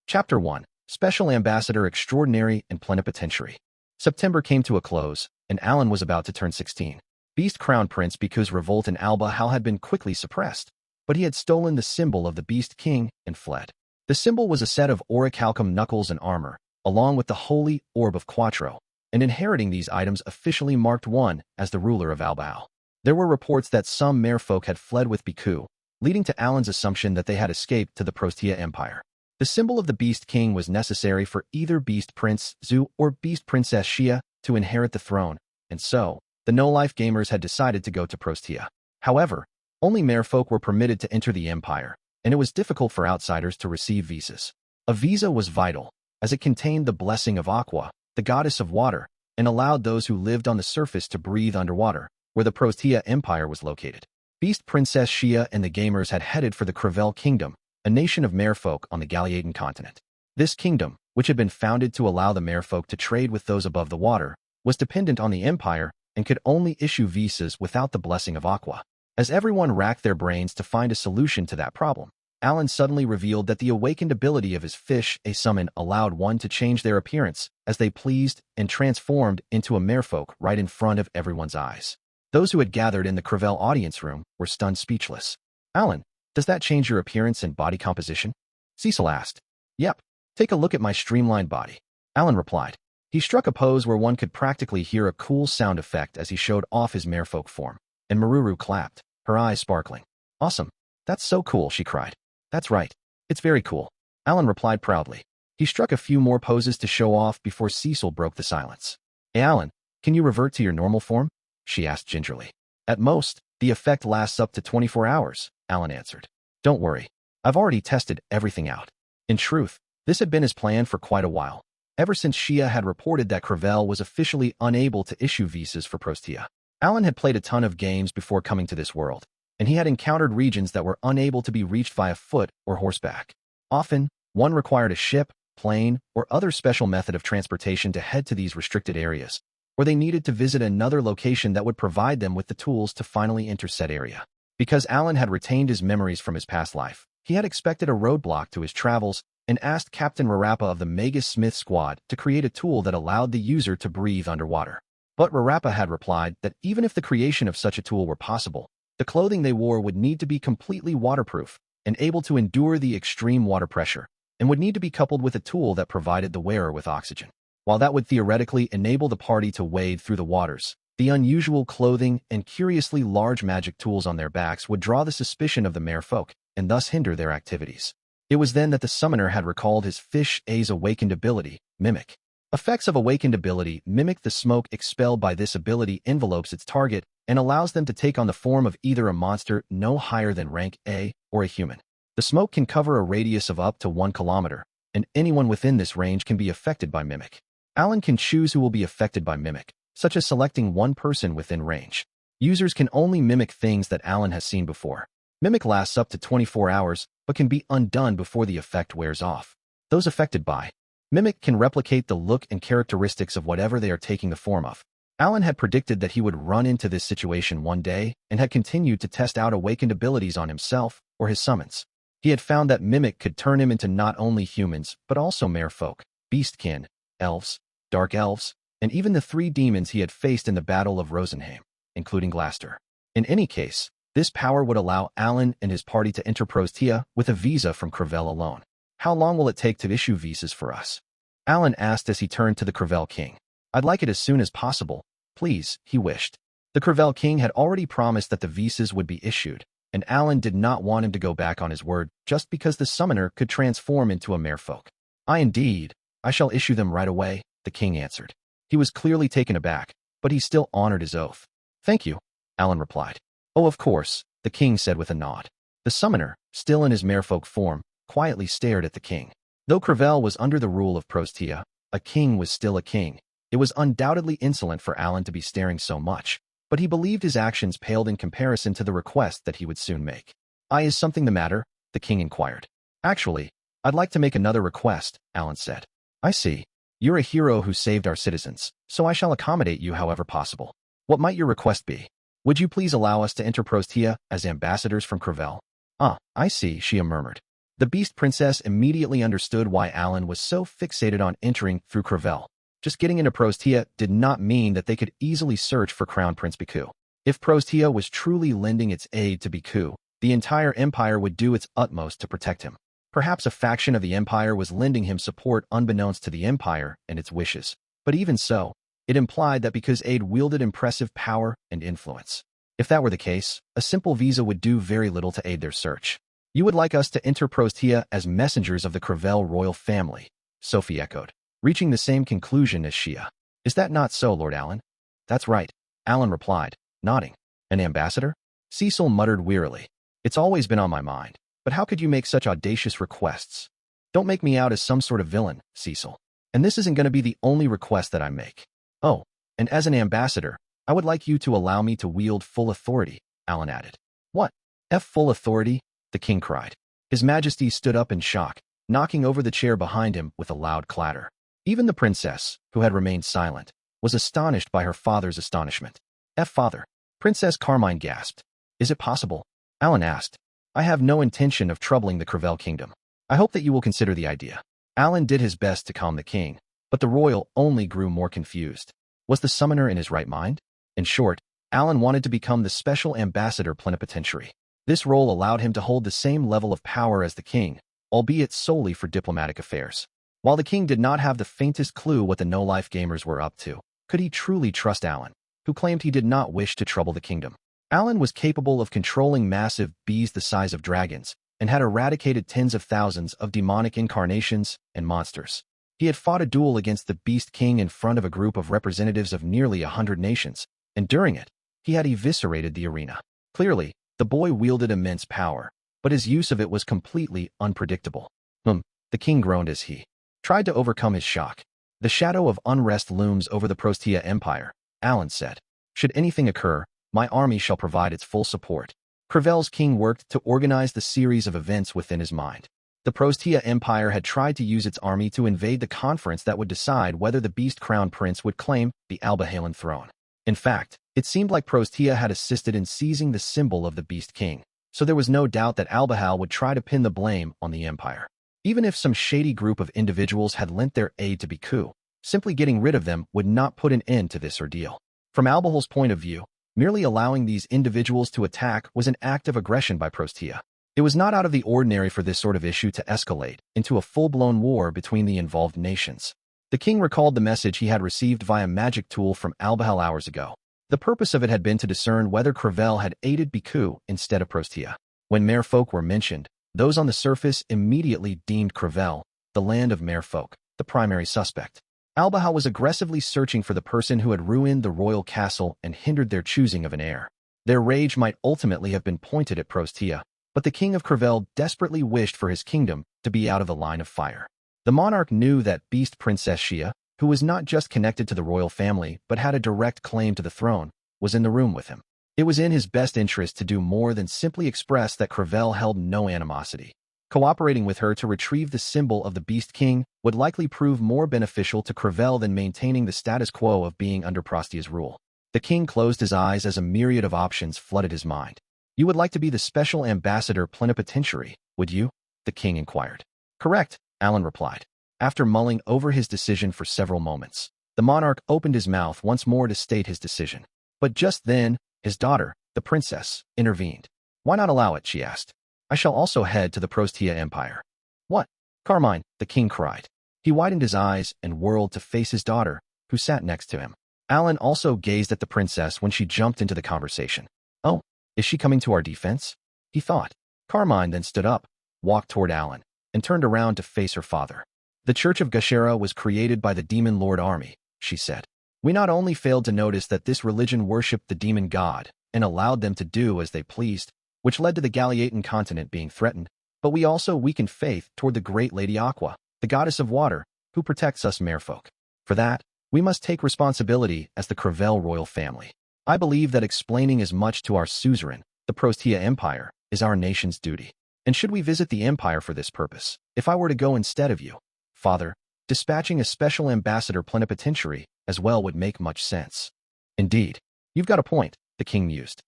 Chapter 1. Special Ambassador Extraordinary and Plenipotentiary. September came to a close, and Alan was about to turn 16. Beast Crown Prince Beku's revolt in Alba Hal had been quickly suppressed, but he had stolen the symbol of the Beast King and fled. The symbol was a set of orichalcum knuckles and armor, along with the holy orb of Quattro, and inheriting these items officially marked one as the ruler of Albao. There were reports that some merfolk had fled with Beku, leading to Alan's assumption that they had escaped to the Prostia Empire. The symbol of the Beast King was necessary for either Beast Prince Zhu or Beast Princess Xia to inherit the throne, and so, the no-life gamers had decided to go to Prostia. However, only merfolk were permitted to enter the empire, and it was difficult for outsiders to receive visas. A visa was vital, as it contained the blessing of Aqua, the goddess of water, and allowed those who lived on the surface to breathe underwater, where the Prostia Empire was located. Beast Princess Xia and the gamers had headed for the Crevelle Kingdom, a nation of merfolk on the Galiadan continent. This kingdom, which had been founded to allow the merfolk to trade with those above the water, was dependent on the empire and could only issue visas without the blessing of Aqua. As everyone racked their brains to find a solution to that problem, Alan suddenly revealed that the awakened ability of his fish, a summon, allowed one to change their appearance as they pleased and transformed into a merfolk right in front of everyone's eyes. Those who had gathered in the Crevelle audience room were stunned speechless. Alan, does that change your appearance and body composition? Cecil asked. Yep. Take a look at my streamlined body. Alan replied. He struck a pose where one could practically hear a cool sound effect as he showed off his merfolk form, and Maruru clapped, her eyes sparkling. Awesome. That's so cool, she cried. That's right. It's very cool. Alan replied proudly. He struck a few more poses to show off before Cecil broke the silence. Hey Alan, can you revert to your normal form? She asked gingerly. At most, the effect lasts up to 24 hours, Alan answered. Don't worry. I've already tested everything out. In truth, this had been his plan for quite a while, ever since Xia had reported that Crevelle was officially unable to issue visas for Prostia. Alan had played a ton of games before coming to this world, and he had encountered regions that were unable to be reached via foot or horseback. Often, one required a ship, plane, or other special method of transportation to head to these restricted areas, or they needed to visit another location that would provide them with the tools to finally enter said area. Because Alan had retained his memories from his past life, he had expected a roadblock to his travels and asked Captain Rarapa of the Magus Smith Squad to create a tool that allowed the user to breathe underwater. But Rarapa had replied that even if the creation of such a tool were possible, the clothing they wore would need to be completely waterproof and able to endure the extreme water pressure, and would need to be coupled with a tool that provided the wearer with oxygen. While that would theoretically enable the party to wade through the waters, the unusual clothing and curiously large magic tools on their backs would draw the suspicion of the merfolk and thus hinder their activities. It was then that the summoner had recalled his fish A's awakened ability, Mimic. Effects of awakened ability mimic. The smoke expelled by this ability envelopes its target and allows them to take on the form of either a monster no higher than rank A or a human. The smoke can cover a radius of up to 1 kilometer, and anyone within this range can be affected by Mimic. Alan can choose who will be affected by Mimic, such as selecting one person within range. Users can only mimic things that Alan has seen before. Mimic lasts up to 24 hours, but can be undone before the effect wears off. Those affected by Mimic can replicate the look and characteristics of whatever they are taking the form of. Alan had predicted that he would run into this situation one day and had continued to test out awakened abilities on himself or his summons. He had found that Mimic could turn him into not only humans, but also merfolk, beastkin, elves, dark elves, and even the 3 demons he had faced in the Battle of Rosenheim, including Glaster. In any case, this power would allow Alan and his party to enter Prostia with a visa from Crevelle alone. How long will it take to issue visas for us? Alan asked as he turned to the Crevelle King. I'd like it as soon as possible, please, he wished. The Crevelle King had already promised that the visas would be issued, and Alan did not want him to go back on his word just because the summoner could transform into a merfolk. Indeed, I shall issue them right away, the king answered. He was clearly taken aback, but he still honored his oath. Thank you, Alan replied. Oh, of course, the king said with a nod. The summoner, still in his merfolk form, quietly stared at the king. Though Crevelle was under the rule of Prostia, a king was still a king. It was undoubtedly insolent for Alan to be staring so much, but he believed his actions paled in comparison to the request that he would soon make. Is something the matter? The king inquired. Actually, I'd like to make another request, Alan said. I see. You're a hero who saved our citizens, so I shall accommodate you however possible. What might your request be? Would you please allow us to enter Prostia as ambassadors from Crevelle? I see, Xia murmured. The Beast Princess immediately understood why Alan was so fixated on entering through Crevelle. Just getting into Prostia did not mean that they could easily search for Crown Prince Beku. If Prostia was truly lending its aid to Beku, the entire empire would do its utmost to protect him. Perhaps a faction of the empire was lending him support unbeknownst to the empire and its wishes. But even so, it implied that Beku's aid wielded impressive power and influence. If that were the case, a simple visa would do very little to aid their search. You would like us to enter Prostia as messengers of the Crevelle royal family, Sophie echoed, reaching the same conclusion as Shia. Is that not so, Lord Alan? That's right, Alan replied, nodding. An ambassador? Cecil muttered wearily. It's always been on my mind, but how could you make such audacious requests? Don't make me out as some sort of villain, Cecil. And this isn't going to be the only request that I make. Oh, and as an ambassador, I would like you to allow me to wield full authority, Alan added. What? Full authority? The king cried. His Majesty stood up in shock, knocking over the chair behind him with a loud clatter. Even the princess, who had remained silent, was astonished by her father's astonishment. Father. Princess Carmine gasped. Is it possible? Alan asked. I have no intention of troubling the Crevelle kingdom. I hope that you will consider the idea. Alan did his best to calm the king, but the royal only grew more confused. Was the summoner in his right mind? In short, Alan wanted to become the special ambassador plenipotentiary. This role allowed him to hold the same level of power as the king, albeit solely for diplomatic affairs. While the king did not have the faintest clue what the no-life gamers were up to, could he truly trust Alan, who claimed he did not wish to trouble the kingdom? Alan was capable of controlling massive bees the size of dragons, and had eradicated tens of thousands of demonic incarnations and monsters. He had fought a duel against the Beast King in front of a group of representatives of nearly 100 nations, and during it, he had eviscerated the arena. Clearly, the boy wielded immense power, but his use of it was completely unpredictable. The king groaned as he tried to overcome his shock. The shadow of unrest looms over the Prostia Empire, Alan said. Should anything occur, my army shall provide its full support. Crevelle's king worked to organize the series of events within his mind. The Prostia Empire had tried to use its army to invade the conference that would decide whether the Beast Crown Prince would claim the Albahalan throne. In fact, it seemed like Prostia had assisted in seizing the symbol of the Beast King, so there was no doubt that Albahal would try to pin the blame on the empire. Even if some shady group of individuals had lent their aid to Beku, simply getting rid of them would not put an end to this ordeal. From Albahal's point of view, merely allowing these individuals to attack was an act of aggression by Prostia. It was not out of the ordinary for this sort of issue to escalate into a full-blown war between the involved nations. The king recalled the message he had received via magic tool from Albahal hours ago. The purpose of it had been to discern whether Crevelle had aided Beku instead of Prostia. When merfolk were mentioned, those on the surface immediately deemed Crevelle, the land of merfolk, the primary suspect. Albahal was aggressively searching for the person who had ruined the royal castle and hindered their choosing of an heir. Their rage might ultimately have been pointed at Prostia, but the king of Crevelle desperately wished for his kingdom to be out of the line of fire. The monarch knew that Beast Princess Shia, who was not just connected to the royal family but had a direct claim to the throne, was in the room with him. It was in his best interest to do more than simply express that Crevelle held no animosity. Cooperating with her to retrieve the symbol of the Beast King would likely prove more beneficial to Crevelle than maintaining the status quo of being under Prostia's rule. The king closed his eyes as a myriad of options flooded his mind. You would like to be the special ambassador plenipotentiary, would you? The king inquired. Correct, Alan replied. After mulling over his decision for several moments, the monarch opened his mouth once more to state his decision. But just then, his daughter, the princess, intervened. Why not allow it, she asked. I shall also head to the Prostia Empire. What? Carmine, the king cried. He widened his eyes and whirled to face his daughter, who sat next to him. Alan also gazed at the princess when she jumped into the conversation. Oh, is she coming to our defense? He thought. Carmine then stood up, walked toward Alan, and turned around to face her father. The Church of Gashera was created by the Demon Lord Army, she said. We not only failed to notice that this religion worshipped the demon god and allowed them to do as they pleased, which led to the Galiatan continent being threatened, but we also weakened faith toward the great Lady Aqua, the goddess of water, who protects us merfolk. For that, we must take responsibility as the Crevelle royal family. I believe that explaining as much to our suzerain, the Prostia Empire, is our nation's duty. And should we visit the empire for this purpose, if I were to go instead of you, Father, dispatching a special ambassador plenipotentiary as well would make much sense. Indeed, you've got a point, the king mused.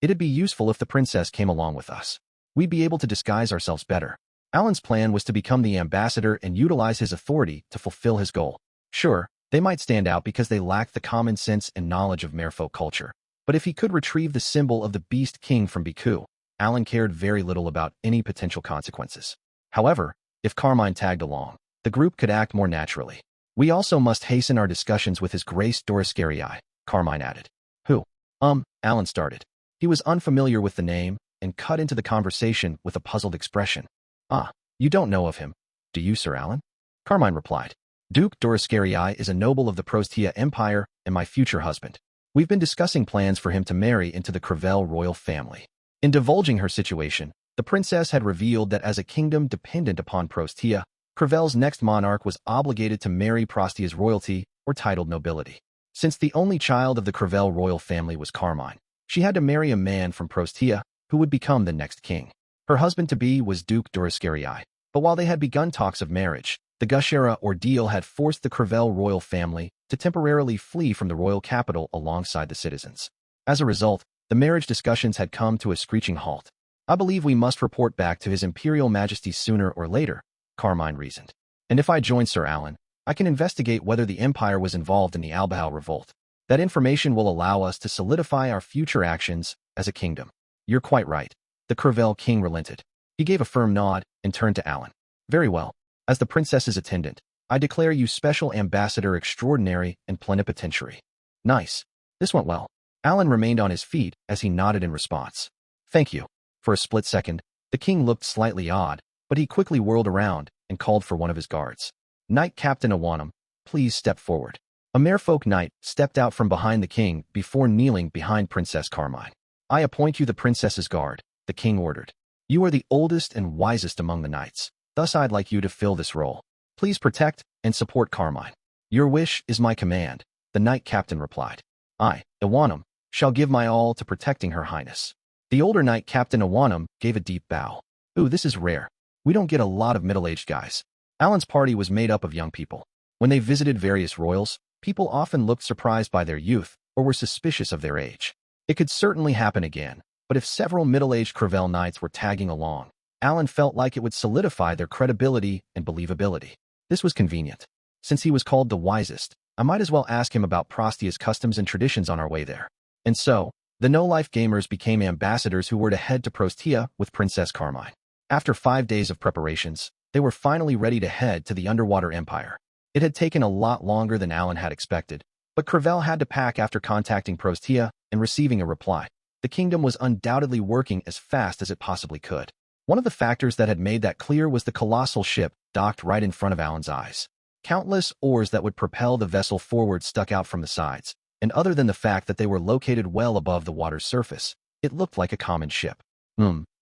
It'd be useful if the princess came along with us. We'd be able to disguise ourselves better. Alan's plan was to become the ambassador and utilize his authority to fulfill his goal. Sure, they might stand out because they lacked the common sense and knowledge of merfolk culture. But if he could retrieve the symbol of the Beast King from Beku, Alan cared very little about any potential consequences. However, if Carmine tagged along, the group could act more naturally. We also must hasten our discussions with His Grace Dorascarii, Carmine added. Who? Alan started. He was unfamiliar with the name and cut into the conversation with a puzzled expression. Ah, you don't know of him, do you, Sir Alan? Carmine replied. Duke Dorascarii is a noble of the Prostia Empire and my future husband. We've been discussing plans for him to marry into the Crevelle royal family. In divulging her situation, the princess had revealed that as a kingdom dependent upon Prostia, Crevelle's next monarch was obligated to marry Prostia's royalty or titled nobility. Since the only child of the Crevelle royal family was Carmine, she had to marry a man from Prostia who would become the next king. Her husband-to-be was Duke Dorascarii, but while they had begun talks of marriage, the Gushera ordeal had forced the Crevelle royal family to temporarily flee from the royal capital alongside the citizens. As a result, the marriage discussions had come to a screeching halt. I believe we must report back to His Imperial Majesty sooner or later, Carmine reasoned. And if I join Sir Alan, I can investigate whether the Empire was involved in the Albahau revolt. That information will allow us to solidify our future actions as a kingdom. You're quite right. The Crevelle king relented. He gave a firm nod and turned to Alan. Very well. As the princess's attendant, I declare you Special Ambassador Extraordinary and Plenipotentiary. Nice. This went well. Alan remained on his feet as he nodded in response. Thank you. For a split second, the king looked slightly odd, but he quickly whirled around and called for one of his guards. Knight Captain Awanum, please step forward. A merfolk knight stepped out from behind the king before kneeling behind Princess Carmine. I appoint you the princess's guard, the king ordered. You are the oldest and wisest among the knights, thus I'd like you to fill this role. Please protect and support Carmine. Your wish is my command, the knight captain replied. I, Awanum, shall give my all to protecting Her Highness. The older knight Captain Awanum gave a deep bow. Ooh, this is rare. We don't get a lot of middle-aged guys. Alan's party was made up of young people. When they visited various royals, people often looked surprised by their youth or were suspicious of their age. It could certainly happen again, but if several middle-aged Crevelle knights were tagging along, Alan felt like it would solidify their credibility and believability. This was convenient. Since he was called the wisest, I might as well ask him about Prostia's customs and traditions on our way there. And so, the no-life gamers became ambassadors who were to head to Prostia with Princess Carmine. After 5 days of preparations, they were finally ready to head to the Underwater Empire. It had taken a lot longer than Alan had expected, but Crevelle had to pack after contacting Prostia and receiving a reply. The kingdom was undoubtedly working as fast as it possibly could. One of the factors that had made that clear was the colossal ship docked right in front of Alan's eyes. Countless oars that would propel the vessel forward stuck out from the sides, and other than the fact that they were located well above the water's surface, it looked like a common ship.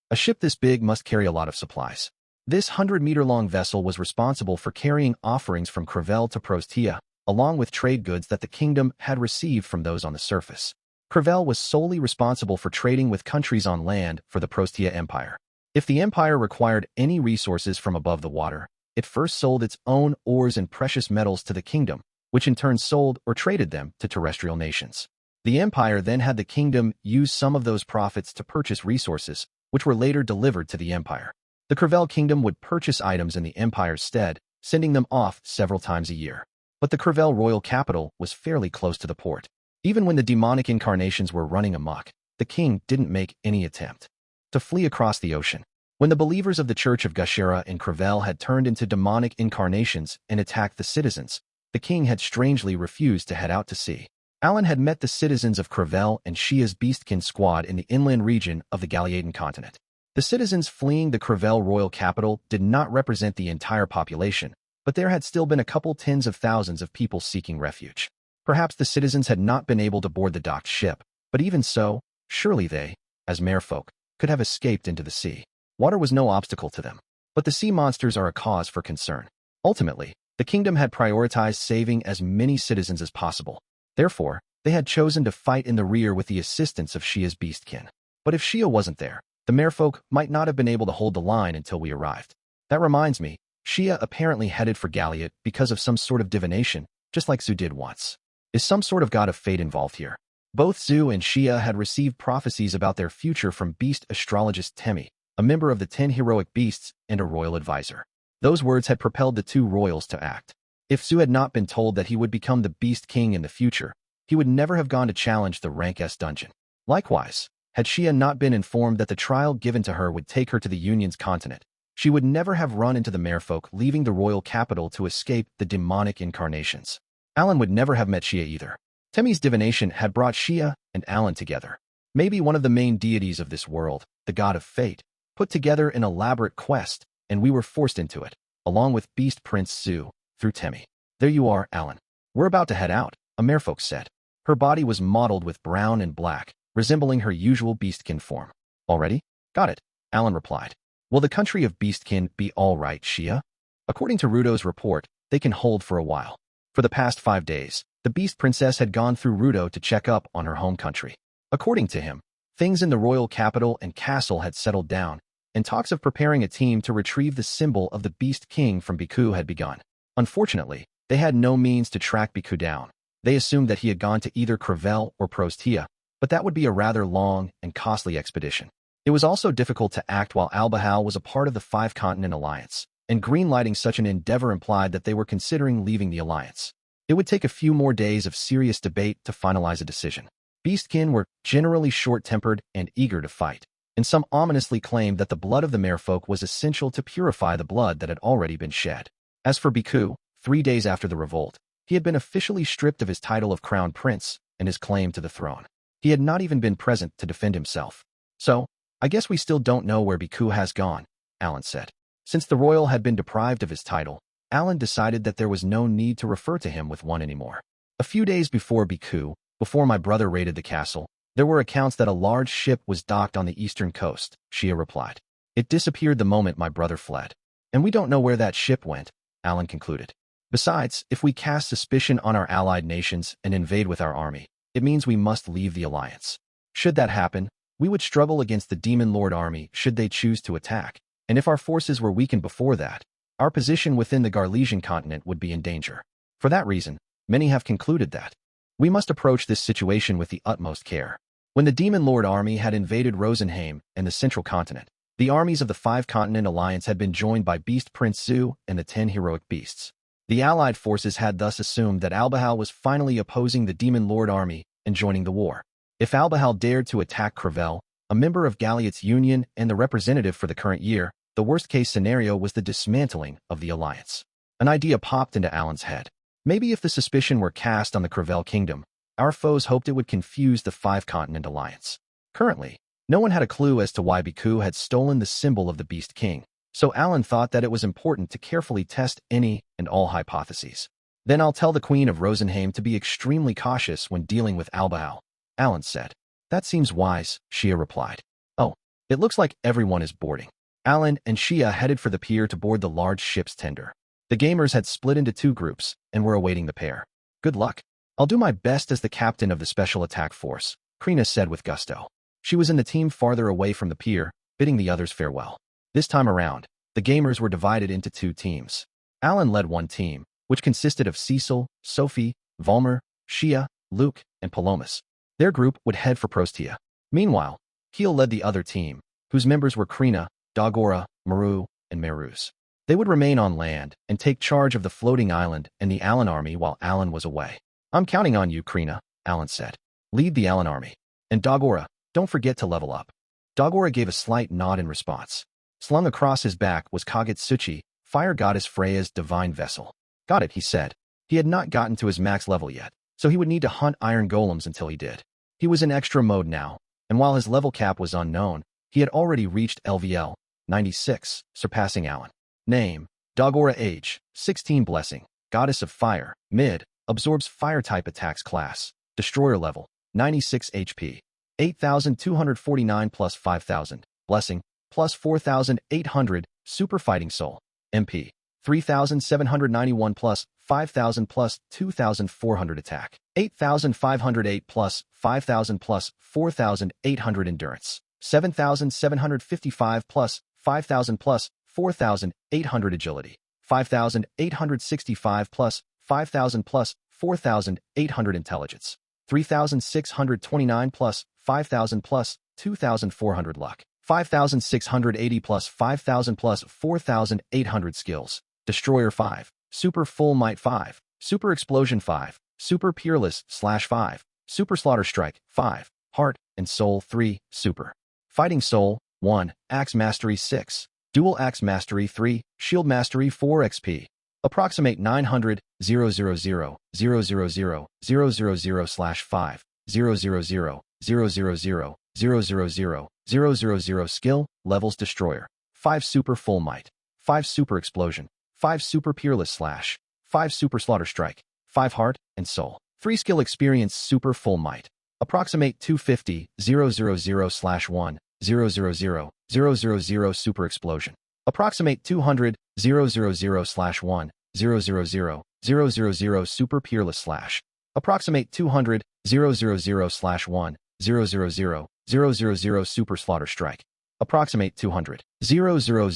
A ship this big must carry a lot of supplies. This 100-meter-long vessel was responsible for carrying offerings from Crevelle to Prostia, along with trade goods that the kingdom had received from those on the surface. Crevelle was solely responsible for trading with countries on land for the Prostia Empire. If the empire required any resources from above the water, it first sold its own ores and precious metals to the kingdom, which in turn sold or traded them to terrestrial nations. The empire then had the kingdom use some of those profits to purchase resources, which were later delivered to the empire. The Crevelle kingdom would purchase items in the empire's stead, sending them off several times a year. But the Crevelle royal capital was fairly close to the port. Even when the demonic incarnations were running amok, the king didn't make any attempt to flee across the ocean. When the believers of the Church of Gushera in Crevelle had turned into demonic incarnations and attacked the citizens, the king had strangely refused to head out to sea. Alan had met the citizens of Crevelle and Shia's Beastkin squad in the inland region of the Galiadan continent. The citizens fleeing the Crevelle royal capital did not represent the entire population, but there had still been a couple tens of thousands of people seeking refuge. Perhaps the citizens had not been able to board the docked ship, but even so, surely they, as merfolk, could have escaped into the sea. Water was no obstacle to them, but the sea monsters are a cause for concern. Ultimately, the kingdom had prioritized saving as many citizens as possible. Therefore, they had chosen to fight in the rear with the assistance of Shia's Beastkin. But if Shia wasn't there, the merfolk might not have been able to hold the line until we arrived. That reminds me, Shia apparently headed for Galiot because of some sort of divination, just like Zu did once. Is some sort of god of fate involved here? Both Zu and Shia had received prophecies about their future from beast astrologist Temi, a member of the 10 heroic beasts, and a royal advisor. Those words had propelled the two royals to act. If Su had not been told that he would become the Beast King in the future, he would never have gone to challenge the Rank S dungeon. Likewise, had Xia not been informed that the trial given to her would take her to the Union's continent, she would never have run into the merfolk leaving the royal capital to escape the demonic incarnations. Alan would never have met Xia either. Temmie's divination had brought Xia and Alan together. Maybe one of the main deities of this world, the god of fate, put together an elaborate quest, and we were forced into it, along with Beast Prince Su, through Temmie. There you are, Alan. We're about to head out, a merfolk said. Her body was mottled with brown and black, resembling her usual beastkin form. Already? Got it, Alan replied. Will the country of Beastkin be all right, Xia? According to Rudo's report, they can hold for a while. For the past 5 days, the Beast Princess had gone through Rudo to check up on her home country. According to him, things in the royal capital and castle had settled down, and talks of preparing a team to retrieve the symbol of the Beast King from Beku had begun. Unfortunately, they had no means to track Beku down. They assumed that he had gone to either Crevelle or Prostia, but that would be a rather long and costly expedition. It was also difficult to act while Albahal was a part of the Five-Continent Alliance, and greenlighting such an endeavor implied that they were considering leaving the alliance. It would take a few more days of serious debate to finalize a decision. Beastkin were generally short-tempered and eager to fight, and some ominously claimed that the blood of the merfolk was essential to purify the blood that had already been shed. As for Beku, 3 days after the revolt, he had been officially stripped of his title of crown prince and his claim to the throne. He had not even been present to defend himself. So, I guess we still don't know where Beku has gone, Alan said. Since the royal had been deprived of his title, Alan decided that there was no need to refer to him with one anymore. A few days before Beku, before my brother raided the castle, there were accounts that a large ship was docked on the eastern coast, Xia replied. It disappeared the moment my brother fled. And we don't know where that ship went, Alan concluded. Besides, if we cast suspicion on our allied nations and invade with our army, it means we must leave the alliance. Should that happen, we would struggle against the Demon Lord army should they choose to attack, and if our forces were weakened before that, our position within the Garlesian continent would be in danger. For that reason, many have concluded that we must approach this situation with the utmost care. When the Demon Lord army had invaded Rosenheim and the central continent, the armies of the Five-Continent Alliance had been joined by Beast Prince Su and the 10 heroic beasts. The allied forces had thus assumed that Albahal was finally opposing the Demon Lord army and joining the war. If Albahal dared to attack Crevelle, a member of Galliot's Union and the representative for the current year, the worst-case scenario was the dismantling of the alliance. An idea popped into Alan's head. Maybe if the suspicion were cast on the Crevelle kingdom, our foes hoped it would confuse the Five-Continent Alliance. Currently, no one had a clue as to why Beku had stolen the symbol of the Beast King, so Alan thought that it was important to carefully test any and all hypotheses. Then I'll tell the Queen of Rosenheim to be extremely cautious when dealing with Albahal, Alan said. That seems wise, Xia replied. Oh, it looks like everyone is boarding. Alan and Xia headed for the pier to board the large ship's tender. The gamers had split into 2 groups and were awaiting the pair. Good luck. I'll do my best as the captain of the Special Attack Force, Krina said with gusto. She was in the team farther away from the pier, bidding the others farewell. This time around, the gamers were divided into 2 teams. Alan led one team, which consisted of Cecil, Sophie, Valmer, Xia, Luke, and Palomas. Their group would head for Prostia. Meanwhile, Keel led the other team, whose members were Krina, Dagora, Maru, and Meruz. They would remain on land and take charge of the floating island and the Alan army while Alan was away. I'm counting on you, Krina, Alan said. Lead the Alan army. And Dagora, don't forget to level up. Dagora gave a slight nod in response. Slung across his back was Kagutsuchi, fire goddess Freya's divine vessel. Got it, he said. He had not gotten to his max level yet, so he would need to hunt iron golems until he did. He was in extra mode now, and while his level cap was unknown, he had already reached LVL 96, surpassing Alan. Name, Dagora. Age, 16. Blessing, Goddess of Fire, mid, absorbs fire-type attacks. Class, Destroyer. Level, 96 HP. 8,249 plus 5,000, Blessing, plus 4,800, Super Fighting Soul, MP, 3,791 plus 5,000 plus 2,400 Attack, 8,508 plus 5,000 plus 4,800 Endurance, 7,755 plus 5,000 plus 4,800 Agility, 5,865 plus 5,000 plus 4,800 Intelligence, 3,629 plus 5,000 plus 2,400 Luck, 5,680 plus 5,000 plus 4,800 skills. Destroyer 5. Super Full Might 5. Super Explosion 5. Super Peerless / 5. Super Slaughter Strike 5. Heart and Soul 3. Super Fighting Soul 1. Axe Mastery 6. Dual Axe Mastery 3. Shield Mastery 4 XP. Approximate 900 000 000 000 000 /5 000 000 000 Skill Levels. Destroyer 5. Super Full Might 5. Super Explosion 5. Super Peerless / 5. Super Slaughter Strike 5. Heart and Soul 3. Skill Experience Super Full Might. Approximate 250 000 /1 000 000 Super Explosion. Approximate 200 000 /1 000 000 Super Peerless / Approximate 200 000 /1 000 000 Super Slaughter Strike. Approximate 200 000 /1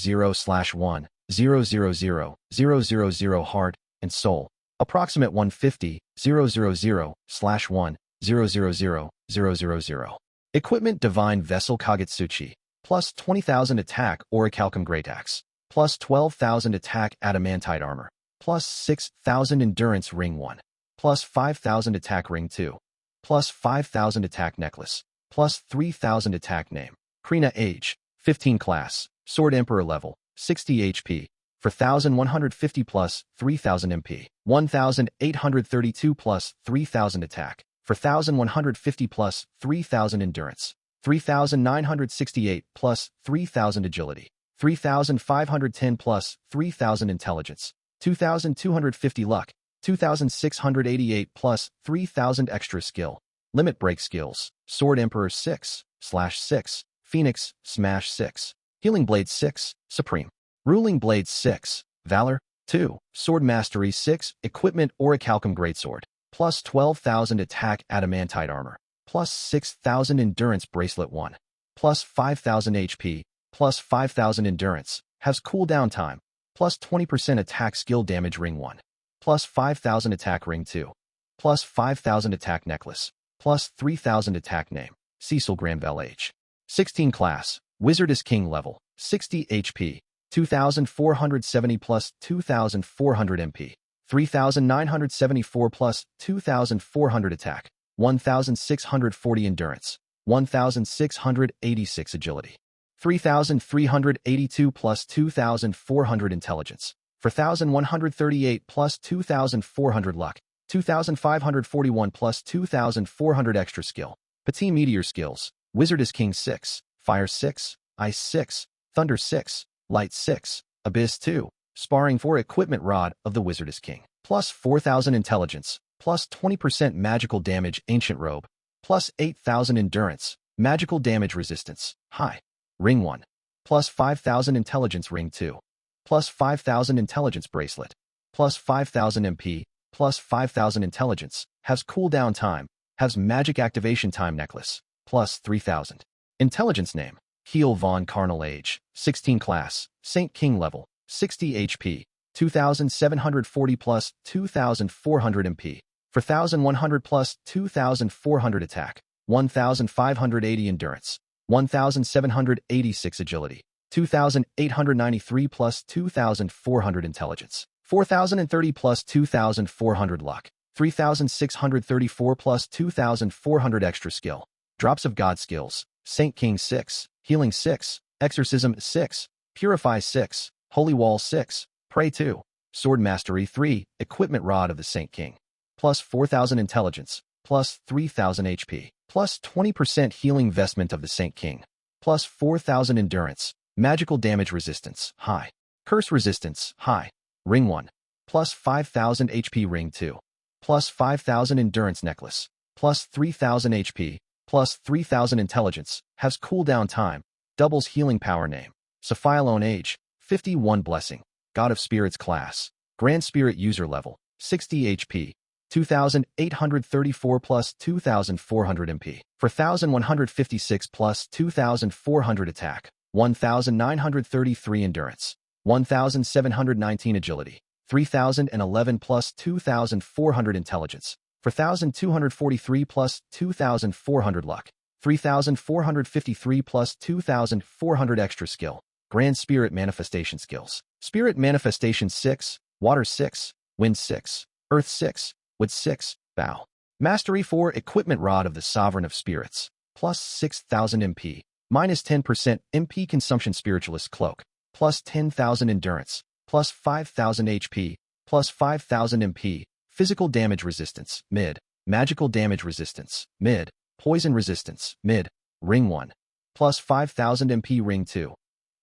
000 000 Heart and Soul. Approximate 150 000 /1 000 000 Equipment Divine Vessel Kagetsuchi. Plus 20,000 Attack Orichalcum Great Axe. Plus 12,000 Attack Adamantite Armor. Plus 6,000 Endurance Ring 1. Plus 5,000 Attack Ring 2. Plus 5,000 Attack Necklace. Plus 3,000 Attack Name. Krina Age. 15 Class. Sword Emperor Level. 60 HP. For 1,150 plus 3,000 MP. 1,832 plus 3,000 Attack. For 1,150 plus 3,000 Endurance. 3,968 plus 3,000 Agility. 3,510 plus 3,000 Intelligence. 2,250 Luck. 2,688 plus 3,000 Extra Skill. Limit Break Skills. Sword Emperor 6/6. Phoenix Smash 6. Healing Blade 6. Supreme. Ruling Blade 6. Valor 2. Sword Mastery 6. Equipment Orichalcum Greatsword. Plus 12,000 Attack Adamantite Armor. Plus 6,000 Endurance Bracelet 1. Plus 5,000 HP. Plus 5,000 Endurance. Has cooldown time. Plus 20% Attack Skill Damage Ring 1. Plus 5,000 Attack Ring 2. Plus 5,000 Attack Necklace. Plus 3,000 Attack Name. Cecil Granville Age. 16 Class. Wizardess King Level. 60 HP. 2,470 plus 2,400 MP. 3,974 plus 2,400 Attack. 1,640 Endurance. 1,686 Agility. 3,382 plus 2,400 Intelligence. 4,138 plus 2,400 Luck. 2,541 plus 2,400 Extra Skill. Petit Meteor Skills. Wizardess King 6. Fire 6. Ice 6. Thunder 6. Light 6. Abyss 2. Sparring 4. Equipment Rod of the Wizardess King. Plus 4,000 Intelligence. Plus 20% Magical Damage Ancient Robe. Plus 8,000 Endurance. Magical Damage Resistance. High. Ring 1. Plus 5,000 Intelligence Ring 2. Plus 5,000 Intelligence Bracelet. Plus 5,000 MP. Plus 5,000 Intelligence. Has cooldown time. Has Magic Activation Time Necklace. Plus 3,000. Intelligence Name. Keel Von Carnal Age. 16 Class. Saint King Level. 60 HP. 2,740 plus 2,400 MP. 4,100 plus 2,400 Attack. 1,580 Endurance. 1,786 Agility. 2,893 plus 2,400 Intelligence. 4,030 plus 2,400 Luck. 3,634 plus 2,400 Extra Skill. Drops of God Skills. Saint King 6. Healing 6. Exorcism 6. Purify 6. Holy Wall 6. Pray 2. Sword Mastery 3. Equipment Rod of the Saint King. Plus 4,000 Intelligence. Plus 3,000 HP. Plus 20% Healing Vestment of the Saint King. Plus 4,000 Endurance. Magical Damage Resistance. High. Curse Resistance. High. Ring 1. Plus 5,000 HP Ring 2. Plus 5,000 Endurance Necklace. Plus 3,000 HP. Plus 3,000 Intelligence. Has cooldown time. Doubles Healing Power Name. Sapphire Age. 51 Blessing. God of Spirits Class. Grand Spirit User Level. 60 HP. 2,834 plus 2,400 MP. 4,156 plus 2,400 Attack. 1,933 Endurance. 1,719 Agility. 3,011 plus 2,400 Intelligence. 4,243 plus 2,400 Luck. 3,453 plus 2,400 extra skill. Grand Spirit Manifestation Skills. Spirit Manifestation 6, Water 6, Wind 6, Earth 6, Wood 6, Bow. Mastery 4 Equipment Rod of the Sovereign of Spirits, plus 6,000 MP, minus 10% MP Consumption Spiritualist Cloak, plus 10,000 Endurance, plus 5,000 HP, plus 5,000 MP, Physical Damage Resistance, mid, Magical Damage Resistance, mid, Poison Resistance, mid, Ring 1, plus 5,000 MP Ring 2,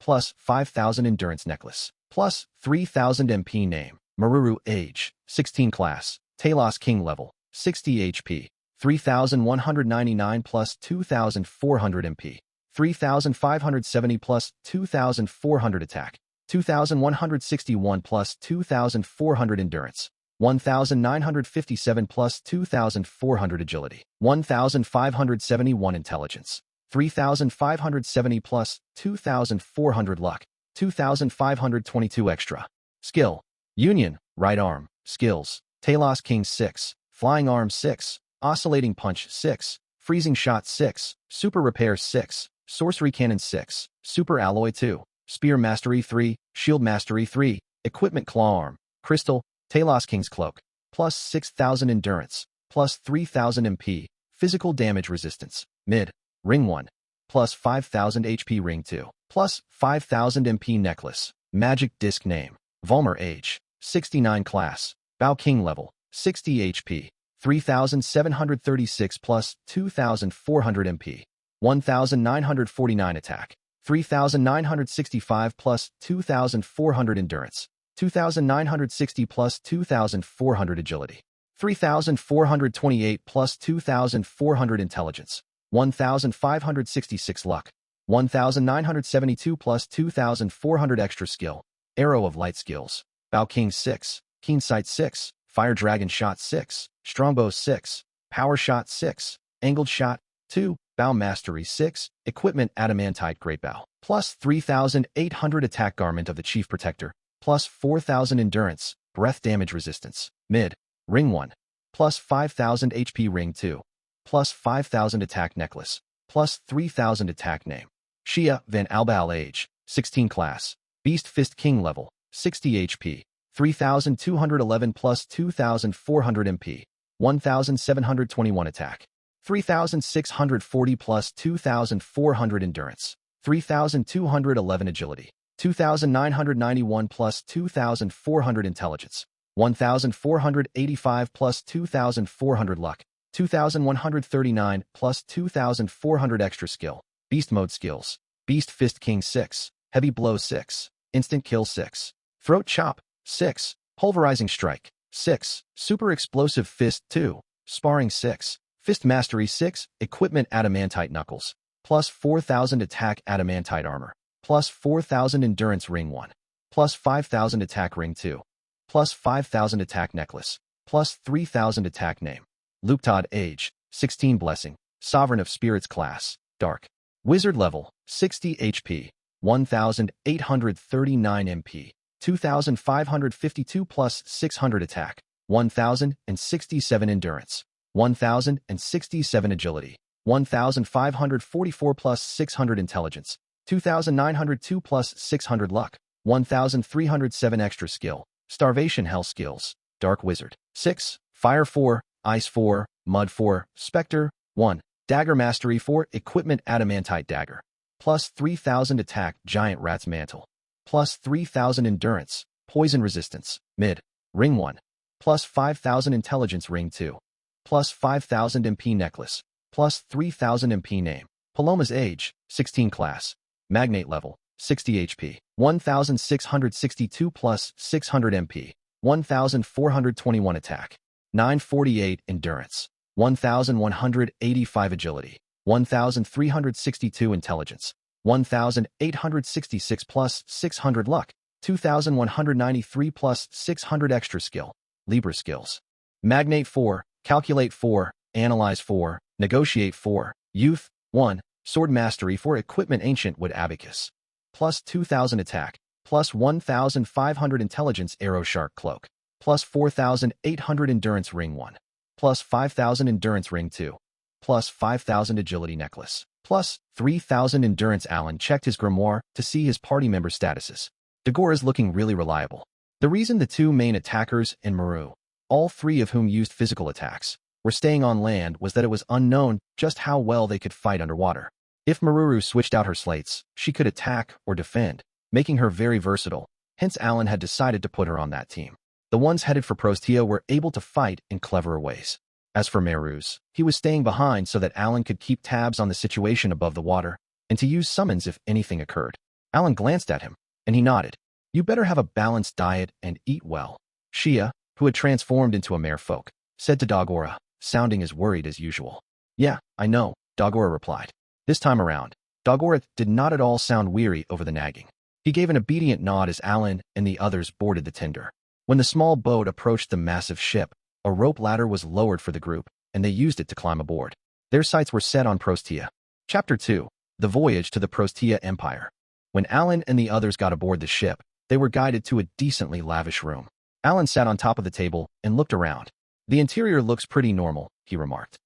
plus 5,000 Endurance Necklace, plus 3,000 MP Name, Maruru Age, 16 Class, Talos King Level, 60 HP, 3,199 plus 2,400 MP, 3,570 plus 2,400 Attack, 2,161 plus 2,400 Endurance, 1,957 plus 2,400 Agility, 1,571 Intelligence, 3,570 plus 2,400 Luck, 2,522 Extra. Skill. Union, Right Arm, Skills, Talos King 6, Flying Arm 6, Oscillating Punch 6, Freezing Shot 6, Super Repair 6, Sorcery Cannon 6, Super Alloy 2, Spear Mastery 3, Shield Mastery 3, Equipment Claw Arm, Crystal, Talos King's Cloak, plus 6,000 Endurance, plus 3,000 MP, Physical Damage Resistance, mid, Ring 1, plus 5,000 HP Ring 2, plus 5,000 MP Necklace, Magic Disc Name, Volmer Age, 69 Class, Bao King Level, 60 HP, 3,736 plus 2,400 MP, 1,949 Attack, 3,965 plus 2,400 Endurance, 2,960 plus 2,400 Agility, 3,428 plus 2,400 Intelligence, 1,566 Luck, 1,972 plus 2,400 Extra Skill, Arrow of Light Skills, Bao King 6, Keen Sight 6, Fire Dragon Shot 6, Strongbow 6, Power Shot 6, Angled Shot 2, Bow Mastery 6, Equipment Adamantite Great Bow, plus 3,800 Attack Garment of the Chief Protector, plus 4,000 Endurance, Breath Damage Resistance, mid, Ring 1, plus 5,000 HP Ring 2, plus 5,000 Attack Necklace, plus 3,000 Attack Name. Shia Van Albal Age, 16 Class, Beast Fist King Level, 60 HP, 3,211 plus 2,400 MP, 1,721 Attack, 3,640 plus 2,400 Endurance, 3,211 Agility, 2,991 plus 2,400 Intelligence, 1,485 plus 2,400 Luck, 2,139 plus 2,400 Extra Skill, Beast Mode Skills, Beast Fist King 6, Heavy Blow 6, Instant Kill 6, Throat Chop 6, Pulverizing Strike 6, Super Explosive Fist 2, Sparring 6, Fist Mastery 6, Equipment Adamantite Knuckles, plus 4,000 Attack Adamantite Armor, plus 4,000 Endurance Ring 1, plus 5,000 Attack Ring 2, plus 5,000 Attack Necklace, plus 3,000 Attack Name. Luptod Age, 16 Blessing, Sovereign of Spirits Class, Dark. Wizard Level, 60 HP, 1,839 MP, 2,552 plus 600 Attack, 1,067 Endurance, 1,067 Agility, 1,544 plus 600 Intelligence, 2,902 plus 600 Luck, 1,307 Extra Skill, Starvation Hell Skills, Dark Wizard, 6, Fire 4, Ice 4, Mud 4, Spectre, 1, Dagger Mastery 4, Equipment Adamantite Dagger, plus 3,000 Attack Giant Rat's Mantle, plus 3,000 Endurance, Poison Resistance, mid, Ring 1, plus 5,000 Intelligence Ring 2, plus 5,000 MP Necklace, plus 3,000 MP Name. Paloma's Age, 16 Class, Magnate Level, 60 HP, 1,662 plus 600 MP, 1,421 Attack, 948 Endurance, 1,185 Agility, 1,362 Intelligence, 1,866 plus 600 Luck, 2,193 plus 600 Extra Skill. Libra Skills. Magnate 4, Calculate 4, Analyze 4, Negotiate 4, Youth 1, Sword Mastery 4, Equipment Ancient Wood Abacus, plus 2,000 Attack, plus 1,500 Intelligence Arrow Shark Cloak, plus 4,800 Endurance Ring 1, plus 5,000 Endurance Ring 2, plus 5,000 agility necklace, plus 3,000 endurance. Alan checked his grimoire to see his party member statuses. Dagora's looking really reliable. The reason the two main attackers and Maru, all three of whom used physical attacks, were staying on land was that it was unknown just how well they could fight underwater. If Maruru switched out her slates, she could attack or defend, making her very versatile. Hence Alan had decided to put her on that team. The ones headed for Prostia were able to fight in cleverer ways. As for Meruz, he was staying behind so that Alan could keep tabs on the situation above the water and to use summons if anything occurred. Alan glanced at him, and he nodded. You better have a balanced diet and eat well. Shia, who had transformed into a merfolk, said to Dagora, sounding as worried as usual. Yeah, I know, Dagora replied. This time around, Dagora did not at all sound weary over the nagging. He gave an obedient nod as Alan and the others boarded the tender. When the small boat approached the massive ship, a rope ladder was lowered for the group, and they used it to climb aboard. Their sights were set on Prostia. Chapter 2. The Voyage to the Prostia Empire. When Alan and the others got aboard the ship, they were guided to a decently lavish room. Alan sat on top of the table and looked around. The interior looks pretty normal, he remarked.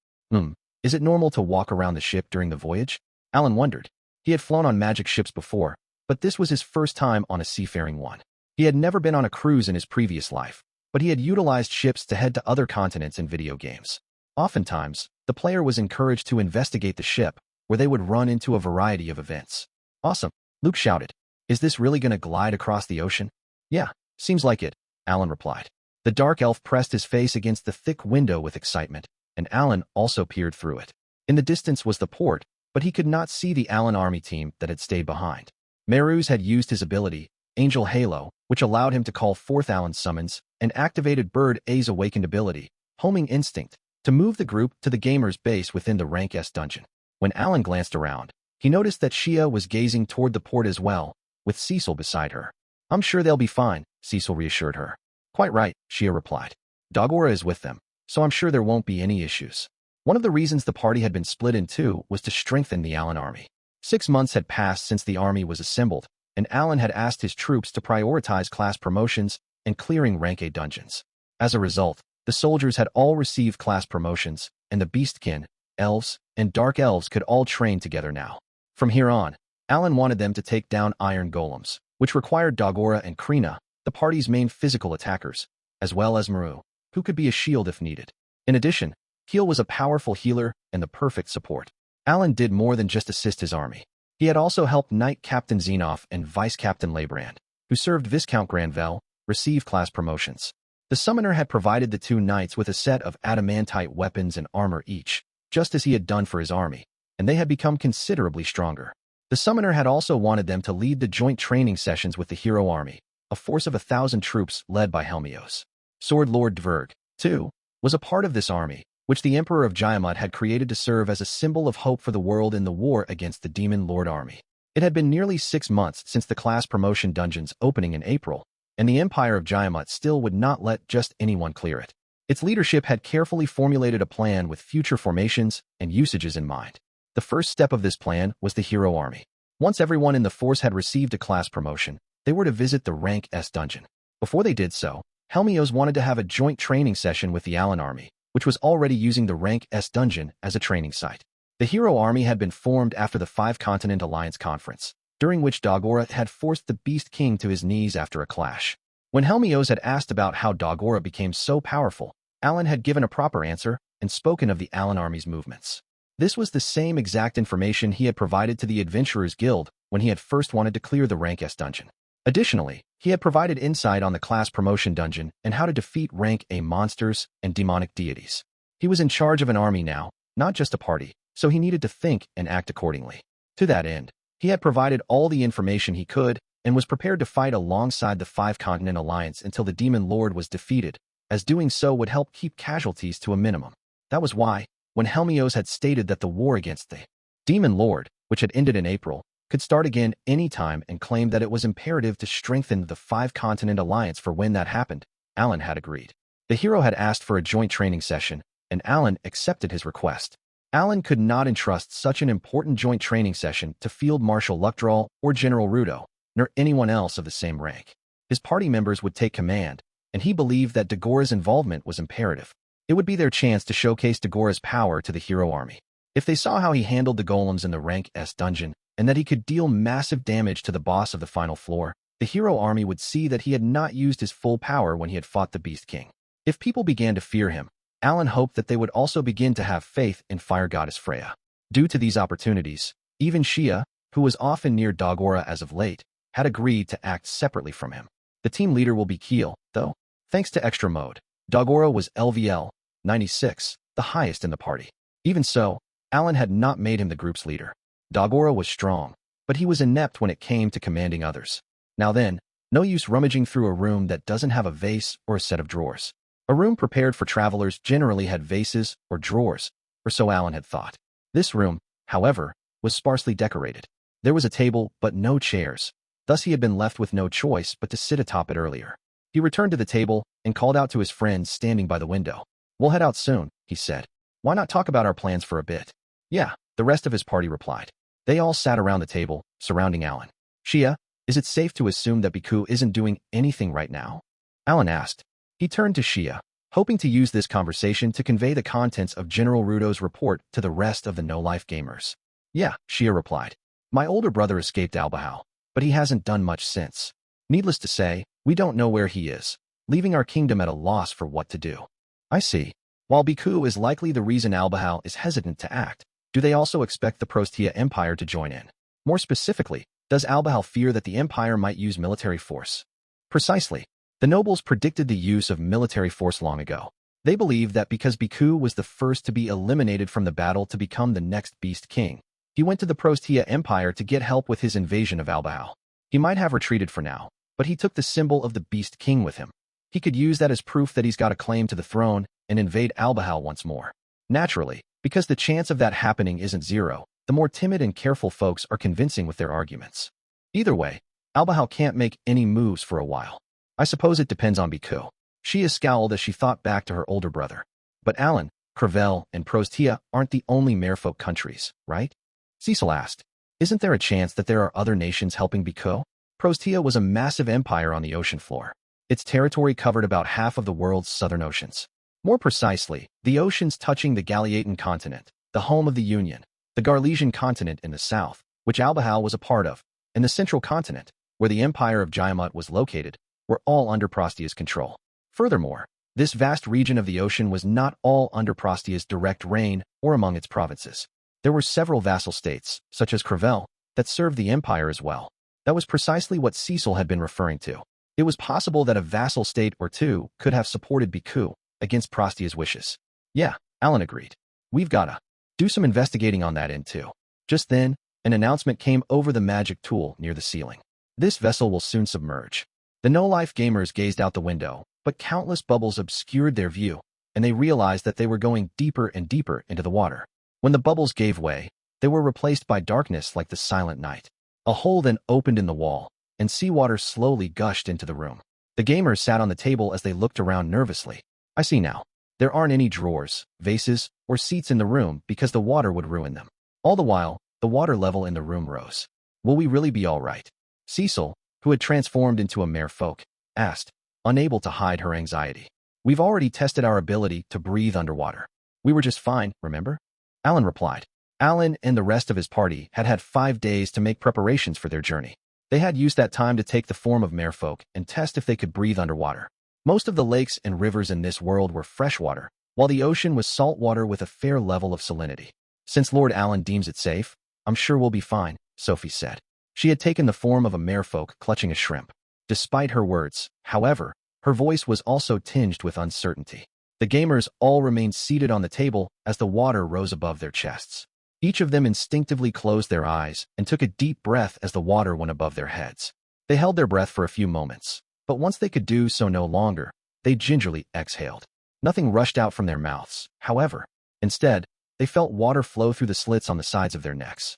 Is it normal to walk around the ship during the voyage? Alan wondered. He had flown on magic ships before, but this was his first time on a seafaring one. He had never been on a cruise in his previous life, but he had utilized ships to head to other continents in video games. Oftentimes, the player was encouraged to investigate the ship, where they would run into a variety of events. Awesome, Luke shouted. Is this really going to glide across the ocean? Yeah, seems like it, Alan replied. The dark elf pressed his face against the thick window with excitement, and Alan also peered through it. In the distance was the port, but he could not see the Alan army team that had stayed behind. Meruz had used his ability, Angel Halo, which allowed him to call forth Alan's summons, and activated Bird A's awakened ability, Homing Instinct, to move the group to the gamer's base within the Rank S dungeon. When Alan glanced around, he noticed that Shia was gazing toward the port as well, with Cecil beside her. I'm sure they'll be fine, Cecil reassured her. Quite right, Shia replied. Dagora is with them, so I'm sure there won't be any issues. One of the reasons the party had been split in two was to strengthen the Alan army. 6 months had passed since the army was assembled, and Alan had asked his troops to prioritize class promotions and clearing Rank A dungeons. As a result, the soldiers had all received class promotions, and the Beastkin, elves, and dark elves could all train together now. From here on, Alan wanted them to take down iron golems, which required Dagora and Krina, the party's main physical attackers, as well as Maru, who could be a shield if needed. In addition, Keel was a powerful healer and the perfect support. Alan did more than just assist his army. He had also helped Knight Captain Xenoff and Vice Captain Leybrand, who served Viscount Granvelle, receive class promotions. The summoner had provided the two knights with a set of adamantite weapons and armor each, just as he had done for his army, and they had become considerably stronger. The summoner had also wanted them to lead the joint training sessions with the hero army, a force of 1,000 troops led by Helmios. Sword Lord Dverg, too, was a part of this army, which the Emperor of Jayamut had created to serve as a symbol of hope for the world in the war against the Demon Lord army. It had been nearly 6 months since the class promotion dungeon's opening in April, and the Empire of Jayamut still would not let just anyone clear it. Its leadership had carefully formulated a plan with future formations and usages in mind. The first step of this plan was the hero army. Once everyone in the force had received a class promotion, they were to visit the Rank S dungeon. Before they did so, Helmios wanted to have a joint training session with the Alan army, which was already using the Rank S dungeon as a training site. The hero army had been formed after the 5-Continent Alliance Conference, during which Dagora had forced the Beast King to his knees after a clash. When Helmios had asked about how Dagora became so powerful, Alan had given a proper answer and spoken of the Alan army's movements. This was the same exact information he had provided to the Adventurers Guild when he had first wanted to clear the Rank S dungeon. Additionally, he had provided insight on the class promotion dungeon and how to defeat Rank A monsters and demonic deities. He was in charge of an army now, not just a party, so he needed to think and act accordingly. To that end, he had provided all the information he could and was prepared to fight alongside the 5-Continent Alliance until the Demon Lord was defeated, as doing so would help keep casualties to a minimum. That was why, when Helmios had stated that the war against the Demon Lord, which had ended in April, could start again any time and claimed that it was imperative to strengthen the 5-Continent Alliance for when that happened, Alan had agreed. The hero had asked for a joint training session, and Alan accepted his request. Alan could not entrust such an important joint training session to Field Marshal Luckdrawl or General Rudo, nor anyone else of the same rank. His party members would take command, and he believed that Dagora's involvement was imperative. It would be their chance to showcase Dagora's power to the hero army. If they saw how he handled the golems in the rank S dungeon, and that he could deal massive damage to the boss of the final floor, the hero army would see that he had not used his full power when he had fought the Beast King. If people began to fear him, Alan hoped that they would also begin to have faith in fire goddess Freya. Due to these opportunities, even Shia, who was often near Dagora as of late, had agreed to act separately from him. The team leader will be Keel, though. Thanks to extra mode, Dagora was LVL 96, the highest in the party. Even so, Alan had not made him the group's leader. Dagora was strong, but he was inept when it came to commanding others. Now then, no use rummaging through a room that doesn't have a vase or a set of drawers. A room prepared for travelers generally had vases or drawers, or so Alan had thought. This room, however, was sparsely decorated. There was a table, but no chairs. Thus he had been left with no choice but to sit atop it earlier. He returned to the table and called out to his friends standing by the window. "We'll head out soon," he said. "Why not talk about our plans for a bit?" "Yeah," the rest of his party replied. They all sat around the table, surrounding Alan. "Shia, is it safe to assume that Beku isn't doing anything right now?" Alan asked. He turned to Shia, hoping to use this conversation to convey the contents of General Rudo's report to the rest of the no-life gamers. "Yeah," Shia replied. "My older brother escaped Albahau, but he hasn't done much since. Needless to say, we don't know where he is, leaving our kingdom at a loss for what to do." "I see. While Beku is likely the reason Albahau is hesitant to act, do they also expect the Prostia Empire to join in? More specifically, does Albahau fear that the Empire might use military force?" "Precisely. The nobles predicted the use of military force long ago. They believed that because Beku was the first to be eliminated from the battle to become the next Beast King, he went to the Prostia Empire to get help with his invasion of Albahau. He might have retreated for now, but he took the symbol of the Beast King with him. He could use that as proof that he's got a claim to the throne and invade Albahau once more. Naturally, because the chance of that happening isn't zero, the more timid and careful folks are convincing with their arguments. Either way, Albahau can't make any moves for a while. I suppose it depends on Beku." She scowled as she thought back to her older brother. "But Alan, Crevelle, and Prostia aren't the only merfolk countries, right?" Cecil asked. "Isn't there a chance that there are other nations helping Beku?" Prostia was a massive empire on the ocean floor. Its territory covered about half of the world's southern oceans. More precisely, the oceans touching the Galilean continent, the home of the Union, the Garlesian continent in the south, which Albahau was a part of, and the central continent, where the Empire of Jaiamut was located, were all under Prostia's control. Furthermore, this vast region of the ocean was not all under Prostia's direct reign or among its provinces. There were several vassal states, such as Crevelle, that served the empire as well. That was precisely what Cecil had been referring to. It was possible that a vassal state or two could have supported Beku against Prostia's wishes. "Yeah," Alan agreed. "We've gotta do some investigating on that end too." Just then, an announcement came over the magic tool near the ceiling. "This vessel will soon submerge." The no-life gamers gazed out the window, but countless bubbles obscured their view, and they realized that they were going deeper and deeper into the water. When the bubbles gave way, they were replaced by darkness like the silent night. A hole then opened in the wall, and seawater slowly gushed into the room. The gamers sat on the table as they looked around nervously. "I see now. There aren't any drawers, vases, or seats in the room because the water would ruin them." All the while, the water level in the room rose. "Will we really be all right?" Cecil, who had transformed into a merfolk, asked, unable to hide her anxiety. "We've already tested our ability to breathe underwater. We were just fine, remember?" Alan replied. Alan and the rest of his party had had 5 days to make preparations for their journey. They had used that time to take the form of merfolk and test if they could breathe underwater. Most of the lakes and rivers in this world were freshwater, while the ocean was saltwater with a fair level of salinity. "Since Lord Alan deems it safe, I'm sure we'll be fine," Sophie said. She had taken the form of a merfolk clutching a shrimp. Despite her words, however, her voice was also tinged with uncertainty. The gamers all remained seated on the table as the water rose above their chests. Each of them instinctively closed their eyes and took a deep breath as the water went above their heads. They held their breath for a few moments, but once they could do so no longer, they gingerly exhaled. Nothing rushed out from their mouths, however. Instead, they felt water flow through the slits on the sides of their necks.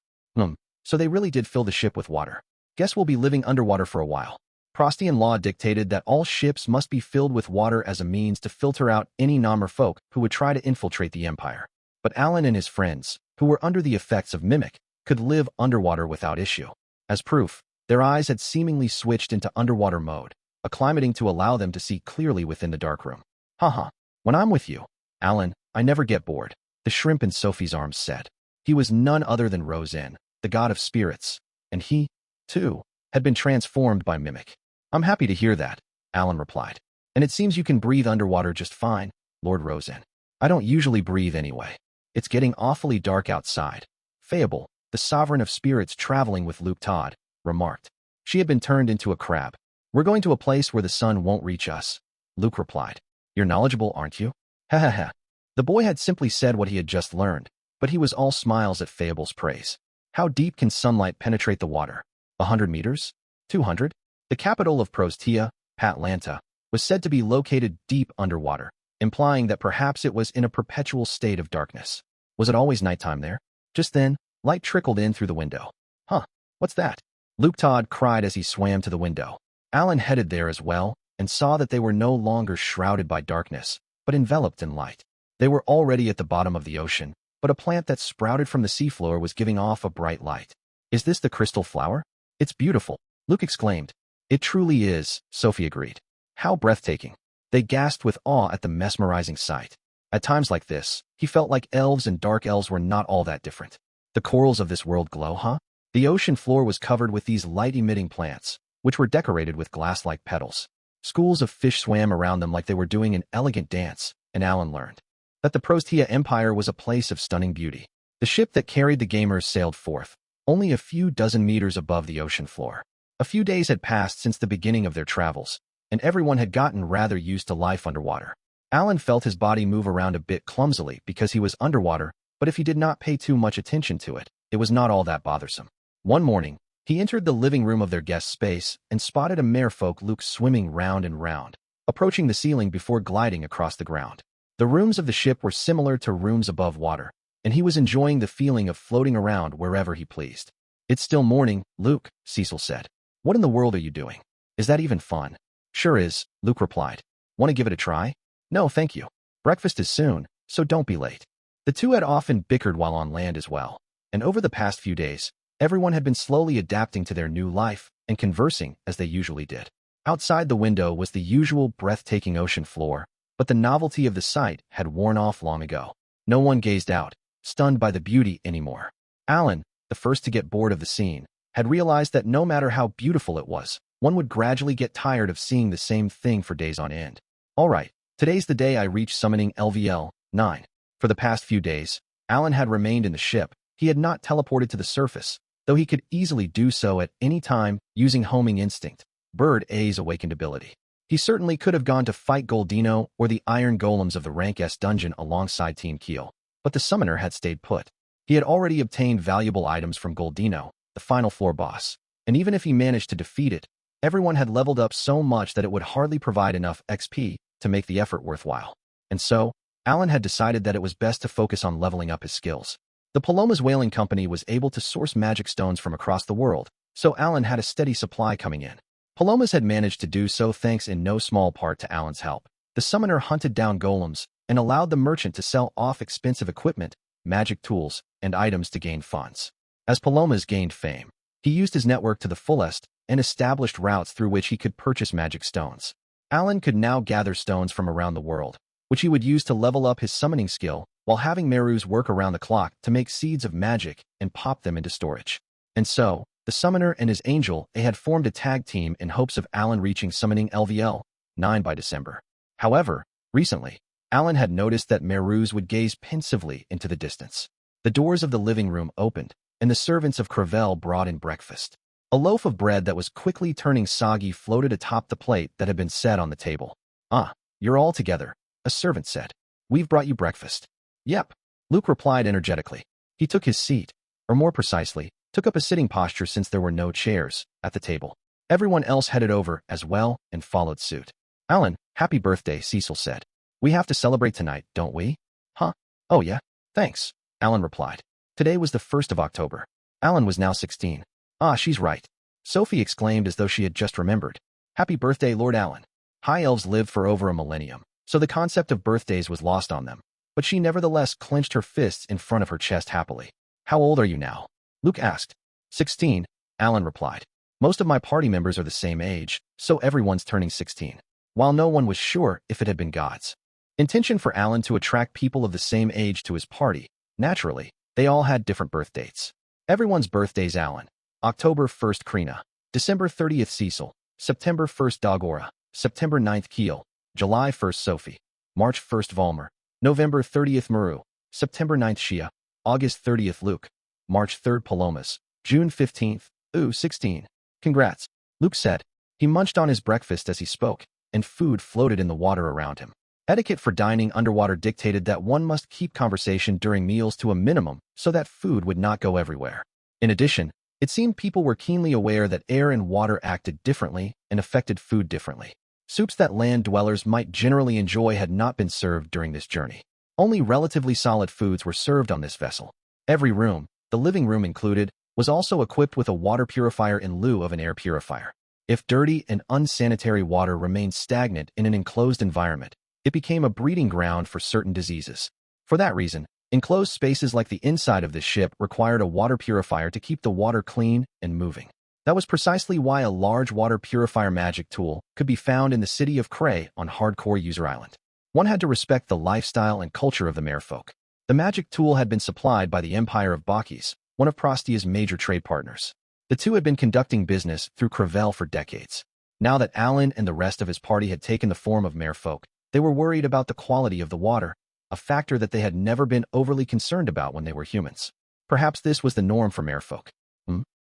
So they really did fill the ship with water. "Guess we'll be living underwater for a while." Prostian law dictated that all ships must be filled with water as a means to filter out any non-merfolk who would try to infiltrate the empire. But Alan and his friends, who were under the effects of Mimic, could live underwater without issue. As proof, their eyes had seemingly switched into underwater mode, acclimating to allow them to see clearly within the darkroom. "Haha, when I'm with you, Alan, I never get bored, the shrimp in Sophie's arms said. He was none other than Rosen, the god of spirits, and he, too, had been transformed by Mimic. I'm happy to hear that, Alan replied. And it seems you can breathe underwater just fine, Lord Rosen. I don't usually breathe anyway. It's getting awfully dark outside. Fable, the sovereign of spirits traveling with Luke Todd, remarked. She had been turned into a crab. We're going to a place where the sun won't reach us, Luke replied. You're knowledgeable, aren't you? Ha ha ha. The boy had simply said what he had just learned, but he was all smiles at Fable's praise. How deep can sunlight penetrate the water? 100 meters? 200? The capital of Prostia, Patlanta, was said to be located deep underwater, implying that perhaps it was in a perpetual state of darkness. Was it always nighttime there? Just then, light trickled in through the window. Huh, what's that? Luke Todd cried as he swam to the window. Alan headed there as well, and saw that they were no longer shrouded by darkness, but enveloped in light. They were already at the bottom of the ocean, but a plant that sprouted from the seafloor was giving off a bright light. Is this the crystal flower? It's beautiful, Luke exclaimed. It truly is, Sophie agreed. How breathtaking. They gasped with awe at the mesmerizing sight. At times like this, he felt like elves and dark elves were not all that different. The corals of this world glow, huh? The ocean floor was covered with these light-emitting plants, which were decorated with glass-like petals. Schools of fish swam around them like they were doing an elegant dance, and Alan learned that the Prostia Empire was a place of stunning beauty. The ship that carried the gamers sailed forth, only a few dozen meters above the ocean floor. A few days had passed since the beginning of their travels, and everyone had gotten rather used to life underwater. Alan felt his body move around a bit clumsily because he was underwater, but if he did not pay too much attention to it, it was not all that bothersome. One morning, he entered the living room of their guest space and spotted a merfolk Luke swimming round and round, approaching the ceiling before gliding across the ground. The rooms of the ship were similar to rooms above water, and he was enjoying the feeling of floating around wherever he pleased. It's still morning, Luke, Cecil said. What in the world are you doing? Is that even fun? Sure is, Luke replied. Want to give it a try? No, thank you. Breakfast is soon, so don't be late. The two had often bickered while on land as well, and over the past few days, everyone had been slowly adapting to their new life and conversing as they usually did. Outside the window was the usual breathtaking ocean floor, but the novelty of the sight had worn off long ago. No one gazed out, stunned by the beauty anymore. Alan, the first to get bored of the scene, had realized that no matter how beautiful it was, one would gradually get tired of seeing the same thing for days on end. All right, today's the day I reach summoning LVL 9. For the past few days, Alan had remained in the ship. He had not teleported to the surface, though he could easily do so at any time using homing instinct, Bird A's awakened ability. He certainly could have gone to fight Goldino or the iron golems of the Rank S dungeon alongside Team Keel, but the summoner had stayed put. He had already obtained valuable items from Goldino, the final floor boss, and even if he managed to defeat it, everyone had leveled up so much that it would hardly provide enough XP to make the effort worthwhile. And so, Alan had decided that it was best to focus on leveling up his skills. The Paloma's Whaling Company was able to source magic stones from across the world, so Alan had a steady supply coming in. Paloma's had managed to do so thanks in no small part to Alan's help. The summoner hunted down golems and allowed the merchant to sell off expensive equipment, magic tools, and items to gain funds. As Paloma's gained fame, he used his network to the fullest and established routes through which he could purchase magic stones. Alan could now gather stones from around the world, which he would use to level up his summoning skill while having Merus work around the clock to make seeds of magic and pop them into storage. And so, the summoner and his angel had formed a tag team in hopes of Alan reaching summoning LVL 9 by December. However, recently, Alan had noticed that Merus would gaze pensively into the distance. The doors of the living room opened, and the servants of Crevelle brought in breakfast. A loaf of bread that was quickly turning soggy floated atop the plate that had been set on the table. Ah, you're all together, a servant said. We've brought you breakfast. Yep, Luke replied energetically. He took his seat, or more precisely, took up a sitting posture since there were no chairs at the table. Everyone else headed over as well and followed suit. Alan, happy birthday, Cecil said. We have to celebrate tonight, don't we? Huh? Oh yeah, thanks, Alan replied. Today was the 1st of October. Alan was now 16. Ah, she's right, Sophie exclaimed as though she had just remembered. Happy birthday, Lord Alan. High elves lived for over a millennium, so the concept of birthdays was lost on them, but she nevertheless clenched her fists in front of her chest happily. How old are you now? Luke asked. 16, Alan replied. Most of my party members are the same age, so everyone's turning 16. While no one was sure if it had been gods. Intention for Alan to attract people of the same age to his party. Naturally, they all had different birth dates. Everyone's birthday's Alan. October 1st Krina, December 30th Cecil, September 1st Dagora, September 9th Keel, July 1st Sophie, March 1st Valmer, November 30th Maru, September 9th Shia, August 30th Luke, March 3rd Palomas, June 15th, 16. Congrats, Luke said. He munched on his breakfast as he spoke, and food floated in the water around him. Etiquette for dining underwater dictated that one must keep conversation during meals to a minimum so that food would not go everywhere. In addition, it seemed people were keenly aware that air and water acted differently and affected food differently. Soups that land dwellers might generally enjoy had not been served during this journey. Only relatively solid foods were served on this vessel. Every room, the living room included, was also equipped with a water purifier in lieu of an air purifier. If dirty and unsanitary water remained stagnant in an enclosed environment, it became a breeding ground for certain diseases. For that reason, enclosed spaces like the inside of this ship required a water purifier to keep the water clean and moving. That was precisely why a large water purifier magic tool could be found in the city of Cray on Hardcore User Island. One had to respect the lifestyle and culture of the merfolk. The magic tool had been supplied by the Empire of Bakis, one of Prostia's major trade partners. The two had been conducting business through Crevelle for decades. Now that Alan and the rest of his party had taken the form of merfolk, they were worried about the quality of the water, a factor that they had never been overly concerned about when they were humans. Perhaps this was the norm for merfolk.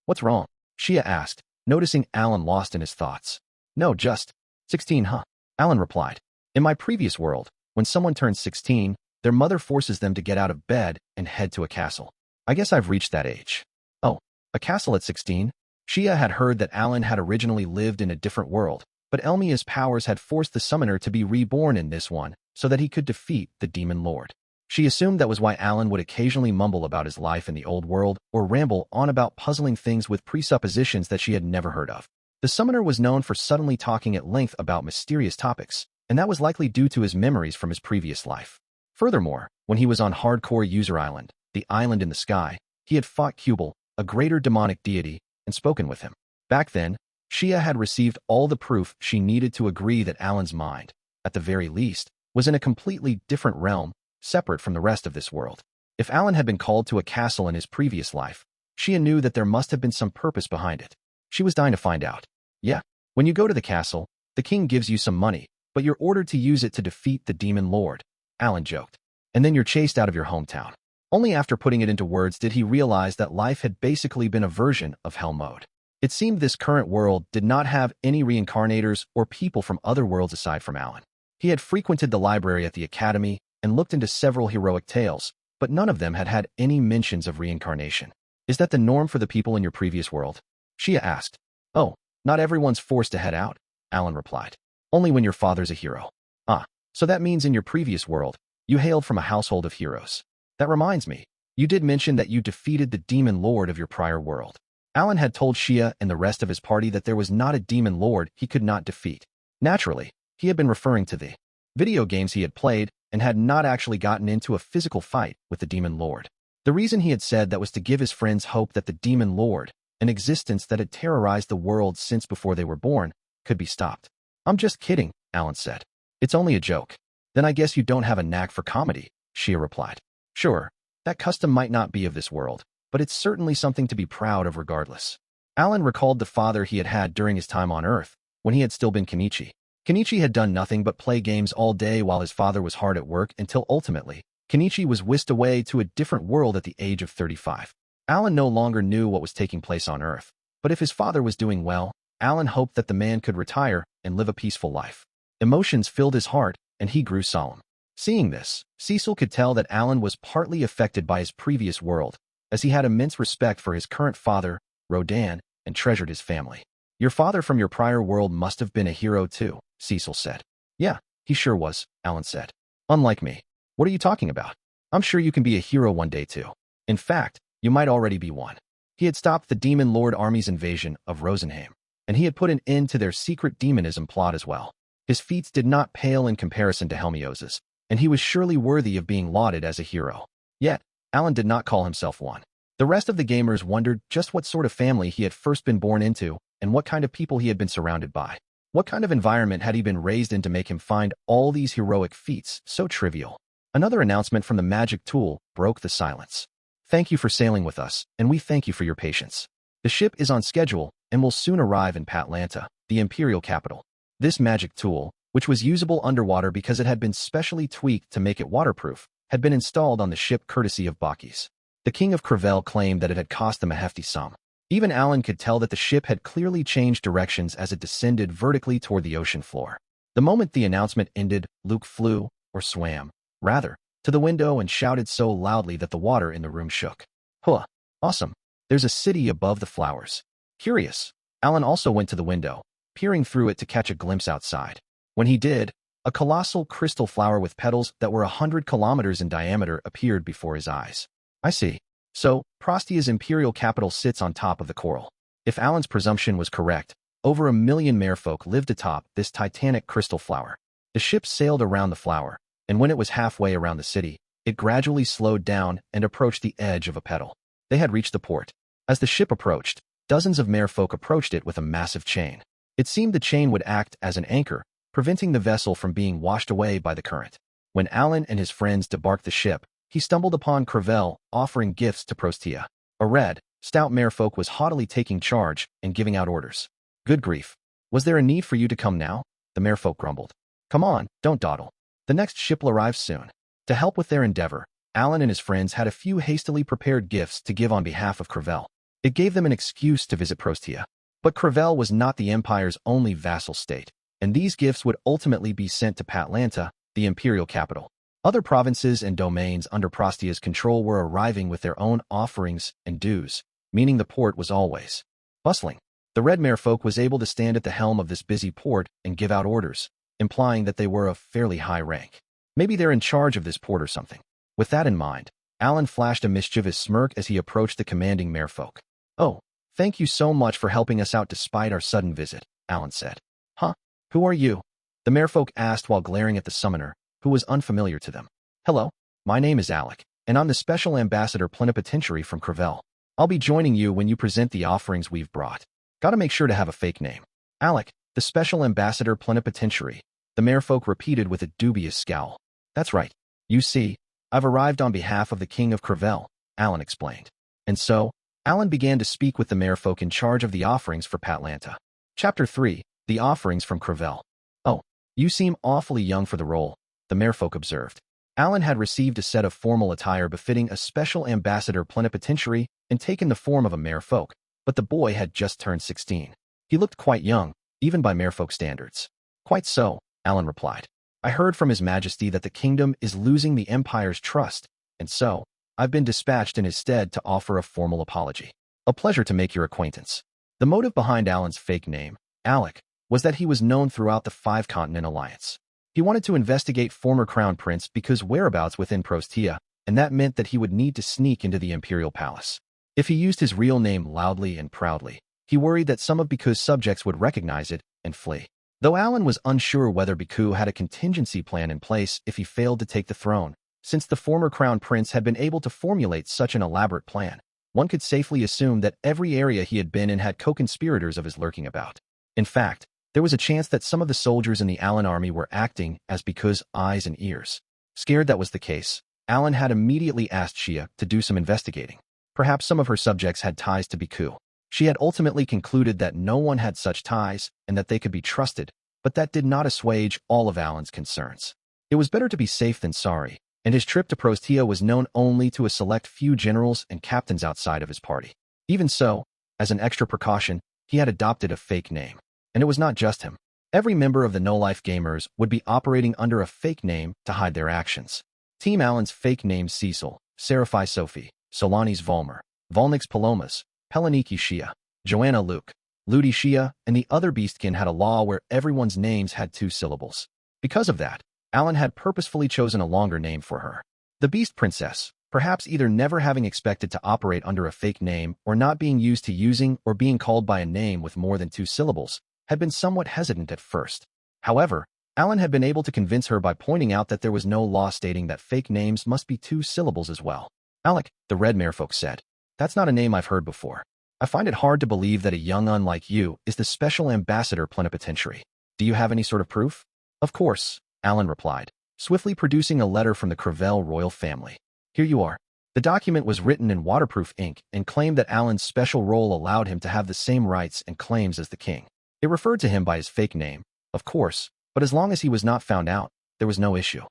What's wrong? Shia asked, noticing Alan lost in his thoughts. No, just 16, huh? Alan replied. In my previous world, when someone turns 16, their mother forces them to get out of bed and head to a castle. I guess I've reached that age. Oh, a castle at 16? Shia had heard that Alan had originally lived in a different world, but Helmios' powers had forced the summoner to be reborn in this one so that he could defeat the demon lord. She assumed that was why Alan would occasionally mumble about his life in the old world or ramble on about puzzling things with presuppositions that she had never heard of. The summoner was known for suddenly talking at length about mysterious topics, and that was likely due to his memories from his previous life. Furthermore, when he was on Hardcore User Island, the island in the sky, he had fought Kubel, a greater demonic deity, and spoken with him. Back then, Shia had received all the proof she needed to agree that Alan's mind, at the very least, was in a completely different realm, separate from the rest of this world. If Alan had been called to a castle in his previous life, Shia knew that there must have been some purpose behind it. She was dying to find out. Yeah, when you go to the castle, the king gives you some money, but you're ordered to use it to defeat the demon lord, Alan joked. And then you're chased out of your hometown. Only after putting it into words did he realize that life had basically been a version of hell mode. It seemed this current world did not have any reincarnators or people from other worlds aside from Alan. He had frequented the library at the academy and looked into several heroic tales, but none of them had had any mentions of reincarnation. Is that the norm for the people in your previous world? Shia asked. Oh, not everyone's forced to head out, Alan replied. Only when your father's a hero. Ah, so that means in your previous world, you hailed from a household of heroes. That reminds me, you did mention that you defeated the demon lord of your prior world. Alan had told Shia and the rest of his party that there was not a demon lord he could not defeat. Naturally, he had been referring to the video games he had played and had not actually gotten into a physical fight with the demon lord. The reason he had said that was to give his friends hope that the demon lord, an existence that had terrorized the world since before they were born, could be stopped. I'm just kidding, Alan said. It's only a joke. Then I guess you don't have a knack for comedy, Shia replied. Sure, that custom might not be of this world, but it's certainly something to be proud of regardless. Alan recalled the father he had had during his time on Earth, when he had still been Kenichi. Kenichi had done nothing but play games all day while his father was hard at work until ultimately, Kenichi was whisked away to a different world at the age of 35. Alan no longer knew what was taking place on Earth, but if his father was doing well, Alan hoped that the man could retire and live a peaceful life. Emotions filled his heart, and he grew solemn. Seeing this, Cecil could tell that Alan was partly affected by his previous world, as he had immense respect for his current father, Rodan, and treasured his family. Your father from your prior world must have been a hero too, Cecil said. Yeah, he sure was, Alan said. Unlike me. What are you talking about? I'm sure you can be a hero one day too. In fact, you might already be one. He had stopped the demon lord army's invasion of Rosenheim, and he had put an end to their secret demonism plot as well. His feats did not pale in comparison to Helmios's, and he was surely worthy of being lauded as a hero. Yet, Alan did not call himself one. The rest of the gamers wondered just what sort of family he had first been born into and what kind of people he had been surrounded by. What kind of environment had he been raised in to make him find all these heroic feats so trivial? Another announcement from the magic tool broke the silence. Thank you for sailing with us, and we thank you for your patience. The ship is on schedule and will soon arrive in Patlanta, the imperial capital. This magic tool, which was usable underwater because it had been specially tweaked to make it waterproof, had been installed on the ship courtesy of Bakis. The king of Crevelle claimed that it had cost them a hefty sum. Even Alan could tell that the ship had clearly changed directions as it descended vertically toward the ocean floor. The moment the announcement ended, Luke flew, or swam, rather, to the window and shouted so loudly that the water in the room shook. Huh, awesome. There's a city above the flowers. Curious. Alan also went to the window, peering through it to catch a glimpse outside. When he did, a colossal crystal flower with petals that were 100 kilometers in diameter appeared before his eyes. I see. So, Prostia's imperial capital sits on top of the coral. If Alan's presumption was correct, over 1 million merfolk lived atop this titanic crystal flower. The ship sailed around the flower, and when it was halfway around the city, it gradually slowed down and approached the edge of a petal. They had reached the port. As the ship approached, dozens of merfolk approached it with a massive chain. It seemed the chain would act as an anchor, preventing the vessel from being washed away by the current. When Alan and his friends debarked the ship, he stumbled upon Crevelle offering gifts to Prostia. A red, stout merfolk was haughtily taking charge and giving out orders. Good grief. Was there a need for you to come now? The merfolk grumbled. Come on, don't dawdle. The next ship will arrive soon. To help with their endeavor, Alan and his friends had a few hastily prepared gifts to give on behalf of Crevelle. It gave them an excuse to visit Prostia. But Crevelle was not the Empire's only vassal state, and these gifts would ultimately be sent to Patlanta, the imperial capital. Other provinces and domains under Prostia's control were arriving with their own offerings and dues, meaning the port was always bustling. The red merfolk was able to stand at the helm of this busy port and give out orders, implying that they were of fairly high rank. Maybe they're in charge of this port or something. With that in mind, Alan flashed a mischievous smirk as he approached the commanding merfolk. Oh, thank you so much for helping us out despite our sudden visit, Alan said. Huh? Who are you? The merfolk asked while glaring at the summoner, who was unfamiliar to them. Hello, my name is Alec, and I'm the special ambassador plenipotentiary from Crevelle. I'll be joining you when you present the offerings we've brought. Gotta make sure to have a fake name. Alec, the special ambassador plenipotentiary, the merfolk repeated with a dubious scowl. That's right. You see, I've arrived on behalf of the king of Crevelle, Alan explained. And so, Alan began to speak with the merfolk in charge of the offerings for Patlanta. Chapter 3, The Offerings from Crevelle. Oh, you seem awfully young for the role, the merfolk observed. Alan had received a set of formal attire befitting a special ambassador plenipotentiary and taken the form of a merfolk, but the boy had just turned 16. He looked quite young, even by merfolk standards. Quite so, Alan replied. I heard from His Majesty that the kingdom is losing the Empire's trust, and so, I've been dispatched in his stead to offer a formal apology. A pleasure to make your acquaintance. The motive behind Alan's fake name, Alec, was that he was known throughout the Five-Continent Alliance. He wanted to investigate former Crown Prince Beku's whereabouts within Prostia, and that meant that he would need to sneak into the Imperial Palace. If he used his real name loudly and proudly, he worried that some of Beku's subjects would recognize it and flee. Though Alan was unsure whether Beku had a contingency plan in place if he failed to take the throne, since the former Crown Prince had been able to formulate such an elaborate plan, one could safely assume that every area he had been in had co-conspirators of his lurking about. In fact, there was a chance that some of the soldiers in the Alan army were acting as Beku's eyes and ears. Scared that was the case, Alan had immediately asked Shia to do some investigating. Perhaps some of her subjects had ties to Beku. She had ultimately concluded that no one had such ties and that they could be trusted, but that did not assuage all of Alan's concerns. It was better to be safe than sorry, and his trip to Prostia was known only to a select few generals and captains outside of his party. Even so, as an extra precaution, he had adopted a fake name. And it was not just him. Every member of the No-Life Gamers would be operating under a fake name to hide their actions. Team Alan's fake names Cecil, Seraphi Sophie, Solanis Volmer, Volnix Palomas, Pelaniki Shia, Joanna Luke, Ludi Shia, and the other Beastkin had a law where everyone's names had 2 syllables. Because of that, Alan had purposefully chosen a longer name for her. The Beast Princess, perhaps either never having expected to operate under a fake name or not being used to using or being called by a name with more than 2 syllables, had been somewhat hesitant at first. However, Alan had been able to convince her by pointing out that there was no law stating that fake names must be 2 syllables as well. Alec, the red merfolk said. That's not a name I've heard before. I find it hard to believe that a young un like you is the special ambassador plenipotentiary. Do you have any sort of proof? Of course, Alan replied, swiftly producing a letter from the Crevelle royal family. Here you are. The document was written in waterproof ink and claimed that Alan's special role allowed him to have the same rights and claims as the king. It referred to him by his fake name, of course, but as long as he was not found out, there was no issue.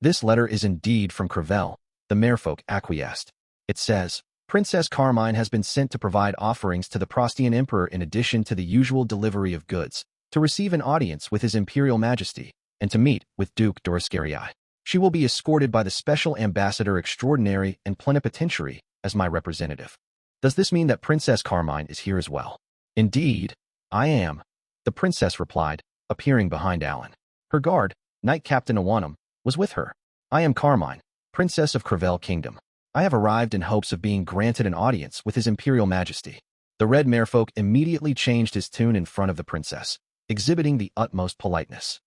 This letter is indeed from Crevelle, the merfolk acquiesced. It says, Princess Carmine has been sent to provide offerings to the Prostian Emperor in addition to the usual delivery of goods, to receive an audience with His Imperial Majesty, and to meet with Duke Dorascarii. She will be escorted by the Special Ambassador Extraordinary and Plenipotentiary as my representative. Does this mean that Princess Carmine is here as well? Indeed, I am, the princess replied, appearing behind Alan. Her guard, Knight Captain Awanum, was with her. I am Carmine, Princess of Crevelle Kingdom. I have arrived in hopes of being granted an audience with His Imperial Majesty. The red merfolk immediately changed his tune in front of the princess, exhibiting the utmost politeness.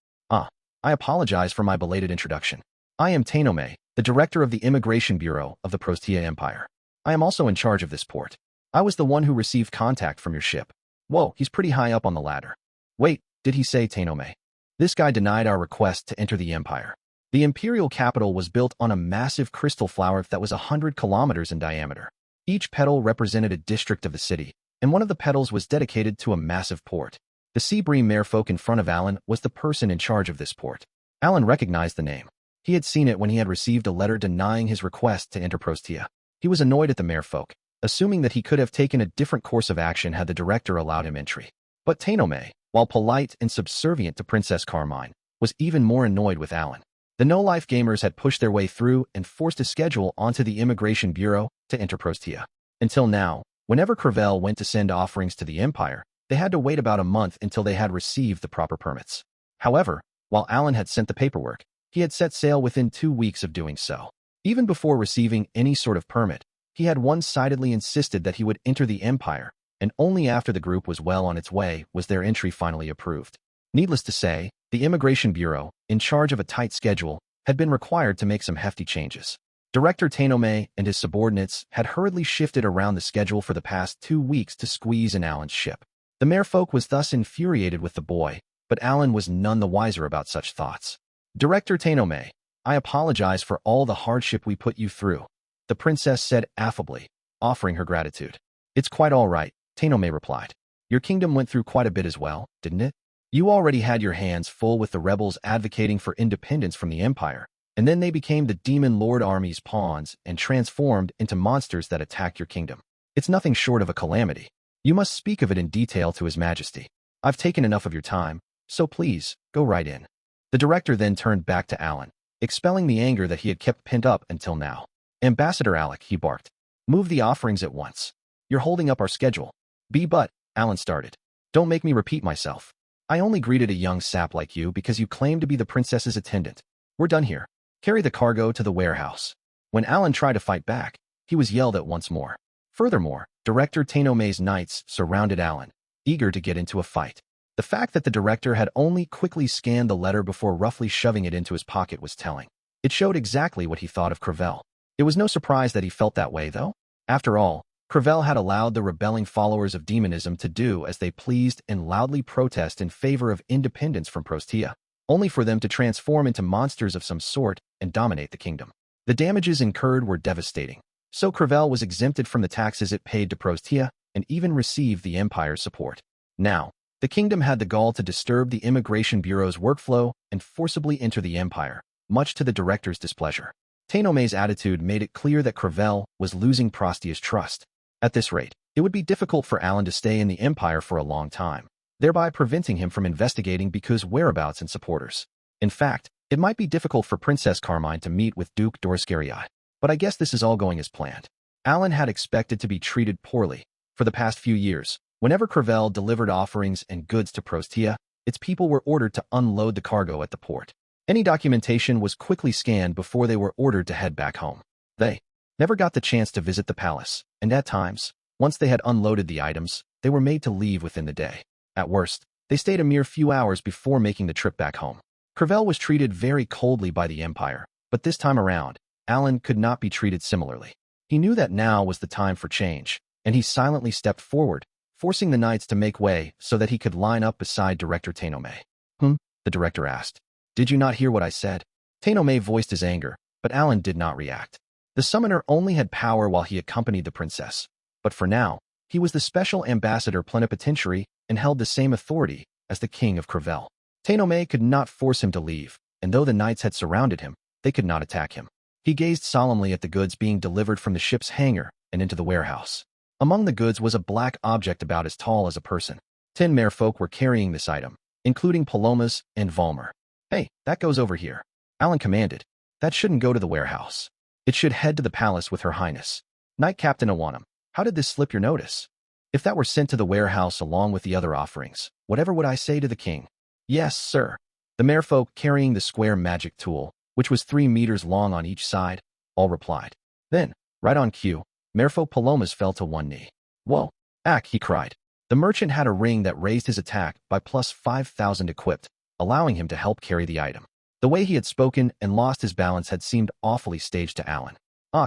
I apologize for my belated introduction. I am Tainome, the director of the Immigration Bureau of the Prostia Empire. I am also in charge of this port. I was the one who received contact from your ship. Whoa, he's pretty high up on the ladder. Wait, did he say Tainome? This guy denied our request to enter the empire. The imperial capital was built on a massive crystal flower that was 100 kilometers in diameter. Each petal represented a district of the city, and one of the petals was dedicated to a massive port. The sea bream merfolk in front of Alan was the person in charge of this port. Alan recognized the name. He had seen it when he had received a letter denying his request to enter Prostia. He was annoyed at the merfolk, assuming that he could have taken a different course of action had the director allowed him entry. But Tainome, while polite and subservient to Princess Carmine, was even more annoyed with Alan. The no-life gamers had pushed their way through and forced a schedule onto the Immigration Bureau to enter Prostia. Until now, whenever Crevelle went to send offerings to the Empire, they had to wait about a month until they had received the proper permits. However, while Alan had sent the paperwork, he had set sail within 2 weeks of doing so. Even before receiving any sort of permit, he had one-sidedly insisted that he would enter the Empire, and only after the group was well on its way was their entry finally approved. Needless to say, the Immigration Bureau, in charge of a tight schedule, had been required to make some hefty changes. Director Tainome and his subordinates had hurriedly shifted around the schedule for the past 2 weeks to squeeze in Alan's ship. The merfolk was thus infuriated with the boy, but Alan was none the wiser about such thoughts. Director Tainome, I apologize for all the hardship we put you through, the princess said affably, offering her gratitude. It's quite all right, Tainome replied. Your kingdom went through quite a bit as well, didn't it? You already had your hands full with the rebels advocating for independence from the Empire, and then they became the Demon Lord Army's pawns and transformed into monsters that attacked your kingdom. It's nothing short of a calamity. You must speak of it in detail to His Majesty. I've taken enough of your time, so please, go right in. The director then turned back to Alan, expelling the anger that he had kept pent up until now. Ambassador Alec, he barked. Move the offerings at once. You're holding up our schedule. But, Alan started. Don't make me repeat myself. I only greeted a young sap like you because you claimed to be the princess's attendant. We're done here. Carry the cargo to the warehouse. When Alan tried to fight back, he was yelled at once more. Furthermore, Director Tainome's knights surrounded Alan, eager to get into a fight. The fact that the director had only quickly scanned the letter before roughly shoving it into his pocket was telling. It showed exactly what he thought of Crevelle. It was no surprise that he felt that way, though. After all, Crevelle had allowed the rebelling followers of demonism to do as they pleased and loudly protest in favor of independence from Prostia, only for them to transform into monsters of some sort and dominate the kingdom. The damages incurred were devastating, so Crevelle was exempted from the taxes it paid to Prostia and even received the Empire's support. Now, the kingdom had the gall to disturb the Immigration Bureau's workflow and forcibly enter the Empire, much to the director's displeasure. Tainome's attitude made it clear that Crevelle was losing Prostia's trust. At this rate, it would be difficult for Alan to stay in the Empire for a long time, thereby preventing him from investigating Beku's whereabouts and supporters. In fact, it might be difficult for Princess Carmine to meet with Duke Dorascarii, but I guess this is all going as planned. Alan had expected to be treated poorly. For the past few years, whenever Crevelle delivered offerings and goods to Prostia, its people were ordered to unload the cargo at the port. Any documentation was quickly scanned before they were ordered to head back home. They never got the chance to visit the palace, and at times, once they had unloaded the items, they were made to leave within the day. At worst, they stayed a mere few hours before making the trip back home. Crevelle was treated very coldly by the Empire, but this time around, Alan could not be treated similarly. He knew that now was the time for change, and he silently stepped forward, forcing the knights to make way so that he could line up beside Director Tenome. The director asked. Did you not hear what I said? Tenome voiced his anger, but Alan did not react. The summoner only had power while he accompanied the princess, but for now, he was the special ambassador plenipotentiary and held the same authority as the king of Crevelle. Tenome could not force him to leave, and though the knights had surrounded him, they could not attack him. He gazed solemnly at the goods being delivered from the ship's hangar and into the warehouse. Among the goods was a black object about as tall as a person. 10 merfolk were carrying this item, including Palomas and Valmer. Hey, that goes over here. Alan commanded. That shouldn't go to the warehouse. It should head to the palace with Her Highness. Knight Captain Awanam, how did this slip your notice? If that were sent to the warehouse along with the other offerings, whatever would I say to the king? Yes, sir. The merfolk carrying the square magic tool, which was 3 meters long on each side, all replied. Then, right on cue, merfolk Palomas fell to one knee. Whoa, Ack, he cried. The merchant had a ring that raised his attack by plus 5,000 equipped, allowing him to help carry the item. The way he had spoken and lost his balance had seemed awfully staged to Alan.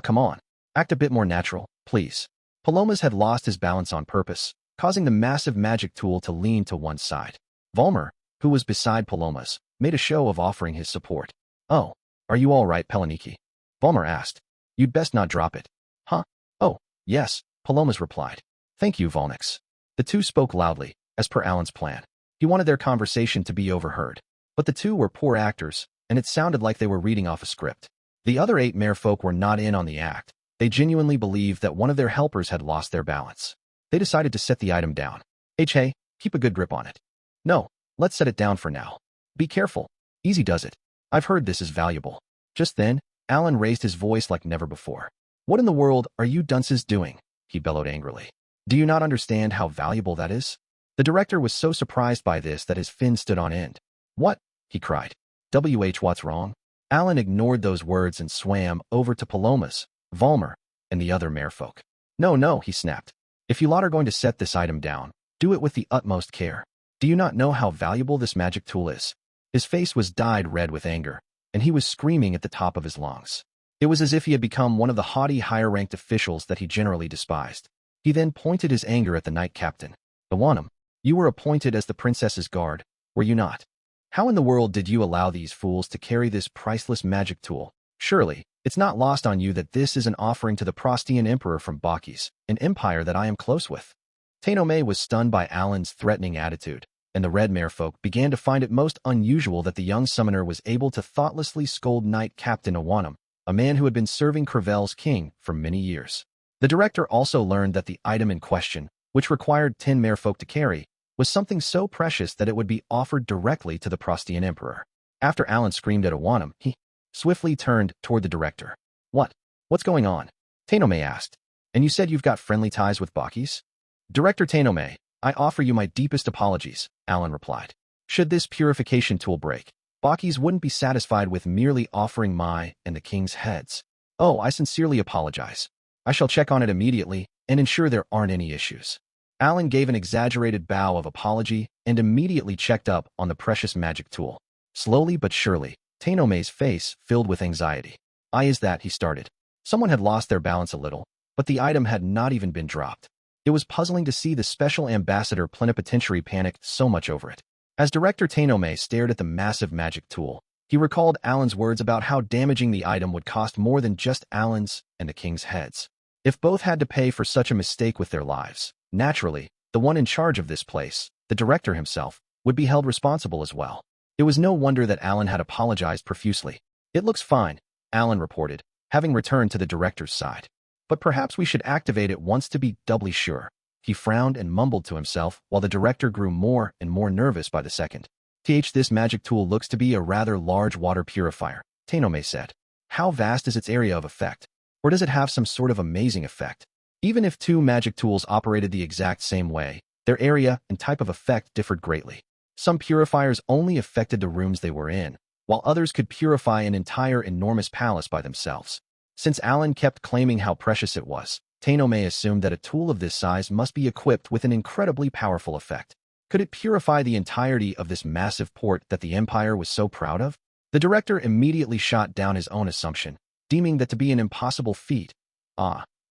Come on. Act a bit more natural, please. Palomas had lost his balance on purpose, causing the massive magic tool to lean to one side. Valmer, who was beside Palomas, made a show of offering his support. Oh, are you all right, Pelaniki? Valmer asked. You'd best not drop it. Huh? Oh, yes, Palomas replied. Thank you, Volnix. The two spoke loudly, as per Alan's plan. He wanted their conversation to be overheard. But the two were poor actors, and it sounded like they were reading off a script. The other 8 merfolk were not in on the act. They genuinely believed that one of their helpers had lost their balance. They decided to set the item down. Hey, keep a good grip on it. No, let's set it down for now. Be careful. Easy does it. I've heard this is valuable. Just then, Alan raised his voice like never before. What in the world are you dunces doing? He bellowed angrily. Do you not understand how valuable that is? The director was so surprised by this that his fin stood on end. What? He cried. What's wrong? Alan ignored those words and swam over to Palomas, Valmer, and the other merfolk. No, he snapped. If you lot are going to set this item down, do it with the utmost care. Do you not know how valuable this magic tool is? His face was dyed red with anger, and he was screaming at the top of his lungs. It was as if he had become one of the haughty higher-ranked officials that he generally despised. He then pointed his anger at the knight captain. Awanam, you were appointed as the princess's guard, were you not? How in the world did you allow these fools to carry this priceless magic tool? Surely, it's not lost on you that this is an offering to the Prostian emperor from Bakis, an empire that I am close with. Tenome was stunned by Alan's threatening attitude, and the red merfolk began to find it most unusual that the young summoner was able to thoughtlessly scold Knight Captain Awanam, a man who had been serving Crevelle's king for many years. The director also learned that the item in question, which required 10 merfolk to carry, was something so precious that it would be offered directly to the Prostian emperor. After Alan screamed at Awanam, he swiftly turned toward the director. What's going on? Tenome asked. And you said you've got friendly ties with Bakis? Director Tenome, I offer you my deepest apologies, Alan replied. Should this purification tool break, Bakis wouldn't be satisfied with merely offering my and the king's heads. Oh, I sincerely apologize. I shall check on it immediately and ensure there aren't any issues. Alan gave an exaggerated bow of apology and immediately checked up on the precious magic tool. Slowly but surely, Tenome's face filled with anxiety. Is that, he started. Someone had lost their balance a little, but the item had not even been dropped. It was puzzling to see the special ambassador plenipotentiary panic so much over it. As Director Tenome stared at the massive magic tool, he recalled Alan's words about how damaging the item would cost more than just Alan's and the king's heads. If both had to pay for such a mistake with their lives, naturally, the one in charge of this place, the director himself, would be held responsible as well. It was no wonder that Alan had apologized profusely. It looks fine, Alan reported, having returned to the director's side. But perhaps we should activate it once to be doubly sure. He frowned and mumbled to himself while the director grew more and more nervous by the second. This magic tool looks to be a rather large water purifier, Tenome said. How vast is its area of effect? Or does it have some sort of amazing effect? Even if 2 magic tools operated the exact same way, their area and type of effect differed greatly. Some purifiers only affected the rooms they were in, while others could purify an entire enormous palace by themselves. Since Alan kept claiming how precious it was, Tenome assumed that a tool of this size must be equipped with an incredibly powerful effect. Could it purify the entirety of this massive port that the Empire was so proud of? The director immediately shot down his own assumption, deeming that to be an impossible feat.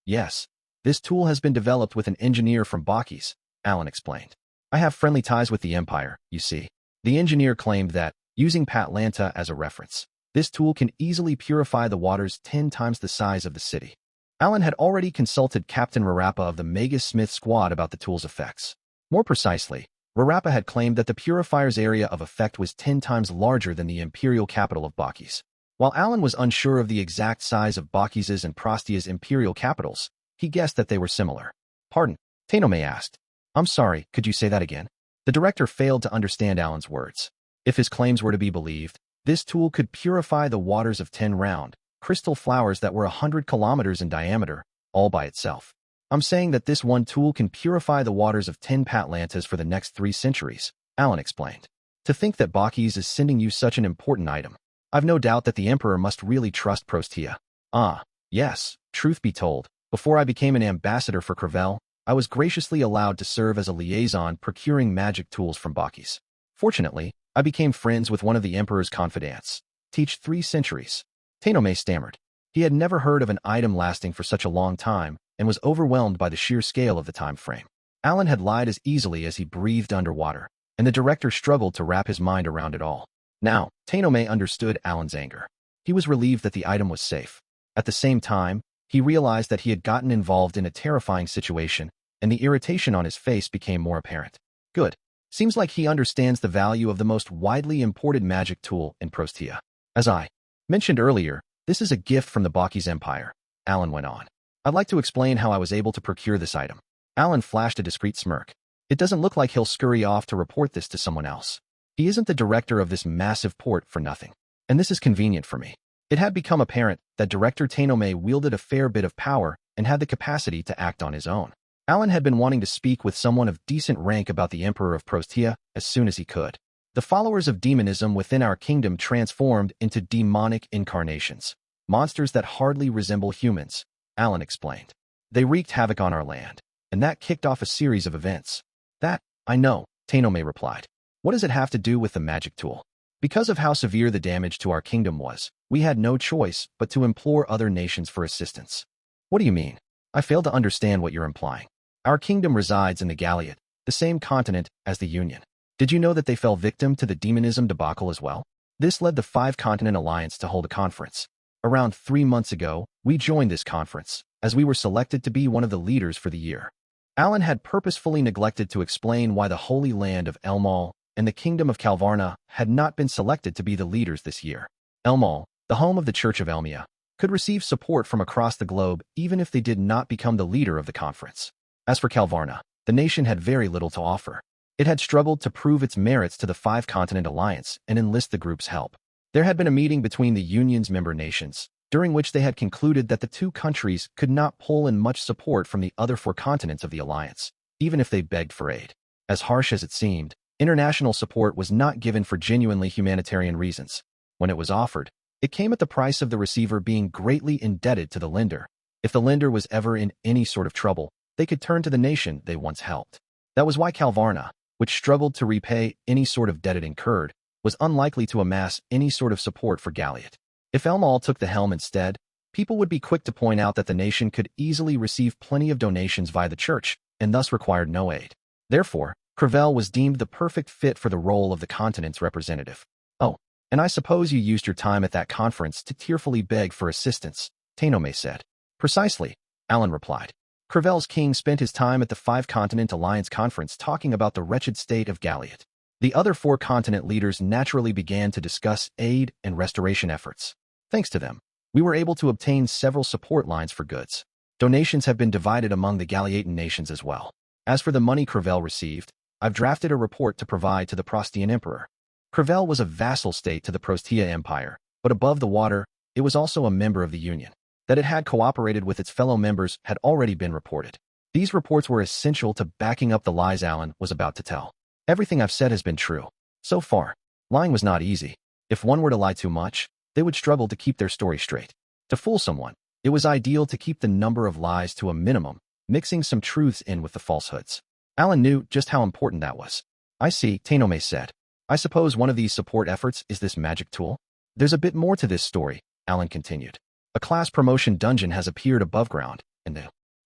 Yes. This tool has been developed with an engineer from Bakis, Alan explained. I have friendly ties with the Empire, you see. The engineer claimed that, using Patlanta as a reference, this tool can easily purify the waters 10 times the size of the city. Alan had already consulted Captain Rarapa of the Magus Smith squad about the tool's effects. More precisely, Rarapa had claimed that the purifier's area of effect was 10 times larger than the imperial capital of Bakis. While Alan was unsure of the exact size of Bakis's and Prostia's imperial capitals, he guessed that they were similar. Pardon, Tenome asked. I'm sorry, could you say that again? The director failed to understand Alan's words. If his claims were to be believed, this tool could purify the waters of 10 round, crystal flowers that were 100 kilometers in diameter, all by itself. I'm saying that this one tool can purify the waters of 10 Patlantas for the next 3 centuries, Alan explained. To think that Bakis is sending you such an important item. I've no doubt that the Emperor must really trust Prostia. Ah, yes, truth be told, before I became an ambassador for Crevelle, I was graciously allowed to serve as a liaison procuring magic tools from Bakis. Fortunately, I became friends with one of the Emperor's confidants. Teach 3 centuries. Tenome stammered. He had never heard of an item lasting for such a long time and was overwhelmed by the sheer scale of the time frame. Alan had lied as easily as he breathed underwater, and the director struggled to wrap his mind around it all. Now, Tenome understood Alan's anger. He was relieved that the item was safe. At the same time, he realized that he had gotten involved in a terrifying situation, and the irritation on his face became more apparent. Good. Seems like he understands the value of the most widely imported magic tool in Prostia. As I mentioned earlier, this is a gift from the Bakis Empire, Alan went on. I'd like to explain how I was able to procure this item. Alan flashed a discreet smirk. It doesn't look like he'll scurry off to report this to someone else. He isn't the director of this massive port for nothing. And this is convenient for me. It had become apparent that Director Tenome wielded a fair bit of power and had the capacity to act on his own. Alan had been wanting to speak with someone of decent rank about the Emperor of Prostia as soon as he could. The followers of demonism within our kingdom transformed into demonic incarnations, monsters that hardly resemble humans, Alan explained. They wreaked havoc on our land, and that kicked off a series of events. That, I know, Tenome replied. What does it have to do with the magic tool? Because of how severe the damage to our kingdom was, we had no choice but to implore other nations for assistance. What do you mean? I fail to understand what you're implying. Our kingdom resides in the Galiot, the same continent as the Union. Did you know that they fell victim to the demonism debacle as well? This led the 5-Continent Alliance to hold a conference. Around 3 months ago, we joined this conference, as we were selected to be one of the leaders for the year. Alan had purposefully neglected to explain why the Holy Land of Elmal and the Kingdom of Calvarna had not been selected to be the leaders this year. Elmal, the home of the Church of Elmia, could receive support from across the globe even if they did not become the leader of the conference. As for Calvarna, the nation had very little to offer. It had struggled to prove its merits to the 5-Continent Alliance and enlist the group's help. There had been a meeting between the Union's member nations, during which they had concluded that the 2 countries could not pull in much support from the other 4 continents of the alliance, even if they begged for aid. As harsh as it seemed, international support was not given for genuinely humanitarian reasons. When it was offered, it came at the price of the receiver being greatly indebted to the lender. If the lender was ever in any sort of trouble, they could turn to the nation they once helped. That was why Calvarna, which struggled to repay any sort of debt it incurred, was unlikely to amass any sort of support for Galiot. If Elmal took the helm instead, people would be quick to point out that the nation could easily receive plenty of donations via the church, and thus required no aid. Therefore, Crevelle was deemed the perfect fit for the role of the continent's representative. Oh, and I suppose you used your time at that conference to tearfully beg for assistance, Tenome said. Precisely, Alan replied. Crevelle's king spent his time at the 5-Continent Alliance conference talking about the wretched state of Galiot. The other 4 continent leaders naturally began to discuss aid and restoration efforts. Thanks to them, we were able to obtain several support lines for goods. Donations have been divided among the Galiatan nations as well. As for the money Crevelle received, I've drafted a report to provide to the Prostian Emperor. Crevelle was a vassal state to the Prostia Empire, but above the water, it was also a member of the Union. That it had cooperated with its fellow members had already been reported. These reports were essential to backing up the lies Alan was about to tell. Everything I've said has been true. So far, lying was not easy. If one were to lie too much, they would struggle to keep their story straight. To fool someone, it was ideal to keep the number of lies to a minimum, mixing some truths in with the falsehoods. Alan knew just how important that was. I see, Tenome said. I suppose one of these support efforts is this magic tool? There's a bit more to this story, Alan continued. A class promotion dungeon has appeared above ground, and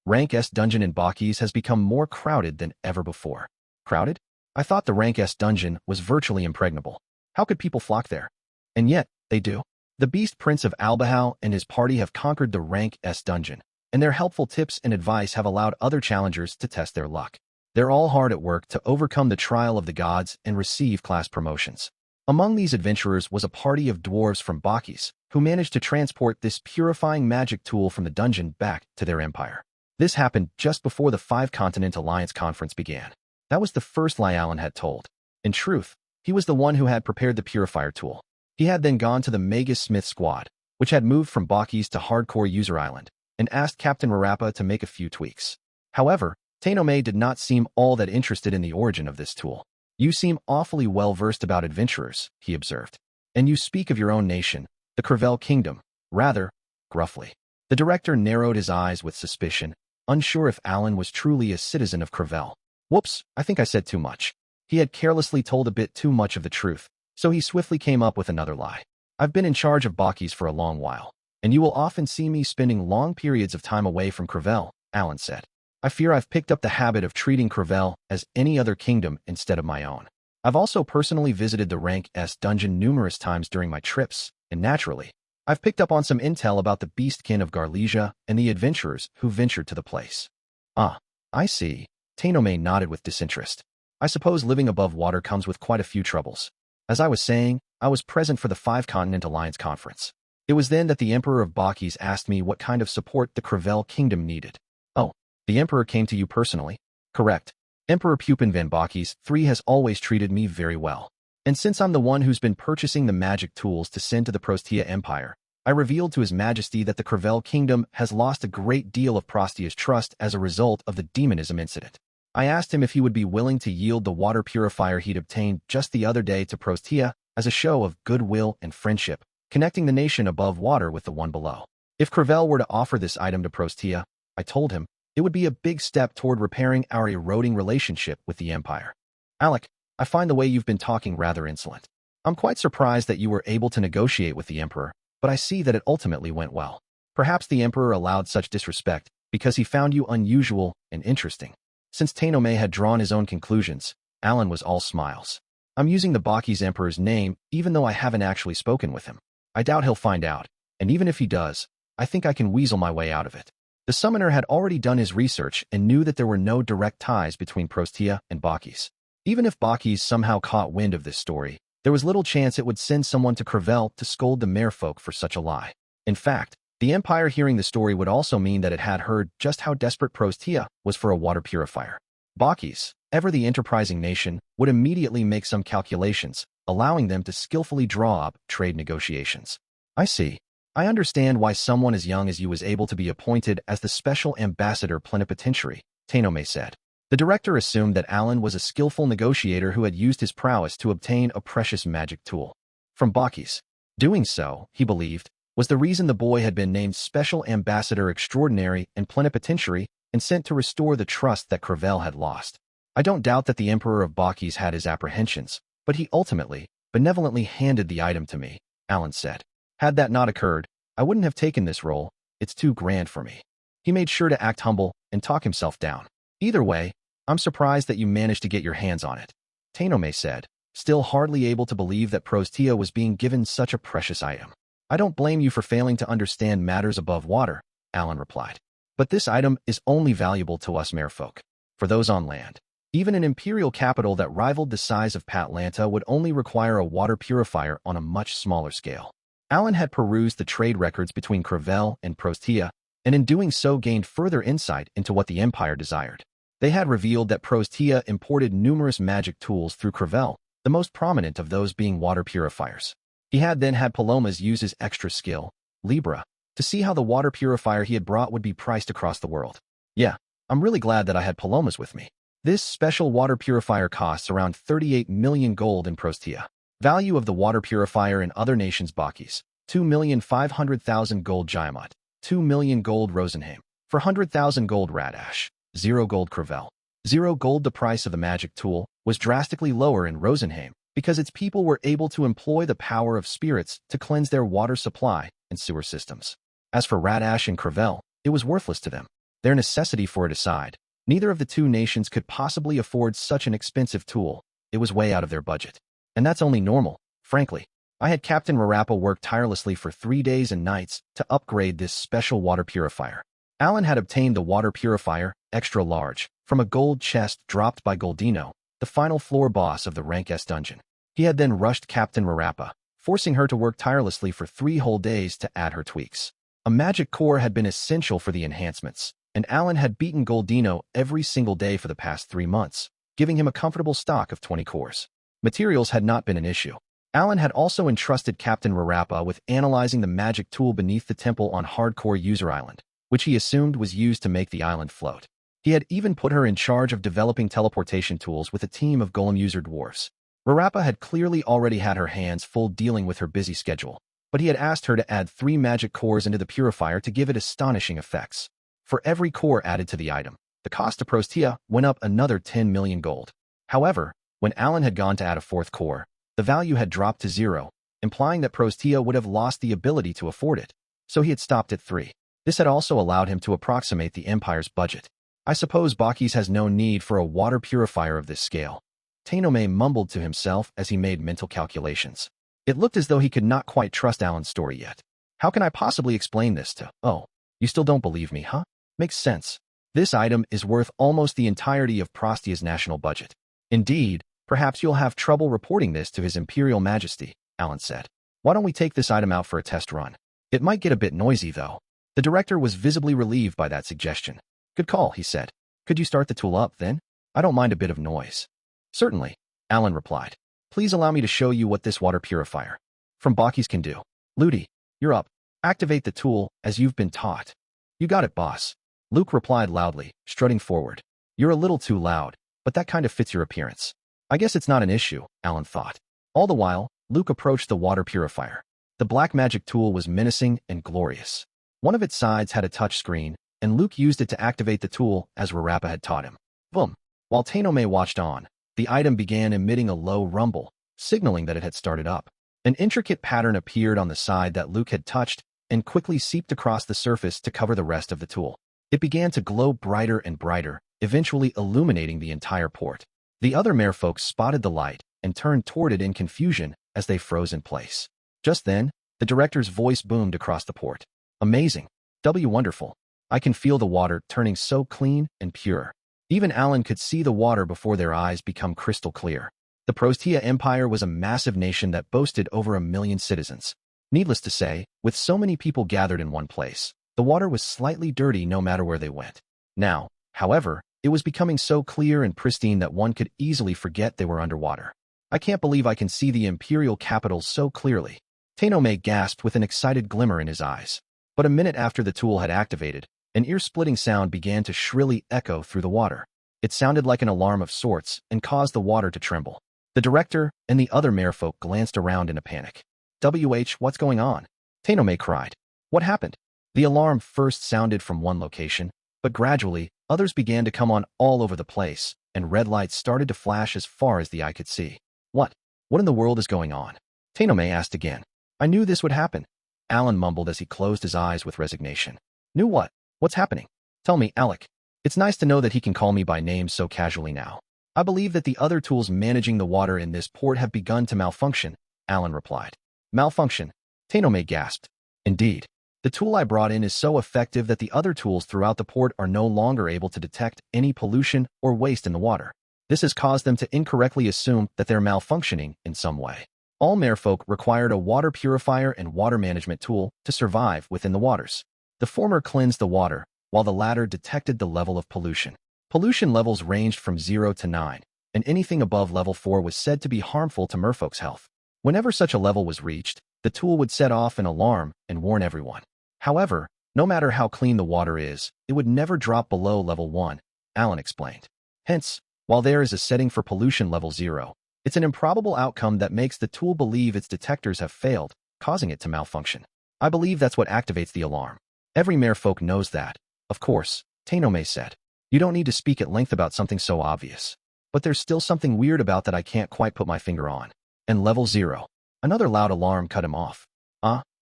Rank S dungeon in Bakis has become more crowded than ever before. Crowded? I thought the Rank S dungeon was virtually impregnable. How could people flock there? And yet, they do. The Beast Prince of Albahau and his party have conquered the Rank S dungeon, and their helpful tips and advice have allowed other challengers to test their luck. They're all hard at work to overcome the trial of the gods and receive class promotions. Among these adventurers was a party of dwarves from Bakis, who managed to transport this purifying magic tool from the dungeon back to their empire. This happened just before the Five-Continent Alliance conference began. That was the first lie Alan had told. In truth, he was the one who had prepared the purifier tool. He had then gone to the Magus Smith squad, which had moved from Bakis to Hardcore User Island, and asked Captain Marappa to make a few tweaks. However, Tenome did not seem all that interested in the origin of this tool. You seem awfully well-versed about adventurers, he observed. And you speak of your own nation, the Crevelle kingdom, rather gruffly. The director narrowed his eyes with suspicion, unsure if Alan was truly a citizen of Crevelle. Whoops, I think I said too much. He had carelessly told a bit too much of the truth, so he swiftly came up with another lie. I've been in charge of Bakis for a long while, and you will often see me spending long periods of time away from Crevelle, Alan said. I fear I've picked up the habit of treating Crevelle as any other kingdom instead of my own. I've also personally visited the Rank S dungeon numerous times during my trips, and naturally, I've picked up on some intel about the Beastkin of Garlesia and the adventurers who ventured to the place. Ah, I see. Tenome nodded with disinterest. I suppose living above water comes with quite a few troubles. As I was saying, I was present for the Five-Continent Alliance conference. It was then that the Emperor of Bakis asked me what kind of support the Crevelle kingdom needed. Oh, the Emperor came to you personally? Correct. Emperor Pupin van Bakis III has always treated me very well. And since I'm the one who's been purchasing the magic tools to send to the Prostia Empire, I revealed to His Majesty that the Crevelle kingdom has lost a great deal of Prostia's trust as a result of the demonism incident. I asked him if he would be willing to yield the water purifier he'd obtained just the other day to Prostia as a show of goodwill and friendship, connecting the nation above water with the one below. If Crevelle were to offer this item to Prostia, I told him, it would be a big step toward repairing our eroding relationship with the Empire. Alec, I find the way you've been talking rather insolent. I'm quite surprised that you were able to negotiate with the Emperor, but I see that it ultimately went well. Perhaps the Emperor allowed such disrespect because he found you unusual and interesting. Since Tenome had drawn his own conclusions, Alan was all smiles. I'm using the Bakis Emperor's name even though I haven't actually spoken with him. I doubt he'll find out, and even if he does, I think I can weasel my way out of it. The summoner had already done his research and knew that there were no direct ties between Prostia and Bakis. Even if Bakis somehow caught wind of this story, there was little chance it would send someone to Crevelle to scold the merfolk for such a lie. In fact, the Empire hearing the story would also mean that it had heard just how desperate Prostia was for a water purifier. Bakis, ever the enterprising nation, would immediately make some calculations, allowing them to skillfully draw up trade negotiations. I see. I understand why someone as young as you was able to be appointed as the Special Ambassador Plenipotentiary, Tenome said. The director assumed that Alan was a skillful negotiator who had used his prowess to obtain a precious magic tool from Bakis. Doing so, he believed, was the reason the boy had been named Special Ambassador Extraordinary and Plenipotentiary and sent to restore the trust that Crevelle had lost. I don't doubt that the Emperor of Bakis had his apprehensions, but he ultimately, benevolently handed the item to me, Alan said. Had that not occurred, I wouldn't have taken this role. It's too grand for me. He made sure to act humble and talk himself down. Either way, I'm surprised that you managed to get your hands on it, Tenome said, still hardly able to believe that Prostia was being given such a precious item. I don't blame you for failing to understand matters above water, Alan replied. But this item is only valuable to us merfolk. For those on land, even an imperial capital that rivaled the size of Patlanta would only require a water purifier on a much smaller scale. Alan had perused the trade records between Crevelle and Prostia, and in doing so gained further insight into what the Empire desired. They had revealed that Prostia imported numerous magic tools through Crevelle, the most prominent of those being water purifiers. He had then had Palomas use his extra skill, Libra, to see how the water purifier he had brought would be priced across the world. Yeah, I'm really glad that I had Palomas with me. This special water purifier costs around 38 million gold in Prostia. Value of the water purifier in other nations Bakis, 2,500,000 gold Giamot, 2 million gold Rosenheim, 400,000 gold Radash, 0 gold Crevelle. 0 gold. The price of the magic tool was drastically lower in Rosenheim because its people were able to employ the power of spirits to cleanse their water supply and sewer systems. As for Radash and Crevelle, it was worthless to them. their necessity for it aside, neither of the two nations could possibly afford such an expensive tool. It was way out of their budget. And that's only normal, frankly. I had Captain Marappa work tirelessly for 3 days and nights to upgrade this special water purifier. Alan had obtained the water purifier, extra large, from a gold chest dropped by Goldino, the final floor boss of the Rank S dungeon. He had then rushed Captain Marappa, forcing her to work tirelessly for 3 whole days to add her tweaks. A magic core had been essential for the enhancements, and Alan had beaten Goldino every single day for the past 3 months, giving him a comfortable stock of 20 cores. Materials had not been an issue. Alan had also entrusted Captain Marappa with analyzing the magic tool beneath the temple on Hardcore User Island, which he assumed was used to make the island float. He had even put her in charge of developing teleportation tools with a team of golem user dwarves. Marappa had clearly already had her hands full dealing with her busy schedule, but he had asked her to add 3 magic cores into the purifier to give it astonishing effects. For every core added to the item, the cost to Prostia went up another 10 million gold. However, when Alan had gone to add a 4th core, the value had dropped to 0, implying that Prostia would have lost the ability to afford it, so he had stopped at 3. This had also allowed him to approximate the Empire's budget. I suppose Bakis has no need for a water purifier of this scale. Tainome mumbled to himself as he made mental calculations. It looked as though he could not quite trust Alan's story yet. How can I possibly explain this to? Oh, you still don't believe me, huh? Makes sense. This item is worth almost the entirety of Prostia's national budget. Indeed, perhaps you'll have trouble reporting this to His Imperial Majesty, Alan said. Why don't we take this item out for a test run? It might get a bit noisy, though. The director was visibly relieved by that suggestion. Good call, he said. Could you start the tool up, then? I don't mind a bit of noise. Certainly, Alan replied. Please allow me to show you what this water purifier from Bakis can do. Ludi, you're up. Activate the tool, as you've been taught. You got it, boss. Luke replied loudly, strutting forward. You're a little too loud, but that kind of fits your appearance. I guess it's not an issue, Alan thought. All the while, Luke approached the water purifier. The black magic tool was menacing and glorious. One of its sides had a touch screen, and Luke used it to activate the tool as Marappa had taught him. Boom! While Tainome watched on, the item began emitting a low rumble, signaling that it had started up. An intricate pattern appeared on the side that Luke had touched and quickly seeped across the surface to cover the rest of the tool. It began to glow brighter and brighter, eventually illuminating the entire port. The other merfolk spotted the light and turned toward it in confusion as they froze in place. Just then, the director's voice boomed across the port. Amazing. Wonderful. I can feel the water turning so clean and pure. Even Alan could see the water before their eyes become crystal clear. The Prostia Empire was a massive nation that boasted over 1 million citizens. Needless to say, with so many people gathered in one place, the water was slightly dirty no matter where they went. Now, however, it was becoming so clear and pristine that one could easily forget they were underwater. I can't believe I can see the imperial capital so clearly. Tainome gasped with an excited glimmer in his eyes. But a minute after the tool had activated, an ear-splitting sound began to shrilly echo through the water. It sounded like an alarm of sorts and caused the water to tremble. The director and the other merfolk glanced around in a panic. What's going on? Tainome cried. What happened? The alarm first sounded from one location, but gradually, others began to come on all over the place, and red lights started to flash as far as the eye could see. What in the world is going on? Tainome asked again. I knew this would happen. Alan mumbled as he closed his eyes with resignation. Knew what? What's happening? Tell me, Alec. It's nice to know that he can call me by name so casually now. I believe that the other tools managing the water in this port have begun to malfunction, Alan replied. Malfunction? Tainome gasped. Indeed. The tool I brought in is so effective that the other tools throughout the port are no longer able to detect any pollution or waste in the water. This has caused them to incorrectly assume that they're malfunctioning in some way. All merfolk required a water purifier and water management tool to survive within the waters. The former cleansed the water, while the latter detected the level of pollution. Pollution levels ranged from 0 to 9, and anything above level 4 was said to be harmful to merfolk's health. Whenever such a level was reached, the tool would set off an alarm and warn everyone. However, no matter how clean the water is, it would never drop below level 1, Alan explained. Hence, while there is a setting for pollution level 0, it's an improbable outcome that makes the tool believe its detectors have failed, causing it to malfunction. I believe that's what activates the alarm. Every merfolk knows that. Of course, Tainome said. You don't need to speak at length about something so obvious. But there's still something weird about that I can't quite put my finger on. And level 0. Another loud alarm cut him off.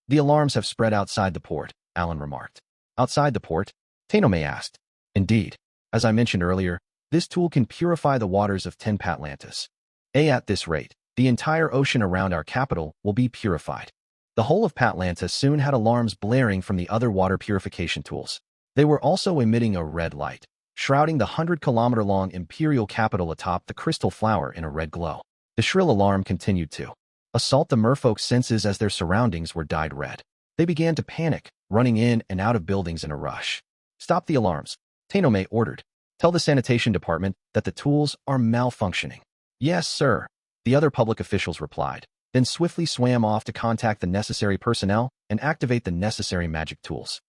The alarms have spread outside the port, Alan remarked. Outside the port? Tainome asked. Indeed, as I mentioned earlier, this tool can purify the waters of 10 Patlantis. At this rate, the entire ocean around our capital will be purified. The whole of Patlanta soon had alarms blaring from the other water purification tools. They were also emitting a red light, shrouding the 100-kilometer-long imperial capital atop the crystal flower in a red glow. The shrill alarm continued to assault the merfolk's senses as their surroundings were dyed red. They began to panic, running in and out of buildings in a rush. "Stop the alarms," Tenome ordered. "Tell the sanitation department that the tools are malfunctioning." "Yes, sir," the other public officials replied, then swiftly swam off to contact the necessary personnel and activate the necessary magic tools.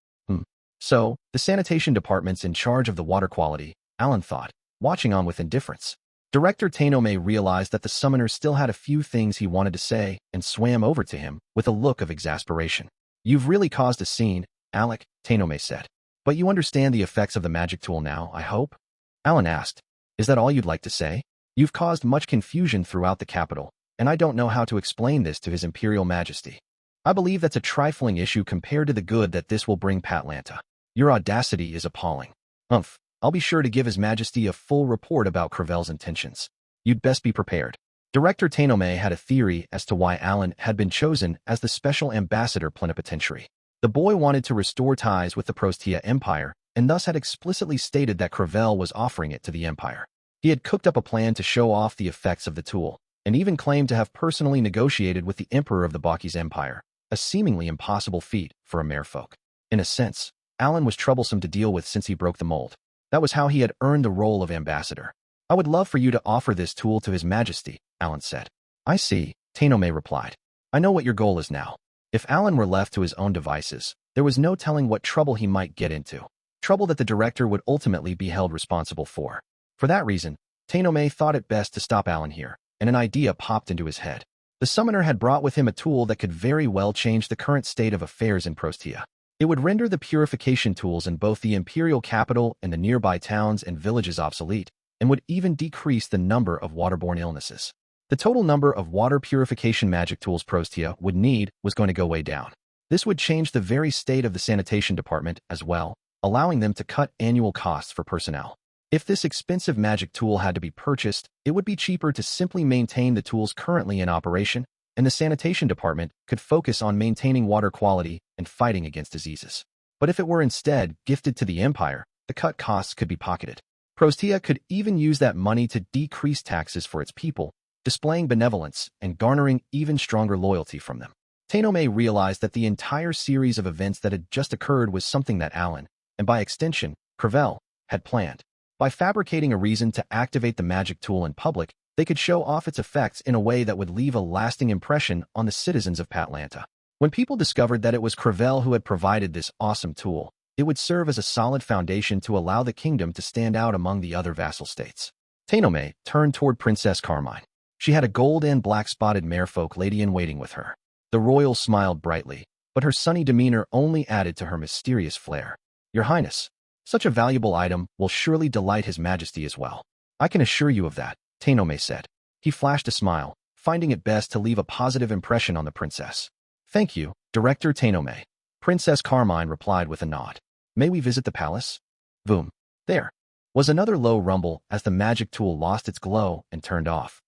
So, the sanitation department's in charge of the water quality, Alan thought, watching on with indifference. Director Tenome realized that the summoner still had a few things he wanted to say and swam over to him with a look of exasperation. "You've really caused a scene, Alec," Tenome said. "But you understand the effects of the magic tool now, I hope?" Alan asked. "Is that all you'd like to say? You've caused much confusion throughout the capital, and I don't know how to explain this to His Imperial Majesty. I believe that's a trifling issue compared to the good that this will bring Patlanta. Your audacity is appalling." I'll be sure to give His Majesty a full report about Crevelle's intentions. You'd best be prepared." Director Tenome had a theory as to why Alan had been chosen as the special ambassador plenipotentiary. The boy wanted to restore ties with the Prostia Empire, and thus had explicitly stated that Crevelle was offering it to the Empire. He had cooked up a plan to show off the effects of the tool, and even claimed to have personally negotiated with the Emperor of the Baki's Empire, a seemingly impossible feat for a merfolk. In a sense, Alan was troublesome to deal with since he broke the mold. That was how he had earned the role of ambassador. "I would love for you to offer this tool to His Majesty," Alan said. "I see," Tenome replied. "I know what your goal is now." If Alan were left to his own devices, there was no telling what trouble he might get into. Trouble that the director would ultimately be held responsible for. For that reason, Tenome thought it best to stop Alan here, and an idea popped into his head. The summoner had brought with him a tool that could very well change the current state of affairs in Prostia. It would render the purification tools in both the imperial capital and the nearby towns and villages obsolete, and would even decrease the number of waterborne illnesses. The total number of water purification magic tools Prostia would need was going to go way down. This would change the very state of the sanitation department as well, allowing them to cut annual costs for personnel. If this expensive magic tool had to be purchased, it would be cheaper to simply maintain the tools currently in operation, and the sanitation department could focus on maintaining water quality and fighting against diseases. But if it were instead gifted to the Empire, the cut costs could be pocketed. Prostia could even use that money to decrease taxes for its people, displaying benevolence and garnering even stronger loyalty from them. Tenome realized that the entire series of events that had just occurred was something that Alan, and by extension, Crevelle, had planned. By fabricating a reason to activate the magic tool in public, they could show off its effects in a way that would leave a lasting impression on the citizens of Patlanta. When people discovered that it was Crevelle who had provided this awesome tool, it would serve as a solid foundation to allow the kingdom to stand out among the other vassal states. Tenome turned toward Princess Carmine. She had a gold and black-spotted merfolk lady-in-waiting with her. The royal smiled brightly, but her sunny demeanor only added to her mysterious flair. "Your Highness, such a valuable item will surely delight His Majesty as well. I can assure you of that," Tenome said. He flashed a smile, finding it best to leave a positive impression on the princess. "Thank you, Director Tenome." Princess Carmine replied with a nod. "May we visit the palace?" Boom. There was another low rumble as the magic tool lost its glow and turned off.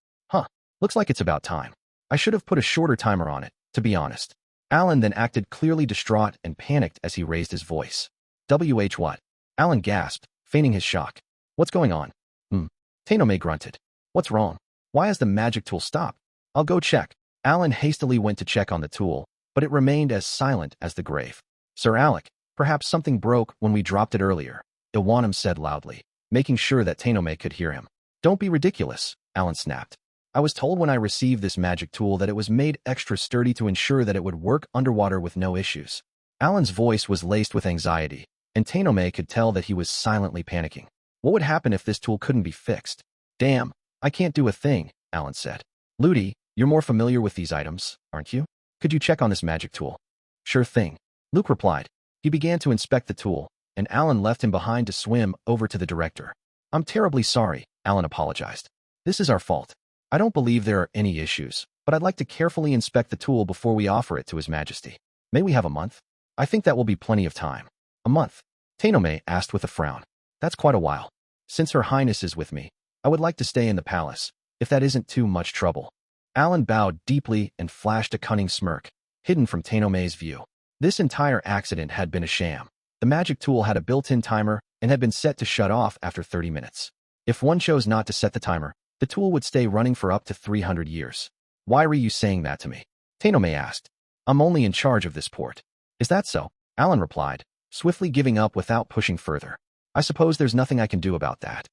Looks like it's about time. I should have put a shorter timer on it, to be honest." Alan then acted clearly distraught and panicked as he raised his voice. What? Alan gasped, feigning his shock. "What's going on?" Tenome grunted. "What's wrong? Why has the magic tool stopped?" "I'll go check." Alan hastily went to check on the tool, but it remained as silent as the grave. "Sir Alec, perhaps something broke when we dropped it earlier," Iwanam said loudly, making sure that Tenome could hear him. "Don't be ridiculous," Alan snapped. "I was told when I received this magic tool that it was made extra sturdy to ensure that it would work underwater with no issues." Alan's voice was laced with anxiety, and Tenome could tell that he was silently panicking. What would happen if this tool couldn't be fixed? "Damn, I can't do a thing," Alan said. "Ludi, you're more familiar with these items, aren't you? Could you check on this magic tool?" "Sure thing," Luke replied. He began to inspect the tool, and Alan left him behind to swim over to the director. "I'm terribly sorry," Alan apologized. "This is our fault. I don't believe there are any issues, but I'd like to carefully inspect the tool before we offer it to His Majesty. May we have a month?" "I think that will be plenty of time." "A month?" Tenome asked with a frown. That's quite a while. Since Her Highness is with me, I would like to stay in the palace, if that isn't too much trouble. Alan bowed deeply and flashed a cunning smirk, hidden from Tenome's view. This entire accident had been a sham. The magic tool had a built-in timer and had been set to shut off after 30 minutes. If one chose not to set the timer, the tool would stay running for up to 300 years. Why were you saying that to me? Tenome asked. I'm only in charge of this port. Is that so? Alan replied, swiftly giving up without pushing further. I suppose there's nothing I can do about that.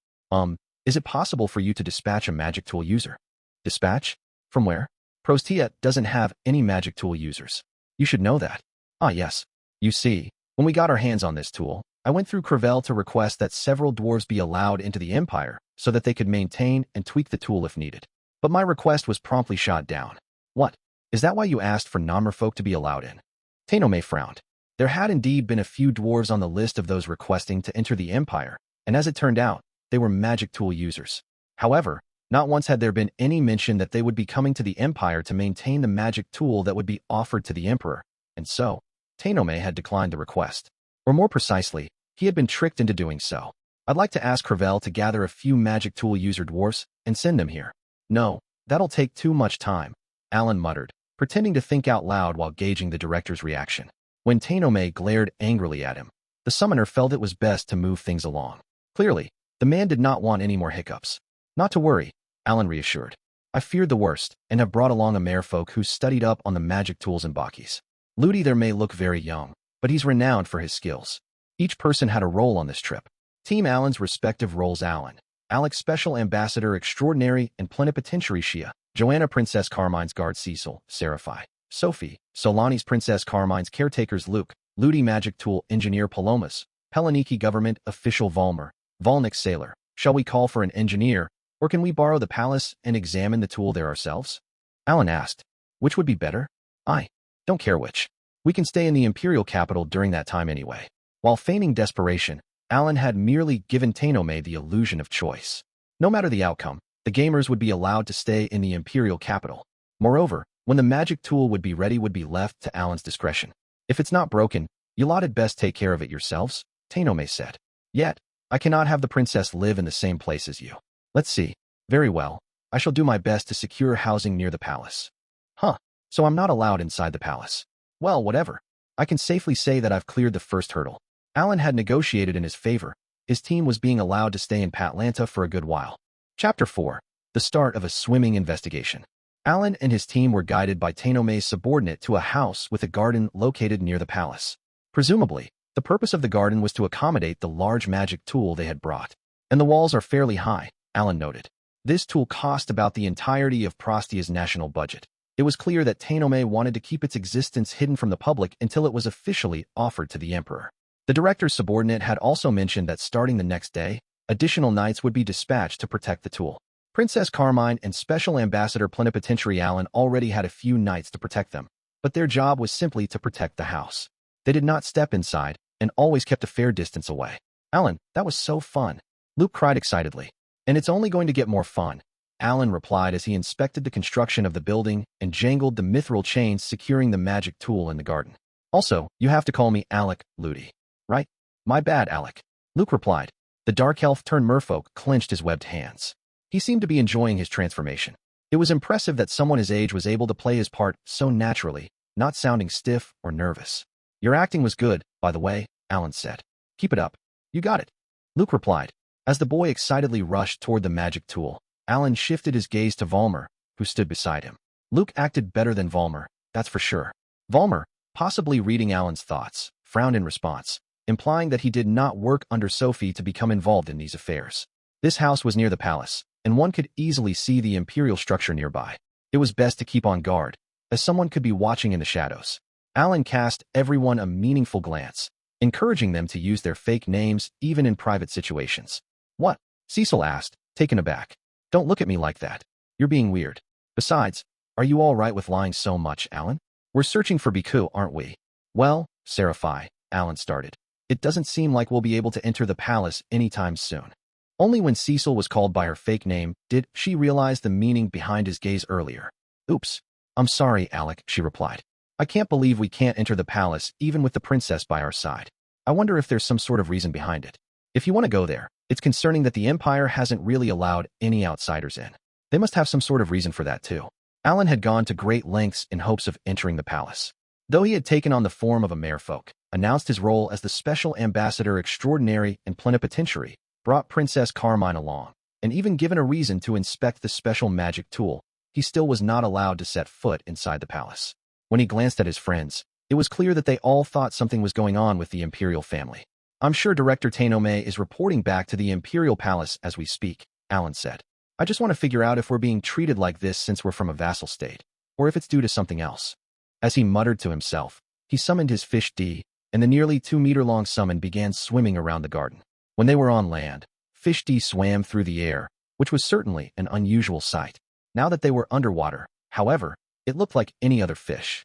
Is it possible for you to dispatch a magic tool user? Dispatch? From where? Prostia doesn't have any magic tool users. You should know that. Ah, yes. You see, when we got our hands on this tool, I went through Crevelle to request that several dwarves be allowed into the Empire so that they could maintain and tweak the tool if needed. But my request was promptly shot down. What? Is that why you asked for non-merfolk to be allowed in? Tenome frowned. There had indeed been a few dwarves on the list of those requesting to enter the Empire, and as it turned out, they were magic tool users. However, not once had there been any mention that they would be coming to the Empire to maintain the magic tool that would be offered to the Emperor, and so, Tenome had declined the request. Or more precisely, he had been tricked into doing so. I'd like to ask Crevelle to gather a few magic tool user dwarfs and send them here. No, that'll take too much time, Alan muttered, pretending to think out loud while gauging the director's reaction. When Tenome glared angrily at him, the summoner felt it was best to move things along. Clearly, the man did not want any more hiccups. Not to worry, Alan reassured. I feared the worst and have brought along a merfolk who's studied up on the magic tools and bakis. Ludi there may look very young, but he's renowned for his skills. Each person had a role on this trip. Team Alan's respective roles: Alan, Alex Special Ambassador Extraordinary and Plenipotentiary Shia, Joanna Princess Carmine's guard Cecil, Seraphi, Sophie, Solani's Princess Carmine's caretakers Luke, Ludi Magic Tool Engineer Palomas, Pelaniki Government Official Volmer, Volnik Sailor. Shall we call for an engineer, or can we borrow the palace and examine the tool there ourselves? Alan asked. Which would be better? I don't care which. We can stay in the imperial capital during that time anyway. While feigning desperation, Alan had merely given Tenome the illusion of choice. No matter the outcome, the gamers would be allowed to stay in the imperial capital. Moreover, when the magic tool would be ready would be left to Alan's discretion. If it's not broken, you lot had best take care of it yourselves, Tenome said. Yet, I cannot have the princess live in the same place as you. Let's see. Very well. I shall do my best to secure housing near the palace. Huh. So I'm not allowed inside the palace. Well, whatever. I can safely say that I've cleared the first hurdle. Alan had negotiated in his favor. His team was being allowed to stay in Patlanta for a good while. Chapter 4. The start of a swimming investigation. Alan and his team were guided by Tenome's subordinate to a house with a garden located near the palace. Presumably, the purpose of the garden was to accommodate the large magic tool they had brought. And the walls are fairly high, Alan noted. This tool cost about the entirety of Prostia's national budget. It was clear that Tenome wanted to keep its existence hidden from the public until it was officially offered to the Emperor. The director's subordinate had also mentioned that starting the next day, additional knights would be dispatched to protect the tool. Princess Carmine and Special Ambassador Plenipotentiary Alan already had a few knights to protect them, but their job was simply to protect the house. They did not step inside and always kept a fair distance away. Alan, that was so fun. Luke cried excitedly. And it's only going to get more fun, Alan replied as he inspected the construction of the building and jangled the mithril chains securing the magic tool in the garden. Also, you have to call me Alec, Ludi. Right? My bad, Alec. Luke replied. The dark elf turned merfolk clenched his webbed hands. He seemed to be enjoying his transformation. It was impressive that someone his age was able to play his part so naturally, not sounding stiff or nervous. Your acting was good, by the way, Alan said. Keep it up. You got it. Luke replied. As the boy excitedly rushed toward the magic tool, Alan shifted his gaze to Volmer, who stood beside him. Luke acted better than Volmer, that's for sure. Volmer, possibly reading Alan's thoughts, frowned in response, implying that he did not work under Sophie to become involved in these affairs. This house was near the palace, and one could easily see the imperial structure nearby. It was best to keep on guard, as someone could be watching in the shadows. Alan cast everyone a meaningful glance, encouraging them to use their fake names even in private situations. What? Cecil asked, taken aback. Don't look at me like that. You're being weird. Besides, are you all right with lying so much, Alan? We're searching for Beku, aren't we? Well, Seraphi, Alan started. It doesn't seem like we'll be able to enter the palace anytime soon. Only when Cecil was called by her fake name did she realize the meaning behind his gaze earlier. Oops. I'm sorry, Alec, she replied. I can't believe we can't enter the palace even with the princess by our side. I wonder if there's some sort of reason behind it. If you want to go there, it's concerning that the Empire hasn't really allowed any outsiders in. They must have some sort of reason for that too. Alan had gone to great lengths in hopes of entering the palace. Though he had taken on the form of a merfolk, announced his role as the Special Ambassador Extraordinary and Plenipotentiary, brought Princess Carmine along, and even given a reason to inspect the special magic tool, he still was not allowed to set foot inside the palace. When he glanced at his friends, it was clear that they all thought something was going on with the imperial family. I'm sure Director Tenome is reporting back to the imperial palace as we speak, Alan said. I just want to figure out if we're being treated like this since we're from a vassal state, or if it's due to something else. As he muttered to himself, he summoned his fish D, and the nearly 2-meter-long summon began swimming around the garden. When they were on land, Fish D swam through the air, which was certainly an unusual sight. Now that they were underwater, however, it looked like any other fish.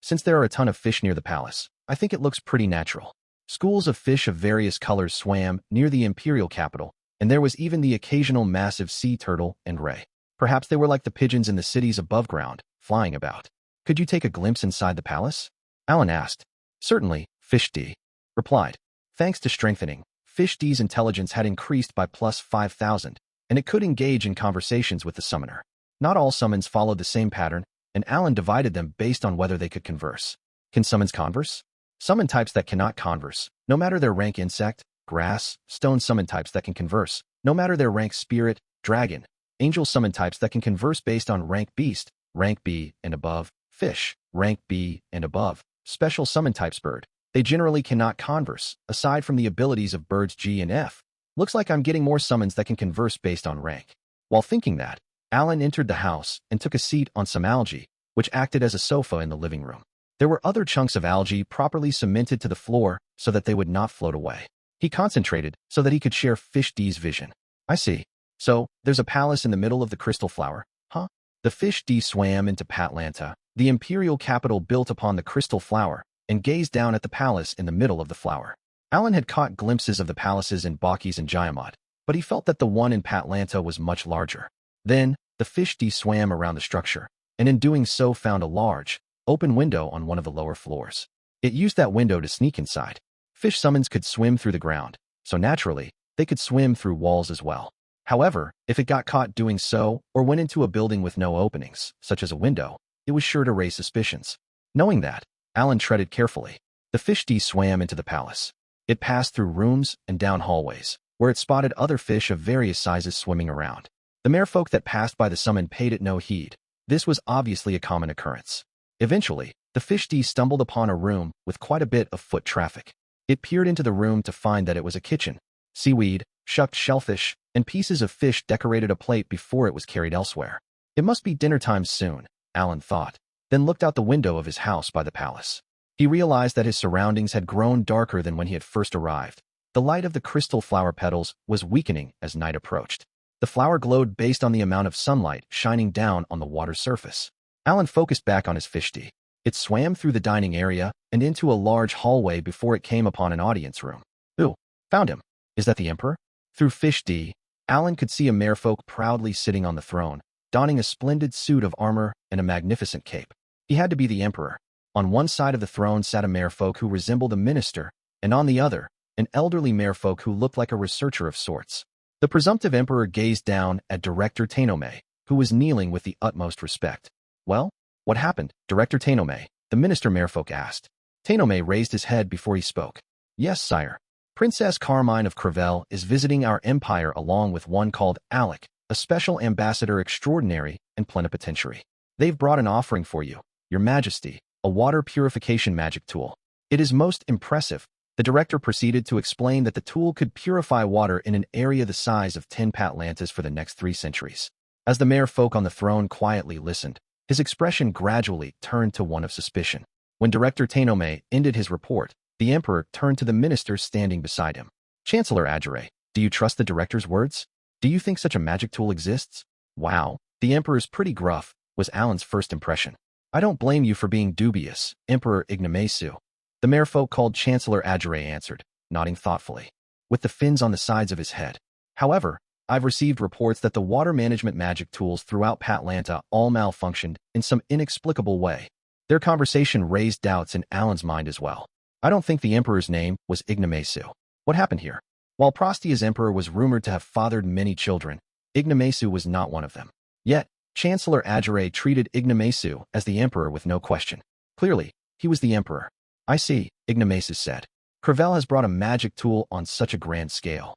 Since there are a ton of fish near the palace, I think it looks pretty natural. Schools of fish of various colors swam near the imperial capital, and there was even the occasional massive sea turtle and ray. Perhaps they were like the pigeons in the cities above ground, flying about. Could you take a glimpse inside the palace? Alan asked. Certainly, Fish D replied. Thanks to strengthening, Fish D's intelligence had increased by plus 5,000, and it could engage in conversations with the summoner. Not all summons followed the same pattern, and Alan divided them based on whether they could converse. Can summons converse? Summon types that cannot converse, no matter their rank insect, grass, stone summon types that can converse, no matter their rank spirit, dragon, angel summon types that can converse based on rank beast, rank B and above, fish, rank B and above, special summon types bird. They generally cannot converse, aside from the abilities of birds G and F. Looks like I'm getting more summons that can converse based on rank. While thinking that, Alan entered the house and took a seat on some algae, which acted as a sofa in the living room. There were other chunks of algae properly cemented to the floor so that they would not float away. He concentrated so that he could share Fish D's vision. I see. So, there's a palace in the middle of the crystal flower, huh? The Fish D swam into Patlanta, the imperial capital built upon the crystal flower, and gazed down at the palace in the middle of the flower. Alan had caught glimpses of the palaces in Bakis and Jayamad, but he felt that the one in Patlanta was much larger. Then, the Fish D swam around the structure, and in doing so found a large, open window on one of the lower floors. It used that window to sneak inside. Fish summons could swim through the ground, so naturally, they could swim through walls as well. However, if it got caught doing so, or went into a building with no openings, such as a window, it was sure to raise suspicions. Knowing that, Alan treaded carefully. The Fish D swam into the palace. It passed through rooms and down hallways, where it spotted other fish of various sizes swimming around. The merfolk that passed by the summon paid it no heed. This was obviously a common occurrence. Eventually, the Fish D stumbled upon a room with quite a bit of foot traffic. It peered into the room to find that it was a kitchen. Seaweed, shucked shellfish, and pieces of fish decorated a plate before it was carried elsewhere. It must be dinner time soon, Alan thought, then looked out the window of his house by the palace. He realized that his surroundings had grown darker than when he had first arrived. The light of the crystal flower petals was weakening as night approached. The flower glowed based on the amount of sunlight shining down on the water's surface. Alan focused back on his Fish D. It swam through the dining area and into a large hallway before it came upon an audience room. Ooh, found him. Is that the Emperor? Through Fish D, Alan could see a merfolk proudly sitting on the throne, donning a splendid suit of armor and a magnificent cape. He had to be the Emperor. On one side of the throne sat a merfolk who resembled a minister, and on the other, an elderly merfolk who looked like a researcher of sorts. The presumptive Emperor gazed down at Director Tenome, who was kneeling with the utmost respect. Well, what happened, Director Tenome? The minister merfolk asked. Tenome raised his head before he spoke. Yes, sire. Princess Carmine of Crevelle is visiting our empire along with one called Alec, a special ambassador extraordinary and plenipotentiary. They've brought an offering for you, your majesty, a water purification magic tool. It is most impressive. The director proceeded to explain that the tool could purify water in an area the size of 10 Patlantas for the next 3 centuries. As the merfolk on the throne quietly listened, his expression gradually turned to one of suspicion. When Director Tenome ended his report, the emperor turned to the minister standing beside him. Chancellor Adjure, do you trust the director's words? Do you think such a magic tool exists? Wow, the emperor's pretty gruff, was Alan's first impression. I don't blame you for being dubious, Emperor Ignomasu. The merfolk called Chancellor Adjure answered, nodding thoughtfully, with the fins on the sides of his head. However, I've received reports that the water management magic tools throughout Patlanta all malfunctioned in some inexplicable way. Their conversation raised doubts in Alan's mind as well. I don't think the emperor's name was Ignomasu. What happened here? While Prostia's emperor was rumored to have fathered many children, Ignomasu was not one of them. Yet, Chancellor Ajare treated Ignomasu as the emperor with no question. Clearly, he was the emperor. I see, Ignomasu said. Crevelle has brought a magic tool on such a grand scale.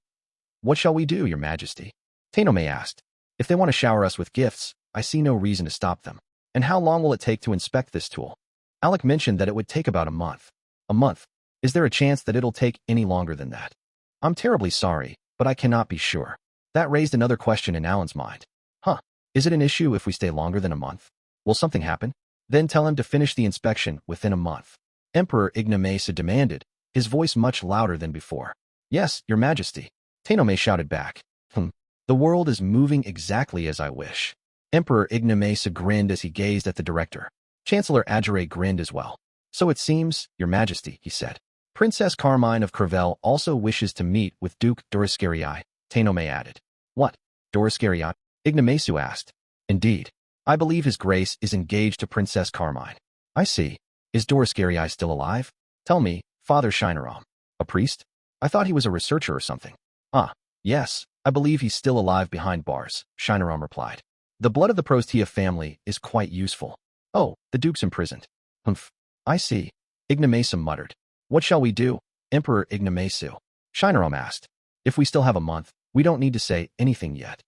What shall we do, your majesty? Tenome asked. If they want to shower us with gifts, I see no reason to stop them. And how long will it take to inspect this tool? Alec mentioned that it would take about a month. A month? Is there a chance that it'll take any longer than that? I'm terribly sorry, but I cannot be sure. That raised another question in Alan's mind. Is it an issue if we stay longer than a month? Will something happen? Then tell him to finish the inspection within a month. Emperor Ignomasu demanded, his voice much louder than before. Yes, your majesty. Tenome shouted back. The world is moving exactly as I wish. Emperor Ignomasu grinned as he gazed at the director. Chancellor Ajare grinned as well. So it seems, your majesty, he said. Princess Carmine of Crevelle also wishes to meet with Duke Dorascarii, Tenome added. What? Dorascarii? Ignomasu asked. Indeed. I believe his grace is engaged to Princess Carmine. I see. Is Dorascarii still alive? Tell me, Father Shinaram. A priest? I thought he was a researcher or something. Yes, I believe he's still alive behind bars, Shinaram replied. The blood of the Prostia family is quite useful. Oh, the Duke's imprisoned. Humph. I see. Ignomasu muttered. What shall we do, Emperor Ignomasu? Shinaram asked. If we still have a month, we don't need to say anything yet.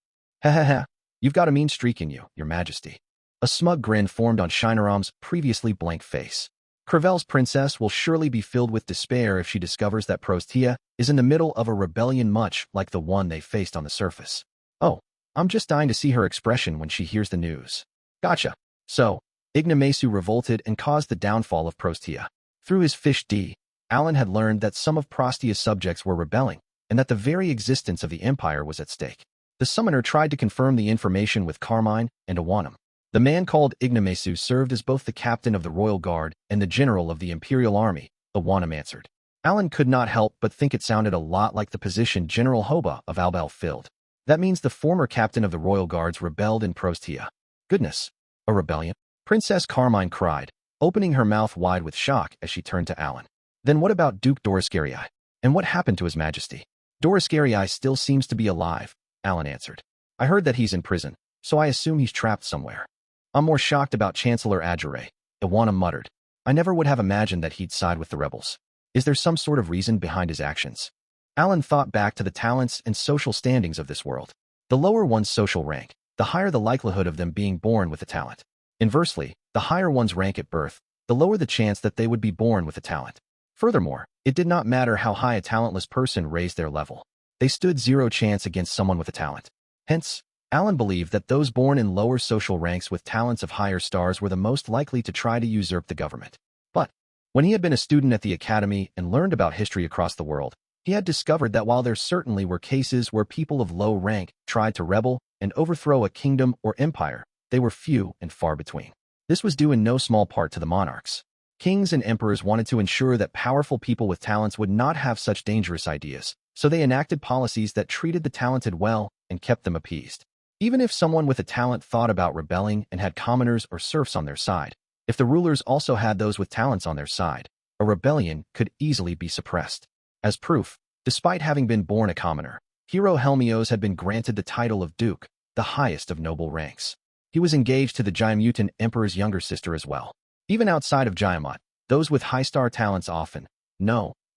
You've got a mean streak in you, your majesty. A smug grin formed on Shinaram's previously blank face. Crevelle's princess will surely be filled with despair if she discovers that Prostia is in the middle of a rebellion much like the one they faced on the surface. Oh, I'm just dying to see her expression when she hears the news. Gotcha. So, Ignomasu revolted and caused the downfall of Prostia. Through his fish D, Alan had learned that some of Prostia's subjects were rebelling, and that the very existence of the empire was at stake. The summoner tried to confirm the information with Carmine and Awanam. The man called Ignomasu served as both the captain of the royal guard and the general of the imperial army, Awanam answered. Alan could not help but think it sounded a lot like the position General Hoba of Albal filled. That means the former captain of the royal guards rebelled in Prostia. Goodness, a rebellion? Princess Carmine cried, opening her mouth wide with shock as she turned to Alan. Then what about Duke Dorascarii? And what happened to his majesty? Dorascarii still seems to be alive, Alan answered. I heard that he's in prison, so I assume he's trapped somewhere. I'm more shocked about Chancellor Ajare, Iwana muttered. I never would have imagined that he'd side with the rebels. Is there some sort of reason behind his actions? Alan thought back to the talents and social standings of this world. The lower one's social rank, the higher the likelihood of them being born with a talent. Inversely, the higher one's rank at birth, the lower the chance that they would be born with a talent. Furthermore, it did not matter how high a talentless person raised their level. They stood zero chance against someone with a talent. Hence, Alan believed that those born in lower social ranks with talents of higher stars were the most likely to try to usurp the government. But, when he had been a student at the academy and learned about history across the world, he had discovered that while there certainly were cases where people of low rank tried to rebel and overthrow a kingdom or empire, they were few and far between. This was due in no small part to the monarchs. Kings and emperors wanted to ensure that powerful people with talents would not have such dangerous ideas, so they enacted policies that treated the talented well and kept them appeased. Even if someone with a talent thought about rebelling and had commoners or serfs on their side, if the rulers also had those with talents on their side, a rebellion could easily be suppressed. As proof, despite having been born a commoner, hero Helmios had been granted the title of Duke, the highest of noble ranks. He was engaged to the Jyamutan emperor's younger sister as well. Even outside of Jyamat, those with high-star talents often,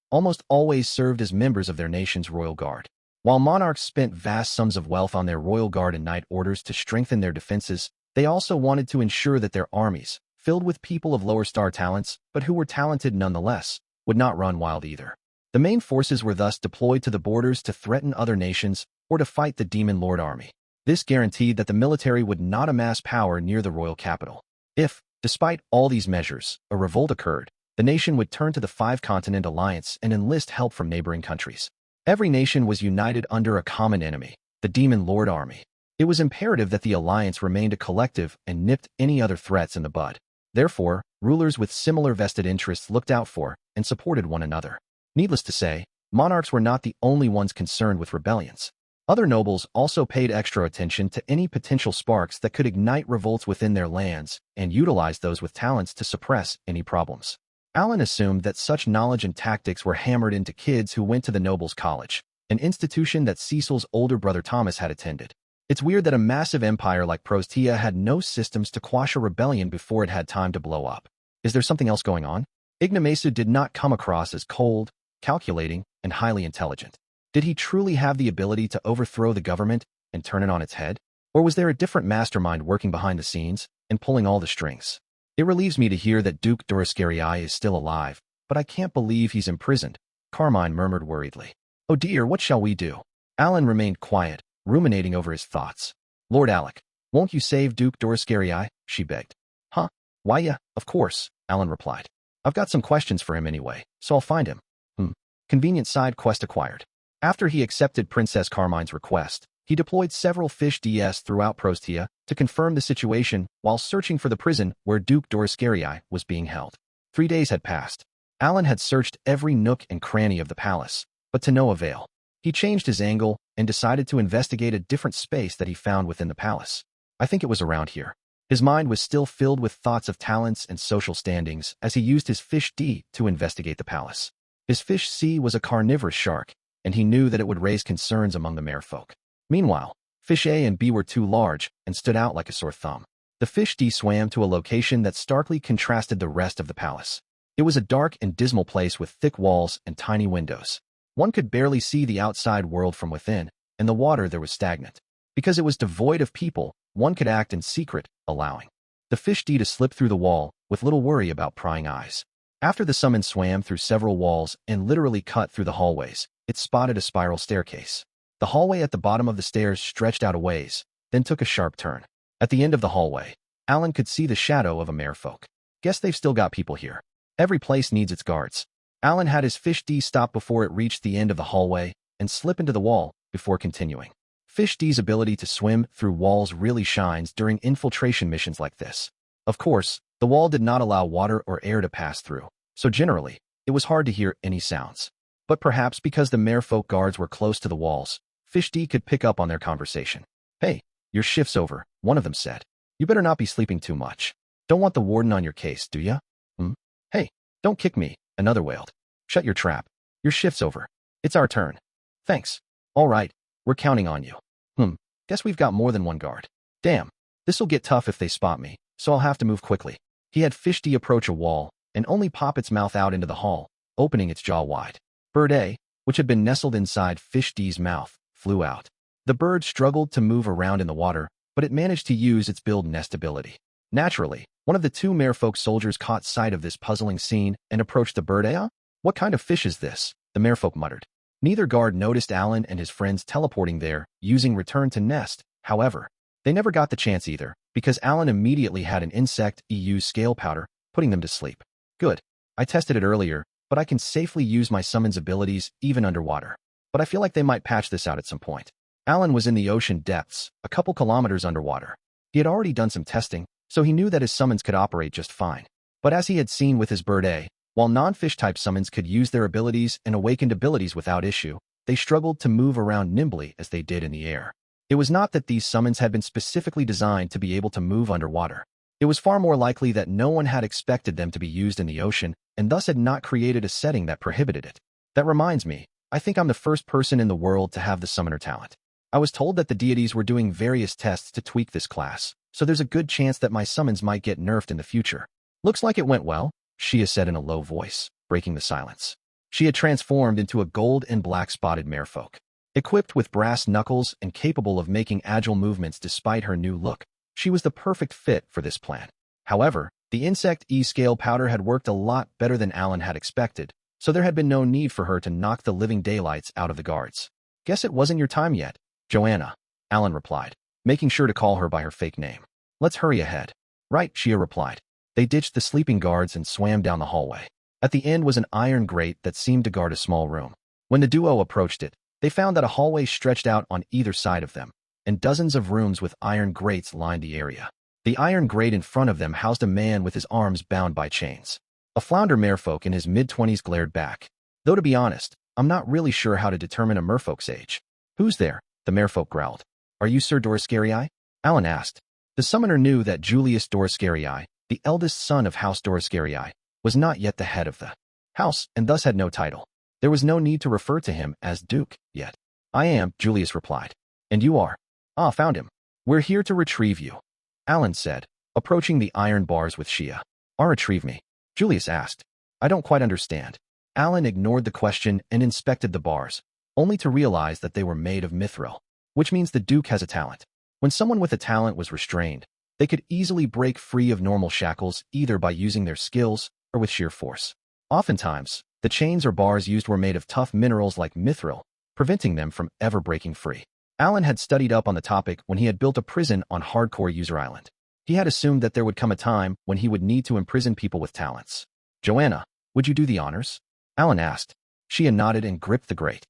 almost always served as members of their nation's royal guard. While monarchs spent vast sums of wealth on their royal guard and knight orders to strengthen their defenses, they also wanted to ensure that their armies, filled with people of lower star talents, but who were talented nonetheless, would not run wild either. The main forces were thus deployed to the borders to threaten other nations or to fight the Demon Lord army. This guaranteed that the military would not amass power near the royal capital. If, despite all these measures, a revolt occurred, the nation would turn to the Five-Continent Alliance and enlist help from neighboring countries. Every nation was united under a common enemy, the Demon Lord army. It was imperative that the alliance remained a collective and nipped any other threats in the bud. Therefore, rulers with similar vested interests looked out for and supported one another. Needless to say, monarchs were not the only ones concerned with rebellions. Other nobles also paid extra attention to any potential sparks that could ignite revolts within their lands and utilized those with talents to suppress any problems. Alan assumed that such knowledge and tactics were hammered into kids who went to the nobles' college. an institution that Cecil's older brother Thomas had attended. It's weird that a massive empire like Prostia had no systems to quash a rebellion before it had time to blow up. Is there something else going on? Ignomasu did not come across as cold, calculating, and highly intelligent. Did he truly have the ability to overthrow the government and turn it on its head? Or was there a different mastermind working behind the scenes and pulling all the strings? It relieves me to hear that Duke Dorascarii is still alive, but I can't believe he's imprisoned, Carmine murmured worriedly. Oh dear, what shall we do? Alan remained quiet, ruminating over his thoughts. Lord Alec, won't you save Duke Dorascarii? She begged. Huh? Why yeah, of course, Alan replied. I've got some questions for him anyway, so I'll find him. Convenient side quest acquired. After he accepted Princess Carmine's request, he deployed several fish DS throughout Prostia to confirm the situation while searching for the prison where Duke Dorascarii was being held. 3 days had passed. Alan had searched every nook and cranny of the palace, but to no avail. He changed his angle and decided to investigate a different space that he found within the palace. I think it was around here. His mind was still filled with thoughts of talents and social standings as he used his fish D to investigate the palace. His fish C was a carnivorous shark, and he knew that it would raise concerns among the merfolk. Meanwhile, fish A and B were too large and stood out like a sore thumb. The fish D swam to a location that starkly contrasted the rest of the palace. It was a dark and dismal place with thick walls and tiny windows. One could barely see the outside world from within, and the water there was stagnant. Because it was devoid of people, one could act in secret, allowing the fish D to slip through the wall with little worry about prying eyes. After the summon swam through several walls and literally cut through the hallways, it spotted a spiral staircase. The hallway at the bottom of the stairs stretched out a ways, then took a sharp turn. At the end of the hallway, Alan could see the shadow of a merfolk. Guess they've still got people here. Every place needs its guards. Alan had his fish D stop before it reached the end of the hallway and slip into the wall before continuing. Fish D's ability to swim through walls really shines during infiltration missions like this. Of course, the wall did not allow water or air to pass through, so generally, it was hard to hear any sounds. But perhaps because the merfolk guards were close to the walls, Fish D could pick up on their conversation. Hey, your shift's over, one of them said. You better not be sleeping too much. Don't want the warden on your case, do ya? Hey, don't kick me, another wailed. Shut your trap. Your shift's over. It's our turn. Thanks. All right, we're counting on you. Guess we've got more than one guard. Damn, this'll get tough if they spot me, so I'll have to move quickly. He had Fish D approach a wall and only pop its mouth out into the hall, opening its jaw wide. Bird A, which had been nestled inside Fish D's mouth, flew out. The bird struggled to move around in the water, but it managed to use its build nest ability. Naturally, one of the two merfolk soldiers caught sight of this puzzling scene and approached the bird A. What kind of fish is this? The merfolk muttered. Neither guard noticed Alan and his friends teleporting there, using return to nest. However, they never got the chance either, because Alan immediately had an insect EU scale powder, putting them to sleep. Good. I tested it earlier, but I can safely use my summons abilities even underwater. But I feel like they might patch this out at some point. Alan was in the ocean depths, a couple kilometers underwater. He had already done some testing, so he knew that his summons could operate just fine. But as he had seen with his bird A, while non-fish type summons could use their abilities and awakened abilities without issue, they struggled to move around nimbly as they did in the air. It was not that these summons had been specifically designed to be able to move underwater. It was far more likely that no one had expected them to be used in the ocean and thus had not created a setting that prohibited it. That reminds me, I think I'm the first person in the world to have the summoner talent. I was told that the deities were doing various tests to tweak this class, so there's a good chance that my summons might get nerfed in the future. Looks like it went well, Shia said in a low voice, breaking the silence. She had transformed into a gold and black spotted merfolk. Equipped with brass knuckles and capable of making agile movements despite her new look, she was the perfect fit for this plan. However, the insect E-scale powder had worked a lot better than Alan had expected, so there had been no need for her to knock the living daylights out of the guards. Guess it wasn't your time yet, Joanna, Alan replied, making sure to call her by her fake name. Let's hurry ahead. Right, Shia replied. They ditched the sleeping guards and swam down the hallway. At the end was an iron grate that seemed to guard a small room. When the duo approached it, they found that a hallway stretched out on either side of them, and dozens of rooms with iron grates lined the area. The iron grate in front of them housed a man with his arms bound by chains. A flounder merfolk in his mid-20s glared back. Though to be honest, I'm not really sure how to determine a merfolk's age. Who's there? The merfolk growled. Are you Sir Dorascarii? Alan asked. The summoner knew that Julius Dorascarii, the eldest son of House Dorascarii, was not yet the head of the house and thus had no title. There was no need to refer to him as Duke yet. I am, Julius replied. And you are? Ah, found him. We're here to retrieve you, Alan said, approaching the iron bars with Shia. Retrieve me? Julius asked. I don't quite understand. Alan ignored the question and inspected the bars, only to realize that they were made of mithril, which means the Duke has a talent. When someone with a talent was restrained, they could easily break free of normal shackles either by using their skills or with sheer force. Oftentimes, the chains or bars used were made of tough minerals like mithril, preventing them from ever breaking free. Alan had studied up on the topic when he had built a prison on Hardcore User Island. He had assumed that there would come a time when he would need to imprison people with talents. Joanna, would you do the honors? Alan asked. Shia nodded and gripped the grate.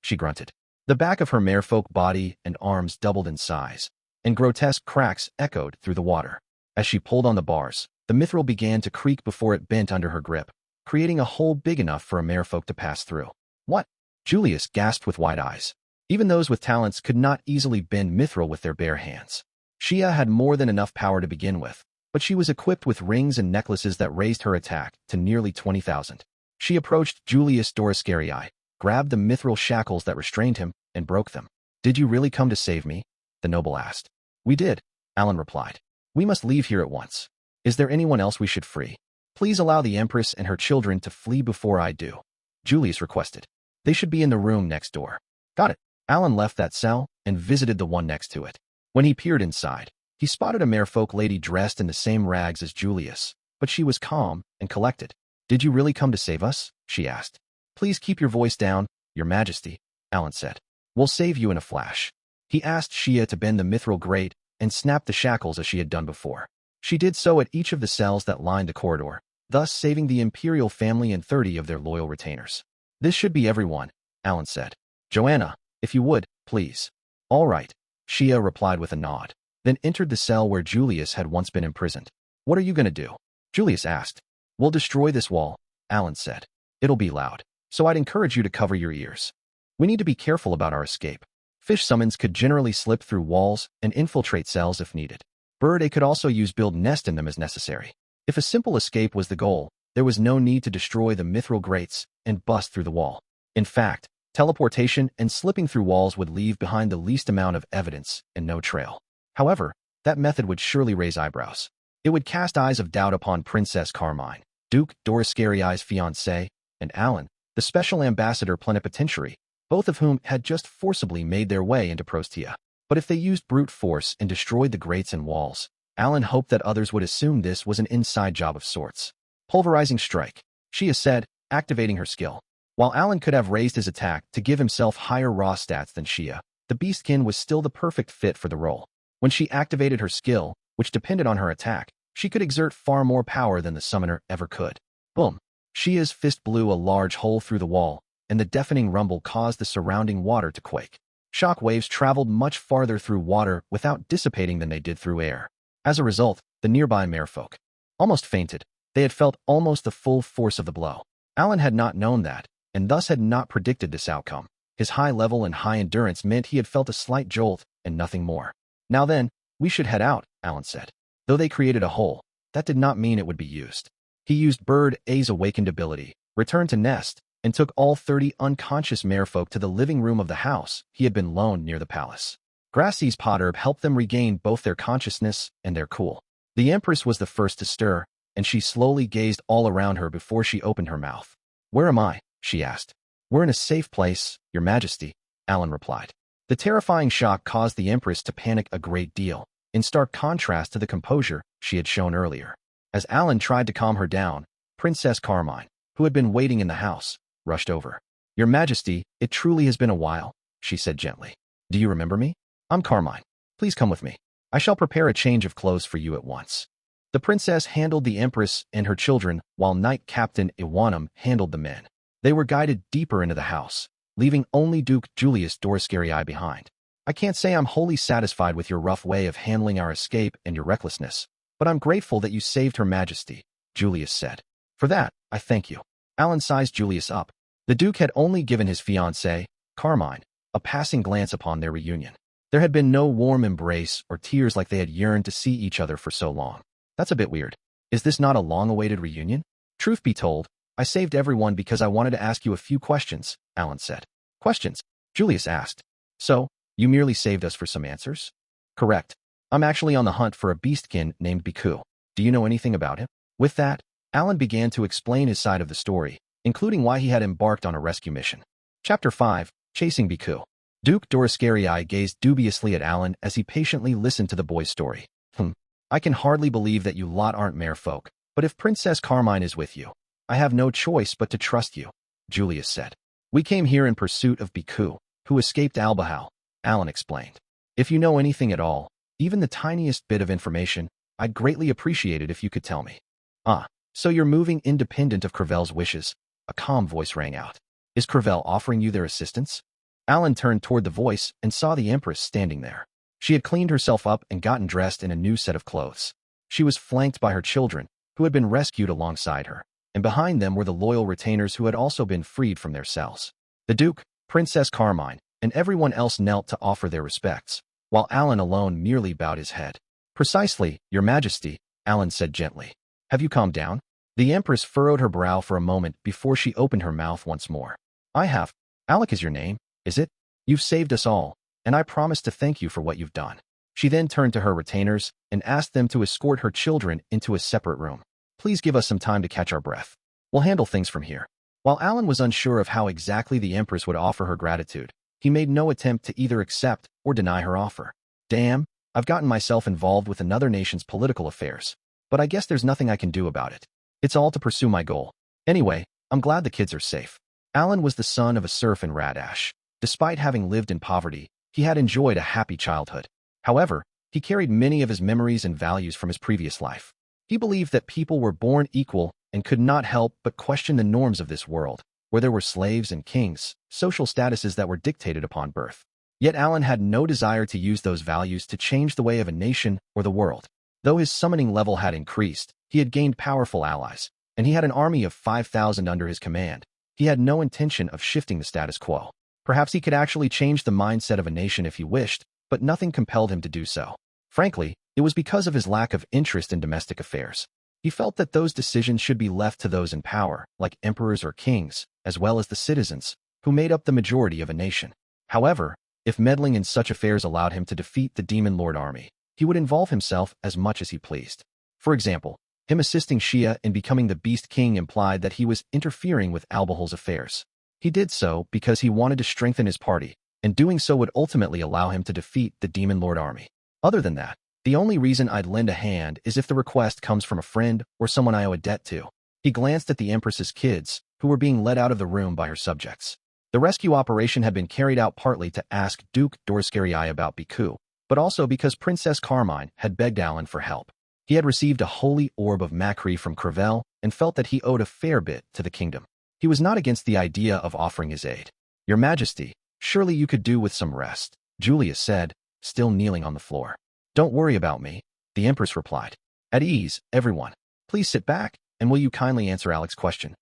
She grunted. The back of her merfolk body and arms doubled in size, and grotesque cracks echoed through the water. As she pulled on the bars, the mithril began to creak before it bent under her grip, creating a hole big enough for a merfolk to pass through. What? Julius gasped with wide eyes. Even those with talents could not easily bend mithril with their bare hands. Shia had more than enough power to begin with, but she was equipped with rings and necklaces that raised her attack to nearly 20,000. She approached Julius Doriscarii, grabbed the mithril shackles that restrained him, and broke them. Did you really come to save me? The noble asked. We did, Alan replied. We must leave here at once. Is there anyone else we should free? Please allow the Empress and her children to flee before I do, Julius requested. They should be in the room next door. Got it. Alan left that cell and visited the one next to it. When he peered inside, he spotted a merfolk lady dressed in the same rags as Julius, but she was calm and collected. Did you really come to save us? She asked. Please keep your voice down, Your Majesty, Alan said. We'll save you in a flash. He asked Shia to bend the mithril grate and snap the shackles as she had done before. She did so at each of the cells that lined the corridor, thus saving the Imperial family and 30 of their loyal retainers. This should be everyone, Alan said. Joanna, if you would, please. All right, Shia replied with a nod, then entered the cell where Julius had once been imprisoned. What are you going to do? Julius asked. We'll destroy this wall, Alan said. It'll be loud, so I'd encourage you to cover your ears. We need to be careful about our escape. Fish summons could generally slip through walls and infiltrate cells if needed. Bird could also build nest in them as necessary. If a simple escape was the goal, there was no need to destroy the mithril grates and bust through the wall. In fact, teleportation and slipping through walls would leave behind the least amount of evidence and no trail. However, that method would surely raise eyebrows. It would cast eyes of doubt upon Princess Carmine, Duke Doriscarii's fiancé, and Alan, the special ambassador plenipotentiary, both of whom had just forcibly made their way into Prostia. But if they used brute force and destroyed the grates and walls, Alan hoped that others would assume this was an inside job of sorts. Pulverizing strike, Shia said, activating her skill. While Alan could have raised his attack to give himself higher raw stats than Shia, the Beastkin was still the perfect fit for the role. When she activated her skill, which depended on her attack, she could exert far more power than the summoner ever could. Boom! Shia's fist blew a large hole through the wall, and the deafening rumble caused the surrounding water to quake. Shock waves traveled much farther through water without dissipating than they did through air. As a result, the nearby merfolk almost fainted. They had felt almost the full force of the blow. Alan had not known that, and thus had not predicted this outcome. His high level and high endurance meant he had felt a slight jolt and nothing more. Now then, we should head out, Alan said. Though they created a hole, that did not mean it would be used. He used Bird A's awakened ability, returned to Nest, and took all 30 unconscious merfolk to the living room of the house he had been loaned near the palace. Grassie's potherb helped them regain both their consciousness and their cool. The Empress was the first to stir, and she slowly gazed all around her before she opened her mouth. Where am I? She asked. We're in a safe place, Your Majesty, Alan replied. The terrifying shock caused the Empress to panic a great deal, in stark contrast to the composure she had shown earlier. As Alan tried to calm her down, Princess Carmine, who had been waiting in the house, rushed over. Your Majesty, it truly has been a while, she said gently. Do you remember me? I'm Carmine. Please come with me. I shall prepare a change of clothes for you at once. The princess handled the Empress and her children, while Knight Captain Iwanum handled the men. They were guided deeper into the house, leaving only Duke Julius Doriscarii behind. I can't say I'm wholly satisfied with your rough way of handling our escape and your recklessness, but I'm grateful that you saved Her Majesty, Julius said. For that, I thank you. Alan sized Julius up. The Duke had only given his fiancée, Carmine, a passing glance upon their reunion. There had been no warm embrace or tears like they had yearned to see each other for so long. That's a bit weird. Is this not a long-awaited reunion? Truth be told, I saved everyone because I wanted to ask you a few questions, Alan said. Questions? Julius asked. So, you merely saved us for some answers? Correct. I'm actually on the hunt for a Beastkin named Beku. Do you know anything about him? With that, Alan began to explain his side of the story, including why he had embarked on a rescue mission. Chapter 5, Chasing Beku. Duke Dorascarii gazed dubiously at Alan as he patiently listened to the boy's story. I can hardly believe that you lot aren't merfolk, but if Princess Carmine is with you, I have no choice but to trust you, Julius said. We came here in pursuit of Beku, who escaped Albahal, Alan explained. If you know anything at all, even the tiniest bit of information, I'd greatly appreciate it if you could tell me. So you're moving independent of Crevelle's wishes, a calm voice rang out. Is Crevelle offering you their assistance? Alan turned toward the voice and saw the Empress standing there. She had cleaned herself up and gotten dressed in a new set of clothes. She was flanked by her children, who had been rescued alongside her, and behind them were the loyal retainers who had also been freed from their cells. The Duke, Princess Carmine, and everyone else knelt to offer their respects, while Alan alone merely bowed his head. Precisely, Your Majesty, Alan said gently. Have you calmed down? The Empress furrowed her brow for a moment before she opened her mouth once more. I have. Alec is your name, is it? You've saved us all, and I promise to thank you for what you've done. She then turned to her retainers and asked them to escort her children into a separate room. Please give us some time to catch our breath. We'll handle things from here. While Alan was unsure of how exactly the Empress would offer her gratitude, he made no attempt to either accept or deny her offer. Damn, I've gotten myself involved with another nation's political affairs, but I guess there's nothing I can do about it. It's all to pursue my goal. Anyway, I'm glad the kids are safe. Alan was the son of a serf in Radash. Despite having lived in poverty, he had enjoyed a happy childhood. However, he carried many of his memories and values from his previous life. He believed that people were born equal and could not help but question the norms of this world, where there were slaves and kings, social statuses that were dictated upon birth. Yet Alan had no desire to use those values to change the way of a nation or the world. Though his summoning level had increased, he had gained powerful allies, and he had an army of 5,000 under his command. He had no intention of shifting the status quo. Perhaps he could actually change the mindset of a nation if he wished, but nothing compelled him to do so. Frankly, it was because of his lack of interest in domestic affairs. He felt that those decisions should be left to those in power, like emperors or kings, as well as the citizens, who made up the majority of a nation. However, if meddling in such affairs allowed him to defeat the Demon Lord army, he would involve himself as much as he pleased. For example, him assisting Shia in becoming the Beast King implied that he was interfering with Albahal's affairs. He did so because he wanted to strengthen his party, and doing so would ultimately allow him to defeat the Demon Lord army. Other than that, the only reason I'd lend a hand is if the request comes from a friend or someone I owe a debt to. He glanced at the Empress's kids, who were being led out of the room by her subjects. The rescue operation had been carried out partly to ask Duke Dorascarii about Beku, but also because Princess Carmine had begged Alan for help. He had received a holy orb of Macri from Crevelle and felt that he owed a fair bit to the kingdom. He was not against the idea of offering his aid. Your Majesty, surely you could do with some rest, Julius said, still kneeling on the floor. Don't worry about me, the Empress replied. At ease, everyone. Please sit back, and will you kindly answer Alec's question?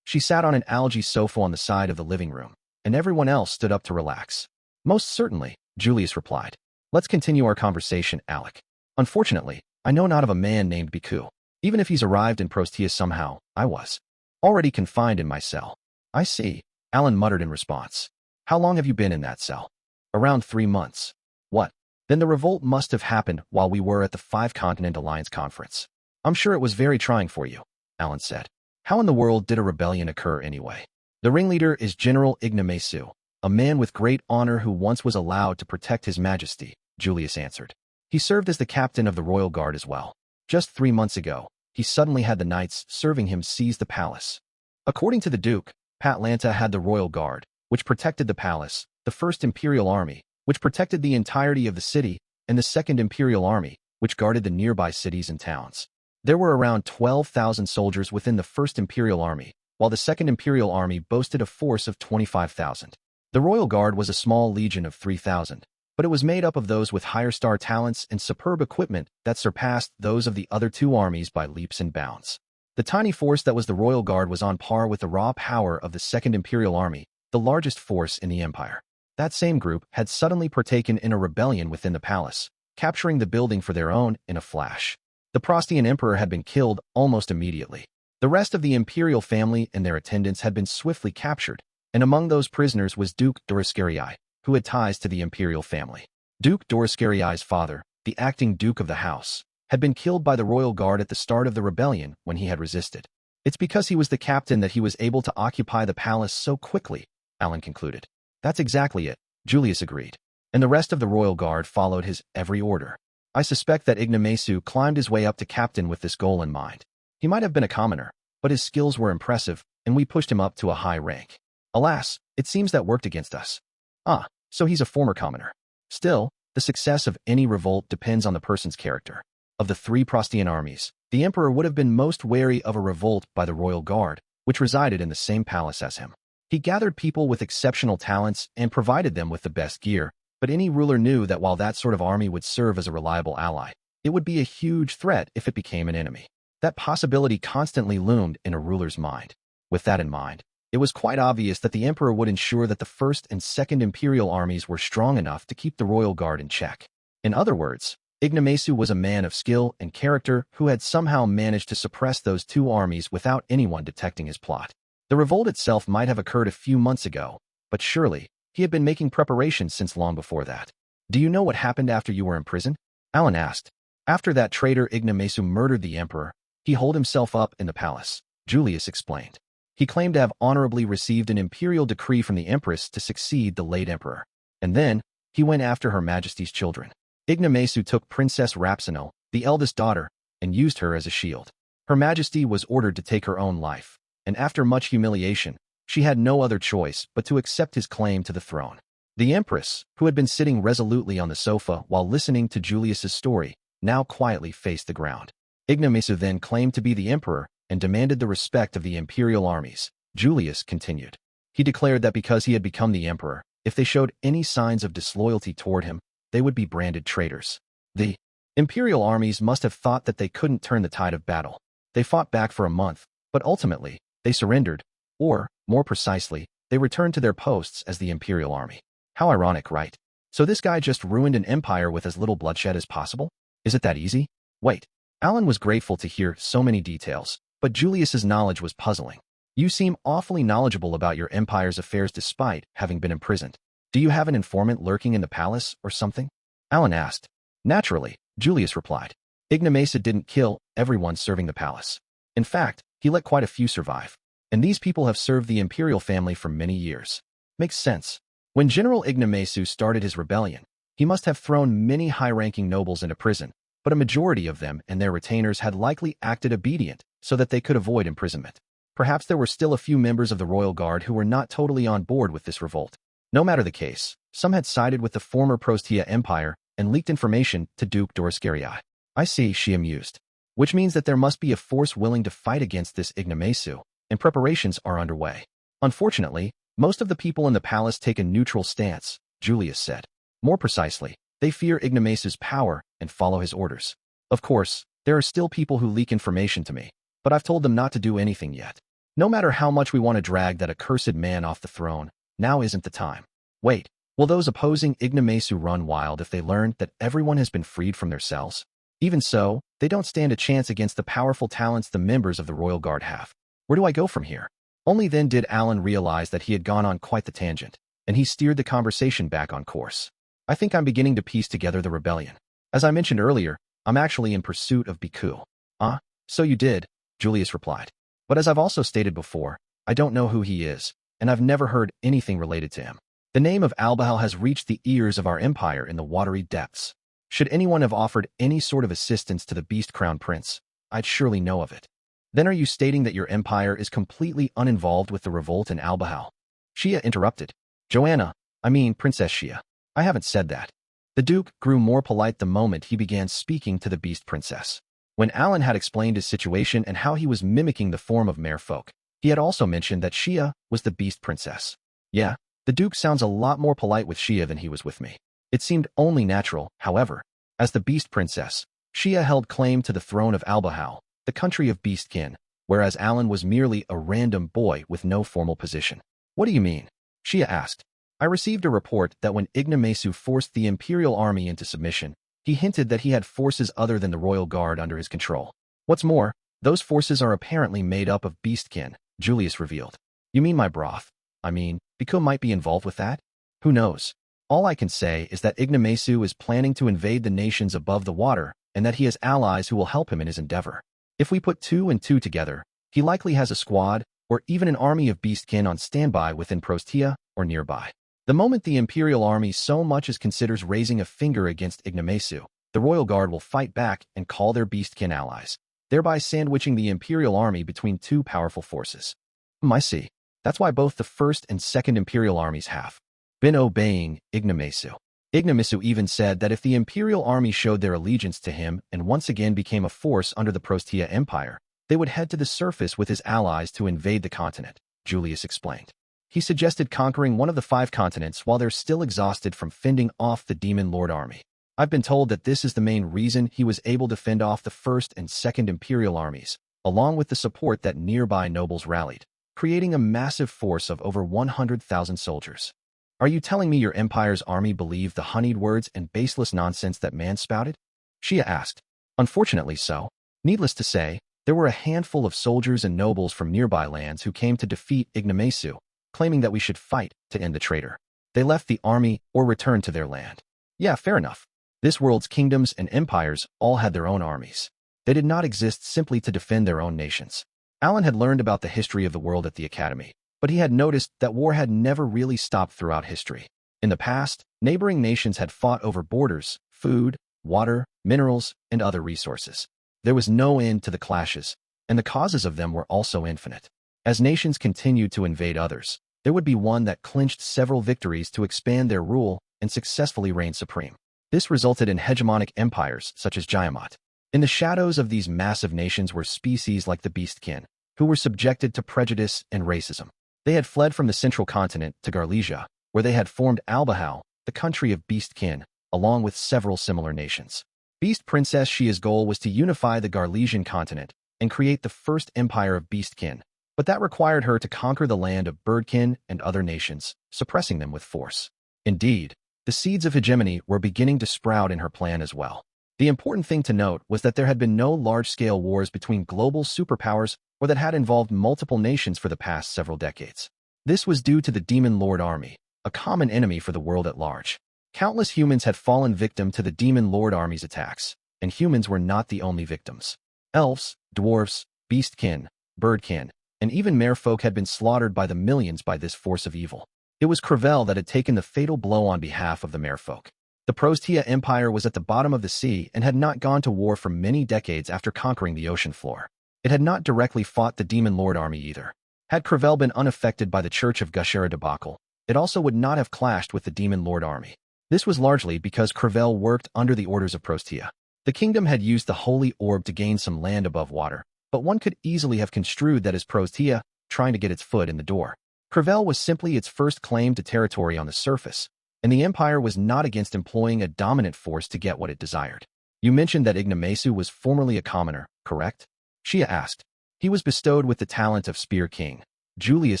She sat on an algae sofa on the side of the living room, and everyone else stood up to relax. Most certainly, Julius replied. Let's continue our conversation, Alec. Unfortunately, I know not of a man named Beku. Even if he's arrived in Prostia somehow, I was already confined in my cell. I see, Alan muttered in response. How long have you been in that cell? Around 3 months. What? Then the revolt must have happened while we were at the Five-Continent Alliance conference. I'm sure it was very trying for you, Alan said. How in the world did a rebellion occur anyway? The ringleader is General Ignomasu, a man with great honor who once was allowed to protect His Majesty, Julius answered. He served as the captain of the royal guard as well. Just 3 months ago, he suddenly had the knights serving him seize the palace. According to the Duke, Patlanta had the royal guard, which protected the palace, the First Imperial Army, which protected the entirety of the city, and the Second Imperial Army, which guarded the nearby cities and towns. There were around 12,000 soldiers within the First Imperial Army, while the Second Imperial Army boasted a force of 25,000. The Royal Guard was a small legion of 3,000, but it was made up of those with higher star talents and superb equipment that surpassed those of the other two armies by leaps and bounds. The tiny force that was the Royal Guard was on par with the raw power of the Second Imperial Army, the largest force in the Empire. That same group had suddenly partaken in a rebellion within the palace, capturing the building for their own in a flash. The Prostian Emperor had been killed almost immediately. The rest of the imperial family and their attendants had been swiftly captured, and among those prisoners was Duke Doroscarii, who had ties to the imperial family. Duke Doroscarii's father, the acting duke of the house, had been killed by the royal guard at the start of the rebellion when he had resisted. It's because he was the captain that he was able to occupy the palace so quickly, Alan concluded. That's exactly it, Julius agreed. And the rest of the royal guard followed his every order. I suspect that Ignomasu climbed his way up to captain with this goal in mind. He might have been a commoner, but his skills were impressive, and we pushed him up to a high rank. Alas, it seems that worked against us. Ah, so he's a former commoner. Still, the success of any revolt depends on the person's character. Of the 3 Prostian armies, the emperor would have been most wary of a revolt by the royal guard, which resided in the same palace as him. He gathered people with exceptional talents and provided them with the best gear, but any ruler knew that while that sort of army would serve as a reliable ally, it would be a huge threat if it became an enemy. That possibility constantly loomed in a ruler's mind. With that in mind, it was quite obvious that the emperor would ensure that the First and Second Imperial armies were strong enough to keep the royal guard in check. In other words, Ignomasu was a man of skill and character who had somehow managed to suppress those 2 armies without anyone detecting his plot. The revolt itself might have occurred a few months ago, but surely, he had been making preparations since long before that. Do you know what happened after you were imprisoned? Alan asked. After that traitor Ignomasu murdered the emperor, he holed himself up in the palace, Julius explained. He claimed to have honorably received an imperial decree from the empress to succeed the late emperor. And then, he went after Her Majesty's children. Ignomasu took Princess Rapsinel, the eldest daughter, and used her as a shield. Her Majesty was ordered to take her own life, and after much humiliation, she had no other choice but to accept his claim to the throne. The empress, who had been sitting resolutely on the sofa while listening to Julius's story, now quietly faced the ground. Ignomasu then claimed to be the emperor and demanded the respect of the imperial armies. Julius continued. He declared that because he had become the emperor, if they showed any signs of disloyalty toward him, they would be branded traitors. The imperial armies must have thought that they couldn't turn the tide of battle. They fought back for a month, but ultimately, they surrendered, or, more precisely, they returned to their posts as the imperial army. How ironic, right? So this guy just ruined an empire with as little bloodshed as possible? Is it that easy? Wait. Alan was grateful to hear so many details, but Julius's knowledge was puzzling. You seem awfully knowledgeable about your empire's affairs despite having been imprisoned. Do you have an informant lurking in the palace or something? Alan asked. Naturally, Julius replied. Ignomasu didn't kill everyone serving the palace. In fact, he let quite a few survive. And these people have served the imperial family for many years. Makes sense. When General Ignomasu started his rebellion, he must have thrown many high-ranking nobles into prison, but a majority of them and their retainers had likely acted obedient so that they could avoid imprisonment. Perhaps there were still a few members of the royal guard who were not totally on board with this revolt. No matter the case, some had sided with the former Prostia Empire and leaked information to Duke Doroscarii. I see, she mused. Which means that there must be a force willing to fight against this Ignomasu, and preparations are underway. Unfortunately, most of the people in the palace take a neutral stance, Julius said. More precisely, they fear Ignomasu's power and follow his orders. Of course, there are still people who leak information to me, but I've told them not to do anything yet. No matter how much we want to drag that accursed man off the throne, now isn't the time. Wait, will those opposing Ignomasu run wild if they learn that everyone has been freed from their cells? Even so, they don't stand a chance against the powerful talents the members of the royal guard have. Where do I go from here? Only then did Alan realize that he had gone on quite the tangent, and he steered the conversation back on course. I think I'm beginning to piece together the rebellion. As I mentioned earlier, I'm actually in pursuit of Beku. Ah, so you did, Julius replied. But as I've also stated before, I don't know who he is, and I've never heard anything related to him. The name of Albahal has reached the ears of our empire in the watery depths. Should anyone have offered any sort of assistance to the Beast Crown Prince, I'd surely know of it. Then are you stating that your empire is completely uninvolved with the revolt in Albahal? Shia interrupted. Princess Shia. I haven't said that. The Duke grew more polite the moment he began speaking to the Beast Princess. When Alan had explained his situation and how he was mimicking the form of merfolk, he had also mentioned that Shia was the Beast Princess. Yeah, the Duke sounds a lot more polite with Shia than he was with me. It seemed only natural, however. As the Beast Princess, Shia held claim to the throne of Albahal, the country of Beastkin, whereas Alan was merely a random boy with no formal position. What do you mean? Shia asked. I received a report that when Ignomasu forced the imperial army into submission, he hinted that he had forces other than the royal guard under his control. What's more, Those forces are apparently made up of Beastkin, Julius revealed. You mean my broth? I mean, Beku might be involved with that? Who knows? All I can say is that Ignomasu is planning to invade the nations above the water, and that he has allies who will help him in his endeavor. If we put 2 and 2 together, he likely has a squad, or even an army of Beastkin on standby within Prostia or nearby. The moment the Imperial Army so much as considers raising a finger against Ignomasu, the Royal Guard will fight back and call their Beastkin allies, thereby sandwiching the Imperial Army between 2 powerful forces. I see. That's why both the First and Second Imperial Armies have been obeying Ignomasu. Ignomasu even said that if the Imperial Army showed their allegiance to him and once again became a force under the Prostia Empire, they would head to the surface with his allies to invade the continent, Julius explained. He suggested conquering one of the 5 continents while they're still exhausted from fending off the Demon Lord army. I've been told that this is the main reason he was able to fend off the First and Second Imperial armies, along with the support that nearby nobles rallied, creating a massive force of over 100,000 soldiers. Are you telling me your empire's army believed the honeyed words and baseless nonsense that man spouted? Shia asked. Unfortunately so. Needless to say, there were a handful of soldiers and nobles from nearby lands who came to defeat Ignomasu, claiming that we should fight to end the traitor. They left the army or returned to their land. Yeah, fair enough. This world's kingdoms and empires all had their own armies. They did not exist simply to defend their own nations. Alan had learned about the history of the world at the academy, but he had noticed that war had never really stopped throughout history. In the past, neighboring nations had fought over borders, food, water, minerals, and other resources. There was no end to the clashes, and the causes of them were also infinite. As nations continued to invade others, there would be one that clinched several victories to expand their rule and successfully reign supreme. This resulted in hegemonic empires such as Giamat. In the shadows of these massive nations were species like the Beastkin, who were subjected to prejudice and racism. They had fled from the central continent to Garlesia, where they had formed Albahal, the country of Beastkin, along with several similar nations. Beast Princess Shia's goal was to unify the Garlesian continent and create the first empire of Beastkin, but that required her to conquer the land of Birdkin and other nations, suppressing them with force. Indeed, the seeds of hegemony were beginning to sprout in her plan as well. The important thing to note was that there had been no large-scale wars between global superpowers or that had involved multiple nations for the past several decades. This was due to the Demon Lord army, a common enemy for the world at large. Countless humans had fallen victim to the Demon Lord army's attacks, and humans were not the only victims. Elves, dwarfs, beastkin, birdkin, and even merfolk had been slaughtered by the millions by this force of evil. It was Crevelle that had taken the fatal blow on behalf of the merfolk. The Prostia Empire was at the bottom of the sea and had not gone to war for many decades after conquering the ocean floor. It had not directly fought the Demon Lord army either. Had Crevelle been unaffected by the Church of Gushera debacle, it also would not have clashed with the Demon Lord army. This was largely because Crevelle worked under the orders of Prostia. The kingdom had used the Holy Orb to gain some land above water, but one could easily have construed that as Prostia trying to get its foot in the door. Crevelle was simply its first claim to territory on the surface, and the Empire was not against employing a dominant force to get what it desired. You mentioned that Ignomasu was formerly a commoner, correct? Shia asked. He was bestowed with the talent of Spear King. Julius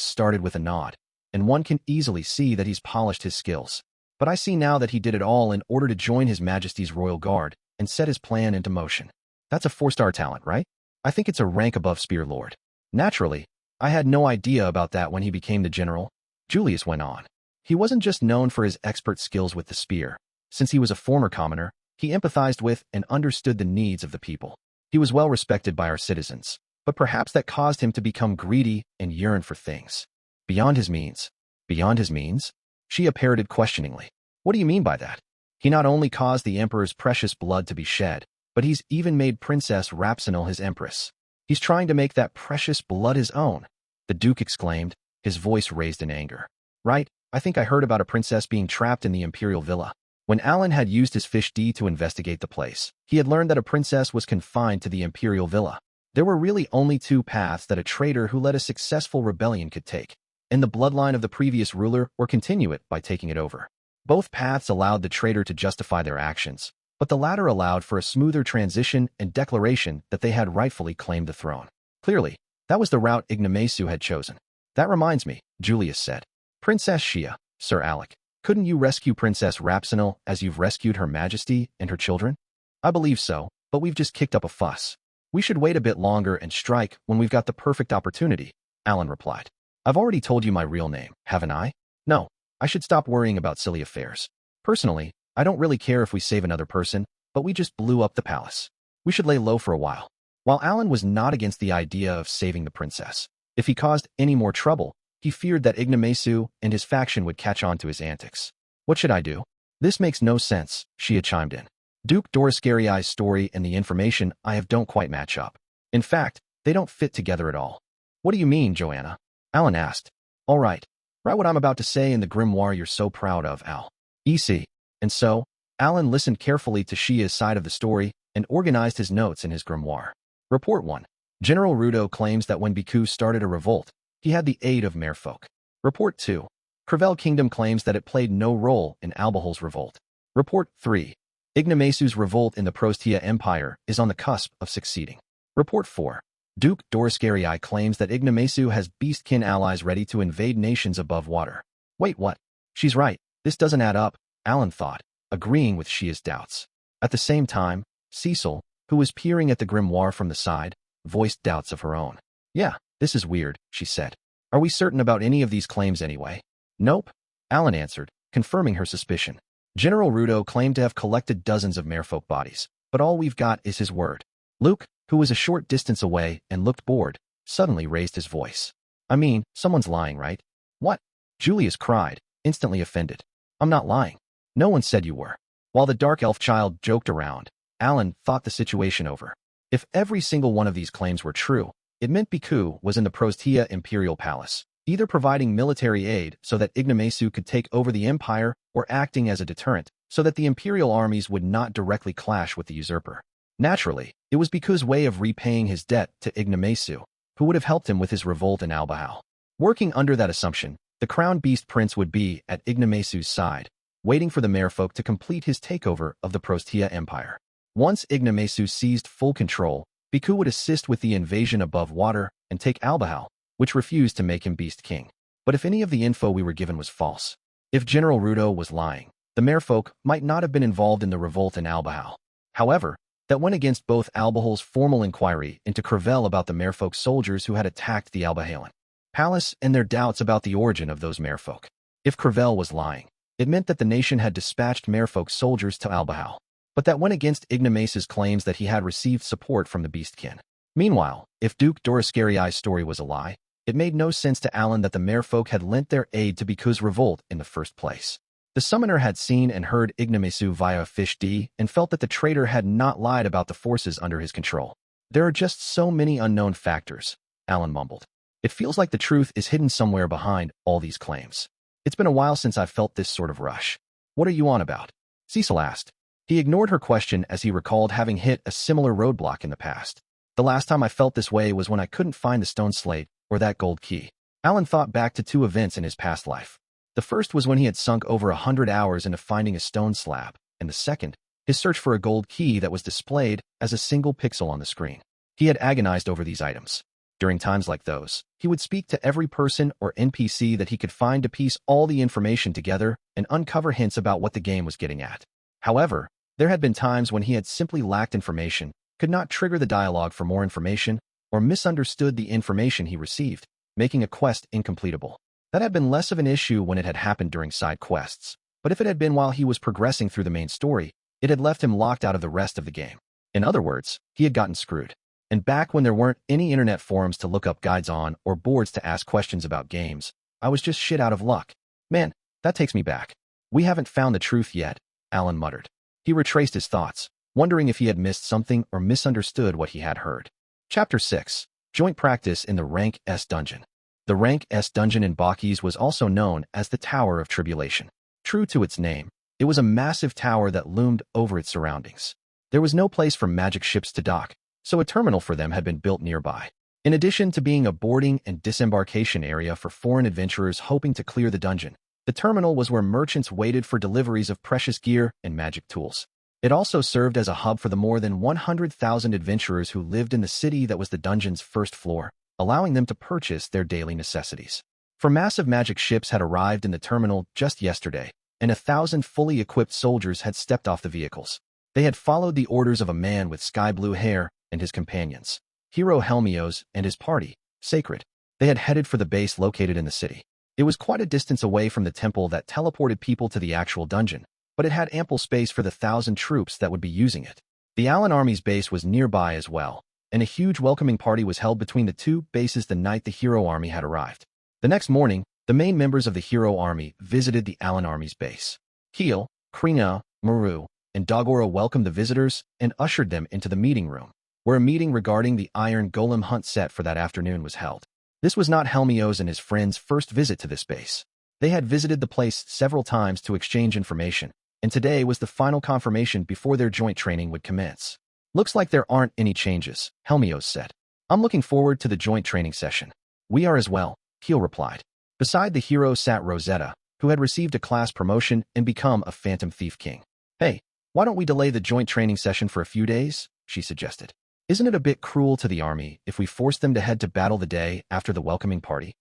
started with a nod, and one can easily see that he's polished his skills. But I see now that he did it all in order to join His Majesty's Royal Guard and set his plan into motion. That's a 4-star talent, right? I think it's a rank above Spear Lord. Naturally, I had no idea about that when he became the general. Julius went on. He wasn't just known for his expert skills with the spear. Since he was a former commoner, he empathized with and understood the needs of the people. He was well respected by our citizens, but perhaps that caused him to become greedy and yearn for things beyond his means. Beyond his means? Shia parroted questioningly. What do you mean by that? He not only caused the Emperor's precious blood to be shed, but he's even made Princess Rapsinal his Empress. He's trying to make that precious blood his own, the Duke exclaimed, his voice raised in anger. Right, I think I heard about a princess being trapped in the Imperial Villa. When Alan had used his fish D to investigate the place, he had learned that a princess was confined to the Imperial Villa. There were really only 2 paths that a traitor who led a successful rebellion could take: in the bloodline of the previous ruler or continue it by taking it over. Both paths allowed the traitor to justify their actions, but the latter allowed for a smoother transition and declaration that they had rightfully claimed the throne. Clearly, that was the route Ignomasu had chosen. That reminds me, Julius said. Princess Shia, Sir Alec, couldn't you rescue Princess Rapsinal as you've rescued Her Majesty and her children? I believe so, but we've just kicked up a fuss. We should wait a bit longer and strike when we've got the perfect opportunity, Alan replied. I've already told you my real name, haven't I? No, I should stop worrying about silly affairs. Personally, I don't really care if we save another person, but we just blew up the palace. We should lay low for a while. While Alan was not against the idea of saving the princess, if he caused any more trouble, he feared that Ignomasu and his faction would catch on to his antics. What should I do? This makes no sense, Shia chimed in. Duke Dorascarry's story and the information I have don't quite match up. In fact, they don't fit together at all. What do you mean, Joanna? Alan asked. All right. Write what I'm about to say in the grimoire you're so proud of, Al. EC. And so, Alan listened carefully to Shia's side of the story and organized his notes in his grimoire. Report 1. General Rudo claims that when Beku started a revolt, he had the aid of merfolk. Report 2. Crevelle Kingdom claims that it played no role in Albahol's revolt. Report 3. Ignomasu's revolt in the Prostia Empire is on the cusp of succeeding. Report 4. Duke Dorascarry claims that Ignomasu has Beastkin allies ready to invade nations above water. Wait, what? She's right. This doesn't add up, Alan thought, agreeing with Shia's doubts. At the same time, Cecil, who was peering at the grimoire from the side, voiced doubts of her own. Yeah, this is weird, she said. Are we certain about any of these claims anyway? Nope, Alan answered, confirming her suspicion. General Rudo claimed to have collected dozens of merfolk bodies, but all we've got is his word. Luke, who was a short distance away and looked bored, suddenly raised his voice. I mean, someone's lying, right? What? Julius cried, instantly offended. I'm not lying. No one said you were. While the dark elf child joked around, Alan thought the situation over. If every single one of these claims were true, it meant Beku was in the Prostia Imperial Palace, either providing military aid so that Ignomasu could take over the empire or acting as a deterrent so that the imperial armies would not directly clash with the usurper. Naturally, it was Beku's way of repaying his debt to Ignomasu, who would have helped him with his revolt in Albahal. Working under that assumption, the crown beast prince would be at Ignomasu's side, waiting for the merfolk to complete his takeover of the Prostia Empire. Once Ignomasu seized full control, Beku would assist with the invasion above water and take Albahal, which refused to make him Beast King. But if any of the info we were given was false, if General Rudo was lying, the merfolk might not have been involved in the revolt in Albahal. However, that went against both Albahol's formal inquiry into Crevelle about the merfolk soldiers who had attacked the Albahalan palace and their doubts about the origin of those merfolk. If Crevelle was lying, it meant that the nation had dispatched merfolk soldiers to Albahal. But that went against Ignomasu's claims that he had received support from the Beastkin. Meanwhile, if Duke Dorascarry's story was a lie, it made no sense to Alan that the merfolk had lent their aid to Beku's revolt in the first place. The summoner had seen and heard Ignomasu via Fish D and felt that the traitor had not lied about the forces under his control. There are just so many unknown factors, Alan mumbled. It feels like the truth is hidden somewhere behind all these claims. It's been a while since I've felt this sort of rush. What are you on about? Cecil asked. He ignored her question as he recalled having hit a similar roadblock in the past. The last time I felt this way was when I couldn't find the stone slate or that gold key. Alan thought back to 2 events in his past life. The first was when he had sunk over 100 hours into finding a stone slab, and the second, his search for a gold key that was displayed as a single pixel on the screen. He had agonized over these items. During times like those, he would speak to every person or NPC that he could find to piece all the information together and uncover hints about what the game was getting at. However, there had been times when he had simply lacked information, could not trigger the dialogue for more information, or misunderstood the information he received, making a quest incompletable. That had been less of an issue when it had happened during side quests, but if it had been while he was progressing through the main story, it had left him locked out of the rest of the game. In other words, he had gotten screwed. And back when there weren't any internet forums to look up guides on or boards to ask questions about games, I was just shit out of luck. Man, that takes me back. We haven't found the truth yet, Alan muttered. He retraced his thoughts, wondering if he had missed something or misunderstood what he had heard. Chapter 6. Joint Practice in the Rank S Dungeon. The Rank S Dungeon in Bakis was also known as the Tower of Tribulation. True to its name, it was a massive tower that loomed over its surroundings. There was no place for magic ships to dock, so a terminal for them had been built nearby. In addition to being a boarding and disembarkation area for foreign adventurers hoping to clear the dungeon, the terminal was where merchants waited for deliveries of precious gear and magic tools. It also served as a hub for the more than 100,000 adventurers who lived in the city that was the dungeon's first floor, allowing them to purchase their daily necessities. For massive magic ships had arrived in the terminal just yesterday, and 1,000 fully equipped soldiers had stepped off the vehicles. They had followed the orders of a man with sky blue hair and his companions, Hero Helmios and his party, Sacred. They had headed for the base located in the city. It was quite a distance away from the temple that teleported people to the actual dungeon, but it had ample space for the 1,000 troops that would be using it. The Allen Army's base was nearby as well, and a huge welcoming party was held between the two bases the night the Hero Army had arrived. The next morning, the main members of the Hero Army visited the Allen Army's base. Keel, Krina, Maru, and Dagora welcomed the visitors and ushered them into the meeting room, where a meeting regarding the Iron Golem hunt set for that afternoon was held. This was not Helmios and his friends' first visit to this base. They had visited the place several times to exchange information, and today was the final confirmation before their joint training would commence. Looks like there aren't any changes, Helmios said. I'm looking forward to the joint training session. We are as well, Keel replied. Beside the hero sat Rosetta, who had received a class promotion and become a Phantom Thief King. Hey, why don't we delay the joint training session for a few days? She suggested. Isn't it a bit cruel to the army if we force them to head to battle the day after the welcoming party?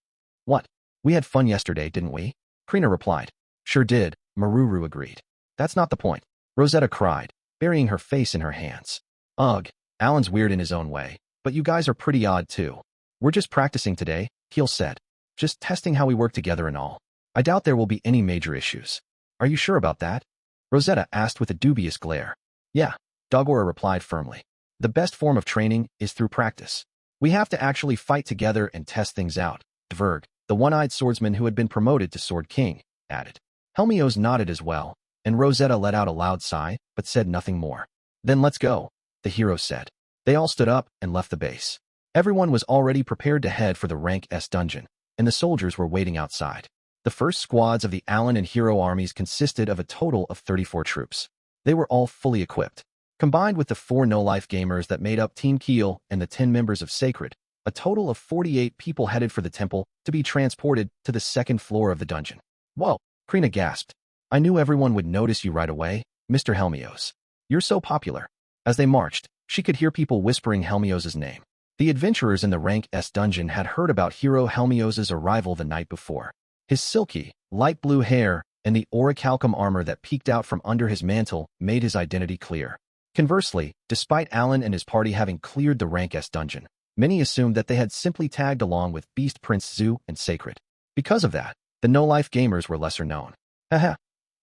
What? We had fun yesterday, didn't we? Krina replied. Sure did, Maruru agreed. That's not the point, Rosetta cried, burying her face in her hands. Ugh, Alan's weird in his own way, but you guys are pretty odd too. We're just practicing today, Keel said. Just testing how we work together and all. I doubt there will be any major issues. Are you sure about that? Rosetta asked with a dubious glare. Yeah, Dagora replied firmly. The best form of training is through practice. We have to actually fight together and test things out, Dverg, the one-eyed swordsman who had been promoted to Sword King, added. Helmios nodded as well, and Rosetta let out a loud sigh, but said nothing more. Then let's go, the hero said. They all stood up and left the base. Everyone was already prepared to head for the Rank S dungeon, and the soldiers were waiting outside. The first squads of the Allen and Hero armies consisted of a total of 34 troops. They were all fully equipped. Combined with the 4 no-life gamers that made up Team Keel and the 10 members of Sacred, a total of 48 people headed for the temple to be transported to the second floor of the dungeon. Whoa, Krina gasped. I knew everyone would notice you right away, Mr. Helmios. You're so popular. As they marched, she could hear people whispering Helmios' name. The adventurers in the Rank S dungeon had heard about Hero Helmios' arrival the night before. His silky, light blue hair and the orichalcum armor that peeked out from under his mantle made his identity clear. Conversely, despite Alan and his party having cleared the Rank S dungeon, many assumed that they had simply tagged along with Beast Prince Zu and Sacred. Because of that, the no-life gamers were lesser known. Haha.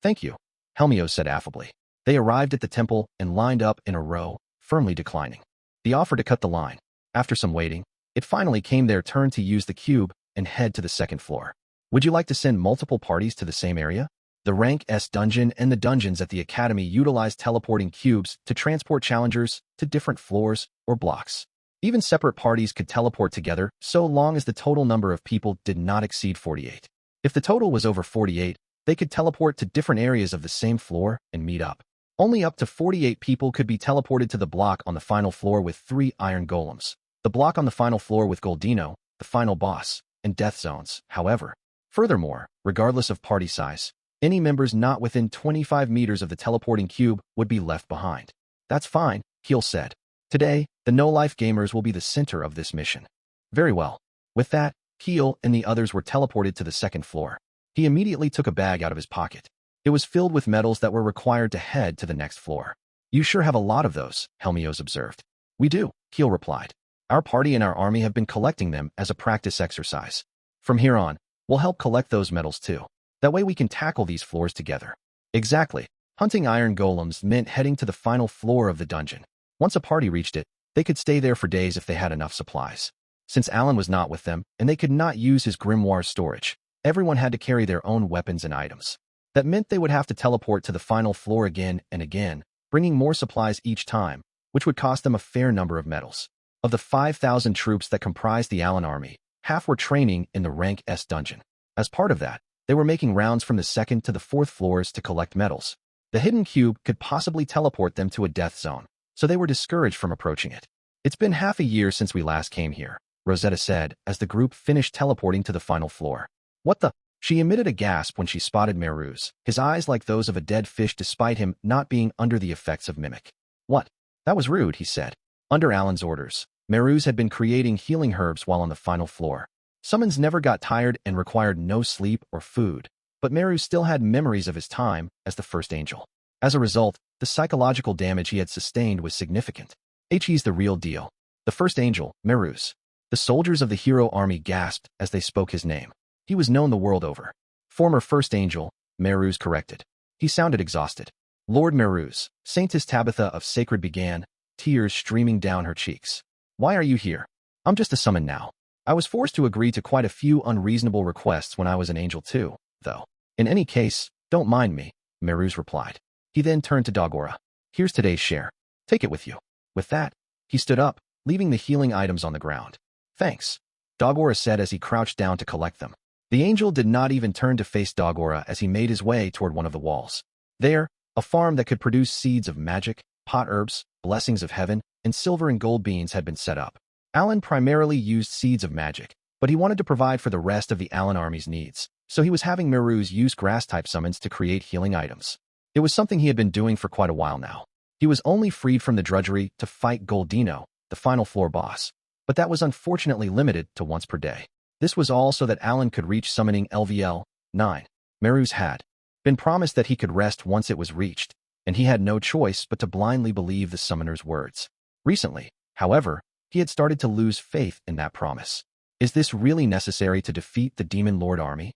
Thank you, Helmios said affably. They arrived at the temple and lined up in a row, firmly declining the offer to cut the line. After some waiting, it finally came their turn to use the cube and head to the second floor. Would you like to send multiple parties to the same area? The Rank S dungeon and the dungeons at the Academy utilized teleporting cubes to transport challengers to different floors or blocks. Even separate parties could teleport together so long as the total number of people did not exceed 48. If the total was over 48, they could teleport to different areas of the same floor and meet up. Only up to 48 people could be teleported to the block on the final floor with 3 iron golems, the block on the final floor with Goldino, the final boss, and death zones, however. Furthermore, regardless of party size, any members not within 25 meters of the teleporting cube would be left behind. That's fine, Keel said. Today, the no-life gamers will be the center of this mission. Very well. With that, Keel and the others were teleported to the second floor. He immediately took a bag out of his pocket. It was filled with metals that were required to head to the next floor. You sure have a lot of those, Helmios observed. We do, Keel replied. Our party and our army have been collecting them as a practice exercise. From here on, we'll help collect those metals too. That way we can tackle these floors together. Exactly. Hunting iron golems meant heading to the final floor of the dungeon. Once a party reached it, they could stay there for days if they had enough supplies. Since Alan was not with them and they could not use his grimoire storage, everyone had to carry their own weapons and items. That meant they would have to teleport to the final floor again and again, bringing more supplies each time, which would cost them a fair number of metals. Of the 5,000 troops that comprised the Allen army, half were training in the Rank S dungeon. As part of that, they were making rounds from the second to the fourth floors to collect metals. The hidden cube could possibly teleport them to a death zone, so they were discouraged from approaching it. It's been half a year since we last came here, Rosetta said as the group finished teleporting to the final floor. What the? She emitted a gasp when she spotted Meruz, his eyes like those of a dead fish despite him not being under the effects of mimic. What? That was rude, he said. Under Alan's orders, Meruz had been creating healing herbs while on the final floor. Summons never got tired and required no sleep or food, but Meruz still had memories of his time as the first angel. As a result, the psychological damage he had sustained was significant. He's the real deal. The first angel, Meruz. The soldiers of the hero army gasped as they spoke his name. He was known the world over. Former first angel, Meruz corrected. He sounded exhausted. Lord Meruz, Saintess Tabitha of Sacred began, tears streaming down her cheeks. Why are you here? I'm just a summon now. I was forced to agree to quite a few unreasonable requests when I was an angel too, though. In any case, don't mind me, Meruz replied. He then turned to Dagora. Here's today's share. Take it with you. With that, he stood up, leaving the healing items on the ground. Thanks, Dagora said as he crouched down to collect them. The angel did not even turn to face Dagora as he made his way toward one of the walls. There, a farm that could produce seeds of magic, pot herbs, blessings of heaven, and silver and gold beans had been set up. Alan primarily used seeds of magic, but he wanted to provide for the rest of the Alan army's needs, so he was having Meruz use grass-type summons to create healing items. It was something he had been doing for quite a while now. He was only freed from the drudgery to fight Goldino, the final floor boss, but that was unfortunately limited to once per day. This was all so that Alan could reach summoning LVL 9. Meruz had been promised that he could rest once it was reached, and he had no choice but to blindly believe the summoner's words. Recently, however, he had started to lose faith in that promise. Is this really necessary to defeat the Demon Lord army?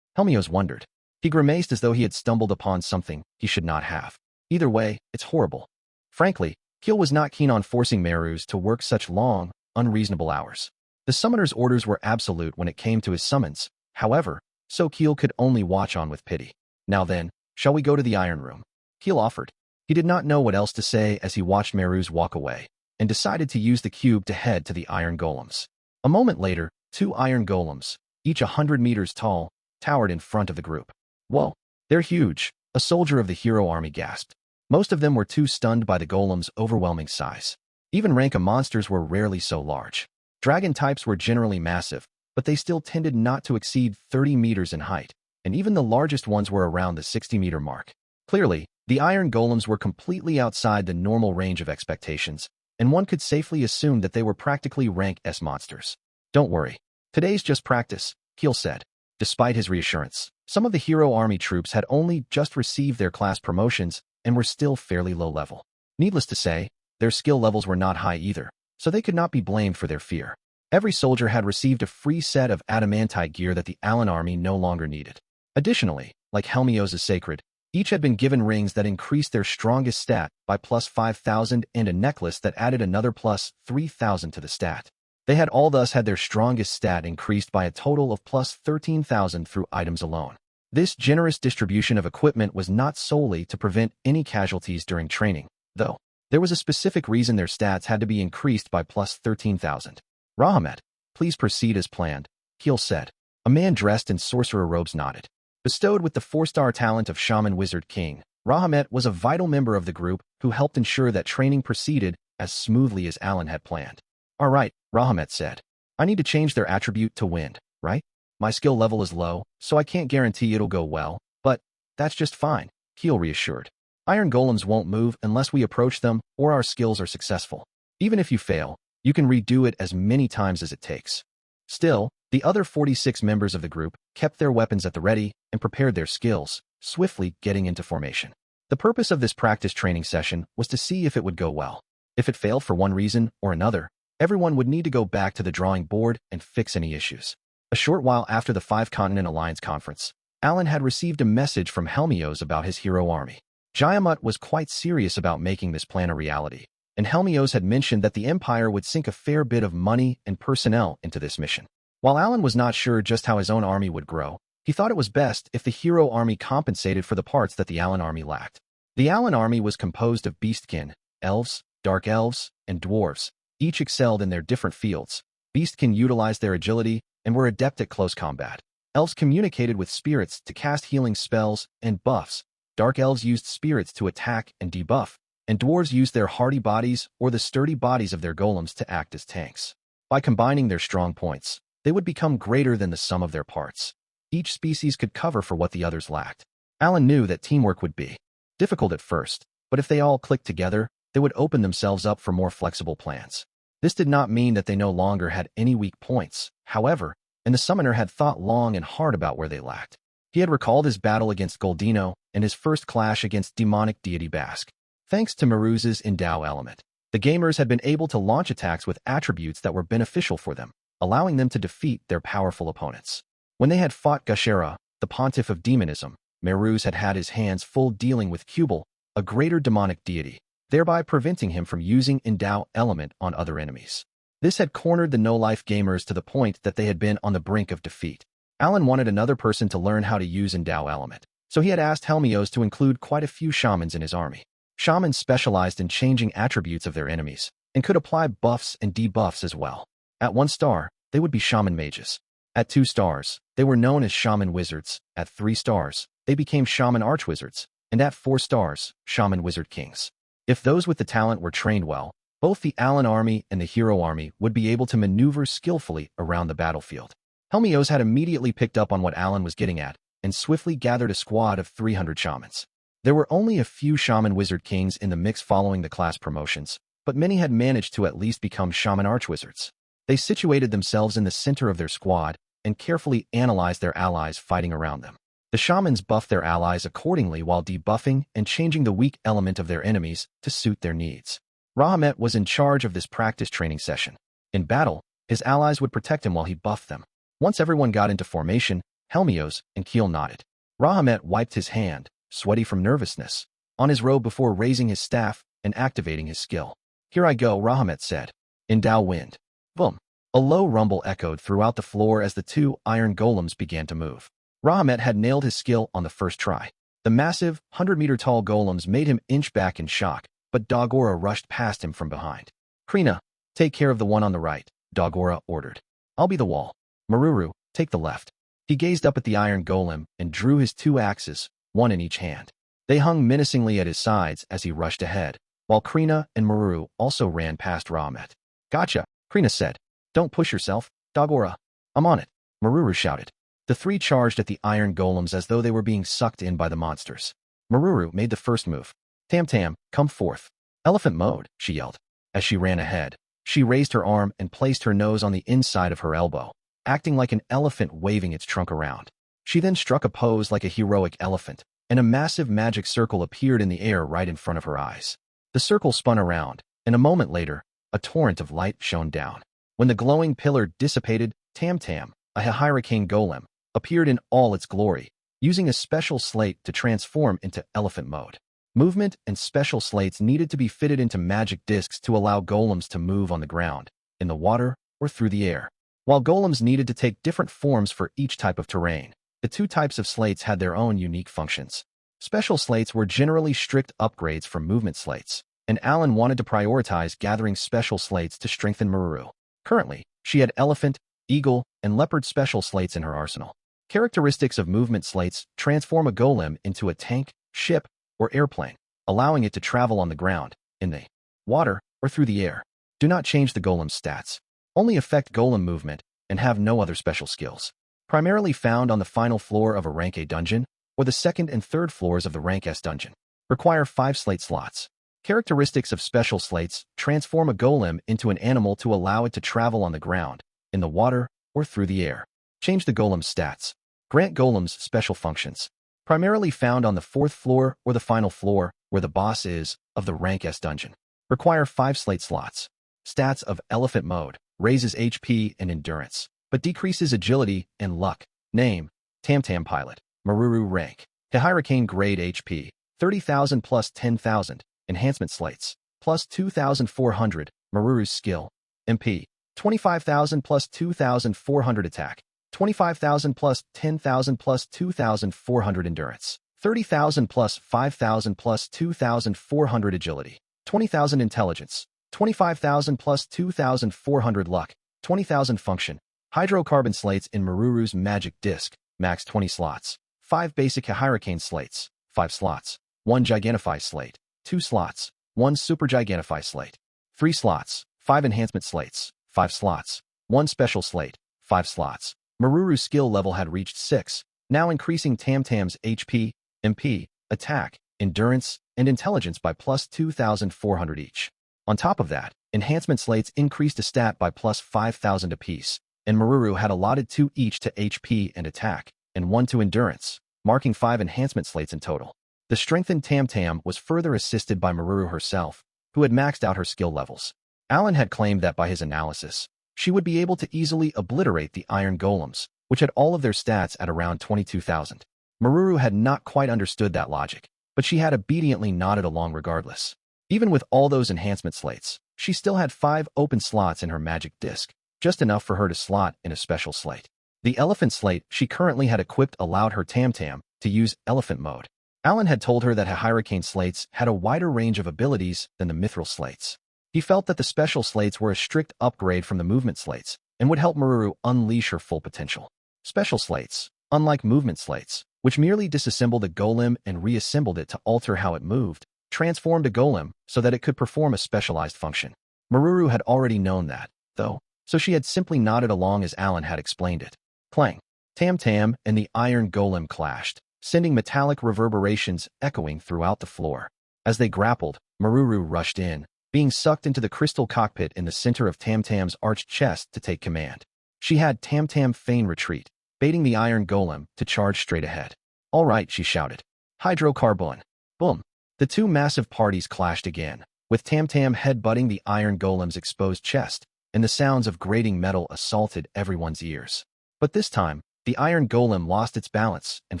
Helmios wondered. He grimaced as though he had stumbled upon something he should not have. Either way, it's horrible. Frankly, Keel was not keen on forcing Meruz to work such long, unreasonable hours. The summoner's orders were absolute when it came to his summons, however, so Keel could only watch on with pity. Now then, shall we go to the Iron Room? Keel offered. He did not know what else to say as he watched Meruz walk away, and decided to use the cube to head to the Iron Golems. A moment later, 2 Iron Golems, each 100 meters tall, towered in front of the group. Whoa, they're huge, a soldier of the hero army gasped. Most of them were too stunned by the golem's overwhelming size. Even Ranka monsters were rarely so large. Dragon types were generally massive, but they still tended not to exceed 30 meters in height, and even the largest ones were around the 60-meter mark. Clearly, the Iron Golems were completely outside the normal range of expectations, and one could safely assume that they were practically rank S monsters. Don't worry. Today's just practice, Keel said. Despite his reassurance, some of the hero army troops had only just received their class promotions and were still fairly low level. Needless to say, their skill levels were not high either, so they could not be blamed for their fear. Every soldier had received a free set of adamantite gear that the Alan army no longer needed. Additionally, like Helmios' Sacred, each had been given rings that increased their strongest stat by plus 5,000 and a necklace that added another plus 3,000 to the stat. They had all thus had their strongest stat increased by a total of plus 13,000 through items alone. This generous distribution of equipment was not solely to prevent any casualties during training, though. There was a specific reason their stats had to be increased by plus 13,000. Rahamet, please proceed as planned, Keel said. A man dressed in sorcerer robes nodded. Bestowed with the 4-star talent of Shaman Wizard King, Rahamet was a vital member of the group who helped ensure that training proceeded as smoothly as Alan had planned. All right, Rahamet said. I need to change their attribute to wind, right? My skill level is low, so I can't guarantee it'll go well, but that's just fine, Keel reassured. Iron Golems won't move unless we approach them or our skills are successful. Even if you fail, you can redo it as many times as it takes. Still, the other 46 members of the group kept their weapons at the ready and prepared their skills, swiftly getting into formation. The purpose of this practice training session was to see if it would go well. If it failed for one reason or another, everyone would need to go back to the drawing board and fix any issues. A short while after the 5-Continent Alliance conference, Alan had received a message from Helmios about his hero army. Jayamut was quite serious about making this plan a reality, and Helmios had mentioned that the Empire would sink a fair bit of money and personnel into this mission. While Alan was not sure just how his own army would grow, he thought it was best if the hero army compensated for the parts that the Alan army lacked. The Alan army was composed of Beastkin, elves, dark elves, and dwarves. Each excelled in their different fields. Beastkin utilized their agility and were adept at close combat. Elves communicated with spirits to cast healing spells and buffs. Dark elves used spirits to attack and debuff, and dwarves used their hardy bodies or the sturdy bodies of their golems to act as tanks. By combining their strong points, they would become greater than the sum of their parts. Each species could cover for what the others lacked. Alan knew that teamwork would be difficult at first, but if they all clicked together, they would open themselves up for more flexible plans. This did not mean that they no longer had any weak points, however, and the summoner had thought long and hard about where they lacked. He had recalled his battle against Goldino and his first clash against demonic deity Bask. Thanks to Meruz's Endow element, The gamers had been able to launch attacks with attributes that were beneficial for them, allowing them to defeat their powerful opponents. When they had fought Gashera, the pontiff of demonism, Meruz had had his hands full dealing with Kubel, a greater demonic deity, thereby preventing him from using Endow element on other enemies. This had cornered the no-life gamers to the point that they had been on the brink of defeat. Alan wanted another person to learn how to use Endow element, so he had asked Helmios to include quite a few shamans in his army. Shamans specialized in changing attributes of their enemies, and could apply buffs and debuffs as well. At 1 star, they would be shaman mages. At 2 stars, they were known as shaman wizards. At 3 stars, they became shaman archwizards, and at 4 stars, shaman wizard kings. If those with the talent were trained well, both the Alan army and the hero army would be able to maneuver skillfully around the battlefield. Helmios had immediately picked up on what Alan was getting at, and swiftly gathered a squad of 300 shamans. There were only a few shaman wizard kings in the mix following the class promotions, but many had managed to at least become shaman archwizards. They situated themselves in the center of their squad and carefully analyzed their allies fighting around them. The shamans buffed their allies accordingly while debuffing and changing the weak element of their enemies to suit their needs. Rahamet was in charge of this practice training session. In battle, his allies would protect him while he buffed them. Once everyone got into formation, Helmios and Keel nodded. Rahamet wiped his hand, sweaty from nervousness, on his robe before raising his staff and activating his skill. "Here I go," Rahamet said. Endow wind. Boom. A low rumble echoed throughout the floor as the 2 iron golems began to move. Rahamet had nailed his skill on the first try. The massive, 100-meter-tall golems made him inch back in shock, but Dogora rushed past him from behind. "Krina, take care of the one on the right," Dogora ordered. "I'll be the wall. Maruru, take the left." He gazed up at the iron golem and drew his 2 axes, one in each hand. They hung menacingly at his sides as he rushed ahead, while Krina and Maruru also ran past Rahamet. "Gotcha," Krina said. "Don't push yourself, Dogora." "I'm on it," Maruru shouted. The 3 charged at the iron golems as though they were being sucked in by the monsters. Maruru made the first move. "Tam Tam, come forth." "Elephant mode," she yelled. As she ran ahead, she raised her arm and placed her nose on the inside of her elbow, acting like an elephant waving its trunk around. She then struck a pose like a heroic elephant, and a massive magic circle appeared in the air right in front of her eyes. The circle spun around, and a moment later, a torrent of light shone down. When the glowing pillar dissipated, Tam Tam, a hurricane golem, appeared in all its glory, using a special slate to transform into elephant mode. Movement and special slates needed to be fitted into magic discs to allow golems to move on the ground, in the water, or through the air. While golems needed to take different forms for each type of terrain, the 2 types of slates had their own unique functions. Special slates were generally strict upgrades from movement slates, and Alan wanted to prioritize gathering special slates to strengthen Maruru. Currently, she had elephant, eagle, and leopard special slates in her arsenal. Characteristics of movement slates transform a golem into a tank, ship, or airplane, allowing it to travel on the ground, in the water, or through the air. Do not change the golem's stats. Only affect golem movement and have no other special skills. Primarily found on the final floor of a rank A dungeon, or the 2nd and 3rd floors of the rank S dungeon. Require 5 slate slots. Characteristics of special slates transform a golem into an animal to allow it to travel on the ground, in the water, or through the air. Change the golem's stats. Grant golems special functions. Primarily found on the 4th floor or the final floor, where the boss is, of the rank S dungeon. Require 5 slate slots. Stats of elephant mode, raises HP and endurance, but decreases agility and luck. Name, Tam Tam Pilot. Maruru rank, hurricane grade HP, 30,000 plus 10,000, enhancement slates, plus 2,400, Maruru's skill, MP, 25,000 plus 2,400 attack, 25,000 plus 10,000 plus 2,400 endurance, 30,000 plus 5,000 plus 2,400 agility, 20,000 intelligence, 25,000 plus 2,400 luck, 20,000 function. Hydrocarbon slates in Maruru's magic disc, max 20 slots. 5 basic hurricane slates, 5 slots. 1 Gigantify slate, 2 slots. 1 Super Gigantify slate, 3 slots. 5 enhancement slates, 5 slots. 1 special slate, 5 slots. Maruru's skill level had reached 6, now increasing Tam Tam's HP, MP, attack, endurance, and intelligence by plus 2,400 each. On top of that, enhancement slates increased a stat by plus 5,000 apiece, and Maruru had allotted 2 each to HP and attack, and 1 to endurance, marking 5 enhancement slates in total. The strengthened Tam Tam was further assisted by Maruru herself, who had maxed out her skill levels. Alan had claimed that by his analysis, she would be able to easily obliterate the iron golems, which had all of their stats at around 22,000. Maruru had not quite understood that logic, but she had obediently nodded along regardless. Even with all those enhancement slates, she still had 5 open slots in her magic disc, just enough for her to slot in a special slate. The elephant slate she currently had equipped allowed her Tam-Tam to use elephant mode. Alan had told her that her hurricane slates had a wider range of abilities than the mithril slates. He felt that the special slates were a strict upgrade from the movement slates and would help Maruru unleash her full potential. Special slates, unlike movement slates, which merely disassembled a golem and reassembled it to alter how it moved, transformed a golem so that it could perform a specialized function. Maruru had already known that, though, so she had simply nodded along as Alan had explained it. Clang. Tam-Tam and the iron golem clashed, sending metallic reverberations echoing throughout the floor. As they grappled, Maruru rushed in, being sucked into the crystal cockpit in the center of Tam-Tam's arched chest to take command. She had Tam-Tam feign retreat, baiting the iron golem to charge straight ahead. "All right," she shouted. "Hydrocarbon." Boom. The two massive parties clashed again, with Tam-Tam headbutting the iron golem's exposed chest, and the sounds of grating metal assaulted everyone's ears. But this time, the iron golem lost its balance and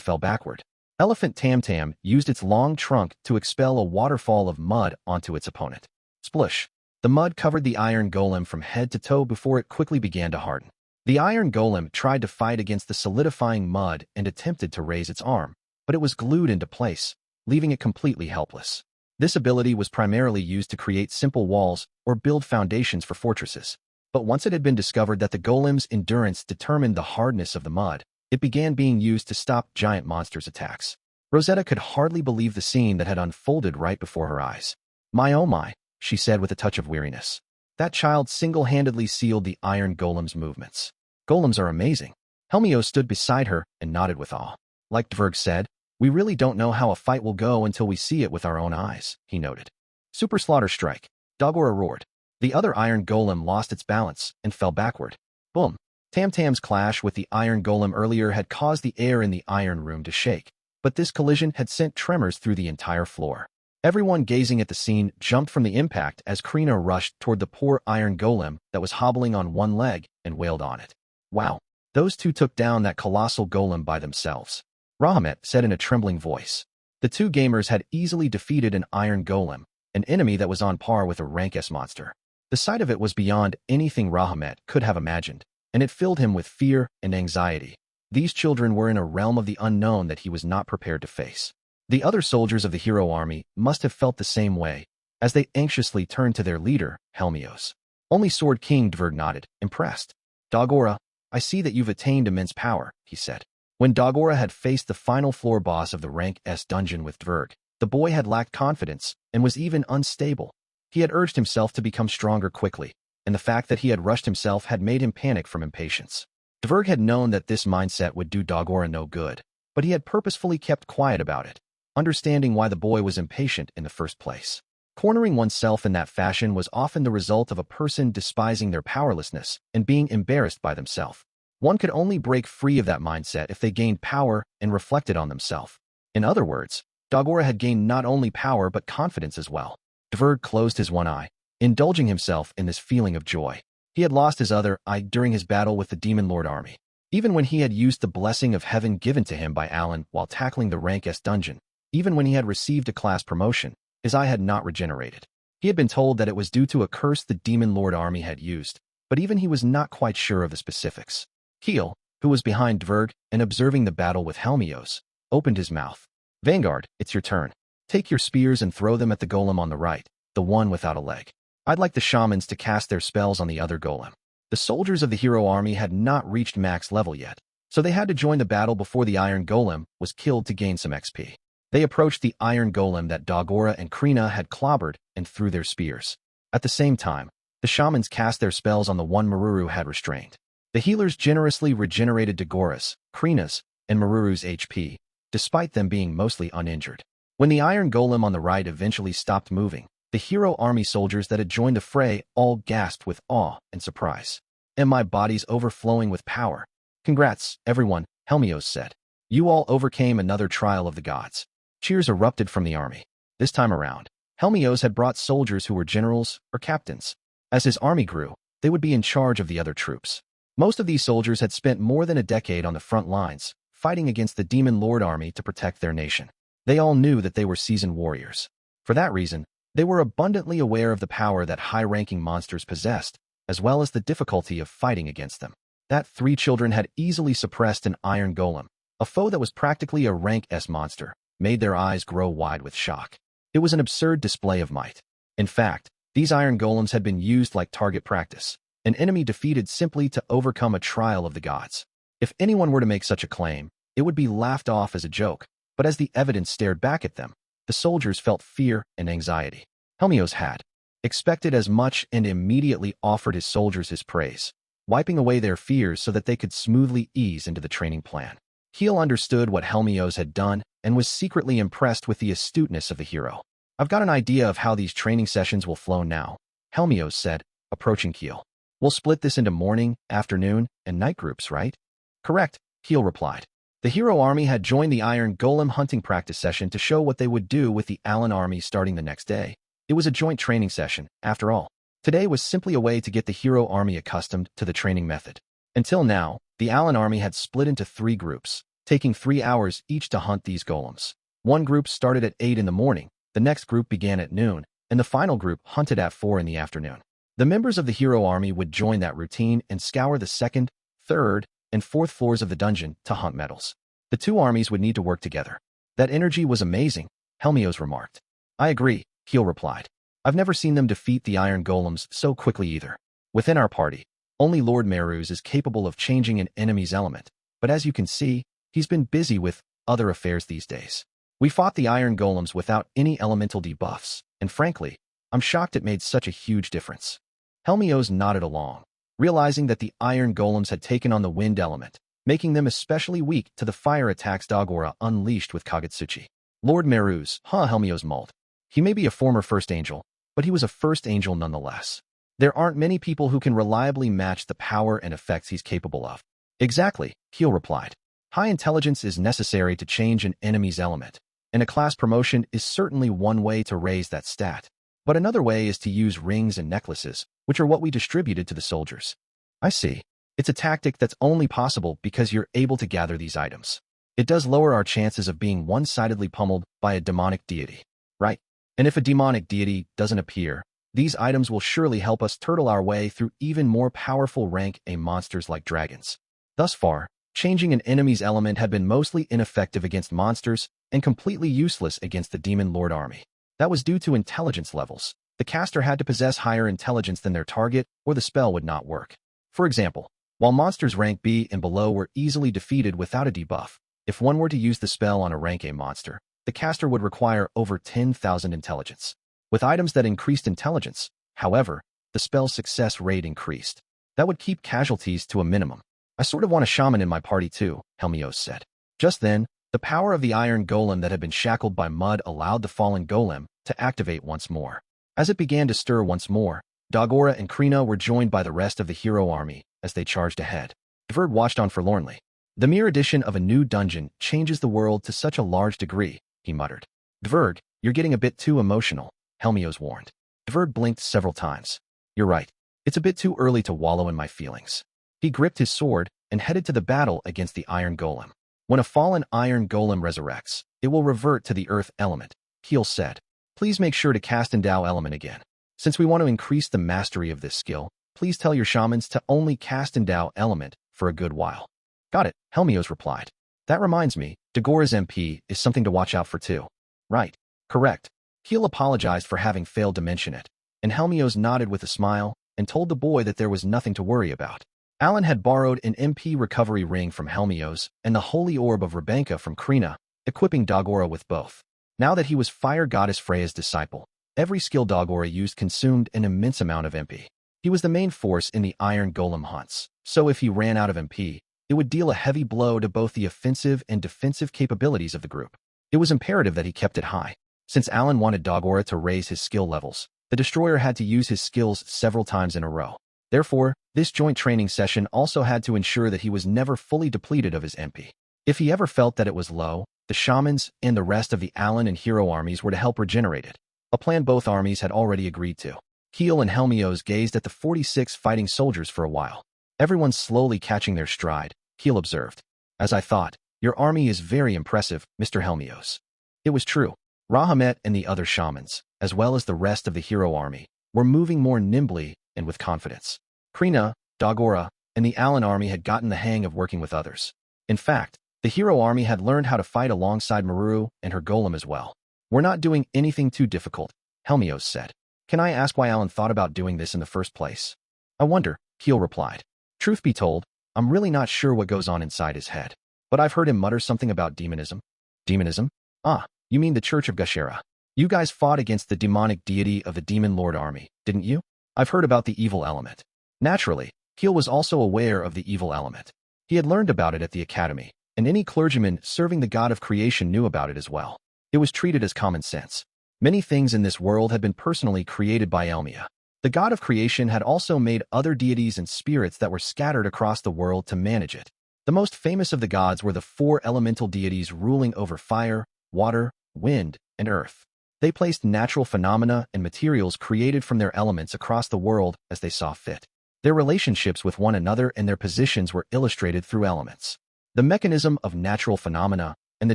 fell backward. Elephant Tam-Tam used its long trunk to expel a waterfall of mud onto its opponent. Splush. The mud covered the iron golem from head to toe before it quickly began to harden. The iron golem tried to fight against the solidifying mud and attempted to raise its arm, but it was glued into place, leaving it completely helpless. This ability was primarily used to create simple walls or build foundations for fortresses. But once it had been discovered that the golem's endurance determined the hardness of the mud, it began being used to stop giant monsters' attacks. Rosetta could hardly believe the scene that had unfolded right before her eyes. "My oh my," she said with a touch of weariness. That child single-handedly sealed the iron golem's movements. "Golems are amazing." Helmios stood beside her and nodded with awe. "Like Dverg said, we really don't know how a fight will go until we see it with our own eyes," he noted. "Super Slaughter Strike." Dogora roared. The other iron golem lost its balance and fell backward. Boom. Tam-Tam's clash with the iron golem earlier had caused the air in the iron room to shake, but this collision had sent tremors through the entire floor. Everyone gazing at the scene jumped from the impact as Krina rushed toward the poor iron golem that was hobbling on one leg and wailed on it. "Wow, those two took down that colossal golem by themselves," Rahamet said in a trembling voice. The two gamers had easily defeated an iron golem, an enemy that was on par with a rank S monster. The sight of it was beyond anything Rahamet could have imagined, and it filled him with fear and anxiety. These children were in a realm of the unknown that he was not prepared to face. The other soldiers of the hero army must have felt the same way, as they anxiously turned to their leader, Helmios. Only Sword King Dverg nodded, impressed. "Dogora, I see that you've attained immense power," he said. When Dogora had faced the final floor boss of the rank S dungeon with Dverg, the boy had lacked confidence and was even unstable. He had urged himself to become stronger quickly, and the fact that he had rushed himself had made him panic from impatience. Dverg had known that this mindset would do Dogora no good, but he had purposefully kept quiet about it, understanding why the boy was impatient in the first place. Cornering oneself in that fashion was often the result of a person despising their powerlessness and being embarrassed by themselves. One could only break free of that mindset if they gained power and reflected on themselves. In other words, Dogora had gained not only power but confidence as well. Dverg closed his one eye, indulging himself in this feeling of joy. He had lost his other eye during his battle with the Demon Lord army. Even when he had used the blessing of heaven given to him by Alan while tackling the rank S dungeon, even when he had received a class promotion, his eye had not regenerated. He had been told that it was due to a curse the Demon Lord army had used, but even he was not quite sure of the specifics. Keel, who was behind Dverg and observing the battle with Helmios, opened his mouth. "Vanguard, it's your turn. Take your spears and throw them at the golem on the right, the one without a leg. I'd like the shamans to cast their spells on the other golem." The soldiers of the hero army had not reached max level yet, so they had to join the battle before the iron golem was killed to gain some XP. They approached the iron golem that Dogora and Krina had clobbered and threw their spears. At the same time, the shamans cast their spells on the one Maruru had restrained. The healers generously regenerated Dogora's, Krina's, and Maruru's HP, despite them being mostly uninjured. When the iron golem on the right eventually stopped moving, the hero army soldiers that had joined the fray all gasped with awe and surprise. "And my body's overflowing with power. Congrats, everyone," Helmios said. "You all overcame another trial of the gods." Cheers erupted from the army. This time around, Helmios had brought soldiers who were generals or captains. As his army grew, they would be in charge of the other troops. Most of these soldiers had spent more than a decade on the front lines, fighting against the Demon Lord army to protect their nation. They all knew that they were seasoned warriors. For that reason, they were abundantly aware of the power that high-ranking monsters possessed, as well as the difficulty of fighting against them. That three children had easily suppressed an iron golem, a foe that was practically a rank S monster, made their eyes grow wide with shock. It was an absurd display of might. In fact, these iron golems had been used like target practice, an enemy defeated simply to overcome a trial of the gods. If anyone were to make such a claim, it would be laughed off as a joke, but as the evidence stared back at them, the soldiers felt fear and anxiety. Helmios had expected as much and immediately offered his soldiers his praise, wiping away their fears so that they could smoothly ease into the training plan. Keel understood what Helmios had done and was secretly impressed with the astuteness of the hero. I've got an idea of how these training sessions will flow now, Helmios said, approaching Keel. We'll split this into morning, afternoon, and night groups, right? Correct, Keel replied. The hero army had joined the Iron Golem hunting practice session to show what they would do with the Allen army starting the next day. It was a joint training session, after all. Today was simply a way to get the hero army accustomed to the training method. Until now, the Allen army had split into 3 groups, taking 3 hours each to hunt these golems. One group started at 8 in the morning, the next group began at noon, and the final group hunted at 4 in the afternoon. The members of the hero army would join that routine and scour the 2nd, 3rd, and 4th floors of the dungeon to hunt metals. The 2 armies would need to work together. That energy was amazing, Helmios remarked. I agree, Keel replied. I've never seen them defeat the iron golems so quickly either. Within our party, only Lord Meruz is capable of changing an enemy's element, but as you can see, he's been busy with other affairs these days. We fought the iron golems without any elemental debuffs, and frankly, I'm shocked it made such a huge difference. Helmios nodded along, realizing that the iron golems had taken on the wind element, making them especially weak to the fire attacks Dagora unleashed with Kagutsuchi. Lord Meruz, Helmios mulled. He may be a former first angel, but he was a first angel nonetheless. There aren't many people who can reliably match the power and effects he's capable of. Exactly, Keel replied. High intelligence is necessary to change an enemy's element, and a class promotion is certainly one way to raise that stat. But another way is to use rings and necklaces, which are what we distributed to the soldiers. I see. It's a tactic that's only possible because you're able to gather these items. It does lower our chances of being one-sidedly pummeled by a demonic deity, right? And if a demonic deity doesn't appear, these items will surely help us turtle our way through even more powerful rank A monsters like dragons. Thus far, changing an enemy's element had been mostly ineffective against monsters and completely useless against the Demon Lord army. That was due to intelligence levels. The caster had to possess higher intelligence than their target, or the spell would not work. For example, while monsters rank B and below were easily defeated without a debuff, if one were to use the spell on a rank A monster, the caster would require over 10,000 intelligence. With items that increased intelligence, however, the spell's success rate increased. That would keep casualties to a minimum. I sort of want a shaman in my party too, Helmios said. Just then, the power of the iron golem that had been shackled by mud allowed the fallen golem to activate once more. As it began to stir once more, Dagora and Krina were joined by the rest of the hero army as they charged ahead. Dverd watched on forlornly. The mere addition of a new dungeon changes the world to such a large degree, he muttered. Dverd, you're getting a bit too emotional, Helmios warned. Dverd blinked several times. You're right. It's a bit too early to wallow in my feelings. He gripped his sword and headed to the battle against the iron golem. When a fallen iron golem resurrects, it will revert to the earth element, Keel said. Please make sure to cast Endow element again. Since we want to increase the mastery of this skill, please tell your shamans to only cast Endow element for a good while. Got it, Helmios replied. That reminds me, Dagora's MP is something to watch out for too. Right. Correct. Keel apologized for having failed to mention it, and Helmios nodded with a smile and told the boy that there was nothing to worry about. Alan had borrowed an MP recovery ring from Helmios and the holy orb of Rebenka from Krina, equipping Dagora with both. Now that he was fire goddess Freya's disciple, every skill Dagora used consumed an immense amount of MP. He was the main force in the iron golem hunts, so if he ran out of MP, it would deal a heavy blow to both the offensive and defensive capabilities of the group. It was imperative that he kept it high. Since Alan wanted Dagora to raise his skill levels, the destroyer had to use his skills several times in a row. Therefore, this joint training session also had to ensure that he was never fully depleted of his MP. If he ever felt that it was low, the shamans and the rest of the Alan and hero armies were to help regenerate it. a plan both armies had already agreed to. Keel and Helmios gazed at the 46 fighting soldiers for a while. Everyone slowly catching their stride, Keel observed. As I thought, your army is very impressive, Mr. Helmios. It was true. Rahamet and the other shamans, as well as the rest of the hero army, were moving more nimbly and with confidence. Krina, Dagora, and the Alan army had gotten the hang of working with others. In fact, the hero army had learned how to fight alongside Maru and her golem as well. We're not doing anything too difficult, Helmios said. Can I ask why Alan thought about doing this in the first place? I wonder, Keel replied. Truth be told, I'm really not sure what goes on inside his head. But I've heard him mutter something about demonism. Demonism? Ah, you mean the Church of Gashera. You guys fought against the demonic deity of the Demon Lord army, didn't you? I've heard about the evil element. Naturally, Keel was also aware of the evil element. He had learned about it at the academy, and any clergyman serving the god of creation knew about it as well. It was treated as common sense. Many things in this world had been personally created by Elmia. The god of creation had also made other deities and spirits that were scattered across the world to manage it. The most famous of the gods were the 4 elemental deities ruling over fire, water, wind, and earth. They placed natural phenomena and materials created from their elements across the world as they saw fit. Their relationships with one another and their positions were illustrated through elements. The mechanism of natural phenomena and the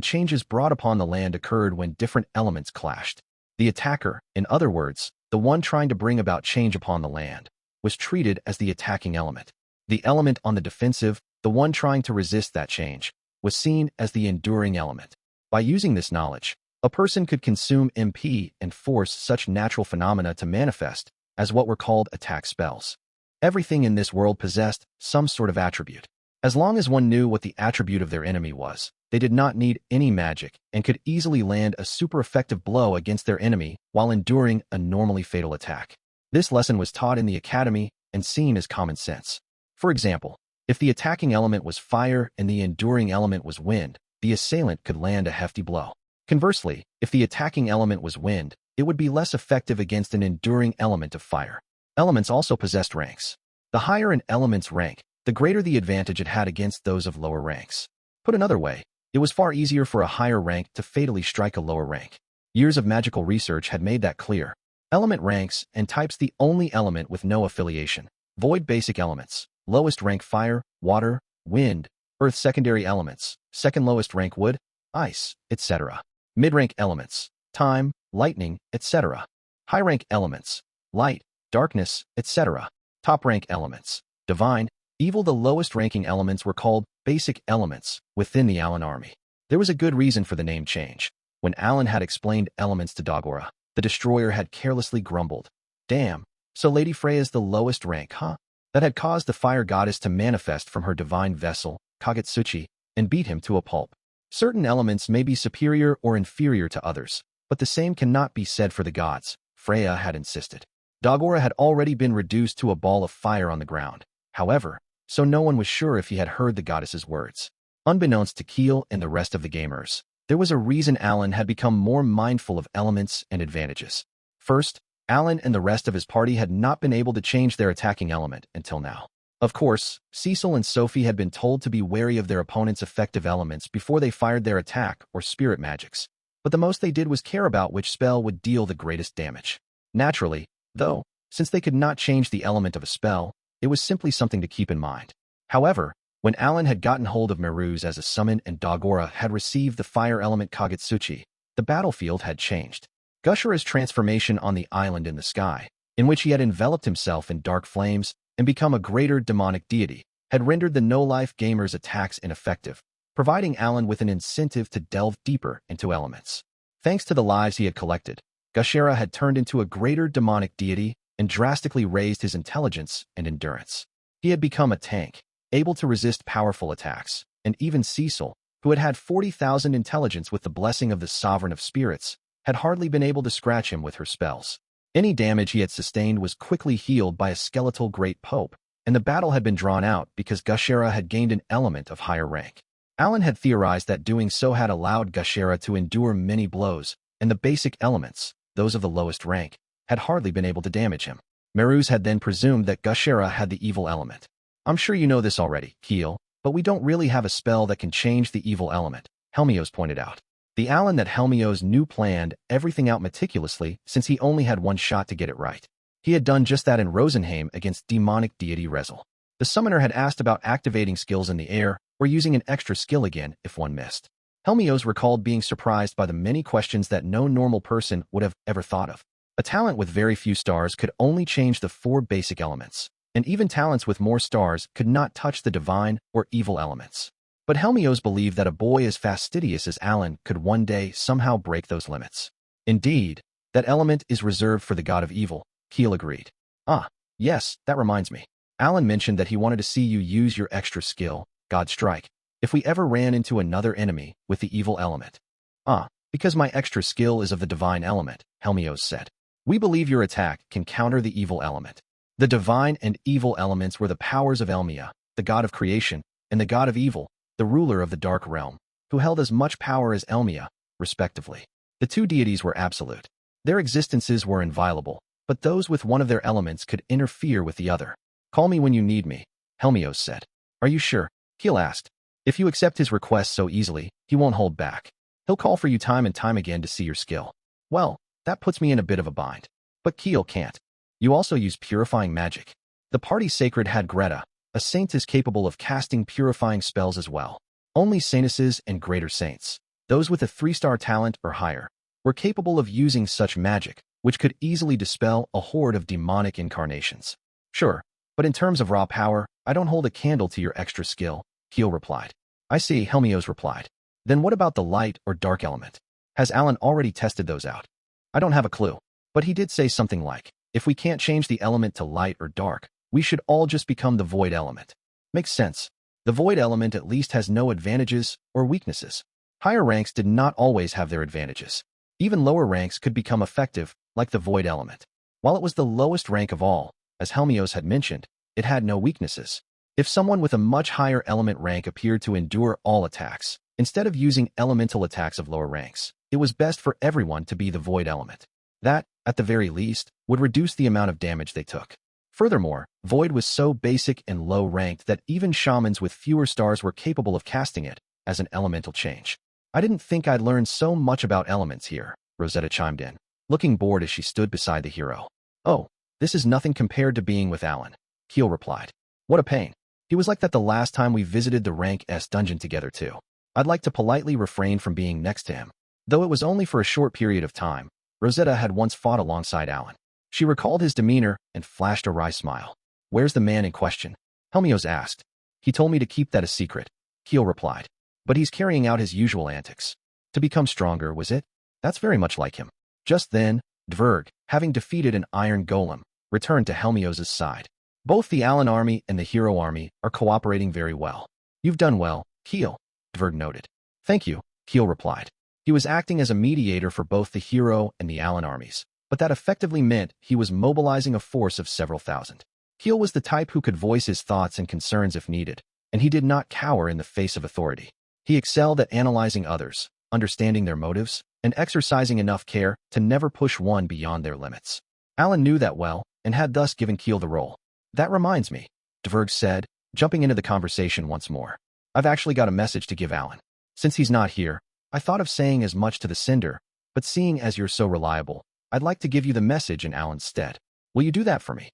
changes brought upon the land occurred when different elements clashed. The attacker, in other words, the one trying to bring about change upon the land, was treated as the attacking element. The element on the defensive, the one trying to resist that change, was seen as the enduring element. By using this knowledge, a person could consume MP and force such natural phenomena to manifest as what were called attack spells. Everything in this world possessed some sort of attribute. As long as one knew what the attribute of their enemy was, they did not need any magic and could easily land a super effective blow against their enemy while enduring a normally fatal attack. This lesson was taught in the academy and seen as common sense. For example, if the attacking element was fire and the enduring element was wind, the assailant could land a hefty blow. Conversely, if the attacking element was wind, it would be less effective against an enduring element of fire. Elements also possessed ranks. The higher an element's rank, the greater the advantage it had against those of lower ranks. Put another way, it was far easier for a higher rank to fatally strike a lower rank. Years of magical research had made that clear. Element ranks and types: the only element with no affiliation. Void basic elements. Lowest rank fire, water, wind, earth. Secondary elements. Second lowest rank wood, ice, etc. Mid-rank elements. Time, lightning, etc. High rank elements. Light, darkness, etc. Top rank elements. Divine, evil. The lowest ranking elements were called basic elements within the Alan army. There was a good reason for the name change. When Alan had explained elements to Dagora, the destroyer had carelessly grumbled. Damn, so Lady Freya's the lowest rank, huh? That had caused the fire goddess to manifest from her divine vessel, Kagetsuchi, and beat him to a pulp. Certain elements may be superior or inferior to others, but the same cannot be said for the gods, Freya had insisted. Dagora had already been reduced to a ball of fire on the ground, however, so no one was sure if he had heard the goddess's words. Unbeknownst to Keel and the rest of the gamers, there was a reason Alan had become more mindful of elements and advantages. First, Alan and the rest of his party had not been able to change their attacking element until now. Of course, Cecil and Sophie had been told to be wary of their opponent's effective elements before they fired their attack or spirit magics, but the most they did was care about which spell would deal the greatest damage. Naturally, though, since they could not change the element of a spell, it was simply something to keep in mind. However, when Alan had gotten hold of Meruz as a summon and Dagora had received the fire element Kagetsuchi, the battlefield had changed. Gushera's transformation on the island in the sky, in which he had enveloped himself in dark flames and become a greater demonic deity, had rendered the no-life gamer's attacks ineffective, providing Alan with an incentive to delve deeper into elements. Thanks to the lives he had collected, Gushera had turned into a greater demonic deity and drastically raised his intelligence and endurance. He had become a tank, able to resist powerful attacks, and even Cecil, who had had 40,000 intelligence with the blessing of the Sovereign of Spirits, had hardly been able to scratch him with her spells. Any damage he had sustained was quickly healed by a skeletal Great Pope, and the battle had been drawn out because Gushera had gained an element of higher rank. Alan had theorized that doing so had allowed Gushera to endure many blows, and the basic elements, those of the lowest rank, had hardly been able to damage him. Meruz had then presumed that Gushera had the evil element. I'm sure you know this already, Keel, but we don't really have a spell that can change the evil element, Helmios pointed out. The Alan that Helmios knew planned everything out meticulously since he only had one shot to get it right. He had done just that in Rosenheim against demonic deity Rezel. The summoner had asked about activating skills in the air or using an extra skill again if one missed. Helmios recalled being surprised by the many questions that no normal person would have ever thought of. A talent with very few stars could only change the 4 basic elements, and even talents with more stars could not touch the divine or evil elements. But Helmios believed that a boy as fastidious as Alan could one day somehow break those limits. Indeed, that element is reserved for the god of evil, Keel agreed. Ah, yes, that reminds me. Alan mentioned that he wanted to see you use your extra skill, God Strike, if we ever ran into another enemy with the evil element. Ah, because my extra skill is of the divine element, Helmios said. We believe your attack can counter the evil element. The divine and evil elements were the powers of Elmia, the god of creation, and the god of evil, the ruler of the dark realm, who held as much power as Elmia, respectively. The 2 deities were absolute. Their existences were inviolable, but those with one of their elements could interfere with the other. Call me when you need me, Helmios said. Are you sure? Keel asked. If you accept his request so easily, he won't hold back. He'll call for you time and time again to see your skill. Well, that puts me in a bit of a bind. But Keel can't. You also use purifying magic. The party sacred had Greta, a saint is capable of casting purifying spells as well. Only saintesses and greater saints, those with a 3-star talent or higher, were capable of using such magic, which could easily dispel a horde of demonic incarnations. Sure, but in terms of raw power, I don't hold a candle to your extra skill, Keel replied. I see, Helmios replied. Then what about the light or dark element? Has Alan already tested those out? I don't have a clue, but he did say something like, if we can't change the element to light or dark, we should all just become the void element. Makes sense. The void element at least has no advantages or weaknesses. Higher ranks did not always have their advantages. Even lower ranks could become effective, like the void element. While it was the lowest rank of all, as Helmios had mentioned, it had no weaknesses. If someone with a much higher element rank appeared to endure all attacks, instead of using elemental attacks of lower ranks, it was best for everyone to be the void element. That, at the very least, would reduce the amount of damage they took. Furthermore, Void was so basic and low-ranked that even shamans with fewer stars were capable of casting it as an elemental change. I didn't think I'd learned so much about elements here, Rosetta chimed in, looking bored as she stood beside the hero. Oh, this is nothing compared to being with Alan, Keel replied. What a pain. He was like that the last time we visited the Rank S dungeon together too. I'd like to politely refrain from being next to him. Though it was only for a short period of time, Rosetta had once fought alongside Alan. She recalled his demeanor and flashed a wry smile. Where's the man in question? Helmios asked. He told me to keep that a secret, Keel replied. But he's carrying out his usual antics. To become stronger, was it? That's very much like him. Just then, Dverg, having defeated an iron golem, returned to Helmios' side. Both the Alan army and the hero army are cooperating very well. You've done well, Keel, Dverg noted. Thank you, Keel replied. He was acting as a mediator for both the hero and the Alan armies, but that effectively meant he was mobilizing a force of several thousand. Keel was the type who could voice his thoughts and concerns if needed, and he did not cower in the face of authority. He excelled at analyzing others, understanding their motives, and exercising enough care to never push one beyond their limits. Alan knew that well, and had thus given Keel the role. That reminds me, Dverg said, jumping into the conversation once more. I've actually got a message to give Alan. Since he's not here, I thought of saying as much to the Cinder, but seeing as you're so reliable, I'd like to give you the message in Alan's stead. Will you do that for me?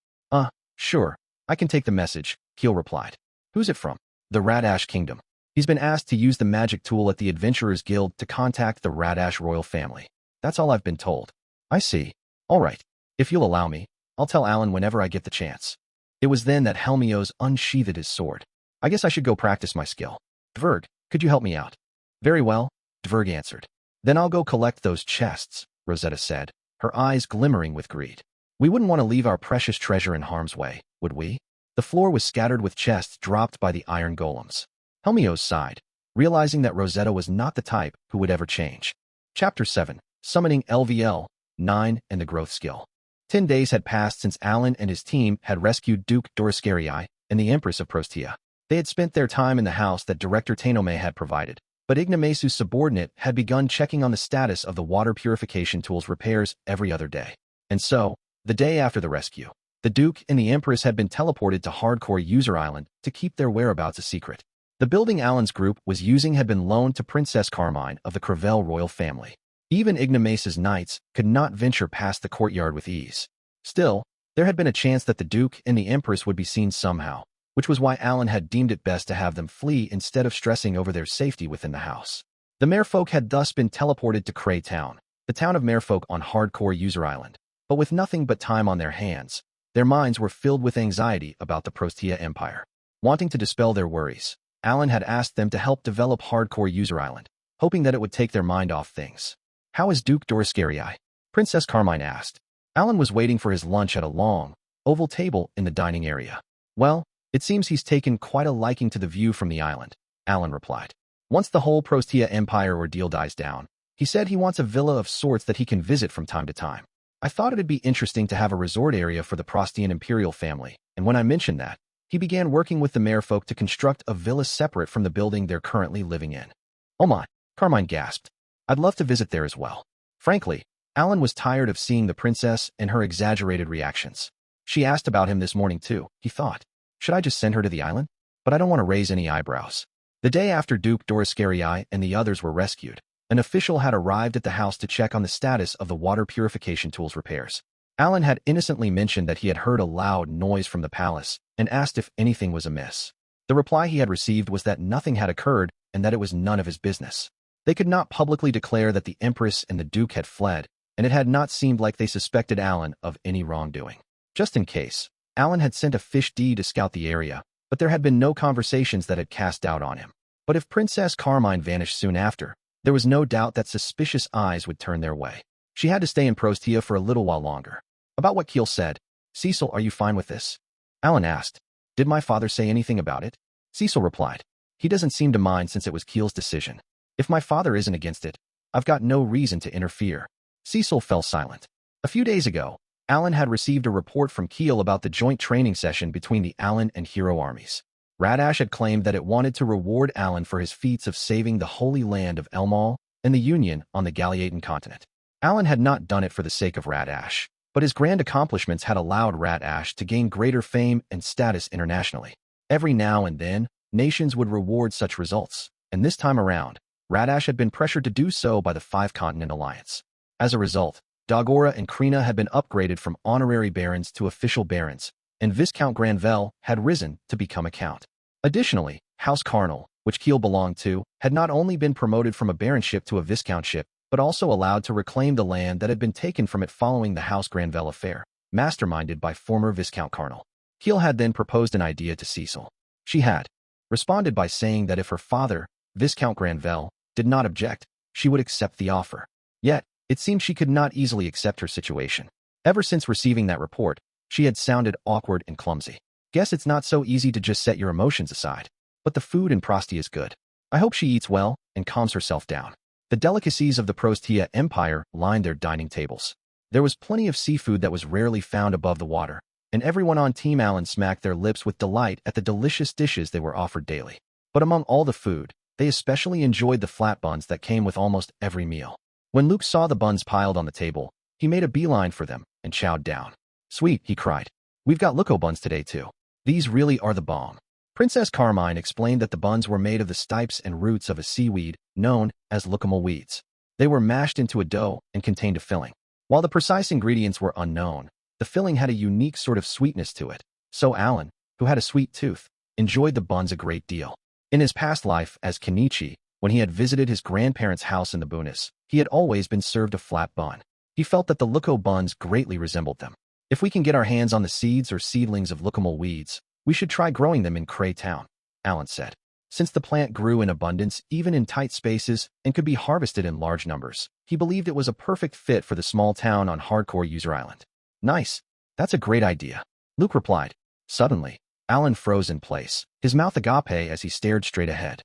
Sure. I can take the message, Keel replied. Who's it from? The Radash Kingdom. He's been asked to use the magic tool at the Adventurers Guild to contact the Radash royal family. That's all I've been told. I see. All right. If you'll allow me, I'll tell Alan whenever I get the chance. It was then that Helmios unsheathed his sword. I guess I should go practice my skill. Dverg, could you help me out? Very well, Dverg answered. Then I'll go collect those chests, Rosetta said, her eyes glimmering with greed. We wouldn't want to leave our precious treasure in harm's way, would we? The floor was scattered with chests dropped by the iron golems. Helmios sighed, realizing that Rosetta was not the type who would ever change. Chapter 7, Summoning LVL 9 and the Growth Skill. 10 days had passed since Alan and his team had rescued Duke Doriscarii and the Empress of Prostia. They had spent their time in the house that Director Tainome had provided, but Ignomasu's subordinate had begun checking on the status of the water purification tool's repairs every other day. And so, the day after the rescue, the Duke and the Empress had been teleported to Hardcore User Island to keep their whereabouts a secret. The building Alan's group was using had been loaned to Princess Carmine of the Crevelle royal family. Even Ignomasu's knights could not venture past the courtyard with ease. Still, there had been a chance that the Duke and the Empress would be seen somehow, which was why Alan had deemed it best to have them flee instead of stressing over their safety within the house. The Merfolk had thus been teleported to Cray Town, the town of Merfolk on hardcore user island. But with nothing but time on their hands, their minds were filled with anxiety about the Prostia Empire. Wanting to dispel their worries, Alan had asked them to help develop hardcore user island, hoping that it would take their mind off things. "How is Duke Dorascarii?" Princess Carmine asked. Alan was waiting for his lunch at a long, oval table in the dining area. "Well, it seems he's taken quite a liking to the view from the island," Alan replied. "Once the whole Prostia Empire ordeal dies down, he said he wants a villa of sorts that he can visit from time to time. I thought it'd be interesting to have a resort area for the Prostian imperial family, and when I mentioned that, he began working with the Merfolk to construct a villa separate from the building they're currently living in." "Oh my," Carmine gasped. "I'd love to visit there as well." Frankly, Alan was tired of seeing the princess and her exaggerated reactions. She asked about him this morning too, he thought. Should I just send her to the island? But I don't want to raise any eyebrows. The day after Duke Dorascarii and the others were rescued, an official had arrived at the house to check on the status of the water purification tools repairs. Alan had innocently mentioned that he had heard a loud noise from the palace and asked if anything was amiss. The reply he had received was that nothing had occurred and that it was none of his business. They could not publicly declare that the Empress and the Duke had fled, and it had not seemed like they suspected Alan of any wrongdoing. Just in case, Alan had sent a fish D to scout the area, but there had been no conversations that had cast doubt on him. But if Princess Carmine vanished soon after, there was no doubt that suspicious eyes would turn their way. She had to stay in Prostia for a little while longer. About what Keel said, "Cecil, are you fine with this?" Alan asked. "Did my father say anything about it?" Cecil replied. "He doesn't seem to mind since it was Keel's decision. If my father isn't against it, I've got no reason to interfere." Cecil fell silent. A few days ago, Alan had received a report from Keel about the joint training session between the Alan and Hero armies. Radash had claimed that it wanted to reward Alan for his feats of saving the Holy Land of Elmal and the Union on the Galiatan continent. Alan had not done it for the sake of Radash, but his grand accomplishments had allowed Radash to gain greater fame and status internationally. Every now and then, nations would reward such results, and this time around, Radash had been pressured to do so by the Five-Continent Alliance. As a result, Dagora and Krina had been upgraded from honorary barons to official barons, and Viscount Crevelle had risen to become a count. Additionally, House Carnal, which Keel belonged to, had not only been promoted from a baronship to a viscountship, but also allowed to reclaim the land that had been taken from it following the House Crevelle affair, masterminded by former Viscount Carnal. Keel had then proposed an idea to Cecil. She had responded by saying that if her father, Viscount Crevelle, did not object, she would accept the offer. Yet, it seemed she could not easily accept her situation. Ever since receiving that report, she had sounded awkward and clumsy. "Guess it's not so easy to just set your emotions aside. But the food in Prostia is good. I hope she eats well and calms herself down." The delicacies of the Prostia Empire lined their dining tables. There was plenty of seafood that was rarely found above the water, and everyone on Team Alan smacked their lips with delight at the delicious dishes they were offered daily. But among all the food, they especially enjoyed the flat buns that came with almost every meal. When Luke saw the buns piled on the table, he made a beeline for them and chowed down. "Sweet," he cried. "We've got Loco buns today too. These really are the bomb." Princess Carmine explained that the buns were made of the stipes and roots of a seaweed known as locomal weeds. They were mashed into a dough and contained a filling. While the precise ingredients were unknown, the filling had a unique sort of sweetness to it, so Alan, who had a sweet tooth, enjoyed the buns a great deal. In his past life as Kenichi, when he had visited his grandparents' house in the Bunis, he had always been served a flat bun. He felt that the Loco buns greatly resembled them. "If we can get our hands on the seeds or seedlings of locomal weeds, we should try growing them in Cray Town," Alan said. Since the plant grew in abundance even in tight spaces and could be harvested in large numbers, he believed it was a perfect fit for the small town on hardcore user island. "Nice. That's a great idea," Luke replied. Suddenly, Alan froze in place, his mouth agape as he stared straight ahead.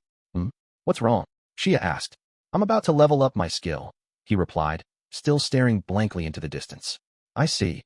What's wrong?" Shia asked. "I'm about to level up my skill," he replied, still staring blankly into the distance. "I see."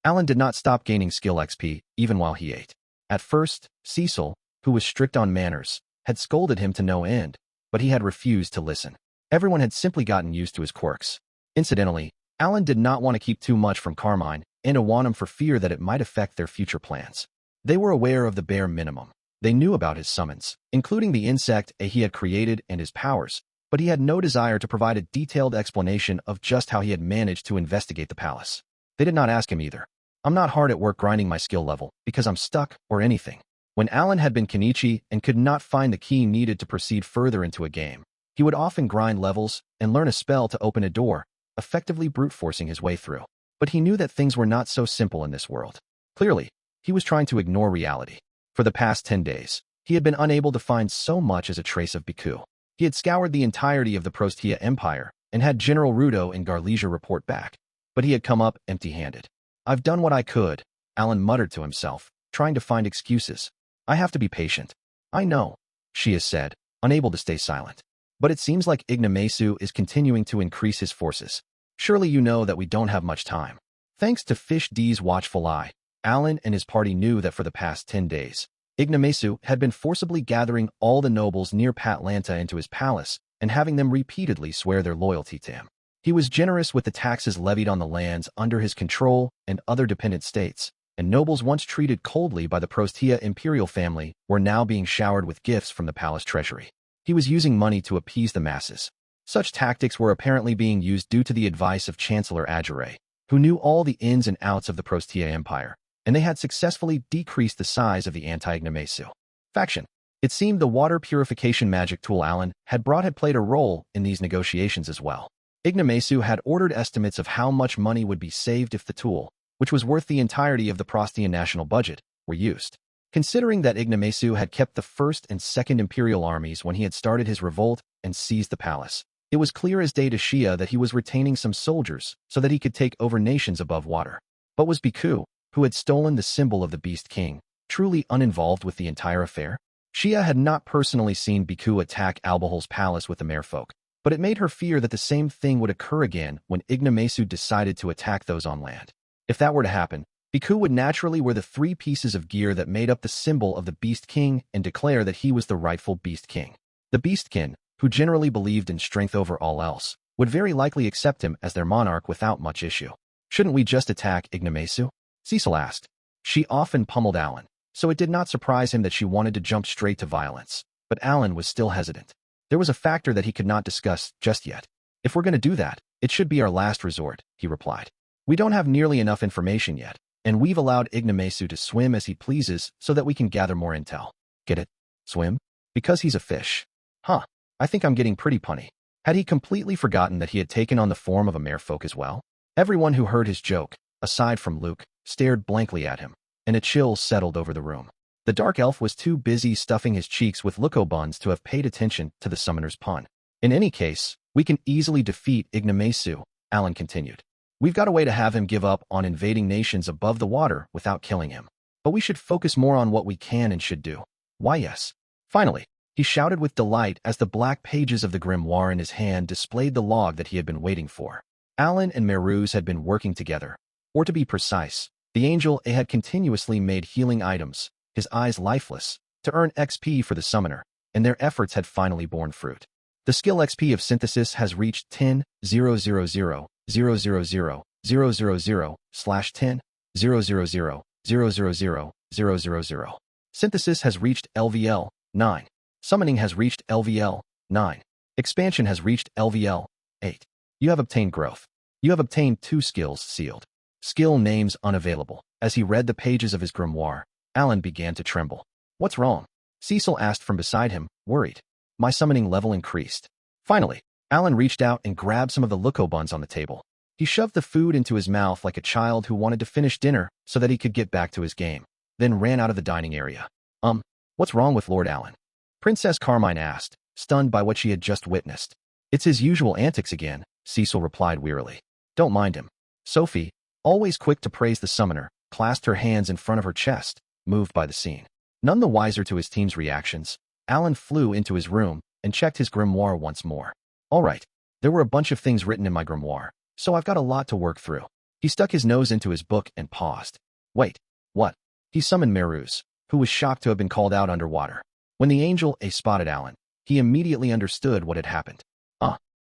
Alan did not stop gaining skill XP even while he ate. At first, Cecil, who was strict on manners, had scolded him to no end, but he had refused to listen. Everyone had simply gotten used to his quirks. Incidentally, Alan did not want to keep too much from Carmine and Iwanam for fear that it might affect their future plans. They were aware of the bare minimum. They knew about his summons, including the insect he had created and his powers, but he had no desire to provide a detailed explanation of just how he had managed to investigate the palace. They did not ask him either. I'm not hard at work grinding my skill level because I'm stuck or anything. When Alan had been Kenichi and could not find the key needed to proceed further into a game, he would often grind levels and learn a spell to open a door, effectively brute forcing his way through. But he knew that things were not so simple in this world. Clearly, he was trying to ignore reality. For the past 10 days, he had been unable to find so much as a trace of Beku. He had scoured the entirety of the Prostia Empire and had General Rudo and Garlesia report back, but he had come up empty-handed. I've done what I could, Alan muttered to himself, trying to find excuses. I have to be patient. I know, Shia said, unable to stay silent. But it seems like Ignomasu is continuing to increase his forces. Surely you know that we don't have much time. Thanks to Fish D's watchful eye, Alan and his party knew that for the past 10 days, Ignomasu had been forcibly gathering all the nobles near Patlanta into his palace and having them repeatedly swear their loyalty to him. He was generous with the taxes levied on the lands under his control and other dependent states, and nobles once treated coldly by the Prostia imperial family were now being showered with gifts from the palace treasury. He was using money to appease the masses. Such tactics were apparently being used due to the advice of Chancellor Ajure, who knew all the ins and outs of the Prostia Empire, and they had successfully decreased the size of the anti-Ignomasu faction. It seemed the water purification magic tool Alan had brought had played a role in these negotiations as well. Ignomasu had ordered estimates of how much money would be saved if the tool, which was worth the entirety of the Prostian national budget, were used. Considering that Ignomasu had kept the First and Second Imperial armies when he had started his revolt and seized the palace, it was clear as day to Shia that he was retaining some soldiers so that he could take over nations above water. But was Beku, who had stolen the symbol of the Beast King, truly uninvolved with the entire affair? Shia had not personally seen Beku attack Albahol's palace with the merfolk, but it made her fear that the same thing would occur again when Ignomasu decided to attack those on land. If that were to happen, Beku would naturally wear the 3 pieces of gear that made up the symbol of the Beast King and declare that he was the rightful Beast King. The Beastkin, who generally believed in strength over all else, would very likely accept him as their monarch without much issue. Shouldn't we just attack Ignomasu? Cecil asked. She often pummeled Alan, so it did not surprise him that she wanted to jump straight to violence. But Alan was still hesitant. There was a factor that he could not discuss just yet. If we're going to do that, it should be our last resort, he replied. We don't have nearly enough information yet, and we've allowed Ignomasu to swim as he pleases so that we can gather more intel. Get it? Swim? Because he's a fish. Huh. I think I'm getting pretty punny. Had he completely forgotten that he had taken on the form of a merfolk as well? Everyone who heard his joke, aside from Luke, stared blankly at him, and a chill settled over the room. The dark elf was too busy stuffing his cheeks with Luco buns to have paid attention to the summoner's pun. In any case, we can easily defeat Ignomasu, Alan continued. We've got a way to have him give up on invading nations above the water without killing him. But we should focus more on what we can and should do. Why yes. Finally, he shouted with delight as the black pages of the grimoire in his hand displayed the log that he had been waiting for. Alan and Meruz had been working together. Or to be precise, the angel had continuously made healing items, his eyes lifeless, to earn XP for the summoner, and their efforts had finally borne fruit. The skill XP of synthesis has reached 10,000,000/10,000,000,000,000. Synthesis has reached LVL 9. Summoning has reached LVL 9. Expansion has reached LVL 8. You have obtained growth. You have obtained 2 skills sealed. Skill names unavailable. As he read the pages of his grimoire, Alan began to tremble. What's wrong? Cecil asked from beside him, worried. My summoning level increased. Finally, Alan reached out and grabbed some of the Luco buns on the table. He shoved the food into his mouth like a child who wanted to finish dinner so that he could get back to his game, then ran out of the dining area. What's wrong with Lord Alan? Princess Carmine asked, stunned by what she had just witnessed. It's his usual antics again, Cecil replied wearily. Don't mind him. Sophie, always quick to praise the summoner, clasped her hands in front of her chest, moved by the scene. None the wiser to his team's reactions, Alan flew into his room and checked his grimoire once more. All right, there were a bunch of things written in my grimoire, so I've got a lot to work through. He stuck his nose into his book and paused. Wait, what? He summoned Meruz, who was shocked to have been called out underwater. When the angel spotted Alan, he immediately understood what had happened.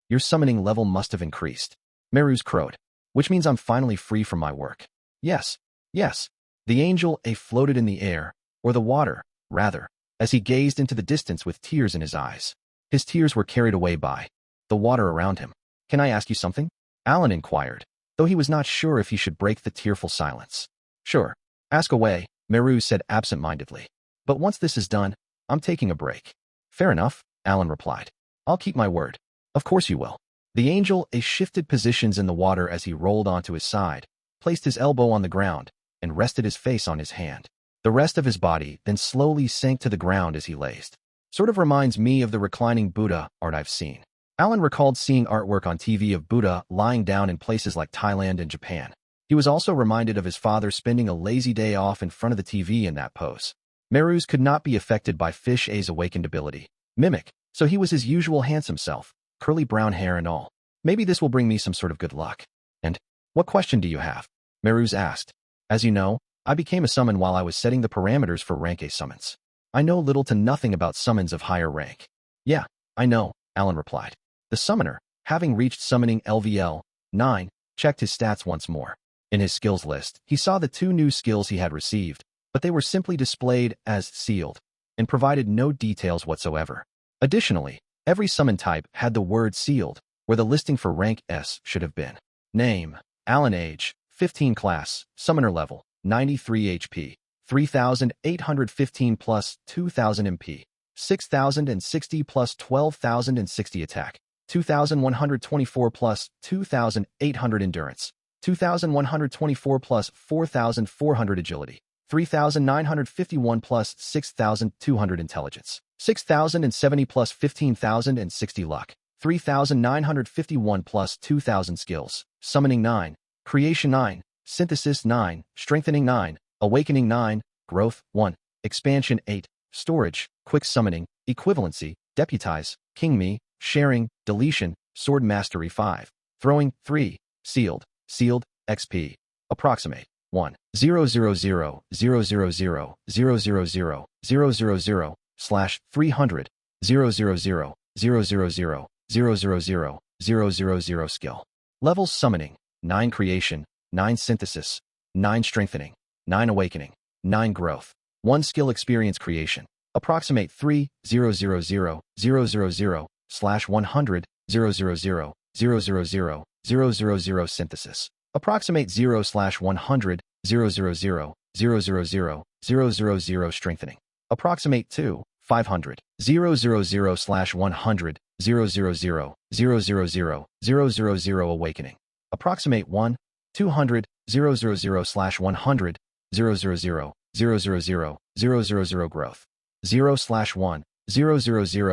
Your summoning level must have increased. Meruz crowed, which means I'm finally free from my work. Yes. The angel floated in the air, or the water, rather, as he gazed into the distance with tears in his eyes. His tears were carried away by the water around him. "Can I ask you something?" Alan inquired, though he was not sure if he should break the tearful silence. "Sure. Ask away," Meru said absent-mindedly. "But once this is done, I'm taking a break." "Fair enough," Alan replied. "I'll keep my word." "Of course you will." The angel shifted positions in the water as he rolled onto his side, placed his elbow on the ground, and rested his face on his hand. The rest of his body then slowly sank to the ground as he lazed. "Sort of reminds me of the reclining Buddha art I've seen." Alan recalled seeing artwork on TV of Buddha lying down in places like Thailand and Japan. He was also reminded of his father spending a lazy day off in front of the TV in that pose. Meru's could not be affected by Fish A's awakened ability, Mimic, so he was his usual handsome self, curly brown hair and all. "Maybe this will bring me some sort of good luck." "And what question do you have?" Meru's asked. "As you know, I became a summon while I was setting the parameters for rank A summons. I know little to nothing about summons of higher rank." "Yeah, I know," Alan replied. The summoner, having reached summoning LVL 9, checked his stats once more. In his skills list, he saw the 2 new skills he had received, but they were simply displayed as sealed and provided no details whatsoever. Additionally, every summon type had the word sealed, where the listing for rank S should have been. Name: Alan. Age: 15. Class: Summoner. Level: 93 HP, 3,815 plus 2,000 MP, 6,060 plus 12,060 attack, 2,124 plus 2,800 endurance, 2,124 plus 4,400 agility, 3,951 plus 6,200 intelligence, 6,070 plus 15,060 luck, 3,951 plus 2,000 skills, Summoning 9, Creation 9, Synthesis 9, Strengthening 9, Awakening 9, Growth 1, Expansion 8, Storage, Quick Summoning, Equivalency, Deputize, King Me, Sharing, Deletion, Sword Mastery 5, Throwing 3, Sealed, XP, Approximate 1, 00000000000 slash 300, 00000000000 skill. Levels: Summoning 9, Creation 9, Synthesis 9, Strengthening 9, Awakening 9, Growth 1 skill experience. Creation Approximate 3, 0000000 slash 100, 000000000 Synthesis Approximate 0 slash 100, 000000000 Strengthening Approximate 2, 500, 000 slash 100, 0000000 Awakening Approximate 1, 200, 000 slash 100, 000 Growth 0 slash 1, 000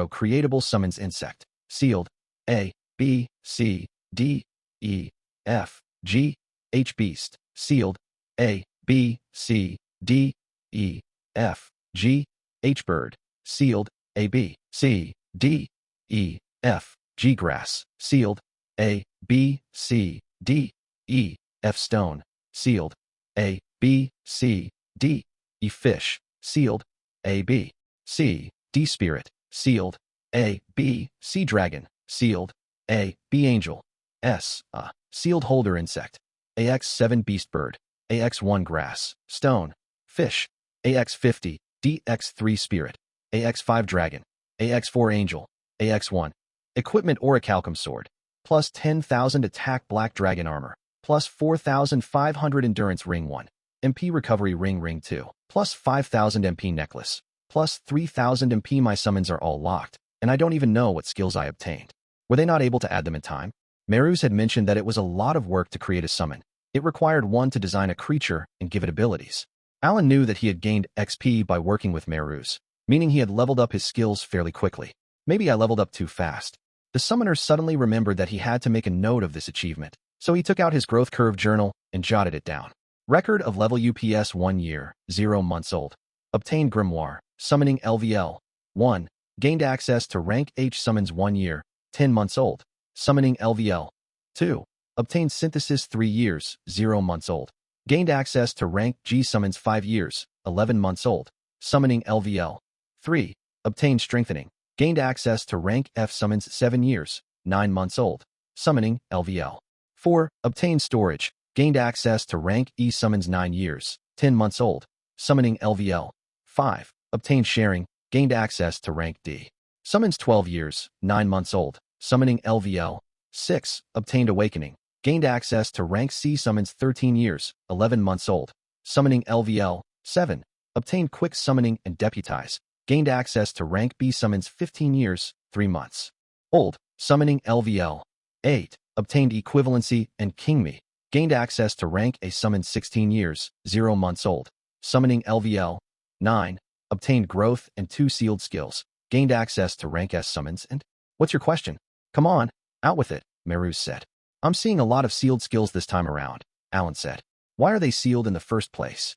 Creatable Summons Insect Sealed A, B, C, D, E, F, G, H Beast Sealed A, B, C, D, E, F, G, H Bird Sealed A, B, C, D, E, F, G Grass Sealed A, B, C, D, E, F Stone Sealed A, B, C, D, E Fish Sealed A, B, C, D Spirit Sealed A, B, C Dragon Sealed A, B Angel S, Sealed Holder Insect AX7 Beast Bird AX1 Grass Stone Fish AX50 DX3 Spirit AX5 Dragon AX4 Angel AX1 Equipment: Orichalcum Sword plus 10,000 attack, Black Dragon Armor plus 4,500 endurance, Ring 1 MP Recovery Ring 2 plus 5,000 MP Necklace plus 3,000 MP. My summons are all locked, and I don't even know what skills I obtained. Were they not able to add them in time? Meru's had mentioned that it was a lot of work to create a summon. It required one to design a creature and give it abilities. Alan knew that he had gained XP by working with Meru's, meaning he had leveled up his skills fairly quickly. Maybe I leveled up too fast. The summoner suddenly remembered that he had to make a note of this achievement, so he took out his growth curve journal and jotted it down. Record of level UPS 1 year, 0 months old. Obtained Grimoire, Summoning LVL 1. Gained access to rank H summons 1 year, 10 months old. Summoning LVL 2. Obtained Synthesis 3 years, 0 months old. Gained access to rank G summons 5 years, 11 months old. Summoning LVL 3. Obtained Strengthening. Gained access to rank F summons 7 years, 9 months old. Summoning LVL 4. Obtained Storage. Gained access to rank E summons 9 years, 10 months old. Summoning LVL 5. Obtained Sharing. gained access to rank D. Summons 12 years, 9 months old. Summoning LVL. 6, obtained awakening. Gained access to rank C. Summons 13 years, 11 months old. Summoning LVL. 7, obtained quick summoning and deputize. Gained access to rank B. Summons 15 years, 3 months old. Summoning LVL. 8, obtained equivalency and King Me. Gained access to rank A. Summons 16 years, 0 months old. Summoning LVL. 9, obtained growth and 2 sealed skills. Gained access to rank S. Summons and... What's your question? Come on, out with it, Meruz said. I'm seeing a lot of sealed skills this time around, Alan said. Why are they sealed in the first place?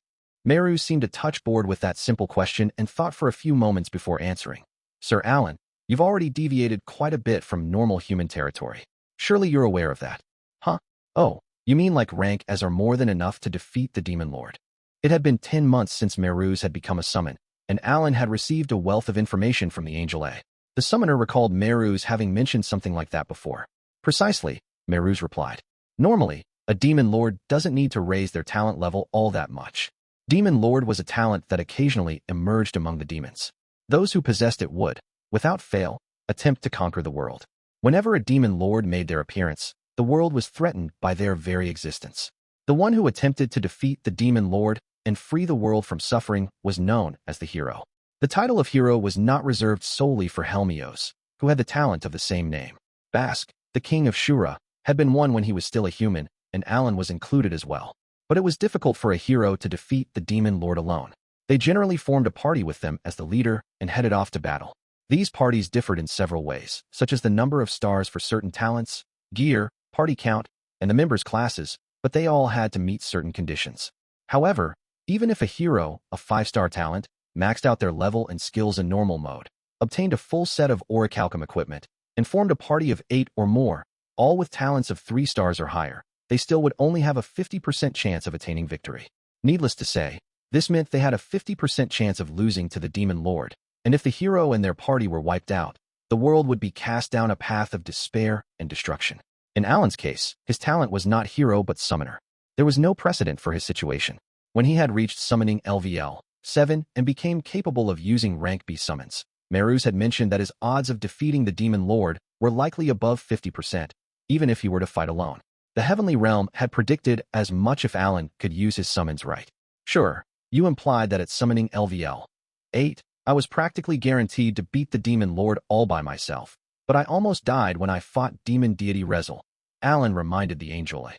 Meruz seemed a touch bored with that simple question and thought for a few moments before answering. Sir Alan, you've already deviated quite a bit from normal human territory. Surely you're aware of that. Huh? Oh, you mean like rank as are more than enough to defeat the Demon Lord? It had been 10 months since Meruz had become a summon, and Alan had received a wealth of information from the Angel A. The summoner recalled Meruz having mentioned something like that before. Precisely, Meruz replied. Normally, a Demon Lord doesn't need to raise their talent level all that much. Demon Lord was a talent that occasionally emerged among the demons. Those who possessed it would, without fail, attempt to conquer the world. Whenever a Demon Lord made their appearance, the world was threatened by their very existence. The one who attempted to defeat the Demon Lord and free the world from suffering was known as the hero. The title of hero was not reserved solely for Helmios, who had the talent of the same name. Bask, the king of Shura, had been one when he was still a human, and Alan was included as well. But it was difficult for a hero to defeat the Demon Lord alone. They generally formed a party with them as the leader and headed off to battle. These parties differed in several ways, such as the number of stars for certain talents, gear, party count, and the members' classes, but they all had to meet certain conditions. However, even if a hero, a 5-star talent, maxed out their level and skills in normal mode, obtained a full set of orichalcum equipment, and formed a party of 8 or more, all with talents of 3 stars or higher, they still would only have a 50% chance of attaining victory. Needless to say, this meant they had a 50% chance of losing to the Demon Lord, and if the hero and their party were wiped out, the world would be cast down a path of despair and destruction. In Alan's case, his talent was not hero but summoner. There was no precedent for his situation. When he had reached summoning LVL 7 and became capable of using rank B summons, Meruz had mentioned that his odds of defeating the Demon Lord were likely above 50%, even if he were to fight alone. The Heavenly Realm had predicted as much if Alan could use his summons right. Sure, you implied that at summoning LVL 8, I was practically guaranteed to beat the Demon Lord all by myself, but I almost died when I fought Demon Deity Rezel, Alan reminded the Angel A.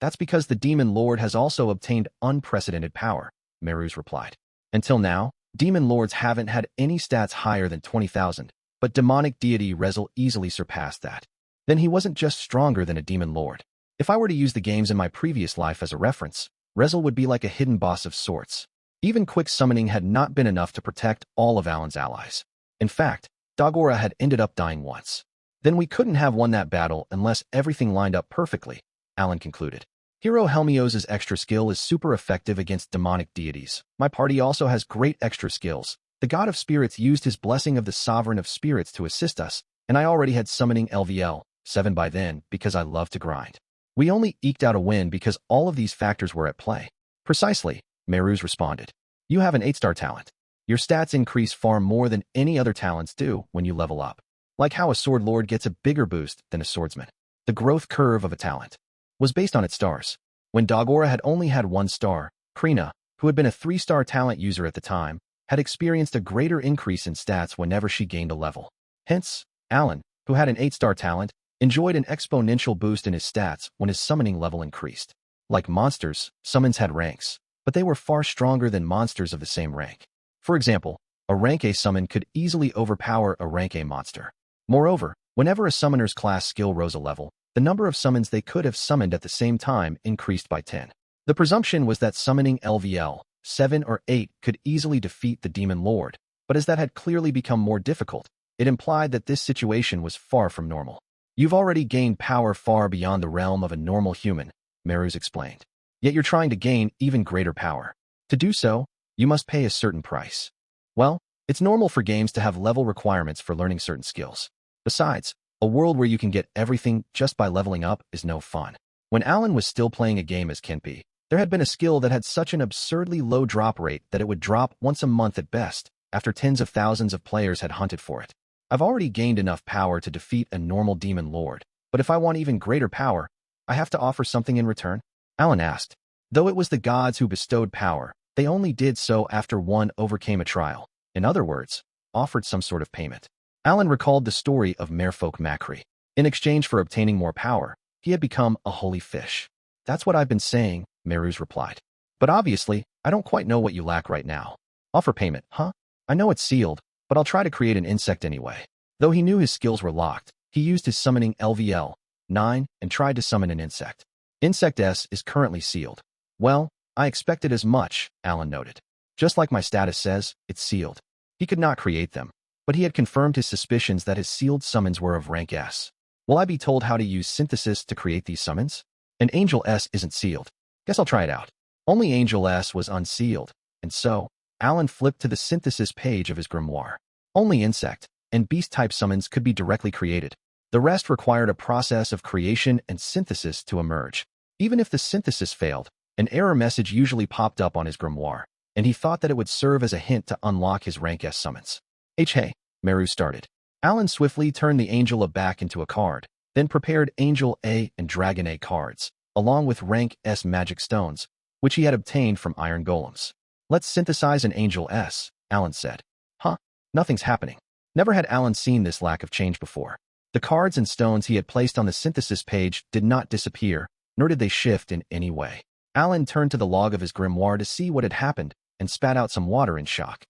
That's because the Demon Lord has also obtained unprecedented power, Meruz replied. Until now, Demon Lords haven't had any stats higher than 20,000, but demonic deity Rezel easily surpassed that. Then he wasn't just stronger than a Demon Lord. If I were to use the games in my previous life as a reference, Rezel would be like a hidden boss of sorts. Even quick summoning had not been enough to protect all of Alan's allies. In fact, Dagora had ended up dying once. Then we couldn't have won that battle unless everything lined up perfectly, Alan concluded. Hero Helmios' extra skill is super effective against demonic deities. My party also has great extra skills. The God of Spirits used his blessing of the Sovereign of Spirits to assist us, and I already had summoning LVL 7 by then because I love to grind. We only eked out a win because all of these factors were at play. Precisely, Meruz responded. You have an 8-star talent. Your stats increase far more than any other talents do when you level up. Like how a sword lord gets a bigger boost than a swordsman. The growth curve of a talent was based on its stars. When Dagora had only had 1 star, Krina, who had been a 3-star talent user at the time, had experienced a greater increase in stats whenever she gained a level. Hence, Alan, who had an 8-star talent, enjoyed an exponential boost in his stats when his summoning level increased. Like monsters, summons had ranks, but they were far stronger than monsters of the same rank. For example, a rank A summon could easily overpower a rank A monster. Moreover, whenever a summoner's class skill rose a level, the number of summons they could have summoned at the same time increased by 10. The presumption was that summoning LVL 7 or 8 could easily defeat the Demon Lord, but as that had clearly become more difficult, it implied that this situation was far from normal. You've already gained power far beyond the realm of a normal human, Meruz explained. Yet you're trying to gain even greater power. To do so, you must pay a certain price. Well, it's normal for games to have level requirements for learning certain skills. Besides, a world where you can get everything just by leveling up is no fun. When Alan was still playing a game as Kenpi, there had been a skill that had such an absurdly low drop rate that it would drop once a month at best, after tens of thousands of players had hunted for it. I've already gained enough power to defeat a normal demon lord, but if I want even greater power, I have to offer something in return? Alan asked. Though it was the gods who bestowed power, they only did so after one overcame a trial. In other words, offered some sort of payment. Alan recalled the story of Merfolk Macri. In exchange for obtaining more power, he had become a holy fish. That's what I've been saying, Meruz replied. But obviously, I don't quite know what you lack right now. Offer payment, huh? I know it's sealed, but I'll try to create an insect anyway. Though he knew his skills were locked, he used his summoning LVL 9 and tried to summon an insect. Insect S is currently sealed. Well, I expected as much, Alan noted. Just like my status says, it's sealed. He could not create them, but he had confirmed his suspicions that his sealed summons were of rank S. Will I be told how to use synthesis to create these summons? And Angel S isn't sealed. Guess I'll try it out. Only Angel S was unsealed, and so, Alan flipped to the synthesis page of his grimoire. Only insect and beast-type summons could be directly created. The rest required a process of creation and synthesis to emerge. Even if the synthesis failed, an error message usually popped up on his grimoire, and he thought that it would serve as a hint to unlock his rank S summons. Hey, Meru started. Alan swiftly turned the Angel A back into a card, then prepared Angel A and Dragon A cards, along with rank S magic stones, which he had obtained from iron golems. Let's synthesize an Angel S, Alan said. Huh? Nothing's happening. Never had Alan seen this lack of change before. The cards and stones he had placed on the synthesis page did not disappear, nor did they shift in any way. Alan turned to the log of his grimoire to see what had happened and spat out some water in shock.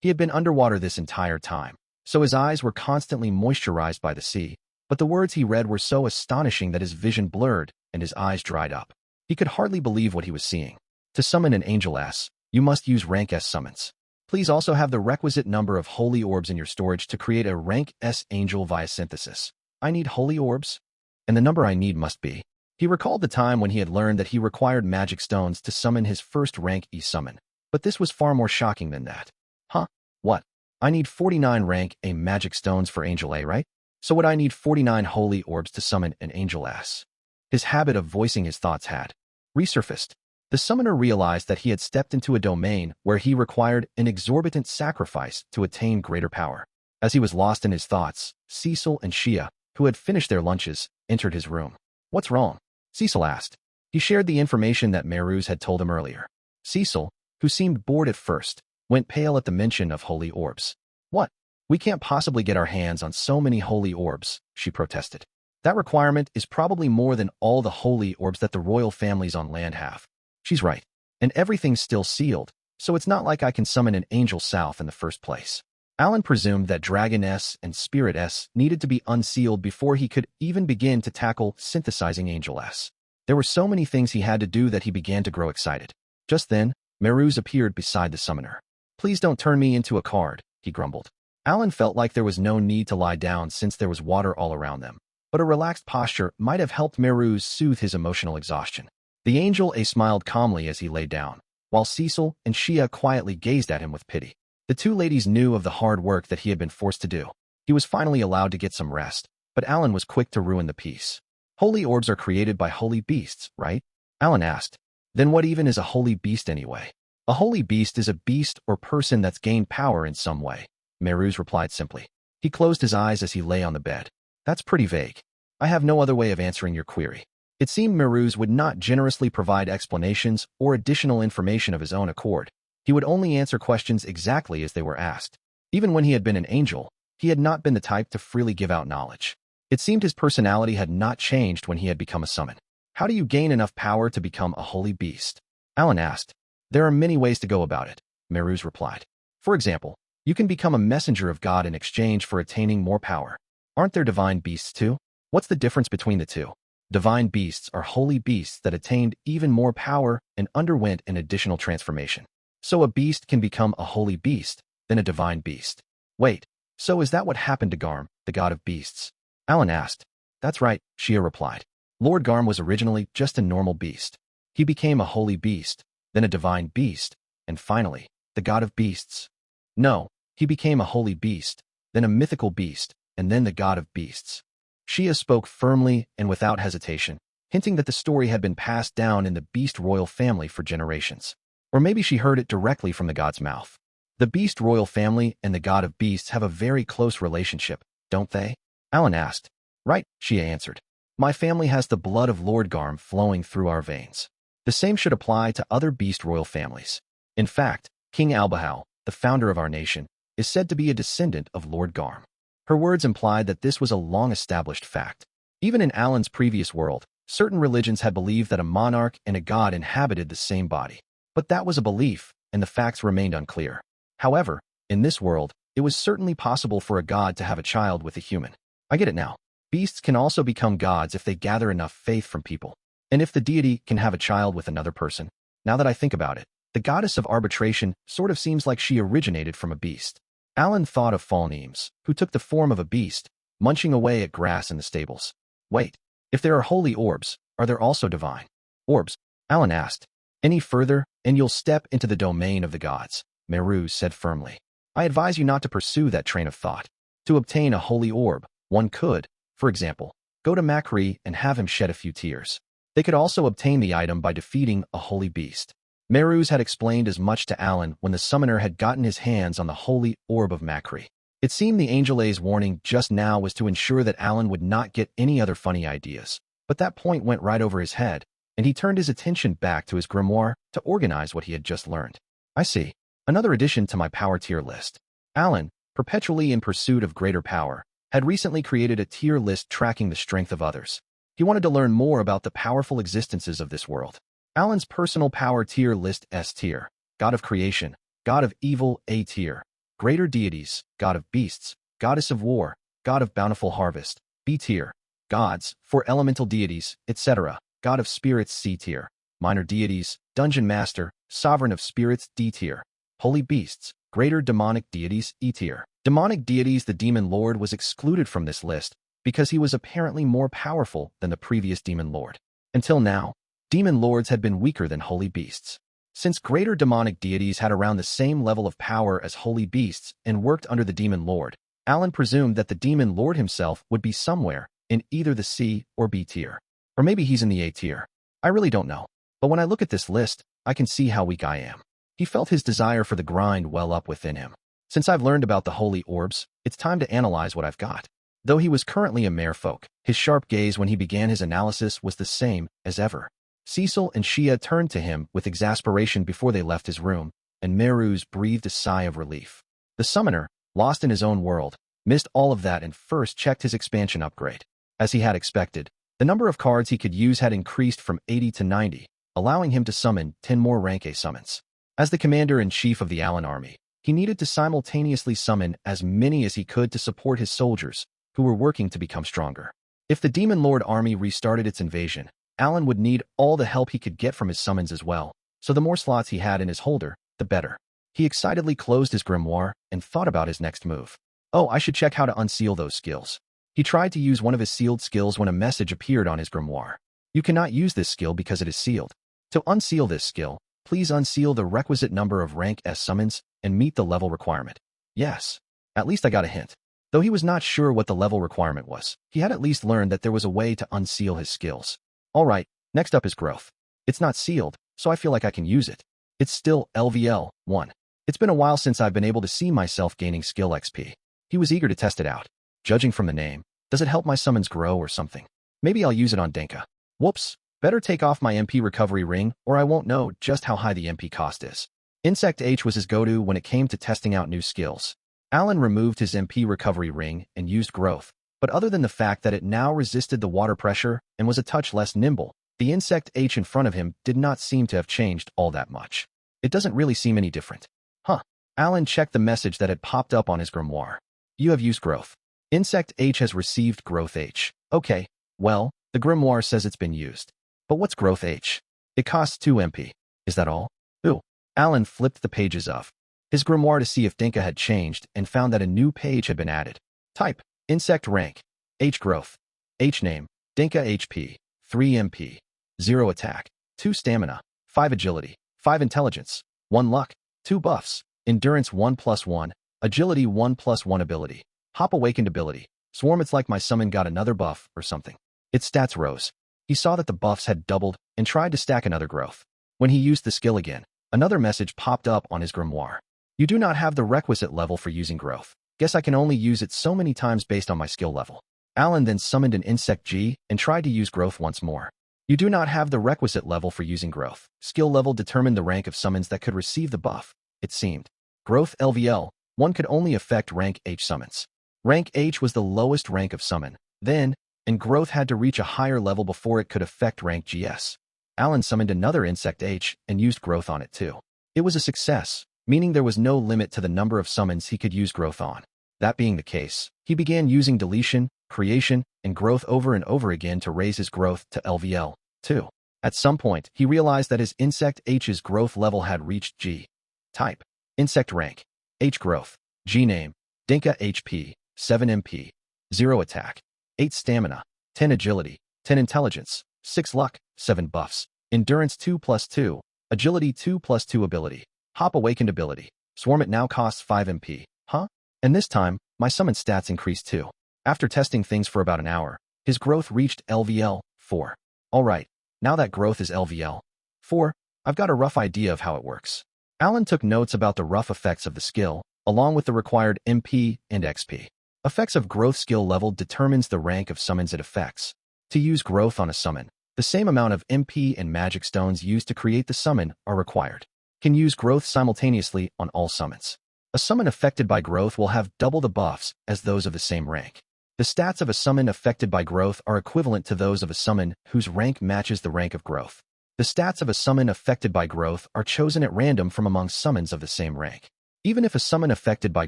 He had been underwater this entire time, so his eyes were constantly moisturized by the sea, but the words he read were so astonishing that his vision blurred and his eyes dried up. He could hardly believe what he was seeing. To summon an Angel S, you must use rank S summons. Please also have the requisite number of holy orbs in your storage to create a rank S angel via synthesis. I need holy orbs? And the number I need must be. He recalled the time when he had learned that he required magic stones to summon his first rank E summon, but this was far more shocking than that. Huh? What? I need 49 rank A magic stones for Angel A, right? So would I need 49 holy orbs to summon an Angel S? His habit of voicing his thoughts had resurfaced. The summoner realized that he had stepped into a domain where he required an exorbitant sacrifice to attain greater power. As he was lost in his thoughts, Cecil and Shia, who had finished their lunches, entered his room. What's wrong? Cecil asked. He shared the information that Meruz had told him earlier. Cecil, who seemed bored at first, went pale at the mention of holy orbs. What? We can't possibly get our hands on so many holy orbs, she protested. That requirement is probably more than all the holy orbs that the royal families on land have. She's right. And everything's still sealed, so it's not like I can summon an Angel South in the first place. Alan presumed that Dragon S and Spirit S needed to be unsealed before he could even begin to tackle synthesizing Angel S. There were so many things he had to do that he began to grow excited. Just then, Meruz appeared beside the summoner. Please don't turn me into a card, he grumbled. Alan felt like there was no need to lie down since there was water all around them, but a relaxed posture might have helped Meruz soothe his emotional exhaustion. The Angel A smiled calmly as he lay down, while Cecil and Shia quietly gazed at him with pity. The two ladies knew of the hard work that he had been forced to do. He was finally allowed to get some rest, but Alan was quick to ruin the peace. Holy orbs are created by holy beasts, right? Alan asked. Then what even is a holy beast anyway? A holy beast is a beast or person that's gained power in some way, Meruz replied simply. He closed his eyes as he lay on the bed. That's pretty vague. I have no other way of answering your query. It seemed Meruz would not generously provide explanations or additional information of his own accord. He would only answer questions exactly as they were asked. Even when he had been an angel, he had not been the type to freely give out knowledge. It seemed his personality had not changed when he had become a summon. How do you gain enough power to become a holy beast? Alan asked. There are many ways to go about it, Meruz replied. For example, you can become a messenger of God in exchange for attaining more power. Aren't there divine beasts too? What's the difference between the two? Divine beasts are holy beasts that attained even more power and underwent an additional transformation. So a beast can become a holy beast, then a divine beast. Wait, so is that what happened to Garm, the god of beasts? Alan asked. That's right, Shia replied. Lord Garm was originally just a normal beast. He became a holy beast, then a divine beast, and finally, the god of beasts. No, he became a holy beast, then a mythical beast, and then the god of beasts. Shia spoke firmly and without hesitation, hinting that the story had been passed down in the beast royal family for generations. Or maybe she heard it directly from the god's mouth. The Beast royal family and the god of beasts have a very close relationship, don't they? Alan asked. Right, Shia answered. My family has the blood of Lord Garm flowing through our veins. The same should apply to other beast royal families. In fact, King Albahal, the founder of our nation, is said to be a descendant of Lord Garm. Her words implied that this was a long-established fact. Even in Alan's previous world, certain religions had believed that a monarch and a god inhabited the same body. But that was a belief, and the facts remained unclear. However, in this world, it was certainly possible for a god to have a child with a human. I get it now. Beasts can also become gods if they gather enough faith from people. And if the deity can have a child with another person. Now that I think about it, the goddess of arbitration sort of seems like she originated from a beast. Alan thought of fallen Eames, who took the form of a beast, munching away at grass in the stables. Wait, if there are holy orbs, are there also divine orbs? Alan asked. Any further, and you'll step into the domain of the gods, Meru said firmly. I advise you not to pursue that train of thought. To obtain a holy orb, one could, for example, go to Makri and have him shed a few tears. They could also obtain the item by defeating a holy beast. Merus had explained as much to Alan when the summoner had gotten his hands on the holy orb of Makri. It seemed the Angel A's warning just now was to ensure that Alan would not get any other funny ideas. But that point went right over his head, and he turned his attention back to his grimoire to organize what he had just learned. I see. Another addition to my power tier list. Alan, perpetually in pursuit of greater power, had recently created a tier list tracking the strength of others. He wanted to learn more about the powerful existences of this world. Alan's personal power tier list: S tier, God of Creation, God of Evil; A tier, Greater Deities, God of Beasts, Goddess of War, God of Bountiful Harvest; B tier, Gods, for Elemental Deities, etc., God of Spirits; C tier, Minor Deities, Dungeon Master, Sovereign of Spirits; D tier, Holy Beasts, Greater Demonic Deities; E tier. Demonic Deities. The Demon Lord was excluded from this list because he was apparently more powerful than the previous Demon Lord. Until now, Demon Lords had been weaker than Holy Beasts. Since Greater Demonic Deities had around the same level of power as Holy Beasts and worked under the Demon Lord, Alan presumed that the Demon Lord himself would be somewhere in either the C or B tier. Or maybe he's in the A tier. I really don't know. But when I look at this list, I can see how weak I am. He felt his desire for the grind well up within him. Since I've learned about the holy orbs, it's time to analyze what I've got. Though he was currently a merfolk, his sharp gaze when he began his analysis was the same as ever. Cecil and Shia turned to him with exasperation before they left his room, and Merus breathed a sigh of relief. The summoner, lost in his own world, missed all of that and first checked his expansion upgrade. As he had expected, the number of cards he could use had increased from 80 to 90, allowing him to summon 10 more rank A summons. As the commander-in-chief of the Alan army, he needed to simultaneously summon as many as he could to support his soldiers, who were working to become stronger. If the Demon Lord army restarted its invasion, Alan would need all the help he could get from his summons as well, so the more slots he had in his holder, the better. He excitedly closed his grimoire and thought about his next move. Oh, I should check how to unseal those skills. He tried to use one of his sealed skills when a message appeared on his grimoire. You cannot use this skill because it is sealed. To unseal this skill, please unseal the requisite number of rank S summons and meet the level requirement. Yes. At least I got a hint. Though he was not sure what the level requirement was, he had at least learned that there was a way to unseal his skills. Alright, next up is growth. It's not sealed, so I feel like I can use it. It's still LVL 1. It's been a while since I've been able to see myself gaining skill XP. He was eager to test it out. Judging from the name, does it help my summons grow or something? Maybe I'll use it on Denka. Whoops, better take off my MP recovery ring or I won't know just how high the MP cost is. Insect H was his go-to when it came to testing out new skills. Alan removed his MP recovery ring and used growth, but other than the fact that it now resisted the water pressure and was a touch less nimble, the Insect H in front of him did not seem to have changed all that much. It doesn't really seem any different. Huh. Alan checked the message that had popped up on his grimoire. You have used growth. Insect H has received growth H. Okay, well, the grimoire says it's been used. But what's growth H? It costs 2 MP. Is that all? Ooh. Alan flipped the pages of his grimoire to see if Dinka had changed and found that a new page had been added. Type, Insect Rank, H Growth, H Name, Dinka HP, 3 MP, 0 Attack, 2 Stamina, 5 Agility, 5 Intelligence, 1 Luck, 2 Buffs, Endurance 1+1, Agility 1+1 Ability, Hop Awakened Ability, Swarm. It's like my summon got another buff or something. Its stats rose. He saw that the buffs had doubled and tried to stack another growth. When he used the skill again, another message popped up on his grimoire. You do not have the requisite level for using growth. Guess I can only use it so many times based on my skill level. Alan then summoned an insect G and tried to use growth once more. You do not have the requisite level for using growth. Skill level determined the rank of summons that could receive the buff, it seemed. Growth LVL, one could only affect rank H summons. Rank H was the lowest rank of summon, then, and growth had to reach a higher level before it could affect rank GS. Alan summoned another insect H and used growth on it too. It was a success, meaning there was no limit to the number of summons he could use growth on. That being the case, he began using deletion, creation, and growth over and over again to raise his growth to LVL, too. At some point, he realized that his insect H's growth level had reached G. Type: Insect rank. H growth. G name: Dinka HP, 7 MP, 0 attack, 8 stamina, 10 agility, 10 intelligence, 6 luck, 7 buffs, endurance 2+2, agility 2+2 ability, hop awakened ability, swarm it now costs 5 MP, huh? And this time, my summon stats increased too. After testing things for about an hour, his growth reached LVL 4. Alright, now that growth is LVL 4, I've got a rough idea of how it works. Alan took notes about the rough effects of the skill, along with the required MP and XP. Effects of growth skill level determines the rank of summons it affects. To use growth on a summon, the same amount of MP and magic stones used to create the summon are required. Can use growth simultaneously on all summons. A summon affected by growth will have double the buffs as those of the same rank. The stats of a summon affected by growth are equivalent to those of a summon whose rank matches the rank of growth. The stats of a summon affected by growth are chosen at random from among summons of the same rank. Even if a summon affected by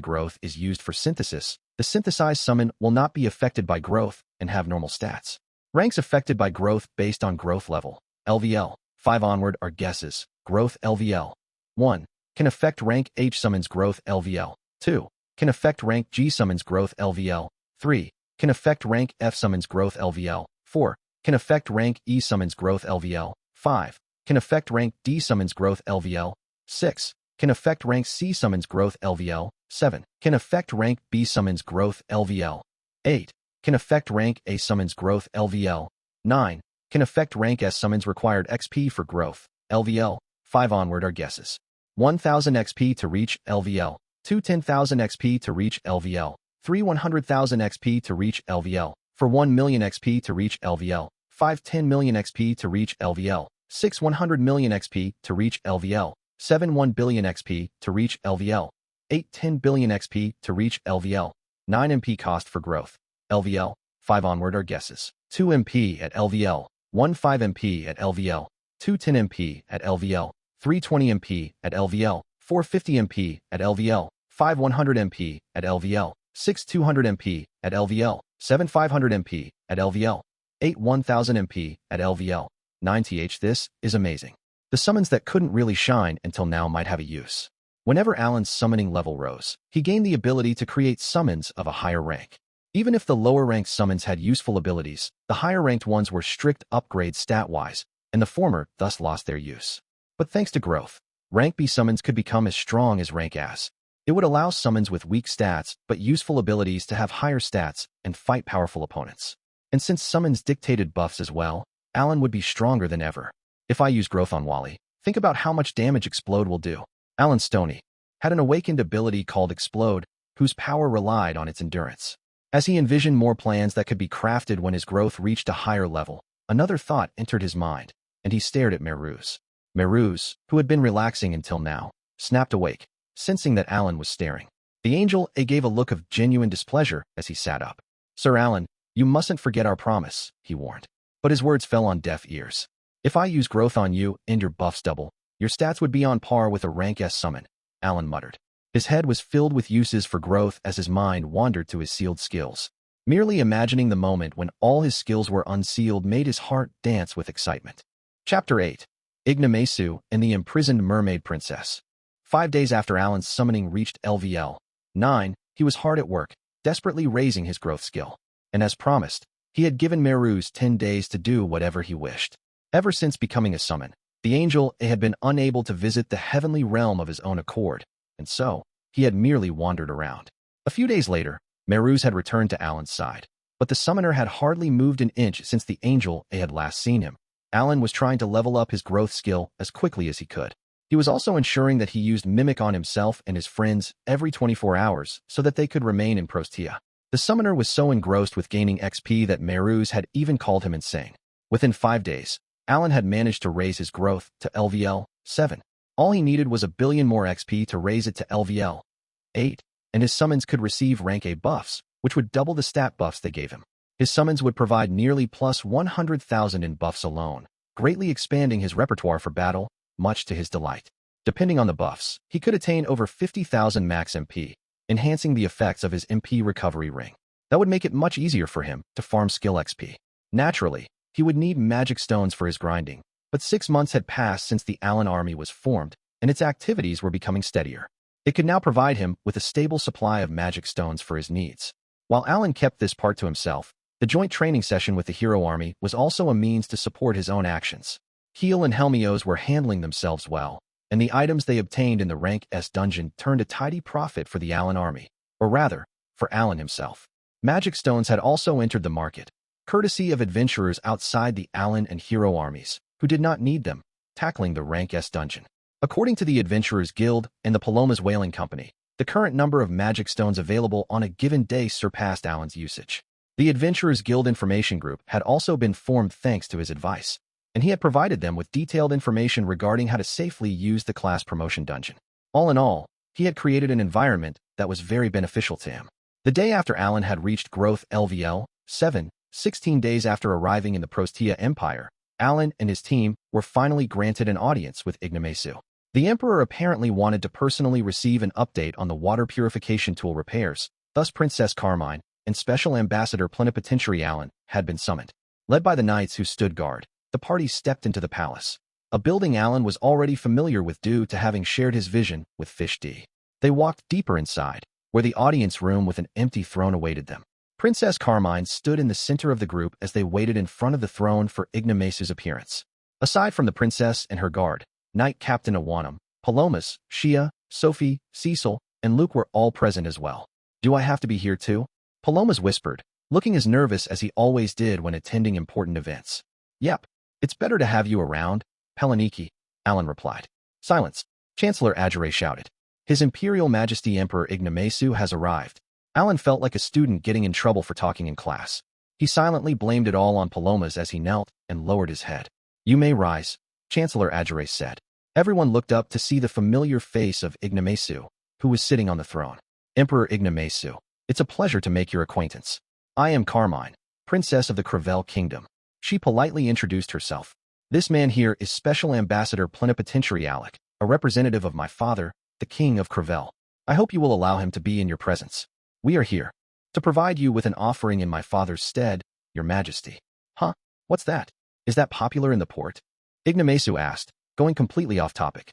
growth is used for synthesis, the synthesized summon will not be affected by growth and have normal stats. Ranks affected by growth based on growth level. LVL 5 onward are guesses. Growth LVL 1. Can affect rank H summons growth LVL 2. Can affect rank G summons growth LVL 3. Can affect rank F summons growth LVL 4. Can affect rank E summons growth LVL 5. Can affect rank D summons growth LVL 6. Can affect rank C summons growth LVL 7. Can affect rank B summons growth LVL 8. Can affect rank A summons growth LVL 9. Can affect rank S summons required XP for growth LVL 5 onward are guesses. 1000 XP to reach LVL 2 10,000 XP to reach LVL 3 100,000 XP to reach LVL 4 1 million XP to reach LVL 5 10 million XP to reach LVL 6 100 million XP to reach LVL 7 1 billion XP to reach LVL 8 10 billion XP to reach LVL 9 MP cost for growth LVL 5 onward are guesses. 2 MP at LVL 1 5 MP at LVL 2 10 MP at LVL 3 20 MP at LVL 4 50 MP at LVL 5 100 MP at LVL 6 200 MP at LVL 7 500 MP at LVL 8 1000 MP at LVL 9 th. This is amazing. The summons that couldn't really shine until now might have a use. Whenever Alan's summoning level rose, he gained the ability to create summons of a higher rank. Even if the lower-ranked summons had useful abilities, the higher-ranked ones were strict upgrades stat-wise, and the former thus lost their use. But thanks to growth, rank B summons could become as strong as rank S. It would allow summons with weak stats but useful abilities to have higher stats and fight powerful opponents. And since summons dictated buffs as well, Alan would be stronger than ever. If I use growth on Wally, think about how much damage Explode will do. Alan Stoney had an awakened ability called Explode, whose power relied on its endurance. As he envisioned more plans that could be crafted when his growth reached a higher level, another thought entered his mind, and he stared at Meruz. Meruz, who had been relaxing until now, snapped awake, sensing that Alan was staring. The angel gave a look of genuine displeasure as he sat up. Sir Alan, you mustn't forget our promise, he warned. But his words fell on deaf ears. If I use growth on you and your buffs double, your stats would be on par with a rank S summon, Alan muttered. His head was filled with uses for growth as his mind wandered to his sealed skills. Merely imagining the moment when all his skills were unsealed made his heart dance with excitement. Chapter 8. Ignomasu and the Imprisoned Mermaid Princess. 5 days after Alan's summoning reached LVL 9, he was hard at work, desperately raising his growth skill. And as promised, he had given Meruz 10 days to do whatever he wished. Ever since becoming a summon, the angel had been unable to visit the heavenly realm of his own accord, and so, he had merely wandered around. A few days later, Meruz had returned to Alan's side, but the summoner had hardly moved an inch since the angel had last seen him. Alan was trying to level up his growth skill as quickly as he could. He was also ensuring that he used Mimic on himself and his friends every 24 hours so that they could remain in Prostia. The summoner was so engrossed with gaining XP that Meruz had even called him insane. Within 5 days, Alan had managed to raise his growth to LVL 7. All he needed was a billion more XP to raise it to LVL 8, and his summons could receive rank A buffs, which would double the stat buffs they gave him. His summons would provide nearly plus 100,000 in buffs alone, greatly expanding his repertoire for battle, much to his delight. Depending on the buffs, he could attain over 50,000 max MP, enhancing the effects of his MP recovery ring. That would make it much easier for him to farm skill XP. Naturally, he would need magic stones for his grinding, but 6 months had passed since the Alan army was formed, and its activities were becoming steadier. It could now provide him with a stable supply of magic stones for his needs. While Alan kept this part to himself, the joint training session with the hero army was also a means to support his own actions. Keel and Helmios were handling themselves well, and the items they obtained in the Rank S dungeon turned a tidy profit for the Alan army, or rather, for Alan himself. Magic stones had also entered the market, courtesy of adventurers outside the Alan and hero armies, who did not need them, tackling the Rank S dungeon. According to the Adventurers Guild and the Paloma's Whaling Company, the current number of magic stones available on a given day surpassed Alan's usage. The Adventurers Guild Information Group had also been formed thanks to his advice, and he had provided them with detailed information regarding how to safely use the class promotion dungeon. All in all, he had created an environment that was very beneficial to him. The day after Alan had reached growth LVL 7, 16 days after arriving in the Prostia Empire, Alan and his team were finally granted an audience with Ignomasu. The Emperor apparently wanted to personally receive an update on the water purification tool repairs, thus Princess Carmine and Special Ambassador Plenipotentiary Alan had been summoned. Led by the knights who stood guard, the party stepped into the palace, a building Alan was already familiar with due to having shared his vision with Fish D. They walked deeper inside, where the audience room with an empty throne awaited them. Princess Carmine stood in the center of the group as they waited in front of the throne for Ignomasu's appearance. Aside from the princess and her guard, Knight Captain Awanam, Palomas, Shia, Sophie, Cecil, and Luke were all present as well. "Do I have to be here too?" Palomas whispered, looking as nervous as he always did when attending important events. "Yep, it's better to have you around, Pelaniki," Alan replied. "Silence," Chancellor Ajare shouted. "His Imperial Majesty Emperor Ignomasu has arrived." Alan felt like a student getting in trouble for talking in class. He silently blamed it all on Palomas as he knelt and lowered his head. "You may rise," Chancellor Ajare said. Everyone looked up to see the familiar face of Ignomasu, who was sitting on the throne. "Emperor Ignomasu, it's a pleasure to make your acquaintance. I am Carmine, Princess of the Crevelle Kingdom." She politely introduced herself. "This man here is Special Ambassador Plenipotentiary Alec, a representative of my father, the King of Crevelle. I hope you will allow him to be in your presence. We are here to provide you with an offering in my father's stead, your majesty." "Huh? What's that? Is that popular in the port?" Ignomasu asked, going completely off topic.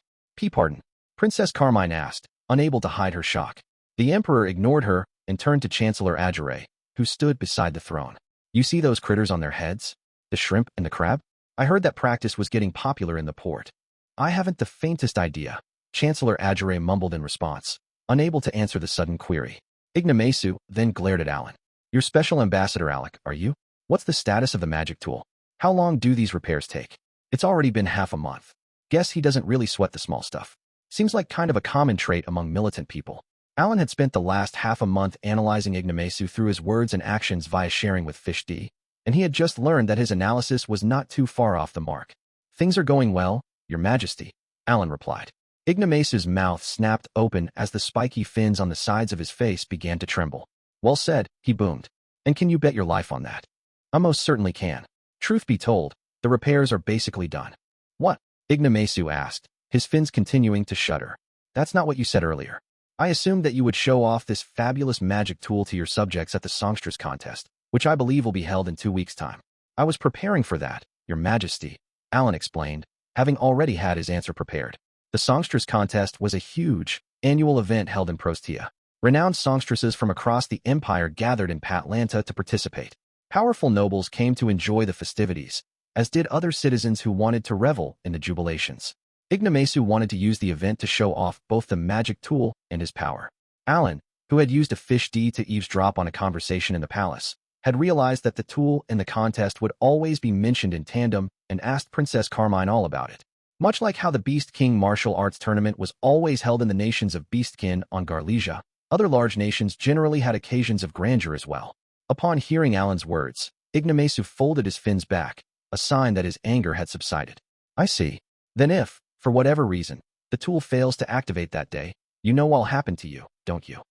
"Pardon?" Princess Carmine asked, unable to hide her shock. The emperor ignored her and turned to Chancellor Ajare, who stood beside the throne. "You see those critters on their heads? The shrimp and the crab? I heard that practice was getting popular in the port." "I haven't the faintest idea," Chancellor Ajare mumbled in response, unable to answer the sudden query. Ignomasu then glared at Alan. "Your Special Ambassador Alec, are you? What's the status of the magic tool? How long do these repairs take? It's already been half a month. Guess he doesn't really sweat the small stuff. Seems like kind of a common trait among militant people." Alan had spent the last half a month analyzing Ignomasu through his words and actions via sharing with Fish D, and he had just learned that his analysis was not too far off the mark. "Things are going well, your majesty," Alan replied. Ignomasu's mouth snapped open as the spiky fins on the sides of his face began to tremble. "Well said," he boomed. "And can you bet your life on that?" "I most certainly can. Truth be told, the repairs are basically done." "What?" Ignomasu asked, his fins continuing to shudder. "That's not what you said earlier. I assumed that you would show off this fabulous magic tool to your subjects at the Songstress contest, which I believe will be held in 2 weeks' time." "I was preparing for that, your majesty," Alan explained, having already had his answer prepared. The Songstress contest was a huge, annual event held in Prostia. Renowned songstresses from across the empire gathered in Patlanta to participate. Powerful nobles came to enjoy the festivities, as did other citizens who wanted to revel in the jubilations. Ignomasu wanted to use the event to show off both the magic tool and his power. Alan, who had used a Fish D to eavesdrop on a conversation in the palace, had realized that the tool and the contest would always be mentioned in tandem and asked Princess Carmine all about it. Much like how the Beast King martial arts tournament was always held in the nations of Beastkin on Garlesia, other large nations generally had occasions of grandeur as well. Upon hearing Alan's words, Ignomasu folded his fins back, a sign that his anger had subsided. I see. Then if, for whatever reason, the tool fails to activate that day, you know what'll happen to you, don't you?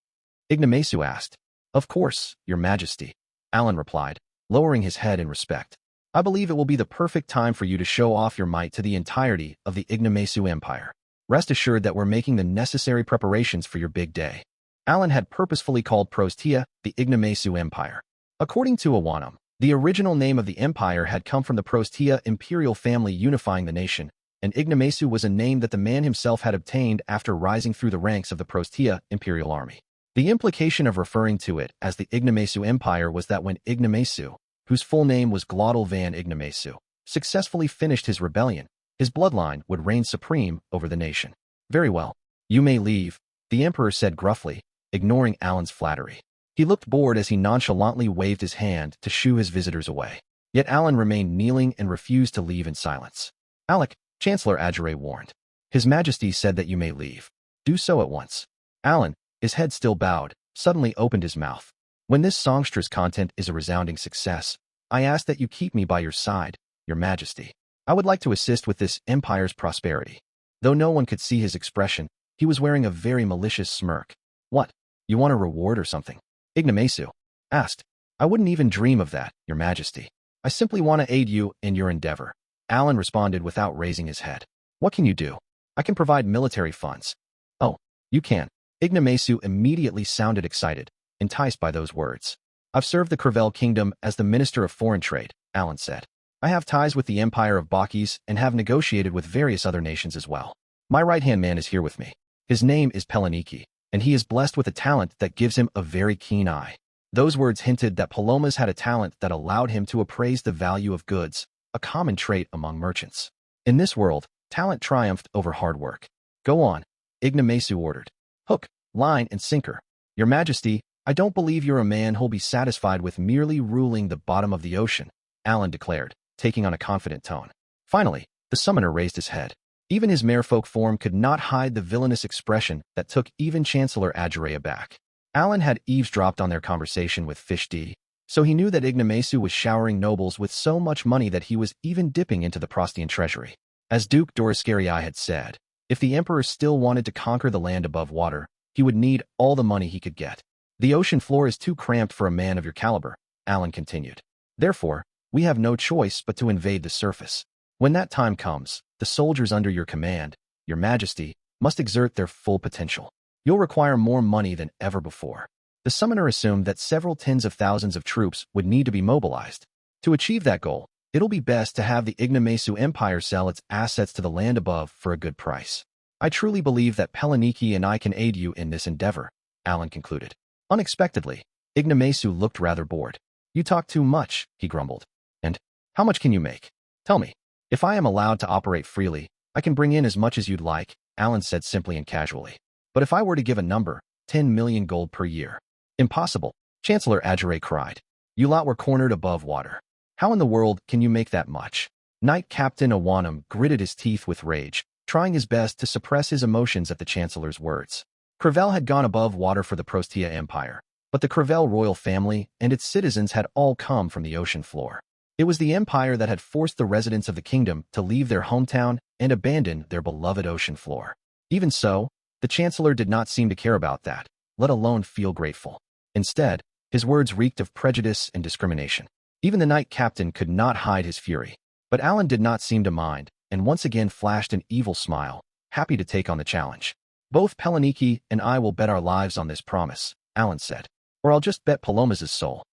Ignomasu asked. Of course, Your Majesty, Alan replied, lowering his head in respect. I believe it will be the perfect time for you to show off your might to the entirety of the Ignomasu Empire. Rest assured that we're making the necessary preparations for your big day. Alan had purposefully called Prostia the Ignomasu Empire. According to Awanum, the original name of the empire had come from the Prostia imperial family unifying the nation, and Ignomasu was a name that the man himself had obtained after rising through the ranks of the Prostia imperial army. The implication of referring to it as the Ignomasu Empire was that when Ignomasu, whose full name was Glottal van Ignomasu, successfully finished his rebellion, his bloodline would reign supreme over the nation. Very well. You may leave, the emperor said gruffly, ignoring Alan's flattery. He looked bored as he nonchalantly waved his hand to shoo his visitors away. Yet Alan remained kneeling and refused to leave in silence. Alec, Chancellor Adjure warned. His Majesty said that you may leave. Do so at once. Alan, his head still bowed, suddenly opened his mouth. When this Songstress content is a resounding success, I ask that you keep me by your side, Your Majesty. I would like to assist with this empire's prosperity. Though no one could see his expression, he was wearing a very malicious smirk. What? You want a reward or something? Ignomasu asked. I wouldn't even dream of that, Your Majesty. I simply want to aid you in your endeavor. Alan responded without raising his head. What can you do? I can provide military funds. Oh, you can. Ignomasu immediately sounded excited, enticed by those words. I've served the Crevelle kingdom as the Minister of Foreign Trade, Alan said. I have ties with the Empire of Bakis and have negotiated with various other nations as well. My right-hand man is here with me. His name is Plenipotentiary, and he is blessed with a talent that gives him a very keen eye. Those words hinted that Palomas had a talent that allowed him to appraise the value of goods, a common trait among merchants. In this world, talent triumphed over hard work. Go on, Ignomasu ordered. Hook, line, and sinker. Your Majesty, I don't believe you're a man who'll be satisfied with merely ruling the bottom of the ocean, Alan declared, taking on a confident tone. Finally, the summoner raised his head. Even his merfolk form could not hide the villainous expression that took even Chancellor Adjure aback. Alan had eavesdropped on their conversation with Fish D, so he knew that Ignomasu was showering nobles with so much money that he was even dipping into the Prostian treasury. As Duke Dorascarii had said, if the emperor still wanted to conquer the land above water, he would need all the money he could get. The ocean floor is too cramped for a man of your caliber, Alan continued. Therefore, we have no choice but to invade the surface. When that time comes, the soldiers under your command, Your Majesty, must exert their full potential. You'll require more money than ever before. The summoner assumed that several tens of thousands of troops would need to be mobilized. To achieve that goal, it'll be best to have the Ignomasu Empire sell its assets to the land above for a good price. I truly believe that Plenipotentiary and I can aid you in this endeavor, Alan concluded. Unexpectedly, Ignomasu looked rather bored. You talk too much, he grumbled. And how much can you make? Tell me. If I am allowed to operate freely, I can bring in as much as you'd like, Alan said simply and casually. But if I were to give a number, 10 million gold per year. Impossible, Chancellor Adjure cried. You lot were cornered above water. How in the world can you make that much? Knight Captain Awanum gritted his teeth with rage, trying his best to suppress his emotions at the Chancellor's words. Crevelle had gone above water for the Prostia Empire, but the Crevelle royal family and its citizens had all come from the ocean floor. It was the empire that had forced the residents of the kingdom to leave their hometown and abandon their beloved ocean floor. Even so, the Chancellor did not seem to care about that, let alone feel grateful. Instead, his words reeked of prejudice and discrimination. Even the Knight Captain could not hide his fury. But Alan did not seem to mind, and once again flashed an evil smile, happy to take on the challenge. Both Plenipotentiary and I will bet our lives on this promise, Alan said. Or I'll just bet Palomas' soul.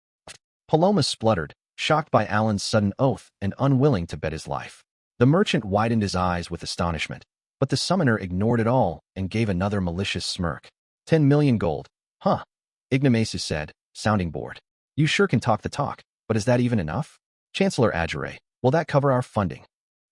Palomas spluttered, shocked by Alan's sudden oath and unwilling to bet his life. The merchant widened his eyes with astonishment, but the summoner ignored it all and gave another malicious smirk. 10 million gold. Huh? Ignomasu said, sounding bored. You sure can talk the talk, but is that even enough? Chancellor Adjure, will that cover our funding?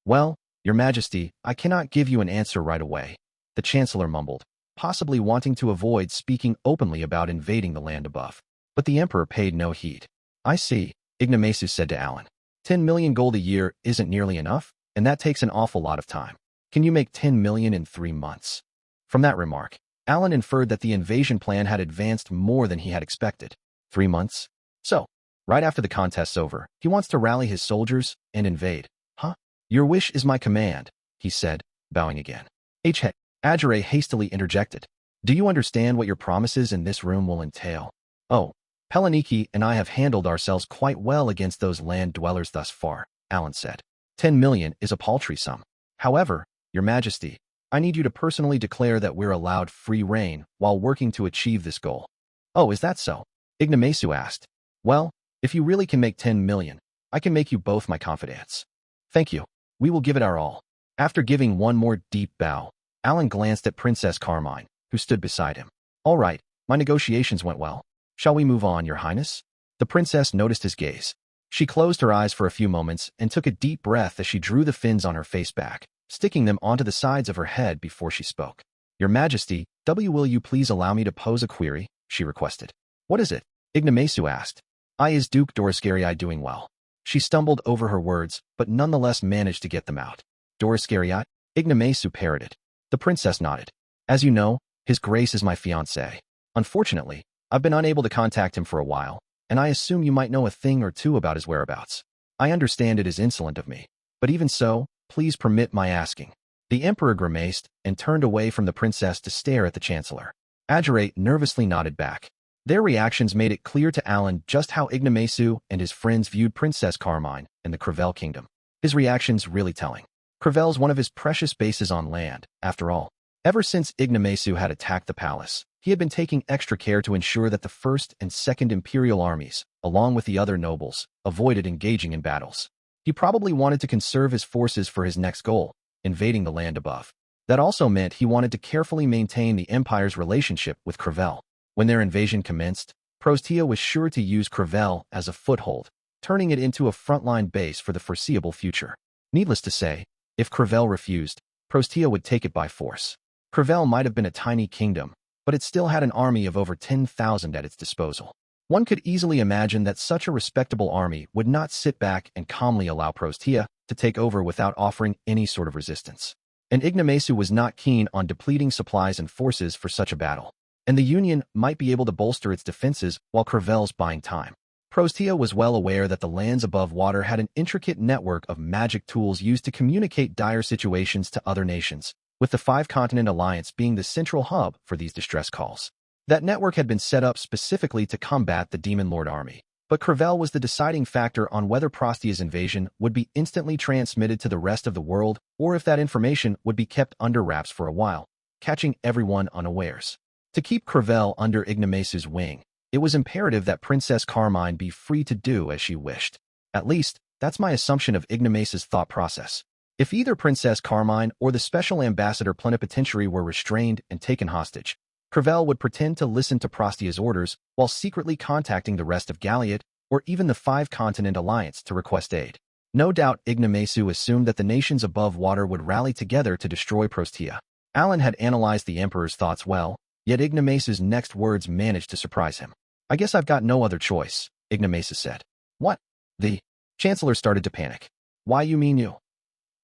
Well, Your Majesty, I cannot give you an answer right away, the Chancellor mumbled, possibly wanting to avoid speaking openly about invading the land above. But the Emperor paid no heed. I see, Ignomasu said to Alan. 10 million gold a year isn't nearly enough, and that takes an awful lot of time. Can you make 10 million in 3 months? From that remark, Alan inferred that the invasion plan had advanced more than he had expected. 3 months? So, right after the contest's over, he wants to rally his soldiers and invade. Huh? Your wish is my command, he said, bowing again. Ajare hastily interjected. Do you understand what your promises in this room will entail? Oh, Peleniki and I have handled ourselves quite well against those land dwellers thus far, Alan said. 10 million is a paltry sum. However, Your Majesty, I need you to personally declare that we're allowed free reign while working to achieve this goal. Oh, is that so? Ignomasu asked. Well, if you really can make 10 million, I can make you both my confidants. Thank you. We will give it our all. After giving one more deep bow, Alan glanced at Princess Carmine, who stood beside him. All right, my negotiations went well. Shall we move on, Your Highness? The princess noticed his gaze. She closed her eyes for a few moments and took a deep breath as she drew the fins on her face back, sticking them onto the sides of her head before she spoke. Your Majesty, will you please allow me to pose a query? She requested. What is it? Ignomasu asked. Is Duke Doriscarii doing well? She stumbled over her words, but nonetheless managed to get them out. Doriscarii? Ignomasu parroted. The princess nodded. As you know, His Grace is my fiancé. Unfortunately, I've been unable to contact him for a while, and I assume you might know a thing or two about his whereabouts. I understand it is insolent of me, but even so, please permit my asking. The emperor grimaced and turned away from the princess to stare at the chancellor. Ajare nervously nodded back. Their reactions made it clear to Alan just how Ignomasu and his friends viewed Princess Carmine and the Crevelle kingdom. His reactions really telling. Crevelle's one of his precious bases on land, after all. Ever since Ignomasu had attacked the palace, he had been taking extra care to ensure that the First and Second Imperial armies, along with the other nobles, avoided engaging in battles. He probably wanted to conserve his forces for his next goal, invading the land above. That also meant he wanted to carefully maintain the Empire's relationship with Crevelle. When their invasion commenced, Prostia was sure to use Crevelle as a foothold, turning it into a frontline base for the foreseeable future. Needless to say, if Crevelle refused, Prostia would take it by force. Crevelle might have been a tiny kingdom, but it still had an army of over 10,000 at its disposal. One could easily imagine that such a respectable army would not sit back and calmly allow Prostia to take over without offering any sort of resistance. And Ignomasu was not keen on depleting supplies and forces for such a battle, and the Union might be able to bolster its defenses while Crevelle's buying time. Prostia was well aware that the lands above water had an intricate network of magic tools used to communicate dire situations to other nations, with the Five-Continent Alliance being the central hub for these distress calls. That network had been set up specifically to combat the Demon Lord army, but Crevelle was the deciding factor on whether Prostia's invasion would be instantly transmitted to the rest of the world or if that information would be kept under wraps for a while, catching everyone unawares. To keep Crevelle under Ignomasu's wing, it was imperative that Princess Carmine be free to do as she wished. At least, that's my assumption of Ignomasu's thought process. If either Princess Carmine or the Special Ambassador Plenipotentiary were restrained and taken hostage, Crevelle would pretend to listen to Prostia's orders while secretly contacting the rest of Galliot or even the Five-Continent Alliance to request aid. No doubt Ignomasu assumed that the nations above water would rally together to destroy Prostia. Alan had analyzed the Emperor's thoughts well, yet Ignomasu's next words managed to surprise him. I guess I've got no other choice, Ignomasu said. What? The Chancellor started to panic. Why you mean you?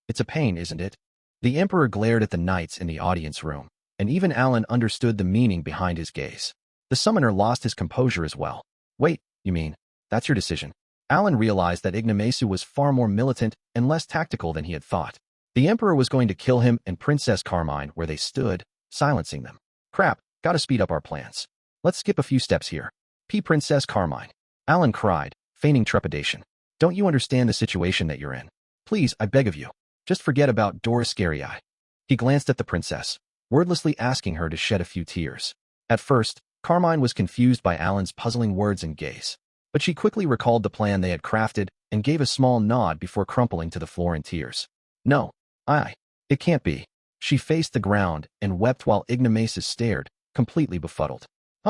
It's a pain, isn't it? The Emperor glared at the knights in the audience room, and even Alan understood the meaning behind his gaze. The summoner lost his composure as well. Wait, you mean, that's your decision? Alan realized that Ignomasu was far more militant and less tactical than he had thought. The Emperor was going to kill him and Princess Carmine where they stood, silencing them. Crap, gotta speed up our plans. Let's skip a few steps here. Princess Carmine. Alan cried, feigning trepidation. Don't you understand the situation that you're in? Please, I beg of you, just forget about Doriscarii. He glanced at the princess, wordlessly asking her to shed a few tears. At first, Carmine was confused by Alan's puzzling words and gaze, but she quickly recalled the plan they had crafted and gave a small nod before crumpling to the floor in tears. No, it can't be. She faced the ground and wept while Ignomasu stared, completely befuddled.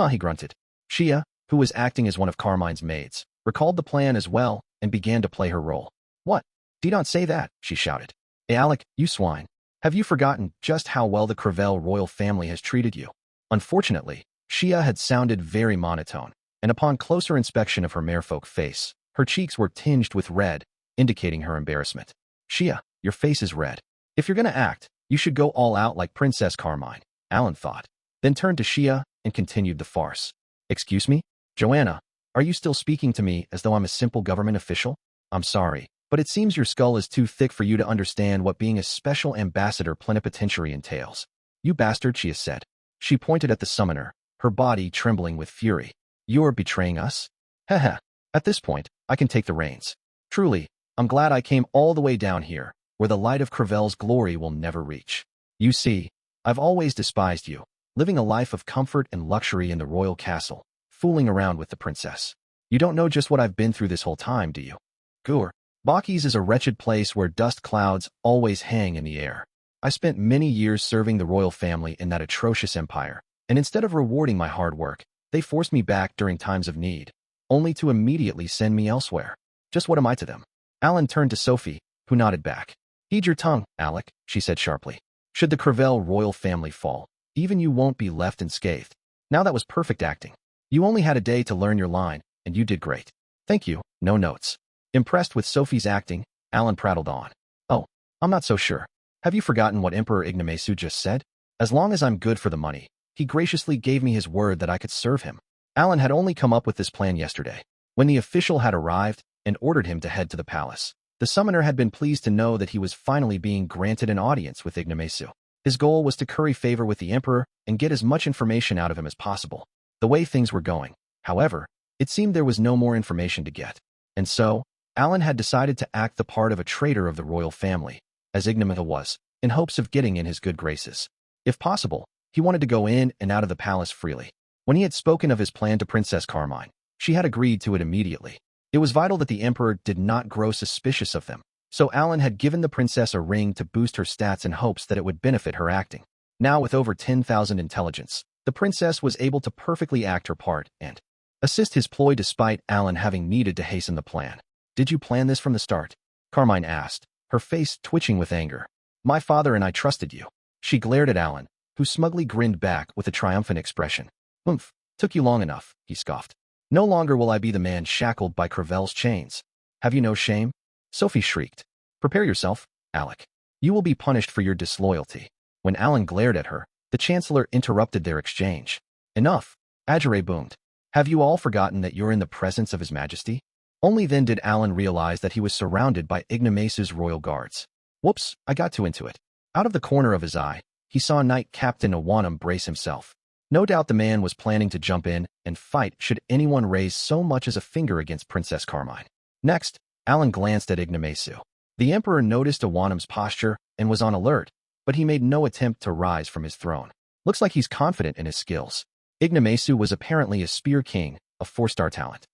He grunted. Shia, who was acting as one of Carmine's maids, recalled the plan as well and began to play her role. What? Don't say that, she shouted. Alec, you swine. Have you forgotten just how well the Crevelle royal family has treated you? Unfortunately, Shia had sounded very monotone, and upon closer inspection of her merfolk face, her cheeks were tinged with red, indicating her embarrassment. Shia, your face is red. If you're gonna act, You should go all out like Princess Carmine, Alan thought, then turned to Shia and continued the farce. Excuse me? Joanna, are you still speaking to me as though I'm a simple government official? I'm sorry, but it seems your skull is too thick for you to understand what being a special ambassador plenipotentiary entails. You bastard, Shia said. She pointed at the summoner, her body trembling with fury. You're betraying us? Heh. At this point, I can take the reins. Truly, I'm glad I came all the way down here, where the light of Crevelle's glory will never reach. You see, I've always despised you, living a life of comfort and luxury in the royal castle, fooling around with the princess. You don't know just what I've been through this whole time, do you? Gur, Bakis is a wretched place where dust clouds always hang in the air. I spent many years serving the royal family in that atrocious empire, and instead of rewarding my hard work, they forced me back during times of need, only to immediately send me elsewhere. Just what am I to them? Alan turned to Sophie, who nodded back. Heed your tongue, Alec, she said sharply. Should the Crevelle royal family fall, even you won't be left unscathed. Now that was perfect acting. You only had a day to learn your line, and you did great. Thank you, no notes. Impressed with Sophie's acting, Alan prattled on. Oh, I'm not so sure. Have you forgotten what Emperor Ignomasu just said? As long as I'm good for the money, he graciously gave me his word that I could serve him. Alan had only come up with this plan yesterday, when the official had arrived and ordered him to head to the palace. The summoner had been pleased to know that he was finally being granted an audience with Ignomasu. His goal was to curry favor with the emperor and get as much information out of him as possible. The way things were going, however, it seemed there was no more information to get. And so, Alan had decided to act the part of a traitor of the royal family, as Ignomasu was, in hopes of getting in his good graces. If possible, he wanted to go in and out of the palace freely. When he had spoken of his plan to Princess Carmine, she had agreed to it immediately. It was vital that the emperor did not grow suspicious of them, so Alan had given the princess a ring to boost her stats in hopes that it would benefit her acting. Now with over 10,000 intelligence, the princess was able to perfectly act her part and assist his ploy despite Alan having needed to hasten the plan. Did you plan this from the start? Carmine asked, her face twitching with anger. My father and I trusted you. She glared at Alan, who smugly grinned back with a triumphant expression. Oomph, took you long enough, he scoffed. No longer will I be the man shackled by Crevelle's chains. Have you no shame? Sophie shrieked. Prepare yourself, Alec. You will be punished for your disloyalty. When Alan glared at her, the Chancellor interrupted their exchange. Enough, Ajare boomed. Have you all forgotten that you're in the presence of His Majesty? Only then did Alan realize that he was surrounded by Ignomasu's royal guards. Whoops, I got too into it. Out of the corner of his eye, he saw Knight Captain Awanam brace himself. No doubt the man was planning to jump in and fight should anyone raise so much as a finger against Princess Carmine. Next, Alan glanced at Ignomasu. The Emperor noticed Awanam's posture and was on alert, but he made no attempt to rise from his throne. Looks like he's confident in his skills. Ignomasu was apparently a spear king, a 4-star talent.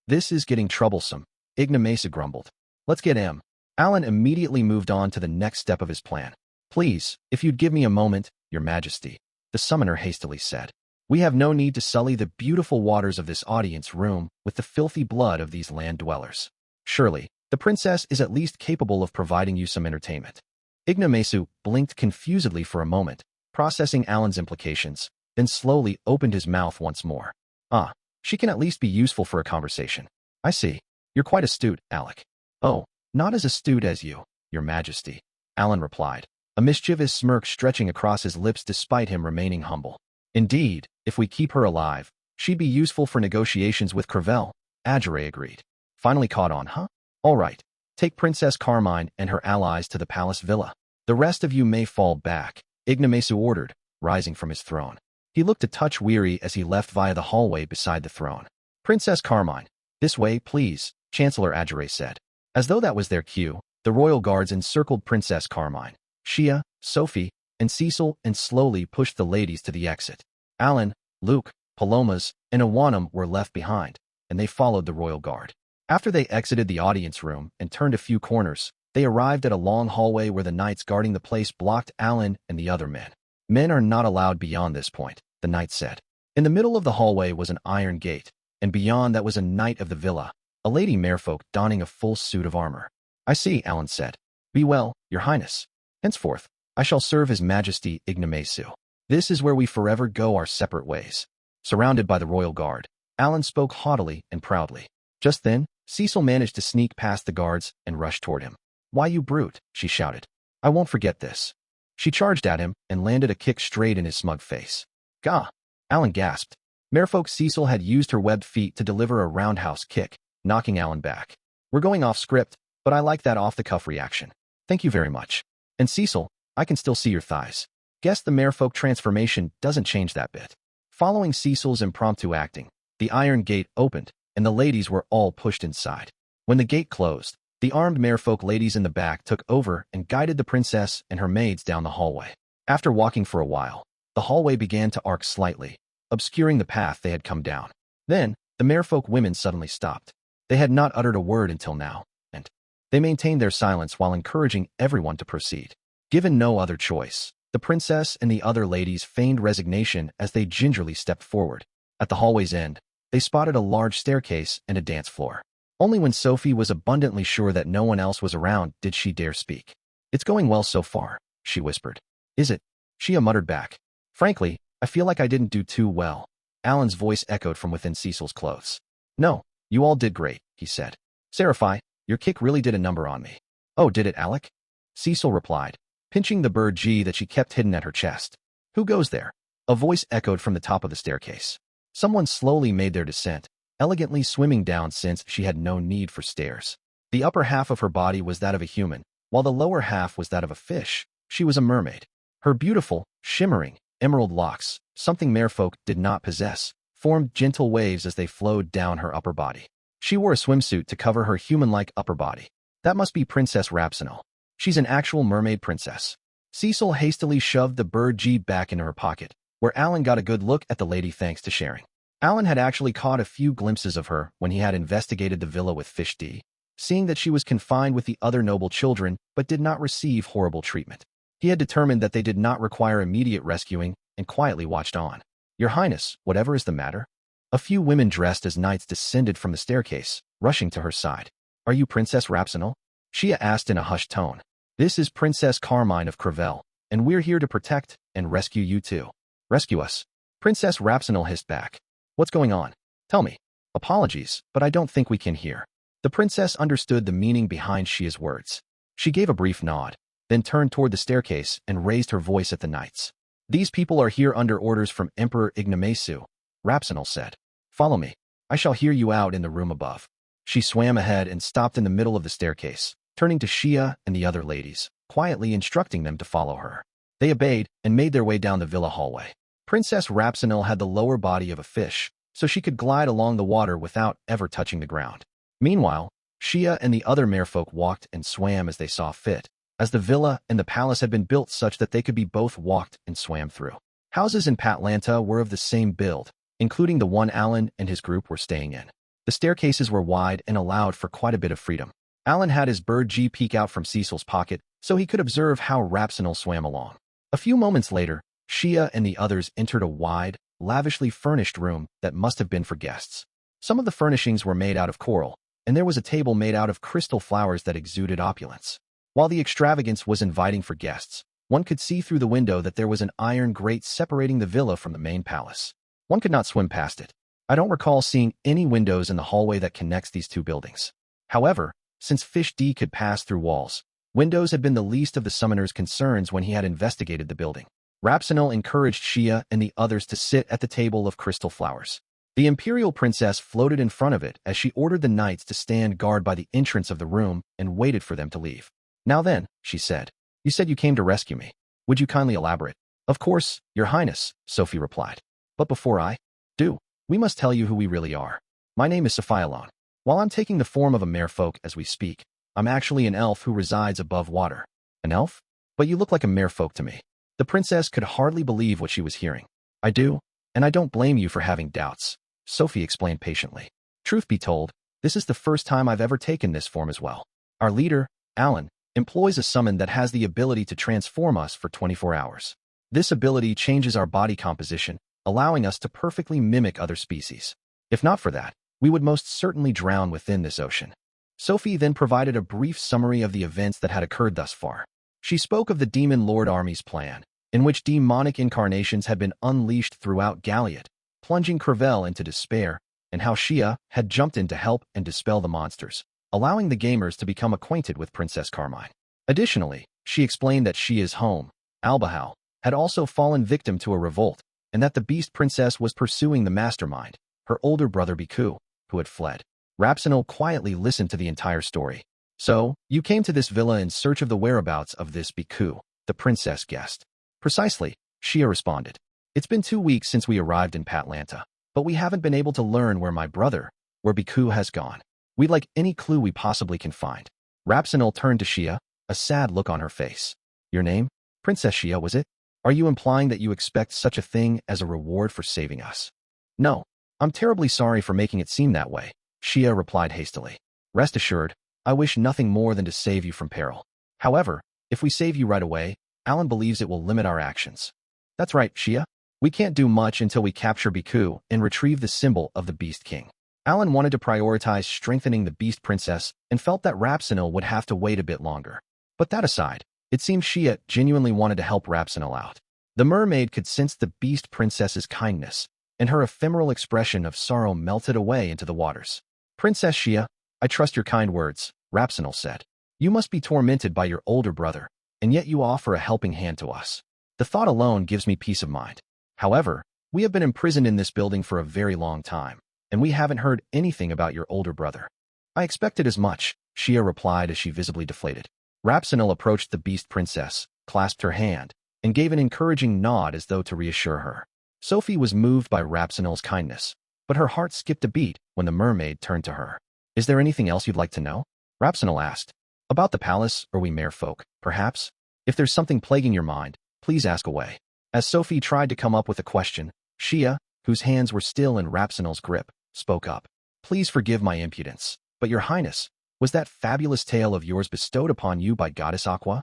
This is getting troublesome, Ignomasu grumbled. Let's get him. Alan immediately moved on to the next step of his plan. Please, if you'd give me a moment, Your Majesty, the summoner hastily said. We have no need to sully the beautiful waters of this audience room with the filthy blood of these land dwellers. Surely, the princess is at least capable of providing you some entertainment. Ignomasu blinked confusedly for a moment, processing Alan's implications, then slowly opened his mouth once more. Ah, she can at least be useful for a conversation. I see. You're quite astute, Alec. Oh, not as astute as you, Your Majesty, Alan replied, a mischievous smirk stretching across his lips despite him remaining humble. Indeed, if we keep her alive, she'd be useful for negotiations with Crevelle, Ajare agreed. Finally caught on, huh? All right. Take Princess Carmine and her allies to the palace villa. The rest of you may fall back, Ignomasu ordered, rising from his throne. He looked a touch weary as he left via the hallway beside the throne. Princess Carmine, this way, please, Chancellor Ajare said. As though that was their cue, the royal guards encircled Princess Carmine, Shia, Sophie, and Cecil and slowly pushed the ladies to the exit. Alan, Luke, Palomas, and Awanam were left behind, and they followed the royal guard. After they exited the audience room and turned a few corners, they arrived at a long hallway where the knights guarding the place blocked Alan and the other men. Men are not allowed beyond this point, the knight said. In the middle of the hallway was an iron gate, and beyond that was a knight of the villa, a lady merfolk donning a full suit of armor. I see, Alan said. Be well, Your Highness. Henceforth, I shall serve His Majesty Ignomasu. This is where we forever go our separate ways. Surrounded by the royal guard, Alan spoke haughtily and proudly. Just then, Cecil managed to sneak past the guards and rush toward him. Why, you brute, she shouted. I won't forget this. She charged at him and landed a kick straight in his smug face. Gah! Alan gasped. Merfolk Cecil had used her webbed feet to deliver a roundhouse kick, knocking Alan back. We're going off script, but I like that off-the-cuff reaction. Thank you very much. And Cecil, I can still see your thighs. Guess the merfolk transformation doesn't change that bit. Following Cecil's impromptu acting, the iron gate opened, and the ladies were all pushed inside. When the gate closed, the armed merfolk ladies in the back took over and guided the princess and her maids down the hallway. After walking for a while, the hallway began to arc slightly, obscuring the path they had come down. Then, the merfolk women suddenly stopped. They had not uttered a word until now, and they maintained their silence while encouraging everyone to proceed. Given no other choice, the princess and the other ladies feigned resignation as they gingerly stepped forward. At the hallway's end, they spotted a large staircase and a dance floor. Only when Sophie was abundantly sure that no one else was around did she dare speak. It's going well so far, she whispered. Is it? Shia muttered back. Frankly, I feel like I didn't do too well. Alan's voice echoed from within Cecil's clothes. No, you all did great, he said. Seraphi, your kick really did a number on me. Oh, did it, Alec? Cecil replied, pinching the bird G that she kept hidden at her chest. Who goes there? A voice echoed from the top of the staircase. Someone slowly made their descent, elegantly swimming down since she had no need for stairs. The upper half of her body was that of a human, while the lower half was that of a fish. She was a mermaid. Her beautiful, shimmering, emerald locks, something merfolk did not possess, formed gentle waves as they flowed down her upper body. She wore a swimsuit to cover her human-like upper body. That must be Princess Rapsinal. She's an actual mermaid princess. Cecil hastily shoved the bird G back into her pocket, where Alan got a good look at the lady thanks to sharing. Alan had actually caught a few glimpses of her when he had investigated the villa with Fish D, seeing that she was confined with the other noble children but did not receive horrible treatment. He had determined that they did not require immediate rescuing and quietly watched on. Your Highness, whatever is the matter? A few women dressed as knights descended from the staircase, rushing to her side. Are you Princess Rapsinal? Shia asked in a hushed tone. This is Princess Carmine of Crevelle, and we're here to protect and rescue you too. Rescue us? Princess Rapsinal hissed back. What's going on? Tell me. Apologies, but I don't think we can hear. The princess understood the meaning behind Shia's words. She gave a brief nod, then turned toward the staircase and raised her voice at the knights. These people are here under orders from Emperor Ignomasu, Rapsinal said. Follow me. I shall hear you out in the room above. She swam ahead and stopped in the middle of the staircase, turning to Shia and the other ladies, quietly instructing them to follow her. They obeyed and made their way down the villa hallway. Princess Rapsinal had the lower body of a fish, so she could glide along the water without ever touching the ground. Meanwhile, Shia and the other merfolk walked and swam as they saw fit, as the villa and the palace had been built such that they could be both walked and swam through. Houses in Patlanta were of the same build, including the one Alan and his group were staying in. The staircases were wide and allowed for quite a bit of freedom. Alan had his bird G peek out from Cecil's pocket so he could observe how Rapsinal swam along. A few moments later, Shia and the others entered a wide, lavishly furnished room that must have been for guests. Some of the furnishings were made out of coral, and there was a table made out of crystal flowers that exuded opulence. While the extravagance was inviting for guests, one could see through the window that there was an iron grate separating the villa from the main palace. One could not swim past it. I don't recall seeing any windows in the hallway that connects these two buildings. However, since Fish D could pass through walls, windows had been the least of the summoner's concerns when he had investigated the building. Rapsinal encouraged Shia and the others to sit at the table of crystal flowers. The imperial princess floated in front of it as she ordered the knights to stand guard by the entrance of the room and waited for them to leave. Now then, she said, you said you came to rescue me. Would you kindly elaborate? Of course, Your Highness, Sophie replied. But before I do, we must tell you who we really are. My name is Sophialon. While I'm taking the form of a merfolk as we speak, I'm actually an elf who resides above water. An elf? But you look like a merfolk to me. The princess could hardly believe what she was hearing. I do, and I don't blame you for having doubts, Sophie explained patiently. Truth be told, this is the first time I've ever taken this form as well. Our leader, Alan, employs a summon that has the ability to transform us for 24 hours. This ability changes our body composition, allowing us to perfectly mimic other species. If not for that, we would most certainly drown within this ocean. Sophie then provided a brief summary of the events that had occurred thus far. She spoke of the Demon Lord Army's plan, in which demonic incarnations had been unleashed throughout Galliot, plunging Crevelle into despair, and how Shia had jumped in to help and dispel the monsters, allowing the gamers to become acquainted with Princess Carmine. Additionally, she explained that Shia's home, Albahal, had also fallen victim to a revolt, and that the Beast Princess was pursuing the mastermind, her older brother Beku, who had fled. Rapsenal quietly listened to the entire story. So, you came to this villa in search of the whereabouts of this Beku, the princess guessed. Precisely, Shia responded. It's been 2 weeks since we arrived in Patlanta, but we haven't been able to learn where Beku has gone. We'd like any clue we possibly can find. Rapsenal turned to Shia, a sad look on her face. Your name? Princess Shia, was it? Are you implying that you expect such a thing as a reward for saving us? No, I'm terribly sorry for making it seem that way, Shia replied hastily. Rest assured, I wish nothing more than to save you from peril. However, if we save you right away, Alan believes it will limit our actions. That's right, Shia. We can't do much until we capture Beku and retrieve the symbol of the Beast King. Alan wanted to prioritize strengthening the Beast Princess and felt that Rapsenal would have to wait a bit longer. But that aside, it seemed Shia genuinely wanted to help Rapsenal out. The mermaid could sense the Beast Princess's kindness, and her ephemeral expression of sorrow melted away into the waters. Princess Shia, I trust your kind words, Rapsenal said. You must be tormented by your older brother, and yet you offer a helping hand to us. The thought alone gives me peace of mind. However, we have been imprisoned in this building for a very long time, and we haven't heard anything about your older brother. I expected as much, Shia replied as she visibly deflated. Rapsenal approached the Beast Princess, clasped her hand, and gave an encouraging nod as though to reassure her. Sophie was moved by Rapsenal's kindness, but her heart skipped a beat when the mermaid turned to her. Is there anything else you'd like to know? Rapsenal asked. About the palace, or we merfolk, perhaps? If there's something plaguing your mind, please ask away. As Sophie tried to come up with a question, Shia, whose hands were still in Rapsenal's grip, spoke up. Please forgive my impudence, but your highness, was that fabulous tale of yours bestowed upon you by Goddess Aqua?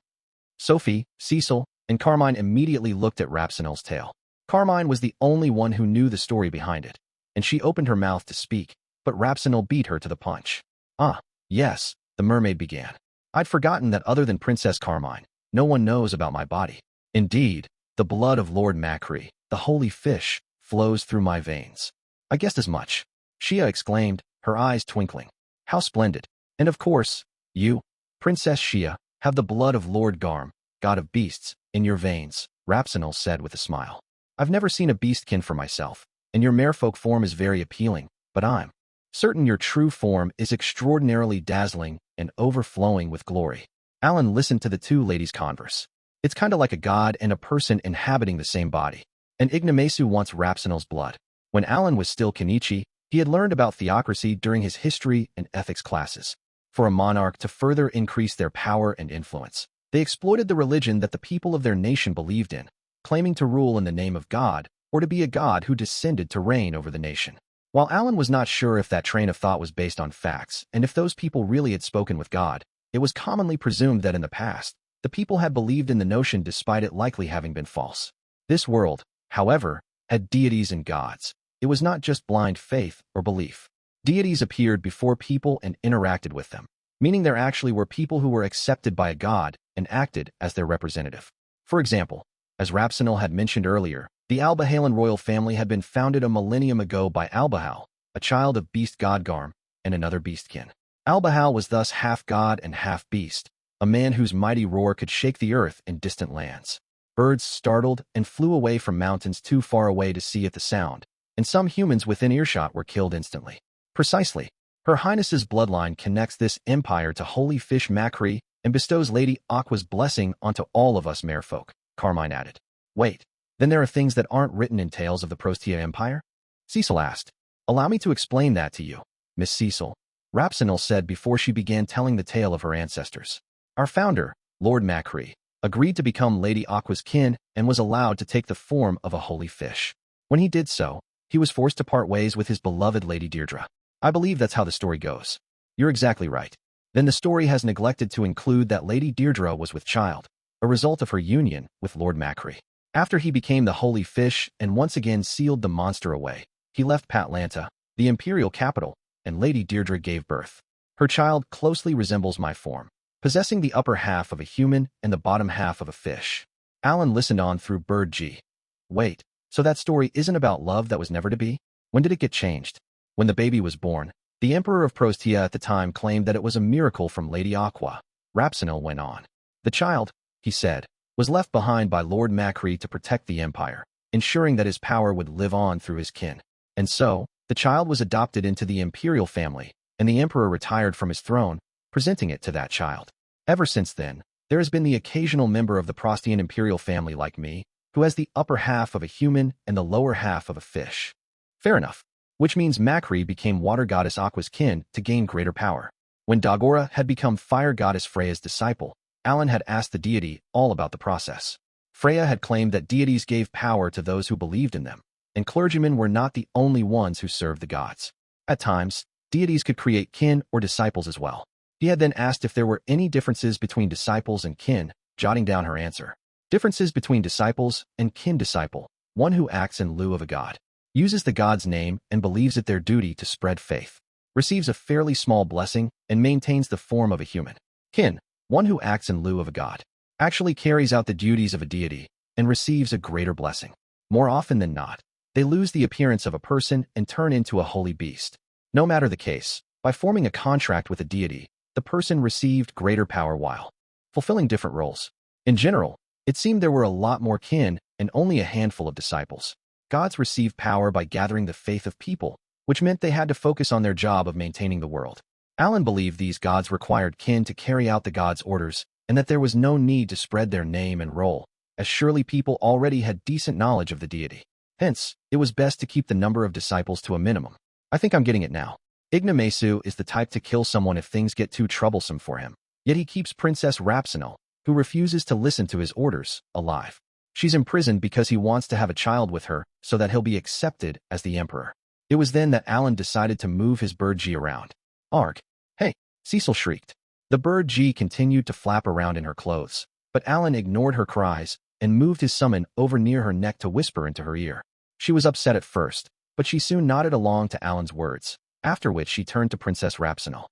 Sophie, Cecil, and Carmine immediately looked at Rapsenal's tale. Carmine was the only one who knew the story behind it, and she opened her mouth to speak, but Rapsenal beat her to the punch. Ah, yes, the mermaid began. I'd forgotten that other than Princess Carmine, no one knows about my body. Indeed, the blood of Lord Macri, the holy fish, flows through my veins. I guessed as much. Shia exclaimed, her eyes twinkling. How splendid. And of course, you, Princess Shia, have the blood of Lord Garm, god of beasts, in your veins, Rapsenal said with a smile. I've never seen a beastkin for myself, and your merfolk form is very appealing, but I'm certain your true form is extraordinarily dazzling and overflowing with glory. Alan listened to the two ladies converse. It's kinda like a god and a person inhabiting the same body. And Ignomasu wants Rapsenal's blood. When Alan was still Kenichi, he had learned about theocracy during his history and ethics classes. For a monarch to further increase their power and influence, they exploited the religion that the people of their nation believed in, claiming to rule in the name of God, or to be a god who descended to reign over the nation. While Alan was not sure if that train of thought was based on facts, and if those people really had spoken with God, it was commonly presumed that in the past, the people had believed in the notion despite it likely having been false. This world, however, had deities and gods. It was not just blind faith or belief. Deities appeared before people and interacted with them, meaning there actually were people who were accepted by a god and acted as their representative. For example, as Rapsenal had mentioned earlier, the Albahalan royal family had been founded a millennium ago by Albahal, a child of beast god Garm, and another beastkin. Albahal was thus half god and half beast, a man whose mighty roar could shake the earth in distant lands. Birds startled and flew away from mountains too far away to see at the sound, and some humans within earshot were killed instantly. Precisely, Her Highness's bloodline connects this empire to holy fish Macri and bestows Lady Aqua's blessing onto all of us merfolk, Carmine added. Wait, then there are things that aren't written in tales of the Prostia Empire? Cecil asked. Allow me to explain that to you, Miss Cecil, Rapsenal said before she began telling the tale of her ancestors. Our founder, Lord Macri, agreed to become Lady Aqua's kin and was allowed to take the form of a holy fish. When he did so, he was forced to part ways with his beloved Lady Deirdre. I believe that's how the story goes. You're exactly right. Then the story has neglected to include that Lady Deirdre was with child, a result of her union with Lord Macri. After he became the holy fish and once again sealed the monster away, he left Patlanta, the imperial capital, and Lady Deirdre gave birth. Her child closely resembles my form, possessing the upper half of a human and the bottom half of a fish. Alan listened on through Bird G. Wait, so that story isn't about love that was never to be? When did it get changed? When the baby was born, the Emperor of Prostia at the time claimed that it was a miracle from Lady Aqua. Rapsenal went on. The child, he said, was left behind by Lord Macri to protect the empire, ensuring that his power would live on through his kin. And so, the child was adopted into the imperial family, and the emperor retired from his throne, presenting it to that child. Ever since then, there has been the occasional member of the Prostian imperial family like me, who has the upper half of a human and the lower half of a fish. Fair enough. Which means Macri became water goddess Aqua's kin to gain greater power. When Dagora had become fire goddess Freya's disciple, Alan had asked the deity all about the process. Freya had claimed that deities gave power to those who believed in them, and clergymen were not the only ones who served the gods. At times, deities could create kin or disciples as well. He had then asked if there were any differences between disciples and kin, jotting down her answer. Differences between disciples and kin: disciple, one who acts in lieu of a god, uses the god's name and believes it their duty to spread faith, receives a fairly small blessing and maintains the form of a human. Kin, one who acts in lieu of a god, actually carries out the duties of a deity and receives a greater blessing. More often than not, they lose the appearance of a person and turn into a holy beast. No matter the case, by forming a contract with a deity, the person received greater power while fulfilling different roles. In general, it seemed there were a lot more kin and only a handful of disciples. Gods received power by gathering the faith of people, which meant they had to focus on their job of maintaining the world. Alan believed these gods required kin to carry out the gods' orders, and that there was no need to spread their name and role, as surely people already had decent knowledge of the deity. Hence, it was best to keep the number of disciples to a minimum. I think I'm getting it now. Ignomasu is the type to kill someone if things get too troublesome for him. Yet he keeps Princess Rapsinel, who refuses to listen to his orders, alive. She's imprisoned because he wants to have a child with her so that he'll be accepted as the emperor. It was then that Alan decided to move his bird G around. Arg! Hey! Cecil shrieked. The bird G continued to flap around in her clothes, but Alan ignored her cries and moved his summon over near her neck to whisper into her ear. She was upset at first, but she soon nodded along to Alan's words, after which she turned to Princess Rapsinel.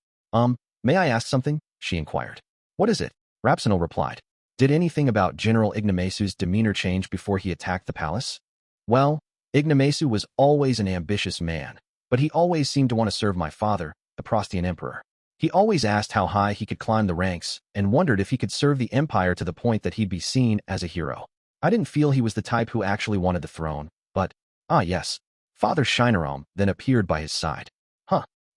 May I ask something? She inquired. What is it? Rapsinel replied. Did anything about General Ignomasu's demeanor change before he attacked the palace? Well, Ignomasu was always an ambitious man, but he always seemed to want to serve my father, the Prostian emperor. He always asked how high he could climb the ranks and wondered if he could serve the empire to the point that he'd be seen as a hero. I didn't feel he was the type who actually wanted the throne, but, yes, Father Shinerom then appeared by his side.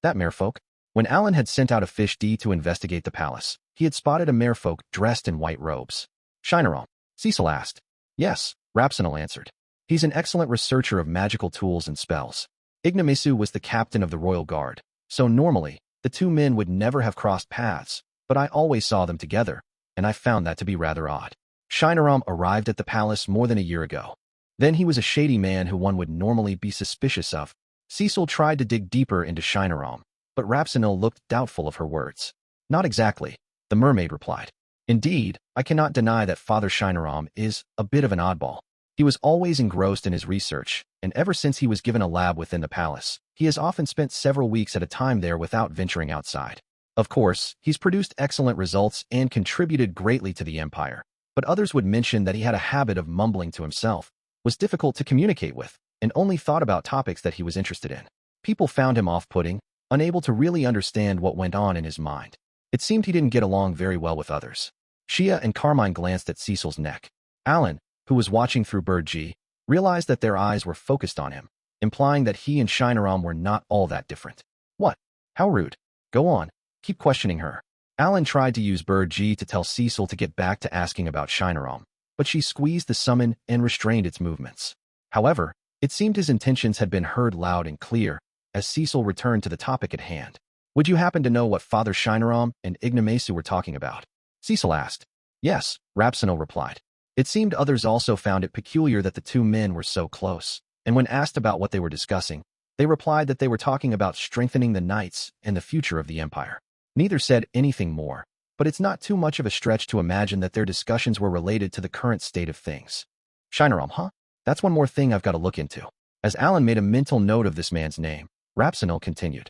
That merfolk. When Alan had sent out a fish D to investigate the palace, he had spotted a merfolk dressed in white robes. Shinerom? Cecil asked. Yes, Rapsinel answered. He's an excellent researcher of magical tools and spells. Ignomasu was the captain of the royal guard, so normally, the two men would never have crossed paths, but I always saw them together, and I found that to be rather odd. Shinerom arrived at the palace more than a year ago. Then he was a shady man who one would normally be suspicious of. Cecil tried to dig deeper into Shinerom, but Rapsinel looked doubtful of her words. Not exactly, the mermaid replied. Indeed, I cannot deny that Father Shinerom is a bit of an oddball. He was always engrossed in his research, and ever since he was given a lab within the palace, he has often spent several weeks at a time there without venturing outside. Of course, he's produced excellent results and contributed greatly to the empire, but others would mention that he had a habit of mumbling to himself, was difficult to communicate with, and only thought about topics that he was interested in. People found him off-putting, unable to really understand what went on in his mind. It seemed he didn't get along very well with others. Shia and Carmine glanced at Cecil's neck. Alan, who was watching through Bird G, realized that their eyes were focused on him, implying that he and Shinerom were not all that different. What? How rude. Go on. Keep questioning her. Alan tried to use Bird G to tell Cecil to get back to asking about Shinerom, but she squeezed the summon and restrained its movements. However, it seemed his intentions had been heard loud and clear, as Cecil returned to the topic at hand. Would you happen to know what Father Shinerom and Ignomasu were talking about? Cecil asked. Yes, Rapsinel replied. It seemed others also found it peculiar that the two men were so close, and when asked about what they were discussing, they replied that they were talking about strengthening the knights and the future of the empire. Neither said anything more, but it's not too much of a stretch to imagine that their discussions were related to the current state of things. Shinerom, huh? That's one more thing I've got to look into. As Alan made a mental note of this man's name, Rapsinel continued.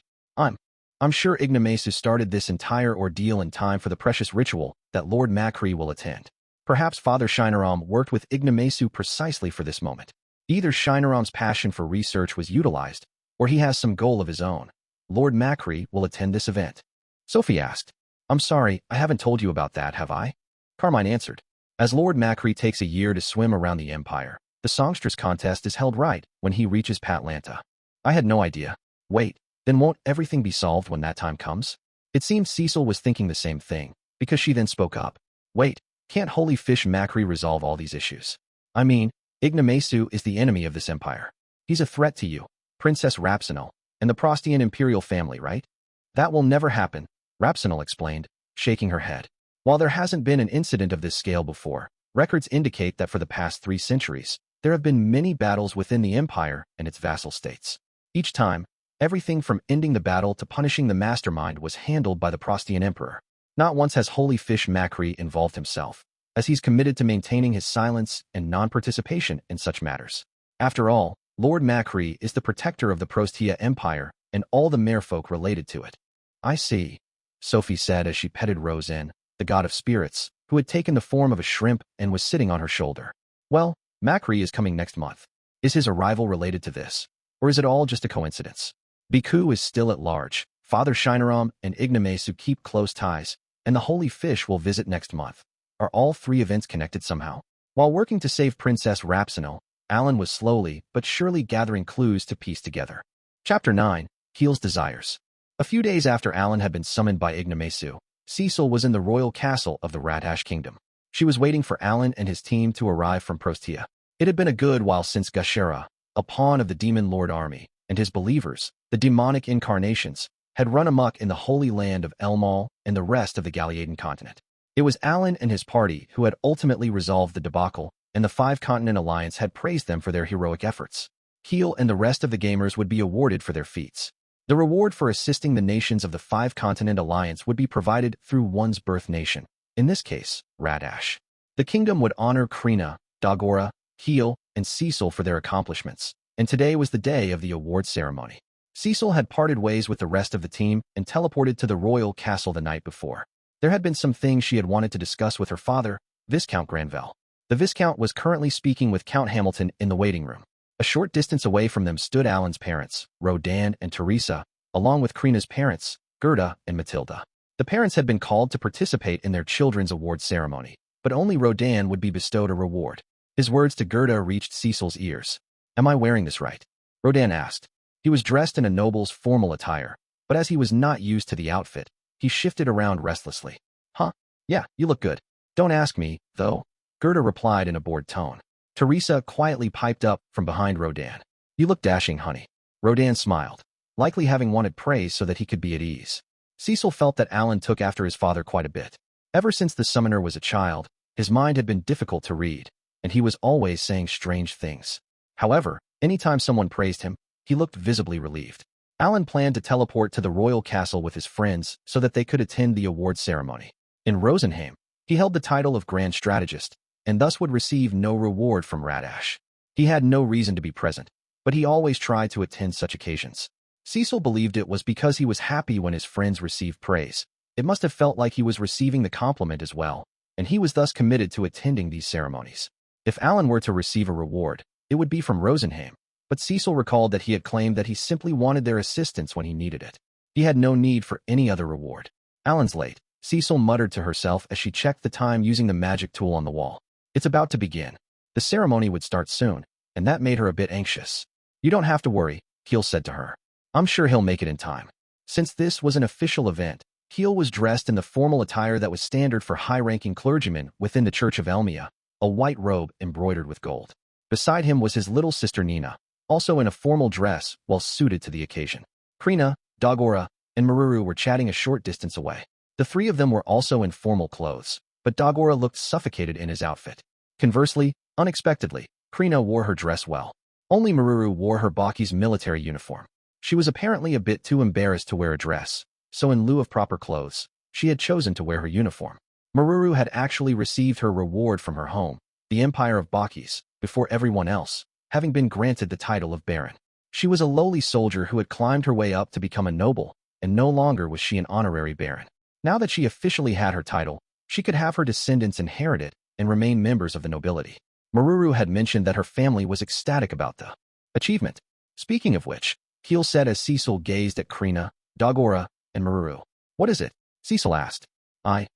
I'm sure Ignomasu started this entire ordeal in time for the precious ritual that Lord Macri will attend. Perhaps Father Shinerom worked with Ignomasu precisely for this moment. Either Shinerom's passion for research was utilized, or he has some goal of his own. Lord Macri will attend this event. Sophie asked. I'm sorry, I haven't told you about that, have I? Carmine answered. As Lord Macri takes a year to swim around the Empire, the Songstress contest is held right when he reaches Patlanta. I had no idea. Wait, then won't everything be solved when that time comes? It seemed Cecil was thinking the same thing, because she then spoke up. Wait, can't Holy Fish Macri resolve all these issues? I mean, Ignomasu is the enemy of this empire. He's a threat to you, Princess Rapsinal, and the Prostian imperial family, right? That will never happen, Rapsinal explained, shaking her head. While there hasn't been an incident of this scale before, records indicate that for the past 3 centuries, there have been many battles within the empire and its vassal states. Each time, everything from ending the battle to punishing the mastermind was handled by the Prostian emperor. Not once has Holy Fish Macri involved himself, as he's committed to maintaining his silence and non-participation in such matters. After all, Lord Macri is the protector of the Prostia Empire and all the merfolk related to it. I see, Sophie said as she petted Rosin, the god of spirits, who had taken the form of a shrimp and was sitting on her shoulder. Well, Macri is coming next month. Is his arrival related to this? Or is it all just a coincidence? Beku is still at large. Father Shinaram and Ignomasu keep close ties, and the Holy Fish will visit next month. Are all 3 events connected somehow? While working to save Princess Rapsinal, Alan was slowly but surely gathering clues to piece together. Chapter 9, Keel's Desires. A few days after Alan had been summoned by Ignomasu, Cecil was in the royal castle of the Ratash Kingdom. She was waiting for Alan and his team to arrive from Prostia. It had been a good while since Gashera, a pawn of the Demon Lord army, and his believers, the demonic incarnations, had run amok in the holy land of Elmal and the rest of the Galiadan continent. It was Alan and his party who had ultimately resolved the debacle, and the 5-Continent Alliance had praised them for their heroic efforts. Keel and the rest of the gamers would be awarded for their feats. The reward for assisting the nations of the 5-Continent Alliance would be provided through one's birth nation, in this case, Ratash. The kingdom would honor Krina, Dagora, Keel, and Cecil for their accomplishments, and today was the day of the award ceremony. Cecil had parted ways with the rest of the team and teleported to the royal castle the night before. There had been some things she had wanted to discuss with her father, Viscount Granvelle. The Viscount was currently speaking with Count Hamilton in the waiting room. A short distance away from them stood Alan's parents, Rodan and Teresa, along with Krina's parents, Gerda and Matilda. The parents had been called to participate in their children's award ceremony, but only Rodan would be bestowed a reward. His words to Gerda reached Cecil's ears. Am I wearing this right? Rodan asked. He was dressed in a noble's formal attire, but as he was not used to the outfit, he shifted around restlessly. Huh? Yeah, you look good. Don't ask me, though, Gerda replied in a bored tone. Teresa quietly piped up from behind Rodan. You look dashing, honey. Rodan smiled, likely having wanted praise so that he could be at ease. Cecil felt that Alan took after his father quite a bit. Ever since the summoner was a child, his mind had been difficult to read, and he was always saying strange things. However, anytime someone praised him, he looked visibly relieved. Alan planned to teleport to the royal castle with his friends so that they could attend the award ceremony. In Rosenheim, he held the title of Grand Strategist, and thus would receive no reward from Ratash. He had no reason to be present, but he always tried to attend such occasions. Cecil believed it was because he was happy when his friends received praise. It must have felt like he was receiving the compliment as well, and he was thus committed to attending these ceremonies. If Alan were to receive a reward, it would be from Rosenheim, but Cecil recalled that he had claimed that he simply wanted their assistance when he needed it. He had no need for any other reward. Alan's late, Cecil muttered to herself as she checked the time using the magic tool on the wall. It's about to begin. The ceremony would start soon, and that made her a bit anxious. You don't have to worry, Keel said to her. I'm sure he'll make it in time. Since this was an official event, Keel was dressed in the formal attire that was standard for high-ranking clergymen within the Church of Elmia, a white robe embroidered with gold. Beside him was his little sister Nina, also in a formal dress, well suited to the occasion. Krina, Dagora, and Maruru were chatting a short distance away. The 3 of them were also in formal clothes, but Dagora looked suffocated in his outfit. Conversely, unexpectedly, Krina wore her dress well. Only Maruru wore her Baki's military uniform. She was apparently a bit too embarrassed to wear a dress, so in lieu of proper clothes, she had chosen to wear her uniform. Maruru had actually received her reward from her home, the Empire of Bakis, before everyone else, having been granted the title of Baron. She was a lowly soldier who had climbed her way up to become a noble, and no longer was she an honorary Baron. Now that she officially had her title, she could have her descendants inherit it and remain members of the nobility. Maruru had mentioned that her family was ecstatic about the achievement. Speaking of which, Keel said as Cecil gazed at Krina, Dagora, and Maruru. What is it? Cecil asked. I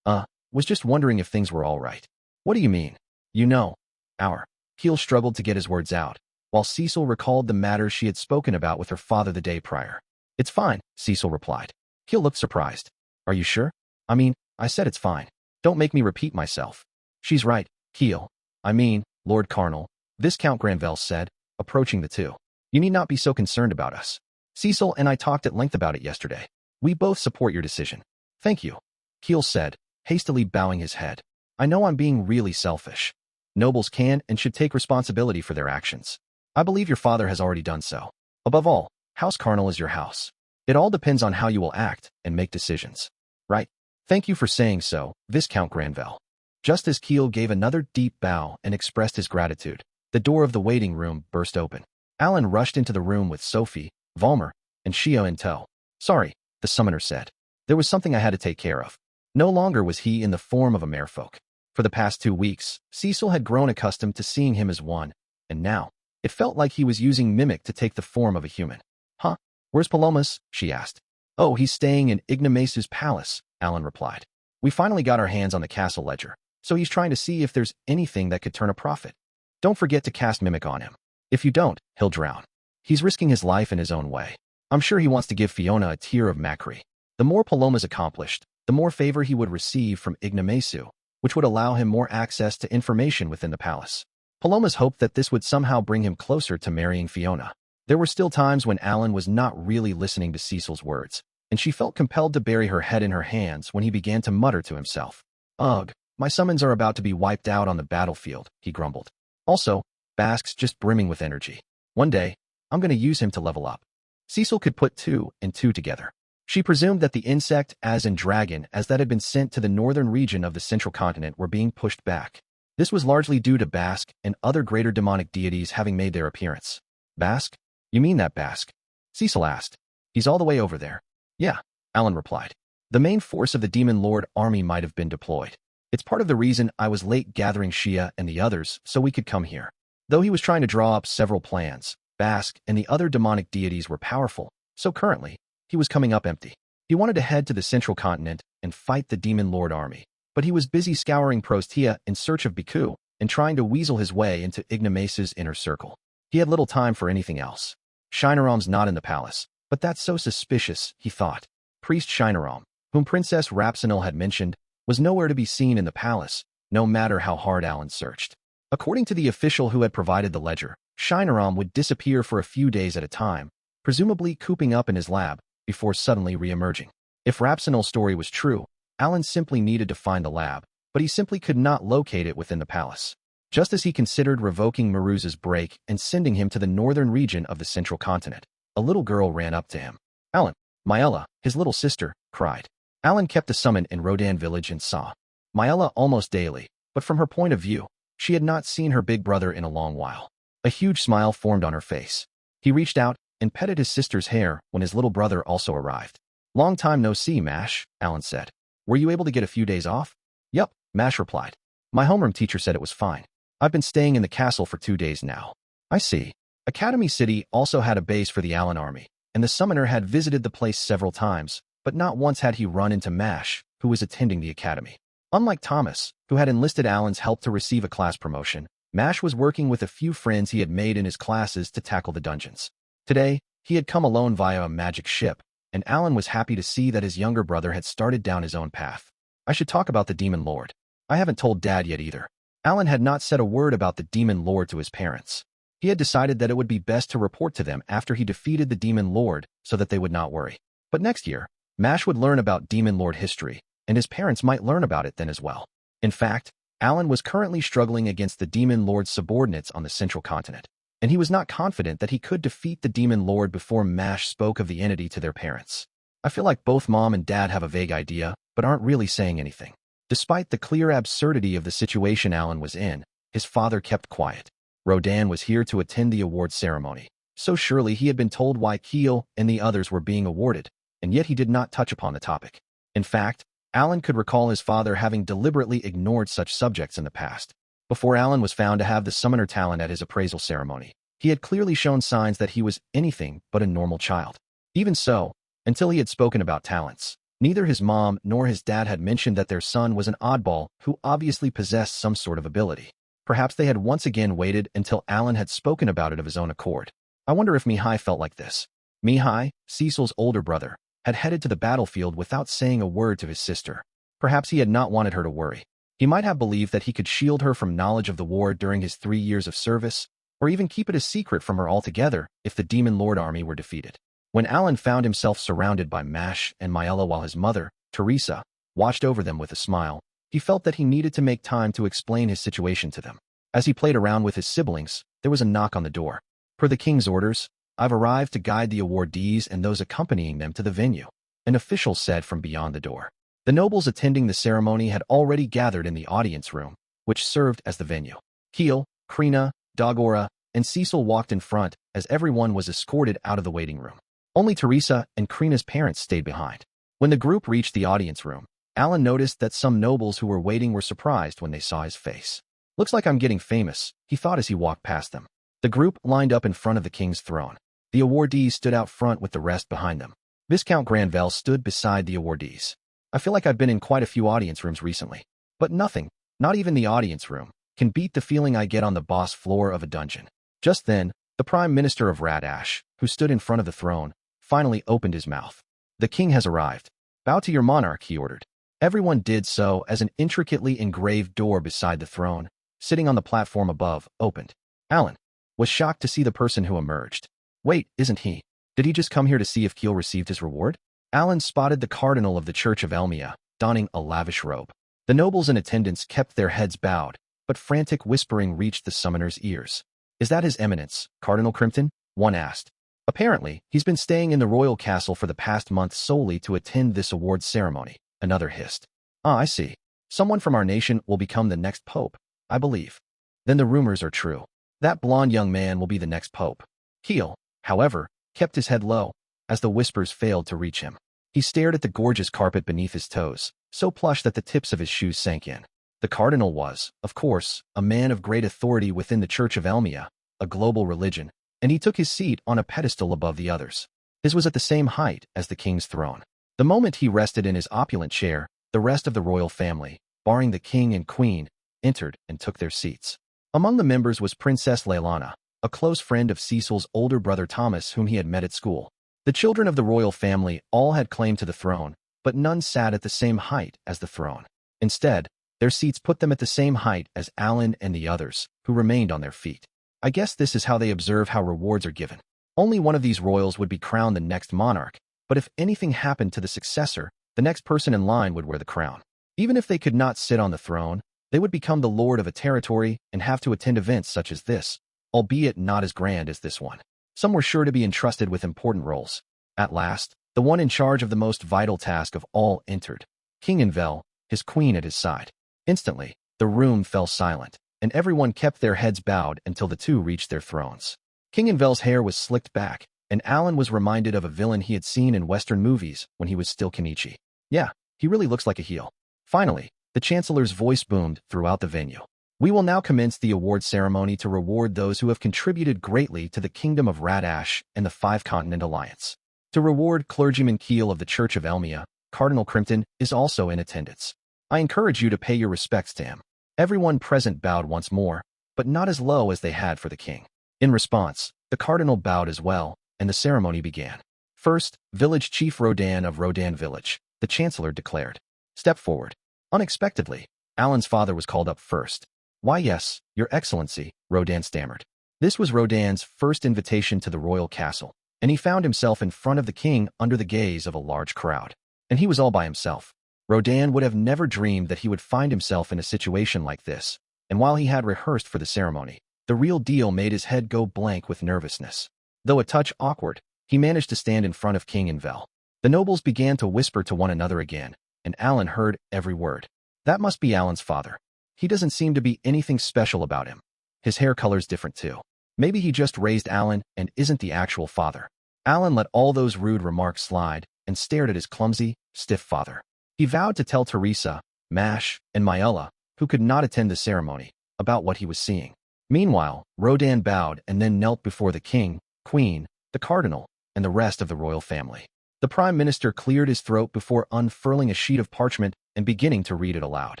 was just wondering if things were all right. What do you mean? You know, our. Keel struggled to get his words out, while Cecil recalled the matters she had spoken about with her father the day prior. It's fine, Cecil replied. Keel looked surprised. Are you sure? I mean, I said it's fine. Don't make me repeat myself. She's right, Keel. I mean, Lord Carnal, Viscount Crevelle said, approaching the two. You need not be so concerned about us. Cecil and I talked at length about it yesterday. We both support your decision. Thank you, Keel said, hastily bowing his head. I know I'm being really selfish. Nobles can and should take responsibility for their actions. I believe your father has already done so. Above all, House Carnal is your house. It all depends on how you will act and make decisions. Right? Thank you for saying so, Viscount Crevelle. Just as Keel gave another deep bow and expressed his gratitude, the door of the waiting room burst open. Alan rushed into the room with Sophie, Valmer, and Shio in tow. Sorry, the summoner said. There was something I had to take care of. No longer was he in the form of a merfolk. For the past 2 weeks, Cecil had grown accustomed to seeing him as one, and now, it felt like he was using Mimic to take the form of a human. Huh? Where's Palomas? She asked. Oh, he's staying in Ignomasu's palace, Alan replied. We finally got our hands on the castle ledger, so he's trying to see if there's anything that could turn a profit. Don't forget to cast Mimic on him. If you don't, he'll drown. He's risking his life in his own way. I'm sure he wants to give Fiona a tier of Macri. The more Palomas accomplished, the more favor he would receive from Ignomasu, which would allow him more access to information within the palace. Palomas hoped that this would somehow bring him closer to marrying Fiona. There were still times when Alan was not really listening to Cecil's words, and she felt compelled to bury her head in her hands when he began to mutter to himself. Ugh, my summons are about to be wiped out on the battlefield, he grumbled. Also, Bask's just brimming with energy. One day, I'm going to use him to level up. Cecil could put 2 and 2 together. She presumed that the insect, as in dragon, as that had been sent to the northern region of the central continent were being pushed back. This was largely due to Bask and other greater demonic deities having made their appearance. Bask? You mean that Bask? Cecil asked. He's all the way over there. Yeah, Alan replied. The main force of the Demon Lord army might have been deployed. It's part of the reason I was late gathering Shia and the others so we could come here. Though he was trying to draw up several plans, Bask and the other demonic deities were powerful, so currently, he was coming up empty. He wanted to head to the central continent and fight the Demon Lord army, but he was busy scouring Prostia in search of Beku and trying to weasel his way into Ignomasu's inner circle. He had little time for anything else. Shinaram's not in the palace, but that's so suspicious, he thought. Priest Shinaram, whom Princess Rapsinel had mentioned, was nowhere to be seen in the palace, no matter how hard Alan searched. According to the official who had provided the ledger, Shinaram would disappear for a few days at a time, presumably cooping up in his lab, before suddenly re-emerging. If Rapsinel's story was true, Alan simply needed to find the lab, but he simply could not locate it within the palace. Just as he considered revoking Maruza's break and sending him to the northern region of the central continent, a little girl ran up to him. Alan, Maella, his little sister, cried. Alan kept a summon in Rodan village and saw Maella almost daily, but from her point of view, she had not seen her big brother in a long while. A huge smile formed on her face. He reached out and petted his sister's hair when his little brother also arrived. Long time no see, Mash, Alan said. Were you able to get a few days off? Yup, Mash replied. My homeroom teacher said it was fine. I've been staying in the castle for 2 days now. I see. Academy City also had a base for the Alan army, and the summoner had visited the place several times, but not once had he run into Mash, who was attending the academy. Unlike Thomas, who had enlisted Alan's help to receive a class promotion, Mash was working with a few friends he had made in his classes to tackle the dungeons. Today, he had come alone via a magic ship, and Alan was happy to see that his younger brother had started down his own path. I should talk about the Demon Lord. I haven't told Dad yet either. Alan had not said a word about the Demon Lord to his parents. He had decided that it would be best to report to them after he defeated the Demon Lord so that they would not worry. But next year, Mash would learn about Demon Lord history, and his parents might learn about it then as well. In fact, Alan was currently struggling against the Demon Lord's subordinates on the central continent, and he was not confident that he could defeat the Demon Lord before Mash spoke of the entity to their parents. I feel like both Mom and Dad have a vague idea, but aren't really saying anything. Despite the clear absurdity of the situation Alan was in, his father kept quiet. Rodan was here to attend the award ceremony, so surely he had been told why Keel and the others were being awarded, and yet he did not touch upon the topic. In fact, Alan could recall his father having deliberately ignored such subjects in the past. Before Alan was found to have the summoner talent at his appraisal ceremony, he had clearly shown signs that he was anything but a normal child. Even so, until he had spoken about talents, Neither his mom nor his dad had mentioned that their son was an oddball who obviously possessed some sort of ability. Perhaps they had once again waited until Alan had spoken about it of his own accord. I wonder if Mihai felt like this. Mihai, Cecil's older brother, had headed to the battlefield without saying a word to his sister. Perhaps he had not wanted her to worry. He might have believed that he could shield her from knowledge of the war during his 3 years of service, or even keep it a secret from her altogether if the Demon Lord army were defeated. When Alan found himself surrounded by Mash and Myella while his mother, Teresa, watched over them with a smile, he felt that he needed to make time to explain his situation to them. As he played around with his siblings, there was a knock on the door. Per the king's orders, I've arrived to guide the awardees and those accompanying them to the venue, an official said from beyond the door. The nobles attending the ceremony had already gathered in the audience room, which served as the venue. Keel, Krina, Dagora, and Cecil walked in front as everyone was escorted out of the waiting room. Only Teresa and Krina's parents stayed behind. When the group reached the audience room, Alan noticed that some nobles who were waiting were surprised when they saw his face. Looks like I'm getting famous, he thought as he walked past them. The group lined up in front of the king's throne. The awardees stood out front with the rest behind them. Viscount Crevelle stood beside the awardees. I feel like I've been in quite a few audience rooms recently. But nothing, not even the audience room, can beat the feeling I get on the boss floor of a dungeon. Just then, the Prime Minister of Radash, who stood in front of the throne, finally opened his mouth. The king has arrived. Bow to your monarch, he ordered. Everyone did so as an intricately engraved door beside the throne, sitting on the platform above, opened. Alan was shocked to see the person who emerged. Wait, isn't he? Did he just come here to see if Keel received his reward? Alan spotted the cardinal of the Church of Helmia, donning a lavish robe. The nobles in attendance kept their heads bowed, but frantic whispering reached the summoner's ears. Is that His Eminence, Cardinal Crimpton? One asked. Apparently, he's been staying in the royal castle for the past month solely to attend this awards ceremony, another hissed. Ah, I see. Someone from our nation will become the next pope, I believe. Then the rumors are true. That blonde young man will be the next pope. Keel, however, kept his head low, as the whispers failed to reach him. He stared at the gorgeous carpet beneath his toes, so plush that the tips of his shoes sank in. The cardinal was, of course, a man of great authority within the Church of Helmia, a global religion, and he took his seat on a pedestal above the others. His was at the same height as the king's throne. The moment he rested in his opulent chair, the rest of the royal family, barring the king and queen, entered and took their seats. Among the members was Princess Leilana, a close friend of Cecil's older brother Thomas whom he had met at school. The children of the royal family all had claim to the throne, but none sat at the same height as the throne. Instead, their seats put them at the same height as Alan and the others, who remained on their feet. I guess this is how they observe how rewards are given. Only one of these royals would be crowned the next monarch, but if anything happened to the successor, the next person in line would wear the crown. Even if they could not sit on the throne, they would become the lord of a territory and have to attend events such as this, albeit not as grand as this one. Some were sure to be entrusted with important roles. At last, the one in charge of the most vital task of all entered, King Envel, his queen at his side. Instantly, the room fell silent, and everyone kept their heads bowed until the two reached their thrones. King Envel's hair was slicked back, and Alan was reminded of a villain he had seen in Western movies when he was still Kenichi. Yeah, he really looks like a heel. Finally, the Chancellor's voice boomed throughout the venue. We will now commence the award ceremony to reward those who have contributed greatly to the Kingdom of Radash and the Five-Continent Alliance. To reward Clergyman Keel of the Church of Helmia, Cardinal Crimpton is also in attendance. I encourage you to pay your respects to him. Everyone present bowed once more, but not as low as they had for the king. In response, the cardinal bowed as well, and the ceremony began. First, Village Chief Rodan of Rodan Village, the Chancellor declared. Step forward. Unexpectedly, Alan's father was called up first. Why yes, Your Excellency, Rodan stammered. This was Rodan's first invitation to the royal castle, and he found himself in front of the king under the gaze of a large crowd. And he was all by himself. Rodan would have never dreamed that he would find himself in a situation like this, and while he had rehearsed for the ceremony, the real deal made his head go blank with nervousness. Though a touch awkward, he managed to stand in front of King Envel. The nobles began to whisper to one another again, and Alan heard every word. That must be Alan's father. He doesn't seem to be anything special about him. His hair color's different too. Maybe he just raised Alan and isn't the actual father. Alan let all those rude remarks slide and stared at his clumsy, stiff father. He vowed to tell Teresa, Mash, and Myella, who could not attend the ceremony, about what he was seeing. Meanwhile, Rodan bowed and then knelt before the king, queen, the cardinal, and the rest of the royal family. The The Prime Minister cleared his throat before unfurling a sheet of parchment and beginning to read it aloud.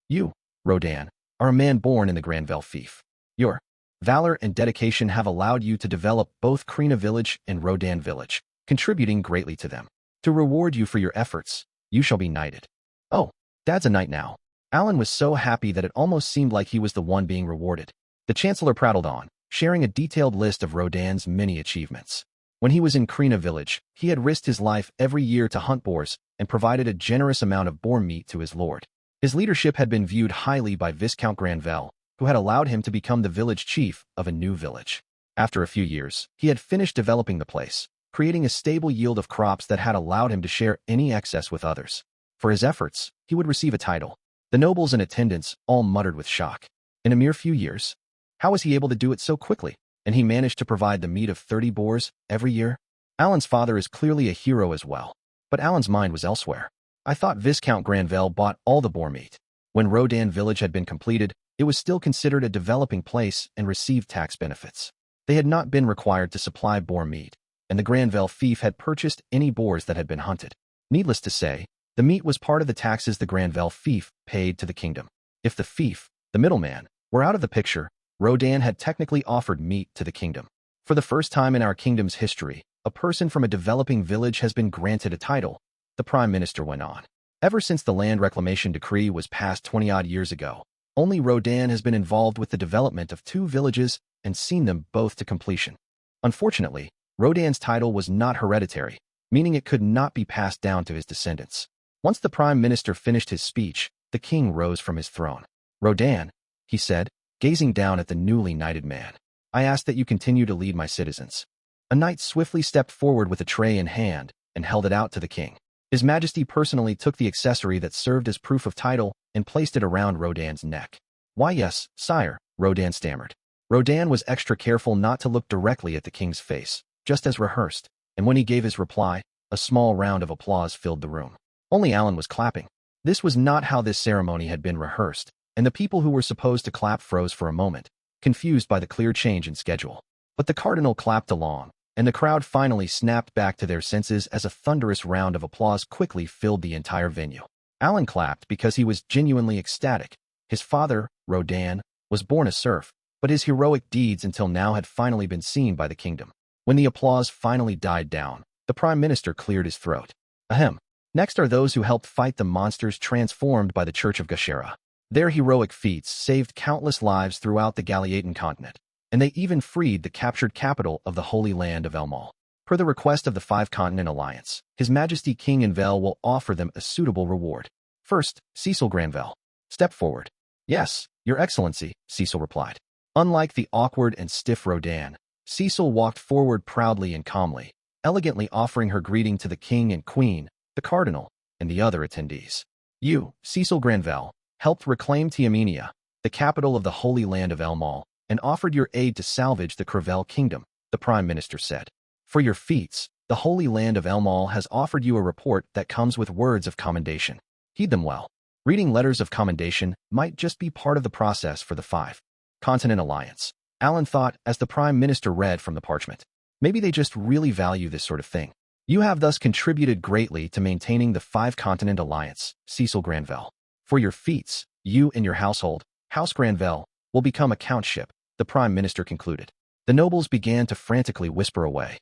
You, Rodan, are a man born in the Crevelle fief. Your valor and dedication have allowed you to develop both Krina Village and Rodan Village, contributing greatly to them. To reward you for your efforts, you shall be knighted. Oh, Dad's a knight now. Alan was so happy that it almost seemed like he was the one being rewarded. The Chancellor prattled on, sharing a detailed list of Rodan's many achievements. When he was in Krina Village, he had risked his life every year to hunt boars and provided a generous amount of boar meat to his lord. His leadership had been viewed highly by Viscount Crevelle, who had allowed him to become the village chief of a new village. After a few years, he had finished developing the place, creating a stable yield of crops that had allowed him to share any excess with others. For his efforts, he would receive a title. The nobles and attendants all muttered with shock. In a mere few years? How was he able to do it so quickly? And he managed to provide the meat of 30 boars every year? Alan's father is clearly a hero as well. But Alan's mind was elsewhere. I thought Viscount Crevelle bought all the boar meat. When Rodan Village had been completed, it was still considered a developing place and received tax benefits. They had not been required to supply boar meat, and the Crevelle fief had purchased any boars that had been hunted. Needless to say, the meat was part of the taxes the Crevelle fief paid to the kingdom. If the fief, the middleman, were out of the picture, Rodan had technically offered meat to the kingdom. For the first time in our kingdom's history, a person from a developing village has been granted a title, the Prime Minister went on. Ever since the land reclamation decree was passed 20-odd years ago, only Rodan has been involved with the development of 2 villages and seen them both to completion. Unfortunately, Rodan's title was not hereditary, meaning it could not be passed down to his descendants. Once the Prime Minister finished his speech, the king rose from his throne. Rodan, he said, gazing down at the newly knighted man, I ask that you continue to lead my citizens. A knight swiftly stepped forward with a tray in hand and held it out to the king. His Majesty personally took the accessory that served as proof of title and placed it around Rodan's neck. Why yes, sire, Rodan stammered. Rodan was extra careful not to look directly at the king's face, just as rehearsed, and when he gave his reply, a small round of applause filled the room. Only Alan was clapping. This was not how this ceremony had been rehearsed, and the people who were supposed to clap froze for a moment, confused by the clear change in schedule. But the cardinal clapped along, and the crowd finally snapped back to their senses as a thunderous round of applause quickly filled the entire venue. Alan clapped because he was genuinely ecstatic. His father, Rodan, was born a serf, but his heroic deeds until now had finally been seen by the kingdom. When the applause finally died down, the Prime Minister cleared his throat. Ahem. Next are those who helped fight the monsters transformed by the Church of Gashera. Their heroic feats saved countless lives throughout the Galiatan continent, and they even freed the captured capital of the Holy Land of Elmal. Per the request of the 5-Continent Alliance, His Majesty King Crevelle will offer them a suitable reward. First, Cecil Crevelle. Step forward. Yes, Your Excellency, Cecil replied. Unlike the awkward and stiff Rodan, Cecil walked forward proudly and calmly, elegantly offering her greeting to the king and queen, the cardinal, and the other attendees. You, Cecil Crevelle, helped reclaim Tiamenia, the capital of the Holy Land of Elmal, and offered your aid to salvage the Crevelle kingdom, the Prime Minister said. For your feats, the Holy Land of Elmal has offered you a report that comes with words of commendation. Heed them well. Reading letters of commendation might just be part of the process for the 5-Continent Alliance, Alan thought as the Prime Minister read from the parchment. Maybe they just really value this sort of thing. You have thus contributed greatly to maintaining the 5-Continent Alliance, Cecil Crevelle. For your feats, you and your household, House Crevelle, will become a countship, the Prime Minister concluded. The nobles began to frantically whisper away.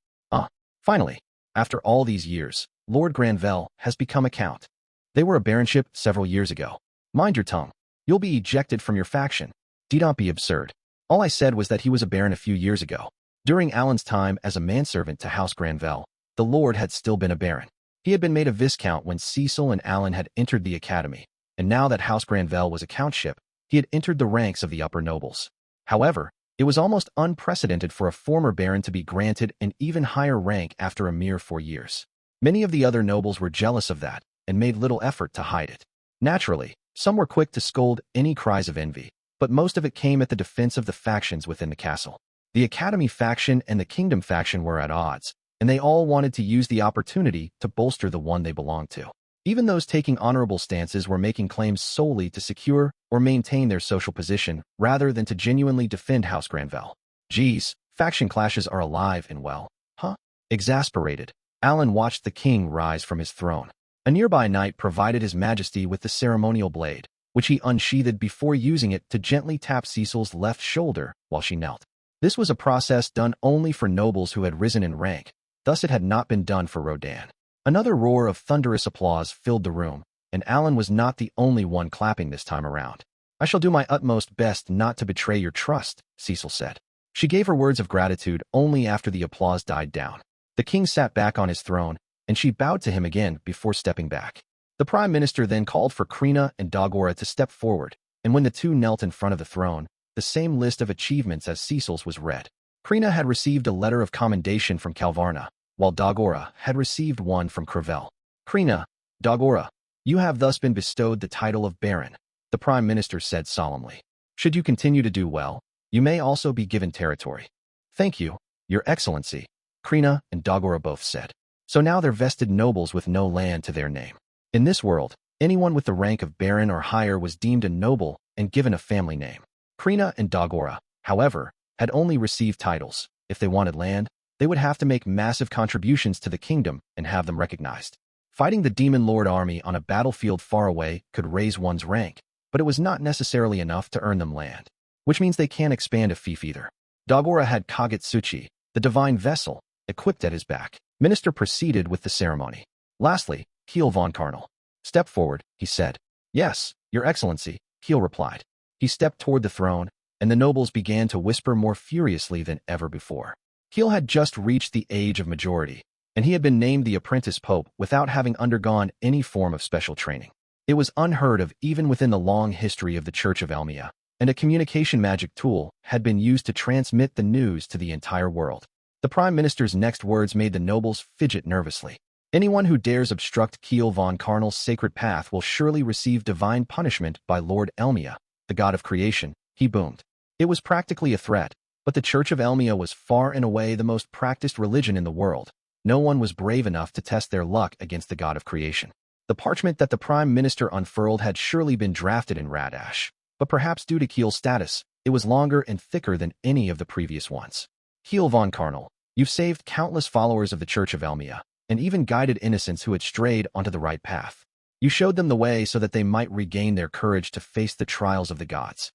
Finally, after all these years, Lord Crevelle has become a count. They were a baronship several years ago. Mind your tongue. You'll be ejected from your faction. Don't be absurd. All I said was that he was a baron a few years ago. During Alan's time as a manservant to House Crevelle, the lord had still been a baron. He had been made a viscount when Cecil and Alan had entered the academy, and now that House Crevelle was a countship, he had entered the ranks of the upper nobles. However, it was almost unprecedented for a former baron to be granted an even higher rank after a mere 4 years. Many of the other nobles were jealous of that and made little effort to hide it. Naturally, some were quick to scold any cries of envy, but most of it came at the defense of the factions within the castle. The Academy faction and the Kingdom faction were at odds, and they all wanted to use the opportunity to bolster the one they belonged to. Even those taking honorable stances were making claims solely to secure or maintain their social position rather than to genuinely defend House Crevelle. Geez, faction clashes are alive and well. Exasperated, Alan watched the king rise from his throne. A nearby knight provided his majesty with the ceremonial blade, which he unsheathed before using it to gently tap Cecil's left shoulder while she knelt. This was a process done only for nobles who had risen in rank, thus it had not been done for Rodan. Another roar of thunderous applause filled the room, and Alan was not the only one clapping this time around. "I shall do my utmost best not to betray your trust," Cecil said. She gave her words of gratitude only after the applause died down. The king sat back on his throne, and she bowed to him again before stepping back. The prime minister then called for Krina and Dagora to step forward, and when the two knelt in front of the throne, the same list of achievements as Cecil's was read. Krina had received a letter of commendation from Calvarna, while Dagora had received one from Crevelle. "Krina, Dagora, you have thus been bestowed the title of Baron," the prime minister said solemnly. "Should you continue to do well, you may also be given territory." "Thank you, Your Excellency," Krina and Dagora both said. So now they're vested nobles with no land to their name. In this world, anyone with the rank of Baron or higher was deemed a noble and given a family name. Krina and Dagora, however, had only received titles. If they wanted land, they would have to make massive contributions to the kingdom and have them recognized. Fighting the Demon Lord army on a battlefield far away could raise one's rank, but it was not necessarily enough to earn them land, which means they can't expand a fief either. Dagora had Kagetsuchi, the divine vessel, equipped at his back. Minister proceeded with the ceremony. "Lastly, Keel von Karnal. Step forward," he said. "Yes, Your Excellency," Keel replied. He stepped toward the throne, and the nobles began to whisper more furiously than ever before. Keel had just reached the age of majority, and he had been named the apprentice pope without having undergone any form of special training. It was unheard of even within the long history of the Church of Elmia, and a communication magic tool had been used to transmit the news to the entire world. The prime minister's next words made the nobles fidget nervously. "Anyone who dares obstruct Keel von Karnal's sacred path will surely receive divine punishment by Lord Elmia, the god of creation," he boomed. It was practically a threat, but the Church of Elmia was far and away the most practiced religion in the world. No one was brave enough to test their luck against the god of creation. The parchment that the prime minister unfurled had surely been drafted in Radash, but perhaps due to Keel's status, it was longer and thicker than any of the previous ones. "Keel von Karnal, you've saved countless followers of the Church of Elmia, and even guided innocents who had strayed onto the right path. You showed them the way so that they might regain their courage to face the trials of the gods."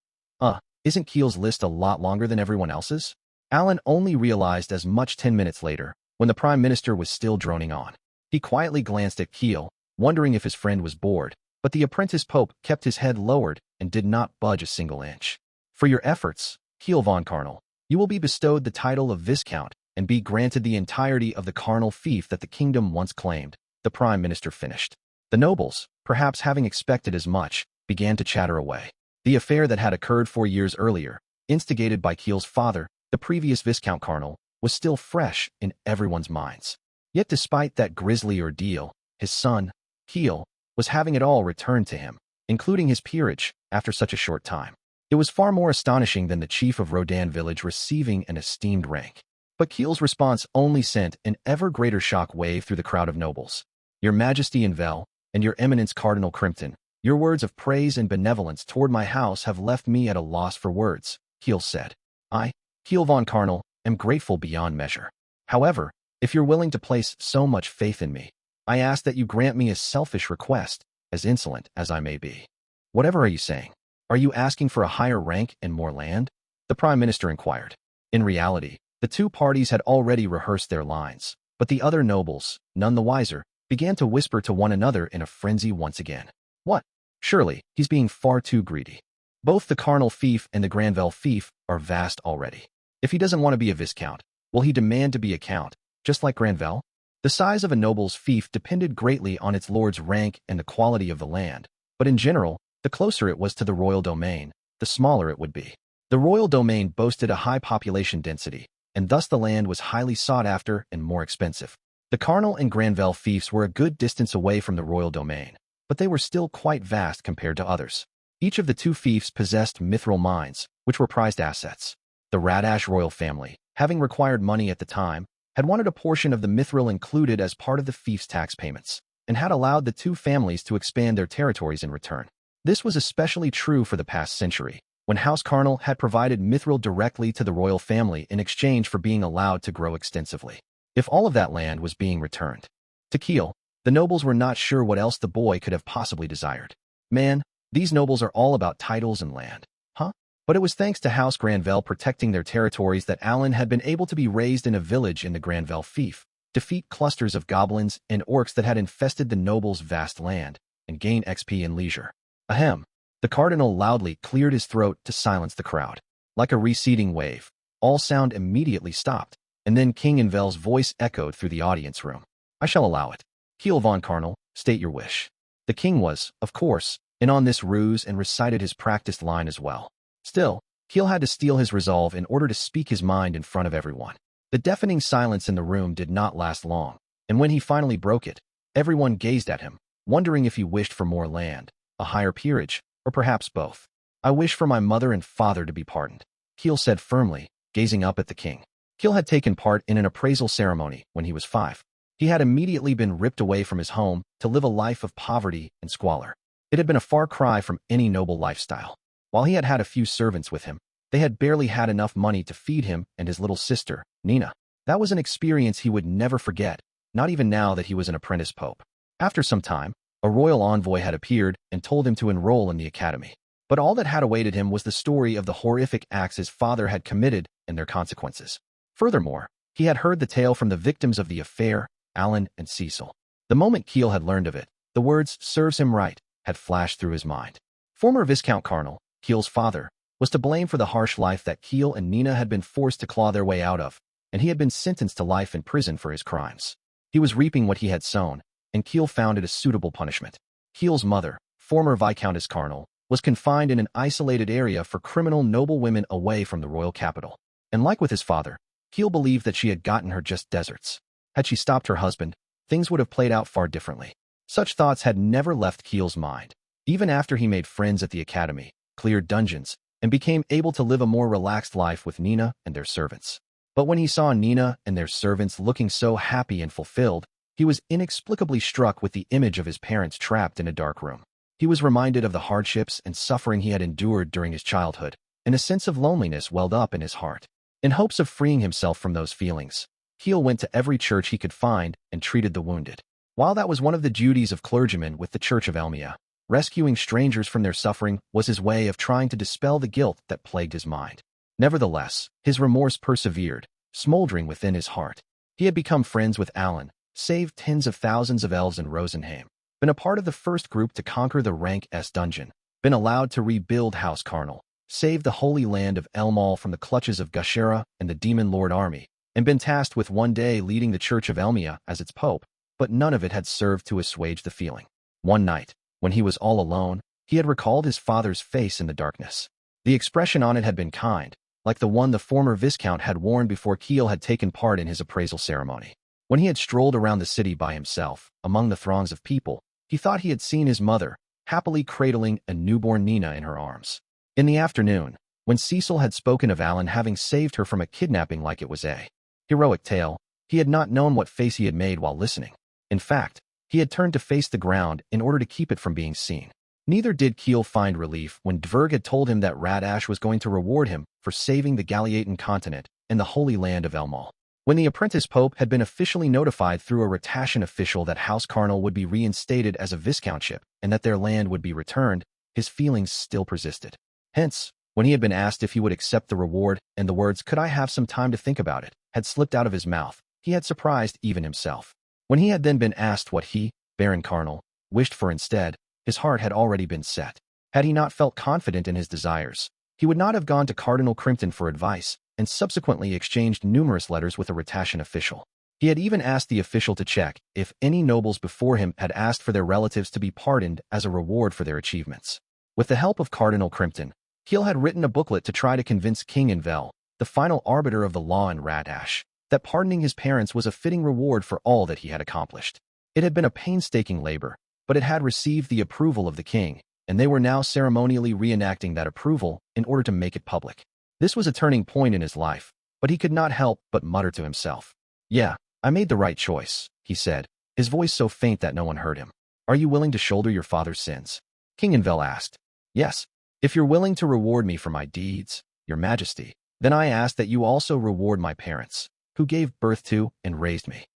Isn't Keel's list a lot longer than everyone else's? Alan only realized as much 10 minutes later, when the prime minister was still droning on. He quietly glanced at Keel, wondering if his friend was bored, but the apprentice pope kept his head lowered and did not budge a single inch. "For your efforts, Keel von Karnal, you will be bestowed the title of Viscount and be granted the entirety of the carnal fief that the kingdom once claimed," the prime minister finished. The nobles, perhaps having expected as much, began to chatter away. The affair that had occurred 4 years earlier, instigated by Keel's father, the previous Viscount Karnal, was still fresh in everyone's minds. Yet despite that grisly ordeal, his son, Keel, was having it all returned to him, including his peerage, after such a short time. It was far more astonishing than the chief of Rodan village receiving an esteemed rank. But Keel's response only sent an ever greater shock wave through the crowd of nobles. "Your Majesty in Vel, and Your Eminence Cardinal Crimpton, your words of praise and benevolence toward my house have left me at a loss for words," Keel said. "I, Keel von Karnal, am grateful beyond measure. However, if you're willing to place so much faith in me, I ask that you grant me a selfish request, as insolent as I may be." "Whatever are you saying? Are you asking for a higher rank and more land?" the prime minister inquired. In reality, the two parties had already rehearsed their lines, but the other nobles, none the wiser, began to whisper to one another in a frenzy once again. "What? Surely, he's being far too greedy. Both the carnal fief and the Granvelle fief are vast already. If he doesn't want to be a viscount, will he demand to be a count, just like Granvelle?" The size of a noble's fief depended greatly on its lord's rank and the quality of the land, but in general, the closer it was to the royal domain, the smaller it would be. The royal domain boasted a high population density, and thus the land was highly sought after and more expensive. The carnal and Granvelle fiefs were a good distance away from the royal domain, but they were still quite vast compared to others. Each of the two fiefs possessed mithril mines, which were prized assets. The Radash royal family, having required money at the time, had wanted a portion of the mithril included as part of the fief's tax payments, and had allowed the two families to expand their territories in return. This was especially true for the past century, when House Carnal had provided mithril directly to the royal family in exchange for being allowed to grow extensively. if all of that land was being returned to Keel. The nobles were not sure what else the boy could have possibly desired. Man, these nobles are all about titles and land. Huh? But it was thanks to House Crevelle protecting their territories that Alan had been able to be raised in a village in the Crevelle fief, defeat clusters of goblins and orcs that had infested the nobles' vast land, and gain XP and leisure. Ahem. The cardinal loudly cleared his throat to silence the crowd. Like a receding wave, all sound immediately stopped, and then King Invel's voice echoed through the audience room. I shall allow it. Keel von Karnal, state your wish. The king was, of course, in on this ruse and recited his practiced line as well. Still, Keel had to steel his resolve in order to speak his mind in front of everyone. The deafening silence in the room did not last long, and when he finally broke it, everyone gazed at him, wondering if he wished for more land, a higher peerage, or perhaps both. I wish for my mother and father to be pardoned, Keel said firmly, gazing up at the king. Keel had taken part in an appraisal ceremony when he was 5. He had immediately been ripped away from his home to live a life of poverty and squalor. It had been a far cry from any noble lifestyle. While he had had a few servants with him, they had barely had enough money to feed him and his little sister, Nina. That was an experience he would never forget, not even now that he was an apprentice pope. After some time, a royal envoy had appeared and told him to enroll in the academy. But all that had awaited him was the story of the horrific acts his father had committed and their consequences. Furthermore, he had heard the tale from the victims of the affair, Alan and Cecil. The moment Keel had learned of it, the words, serves him right, had flashed through his mind. Former Viscount Karnal, Keel's father, was to blame for the harsh life that Keel and Nina had been forced to claw their way out of, and he had been sentenced to life in prison for his crimes. He was reaping what he had sown, and Keel found it a suitable punishment. Keel's mother, former Viscountess Karnal, was confined in an isolated area for criminal noble women away from the royal capital. And like with his father, Keel believed that she had gotten her just deserts. Had she stopped her husband, things would have played out far differently. Such thoughts had never left Keel's mind, even after he made friends at the academy, cleared dungeons, and became able to live a more relaxed life with Nina and their servants. But when he saw Nina and their servants looking so happy and fulfilled, he was inexplicably struck with the image of his parents trapped in a dark room. He was reminded of the hardships and suffering he had endured during his childhood, and a sense of loneliness welled up in his heart. In hopes of freeing himself from those feelings, Keel went to every church he could find and treated the wounded. While that was one of the duties of clergymen with the Church of Helmios, rescuing strangers from their suffering was his way of trying to dispel the guilt that plagued his mind. Nevertheless, his remorse persevered, smoldering within his heart. He had become friends with Alan, saved tens of thousands of elves in Rosenheim, been a part of the first group to conquer the Rank S dungeon, been allowed to rebuild House Karnal, saved the holy land of Elmal from the clutches of Gashera and the Demon Lord army, and been tasked with one day leading the Church of Helmios as its pope, but none of it had served to assuage the feeling. One night, when he was all alone, he had recalled his father's face in the darkness. The expression on it had been kind, like the one the former Viscount had worn before Keel had taken part in his appraisal ceremony. When he had strolled around the city by himself, among the throngs of people, he thought he had seen his mother, happily cradling a newborn Nina in her arms. In the afternoon, when Cecil had spoken of Alan having saved her from a kidnapping like it was a heroic tale, he had not known what face he had made while listening. In fact, he had turned to face the ground in order to keep it from being seen. Neither did Keel find relief when Dverg had told him that Radash was going to reward him for saving the Galiatan continent and the holy land of Elmal. When the apprentice pope had been officially notified through a Ratashan official that House Karnal would be reinstated as a viscountship and that their land would be returned, his feelings still persisted. Hence, when he had been asked if he would accept the reward and the words, "Could I have some time to think about it?" had slipped out of his mouth, he had surprised even himself. When he had then been asked what he, Baron Karnal, wished for instead, his heart had already been set. Had he not felt confident in his desires, he would not have gone to Cardinal Crimpton for advice and subsequently exchanged numerous letters with a Ratashan official. He had even asked the official to check if any nobles before him had asked for their relatives to be pardoned as a reward for their achievements. With the help of Cardinal Crimpton, Keel had written a booklet to try to convince King Invel, the final arbiter of the law in Radash, that pardoning his parents was a fitting reward for all that he had accomplished. It had been a painstaking labor, but it had received the approval of the king, and they were now ceremonially reenacting that approval in order to make it public. This was a turning point in his life, but he could not help but mutter to himself. "Yeah, I made the right choice," he said, his voice so faint that no one heard him. "Are you willing to shoulder your father's sins?" King Invel asked. "Yes. If you're willing to reward me for my deeds, your majesty, then I ask that you also reward my parents." who gave birth to and raised me.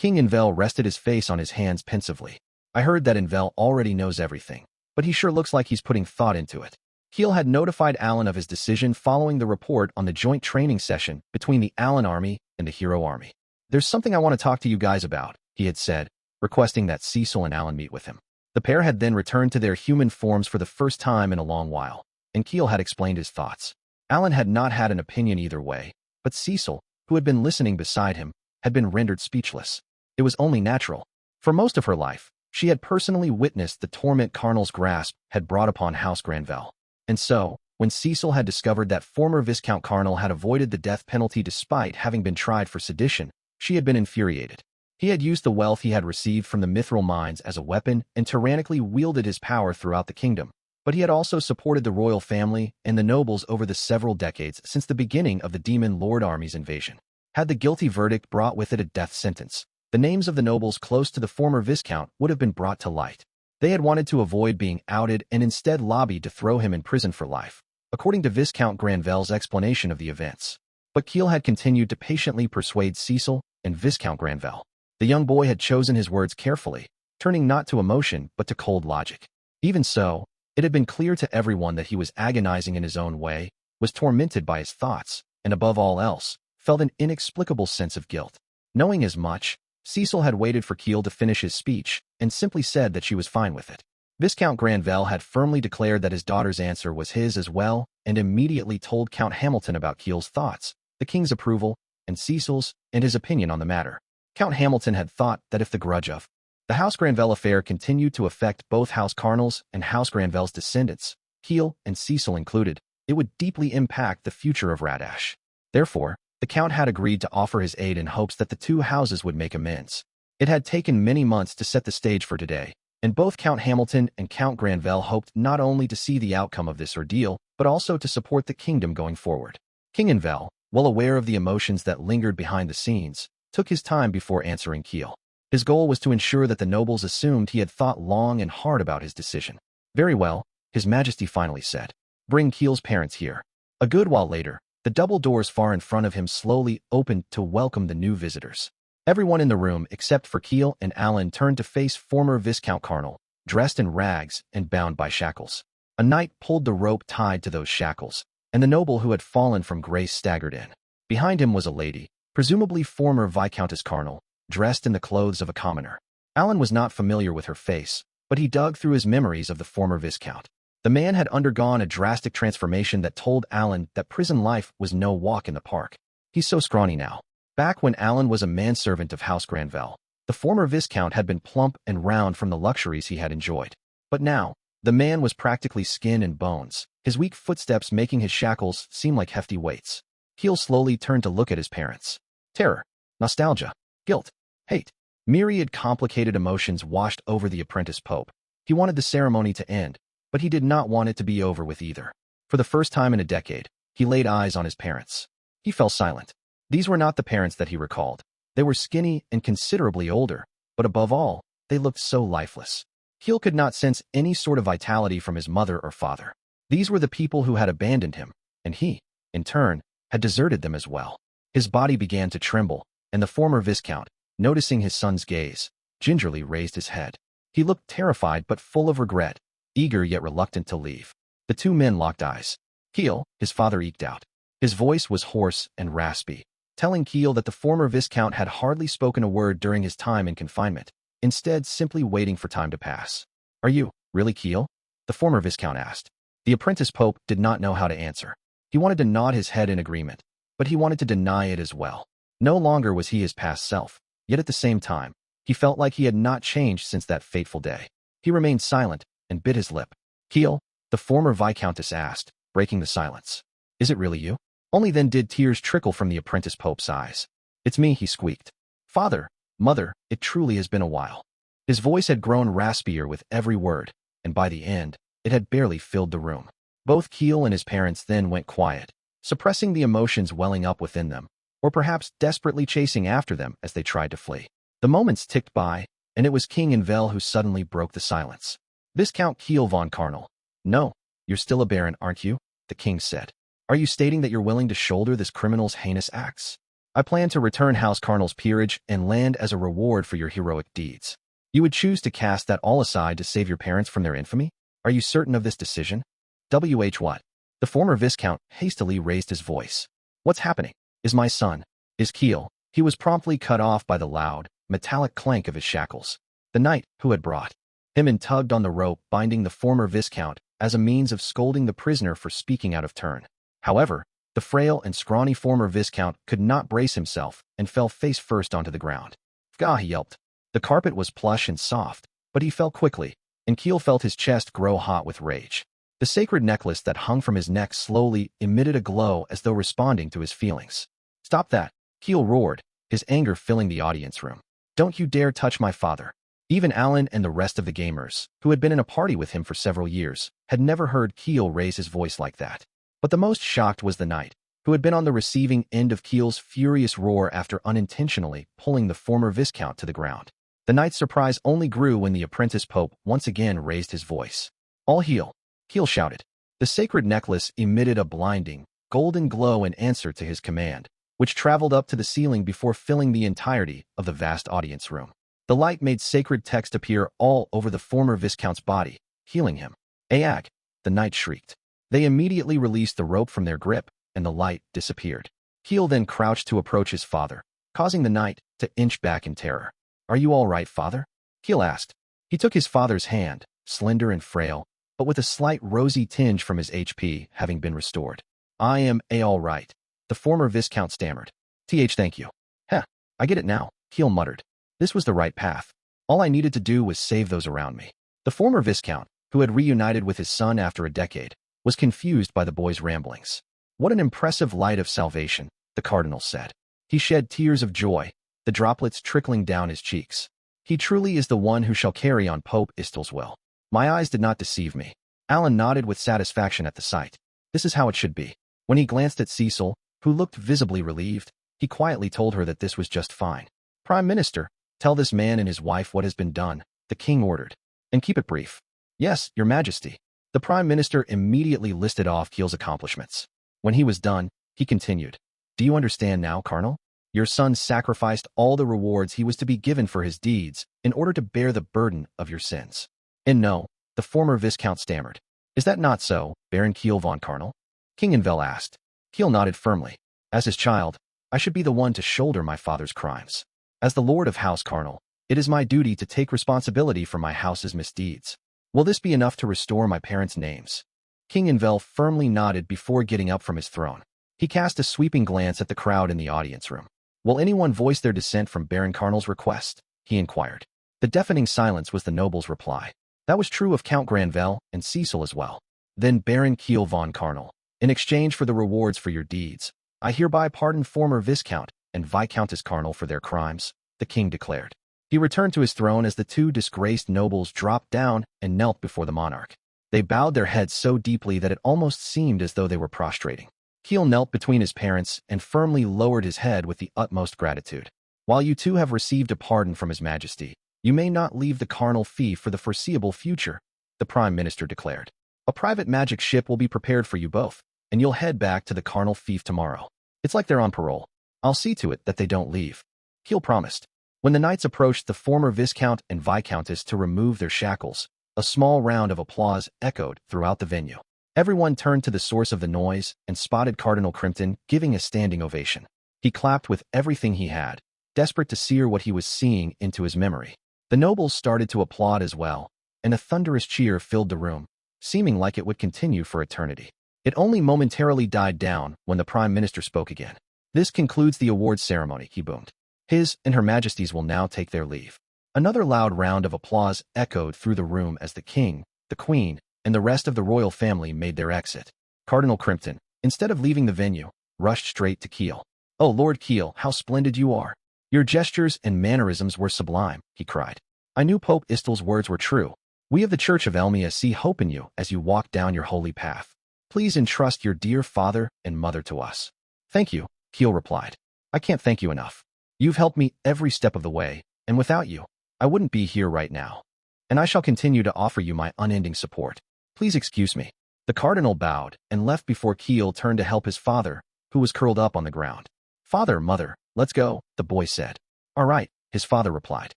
King Invel rested his face on his hands pensively. I heard that Invel already knows everything, but he sure looks like he's putting thought into it. Keel had notified Alan of his decision following the report on the joint training session between the Alan Army and the Hero Army. There's something I want to talk to you guys about, he had said, requesting that Cecil and Alan meet with him. The pair had then returned to their human forms for the first time in a long while, and Keel had explained his thoughts. Alan had not had an opinion either way, but Cecil, who had been listening beside him, had been rendered speechless. It was only natural. For most of her life, she had personally witnessed the torment Carnal's grasp had brought upon House Crevelle. And so, when Cecil had discovered that former Viscount Carnal had avoided the death penalty despite having been tried for sedition, she had been infuriated. He had used the wealth he had received from the mithril mines as a weapon and tyrannically wielded his power throughout the kingdom. But he had also supported the royal family and the nobles over the several decades since the beginning of the Demon Lord Army's invasion. Had the guilty verdict brought with it a death sentence, the names of the nobles close to the former Viscount would have been brought to light. They had wanted to avoid being outed and instead lobbied to throw him in prison for life, according to Viscount Granvelle's explanation of the events. But Keel had continued to patiently persuade Cecil and Viscount Crevelle. The young boy had chosen his words carefully, turning not to emotion but to cold logic. Even so, it had been clear to everyone that he was agonizing in his own way, was tormented by his thoughts, and above all else, felt an inexplicable sense of guilt. Knowing as much, Cecil had waited for Keel to finish his speech and simply said that she was fine with it. Viscount Crevelle had firmly declared that his daughter's answer was his as well and immediately told Count Hamilton about Keel's thoughts, the king's approval, and Cecil's, and his opinion on the matter. Count Hamilton had thought that if the grudge of the House Crevelle affair continued to affect both House Carnal's and House Granvelle's descendants, Keel and Cecil included, it would deeply impact the future of Radash. Therefore, the Count had agreed to offer his aid in hopes that the two houses would make amends. It had taken many months to set the stage for today, and both Count Hamilton and Count Crevelle hoped not only to see the outcome of this ordeal, but also to support the kingdom going forward. King Invel, well aware of the emotions that lingered behind the scenes, took his time before answering Keel. His goal was to ensure that the nobles assumed he had thought long and hard about his decision. Very well, His Majesty finally said. Bring Keel's parents here. A good while later, the double doors far in front of him slowly opened to welcome the new visitors. Everyone in the room except for Keel and Alan turned to face former Viscount Carnal, dressed in rags and bound by shackles. A knight pulled the rope tied to those shackles, and the noble who had fallen from grace staggered in. Behind him was a lady, presumably former Viscountess Carnal, dressed in the clothes of a commoner. Alan was not familiar with her face, but he dug through his memories of the former Viscount. The man had undergone a drastic transformation that told Alan that prison life was no walk in the park. He's so scrawny now. Back when Alan was a manservant of House Crevelle, the former Viscount had been plump and round from the luxuries he had enjoyed. But now, the man was practically skin and bones, his weak footsteps making his shackles seem like hefty weights. Keel slowly turned to look at his parents. Terror, nostalgia, guilt, hate. Myriad complicated emotions washed over the apprentice pope. He wanted the ceremony to end, but he did not want it to be over with either. For the first time in a decade, he laid eyes on his parents. He fell silent. These were not the parents that he recalled. They were skinny and considerably older, but above all, they looked so lifeless. Keel could not sense any sort of vitality from his mother or father. These were the people who had abandoned him, and he, in turn, had deserted them as well. His body began to tremble, and the former Viscount, noticing his son's gaze, gingerly raised his head. He looked terrified but full of regret, eager yet reluctant to leave. The two men locked eyes. Keel, his father eked out. His voice was hoarse and raspy, telling Keel that the former Viscount had hardly spoken a word during his time in confinement, instead simply waiting for time to pass. Are you, really Keel? The former Viscount asked. The apprentice pope did not know how to answer. He wanted to nod his head in agreement, but he wanted to deny it as well. No longer was he his past self, yet at the same time, he felt like he had not changed since that fateful day. He remained silent and bit his lip. Keel, the former Viscountess asked, breaking the silence. Is it really you? Only then did tears trickle from the apprentice pope's eyes. It's me, he squeaked. Father, mother, it truly has been a while. His voice had grown raspier with every word, and by the end, it had barely filled the room. Both Keel and his parents then went quiet, suppressing the emotions welling up within them, or perhaps desperately chasing after them as they tried to flee. The moments ticked by, and it was King Invel who suddenly broke the silence. Viscount Keel von Carnal. No, you're still a baron, aren't you? The king said. Are you stating that you're willing to shoulder this criminal's heinous acts? I plan to return House Carnal's peerage and land as a reward for your heroic deeds. You would choose to cast that all aside to save your parents from their infamy? Are you certain of this decision? What? The former Viscount hastily raised his voice. What's happening? Is my son? Is Keel? He was promptly cut off by the loud, metallic clank of his shackles. The knight, who had brought him in, tugged on the rope binding the former Viscount as a means of scolding the prisoner for speaking out of turn. However, the frail and scrawny former Viscount could not brace himself and fell face first onto the ground. Gah, he yelped. The carpet was plush and soft, but he fell quickly, and Keel felt his chest grow hot with rage. The sacred necklace that hung from his neck slowly emitted a glow as though responding to his feelings. Stop that, Keel roared, his anger filling the audience room. Don't you dare touch my father. Even Alan and the rest of the gamers, who had been in a party with him for several years, had never heard Keel raise his voice like that. But the most shocked was the knight, who had been on the receiving end of Keel's furious roar after unintentionally pulling the former Viscount to the ground. The knight's surprise only grew when the apprentice pope once again raised his voice. All hail! Keel shouted. The sacred necklace emitted a blinding, golden glow in answer to his command, which traveled up to the ceiling before filling the entirety of the vast audience room. The light made sacred text appear all over the former Viscount's body, healing him. Aag! The knight shrieked. They immediately released the rope from their grip, and the light disappeared. Keel then crouched to approach his father, causing the knight to inch back in terror. Are you all right, father? Keel asked. He took his father's hand, slender and frail, but with a slight rosy tinge from his HP having been restored. I am all right, the former Viscount stammered. Thank you. Heh, I get it now, Keel muttered. This was the right path. All I needed to do was save those around me. The former Viscount, who had reunited with his son after a decade, was confused by the boy's ramblings. What an impressive light of salvation, the cardinal said. He shed tears of joy, the droplets trickling down his cheeks. He truly is the one who shall carry on Pope Istil's will. My eyes did not deceive me. Alan nodded with satisfaction at the sight. This is how it should be. When he glanced at Cecil, who looked visibly relieved, he quietly told her that this was just fine. Prime Minister, tell this man and his wife what has been done, the king ordered. And keep it brief. Yes, your majesty. The Prime Minister immediately listed off Keel's accomplishments. When he was done, he continued. Do you understand now, Colonel? Your son sacrificed all the rewards he was to be given for his deeds in order to bear the burden of your sins. And no, the former Viscount stammered. Is that not so, Baron Keel von Carnal? Kingenvel asked. Keel nodded firmly. As his child, I should be the one to shoulder my father's crimes. As the Lord of House Carnal, it is my duty to take responsibility for my house's misdeeds. Will this be enough to restore my parents' names? Kingenvel firmly nodded before getting up from his throne. He cast a sweeping glance at the crowd in the audience room. Will anyone voice their dissent from Baron Carnal's request? He inquired. The deafening silence was the noble's reply. That was true of Count Granvelle and Cecil as well. Then Baron Keel von Carnal, in exchange for the rewards for your deeds, I hereby pardon former Viscount and Viscountess Carnal for their crimes, the king declared. He returned to his throne as the two disgraced nobles dropped down and knelt before the monarch. They bowed their heads so deeply that it almost seemed as though they were prostrating. Keel knelt between his parents and firmly lowered his head with the utmost gratitude. While you two have received a pardon from His Majesty, you may not leave the carnal fief for the foreseeable future, the Prime Minister declared. A private magic ship will be prepared for you both, and you'll head back to the carnal fief tomorrow. It's like they're on parole. I'll see to it that they don't leave. Keel promised. When the knights approached the former Viscount and Viscountess to remove their shackles, a small round of applause echoed throughout the venue. Everyone turned to the source of the noise and spotted Cardinal Crimpton giving a standing ovation. He clapped with everything he had, desperate to sear what he was seeing into his memory. The nobles started to applaud as well, and a thunderous cheer filled the room, seeming like it would continue for eternity. It only momentarily died down when the Prime Minister spoke again. This concludes the awards ceremony, he boomed. His and Her Majesties will now take their leave. Another loud round of applause echoed through the room as the king, the queen, and the rest of the royal family made their exit. Cardinal Crimpton, instead of leaving the venue, rushed straight to Keel. Oh, Lord Keel, how splendid you are! Your gestures and mannerisms were sublime, he cried. I knew Pope Istil's words were true. We of the Church of Helmios see hope in you as you walk down your holy path. Please entrust your dear father and mother to us. Thank you, Keel replied. I can't thank you enough. You've helped me every step of the way, and without you, I wouldn't be here right now. And I shall continue to offer you my unending support. Please excuse me. The cardinal bowed and left before Keel turned to help his father, who was curled up on the ground. Father, mother, Let's go, the boy said. All right, his father replied.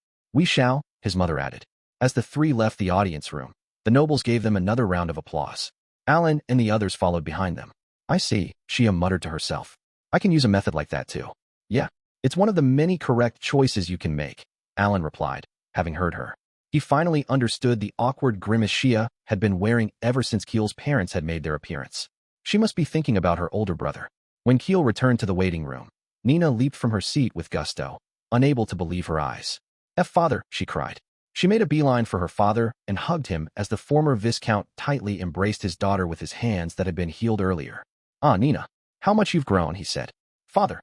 We shall, his mother added. As the three left the audience room, the nobles gave them another round of applause. Alan and the others followed behind them. I see, Shia muttered to herself. I can use a method like that too. Yeah, it's one of the many correct choices you can make, Alan replied, having heard her. He finally understood the awkward grimace Shia had been wearing ever since Keel's parents had made their appearance. She must be thinking about her older brother. When Keel returned to the waiting room, Nina leaped from her seat with gusto, unable to believe her eyes. Father, she cried. She made a beeline for her father and hugged him as the former Viscount tightly embraced his daughter with his hands that had been healed earlier. Ah, Nina, how much you've grown, he said. Father,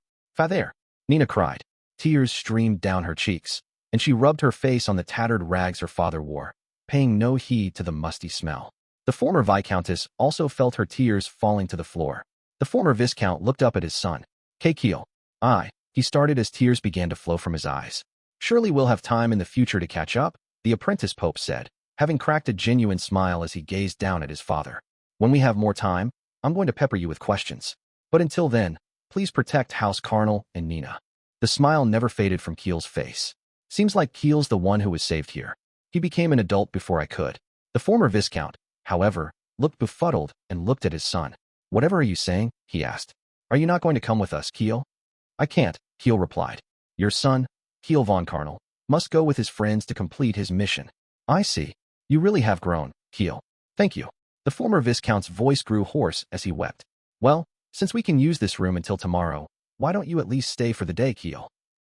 Nina cried. Tears streamed down her cheeks, and she rubbed her face on the tattered rags her father wore, paying no heed to the musty smell. The former Viscountess also felt her tears falling to the floor. The former Viscount looked up at his son. Keel. He started as tears began to flow from his eyes. Surely we'll have time in the future to catch up, the apprentice Pope said, having cracked a genuine smile as he gazed down at his father. When we have more time, I'm going to pepper you with questions. But until then, please protect House Carnal and Nina. The smile never faded from Keel's face. Seems like Keel's the one who was saved here. He became an adult before I could. The former Viscount, however, looked befuddled and looked at his son. Whatever are you saying? He asked. Are you not going to come with us, Keel? I can't, Keel replied. Your son, Keel von Carnal, must go with his friends to complete his mission. I see. You really have grown, Keel. Thank you. The former Viscount's voice grew hoarse as he wept. Well, since we can use this room until tomorrow, why don't you at least stay for the day, Keel?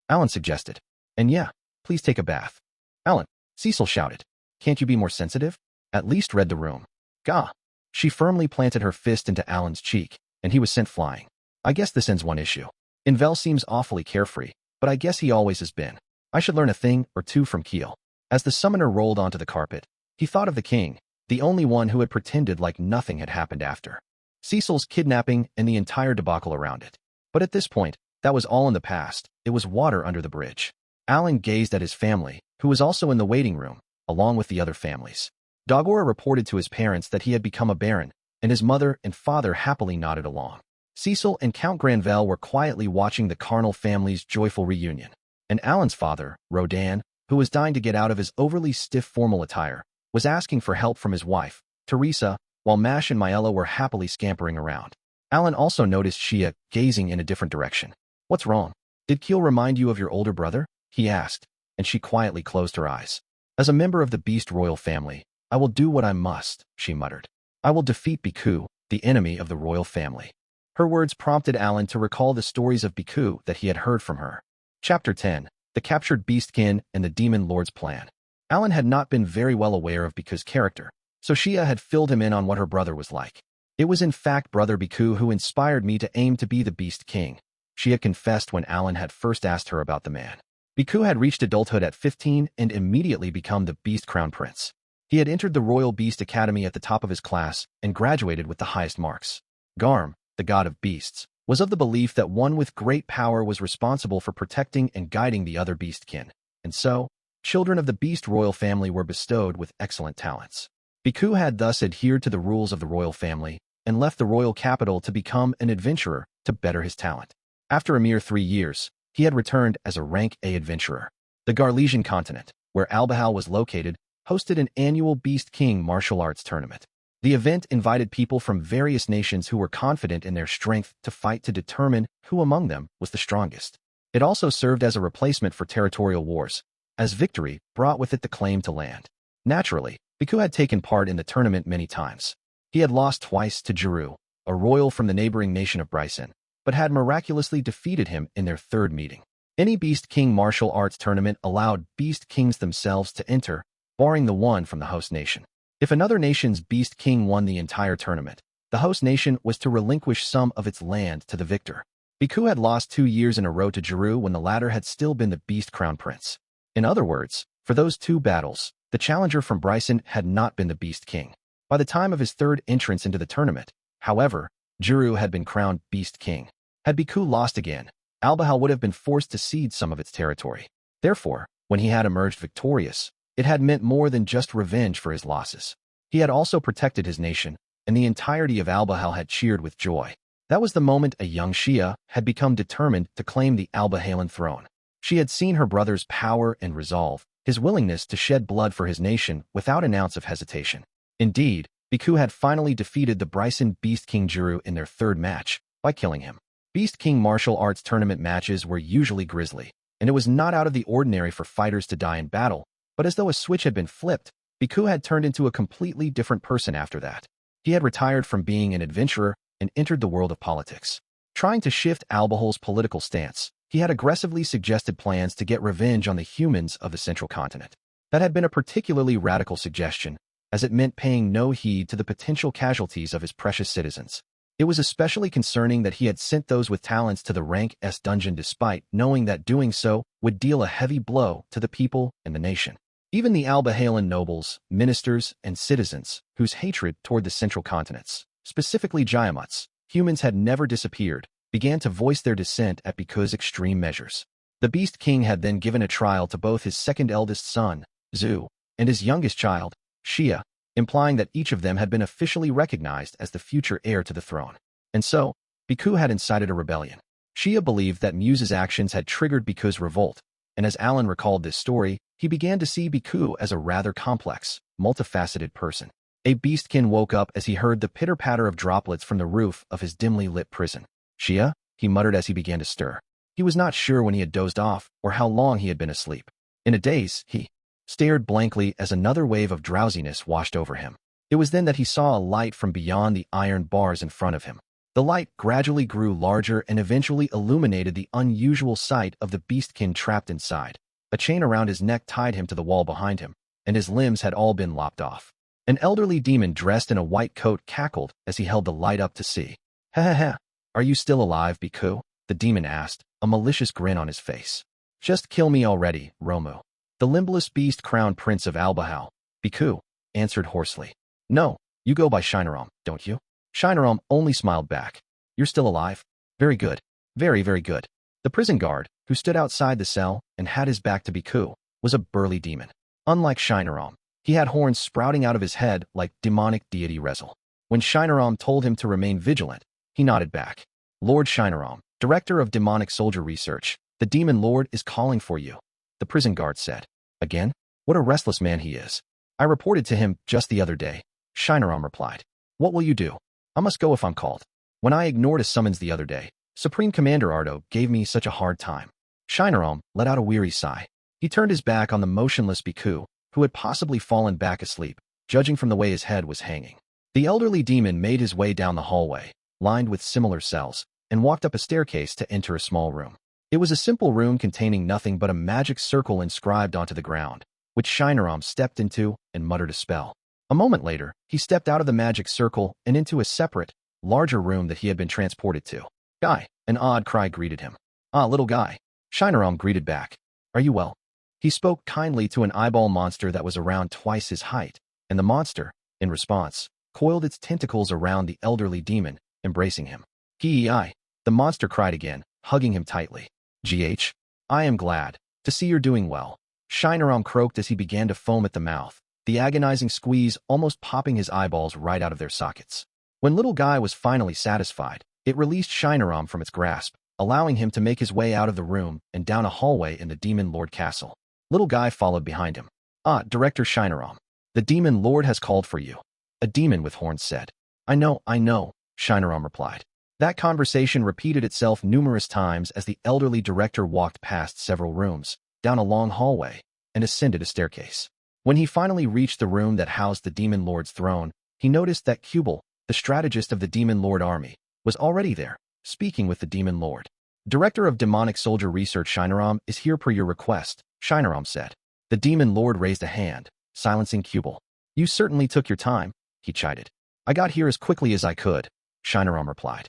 Alan suggested. And yeah, please take a bath. Alan, Cecil shouted. Can't you be more sensitive? At least read the room. Gah. She firmly planted her fist into Alan's cheek, and he was sent flying. I guess this ends one issue. Invel seems awfully carefree, but I guess he always has been. I should learn a thing or two from Keel. As the summoner rolled onto the carpet, he thought of the king, the only one who had pretended like nothing had happened after Cecil's kidnapping and the entire debacle around it. But at this point, that was all in the past. It was water under the bridge. Alan gazed at his family, who was also in the waiting room, along with the other families. Dagora reported to his parents that he had become a baron, and his mother and father happily nodded along. Cecil and Count Granvelle were quietly watching the Carnal family's joyful reunion, and Alan's father, Rodan, who was dying to get out of his overly stiff formal attire, was asking for help from his wife, Teresa, while Mash and Maella were happily scampering around. Alan also noticed Shia gazing in a different direction. What's wrong? Did Keel remind you of your older brother? He asked, and she quietly closed her eyes. As a member of the Beast royal family, I will do what I must, she muttered. I will defeat Beku, the enemy of the royal family. Her words prompted Alan to recall the stories of Beku that he had heard from her. Chapter 10. The Captured Beastkin and the Demon Lord's Plan. Alan had not been very well aware of Beku's character, so Shia had filled him in on what her brother was like. It was in fact Brother Beku who inspired me to aim to be the Beast King, she had confessed when Alan had first asked her about the man. Beku had reached adulthood at 15 and immediately become the Beast Crown Prince. He had entered the Royal Beast Academy at the top of his class and graduated with the highest marks. Garm, the god of beasts, was of the belief that one with great power was responsible for protecting and guiding the other beastkin, and so, children of the Beast royal family were bestowed with excellent talents. Beku had thus adhered to the rules of the royal family and left the royal capital to become an adventurer to better his talent. After a mere 3 years, he had returned as a rank A adventurer. The Garlesian continent, where Albahal was located, hosted an annual Beast King martial arts tournament. The event invited people from various nations who were confident in their strength to fight to determine who among them was the strongest. It also served as a replacement for territorial wars, as victory brought with it the claim to land. Naturally, Beku had taken part in the tournament many times. He had lost twice to Jiru, a royal from the neighboring nation of Bryson, but had miraculously defeated him in their third meeting. Any Beast King martial arts tournament allowed Beast Kings themselves to enter, barring the one from the host nation. If another nation's Beast King won the entire tournament, the host nation was to relinquish some of its land to the victor. Beku had lost 2 years in a row to Jiru when the latter had still been the Beast Crown Prince. In other words, for those 2 battles, the challenger from Bryson had not been the Beast King. By the time of his third entrance into the tournament, however, Jiru had been crowned Beast King. Had Beku lost again, Albahal would have been forced to cede some of its territory. Therefore, when he had emerged victorious, it had meant more than just revenge for his losses. He had also protected his nation, and the entirety of Albahal had cheered with joy. That was the moment a young Shia had become determined to claim the Albahalan throne. She had seen her brother's power and resolve, his willingness to shed blood for his nation without an ounce of hesitation. Indeed, Beku had finally defeated the Bryson Beast King Juru in their third match by killing him. Beast King martial arts tournament matches were usually grisly, and it was not out of the ordinary for fighters to die in battle, but as though a switch had been flipped, Beku had turned into a completely different person after that. He had retired from being an adventurer and entered the world of politics. Trying to shift Albahal's political stance, he had aggressively suggested plans to get revenge on the humans of the Central Continent. That had been a particularly radical suggestion, as it meant paying no heed to the potential casualties of his precious citizens. It was especially concerning that he had sent those with talents to the rank S dungeon despite knowing that doing so would deal a heavy blow to the people and the nation. Even the Albahalan nobles, ministers, and citizens, whose hatred toward the Central Continents, specifically Giamuts, humans had never disappeared, began to voice their dissent at Beku's extreme measures. The Beast King had then given a trial to both his second eldest son, Zhu, and his youngest child, Shia, implying that each of them had been officially recognized as the future heir to the throne. And so, Beku had incited a rebellion. Shia believed that Muse's actions had triggered Beku's revolt, and as Alan recalled this story, he began to see Beku as a rather complex, multifaceted person. A Beastkin woke up as he heard the pitter-patter of droplets from the roof of his dimly lit prison. Shia, he muttered as he began to stir. He was not sure when he had dozed off or how long he had been asleep. In a daze, he stared blankly as another wave of drowsiness washed over him. It was then that he saw a light from beyond the iron bars in front of him. The light gradually grew larger and eventually illuminated the unusual sight of the Beastkin trapped inside. A chain around his neck tied him to the wall behind him, and his limbs had all been lopped off. An elderly demon dressed in a white coat cackled as he held the light up to see. "Ha ha ha, are you still alive, Beku?" the demon asked, a malicious grin on his face. "Just kill me already, Romu." The limbless beast crown prince of Albahal, Beku, answered hoarsely. "No, you go by Shinaram, don't you?" Shinaram only smiled back. "You're still alive? Very good. Very, very good." The prison guard, who stood outside the cell and had his back to Beku, was a burly demon. Unlike Shinaram, he had horns sprouting out of his head like demonic deity Rezel. When Shinaram told him to remain vigilant, he nodded back. "Lord Shinaram, Director of Demonic Soldier Research, the Demon Lord is calling for you," the prison guard said. "Again? What a restless man he is. I reported to him just the other day," Shinaram replied. "What will you do?" "I must go if I'm called. When I ignored a summons the other day, Supreme Commander Ardo gave me such a hard time." Shinaram let out a weary sigh. He turned his back on the motionless Beku, who had possibly fallen back asleep, judging from the way his head was hanging. The elderly demon made his way down the hallway, lined with similar cells, and walked up a staircase to enter a small room. It was a simple room containing nothing but a magic circle inscribed onto the ground, which Shinaram stepped into and muttered a spell. A moment later, he stepped out of the magic circle and into a separate, larger room that he had been transported to. "Guy," an odd cry greeted him. "Ah, little guy," Shinaram greeted back. "Are you well?" He spoke kindly to an eyeball monster that was around twice his height, and the monster, in response, coiled its tentacles around the elderly demon, embracing him. "Kei," the monster cried again, hugging him tightly. I am glad to see you're doing well," Shinaram croaked as he began to foam at the mouth, the agonizing squeeze almost popping his eyeballs right out of their sockets. When little guy was finally satisfied, it released Shinaram from its grasp, allowing him to make his way out of the room and down a hallway in the Demon Lord Castle. Little guy followed behind him. "Ah, Director Shinaram, the Demon Lord has called for you," a demon with horns said. I know, Shinaram replied. That conversation repeated itself numerous times as the elderly director walked past several rooms, down a long hallway, and ascended a staircase. When he finally reached the room that housed the Demon Lord's throne, he noticed that Crevelle, the strategist of the Demon Lord army, was already there, speaking with the Demon Lord. "Director of Demonic Soldier Research Shinaram is here per your request," Shinaram said. The Demon Lord raised a hand, silencing Crevelle. "You certainly took your time," he chided. "I got here as quickly as I could," Shinaram replied.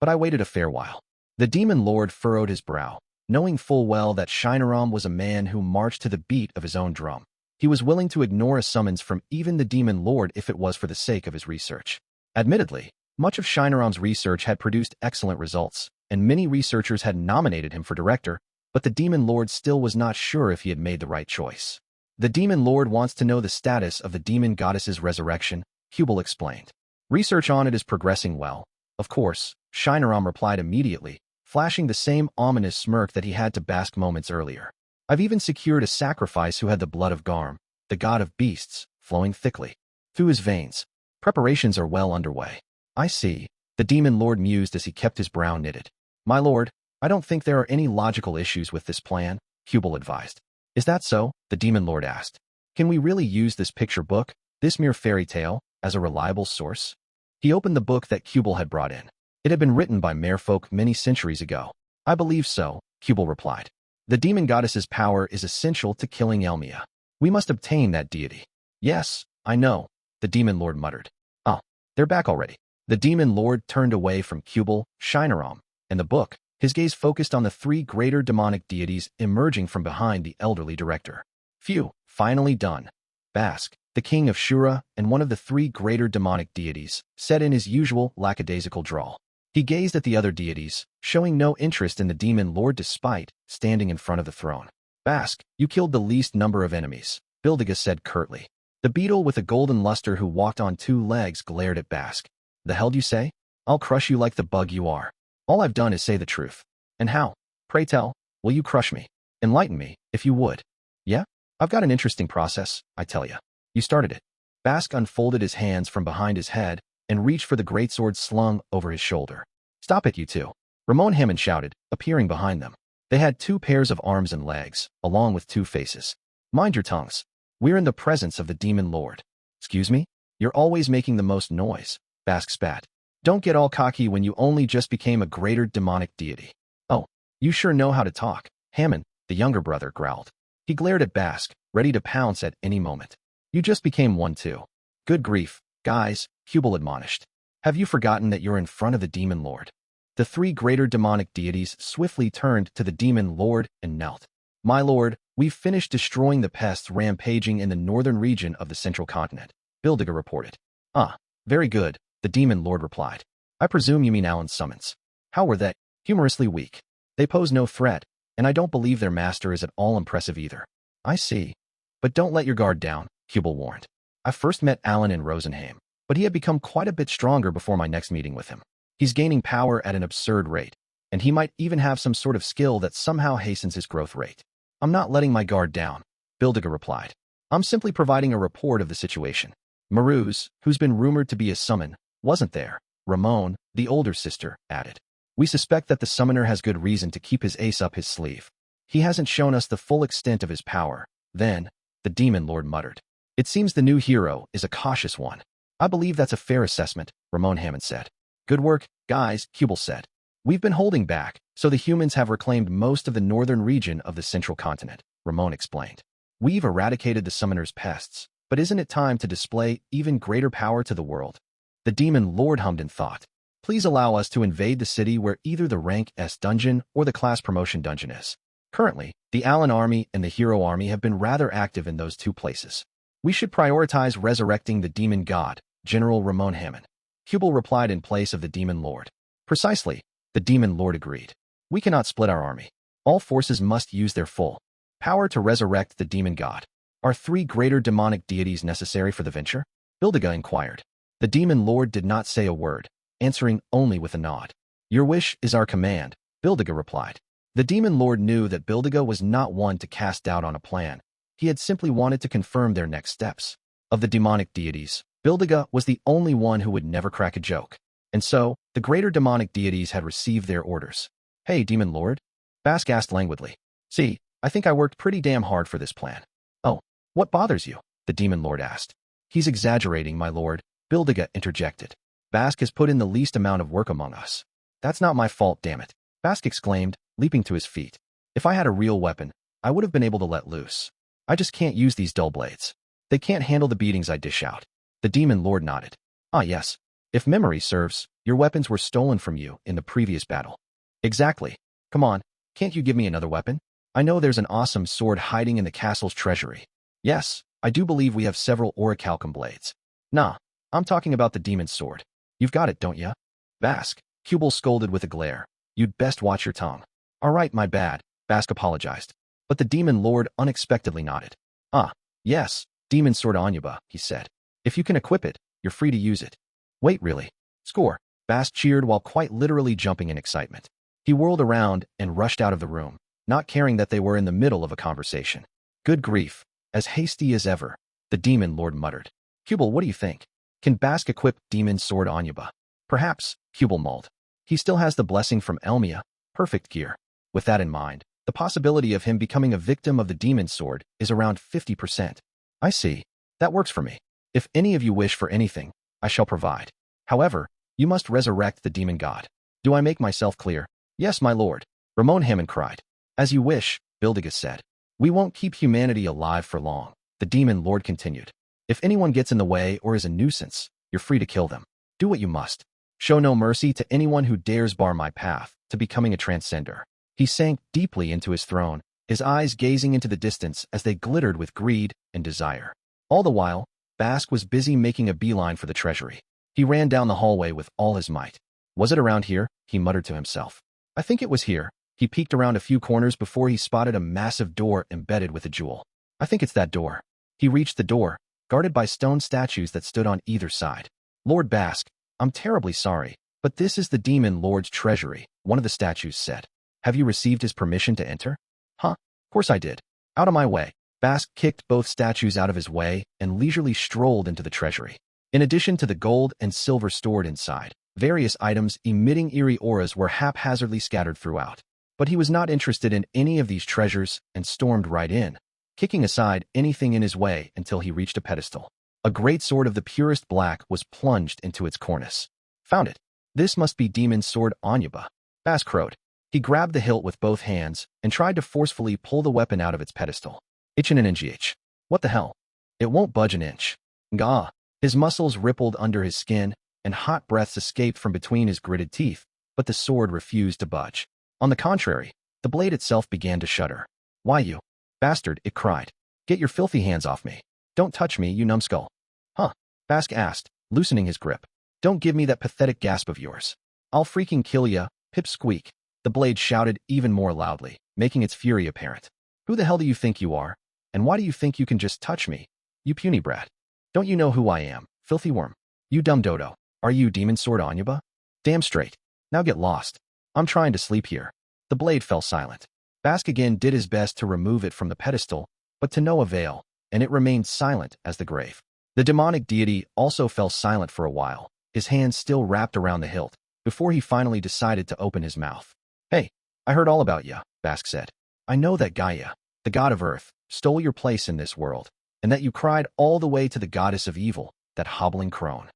But I waited a fair while." The Demon Lord furrowed his brow, knowing full well that Shinaram was a man who marched to the beat of his own drum. He was willing to ignore a summons from even the Demon Lord if it was for the sake of his research. Admittedly, much of Shinaram's research had produced excellent results, and many researchers had nominated him for director, but the Demon Lord still was not sure if he had made the right choice. "The Demon Lord wants to know the status of the demon goddess's resurrection," Crevelle explained. "Research on it is progressing well, Of course, Shinaram replied immediately, flashing the same ominous smirk that he had to Bask moments earlier. I've even secured a sacrifice who had the blood of Garm, the god of beasts, flowing thickly through his veins. Preparations are well underway. I see, the demon lord mused as he kept his brow knitted. My lord, I don't think there are any logical issues with this plan, Hubel advised. Is that so? The demon lord asked. Can we really use this picture book, this mere fairy tale, as a reliable source? He opened the book that Hubel had brought in. It had been written by merfolk many centuries ago. I believe so, Hubel replied. The demon goddess's power is essential to killing Elmia. We must obtain that deity. Yes, I know, the demon lord muttered. Oh, they're back already. The demon lord turned away from Hubel, Shinaram, and the book, his gaze focused on the three greater demonic deities emerging from behind the elderly director. Phew, finally done. Bask, the king of Shura and one of the three greater demonic deities, said in his usual lackadaisical drawl. He gazed at the other deities, showing no interest in the demon lord despite standing in front of the throne. Bask, you killed the least number of enemies, Bildiga said curtly. The beetle with a golden luster who walked on two legs glared at Bask. The hell do you say? I'll crush you like the bug you are. All I've done is say the truth. And how? Pray tell, will you crush me? Enlighten me, if you would. Yeah? I've got an interesting process, I tell ya. You started it. Bask unfolded his hands from behind his head and reached for the greatsword slung over his shoulder. Stop it, you two. Ramon Hammond shouted, appearing behind them. They had two pairs of arms and legs, along with two faces. Mind your tongues. We're in the presence of the demon lord. Excuse me? You're always making the most noise, Bask spat. Don't get all cocky when you only just became a greater demonic deity. Oh, you sure know how to talk, Hammond, the younger brother growled. He glared at Bask, ready to pounce at any moment. You just became one too. Good grief, guys, Hubel admonished. Have you forgotten that you're in front of the demon lord? The three greater demonic deities swiftly turned to the demon lord and knelt. My lord, we've finished destroying the pests rampaging in the northern region of the central continent, Bildiga reported. Ah, very good, the demon lord replied. I presume you mean Alan's summons. How were they? Humorously weak. They pose no threat, and I don't believe their master is at all impressive either. I see. But don't let your guard down, Hubel warned. I first met Alan in Rosenheim, but he had become quite a bit stronger before my next meeting with him. He's gaining power at an absurd rate, and he might even have some sort of skill that somehow hastens his growth rate. I'm not letting my guard down, Bildiga replied. I'm simply providing a report of the situation. Maruz, who's been rumored to be a summon, wasn't there. Ramon, the older sister, added. We suspect that the summoner has good reason to keep his ace up his sleeve. He hasn't shown us the full extent of his power. Then, the demon lord muttered. It seems the new hero is a cautious one. I believe that's a fair assessment, Ramon Hammond said. Good work, guys, Hubel said. We've been holding back, so the humans have reclaimed most of the northern region of the central continent, Ramon explained. We've eradicated the summoner's pests, but isn't it time to display even greater power to the world? The demon lord Howlden thought. Please allow us to invade the city where either the rank S dungeon or the class promotion dungeon is. Currently, the Allen army and the hero army have been rather active in those two places. We should prioritize resurrecting the demon god, General Ramon Hammond. Hubel replied in place of the demon lord. Precisely, the demon lord agreed. We cannot split our army. All forces must use their full power to resurrect the demon god. Are three greater demonic deities necessary for the venture? Bildiga inquired. The demon lord did not say a word, answering only with a nod. Your wish is our command, Bildiga replied. The demon lord knew that Bildiga was not one to cast doubt on a plan. He had simply wanted to confirm their next steps. Of the demonic deities, Bildiga was the only one who would never crack a joke. And so, the greater demonic deities had received their orders. Hey, demon lord? Bask asked languidly. See, I think I worked pretty damn hard for this plan. Oh, what bothers you? The demon lord asked. He's exaggerating, my lord, Bildiga interjected. Bask has put in the least amount of work among us. That's not my fault, damn it, Bask exclaimed, leaping to his feet. If I had a real weapon, I would have been able to let loose. I just can't use these dull blades. They can't handle the beatings I dish out. The demon lord nodded. Ah yes, if memory serves, your weapons were stolen from you in the previous battle. Exactly. Come on, can't you give me another weapon? I know there's an awesome sword hiding in the castle's treasury. Yes, I do believe we have several orichalcum blades. Nah, I'm talking about the demon's sword. You've got it, don't ya? Bask, Hubel scolded with a glare. You'd best watch your tongue. All right, my bad, Bask apologized. But the demon lord unexpectedly nodded. Ah, yes, demon sword Anyaba, he said. If you can equip it, you're free to use it. Wait, really? Score. Bast cheered while quite literally jumping in excitement. He whirled around and rushed out of the room, not caring that they were in the middle of a conversation. Good grief, as hasty as ever, the demon lord muttered. Hubel, what do you think? Can Bast equip demon sword Anyaba? Perhaps, Hubel mulled. He still has the blessing from Elmia, perfect gear. With that in mind, the possibility of him becoming a victim of the demon sword is around 50%. I see. That works for me. If any of you wish for anything, I shall provide. However, you must resurrect the demon god. Do I make myself clear? Yes, my lord, Ramon Hammond cried. As you wish, Bildigas said. We won't keep humanity alive for long, the demon lord continued. If anyone gets in the way or is a nuisance, you're free to kill them. Do what you must. Show no mercy to anyone who dares bar my path to becoming a transcender. He sank deeply into his throne, his eyes gazing into the distance as they glittered with greed and desire. All the while, Bast was busy making a beeline for the treasury. He ran down the hallway with all his might. Was it around here? He muttered to himself. I think it was here. He peeked around a few corners before he spotted a massive door embedded with a jewel. I think it's that door. He reached the door, guarded by stone statues that stood on either side. Lord Bask, I'm terribly sorry, but this is the demon lord's treasury, one of the statues said. Have you received his permission to enter? Huh? Of course I did. Out of my way. Bask kicked both statues out of his way and leisurely strolled into the treasury. In addition to the gold and silver stored inside, various items emitting eerie auras were haphazardly scattered throughout. But he was not interested in any of these treasures and stormed right in, kicking aside anything in his way until he reached a pedestal. A great sword of the purest black was plunged into its cornice. Found it. This must be demon sword Anyaba. Bask crowed. He grabbed the hilt with both hands and tried to forcefully pull the weapon out of its pedestal. Itchin' an NGH. What the hell? It won't budge an inch. Gah. His muscles rippled under his skin, and hot breaths escaped from between his gritted teeth, but the sword refused to budge. On the contrary, the blade itself began to shudder. Why you? Bastard, it cried. Get your filthy hands off me. Don't touch me, you numbskull. Huh? Bask asked, loosening his grip. Don't give me that pathetic gasp of yours. I'll freaking kill ya, pipsqueak. The blade shouted even more loudly, making its fury apparent. Who the hell do you think you are? And why do you think you can just touch me? You puny brat. Don't you know who I am, filthy worm? You dumb dodo. Are you demon sword Anyaba? Damn straight. Now get lost. I'm trying to sleep here. The blade fell silent. Bask again did his best to remove it from the pedestal, but to no avail, and it remained silent as the grave. The demonic deity also fell silent for a while, his hands still wrapped around the hilt, before he finally decided to open his mouth. Hey, I heard all about ya, Bask said. I know that Gaia, the god of earth, stole your place in this world, and that you cried all the way to the goddess of evil, that hobbling crone.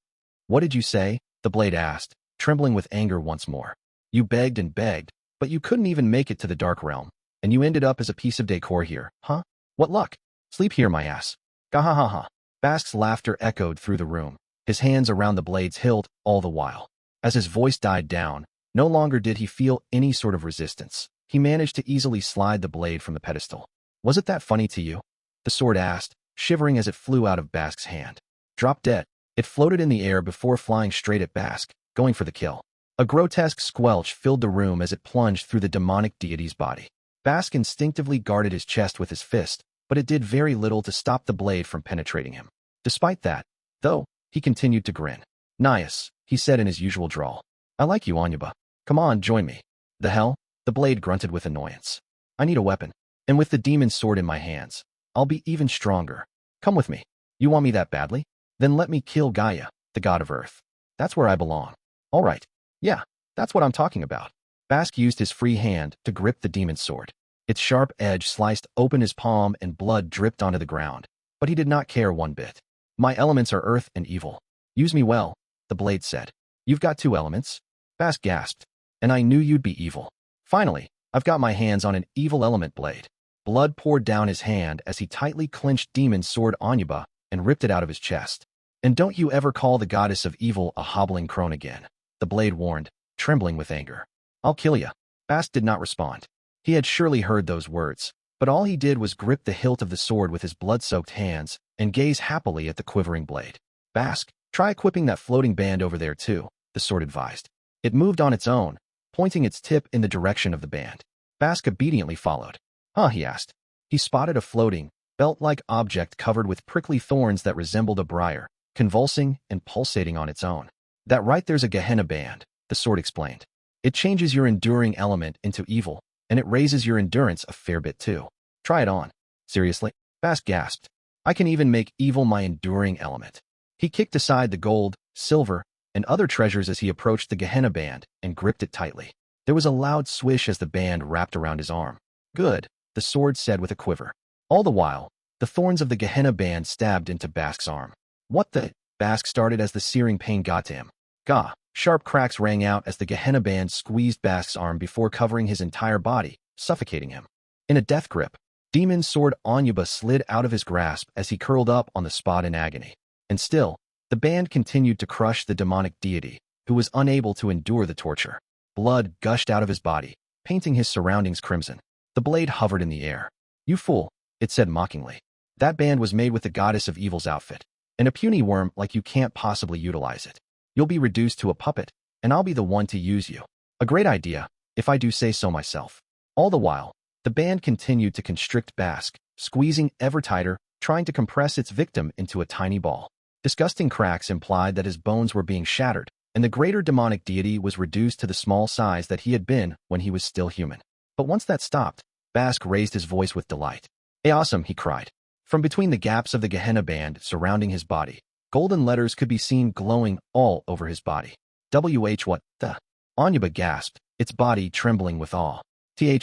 What did you say? The blade asked, trembling with anger once more. You begged and begged, but you couldn't even make it to the dark realm, and you ended up as a piece of decor here, huh? What luck? Sleep here, my ass. Gahahaha. Bask's laughter echoed through the room, his hands around the blade's hilt all the while. As his voice died down, no longer did he feel any sort of resistance. He managed to easily slide the blade from the pedestal. Was it that funny to you? The sword asked, shivering as it flew out of Bask's hand. Drop dead. It floated in the air before flying straight at Bask, going for the kill. A grotesque squelch filled the room as it plunged through the demonic deity's body. Bask instinctively guarded his chest with his fist, but it did very little to stop the blade from penetrating him. Despite that, though, he continued to grin. Nice, he said in his usual drawl. I like you, Anyaba. Come on, join me. The hell? The blade grunted with annoyance. I need a weapon, and with the demon's sword in my hands, I'll be even stronger. Come with me. You want me that badly? Then let me kill Gaia, the god of earth. That's where I belong. All right. Yeah, that's what I'm talking about. Bask used his free hand to grip the demon's sword. Its sharp edge sliced open his palm and blood dripped onto the ground, but he did not care one bit. My elements are earth and evil. Use me well, the blade said. You've got two elements? Bask gasped. And I knew you'd be evil. Finally, I've got my hands on an evil element blade. Blood poured down his hand as he tightly clenched demon's sword Anyaba and ripped it out of his chest. And don't you ever call the goddess of evil a hobbling crone again, the blade warned, trembling with anger. I'll kill ya. Bask did not respond. He had surely heard those words, but all he did was grip the hilt of the sword with his blood-soaked hands and gaze happily at the quivering blade. Bask, try equipping that floating band over there too, the sword advised. It moved on its own, pointing its tip in the direction of the band. Bask obediently followed. Huh, he asked. He spotted a floating, belt-like object covered with prickly thorns that resembled a briar, convulsing and pulsating on its own. That right there's a Gehenna band, the sword explained. It changes your enduring element into evil, and it raises your endurance a fair bit too. Try it on. Seriously? Bask gasped. I can even make evil my enduring element. He kicked aside the gold, silver, and other treasures as he approached the Gehenna band and gripped it tightly. There was a loud swish as the band wrapped around his arm. Good, the sword said with a quiver. All the while, the thorns of the Gehenna band stabbed into Bask's arm. What the? Bask started as the searing pain got to him. Gah! Sharp cracks rang out as the Gehenna band squeezed Bask's arm before covering his entire body, suffocating him. In a death grip, Demon Sword Onyuba slid out of his grasp as he curled up on the spot in agony. And still, the band continued to crush the demonic deity, who was unable to endure the torture. Blood gushed out of his body, painting his surroundings crimson. The blade hovered in the air. You fool, it said mockingly. That band was made with the goddess of evil's outfit. And a puny worm like you can't possibly utilize it. You'll be reduced to a puppet, and I'll be the one to use you. A great idea, if I do say so myself. All the while, the band continued to constrict Bask, squeezing ever tighter, trying to compress its victim into a tiny ball. Disgusting cracks implied that his bones were being shattered, and the greater demonic deity was reduced to the small size that he had been when he was still human. But once that stopped, Bask raised his voice with delight. Awesome, he cried. From between the gaps of the Gehenna band surrounding his body, golden letters could be seen glowing all over his body. What the? Onyuba gasped, its body trembling with awe.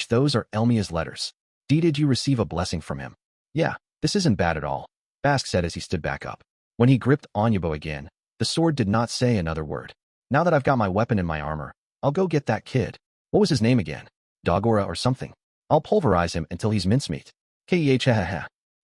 Those are Helmios letters. Did you receive a blessing from him? Yeah, this isn't bad at all, Bask said as he stood back up. When he gripped Onyuba again, the sword did not say another word. Now that I've got my weapon in my armor, I'll go get that kid. What was his name again? Dogora or something? I'll pulverize him until he's mincemeat. Keh.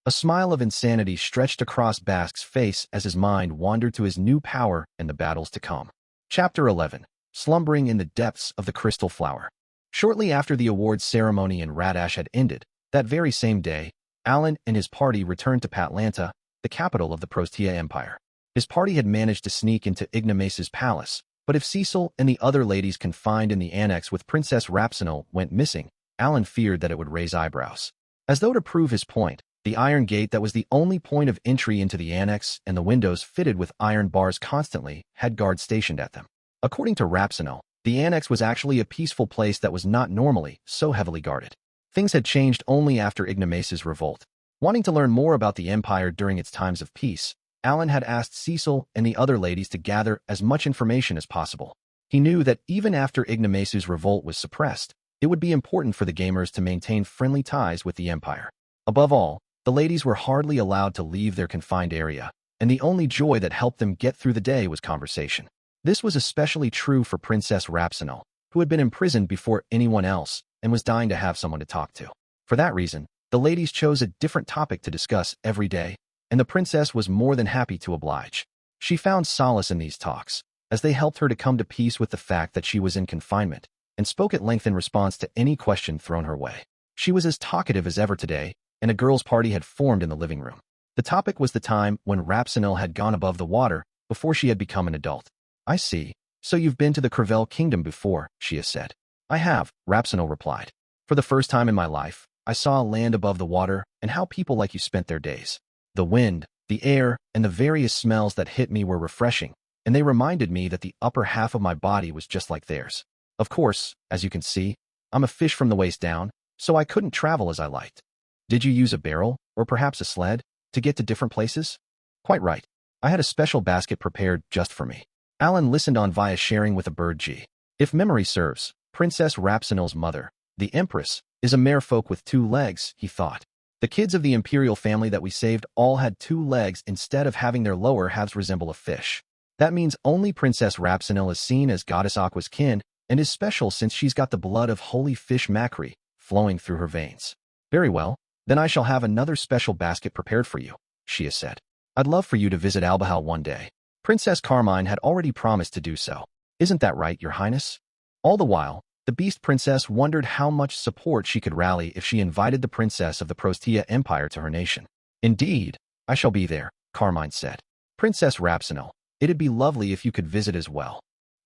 A smile of insanity stretched across Bask's face as his mind wandered to his new power and the battles to come. Chapter 11. Slumbering in the Depths of the Crystal Flower. Shortly after the awards ceremony in Radash had ended, that very same day, Alan and his party returned to Patlanta, the capital of the Prostia Empire. His party had managed to sneak into Ignamasu's palace, but if Cecil and the other ladies confined in the annex with Princess Rapsinol went missing, Alan feared that it would raise eyebrows. As though to prove his point, the iron gate that was the only point of entry into the annex and the windows fitted with iron bars constantly had guards stationed at them. According to Rapsinol, the annex was actually a peaceful place that was not normally so heavily guarded. Things had changed only after Ignomasu's revolt. Wanting to learn more about the empire during its times of peace, Alan had asked Cecil and the other ladies to gather as much information as possible. He knew that even after Ignomasu's revolt was suppressed, it would be important for the gamers to maintain friendly ties with the empire. Above all, the ladies were hardly allowed to leave their confined area, and the only joy that helped them get through the day was conversation. This was especially true for Princess Rapsinol, who had been imprisoned before anyone else and was dying to have someone to talk to. For that reason, the ladies chose a different topic to discuss every day, and the princess was more than happy to oblige. She found solace in these talks, as they helped her to come to peace with the fact that she was in confinement, and spoke at length in response to any question thrown her way. She was as talkative as ever today, and a girls' party had formed in the living room. The topic was the time when Rapsinol had gone above the water before she had become an adult. I see. So you've been to the Crevelle kingdom before, she has said. I have, Rapsinol replied. For the first time in my life, I saw a land above the water and how people like you spent their days. The wind, the air, and the various smells that hit me were refreshing, and they reminded me that the upper half of my body was just like theirs. Of course, as you can see, I'm a fish from the waist down, so I couldn't travel as I liked. Did you use a barrel, or perhaps a sled, to get to different places? Quite right. I had a special basket prepared just for me. Alan listened on via sharing with a bird G. If memory serves, Princess Rapsinol's mother, the Empress, is a merfolk with 2 legs, he thought. The kids of the imperial family that we saved all had 2 legs instead of having their lower halves resemble a fish. That means only Princess Rapsinol is seen as Goddess Aqua's kin and is special since she's got the blood of holy fish Macri flowing through her veins. Very well. Then I shall have another special basket prepared for you, she has said. I'd love for you to visit Albahal one day. Princess Carmine had already promised to do so. Isn't that right, Your Highness? All the while, the Beast Princess wondered how much support she could rally if she invited the princess of the Prostia Empire to her nation. Indeed, I shall be there, Carmine said. Princess Rapsinol, it'd be lovely if you could visit as well.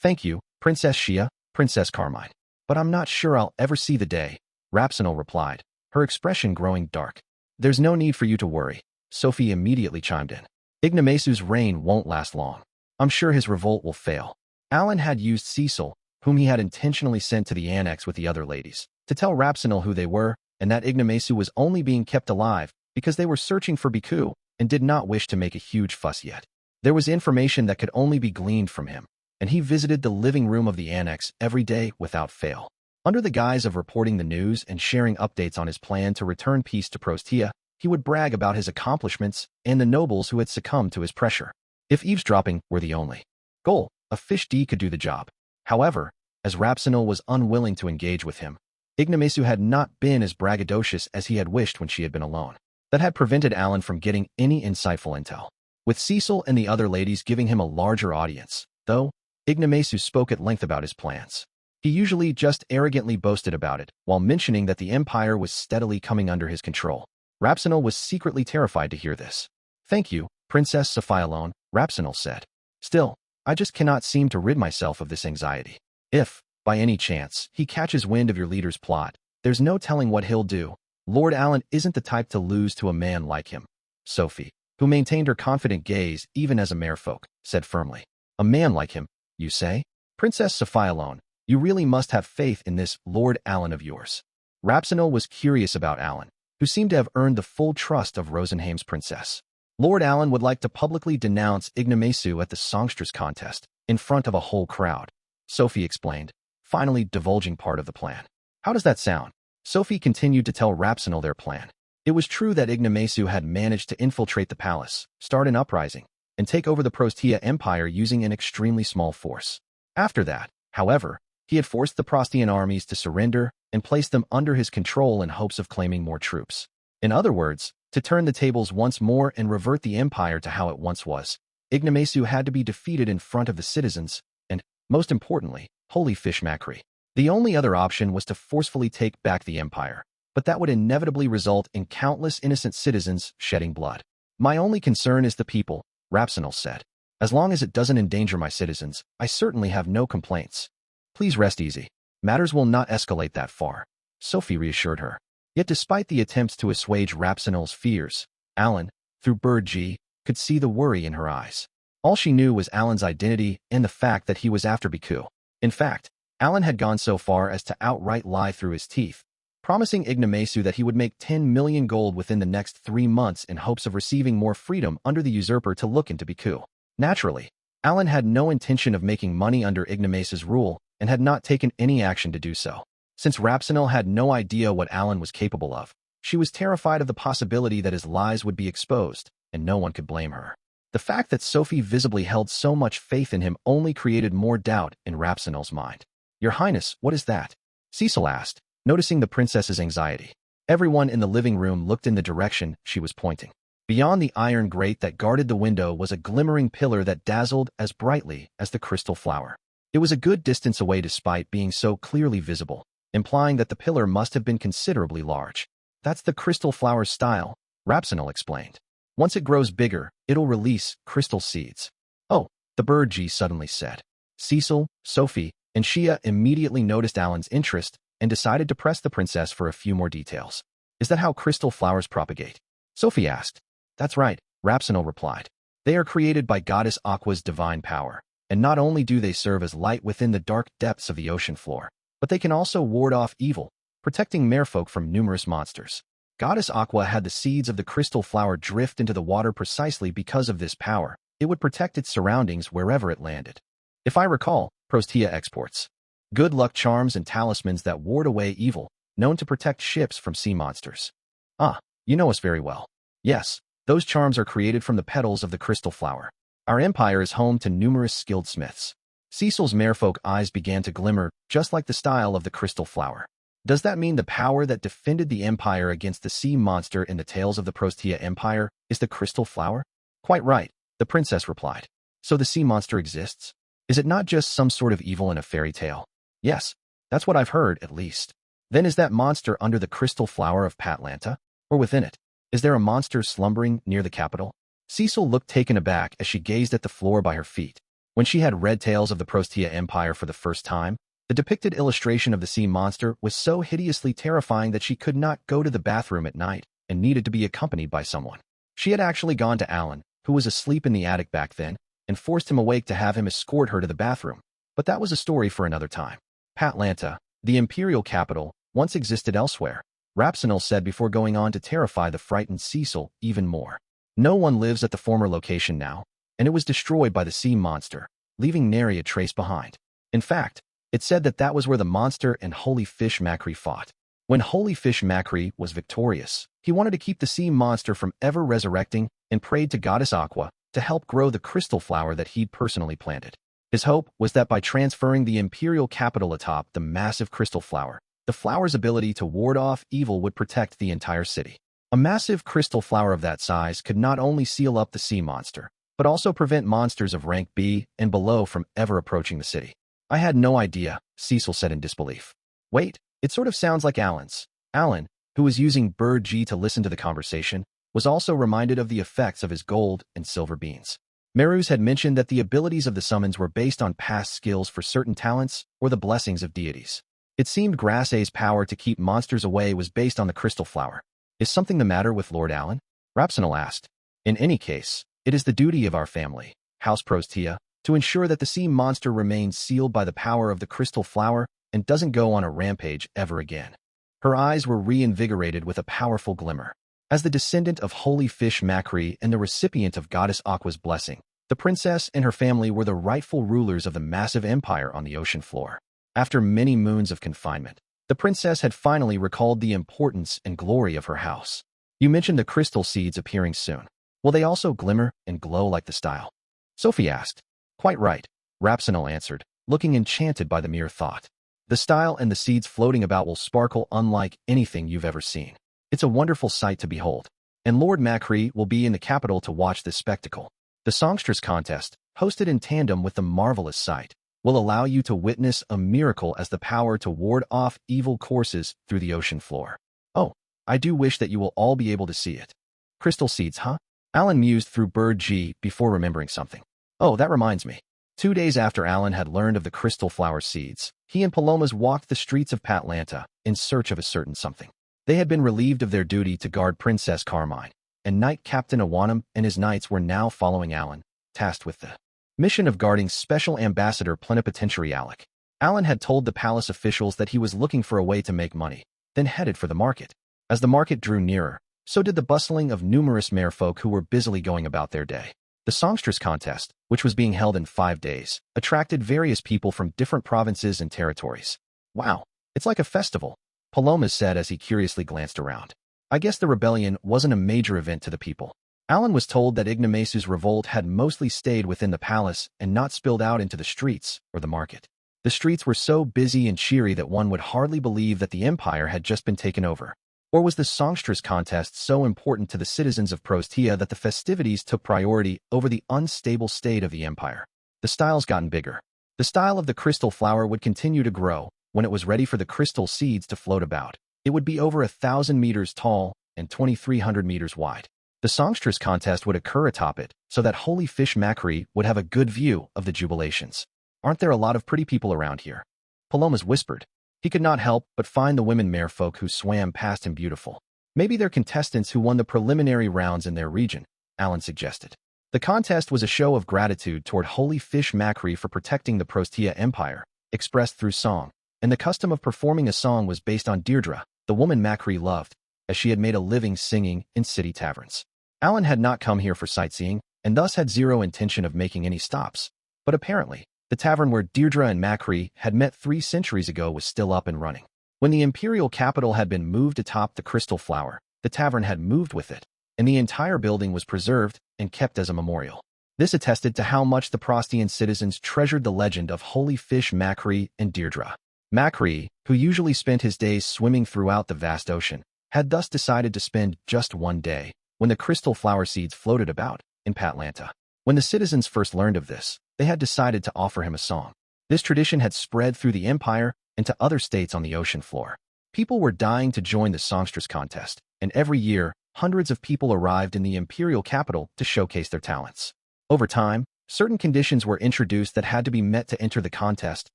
Thank you, Princess Shia, Princess Carmine. But I'm not sure I'll ever see the day, Rapsinol replied, her expression growing dark. There's no need for you to worry, Sophie immediately chimed in. Ignomasu's reign won't last long. I'm sure his revolt will fail. Alan had used Cecil, whom he had intentionally sent to the annex with the other ladies, to tell Rapsinal who they were, and that Ignomasu was only being kept alive because they were searching for Beku and did not wish to make a huge fuss yet. There was information that could only be gleaned from him, and he visited the living room of the annex every day without fail. Under the guise of reporting the news and sharing updates on his plan to return peace to Prostia, he would brag about his accomplishments and the nobles who had succumbed to his pressure. If eavesdropping were the only goal, a fish D could do the job. However, as Rapsinal was unwilling to engage with him, Ignomasu had not been as braggadocious as he had wished when she had been alone. That had prevented Alan from getting any insightful intel. With Cecil and the other ladies giving him a larger audience, though, Ignomasu spoke at length about his plans. He usually just arrogantly boasted about it, while mentioning that the empire was steadily coming under his control. Rapsinal was secretly terrified to hear this. Thank you, Princess Sophialone, Rapsinal said. Still, I just cannot seem to rid myself of this anxiety. If, by any chance, he catches wind of your leader's plot, there's no telling what he'll do. Lord Alan isn't the type to lose to a man like him. Sophie, who maintained her confident gaze even as a merfolk, said firmly. A man like him, you say? Princess Sophialone, you really must have faith in this Lord Alan of yours. Rapsinal was curious about Alan, who seemed to have earned the full trust of Rosenheim's princess. Lord Alan would like to publicly denounce Ignomasu at the Songstress contest, in front of a whole crowd. Sophie explained, finally divulging part of the plan. How does that sound? Sophie continued to tell Rapsinal their plan. It was true that Ignomasu had managed to infiltrate the palace, start an uprising, and take over the Prostia Empire using an extremely small force. After that, however, he had forced the Prostian armies to surrender and placed them under his control in hopes of claiming more troops. In other words, to turn the tables once more and revert the empire to how it once was, Ignomasu had to be defeated in front of the citizens and, most importantly, holy fish mackerel. The only other option was to forcefully take back the empire, but that would inevitably result in countless innocent citizens shedding blood. My only concern is the people, Rapsinal said. As long as it doesn't endanger my citizens, I certainly have no complaints. Please rest easy. Matters will not escalate that far, Sophie reassured her. Yet despite the attempts to assuage Rapsinal's fears, Alan, through Bird G, could see the worry in her eyes. All she knew was Alan's identity and the fact that he was after Beku. In fact, Alan had gone so far as to outright lie through his teeth, promising Ignomasu that he would make 10 million gold within the next 3 months in hopes of receiving more freedom under the usurper to look into Beku. Naturally, Alan had no intention of making money under Ignomasu's rule and had not taken any action to do so. Since Rapsinal had no idea what Alan was capable of, she was terrified of the possibility that his lies would be exposed, and no one could blame her. The fact that Sophie visibly held so much faith in him only created more doubt in Rapsinal's mind. Your Highness, what is that? Cecil asked, noticing the princess's anxiety. Everyone in the living room looked in the direction she was pointing. Beyond the iron grate that guarded the window was a glimmering pillar that dazzled as brightly as the crystal flower. It was a good distance away despite being so clearly visible, implying that the pillar must have been considerably large. That's the crystal flower's style, Rapsinal explained. Once it grows bigger, it'll release crystal seeds. Oh, the Bird G suddenly said. Cecil, Sophie, and Shia immediately noticed Alan's interest and decided to press the princess for a few more details. Is that how crystal flowers propagate? Sophie asked. That's right, Rapsinal replied. They are created by Goddess Aqua's divine power, and not only do they serve as light within the dark depths of the ocean floor, but they can also ward off evil, protecting merfolk from numerous monsters. Goddess Aqua had the seeds of the crystal flower drift into the water precisely because of this power. It would protect its surroundings wherever it landed. If I recall, Prostia exports good luck charms and talismans that ward away evil, known to protect ships from sea monsters. Ah, you know us very well. Yes, those charms are created from the petals of the crystal flower. Our empire is home to numerous skilled smiths. Cecil's merfolk eyes began to glimmer, just like the style of the crystal flower. Does that mean the power that defended the empire against the sea monster in the tales of the Prostia Empire is the crystal flower? Quite right, the princess replied. So the sea monster exists? Is it not just some sort of evil in a fairy tale? Yes, that's what I've heard, at least. Then is that monster under the crystal flower of Patlanta? Or within it? Is there a monster slumbering near the capital? Cecil looked taken aback as she gazed at the floor by her feet. When she had read tales of the Prostia Empire for the first time, the depicted illustration of the sea monster was so hideously terrifying that she could not go to the bathroom at night and needed to be accompanied by someone. She had actually gone to Alan, who was asleep in the attic back then, and forced him awake to have him escort her to the bathroom. But that was a story for another time. Patlanta, the imperial capital, once existed elsewhere, Rapsenal said before going on to terrify the frightened Cecil even more. No one lives at the former location now, and it was destroyed by the sea monster, leaving nary a trace behind. In fact, it said that that was where the monster and Holy Fish Macri fought. When Holy Fish Macri was victorious, he wanted to keep the sea monster from ever resurrecting and prayed to Goddess Aqua to help grow the crystal flower that he'd personally planted. His hope was that by transferring the imperial capital atop the massive crystal flower, the flower's ability to ward off evil would protect the entire city. A massive crystal flower of that size could not only seal up the sea monster, but also prevent monsters of rank B and below from ever approaching the city. I had no idea, Cecil said in disbelief. Wait, it sort of sounds like Alan's. Alan, who was using Bird G to listen to the conversation, was also reminded of the effects of his gold and silver beans. Merus had mentioned that the abilities of the summons were based on past skills for certain talents or the blessings of deities. It seemed Grasse's power to keep monsters away was based on the crystal flower. Is something the matter with Lord Alan? Rapsenal asked. In any case, it is the duty of our family, House Prostia, to ensure that the sea monster remains sealed by the power of the crystal flower and doesn't go on a rampage ever again. Her eyes were reinvigorated with a powerful glimmer. As the descendant of Holy Fish Macri and the recipient of Goddess Aqua's blessing, the princess and her family were the rightful rulers of the massive empire on the ocean floor. After many moons of confinement, the princess had finally recalled the importance and glory of her house. You mentioned the crystal seeds appearing soon. Will they also glimmer and glow like the style? Sophie asked. Quite right, Rapsenal answered, looking enchanted by the mere thought. The style and the seeds floating about will sparkle unlike anything you've ever seen. It's a wonderful sight to behold. And Lord Macri will be in the capital to watch this spectacle. The Songstress contest, hosted in tandem with the marvelous sight, will allow you to witness a miracle as the power to ward off evil courses through the ocean floor. Oh, I do wish that you will all be able to see it. Crystal seeds, huh? Alan mused through Bird G before remembering something. Oh, that reminds me. 2 days after Alan had learned of the crystal flower seeds, he and Palomas walked the streets of Patlanta in search of a certain something. They had been relieved of their duty to guard Princess Carmine, and Knight Captain Awanam and his knights were now following Alan, tasked with the mission of guarding Special Ambassador Plenipotentiary Alec. Alan had told the palace officials that he was looking for a way to make money, then headed for the market. As the market drew nearer, so did the bustling of numerous merfolk who were busily going about their day. The Songstress contest, which was being held in 5 days, attracted various people from different provinces and territories. Wow, it's like a festival, Palomas said as he curiously glanced around. I guess the rebellion wasn't a major event to the people. Alan was told that Ignomasu's revolt had mostly stayed within the palace and not spilled out into the streets or the market. The streets were so busy and cheery that one would hardly believe that the empire had just been taken over. Or was the Songstress contest so important to the citizens of Prostia that the festivities took priority over the unstable state of the empire? The style's gotten bigger. The style of the crystal flower would continue to grow. When it was ready for the crystal seeds to float about, it would be over 1,000 meters tall and 2,300 meters wide. The Songstress contest would occur atop it, so that Holy Fish Macri would have a good view of the jubilations. Aren't there a lot of pretty people around here? Palomas whispered. He could not help but find the women merfolk who swam past him beautiful. Maybe they're contestants who won the preliminary rounds in their region, Alan suggested. The contest was a show of gratitude toward Holy Fish Macri for protecting the Prostia Empire, expressed through song, and the custom of performing a song was based on Deirdre, the woman Macri loved, as she had made a living singing in city taverns. Alan had not come here for sightseeing, and thus had zero intention of making any stops. But apparently, the tavern where Deirdre and Macri had met 3 centuries ago was still up and running. When the imperial capital had been moved atop the crystal flower, the tavern had moved with it, and the entire building was preserved and kept as a memorial. This attested to how much the Prostian citizens treasured the legend of Holy Fish Macri and Deirdre. Macri, who usually spent his days swimming throughout the vast ocean, had thus decided to spend just one day, when the crystal flower seeds floated about, in Patlanta. When the citizens first learned of this, they had decided to offer him a song. This tradition had spread through the empire and to other states on the ocean floor. People were dying to join the Songstress contest, and every year, hundreds of people arrived in the imperial capital to showcase their talents. Over time, certain conditions were introduced that had to be met to enter the contest,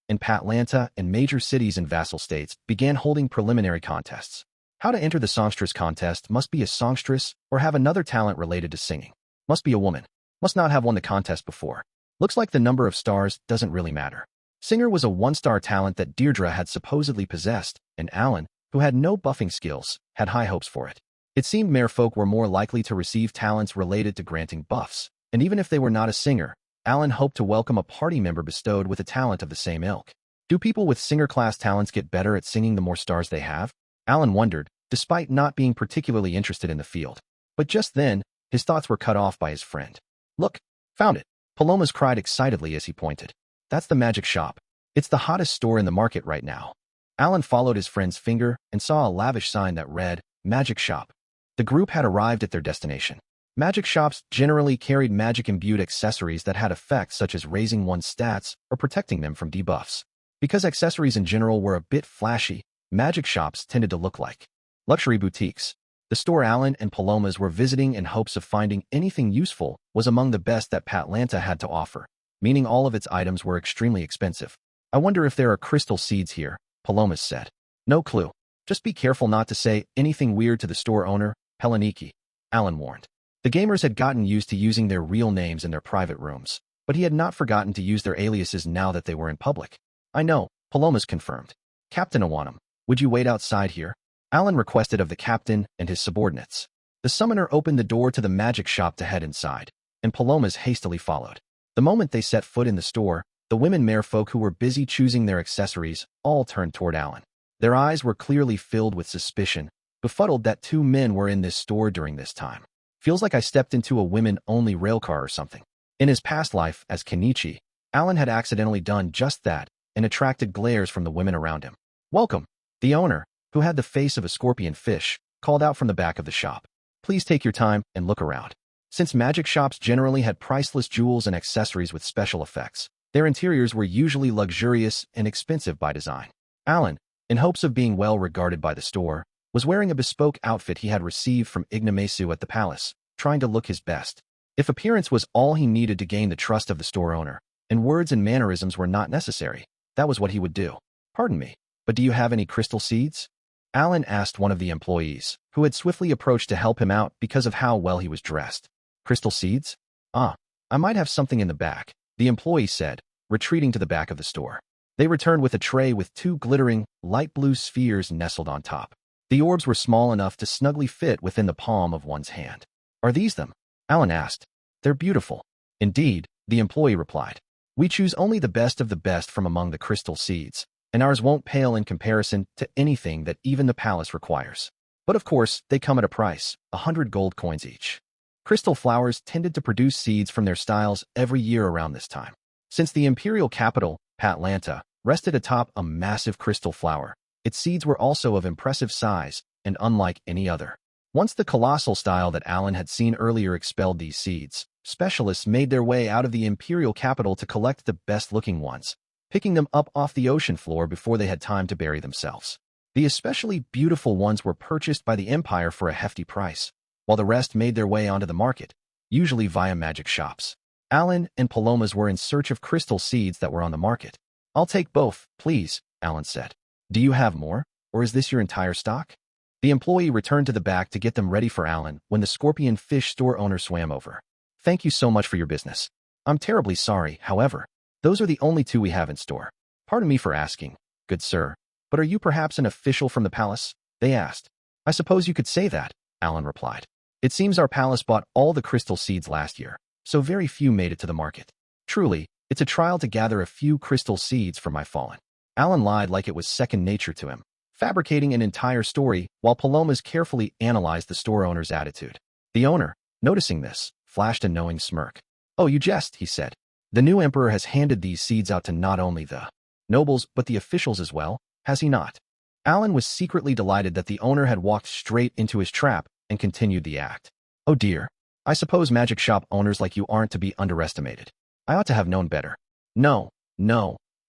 and Patlanta and major cities and vassal states began holding preliminary contests. How to enter the Songstress contest: must be a songstress or have another talent related to singing. Must be a woman. Must not have won the contest before. Looks like the number of stars doesn't really matter. Singer was a one-star talent that Deirdre had supposedly possessed, and Alan, who had no buffing skills, had high hopes for it. It seemed merfolk were more likely to receive talents related to granting buffs, and even if they were not a singer, Alan hoped to welcome a party member bestowed with a talent of the same ilk. Do people with singer-class talents get better at singing the more stars they have? Alan wondered, despite not being particularly interested in the field. But just then, his thoughts were cut off by his friend. Look, found it. Palomas cried excitedly as he pointed. That's the magic shop. It's the hottest store in the market right now. Alan followed his friend's finger and saw a lavish sign that read, Magic Shop. The group had arrived at their destination. Magic shops generally carried magic-imbued accessories that had effects such as raising one's stats or protecting them from debuffs. Because accessories in general were a bit flashy, magic shops tended to look like luxury boutiques. The store Alan and Palomas were visiting in hopes of finding anything useful was among the best that Patlanta had to offer, meaning all of its items were extremely expensive. I wonder if there are crystal seeds here, Palomas said. No clue. Just be careful not to say anything weird to the store owner, Heleniki, Alan warned. The gamers had gotten used to using their real names in their private rooms, but he had not forgotten to use their aliases now that they were in public. I know, Palomas confirmed. Captain Awanam, would you wait outside here? Alan requested of the captain and his subordinates. The summoner opened the door to the magic shop to head inside, and Palomas hastily followed. The moment they set foot in the store, the women merfolk who were busy choosing their accessories all turned toward Alan. Their eyes were clearly filled with suspicion, befuddled that two men were in this store during this time. Feels like I stepped into a women-only railcar or something. In his past life as Kenichi, Alan had accidentally done just that and attracted glares from the women around him. Welcome, the owner, who had the face of a scorpion fish, called out from the back of the shop. Please take your time and look around. Since magic shops generally had priceless jewels and accessories with special effects, their interiors were usually luxurious and expensive by design. Alan, in hopes of being well regarded by the store, was wearing a bespoke outfit he had received from Ignomasu at the palace, trying to look his best. If appearance was all he needed to gain the trust of the store owner, and words and mannerisms were not necessary, that was what he would do. Pardon me, but do you have any crystal seeds? Alan asked one of the employees, who had swiftly approached to help him out because of how well he was dressed. Crystal seeds? Ah, I might have something in the back, the employee said, retreating to the back of the store. They returned with a tray with two glittering, light blue spheres nestled on top. The orbs were small enough to snugly fit within the palm of one's hand. Are these them? Alan asked. They're beautiful. Indeed, the employee replied. We choose only the best of the best from among the crystal seeds, and ours won't pale in comparison to anything that even the palace requires. But of course, they come at a price, 100 gold coins each. Crystal flowers tended to produce seeds from their styles every year around this time. Since the imperial capital, Patlanta, rested atop a massive crystal flower, its seeds were also of impressive size and unlike any other. Once the colossal style that Alan had seen earlier expelled these seeds, specialists made their way out of the imperial capital to collect the best-looking ones, picking them up off the ocean floor before they had time to bury themselves. The especially beautiful ones were purchased by the Empire for a hefty price, while the rest made their way onto the market, usually via magic shops. Alan and Palomas were in search of crystal seeds that were on the market. I'll take both, please, Alan said. Do you have more, or is this your entire stock? The employee returned to the back to get them ready for Alan when the scorpion fish store owner swam over. Thank you so much for your business. I'm terribly sorry, however. Those are the only two we have in store. Pardon me for asking, good sir, but are you perhaps an official from the palace? They asked. I suppose you could say that, Alan replied. It seems our palace bought all the crystal seeds last year, so very few made it to the market. Truly, it's a trial to gather a few crystal seeds from my fallen. Alan lied like it was second nature to him, fabricating an entire story while Palomas carefully analyzed the store owner's attitude. The owner, noticing this, flashed a knowing smirk. Oh, you jest, he said. The new emperor has handed these seeds out to not only the nobles but the officials as well, has he not? Alan was secretly delighted that the owner had walked straight into his trap and continued the act. Oh dear, I suppose magic shop owners like you aren't to be underestimated. I ought to have known better. No,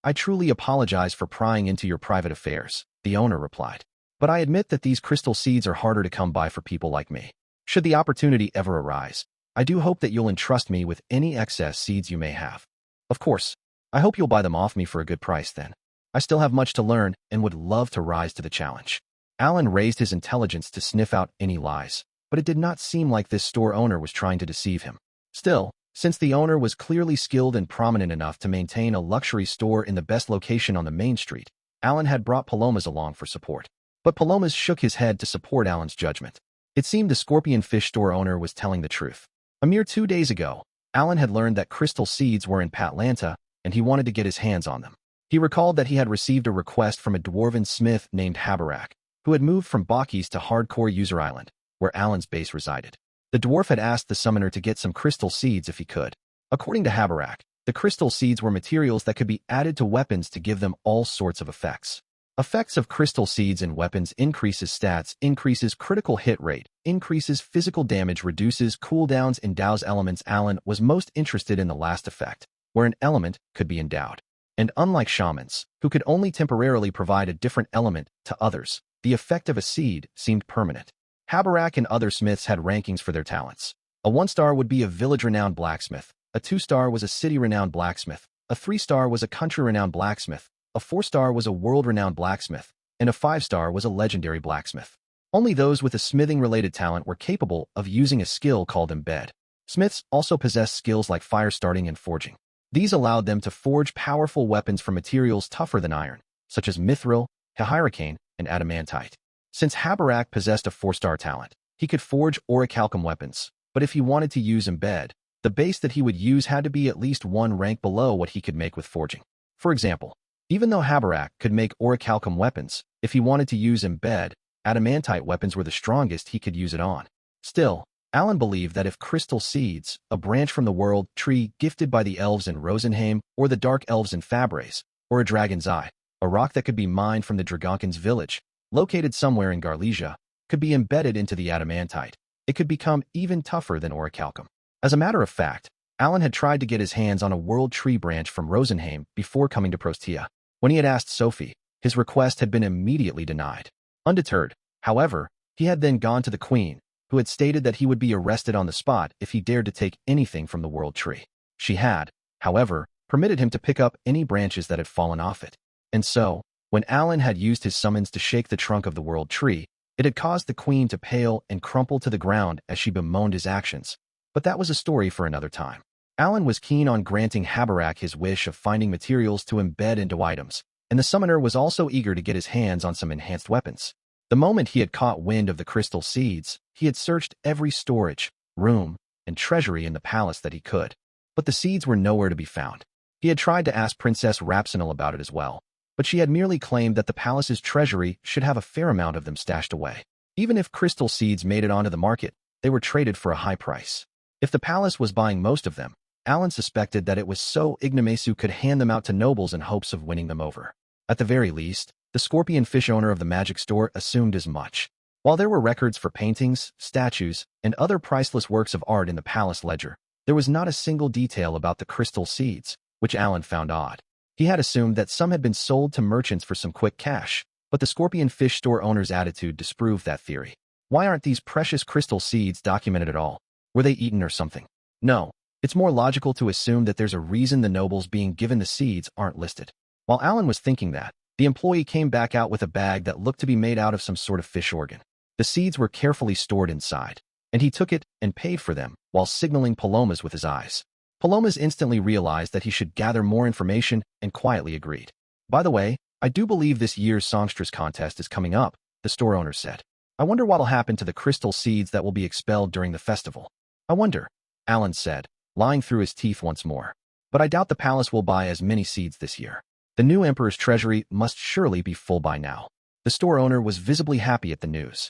I truly apologize for prying into your private affairs, the owner replied. But I admit that these crystal seeds are harder to come by for people like me. Should the opportunity ever arise, I do hope that you'll entrust me with any excess seeds you may have. Of course, I hope you'll buy them off me for a good price then. I still have much to learn and would love to rise to the challenge. Alan raised his intelligence to sniff out any lies, but it did not seem like this store owner was trying to deceive him. Still, Since the owner was clearly skilled and prominent enough to maintain a luxury store in the best location on the main street, Alan had brought Palomas along for support. But Palomas shook his head to support Alan's judgment. It seemed the scorpion fish store owner was telling the truth. A mere 2 days ago, Alan had learned that crystal seeds were in Patlanta, and he wanted to get his hands on them. He recalled that he had received a request from a dwarven smith named Habarak, who had moved from Bakis to Hardcore User Island, where Alan's base resided. The dwarf had asked the summoner to get some crystal seeds if he could. According to Habarak, the crystal seeds were materials that could be added to weapons to give them all sorts of effects. Effects of crystal seeds in weapons increases stats, increases critical hit rate, increases physical damage, reduces cooldowns, endows elements. Alan was most interested in the last effect, where an element could be endowed. And unlike shamans, who could only temporarily provide a different element to others, the effect of a seed seemed permanent. Habarak and other smiths had rankings for their talents. A 1-star would be a village-renowned blacksmith, a 2-star was a city-renowned blacksmith, a 3-star was a country-renowned blacksmith, a 4-star was a world-renowned blacksmith, and a 5-star was a legendary blacksmith. Only those with a smithing-related talent were capable of using a skill called embed. Smiths also possessed skills like fire starting and forging. These allowed them to forge powerful weapons from materials tougher than iron, such as mithril, hyricane, and adamantite. Since Habarak possessed a 4-star talent, he could forge orichalcum weapons, but if he wanted to use embed, the base that he would use had to be at least 1 rank below what he could make with forging. For example, even though Habarak could make orichalcum weapons, if he wanted to use embed, adamantite weapons were the strongest he could use it on. Still, Alan believed that if crystal seeds, a branch from the world tree gifted by the elves in Rosenheim or the dark elves in Fabres, or a dragon's eye, a rock that could be mined from the Dragonkin's village, located somewhere in Garlesia, could be embedded into the adamantite, it could become even tougher than orichalcum. As a matter of fact, Alan had tried to get his hands on a world tree branch from Rosenheim before coming to Prostia. When he had asked Sophie, his request had been immediately denied. Undeterred, however, he had then gone to the queen, who had stated that he would be arrested on the spot if he dared to take anything from the world tree. She had, however, permitted him to pick up any branches that had fallen off it. And so, when Alan had used his summons to shake the trunk of the world tree, it had caused the queen to pale and crumple to the ground as she bemoaned his actions. But that was a story for another time. Alan was keen on granting Habarak his wish of finding materials to embed into items, and the summoner was also eager to get his hands on some enhanced weapons. The moment he had caught wind of the crystal seeds, he had searched every storage, room, and treasury in the palace that he could. But the seeds were nowhere to be found. He had tried to ask Princess Rapsinal about it as well, but she had merely claimed that the palace's treasury should have a fair amount of them stashed away. Even if crystal seeds made it onto the market, they were traded for a high price. If the palace was buying most of them, Alan suspected that it was so Ignomasu could hand them out to nobles in hopes of winning them over. At the very least, the scorpion fish owner of the magic store assumed as much. While there were records for paintings, statues, and other priceless works of art in the palace ledger, there was not a single detail about the crystal seeds, which Alan found odd. He had assumed that some had been sold to merchants for some quick cash, but the scorpion fish store owner's attitude disproved that theory. Why aren't these precious crystal seeds documented at all? Were they eaten or something? No, it's more logical to assume that there's a reason the nobles being given the seeds aren't listed. While Alan was thinking that, the employee came back out with a bag that looked to be made out of some sort of fish organ. The seeds were carefully stored inside, and he took it and paid for them while signaling Palomas with his eyes. Palomas instantly realized that he should gather more information and quietly agreed. By the way, I do believe this year's Songstress contest is coming up, the store owner said. I wonder what'll happen to the crystal seeds that will be expelled during the festival. I wonder, Alan said, lying through his teeth once more. But I doubt the palace will buy as many seeds this year. The new emperor's treasury must surely be full by now. The store owner was visibly happy at the news.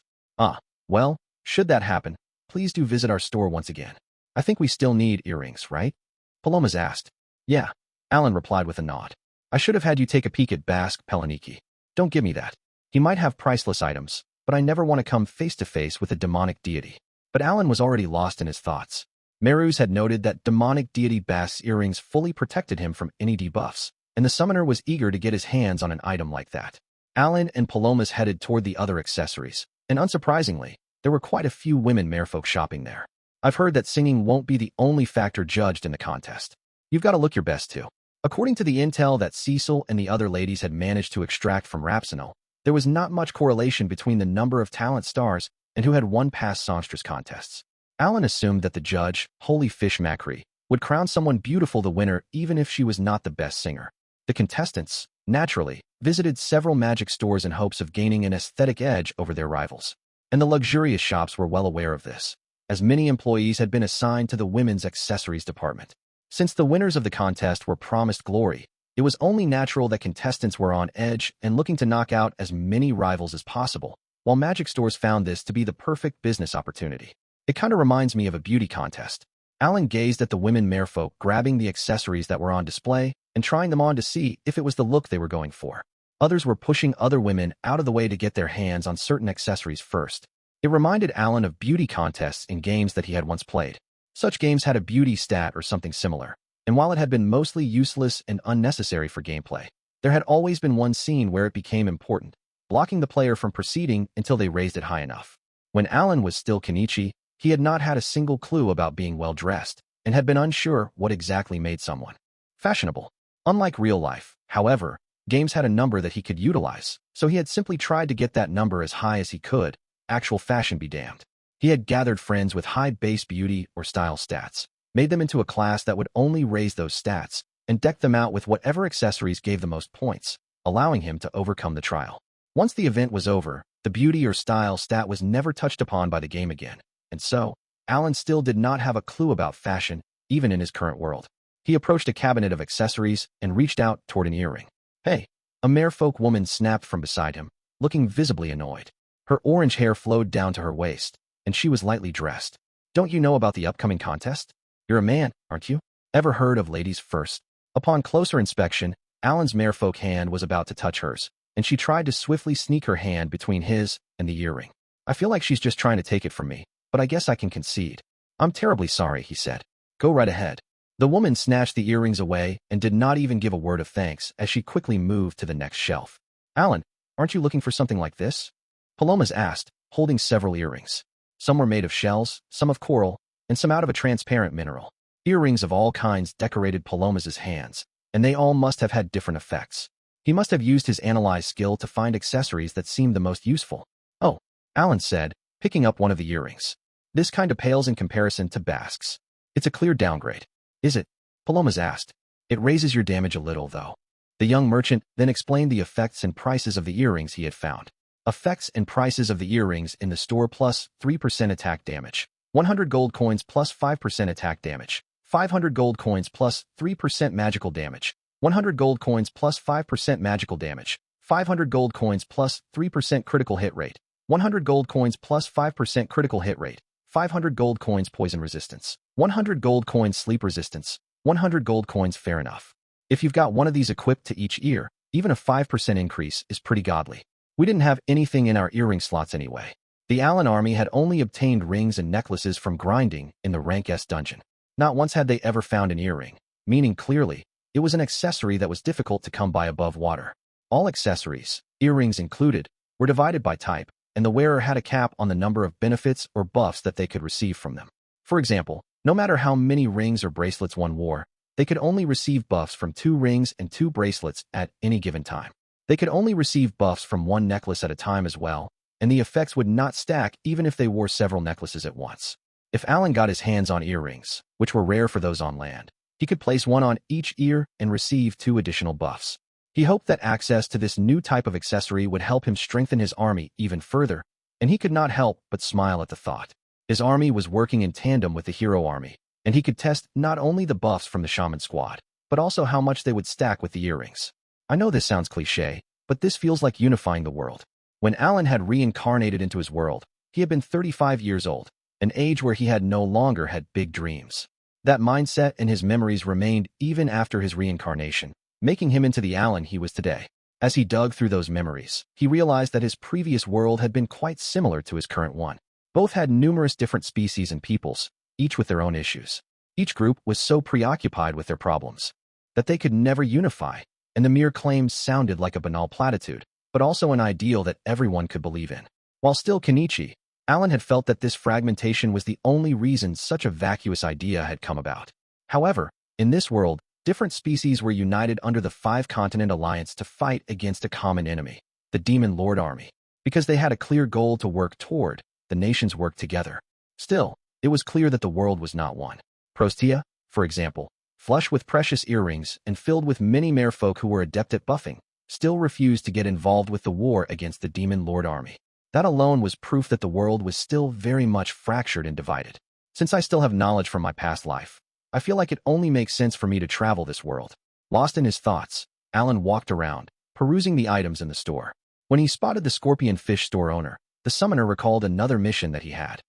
Well, should that happen, please do visit our store once again. I think we still need earrings, right? Palomas asked. Yeah, Alan replied with a nod. I should have had you take a peek at Bask Pelaniki. Don't give me that. He might have priceless items, but I never want to come face to face with a demonic deity. But Alan was already lost in his thoughts. Merus had noted that demonic deity Bask's earrings fully protected him from any debuffs, and the summoner was eager to get his hands on an item like that. Alan and Palomas headed toward the other accessories, and unsurprisingly, there were quite a few women merfolk shopping there. I've heard that singing won't be the only factor judged in the contest. You've got to look your best too. According to the intel that Cecil and the other ladies had managed to extract from Rapsinal, there was not much correlation between the number of talent stars and who had won past Songstress contests. Alan assumed that the judge, Holy Fish Macri, would crown someone beautiful the winner even if she was not the best singer. The contestants, naturally, visited several magic stores in hopes of gaining an aesthetic edge over their rivals. And the luxurious shops were well aware of this, as many employees had been assigned to the women's accessories department. Since the winners of the contest were promised glory, it was only natural that contestants were on edge and looking to knock out as many rivals as possible, while magic stores found this to be the perfect business opportunity. It kind of reminds me of a beauty contest. Alan gazed at the women merfolk grabbing the accessories that were on display and trying them on to see if it was the look they were going for. Others were pushing other women out of the way to get their hands on certain accessories first. It reminded Alan of beauty contests in games that he had once played. Such games had a beauty stat or something similar, and while it had been mostly useless and unnecessary for gameplay, there had always been one scene where it became important, blocking the player from proceeding until they raised it high enough. When Alan was still Kenichi, he had not had a single clue about being well-dressed and had been unsure what exactly made someone fashionable. Unlike real life, however, games had a number that he could utilize, so he had simply tried to get that number as high as he could, actual fashion be damned. He had gathered friends with high base beauty or style stats, made them into a class that would only raise those stats, and decked them out with whatever accessories gave the most points, allowing him to overcome the trial. Once the event was over, the beauty or style stat was never touched upon by the game again. And so, Alan still did not have a clue about fashion, even in his current world. He approached a cabinet of accessories and reached out toward an earring. "Hey!" A merfolk woman snapped from beside him, looking visibly annoyed. Her orange hair flowed down to her waist, and she was lightly dressed. "Don't you know about the upcoming contest? You're a man, aren't you? Ever heard of ladies first?" Upon closer inspection, Alan's merfolk hand was about to touch hers, and she tried to swiftly sneak her hand between his and the earring. "I feel like she's just trying to take it from me, but I guess I can concede." "I'm terribly sorry," he said. "Go right ahead." The woman snatched the earrings away and did not even give a word of thanks as she quickly moved to the next shelf. "Alan, aren't you looking for something like this?" Palomas asked, holding several earrings. Some were made of shells, some of coral, and some out of a transparent mineral. Earrings of all kinds decorated Palomas' hands, and they all must have had different effects. He must have used his analyze skill to find accessories that seemed the most useful. "Oh," Alan said, picking up one of the earrings. "This kind of pales in comparison to Basque's. It's a clear downgrade." "Is it?" Palomas asked. "It raises your damage a little, though." The young merchant then explained the effects and prices of the earrings he had found. Effects and prices of the earrings in the store: plus 3% attack damage, 100 gold coins plus 5% attack damage, 500 gold coins plus 3% magical damage, 100 gold coins plus 5% magical damage, 500 gold coins plus 3% critical hit rate, 100 gold coins plus 5% critical hit rate, 500 gold coins poison resistance, 100 gold coins sleep resistance, 100 gold coins fair enough. If you've got one of these equipped to each ear, even a 5% increase is pretty godly. We didn't have anything in our earring slots anyway. The Allen army had only obtained rings and necklaces from grinding in the Rank S dungeon. Not once had they ever found an earring, meaning clearly, it was an accessory that was difficult to come by above water. All accessories, earrings included, were divided by type, and the wearer had a cap on the number of benefits or buffs that they could receive from them. For example, no matter how many rings or bracelets one wore, they could only receive buffs from 2 rings and 2 bracelets at any given time. They could only receive buffs from 1 necklace at a time as well, and the effects would not stack even if they wore several necklaces at once. If Alan got his hands on earrings, which were rare for those on land, he could place one on each ear and receive 2 additional buffs. He hoped that access to this new type of accessory would help him strengthen his army even further, and he could not help but smile at the thought. His army was working in tandem with the hero army, and he could test not only the buffs from the shaman squad, but also how much they would stack with the earrings. I know this sounds cliché, but this feels like unifying the world. When Alan had reincarnated into his world, he had been 35 years old, an age where he had no longer had big dreams. That mindset and his memories remained even after his reincarnation, making him into the Alan he was today. As he dug through those memories, he realized that his previous world had been quite similar to his current one. Both had numerous different species and peoples, each with their own issues. Each group was so preoccupied with their problems that they could never unify, and the mere claims sounded like a banal platitude, but also an ideal that everyone could believe in. While still Kenichi, Alan had felt that this fragmentation was the only reason such a vacuous idea had come about. However, in this world, different species were united under the 5-continent alliance to fight against a common enemy, the Demon Lord army. Because they had a clear goal to work toward, the nations worked together. Still, it was clear that the world was not one. Prostia, for example, flush with precious earrings and filled with many merfolk who were adept at buffing, still refused to get involved with the war against the Demon Lord army. That alone was proof that the world was still very much fractured and divided. Since I still have knowledge from my past life, I feel like it only makes sense for me to travel this world. Lost in his thoughts, Alan walked around, perusing the items in the store. When he spotted the scorpion fish store owner, the summoner recalled another mission that he had.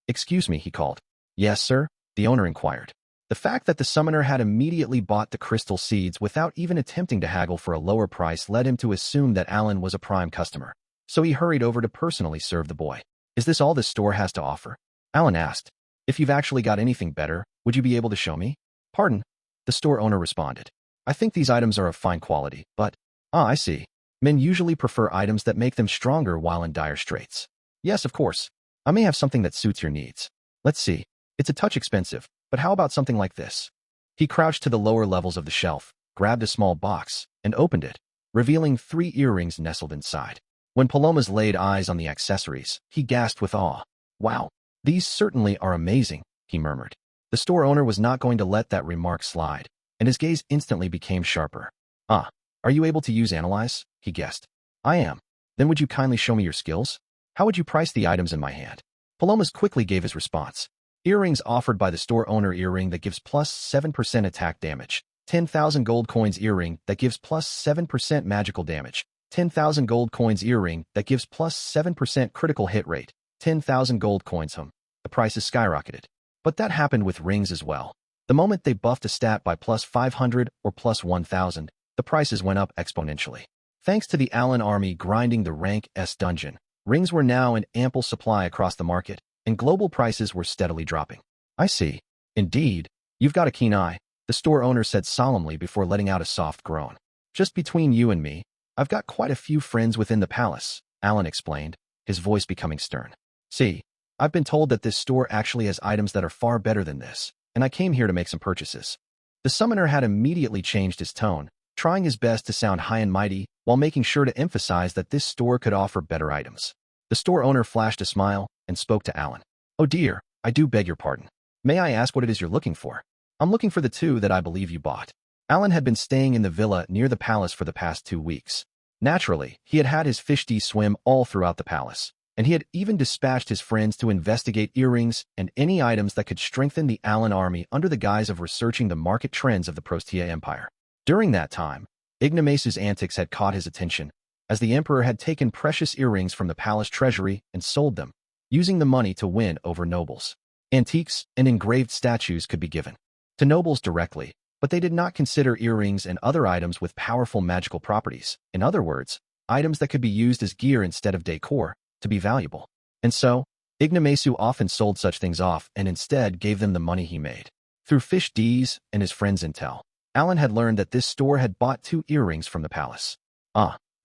Excuse me, he called. Yes, sir, the owner inquired. The fact that the summoner had immediately bought the crystal seeds without even attempting to haggle for a lower price led him to assume that Alan was a prime customer. So he hurried over to personally serve the boy. Is this all this store has to offer? Alan asked. If you've actually got anything better, would you be able to show me? Pardon? The store owner responded. I think these items are of fine quality, but… I see. Men usually prefer items that make them stronger while in dire straits. Yes, of course. I may have something that suits your needs. Let's see. It's a touch expensive, but how about something like this? He crouched to the lower levels of the shelf, grabbed a small box, and opened it, revealing 3 earrings nestled inside. When Palomas laid eyes on the accessories, he gasped with awe. Wow, these certainly are amazing, he murmured. The store owner was not going to let that remark slide, and his gaze instantly became sharper. Are you able to use Analyze? He guessed. I am. Then would you kindly show me your skills? How would you price the items in my hand? Palomas quickly gave his response. Earrings offered by the store owner. Earring that gives plus 7% attack damage. 10,000 gold coins. Earring that gives plus 7% magical damage. 10,000 gold coins. Earring that gives plus 7% critical hit rate. 10,000 gold coins. The price is skyrocketed. But that happened with rings as well. The moment they buffed a stat by plus 500 or plus 1,000, the prices went up exponentially. Thanks to the Allen army grinding the rank S dungeon, rings were now in ample supply across the market, and global prices were steadily dropping. I see. Indeed. You've got a keen eye, the store owner said solemnly before letting out a soft groan. Just between you and me, I've got quite a few friends within the palace, Alan explained, his voice becoming stern. See, I've been told that this store actually has items that are far better than this, and I came here to make some purchases. The summoner had immediately changed his tone, trying his best to sound high and mighty while making sure to emphasize that this store could offer better items. The store owner flashed a smile and spoke to Alan. Oh dear, I do beg your pardon. May I ask what it is you're looking for? I'm looking for the 2 that I believe you bought. Alan had been staying in the villa near the palace for the past 2 weeks. Naturally, he had had his fishty swim all throughout the palace, and he had even dispatched his friends to investigate earrings and any items that could strengthen the Allen army under the guise of researching the market trends of the Prostia Empire. During that time, Ignomasu's antics had caught his attention, as the emperor had taken precious earrings from the palace treasury and sold them, using the money to win over nobles. Antiques and engraved statues could be given to nobles directly, but they did not consider earrings and other items with powerful magical properties, in other words, items that could be used as gear instead of decor, to be valuable. And so, Ignomasu often sold such things off and instead gave them the money he made. Through Fish D's and his friend's intel, Alan had learned that this store had bought 2 earrings from the palace.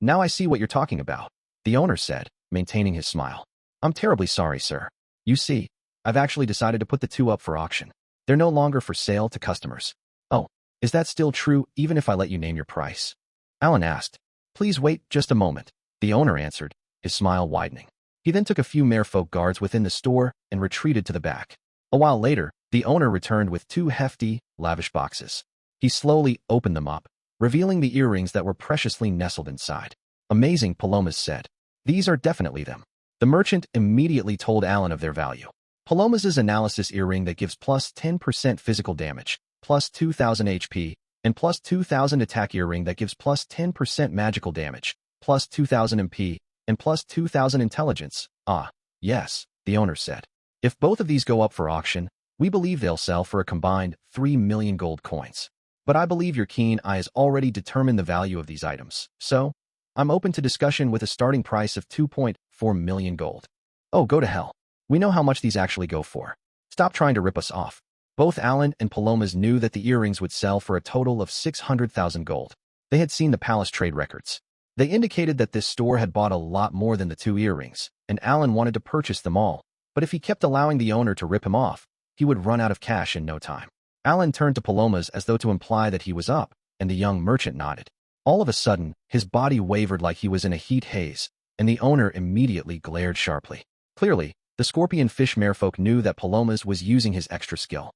Now I see what you're talking about, the owner said, maintaining his smile. I'm terribly sorry, sir. You see, I've actually decided to put the 2 up for auction. They're no longer for sale to customers. Oh, is that still true even if I let you name your price? Alan asked. Please wait just a moment, the owner answered, his smile widening. He then took a few merfolk guards within the store and retreated to the back. A while later, the owner returned with 2 hefty, lavish boxes. He slowly opened them up, revealing the earrings that were preciously nestled inside. Amazing, Palomas said. These are definitely them. The merchant immediately told Alan of their value. Palomas' analysis earring that gives plus 10% physical damage, plus 2,000 HP, and plus 2,000 attack earring that gives plus 10% magical damage, plus 2,000 MP, and plus 2,000 intelligence. Yes, the owner said. If both of these go up for auction, we believe they'll sell for a combined 3 million gold coins. But I believe your keen eye has already determined the value of these items, so I'm open to discussion with a starting price of 2.4 million gold. Oh, go to hell. We know how much these actually go for. Stop trying to rip us off. Both Alan and Palomas knew that the earrings would sell for a total of 600,000 gold. They had seen the palace trade records. They indicated that this store had bought a lot more than the 2 earrings, and Alan wanted to purchase them all, but if he kept allowing the owner to rip him off, he would run out of cash in no time. Alan turned to Palomas as though to imply that he was up, and the young merchant nodded. All of a sudden, his body wavered like he was in a heat haze, and the owner immediately glared sharply. Clearly, the scorpion fish merfolk knew that Palomas was using his extra skill.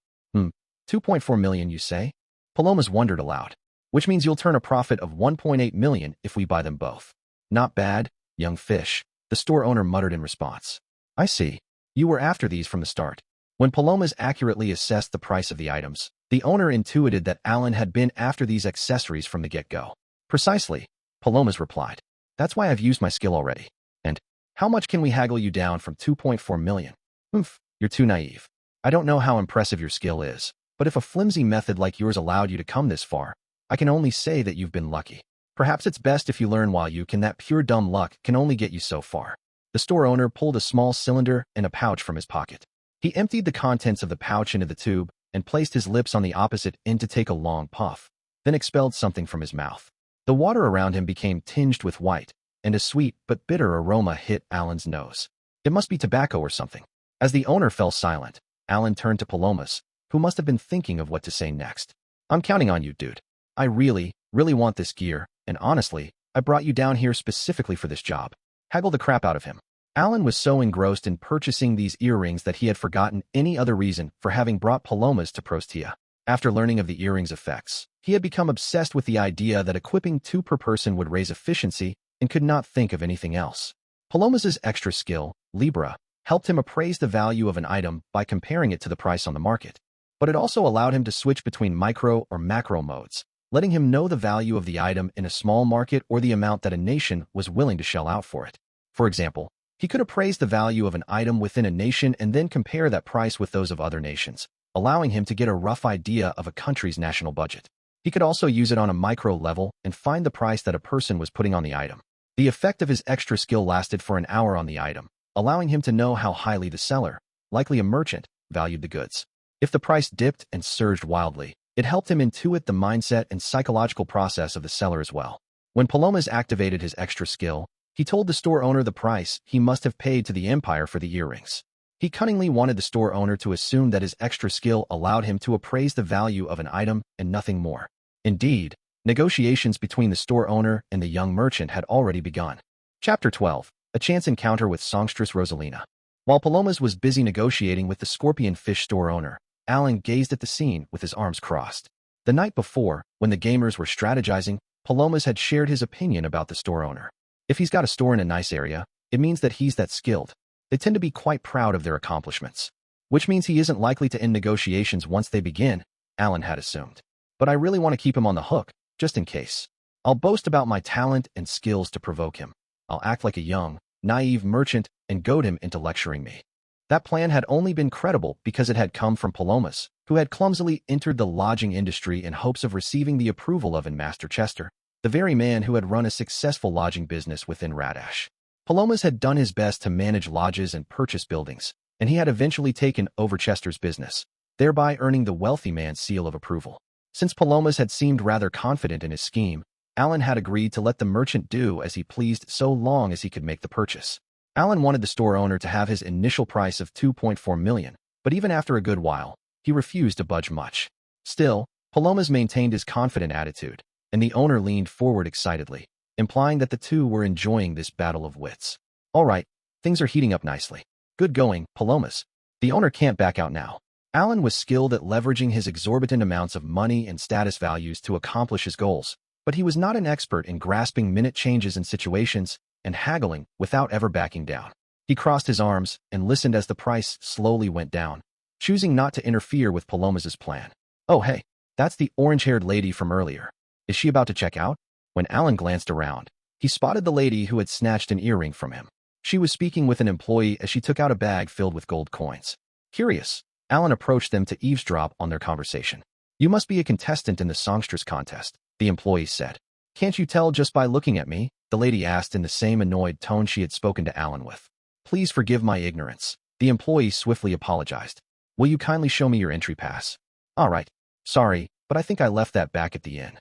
2.4 million, you say? Palomas wondered aloud. Which means you'll turn a profit of 1.8 million if we buy them both. Not bad, young fish, the store owner muttered in response. I see. You were after these from the start. When Palomas accurately assessed the price of the items, the owner intuited that Alan had been after these accessories from the get-go. Precisely, Palomas replied. That's why I've used my skill already. And how much can we haggle you down from 2.4 million? Oof, you're too naive. I don't know how impressive your skill is, but if a flimsy method like yours allowed you to come this far, I can only say that you've been lucky. Perhaps it's best if you learn while you can that pure dumb luck can only get you so far. The store owner pulled a small cylinder and a pouch from his pocket. He emptied the contents of the pouch into the tube and placed his lips on the opposite end to take a long puff, then expelled something from his mouth. The water around him became tinged with white, and a sweet but bitter aroma hit Alan's nose. It must be tobacco or something. As the owner fell silent, Alan turned to Palomas, who must have been thinking of what to say next. I'm counting on you, dude. I really want this gear, and honestly, I brought you down here specifically for this job. Haggle the crap out of him. Alan was so engrossed in purchasing these earrings that he had forgotten any other reason for having brought Palomas to Prostia. After learning of the earrings' effects, he had become obsessed with the idea that equipping 2 per person would raise efficiency and could not think of anything else. Palomas' extra skill, Libra, helped him appraise the value of an item by comparing it to the price on the market. But it also allowed him to switch between micro or macro modes, letting him know the value of the item in a small market or the amount that a nation was willing to shell out for it. For example, he could appraise the value of an item within a nation and then compare that price with those of other nations, allowing him to get a rough idea of a country's national budget. He could also use it on a micro level and find the price that a person was putting on the item. The effect of his extra skill lasted for an hour on the item, allowing him to know how highly the seller, likely a merchant, valued the goods. If the price dipped and surged wildly, it helped him intuit the mindset and psychological process of the seller as well. When Palomas activated his extra skill, he told the store owner the price he must have paid to the Empire for the earrings. He cunningly wanted the store owner to assume that his extra skill allowed him to appraise the value of an item and nothing more. Indeed, negotiations between the store owner and the young merchant had already begun. Chapter 12. A chance encounter with Songstress Rosalina. While Palomas was busy negotiating with the scorpion fish store owner, Alan gazed at the scene with his arms crossed. The night before, when the gamers were strategizing, Palomas had shared his opinion about the store owner. If he's got a store in a nice area, it means that he's that skilled. They tend to be quite proud of their accomplishments. Which means he isn't likely to end negotiations once they begin, Alan had assumed. But I really want to keep him on the hook, just in case. I'll boast about my talent and skills to provoke him. I'll act like a young, naive merchant and goad him into lecturing me. That plan had only been credible because it had come from Palomas, who had clumsily entered the lodging industry in hopes of receiving the approval of Master Chester, the very man who had run a successful lodging business within Radash. Palomas had done his best to manage lodges and purchase buildings, and he had eventually taken over Chester's business, thereby earning the wealthy man's seal of approval. Since Palomas had seemed rather confident in his scheme, Alan had agreed to let the merchant do as he pleased so long as he could make the purchase. Alan wanted the store owner to have his initial price of 2.4 million, but even after a good while, he refused to budge much. Still, Palomas maintained his confident attitude, and the owner leaned forward excitedly, implying that the two were enjoying this battle of wits. All right, things are heating up nicely. Good going, Palomas. The owner can't back out now. Alan was skilled at leveraging his exorbitant amounts of money and status values to accomplish his goals, but he was not an expert in grasping minute changes in situations and haggling without ever backing down. He crossed his arms and listened as the price slowly went down, choosing not to interfere with Palomas' plan. Oh hey, that's the orange-haired lady from earlier. Is she about to check out? When Alan glanced around, he spotted the lady who had snatched an earring from him. She was speaking with an employee as she took out a bag filled with gold coins. Curious, Alan approached them to eavesdrop on their conversation. You must be a contestant in the Songstress contest, the employee said. Can't you tell just by looking at me? The lady asked in the same annoyed tone she had spoken to Alan with. Please forgive my ignorance. The employee swiftly apologized. Will you kindly show me your entry pass? All right. Sorry, but I think I left that back at the inn.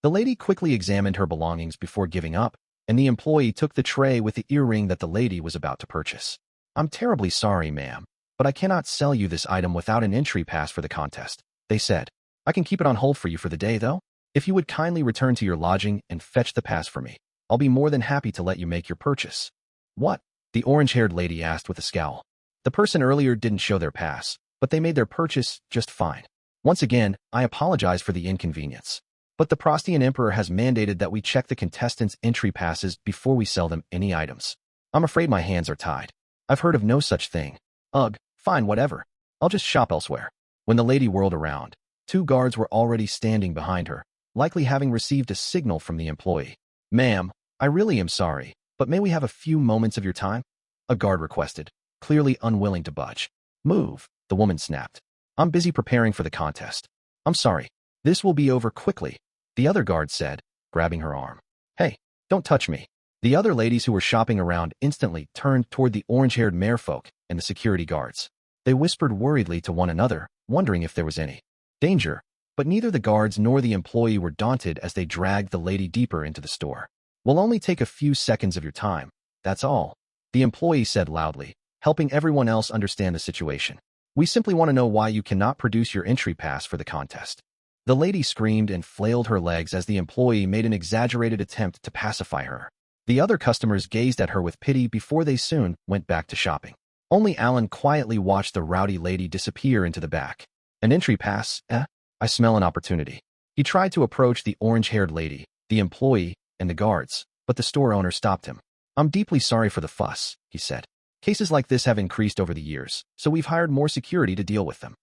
The lady quickly examined her belongings before giving up, and the employee took the tray with the earring that the lady was about to purchase. I'm terribly sorry, ma'am, but I cannot sell you this item without an entry pass for the contest, they said. I can keep it on hold for you for the day, though. If you would kindly return to your lodging and fetch the pass for me, I'll be more than happy to let you make your purchase. What? The orange-haired lady asked with a scowl. The person earlier didn't show their pass, but they made their purchase just fine. Once again, I apologize for the inconvenience. But the Prostian Emperor has mandated that we check the contestants' entry passes before we sell them any items. I'm afraid my hands are tied. I've heard of no such thing. Ugh, fine, whatever. I'll just shop elsewhere. When the lady whirled around, 2 guards were already standing behind her, likely having received a signal from the employee. Ma'am, I really am sorry, but may we have a few moments of your time? A guard requested, clearly unwilling to budge. Move, the woman snapped. I'm busy preparing for the contest. I'm sorry. This will be over quickly, the other guard said, grabbing her arm. Hey, don't touch me. The other ladies who were shopping around instantly turned toward the orange-haired merfolk and the security guards. They whispered worriedly to one another, wondering if there was any danger, but neither the guards nor the employee were daunted as they dragged the lady deeper into the store. We'll only take a few seconds of your time, that's all, the employee said loudly, helping everyone else understand the situation. We simply want to know why you cannot produce your entry pass for the contest. The lady screamed and flailed her legs as the employee made an exaggerated attempt to pacify her. The other customers gazed at her with pity before they soon went back to shopping. Only Alan quietly watched the rowdy lady disappear into the back. An entry pass, eh? I smell an opportunity. He tried to approach the orange-haired lady, the employee, and the guards, but the store owner stopped him. I'm deeply sorry for the fuss, he said. Cases like this have increased over the years, so we've hired more security to deal with them.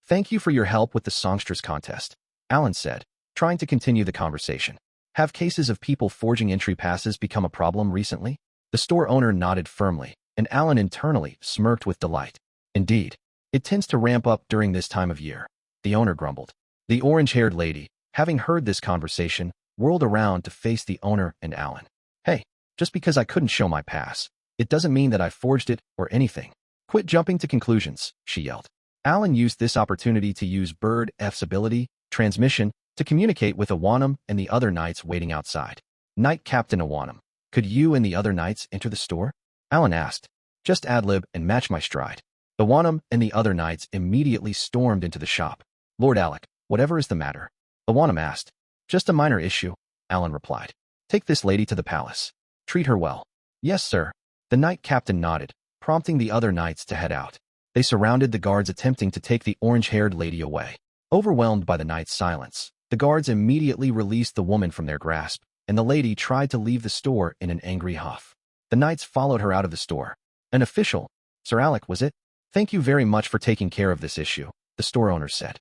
Thank you for your help with the Songstress contest, Alan said, trying to continue the conversation. Have cases of people forging entry passes become a problem recently? The store owner nodded firmly, and Alan internally smirked with delight. Indeed, it tends to ramp up during this time of year, the owner grumbled. The orange-haired lady, having heard this conversation, whirled around to face the owner and Alan. Hey, just because I couldn't show my pass, it doesn't mean that I forged it or anything. Quit jumping to conclusions, she yelled. Alan used this opportunity to use Bird F's ability, transmission, to communicate with Awanam and the other knights waiting outside. Knight Captain Awanam, could you and the other knights enter the store? Alan asked. Just ad-lib and match my stride. Awanam and the other knights immediately stormed into the shop. Lord Alec, whatever is the matter? Awanam asked. Just a minor issue, Alan replied. Take this lady to the palace. Treat her well. Yes, sir. The knight captain nodded, prompting the other knights to head out. They surrounded the guards attempting to take the orange-haired lady away. Overwhelmed by the knight's silence, the guards immediately released the woman from their grasp, and the lady tried to leave the store in an angry huff. The knights followed her out of the store. An official, Sir Alec, was it? Thank you very much for taking care of this issue, the store owner said.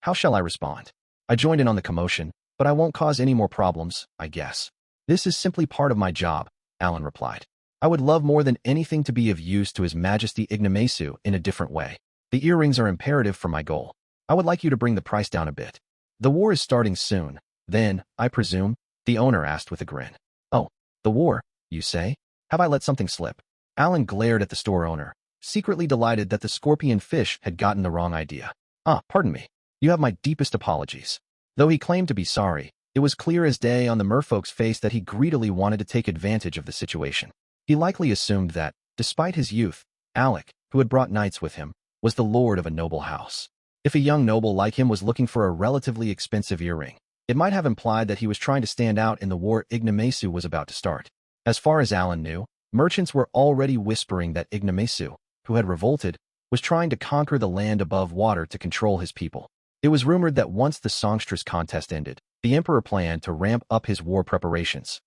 How shall I respond? I joined in on the commotion, but I won't cause any more problems, I guess. This is simply part of my job, Alan replied. I would love more than anything to be of use to His Majesty Ignomasu in a different way. The earrings are imperative for my goal. I would like you to bring the price down a bit. The war is starting soon, then, I presume, the owner asked with a grin. Oh, the war, you say? Have I let something slip? Alan glared at the store owner, secretly delighted that the scorpion fish had gotten the wrong idea. Pardon me. You have my deepest apologies. Though he claimed to be sorry, it was clear as day on the merfolk's face that he greedily wanted to take advantage of the situation. He likely assumed that, despite his youth, Alec, who had brought knights with him, was the lord of a noble house. If a young noble like him was looking for a relatively expensive earring, it might have implied that he was trying to stand out in the war Ignomasu was about to start. As far as Alan knew, merchants were already whispering that Ignomasu, who had revolted, was trying to conquer the land above water to control his people. It was rumored that once the Songstress contest ended, the emperor planned to ramp up his war preparations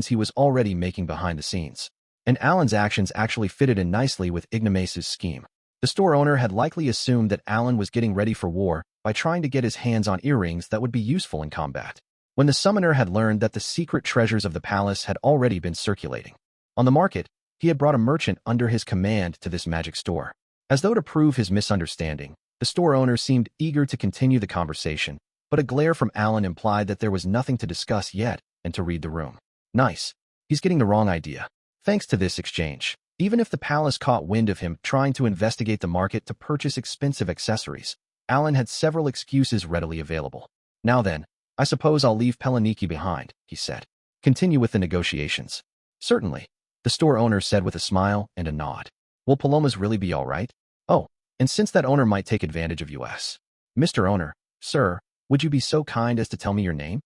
he was already making behind the scenes. And Alan's actions actually fitted in nicely with Ignomasu's scheme. The store owner had likely assumed that Alan was getting ready for war by trying to get his hands on earrings that would be useful in combat. When the summoner had learned that the secret treasures of the palace had already been circulating on the market, he had brought a merchant under his command to this magic store. As though to prove his misunderstanding, the store owner seemed eager to continue the conversation, but a glare from Alan implied that there was nothing to discuss yet and to read the room. Nice. He's getting the wrong idea. Thanks to this exchange, even if the palace caught wind of him trying to investigate the market to purchase expensive accessories, Alan had several excuses readily available. Now then, I suppose I'll leave Plenipotentiary behind, he said. Continue with the negotiations. Certainly, the store owner said with a smile and a nod. Will Palomas really be all right? Oh, and since that owner might take advantage of us. Mr. Owner, sir, would you be so kind as to tell me your name?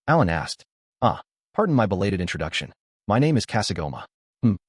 Alan asked. Pardon my belated introduction. My name is Kasagoma.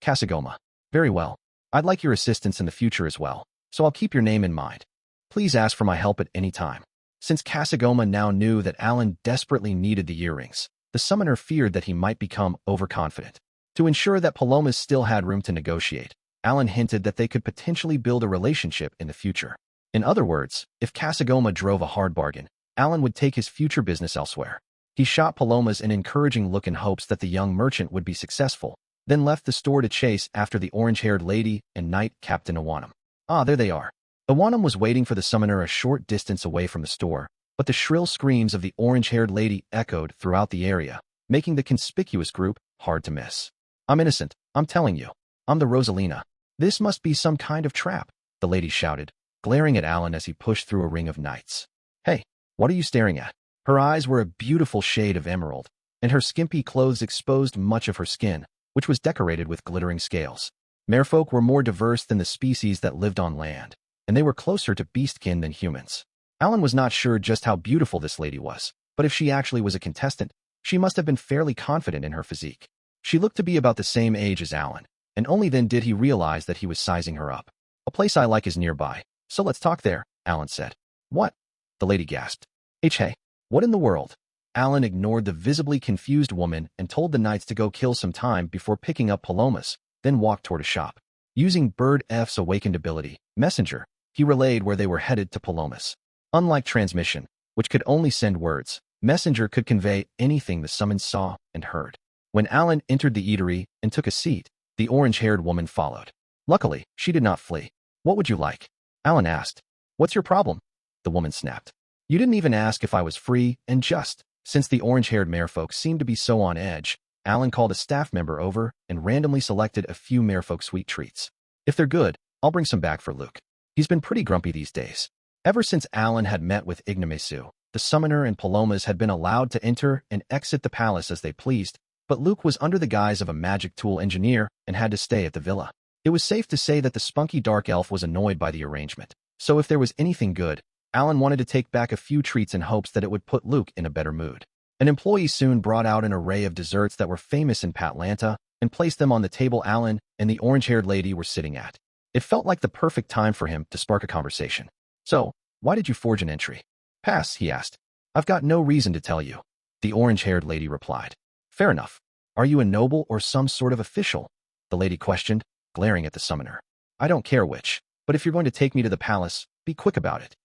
Kasagoma. Very well. I'd like your assistance in the future as well, so I'll keep your name in mind. Please ask for my help at any time. Since Kasagoma now knew that Alan desperately needed the earrings, the summoner feared that he might become overconfident. To ensure that Palomas still had room to negotiate, Alan hinted that they could potentially build a relationship in the future. In other words, if Kasagoma drove a hard bargain, Alan would take his future business elsewhere. He shot Palomas an encouraging look in hopes that the young merchant would be successful, then left the store to chase after the orange-haired lady and knight Captain Iwanam. Ah, there they are. Iwanam was waiting for the summoner a short distance away from the store, but the shrill screams of the orange-haired lady echoed throughout the area, making the conspicuous group hard to miss. I'm innocent, I'm telling you. I'm the Rosalina. This must be some kind of trap, the lady shouted, glaring at Alan as he pushed through a ring of knights. Hey, what are you staring at? Her eyes were a beautiful shade of emerald, and her skimpy clothes exposed much of her skin, which was decorated with glittering scales. Merfolk were more diverse than the species that lived on land, and they were closer to beastkin than humans. Alan was not sure just how beautiful this lady was, but if she actually was a contestant, she must have been fairly confident in her physique. She looked to be about the same age as Alan, and only then did he realize that he was sizing her up. A place I like is nearby, so let's talk there, Alan said. What? The lady gasped. Hey, what in the world? Alan ignored the visibly confused woman and told the knights to go kill some time before picking up Palomas, then walked toward a shop. Using Bird F's awakened ability, Messenger, he relayed where they were headed to Palomas. Unlike transmission, which could only send words, Messenger could convey anything the summons saw and heard. When Alan entered the eatery and took a seat, the orange-haired woman followed. Luckily, she did not flee. What would you like? Alan asked. What's your problem? The woman snapped. You didn't even ask if I was free and just. Since the orange-haired merfolk seemed to be so on edge, Alan called a staff member over and randomly selected a few merfolk sweet treats. If they're good, I'll bring some back for Luke. He's been pretty grumpy these days. Ever since Alan had met with Ignomasu, the summoner and Palomas had been allowed to enter and exit the palace as they pleased, but Luke was under the guise of a magic tool engineer and had to stay at the villa. It was safe to say that the spunky dark elf was annoyed by the arrangement, so if there was anything good, Alan wanted to take back a few treats in hopes that it would put Luke in a better mood. An employee soon brought out an array of desserts that were famous in Patlanta and placed them on the table Alan and the orange-haired lady were sitting at. It felt like the perfect time for him to spark a conversation. So, why did you forge an entry? Pass, he asked. I've got no reason to tell you. The orange-haired lady replied. Fair enough. Are you a noble or some sort of official? The lady questioned, glaring at the summoner. I don't care which, but if you're going to take me to the palace, be quick about it.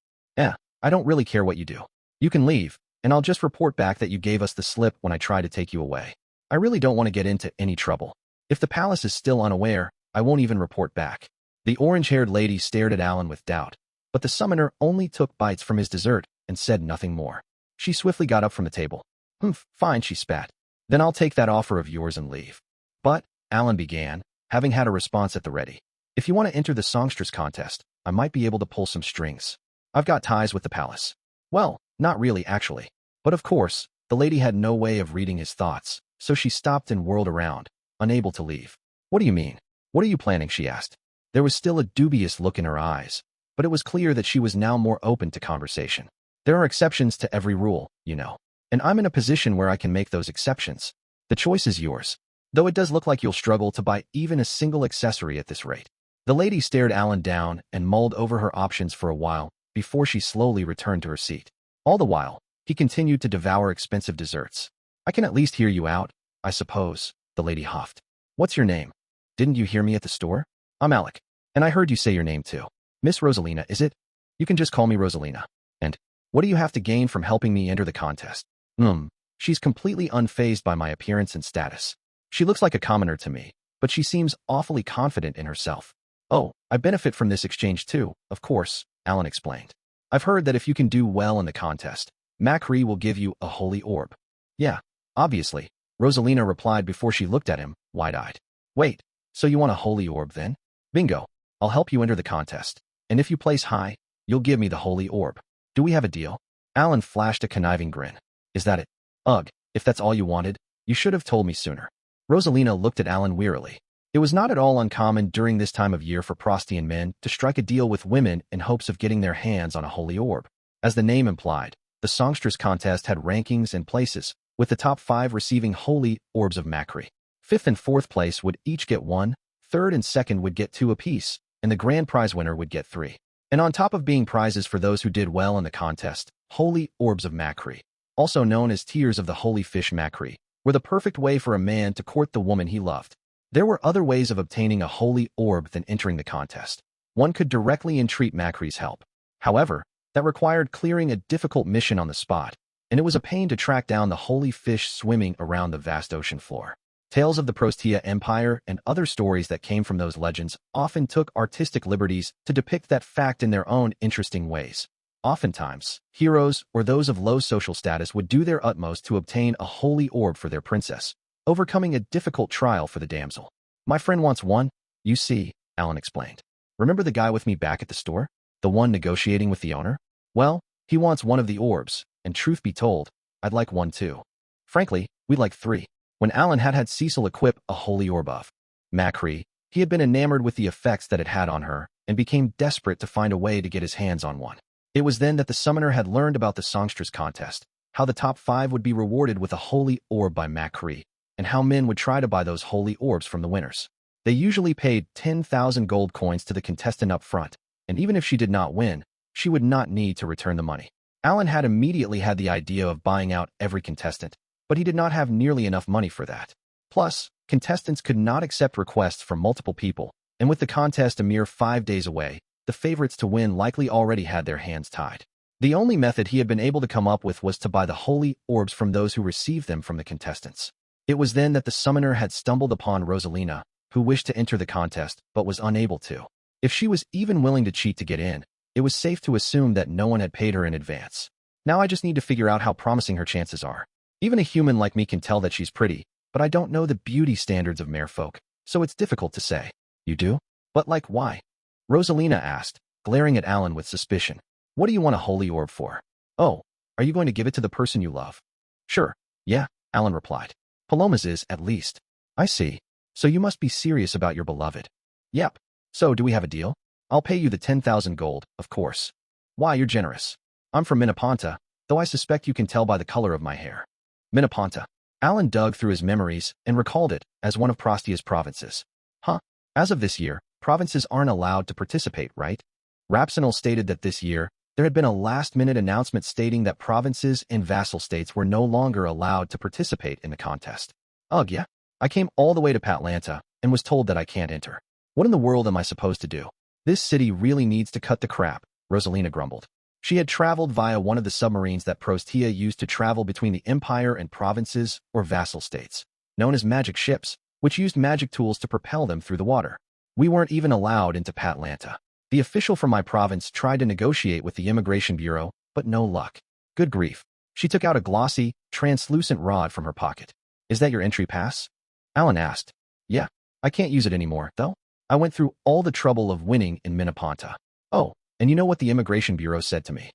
I don't really care what you do. You can leave, and I'll just report back that you gave us the slip when I try to take you away. I really don't want to get into any trouble. If the palace is still unaware, I won't even report back. The orange-haired lady stared at Alan with doubt, but the summoner only took bites from his dessert and said nothing more. She swiftly got up from the table. Fine, she spat. Then I'll take that offer of yours and leave. But, Alan began, having had a response at the ready. If you want to enter the Songstress contest, I might be able to pull some strings. I've got ties with the palace. Well, not really, actually. But of course, the lady had no way of reading his thoughts, so she stopped and whirled around, unable to leave. What do you mean? What are you planning? She asked. There was still a dubious look in her eyes, but it was clear that she was now more open to conversation. There are exceptions to every rule, you know. And I'm in a position where I can make those exceptions. The choice is yours. Though it does look like you'll struggle to buy even a single accessory at this rate. The lady stared Alan down and mulled over her options for a while before she slowly returned to her seat. All the while, he continued to devour expensive desserts. I can at least hear you out, I suppose, the lady huffed. What's your name? Didn't you hear me at the store? I'm Alec, and I heard you say your name too. Miss Rosalina, is it? You can just call me Rosalina. And what do you have to gain from helping me enter the contest? She's completely unfazed by my appearance and status. She looks like a commoner to me, but she seems awfully confident in herself. Oh, I benefit from this exchange too, of course, Alan explained. I've heard that if you can do well in the contest, Macri will give you a holy orb. Yeah, obviously, Rosalina replied before she looked at him, wide-eyed. Wait, so you want a holy orb then? Bingo, I'll help you enter the contest, and if you place high, you'll give me the holy orb. Do we have a deal? Alan flashed a conniving grin. Is that it? Ugh, if that's all you wanted, you should have told me sooner. Rosalina looked at Alan wearily. It was not at all uncommon during this time of year for Prostian men to strike a deal with women in hopes of getting their hands on a holy orb. As the name implied, the Songstress contest had rankings and places, with the top 5 receiving holy orbs of Macri. 5th and 4th place would each get 1, 3rd and 2nd would get 2 apiece, and the grand prize winner would get 3. And on top of being prizes for those who did well in the contest, holy orbs of Macri, also known as tears of the holy fish Macri, were the perfect way for a man to court the woman he loved. There were other ways of obtaining a holy orb than entering the contest. One could directly entreat Macri's help. However, that required clearing a difficult mission on the spot, and it was a pain to track down the holy fish swimming around the vast ocean floor. Tales of the Prostia Empire and other stories that came from those legends often took artistic liberties to depict that fact in their own interesting ways. Oftentimes, heroes or those of low social status would do their utmost to obtain a holy orb for their princess, overcoming a difficult trial for the damsel. My friend wants one, you see, Alan explained. Remember the guy with me back at the store? The one negotiating with the owner? Well, he wants one of the orbs, and truth be told, I'd like one too. Frankly, we'd like 3. When Alan had Cecil equip a holy orb of Macri, he had been enamored with the effects that it had on her, and became desperate to find a way to get his hands on one. It was then that the summoner had learned about the Songstress contest, how the top 5 would be rewarded with a holy orb by Macri, and how men would try to buy those holy orbs from the winners. They usually paid 10,000 gold coins to the contestant up front, and even if she did not win, she would not need to return the money. Alan had immediately had the idea of buying out every contestant, but he did not have nearly enough money for that. Plus, contestants could not accept requests from multiple people, and with the contest a mere 5 days away, the favorites to win likely already had their hands tied. The only method he had been able to come up with was to buy the holy orbs from those who received them from the contestants. It was then that the summoner had stumbled upon Rosalina, who wished to enter the contest but was unable to. If she was even willing to cheat to get in, it was safe to assume that no one had paid her in advance. Now I just need to figure out how promising her chances are. Even a human like me can tell that she's pretty, but I don't know the beauty standards of merfolk, so it's difficult to say. You do? But like why? Rosalina asked, glaring at Alan with suspicion. What do you want a holy orb for? Oh, are you going to give it to the person you love? Sure, yeah, Alan replied. Paloma's is, at least. I see. So you must be serious about your beloved. Yep. So do we have a deal? I'll pay you the 10,000 gold, of course. Why, you're generous. I'm from Minapanta, though I suspect you can tell by the color of my hair. Minapanta. Alan dug through his memories and recalled it as one of Prostia's provinces. Huh. As of this year, provinces aren't allowed to participate, right? Rapsinal stated that this year, there had been a last-minute announcement stating that provinces and vassal states were no longer allowed to participate in the contest. Ugh, yeah. I came all the way to Patlanta and was told that I can't enter. What in the world am I supposed to do? This city really needs to cut the crap, Rosalina grumbled. She had traveled via one of the submarines that Prostia used to travel between the empire and provinces or vassal states, known as magic ships, which used magic tools to propel them through the water. We weren't even allowed into Patlanta. The official from my province tried to negotiate with the immigration bureau, but no luck. Good grief. She took out a glossy, translucent rod from her pocket. Is that your entry pass? Alan asked. Yeah, I can't use it anymore, though. I went through all the trouble of winning in Minapanta. Oh, and you know what the immigration bureau said to me?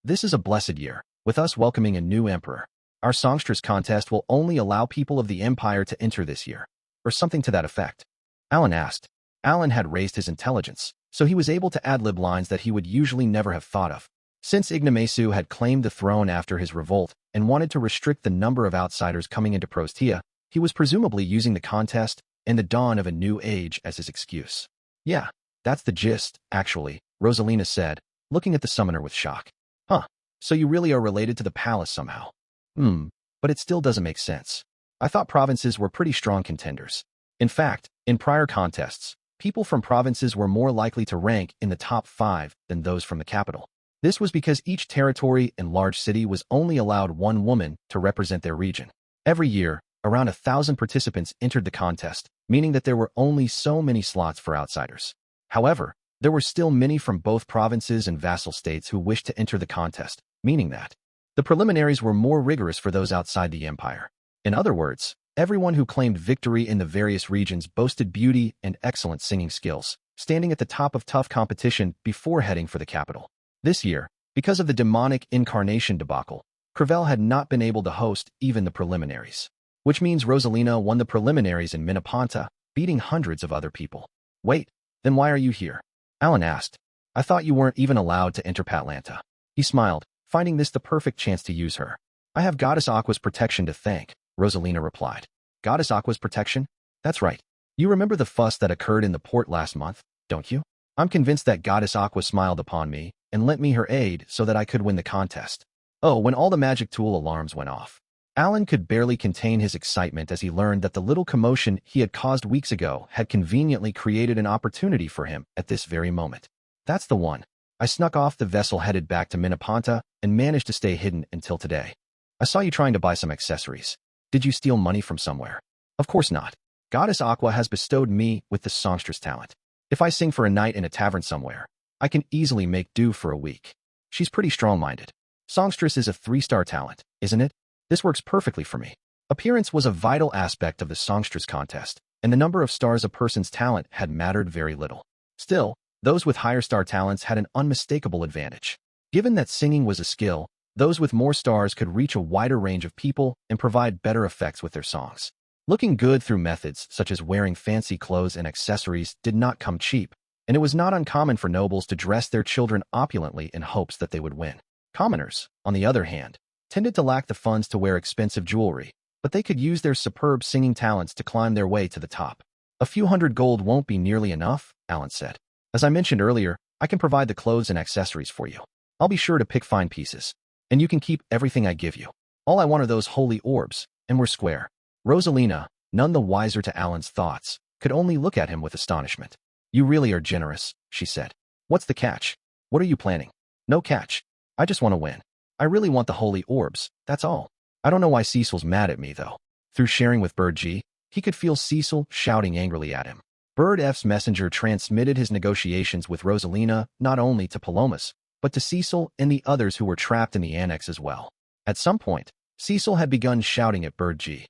This is a blessed year, with us welcoming a new emperor. Our Songstress contest will only allow people of the empire to enter this year, or something to that effect. Alan asked. Alan had raised his intelligence, so he was able to ad-lib lines that he would usually never have thought of. Since Ignomasu had claimed the throne after his revolt and wanted to restrict the number of outsiders coming into Prostia, he was presumably using the contest and the dawn of a new age as his excuse. Yeah, that's the gist, actually, Rosalina said, looking at the summoner with shock. Huh, so you really are related to the palace somehow. But it still doesn't make sense. I thought provinces were pretty strong contenders. In fact, in prior contests, people from provinces were more likely to rank in the top 5 than those from the capital. This was because each territory and large city was only allowed one woman to represent their region. Every year, around 1,000 participants entered the contest, meaning that there were only so many slots for outsiders. However, there were still many from both provinces and vassal states who wished to enter the contest, meaning that the preliminaries were more rigorous for those outside the empire. In other words, everyone who claimed victory in the various regions boasted beauty and excellent singing skills, standing at the top of tough competition before heading for the capital. This year, because of the demonic incarnation debacle, Crevelle had not been able to host even the preliminaries. Which means Rosalina won the preliminaries in Minapanta, beating hundreds of other people. Wait, then why are you here? Alan asked. I thought you weren't even allowed to enter Patlanta. He smiled, finding this the perfect chance to use her. I have Goddess Aqua's protection to thank, Rosalina replied. Goddess Aqua's protection? That's right. You remember the fuss that occurred in the port last month, don't you? I'm convinced that Goddess Aqua smiled upon me and lent me her aid so that I could win the contest. Oh, when all the magic tool alarms went off. Alan could barely contain his excitement as he learned that the little commotion he had caused weeks ago had conveniently created an opportunity for him at this very moment. That's the one. I snuck off the vessel headed back to Minapanta and managed to stay hidden until today. I saw you trying to buy some accessories. Did you steal money from somewhere? Of course not. Goddess Aqua has bestowed me with the Songstress talent. If I sing for a night in a tavern somewhere, I can easily make do for a week. She's pretty strong-minded. Songstress is a 3-star talent, isn't it? This works perfectly for me. Appearance was a vital aspect of the Songstress contest, and the number of stars a person's talent had mattered very little. Still, those with higher star talents had an unmistakable advantage. Given that singing was a skill, those with more stars could reach a wider range of people and provide better effects with their songs. Looking good through methods such as wearing fancy clothes and accessories did not come cheap, and it was not uncommon for nobles to dress their children opulently in hopes that they would win. Commoners, on the other hand, tended to lack the funds to wear expensive jewelry, but they could use their superb singing talents to climb their way to the top. A few hundred gold won't be nearly enough, Alan said. As I mentioned earlier, I can provide the clothes and accessories for you. I'll be sure to pick fine pieces, and you can keep everything I give you. All I want are those holy orbs, and we're square. Rosalina, none the wiser to Alan's thoughts, could only look at him with astonishment. You really are generous, she said. What's the catch? What are you planning? No catch. I just want to win. I really want the holy orbs, that's all. I don't know why Cecil's mad at me, though. Through sharing with Bird G, he could feel Cecil shouting angrily at him. Bird F's messenger transmitted his negotiations with Rosalina not only to Palomas, but to Cecil and the others who were trapped in the annex as well. At some point, Cecil had begun shouting at Bird G.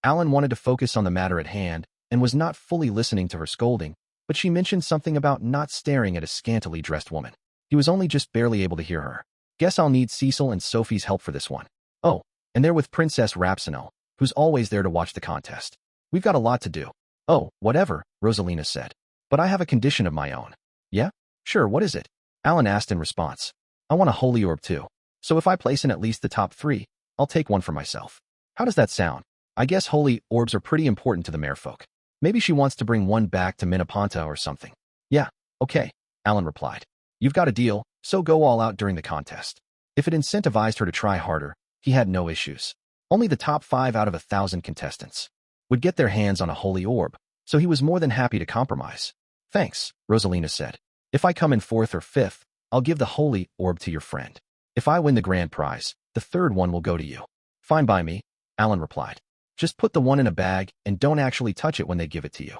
Alan wanted to focus on the matter at hand and was not fully listening to her scolding, but she mentioned something about not staring at a scantily dressed woman. He was only just barely able to hear her. Guess I'll need Cecil and Sophie's help for this one. Oh, and they're with Princess Rapsinel, who's always there to watch the contest. We've got a lot to do. Oh, whatever, Rosalina said. But I have a condition of my own. Yeah? Sure, what is it? Alan asked in response. I want a holy orb too. So if I place in at least the top 3, I'll take one for myself. How does that sound? I guess holy orbs are pretty important to the merfolk. Maybe she wants to bring one back to Minapanta or something. Yeah, okay, Alan replied. You've got a deal, so go all out during the contest. If it incentivized her to try harder, he had no issues. Only the top 5 out of 1,000 contestants would get their hands on a holy orb, so he was more than happy to compromise. Thanks, Rosalina said. If I come in 4th or 5th, I'll give the holy orb to your friend. If I win the grand prize, the 3rd one will go to you. Fine by me, Alan replied. Just put the one in a bag and don't actually touch it when they give it to you.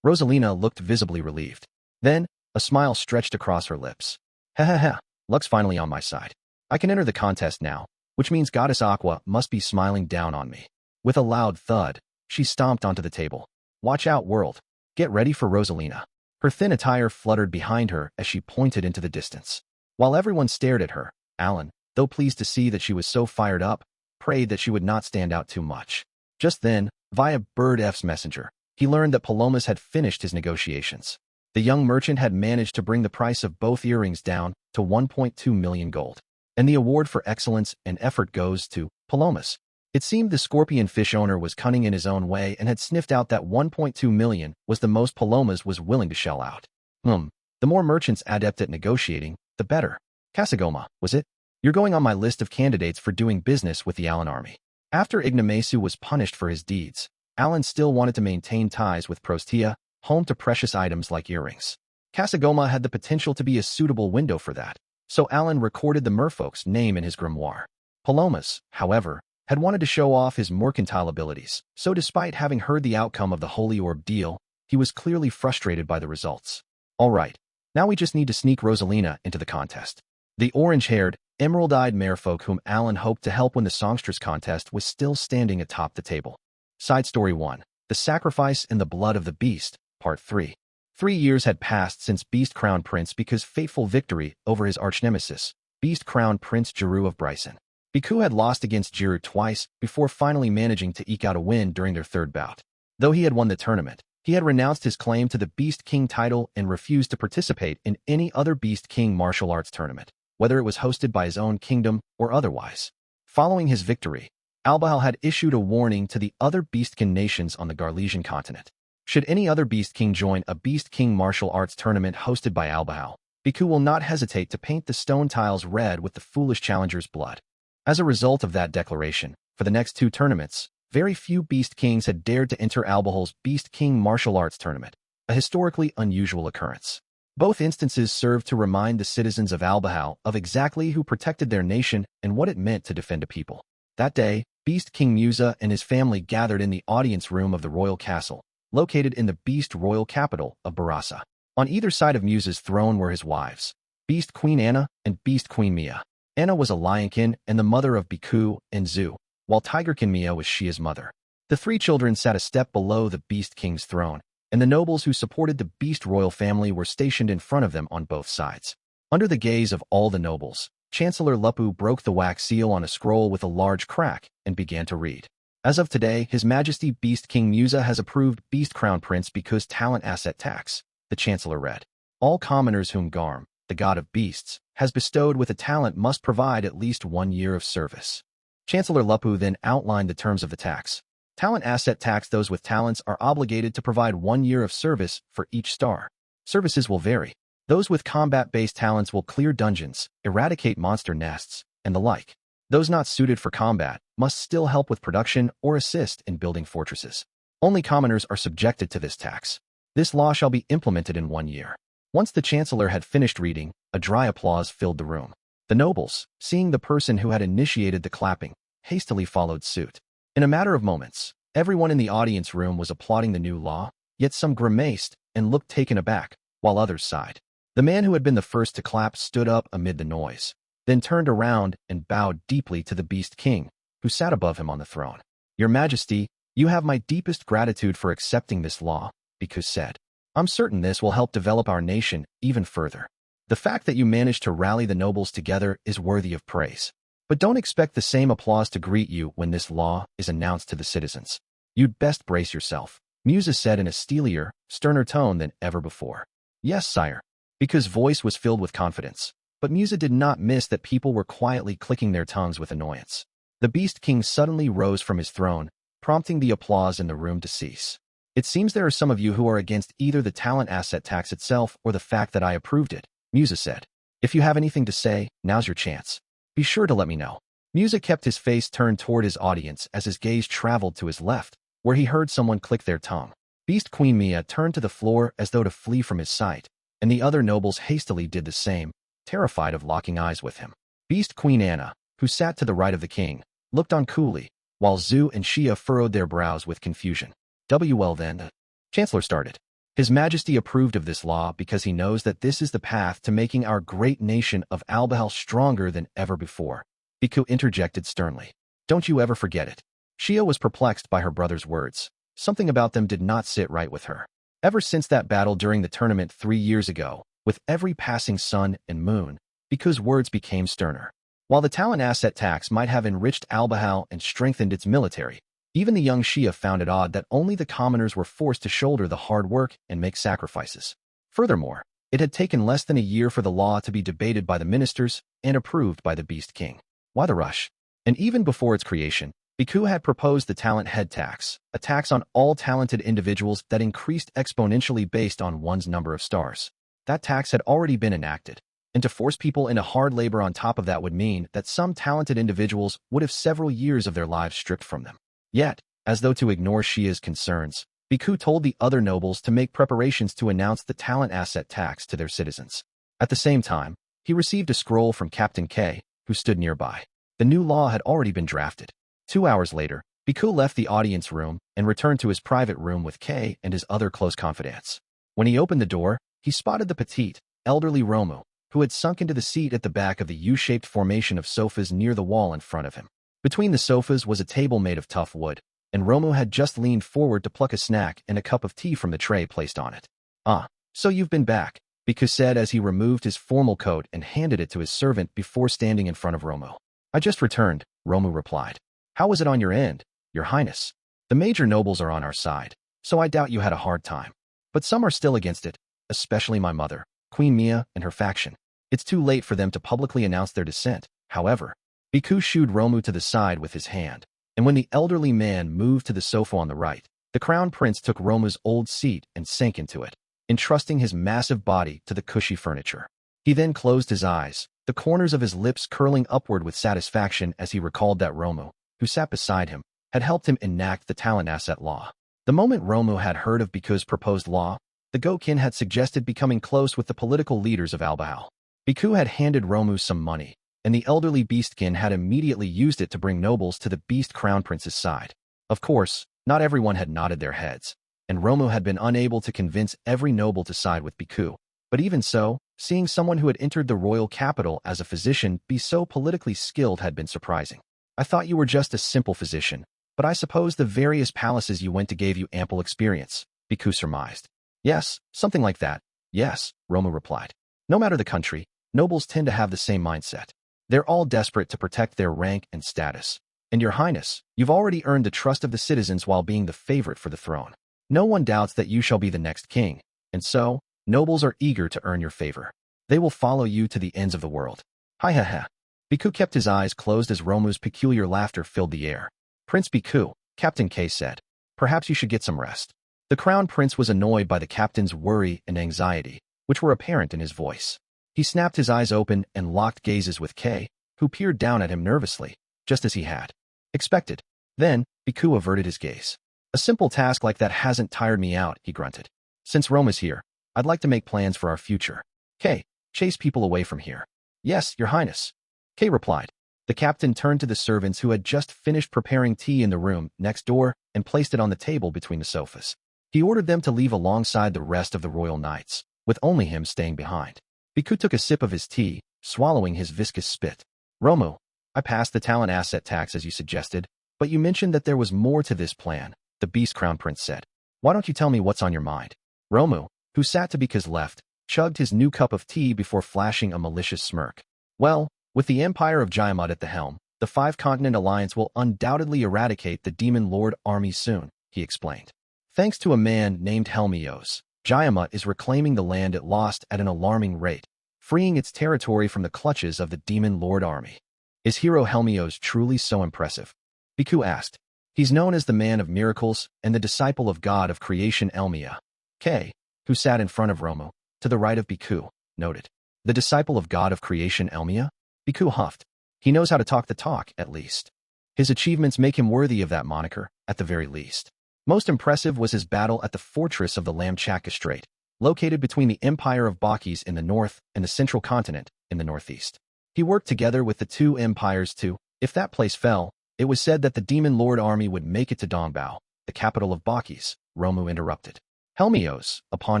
Rosalina looked visibly relieved. Then, a smile stretched across her lips. Ha ha ha, luck's finally on my side. I can enter the contest now, which means Goddess Aqua must be smiling down on me. With a loud thud, she stomped onto the table. Watch out, world. Get ready for Rosalina. Her thin attire fluttered behind her as she pointed into the distance. While everyone stared at her, Alan, though pleased to see that she was so fired up, prayed that she would not stand out too much. Just then, via Bird F's messenger, he learned that Palomas had finished his negotiations. The young merchant had managed to bring the price of both earrings down to 1.2 million gold. And the award for excellence and effort goes to Palomas. It seemed the scorpion fish owner was cunning in his own way and had sniffed out that 1.2 million was the most Palomas was willing to shell out. The more merchants adept at negotiating, the better. Kasagoma, was it? You're going on my list of candidates for doing business with the Alan army. After Ignomasu was punished for his deeds, Alan still wanted to maintain ties with Prostia, home to precious items like earrings. Kasagoma had the potential to be a suitable window for that, so Alan recorded the merfolk's name in his grimoire. Palomas, however, had wanted to show off his mercantile abilities, so despite having heard the outcome of the Holy Orb deal, he was clearly frustrated by the results. All right, now we just need to sneak Rosalina into the contest. The orange-haired, emerald-eyed merfolk whom Alan hoped to help win the Songstress contest was still standing atop the table. Side Story 1. The Sacrifice in the Blood of the Beast, Part 3. 3 years had passed since Beast crowned Prince Beku's fateful victory over his arch-nemesis, Beast crowned Prince Jiru of Bryson. Beku had lost against Jiru twice before finally managing to eke out a win during their 3rd bout. Though he had won the tournament, he had renounced his claim to the Beast King title and refused to participate in any other Beast King martial arts tournament, whether it was hosted by his own kingdom or otherwise. Following his victory, Albahal had issued a warning to the other Beastkin nations on the Garlesian continent. Should any other Beast King join a Beast King martial arts tournament hosted by Albahal, Beku will not hesitate to paint the stone tiles red with the foolish challenger's blood. As a result of that declaration, for the next 2 tournaments, very few Beast Kings had dared to enter Albahal's Beast King martial arts tournament, a historically unusual occurrence. Both instances served to remind the citizens of Albahal of exactly who protected their nation and what it meant to defend a people. That day, Beast King Musa and his family gathered in the audience room of the royal castle, located in the Beast royal capital of Barasa. On either side of Musa's throne were his wives, Beast Queen Anna and Beast Queen Mia. Anna was a Lionkin and the mother of Beku and Zu, while Tigerkin Mia was Shia's mother. The 3 children sat a step below the Beast King's throne, and the nobles who supported the Beast royal family were stationed in front of them on both sides. Under the gaze of all the nobles, Chancellor Lupu broke the wax seal on a scroll with a large crack and began to read. As of today, His Majesty Beast King Musa has approved Beast Crown Prince Beku's talent asset tax, the Chancellor read. All commoners whom Garm, the god of beasts, has bestowed with a talent must provide at least 1 year of service. Chancellor Lupu then outlined the terms of the tax. Talent asset tax. Those with talents are obligated to provide 1 year of service for each star. Services will vary. Those with combat-based talents will clear dungeons, eradicate monster nests, and the like. Those not suited for combat must still help with production or assist in building fortresses. Only commoners are subjected to this tax. This law shall be implemented in 1 year. Once the Chancellor had finished reading, a dry applause filled the room. The nobles, seeing the person who had initiated the clapping, hastily followed suit. In a matter of moments, everyone in the audience room was applauding the new law, yet some grimaced and looked taken aback, while others sighed. The man who had been the first to clap stood up amid the noise, then turned around and bowed deeply to the Beast King, who sat above him on the throne. Your Majesty, you have my deepest gratitude for accepting this law, Beku said. I'm certain this will help develop our nation even further. The fact that you managed to rally the nobles together is worthy of praise. But don't expect the same applause to greet you when this law is announced to the citizens. You'd best brace yourself, Musa said in a steelier, sterner tone than ever before. Yes, sire. Beku's voice was filled with confidence, but Musa did not miss that people were quietly clicking their tongues with annoyance. The Beast King suddenly rose from his throne, prompting the applause in the room to cease. It seems there are some of you who are against either the talent asset tax itself or the fact that I approved it, Musa said. If you have anything to say, now's your chance. Be sure to let me know. Musa kept his face turned toward his audience as his gaze traveled to his left, where he heard someone click their tongue. Beast Queen Mia turned to the floor as though to flee from his sight, and the other nobles hastily did the same, terrified of locking eyes with him. Beast Queen Anna, who sat to the right of the king, looked on coolly, while Zu and Shia furrowed their brows with confusion. Well then, the Chancellor started. His Majesty approved of this law because he knows that this is the path to making our great nation of Albahal stronger than ever before. Beku interjected sternly. Don't you ever forget it. Shia was perplexed by her brother's words. Something about them did not sit right with her. Ever since that battle during the tournament 3 years ago, with every passing sun and moon, Beku's words became sterner. While the talent asset tax might have enriched Albahal and strengthened its military, even the young Shia found it odd that only the commoners were forced to shoulder the hard work and make sacrifices. Furthermore, it had taken less than a year for the law to be debated by the ministers and approved by the Beast King. Why the rush? And even before its creation, Beku had proposed the talent head tax, a tax on all talented individuals that increased exponentially based on one's number of stars. That tax had already been enacted, and to force people into hard labor on top of that would mean that some talented individuals would have several years of their lives stripped from them. Yet, as though to ignore Shia's concerns, Beku told the other nobles to make preparations to announce the talent asset tax to their citizens. At the same time, he received a scroll from Captain K, who stood nearby. The new law had already been drafted. 2 hours later, Beku left the audience room and returned to his private room with K and his other close confidants. When he opened the door, he spotted the petite, elderly Romu, who had sunk into the seat at the back of the U-shaped formation of sofas near the wall in front of him. Between the sofas was a table made of tough wood, and Romu had just leaned forward to pluck a snack and a cup of tea from the tray placed on it. Ah, so you've been back, Beku said as he removed his formal coat and handed it to his servant before standing in front of Romu. I just returned, Romu replied. How was it on your end, Your Highness? The major nobles are on our side, so I doubt you had a hard time. But some are still against it, especially my mother, Queen Mia, and her faction. It's too late for them to publicly announce their dissent, however. Beku shooed Romu to the side with his hand, and when the elderly man moved to the sofa on the right, The crown prince took Romu's old seat and sank into it, entrusting his massive body to the cushy furniture. He then closed his eyes, the corners of his lips curling upward with satisfaction as he recalled that Romu, who sat beside him, had helped him enact the talent asset law. The moment Romu had heard of Beku's proposed law, the Gokin had suggested becoming close with the political leaders of Albahal. Beku had handed Romu some money, and the elderly Beastkin had immediately used it to bring nobles to the Beast Crown Prince's side. Of course, not everyone had nodded their heads, and Romu had been unable to convince every noble to side with Beku. But even so, seeing someone who had entered the royal capital as a physician be so politically skilled had been surprising. I thought you were just a simple physician, but I suppose the various palaces you went to gave you ample experience, Beku surmised. Yes, something like that. Yes, Romu replied. No matter the country, nobles tend to have the same mindset. They're all desperate to protect their rank and status. And Your Highness, you've already earned the trust of the citizens while being the favorite for the throne. No one doubts that you shall be the next king, and so, nobles are eager to earn your favor. They will follow you to the ends of the world. Hi ha ha. Beku kept his eyes closed as Romu's peculiar laughter filled the air. Prince Beku, Captain K said, perhaps you should get some rest. The crown prince was annoyed by the captain's worry and anxiety, which were apparent in his voice. He snapped his eyes open and locked gazes with K, who peered down at him nervously, just as he had expected. Then, Beku averted his gaze. A simple task like that hasn't tired me out, he grunted. Since Romu's here, I'd like to make plans for our future. K, chase people away from here. Yes, Your Highness. K replied. The captain turned to the servants who had just finished preparing tea in the room next door and placed it on the table between the sofas. He ordered them to leave alongside the rest of the royal knights, with only him staying behind. Beku took a sip of his tea, swallowing his viscous spit. Romu, I passed the talent asset tax as you suggested, but you mentioned that there was more to this plan, the Beast Crown Prince said. Why don't you tell me what's on your mind? Romu, who sat to Beku's left, chugged his new cup of tea before flashing a malicious smirk. Well, with the Empire of Jayamut at the helm, the Five-Continent Alliance will undoubtedly eradicate the Demon Lord army soon, he explained. Thanks to a man named Helmios, Jayamut is reclaiming the land it lost at an alarming rate, freeing its territory from the clutches of the Demon Lord army. Is hero Helmios truly so impressive? Beku asked. He's known as the man of miracles and the disciple of God of creation Elmia. K, who sat in front of Romu, to the right of Beku, noted. The disciple of God of creation Elmia? Beku huffed. He knows how to talk the talk, at least. His achievements make him worthy of that moniker, at the very least. Most impressive was his battle at the fortress of the Lamchaka Strait, located between the Empire of Bakis in the north and the Central Continent in the northeast. He worked together with the two empires to, if that place fell, it was said that the Demon Lord army would make it to Dongbao, the capital of Bakis, Romu interrupted. Helmios, upon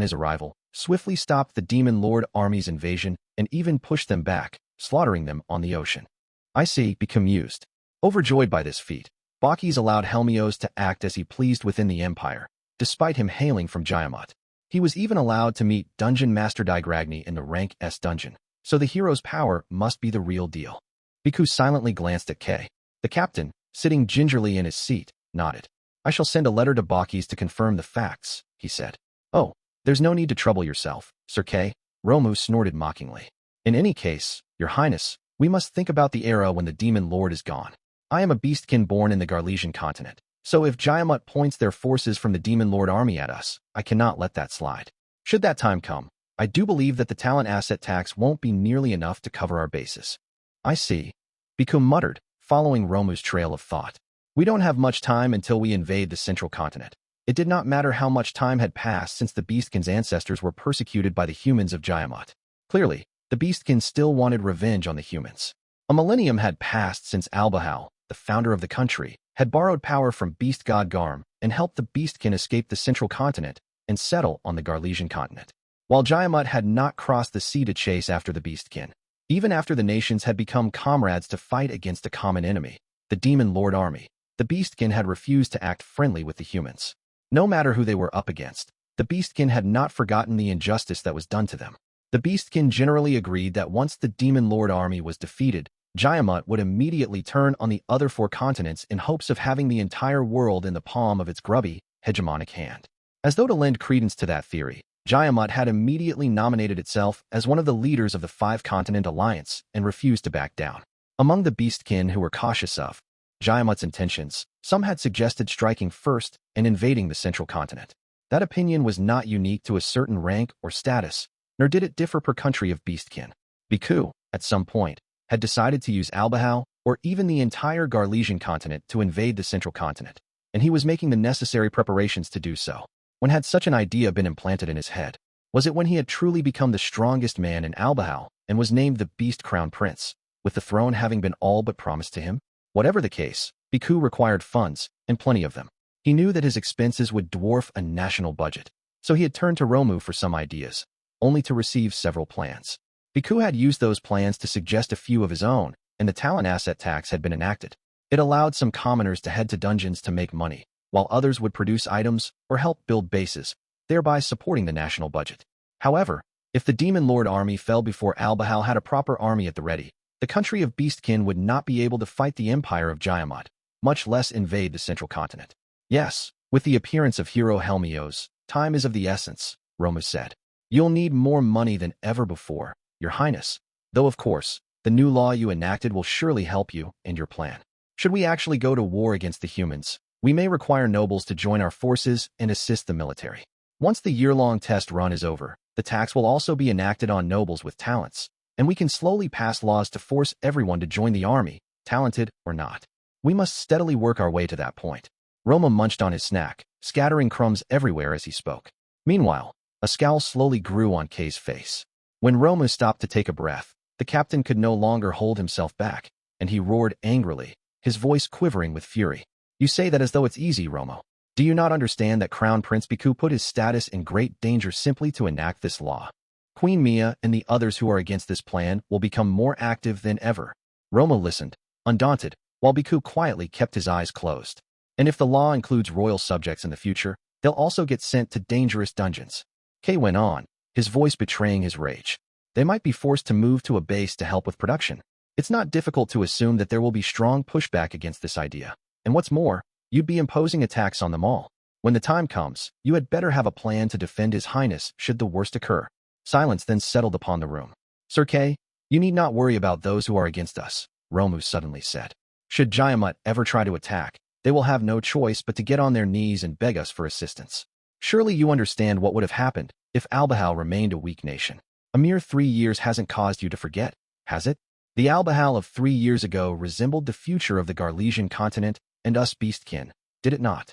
his arrival, swiftly stopped the Demon Lord army's invasion and even pushed them back, slaughtering them on the ocean. I see, Beku mused. Overjoyed by this feat, Bakis allowed Helmios to act as he pleased within the empire, despite him hailing from Jayamut. He was even allowed to meet Dungeon Master Digragni in the Rank S dungeon, so the hero's power must be the real deal. Beku silently glanced at K. The captain, sitting gingerly in his seat, nodded. I shall send a letter to Bakis to confirm the facts, he said. Oh, there's no need to trouble yourself, Sir K. Romu snorted mockingly. In any case, Your Highness, we must think about the era when the Demon Lord is gone. I am a beastkin born in the Garlesian continent, so if Jayamut points their forces from the Demon Lord army at us, I cannot let that slide. Should that time come, I do believe that the talent asset tax won't be nearly enough to cover our bases. I see. Beku muttered, following Romu's trail of thought. We don't have much time until we invade the Central Continent. It did not matter how much time had passed since the Beastkin's ancestors were persecuted by the humans of Jayamut. Clearly, the Beastkin still wanted revenge on the humans. A millennium had passed since Albahal, the founder of the country, had borrowed power from Beast God Garm and helped the Beastkin escape the Central Continent and settle on the Garlesian continent. While Jayamut had not crossed the sea to chase after the Beastkin, even after the nations had become comrades to fight against a common enemy, the Demon Lord army, the Beastkin had refused to act friendly with the humans. No matter who they were up against, the Beastkin had not forgotten the injustice that was done to them. The Beastkin generally agreed that once the Demon Lord army was defeated, Jayamut would immediately turn on the other four continents in hopes of having the entire world in the palm of its grubby, hegemonic hand. As though to lend credence to that theory, Jayamut had immediately nominated itself as one of the leaders of the Five-Continent Alliance and refused to back down. Among the Beastkin who were cautious of Jayamat's intentions, some had suggested striking first and invading the central continent. That opinion was not unique to a certain rank or status, nor did it differ per country of Beastkin. Beku, at some point, had decided to use Albahau or even the entire Garlesian continent to invade the central continent, and he was making the necessary preparations to do so. When had such an idea been implanted in his head? Was it when he had truly become the strongest man in Albahau and was named the Beast Crown Prince, with the throne having been all but promised to him? Whatever the case, Beku required funds, and plenty of them. He knew that his expenses would dwarf a national budget, so he had turned to Romu for some ideas, only to receive several plans. Beku had used those plans to suggest a few of his own, and the talent asset tax had been enacted. It allowed some commoners to head to dungeons to make money, while others would produce items or help build bases, thereby supporting the national budget. However, if the Demon Lord army fell before Albahau had a proper army at the ready, the country of Beastkin would not be able to fight the empire of Jayamat, much less invade the central continent. Yes, with the appearance of hero Helmios, time is of the essence, Romu said. You'll need more money than ever before, Your Highness, though of course, the new law you enacted will surely help you and your plan. Should we actually go to war against the humans, we may require nobles to join our forces and assist the military. Once the year-long test run is over, the tax will also be enacted on nobles with talents, and we can slowly pass laws to force everyone to join the army, talented or not. We must steadily work our way to that point. Roma munched on his snack, scattering crumbs everywhere as he spoke. Meanwhile, a scowl slowly grew on Kay's face. When Roma stopped to take a breath, the captain could no longer hold himself back, and he roared angrily, his voice quivering with fury. You say that as though it's easy, Romo. Do you not understand that Crown Prince Beku put his status in great danger simply to enact this law? Queen Mia and the others who are against this plan will become more active than ever. Roma listened, undaunted, while Beku quietly kept his eyes closed. And if the law includes royal subjects in the future, they'll also get sent to dangerous dungeons. Kay went on, his voice betraying his rage. They might be forced to move to a base to help with production. It's not difficult to assume that there will be strong pushback against this idea. And what's more, you'd be imposing a tax on them all. When the time comes, you had better have a plan to defend His Highness should the worst occur. Silence then settled upon the room. Sir Kay, you need not worry about those who are against us, Romu suddenly said. Should Jayamat ever try to attack, they will have no choice but to get on their knees and beg us for assistance. Surely you understand what would have happened if Albahau remained a weak nation. A mere 3 years hasn't caused you to forget, has it? The Albahau of 3 years ago resembled the future of the Garlesian continent and us Beastkin, did it not?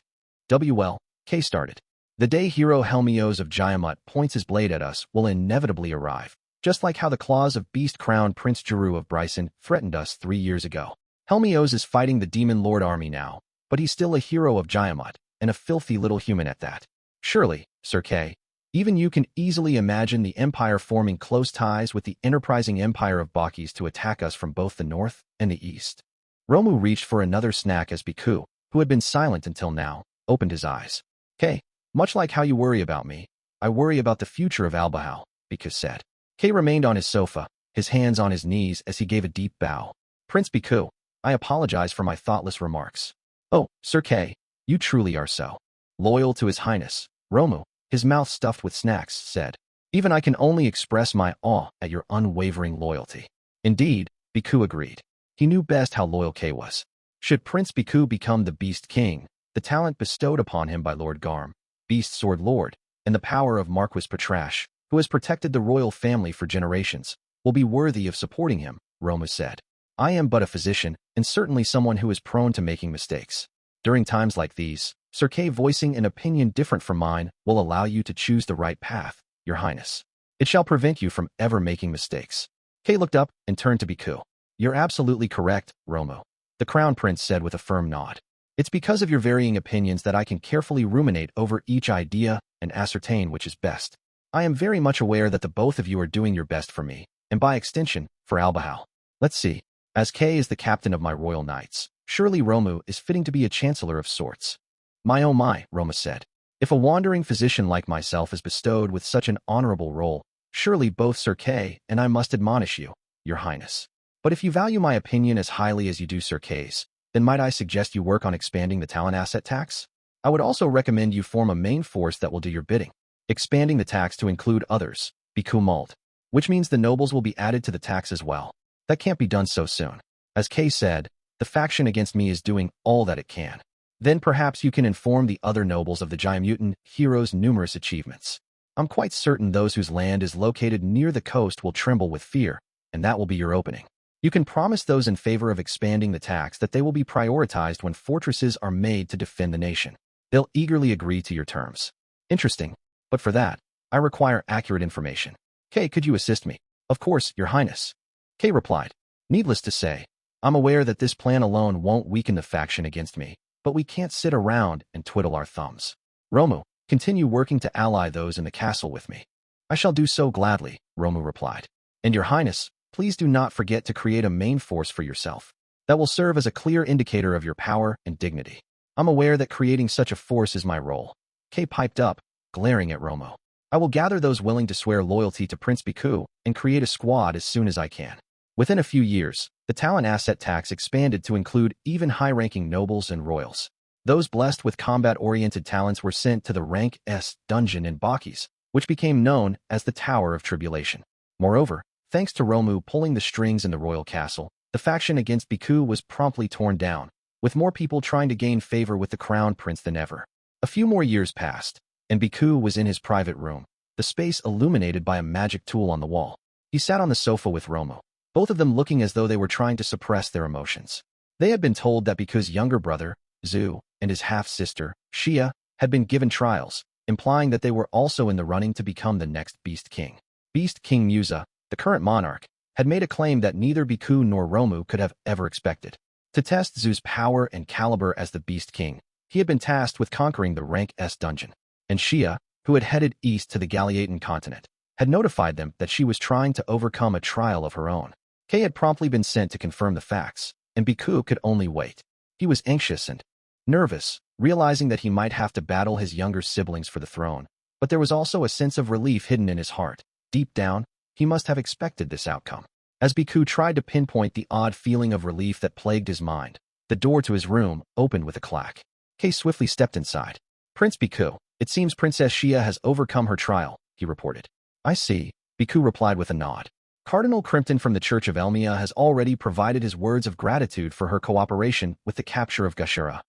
Well, Kay started. The day hero Helmios of Jayamat points his blade at us will inevitably arrive, just like how the claws of Beast Crown Prince Jeru of Bryson threatened us 3 years ago. Helmios is fighting the Demon Lord army now, but he's still a hero of Jayamat, and a filthy little human at that. Surely, Sir Kay, even you can easily imagine the Empire forming close ties with the enterprising Empire of Bakis to attack us from both the north and the east. Romu reached for another snack as Beku, who had been silent until now, opened his eyes. Kay, much like how you worry about me, I worry about the future of Albahau, Beku said. Kay remained on his sofa, his hands on his knees as he gave a deep bow. Prince Beku, I apologize for my thoughtless remarks. Oh, Sir Kay, you truly are so loyal to His Highness, Romu, his mouth stuffed with snacks, said. Even I can only express my awe at your unwavering loyalty. Indeed, Beku agreed. He knew best how loyal Kay was. Should Prince Beku become the Beast King, the talent bestowed upon him by Lord Garm, Beast Sword Lord, and the power of Marquis Patrash, who has protected the royal family for generations, will be worthy of supporting him, Romu said. I am but a physician, and certainly someone who is prone to making mistakes. During times like these, Sir Kay voicing an opinion different from mine will allow you to choose the right path, Your Highness. It shall prevent you from ever making mistakes. Kay looked up and turned to Beku. You're absolutely correct, Romu, the Crown Prince said with a firm nod. It's because of your varying opinions that I can carefully ruminate over each idea and ascertain which is best. I am very much aware that the both of you are doing your best for me, and by extension, for Albahau. Let's see. As Kay is the captain of my royal knights, surely Romu is fitting to be a chancellor of sorts. My oh my, Roma said. If a wandering physician like myself is bestowed with such an honorable role, surely both Sir Kay and I must admonish you, Your Highness. But if you value my opinion as highly as you do Sir Kay's, then might I suggest you work on expanding the talent asset tax? I would also recommend you form a main force that will do your bidding, expanding the tax to include others, Beku mulled, which means the nobles will be added to the tax as well. That can't be done so soon. As Kay said, The faction against me is doing all that it can. Then perhaps you can inform the other nobles of the Jaimutan hero's numerous achievements. I'm quite certain those whose land is located near the coast will tremble with fear, and that will be your opening. You can promise those in favor of expanding the tax that they will be prioritized when fortresses are made to defend the nation. They'll eagerly agree to your terms. Interesting, but for that, I require accurate information. Kay, could you assist me? Of course, Your Highness. Kay replied. Needless to say, I'm aware that this plan alone won't weaken the faction against me, but we can't sit around and twiddle our thumbs. Romu, continue working to ally those in the castle with me. I shall do so gladly, Romu replied. And Your Highness, please do not forget to create a main force for yourself. That will serve as a clear indicator of your power and dignity. I'm aware that creating such a force is my role. Kay piped up, glaring at Romu. I will gather those willing to swear loyalty to Prince Beku and create a squad as soon as I can. Within a few years, the talent asset tax expanded to include even high-ranking nobles and royals. Those blessed with combat-oriented talents were sent to the Rank S dungeon in Bakis, which became known as the Tower of Tribulation. Moreover, thanks to Romu pulling the strings in the royal castle, the faction against Beku was promptly torn down, with more people trying to gain favor with the crown prince than ever. A few more years passed, and Beku was in his private room, the space illuminated by a magic tool on the wall. He sat on the sofa with Romu, both of them looking as though they were trying to suppress their emotions. They had been told that Beku's younger brother, Zu, and his half-sister, Shia, had been given trials, implying that they were also in the running to become the next Beast King. Beast King Musa, the current monarch, had made a claim that neither Beku nor Romu could have ever expected. To test Zu's power and caliber as the Beast King, he had been tasked with conquering the Rank S dungeon, and Shia, who had headed east to the Galiatan continent, had notified them that she was trying to overcome a trial of her own. Kay had promptly been sent to confirm the facts, and Beku could only wait. He was anxious and nervous, realizing that he might have to battle his younger siblings for the throne, but there was also a sense of relief hidden in his heart. Deep down, he must have expected this outcome. As Beku tried to pinpoint the odd feeling of relief that plagued his mind, the door to his room opened with a clack. Kay swiftly stepped inside. Prince Beku, it seems Princess Shia has overcome her trial, he reported. I see, Beku replied with a nod. Cardinal Crimpton from the Church of Elmia has already provided his words of gratitude for her cooperation with the capture of Gashura.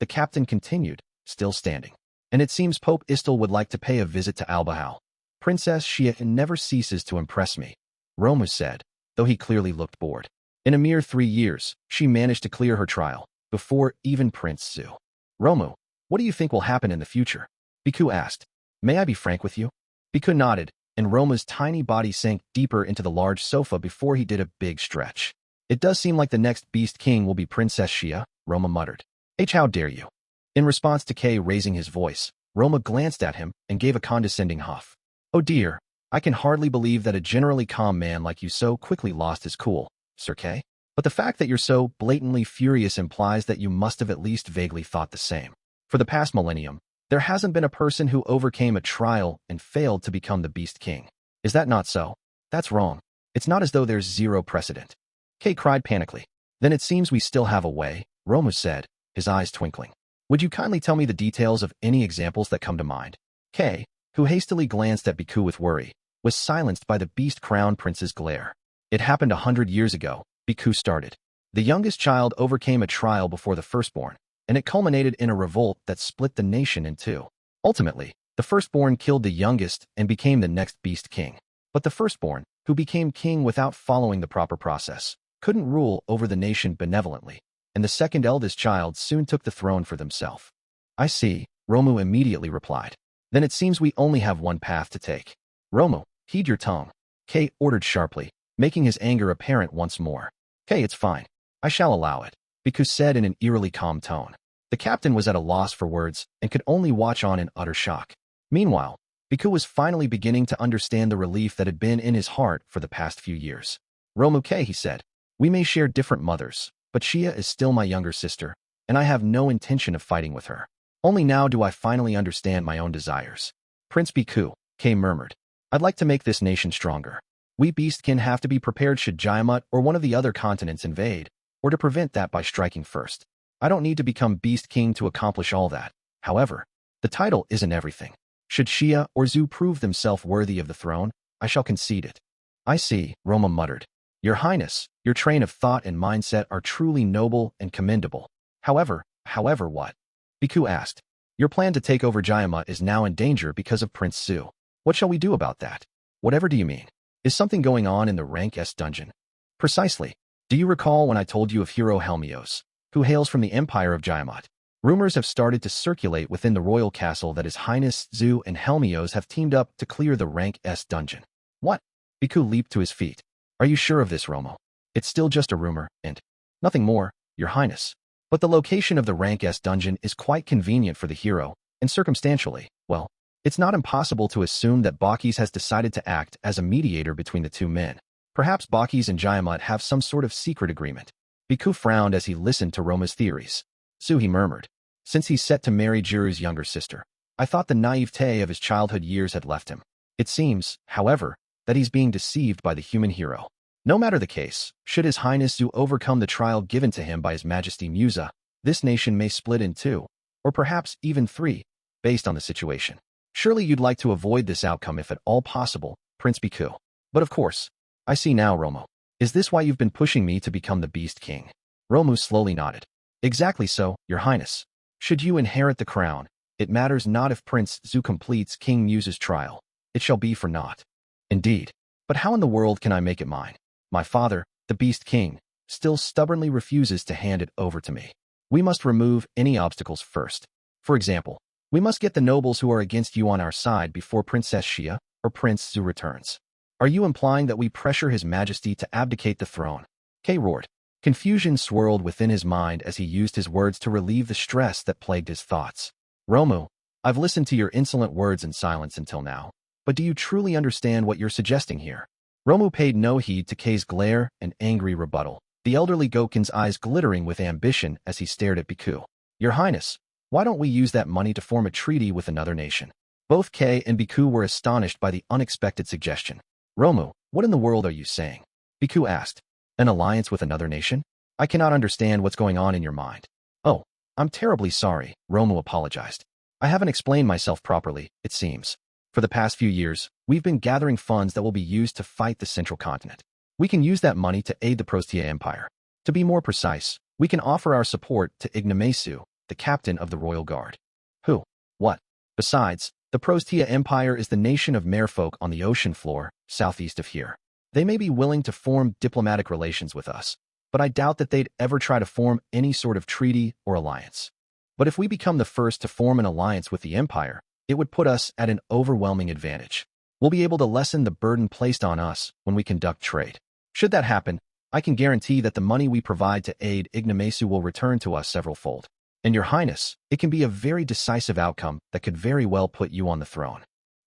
The captain continued, still standing. And it seems Pope Istil would like to pay a visit to Albahal. Princess Shia never ceases to impress me, Romu said, though he clearly looked bored. In a mere 3 years, she managed to clear her trial, before even Prince Zu. Romu, what do you think will happen in the future? Beku asked. May I be frank with you? Beku nodded, and Romu's tiny body sank deeper into the large sofa before he did a big stretch. It does seem like the next Beast King will be Princess Shia, Romu muttered. How dare you? In response to Kay raising his voice, Romu glanced at him and gave a condescending huff. Oh dear, I can hardly believe that a generally calm man like you so quickly lost his cool, Sir Kay. But the fact that you're so blatantly furious implies that you must have at least vaguely thought the same. For the past millennium, there hasn't been a person who overcame a trial and failed to become the Beast King. Is that not so? That's wrong. It's not as though there's zero precedent. Kay cried panically. Then it seems we still have a way, Romu said, his eyes twinkling. Would you kindly tell me the details of any examples that come to mind? Kay, who hastily glanced at Beku with worry, was silenced by the Beast Crown Prince's glare. It happened 100 years ago, Beku started. The youngest child overcame a trial before the firstborn, and it culminated in a revolt that split the nation in two. Ultimately, the firstborn killed the youngest and became the next Beast King. But the firstborn, who became king without following the proper process, couldn't rule over the nation benevolently, and the second eldest child soon took the throne for themselves. I see, Romu immediately replied. Then it seems we only have one path to take. Romu, heed your tongue, Kay ordered sharply, making his anger apparent once more. Kay, it's fine. I shall allow it, Beku said in an eerily calm tone. The captain was at a loss for words and could only watch on in utter shock. Meanwhile, Beku was finally beginning to understand the relief that had been in his heart for the past few years. Romu Kay, he said, we may share different mothers, but Shia is still my younger sister, and I have no intention of fighting with her. Only now do I finally understand my own desires. Prince Beku, Kay murmured. I'd like to make this nation stronger. We Beastkin have to be prepared should Jaiamut or one of the other continents invade, or to prevent that by striking first. I don't need to become Beast King to accomplish all that. However, the title isn't everything. Should Shia or Zu prove themselves worthy of the throne, I shall concede it. I see, Roma muttered. Your Highness, your train of thought and mindset are truly noble and commendable. However, what? Beku asked. Your plan to take over Jayama is now in danger because of Prince Su. What shall we do about that? Whatever do you mean? Is something going on in the Rank S dungeon? Precisely. Do you recall when I told you of hero Helmios, who hails from the Empire of Jayama? Rumors have started to circulate within the royal castle that His Highness Zu and Helmios have teamed up to clear the Rank S dungeon. What? Beku leaped to his feet. Are you sure of this, Romo? It's still just a rumor, and nothing more, Your Highness. But the location of the Rank S dungeon is quite convenient for the hero, and circumstantially, well, it's not impossible to assume that Bakis has decided to act as a mediator between the two men. Perhaps Bakis and Jayamut have some sort of secret agreement. Beku frowned as he listened to Roma's theories. Su, he murmured. Since he's set to marry Jiru's younger sister, I thought the naivete of his childhood years had left him. It seems, however, that he's being deceived by the human hero. No matter the case, should His Highness Zu overcome the trial given to him by His Majesty Musa, this nation may split in two, or perhaps even three, based on the situation. Surely you'd like to avoid this outcome if at all possible, Prince Beku. But of course, I see now, Romo. Is this why you've been pushing me to become the Beast King? Romu slowly nodded. Exactly so, Your Highness. Should you inherit the crown, it matters not if Prince Zu completes King Musa's trial. It shall be for naught. Indeed. But how in the world can I make it mine? My father, the Beast King, still stubbornly refuses to hand it over to me. We must remove any obstacles first. For example, we must get the nobles who are against you on our side before Princess Xia or Prince Zu returns. Are you implying that we pressure His Majesty to abdicate the throne? Kay roared. Confusion swirled within his mind as he used his words to relieve the stress that plagued his thoughts. Romu, I've listened to your insolent words in silence until now, but do you truly understand what you're suggesting here? Romu paid no heed to Kay's glare and angry rebuttal, the elderly Goken's eyes glittering with ambition as he stared at Beku. Your Highness, why don't we use that money to form a treaty with another nation? Both Kay and Beku were astonished by the unexpected suggestion. Romu, what in the world are you saying? Beku asked. An alliance with another nation? I cannot understand what's going on in your mind. Oh, I'm terribly sorry, Romu apologized. I haven't explained myself properly, it seems. For the past few years, we've been gathering funds that will be used to fight the central continent. We can use that money to aid the Prostia Empire. To be more precise, we can offer our support to Ignomasu, the captain of the royal guard. Who? What? Besides, the Prostia Empire is the nation of merfolk on the ocean floor, southeast of here. They may be willing to form diplomatic relations with us, but I doubt that they'd ever try to form any sort of treaty or alliance. But if we become the first to form an alliance with the Empire, it would put us at an overwhelming advantage. We'll be able to lessen the burden placed on us when we conduct trade. Should that happen, I can guarantee that the money we provide to aid Ignomasu will return to us several-fold. And Your Highness, it can be a very decisive outcome that could very well put you on the throne.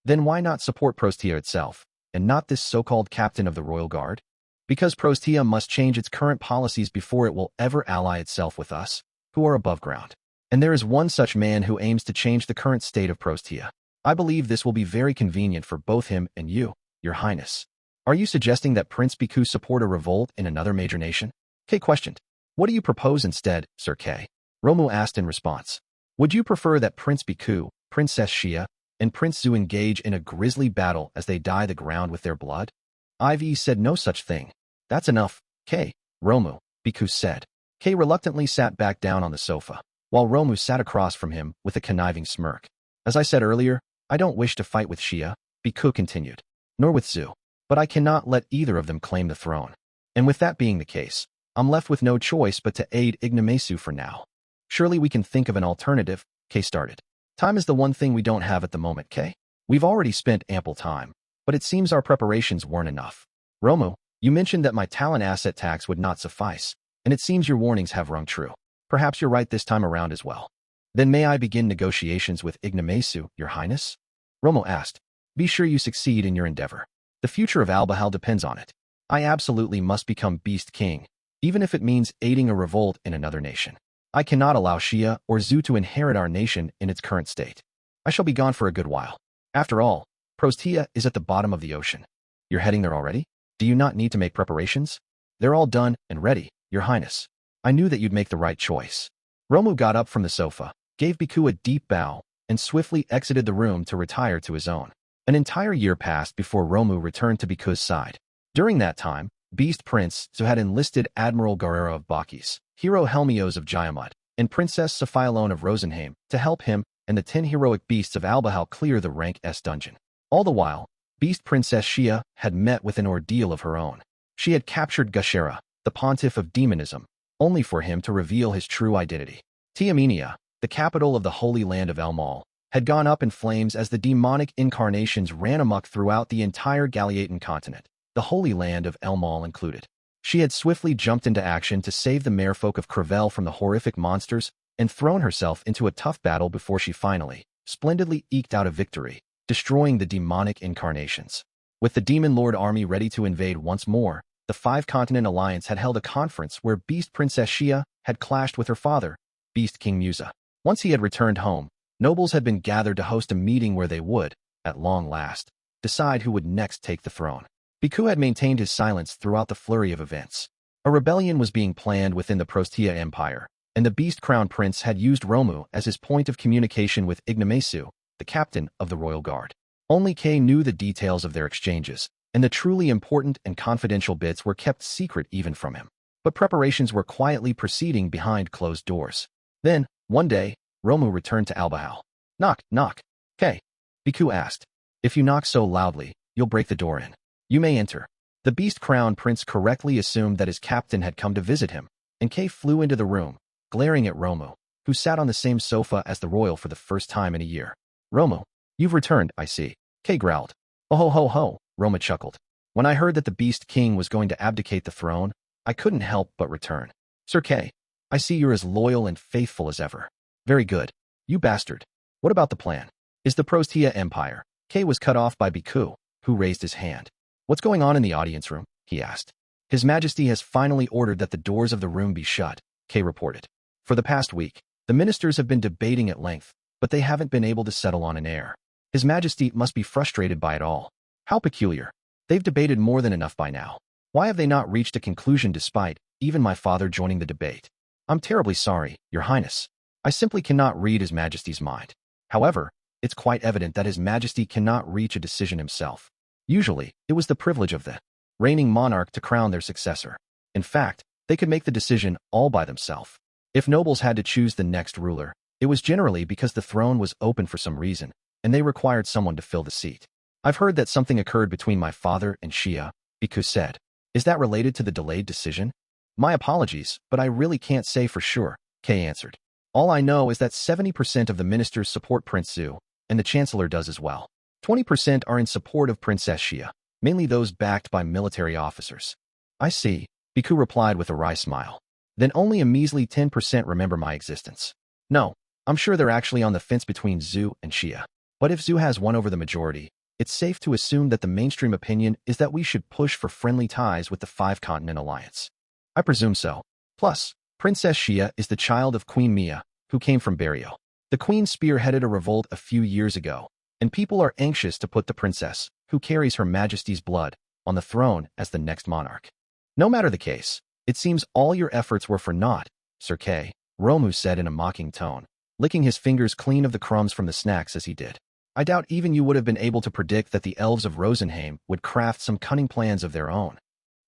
Then why not support Prostia itself, and not this so-called captain of the royal guard? Because Prostia must change its current policies before it will ever ally itself with us, who are above ground. And there is one such man who aims to change the current state of Prostia. I believe this will be very convenient for both him and you, Your Highness. Are you suggesting that Prince Beku support a revolt in another major nation? Kay questioned. What do you propose instead, Sir Kay? Romu asked in response. Would you prefer that Prince Beku, Princess Xia, and Prince Zu engage in a grisly battle as they dye the ground with their blood? Ivy said no such thing. That's enough, Kay, Romu, Beku said. Kay reluctantly sat back down on the sofa, while Romu sat across from him with a conniving smirk. As I said earlier, I don't wish to fight with Xia, Beku continued, nor with Zu, but I cannot let either of them claim the throne. And with that being the case, I'm left with no choice but to aid Ignomasu for now. Surely we can think of an alternative, Kay started. Time is the one thing we don't have at the moment, Kay. We've already spent ample time, but it seems our preparations weren't enough. Romu, you mentioned that my talent asset tax would not suffice, and it seems your warnings have rung true. Perhaps you're right this time around as well. Then may I begin negotiations with Ignomasu, Your Highness? Romu asked. Be sure you succeed in your endeavor. The future of Albahal depends on it. I absolutely must become Beast King, even if it means aiding a revolt in another nation. I cannot allow Xia or Zu to inherit our nation in its current state. I shall be gone for a good while. After all, Prostia is at the bottom of the ocean. You're heading there already? Do you not need to make preparations? They're all done and ready, Your Highness. I knew that you'd make the right choice. Romu got up from the sofa, gave Beku a deep bow, and swiftly exited the room to retire to his own. An entire year passed before Romu returned to Beku's side. During that time, Beast Prince, who had enlisted Admiral Guerrero of Bakis, Hero Helmios of Jayamut, and Princess Sophialone of Rosenheim to help him and the 10 heroic beasts of Albahal clear the Rank S dungeon. All the while, Beast Princess Shia had met with an ordeal of her own. She had captured Gashera, the pontiff of demonism, only for him to reveal his true identity. Tiamenia, the capital of the Holy Land of Elmal, had gone up in flames as the demonic incarnations ran amok throughout the entire Galiaean continent, the Holy Land of Elmal included. She had swiftly jumped into action to save the merfolk of Crevelle from the horrific monsters and thrown herself into a tough battle before she finally, splendidly eked out a victory, destroying the demonic incarnations. With the Demon Lord army ready to invade once more, the Five-Continent Alliance had held a conference where Beast Princess Shia had clashed with her father, Beast King Musa. Once he had returned home, nobles had been gathered to host a meeting where they would, at long last, decide who would next take the throne. Beku had maintained his silence throughout the flurry of events. A rebellion was being planned within the Prostia Empire, and the Beast Crown Prince had used Romu as his point of communication with Ignomasu, the captain of the Royal Guard. Only Kay knew the details of their exchanges, and the truly important and confidential bits were kept secret even from him. But preparations were quietly proceeding behind closed doors. Then, one day, Romu returned to Albahal. "Knock, knock." "Kay," Beku asked. "If you knock so loudly, you'll break the door in. You may enter." The Beast Crown Prince correctly assumed that his captain had come to visit him, and Kay flew into the room, glaring at Romu, who sat on the same sofa as the royal for the first time in a year. "Romu, you've returned, I see," Kay growled. "Oh ho ho ho," Roma chuckled. "When I heard that the Beast King was going to abdicate the throne, I couldn't help but return." "Sir Kay, I see you're as loyal and faithful as ever." "Very good. You bastard. What about the plan? Is the Prostia Empire?" Kay was cut off by Beku, who raised his hand. "What's going on in the audience room?" he asked. "His Majesty has finally ordered that the doors of the room be shut," Kay reported. "For the past week, the ministers have been debating at length, but they haven't been able to settle on an heir. His Majesty must be frustrated by it all." "How peculiar. They've debated more than enough by now. Why have they not reached a conclusion despite even my father joining the debate?" "I'm terribly sorry, Your Highness. I simply cannot read His Majesty's mind. However, it's quite evident that His Majesty cannot reach a decision himself. Usually, it was the privilege of the reigning monarch to crown their successor. In fact, they could make the decision all by themselves. If nobles had to choose the next ruler, it was generally because the throne was open for some reason, and they required someone to fill the seat. I've heard that something occurred between my father and Shia," Beku said. "Is that related to the delayed decision?" "My apologies, but I really can't say for sure," Kay answered. "All I know is that 70% of the ministers support Prince Zhu, and the Chancellor does as well. 20% are in support of Princess Shia, mainly those backed by military officers." "I see," Beku replied with a wry smile. "Then only a measly 10% remember my existence. No, I'm sure they're actually on the fence between Zhu and Shia. But if Zhu has won over the majority, it's safe to assume that the mainstream opinion is that we should push for friendly ties with the Five-Continent Alliance." "I presume so. Plus, Princess Shia is the child of Queen Mia, who came from Barrio. The queen spearheaded a revolt a few years ago, and people are anxious to put the princess, who carries Her Majesty's blood, on the throne as the next monarch. No matter the case, it seems all your efforts were for naught, Sir Kay," Romu said in a mocking tone, licking his fingers clean of the crumbs from the snacks as he did. "I doubt even you would have been able to predict that the elves of Rosenheim would craft some cunning plans of their own."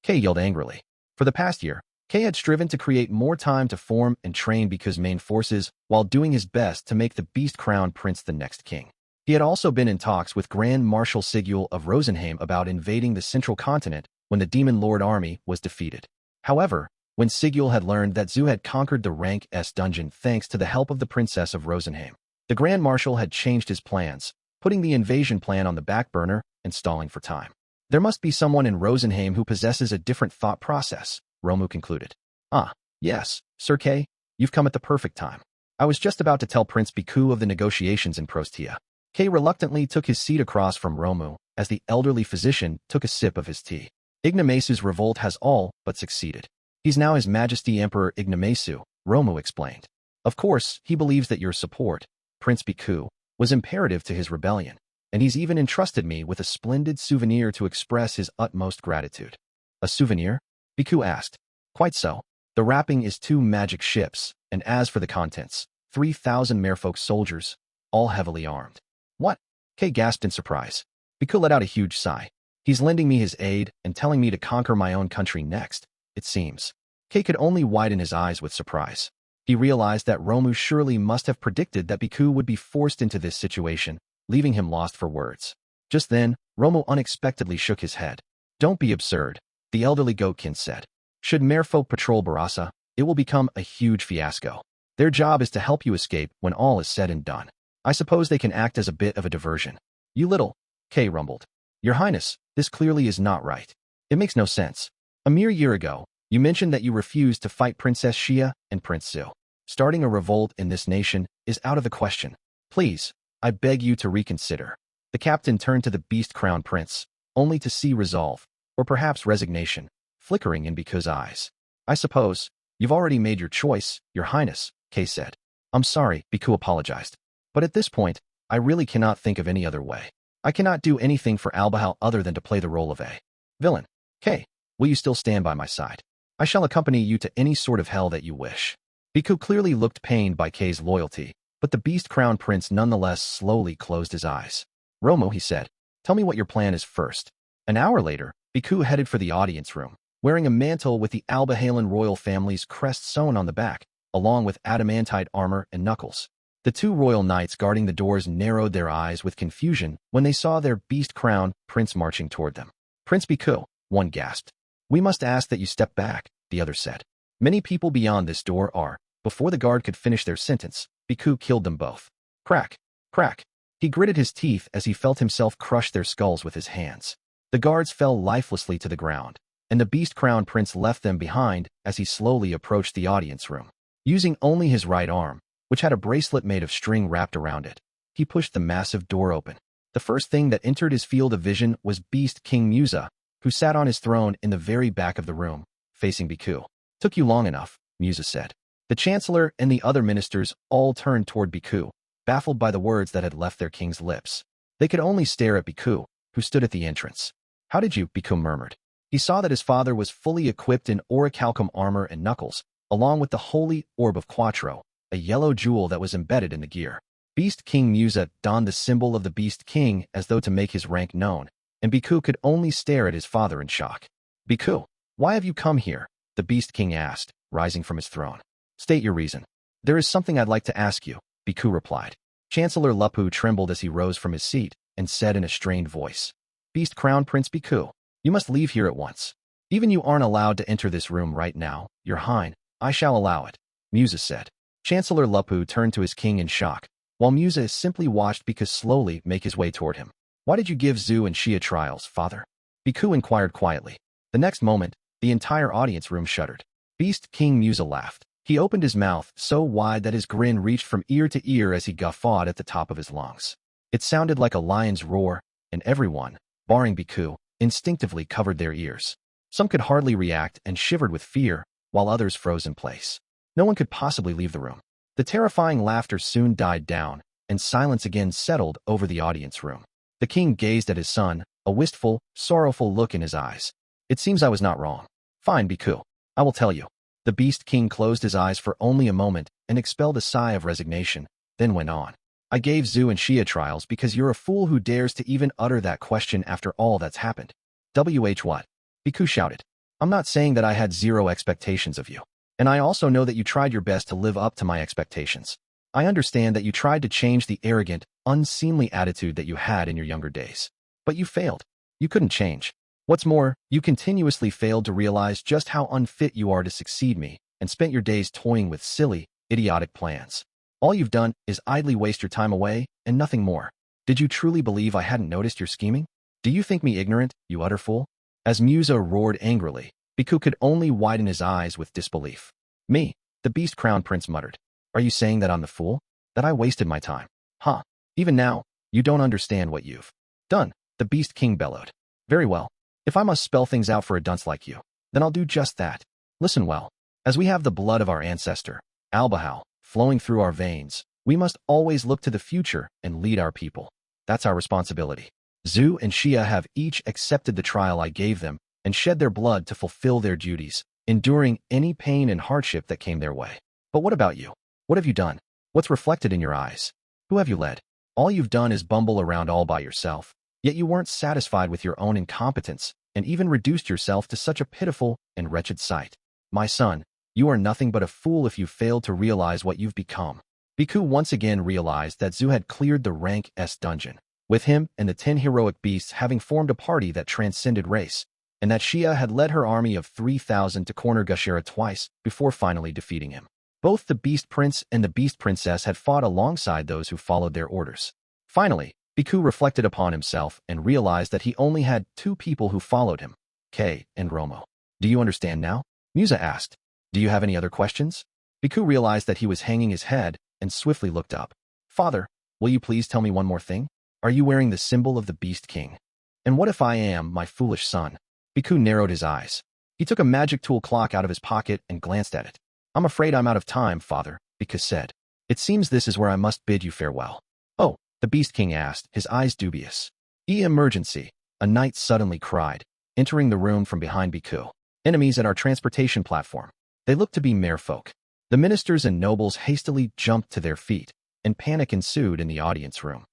Kay yelled angrily. For the past year, Kay had striven to create more time to form and train Beku's main forces while doing his best to make the Beast Crown Prince the next king. He had also been in talks with Grand Marshal Sigil of Rosenheim about invading the central continent when the Demon Lord army was defeated. However, when Sigil had learned that Zhu had conquered the Rank S dungeon thanks to the help of the Princess of Rosenheim, the Grand Marshal had changed his plans, putting the invasion plan on the back burner and stalling for time. "There must be someone in Rosenheim who possesses a different thought process," Romu concluded. "Ah, yes, Sir Kay, you've come at the perfect time. I was just about to tell Prince Beku of the negotiations in Prostia." Kay reluctantly took his seat across from Romu as the elderly physician took a sip of his tea. "Ignomasu's revolt has all but succeeded. He's now His Majesty Emperor Ignomasu," Romu explained. "Of course, he believes that your support, Prince Beku, was imperative to his rebellion, and he's even entrusted me with a splendid souvenir to express his utmost gratitude." "A souvenir?" Beku asked. "Quite so. The wrapping is 2 magic ships, and as for the contents, 3,000 merfolk soldiers, all heavily armed." "What?" Kay gasped in surprise. Beku let out a huge sigh. He's lending me his aid and telling me to conquer my own country next, it seems. Kei could only widen his eyes with surprise. He realized that Romu surely must have predicted that Beku would be forced into this situation, leaving him lost for words. Just then, Romu unexpectedly shook his head. Don't be absurd, the elderly goatkin said. Should merfolk patrol Barasa, it will become a huge fiasco. Their job is to help you escape when all is said and done. I suppose they can act as a bit of a diversion. You little, Kei rumbled. Your Highness, this clearly is not right. It makes no sense. A mere year ago, you mentioned that you refused to fight Princess Xia and Prince Zhu. Starting a revolt in this nation is out of the question. Please, I beg you to reconsider. The captain turned to the Beast Crown Prince, only to see resolve, or perhaps resignation, flickering in Beku's eyes. I suppose, you've already made your choice, Your Highness, Kei said. I'm sorry, Beku apologized. But at this point, I really cannot think of any other way. I cannot do anything for Albahal other than to play the role of a villain. Kei, will you still stand by my side? I shall accompany you to any sort of hell that you wish. Beku clearly looked pained by Kei's loyalty, but the Beast Crown Prince nonetheless slowly closed his eyes. Romo, he said, tell me what your plan is first. An hour later, Beku headed for the audience room, wearing a mantle with the Albahalan royal family's crest sewn on the back, along with adamantite armor and knuckles. The two royal knights guarding the doors narrowed their eyes with confusion when they saw their Beast Crown Prince marching toward them. Prince Beku, one gasped. We must ask that you step back, the other said. Many people beyond this door are. Before the guard could finish their sentence, Beku killed them both. Crack, crack. He gritted his teeth as he felt himself crush their skulls with his hands. The guards fell lifelessly to the ground, and the Beast Crown Prince left them behind as he slowly approached the audience room. Using only his right arm, which had a bracelet made of string wrapped around it, he pushed the massive door open. The first thing that entered his field of vision was Beast King Musa, who sat on his throne in the very back of the room, facing Beku. Took you long enough, Musa said. The Chancellor and the other ministers all turned toward Beku, baffled by the words that had left their king's lips. They could only stare at Beku, who stood at the entrance. How did you? Beku murmured. He saw that his father was fully equipped in orichalcum armor and knuckles, along with the holy orb of Quattro, a yellow jewel that was embedded in the gear. Beast King Musa donned the symbol of the Beast King as though to make his rank known, and Beku could only stare at his father in shock. Beku, why have you come here? The Beast King asked, rising from his throne. State your reason. There is something I'd like to ask you, Beku replied. Chancellor Lupu trembled as he rose from his seat and said in a strained voice, Beast Crown Prince Beku, you must leave here at once. Even you aren't allowed to enter this room right now, Your Highness. I shall allow it, Musa said. Chancellor Lupu turned to his king in shock, while Musa simply watched Beku slowly make his way toward him. Why did you give Zhu and Xia trials, father? Beku inquired quietly. The next moment, the entire audience room shuddered. Beast King Musa laughed. He opened his mouth so wide that his grin reached from ear to ear as he guffawed at the top of his lungs. It sounded like a lion's roar, and everyone, barring Beku, instinctively covered their ears. Some could hardly react and shivered with fear, while others froze in place. No one could possibly leave the room. The terrifying laughter soon died down, and silence again settled over the audience room. The king gazed at his son, a wistful, sorrowful look in his eyes. It seems I was not wrong. Fine, Beku. I will tell you. The Beast King closed his eyes for only a moment and expelled a sigh of resignation, then went on. I gave Zhu and Xia trials because you're a fool who dares to even utter that question after all that's happened. What? Beku shouted. I'm not saying that I had zero expectations of you. And I also know that you tried your best to live up to my expectations. I understand that you tried to change the arrogant, unseemly attitude that you had in your younger days. But you failed. You couldn't change. What's more, you continuously failed to realize just how unfit you are to succeed me, and spent your days toying with silly, idiotic plans. All you've done is idly waste your time away, and nothing more. Did you truly believe I hadn't noticed your scheming? Do you think me ignorant, you utter fool? As Musa roared angrily, Beku could only widen his eyes with disbelief. Me, the Beast Crown Prince muttered. Are you saying that I'm the fool? That I wasted my time? Huh. Even now, you don't understand what you've done, the Beast King bellowed. Very well. If I must spell things out for a dunce like you, then I'll do just that. Listen well. As we have the blood of our ancestor, Albahal, flowing through our veins, we must always look to the future and lead our people. That's our responsibility. Zhu and Xia have each accepted the trial I gave them and shed their blood to fulfill their duties, enduring any pain and hardship that came their way. But what about you? What have you done? What's reflected in your eyes? Who have you led? All you've done is bumble around all by yourself. Yet you weren't satisfied with your own incompetence, and even reduced yourself to such a pitiful and wretched sight. My son, you are nothing but a fool if you failed to realize what you've become. Beku once again realized that Zu had cleared the rank S dungeon, with him and the 10 heroic beasts having formed a party that transcended race, and that Shia had led her army of 3,000 to corner Gashera twice before finally defeating him. Both the Beast Prince and the Beast Princess had fought alongside those who followed their orders. Finally, Beku reflected upon himself and realized that he only had 2 people who followed him, Kei and Romo. Do you understand now? Musa asked. Do you have any other questions? Beku realized that he was hanging his head and swiftly looked up. Father, will you please tell me one more thing? Are you wearing the symbol of the Beast King? And what if I am, my foolish son? Beku narrowed his eyes. He took a magic tool clock out of his pocket and glanced at it. I'm afraid I'm out of time, father, Beku said. It seems this is where I must bid you farewell. Oh, the Beast King asked, his eyes dubious. Emergency, a knight suddenly cried, entering the room from behind Beku. Enemies at our transportation platform. They looked to be merfolk. The ministers and nobles hastily jumped to their feet, and panic ensued in the audience room.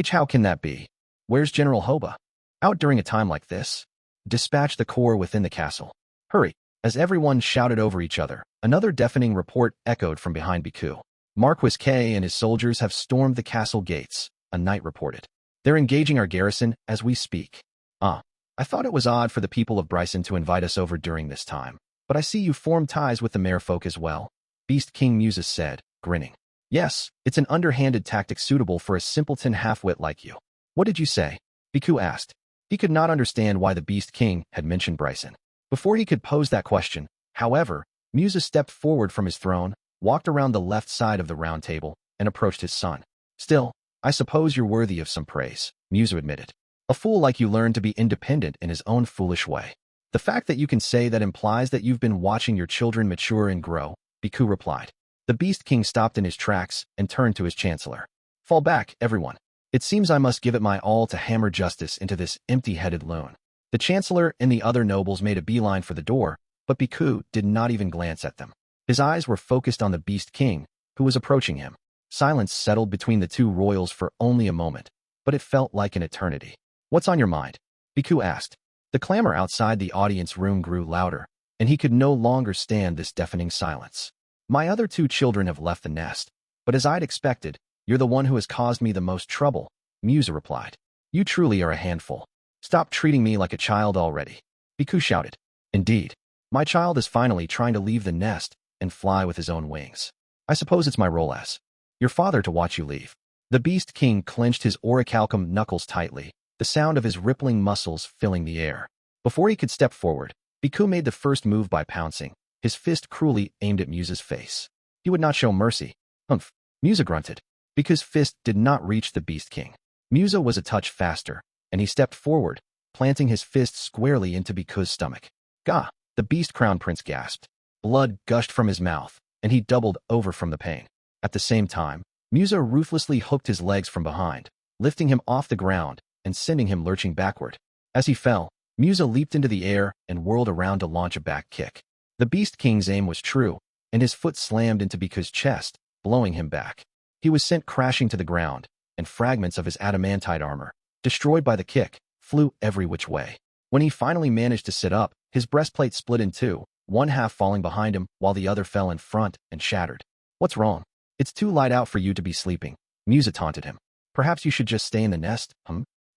How can that be? Where's General Hoba? Out during a time like this? Dispatch the corps within the castle. Hurry! As everyone shouted over each other, another deafening report echoed from behind Beku. Marquis K and his soldiers have stormed the castle gates, a knight reported. They're engaging our garrison as we speak. I thought it was odd for the people of Bryson to invite us over during this time, but I see you formed ties with the merfolk as well, Beast King Musa said, grinning. Yes, it's an underhanded tactic suitable for a simpleton half-wit like you. What did you say? Beku asked. He could not understand why the Beast King had mentioned Bryson. Before he could pose that question, however, Musa stepped forward from his throne, walked around the left side of the round table, and approached his son. Still, I suppose you're worthy of some praise, Musa admitted. A fool like you learned to be independent in his own foolish way. The fact that you can say that implies that you've been watching your children mature and grow, Beku replied. The Beast King stopped in his tracks and turned to his chancellor. Fall back, everyone. It seems I must give it my all to hammer justice into this empty-headed loon. The chancellor and the other nobles made a beeline for the door, but Beku did not even glance at them. His eyes were focused on the Beast King, who was approaching him. Silence settled between the two royals for only a moment, but it felt like an eternity. What's on your mind? Beku asked. The clamor outside the audience room grew louder, and he could no longer stand this deafening silence. My other 2 children have left the nest, but as I'd expected, you're the one who has caused me the most trouble, Musa replied. You truly are a handful. Stop treating me like a child already. Beku shouted. Indeed, my child is finally trying to leave the nest and fly with his own wings. I suppose it's my role as your father to watch you leave. The Beast King clenched his orichalcum knuckles tightly, the sound of his rippling muscles filling the air. Before he could step forward, Beku made the first move by pouncing, his fist cruelly aimed at Musa's face. He would not show mercy. Humph, Musa grunted. Beku's fist did not reach the Beast King. Musa was a touch faster, and he stepped forward, planting his fist squarely into Beku's stomach. Gah! The Beast Crown Prince gasped. Blood gushed from his mouth, and he doubled over from the pain. At the same time, Musa ruthlessly hooked his legs from behind, lifting him off the ground and sending him lurching backward. As he fell, Musa leaped into the air and whirled around to launch a back kick. The Beast King's aim was true, and his foot slammed into Beku's chest, blowing him back. He was sent crashing to the ground, and fragments of his adamantite armor, destroyed by the kick, flew every which way. When he finally managed to sit up, his breastplate split in 2, one half falling behind him while the other fell in front and shattered. What's wrong? It's too light out for you to be sleeping, Musa taunted him. Perhaps you should just stay in the nest,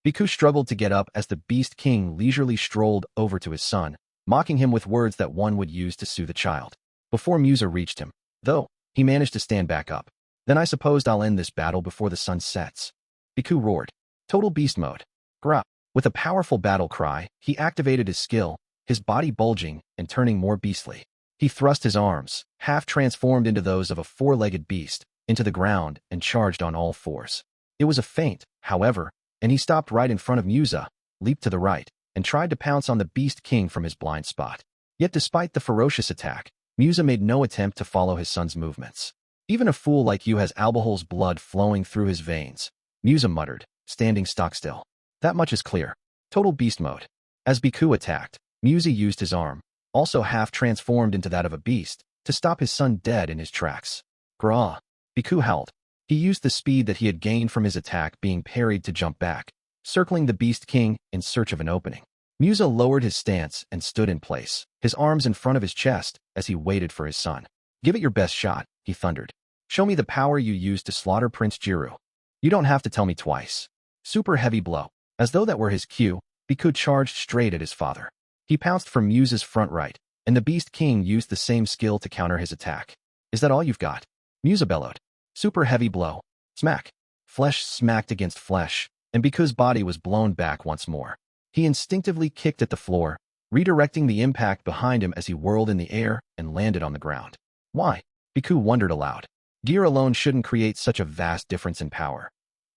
Beku struggled to get up as the Beast King leisurely strolled over to his son, mocking him with words that one would use to soothe a child. Before Musa reached him, though, he managed to stand back up. Then I supposed I'll end this battle before the sun sets. Beku roared. Total beast mode. Grah. With a powerful battle cry, he activated his skill, his body bulging and turning more beastly. He thrust his arms, half transformed into those of a 4-legged beast, into the ground and charged on all 4s. It was a feint, however, and he stopped right in front of Musa, leaped to the right, and tried to pounce on the Beast King from his blind spot. Yet despite the ferocious attack, Musa made no attempt to follow his son's movements. Even a fool like you has Albahol's blood flowing through his veins, Musa muttered, standing stock still. That much is clear. Total beast mode. As Beku attacked, Musa used his arm, also half transformed into that of a beast, to stop his son dead in his tracks. Grah! Beku howled. He used the speed that he had gained from his attack being parried to jump back, circling the Beast King in search of an opening. Musa lowered his stance and stood in place, his arms in front of his chest as he waited for his son. "Give it your best shot," he thundered. "Show me the power you used to slaughter Prince Jiru. You don't have to tell me twice." Super heavy blow. As though that were his cue, Beku charged straight at his father. He pounced for Musa's front right, and the Beast King used the same skill to counter his attack. "Is that all you've got?" Musa bellowed. Super heavy blow. Smack. Flesh smacked against flesh, and Beku's body was blown back once more. He instinctively kicked at the floor, redirecting the impact behind him as he whirled in the air and landed on the ground. Why? Beku wondered aloud. Gear alone shouldn't create such a vast difference in power.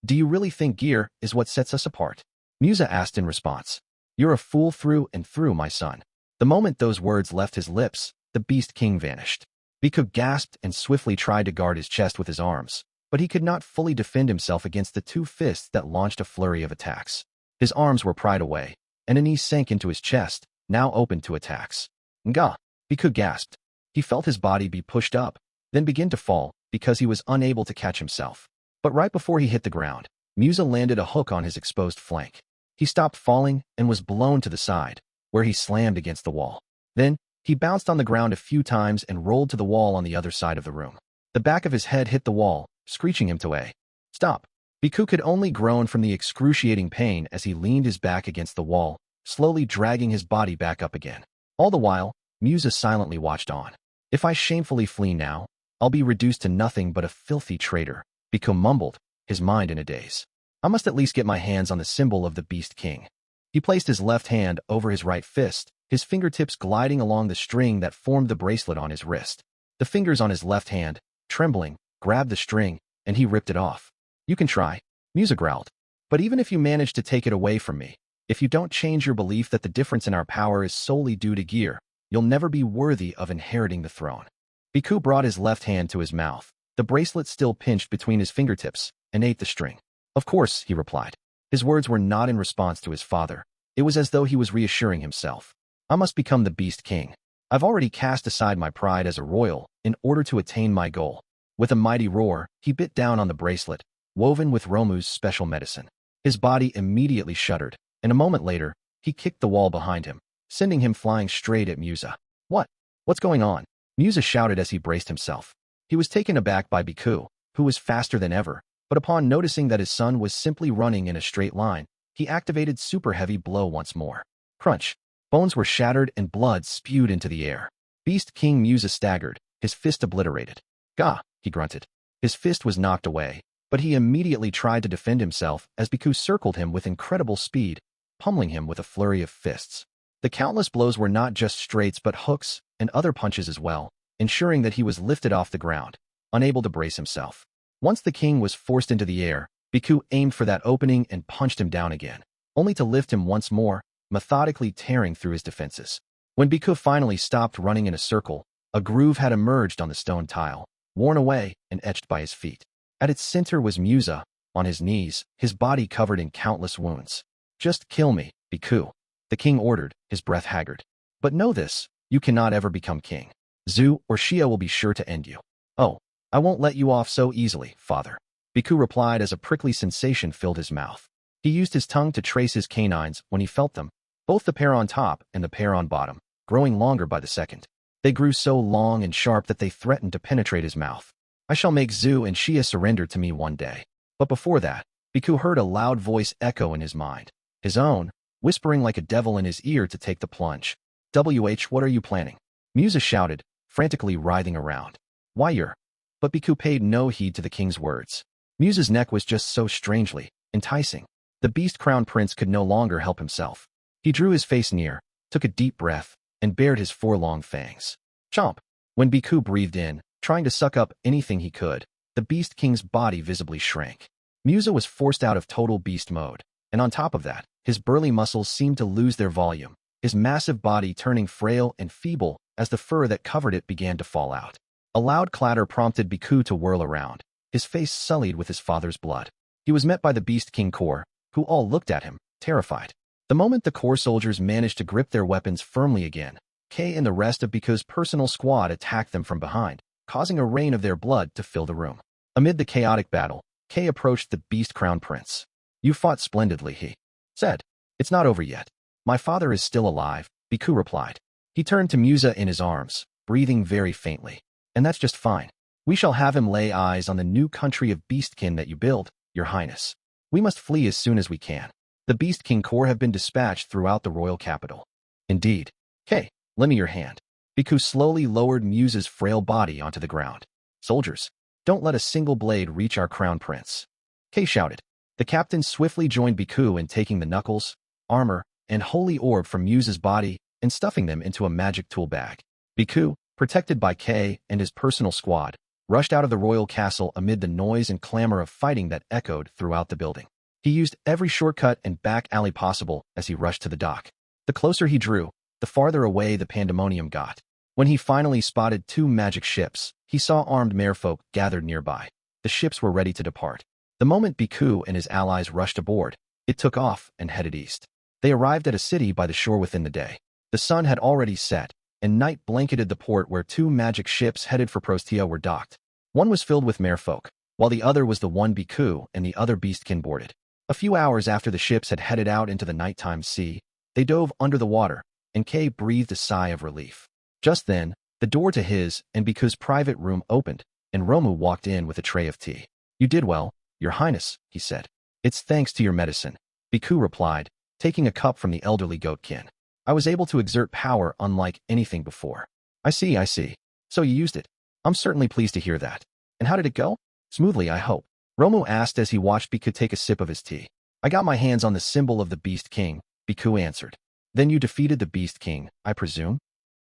"Do you really think gear is what sets us apart?" Musa asked in response. "You're a fool through and through, my son." The moment those words left his lips, the Beast King vanished. Beku gasped and swiftly tried to guard his chest with his arms, but he could not fully defend himself against the two fists that launched a flurry of attacks. His arms were pried away, and a knee sank into his chest, now open to attacks. "Nga!" Beku gasped. He felt his body be pushed up, then begin to fall, because he was unable to catch himself. But right before he hit the ground, Musa landed a hook on his exposed flank. He stopped falling and was blown to the side, where he slammed against the wall. Then, he bounced on the ground a few times and rolled to the wall on the other side of the room. The back of his head hit the wall, screeching him to a stop. Beku could only groan from the excruciating pain as he leaned his back against the wall, slowly dragging his body back up again. All the while, Musa silently watched on. "If I shamefully flee now, I'll be reduced to nothing but a filthy traitor," Beku mumbled, his mind in a daze. "I must at least get my hands on the symbol of the Beast King." He placed his left hand over his right fist, his fingertips gliding along the string that formed the bracelet on his wrist. The fingers on his left hand, trembling, grabbed the string, and he ripped it off. "You can try," Musa growled. "But even if you manage to take it away from me, if you don't change your belief that the difference in our power is solely due to gear, you'll never be worthy of inheriting the throne." Beku brought his left hand to his mouth, the bracelet still pinched between his fingertips, and ate the string. "Of course," he replied. His words were not in response to his father. It was as though he was reassuring himself. "I must become the Beast King. I've already cast aside my pride as a royal in order to attain my goal." With a mighty roar, he bit down on the bracelet, woven with Romu's special medicine. His body immediately shuddered, and a moment later, he kicked the wall behind him, sending him flying straight at Musa. What's going on?" Musa shouted as he braced himself. He was taken aback by Beku, who was faster than ever, but upon noticing that his son was simply running in a straight line, he activated Super Heavy Blow once more. Crunch. Bones were shattered and blood spewed into the air. Beast King Musa staggered, his fist obliterated. "Gah!" he grunted. His fist was knocked away, but he immediately tried to defend himself as Beku circled him with incredible speed, pummeling him with a flurry of fists. The countless blows were not just straights but hooks and other punches as well, ensuring that he was lifted off the ground, unable to brace himself. Once the king was forced into the air, Beku aimed for that opening and punched him down again, only to lift him once more, methodically tearing through his defenses. When Beku finally stopped running in a circle, a groove had emerged on the stone tile, worn away and etched by his feet. At its center was Musa, on his knees, his body covered in countless wounds. "Just kill me, Beku," the king ordered, his breath haggard. "But know this, you cannot ever become king. Zu or Shia will be sure to end you." "Oh, I won't let you off so easily, father," Beku replied as a prickly sensation filled his mouth. He used his tongue to trace his canines when he felt them, both the pair on top and the pair on bottom, growing longer by the second. They grew so long and sharp that they threatened to penetrate his mouth. "I shall make Zu and Shia surrender to me one day." But before that, Beku heard a loud voice echo in his mind, his own, whispering like a devil in his ear to take the plunge. What are you planning?" Musa shouted, frantically writhing around. "Why you're—" But Beku paid no heed to the king's words. Musa's neck was just so strangely enticing. The beast crown prince could no longer help himself. He drew his face near, took a deep breath, and bared his 4 long fangs. Chomp! When Beku breathed in, trying to suck up anything he could, the Beast King's body visibly shrank. Musa was forced out of total beast mode, and on top of that, his burly muscles seemed to lose their volume, his massive body turning frail and feeble as the fur that covered it began to fall out. A loud clatter prompted Beku to whirl around, his face sullied with his father's blood. He was met by the Beast King Corps, who all looked at him, terrified. The moment the Corps soldiers managed to grip their weapons firmly again, Kay and the rest of Beku's personal squad attacked them from behind, causing a rain of their blood to fill the room. Amid the chaotic battle, Kay approached the Beast Crown Prince. You fought splendidly, he said. It's not over yet. My father is still alive, Beku replied. He turned to Musa in his arms, breathing very faintly. And that's just fine. We shall have him lay eyes on the new country of Beastkin that you build, Your Highness. We must flee as soon as we can. The Beastkin Corps have been dispatched throughout the royal capital. Indeed. Kay, lend me your hand. Beku slowly lowered Musa's frail body onto the ground. Soldiers, don't let a single blade reach our crown prince. Kay shouted. The captain swiftly joined Beku in taking the knuckles, armor, and holy orb from Musa's body and stuffing them into a magic tool bag. Beku, protected by Kay and his personal squad, rushed out of the royal castle amid the noise and clamor of fighting that echoed throughout the building. He used every shortcut and back alley possible as he rushed to the dock. The closer he drew, the farther away the pandemonium got. When he finally spotted 2 magic ships, he saw armed merfolk gathered nearby. The ships were ready to depart. The moment Beku and his allies rushed aboard, it took off and headed east. They arrived at a city by the shore within the day. The sun had already set, and night blanketed the port where 2 magic ships headed for Prostia were docked. One was filled with merfolk, while the other was the one Beku and the other Beastkin boarded. A few hours after the ships had headed out into the nighttime sea, they dove under the water, and Kay breathed a sigh of relief. Just then, the door to his and Beku's private room opened, and Romu walked in with a tray of tea. You did well, Your Highness, he said. It's thanks to your medicine, Beku replied, taking a cup from the elderly goatkin. I was able to exert power unlike anything before. I see. So you used it. I'm certainly pleased to hear that. And how did it go? Smoothly, I hope. Romu asked as he watched Beku take a sip of his tea. I got my hands on the symbol of the Beast King, Beku answered. Then you defeated the Beast King, I presume?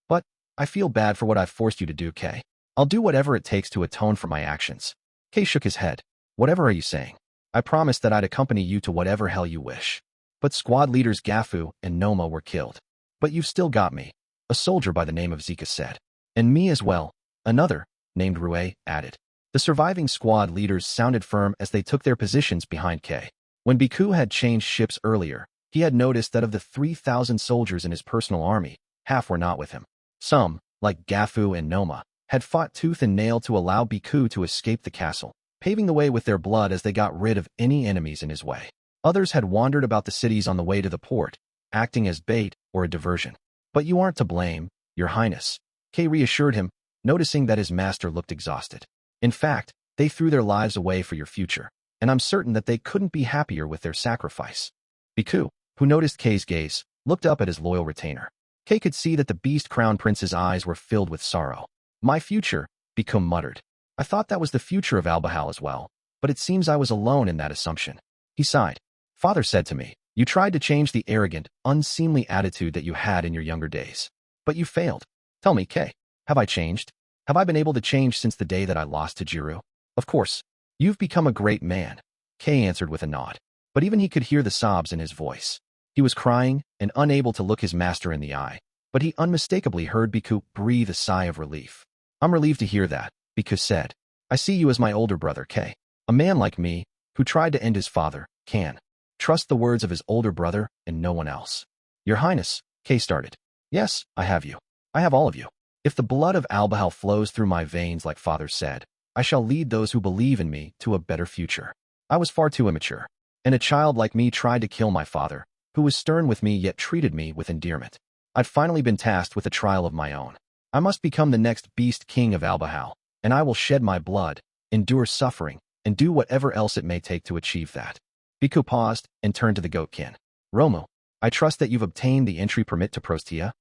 But I feel bad for what I've forced you to do, Kay. I'll do whatever it takes to atone for my actions. Kay shook his head. Whatever are you saying? I promised that I'd accompany you to whatever hell you wish. But squad leaders Gafu and Noma were killed. But you've still got me, a soldier by the name of Zika said. And me as well, another, named Rue, added. The surviving squad leaders sounded firm as they took their positions behind Kay. When Beku had changed ships earlier, he had noticed that of the 3,000 soldiers in his personal army, half were not with him. Some, like Gafu and Noma, had fought tooth and nail to allow Beku to escape the castle, paving the way with their blood as they got rid of any enemies in his way. Others had wandered about the cities on the way to the port, acting as bait or a diversion. But you aren't to blame, Your Highness, Kay reassured him, noticing that his master looked exhausted. In fact, they threw their lives away for your future, and I'm certain that they couldn't be happier with their sacrifice. Beku, who noticed Kay's gaze, looked up at his loyal retainer. Kay could see that the Beast Crown Prince's eyes were filled with sorrow. My future, Beku muttered. I thought that was the future of Albahal as well, but it seems I was alone in that assumption. He sighed. Father said to me, you tried to change the arrogant, unseemly attitude that you had in your younger days. But you failed. Tell me, Kay, have I changed? Have I been able to change since the day that I lost to Jiru? Of course. You've become a great man, Kay answered with a nod. But even he could hear the sobs in his voice. He was crying and unable to look his master in the eye, but he unmistakably heard Beku breathe a sigh of relief. I'm relieved to hear that, Beku said. I see you as my older brother, Kay. A man like me, who tried to end his father, can trust the words of his older brother and no one else. Your Highness, Kay started. Yes, I have you. I have all of you. If the blood of Albahal flows through my veins like Father said, I shall lead those who believe in me to a better future. I was far too immature, and a child like me tried to kill my father, who was stern with me yet treated me with endearment. I'd finally been tasked with a trial of my own. I must become the next Beast King of Albahal, and I will shed my blood, endure suffering, and do whatever else it may take to achieve that. Beku paused and turned to the goatkin. Romu, I trust that you've obtained the entry permit to Prostia?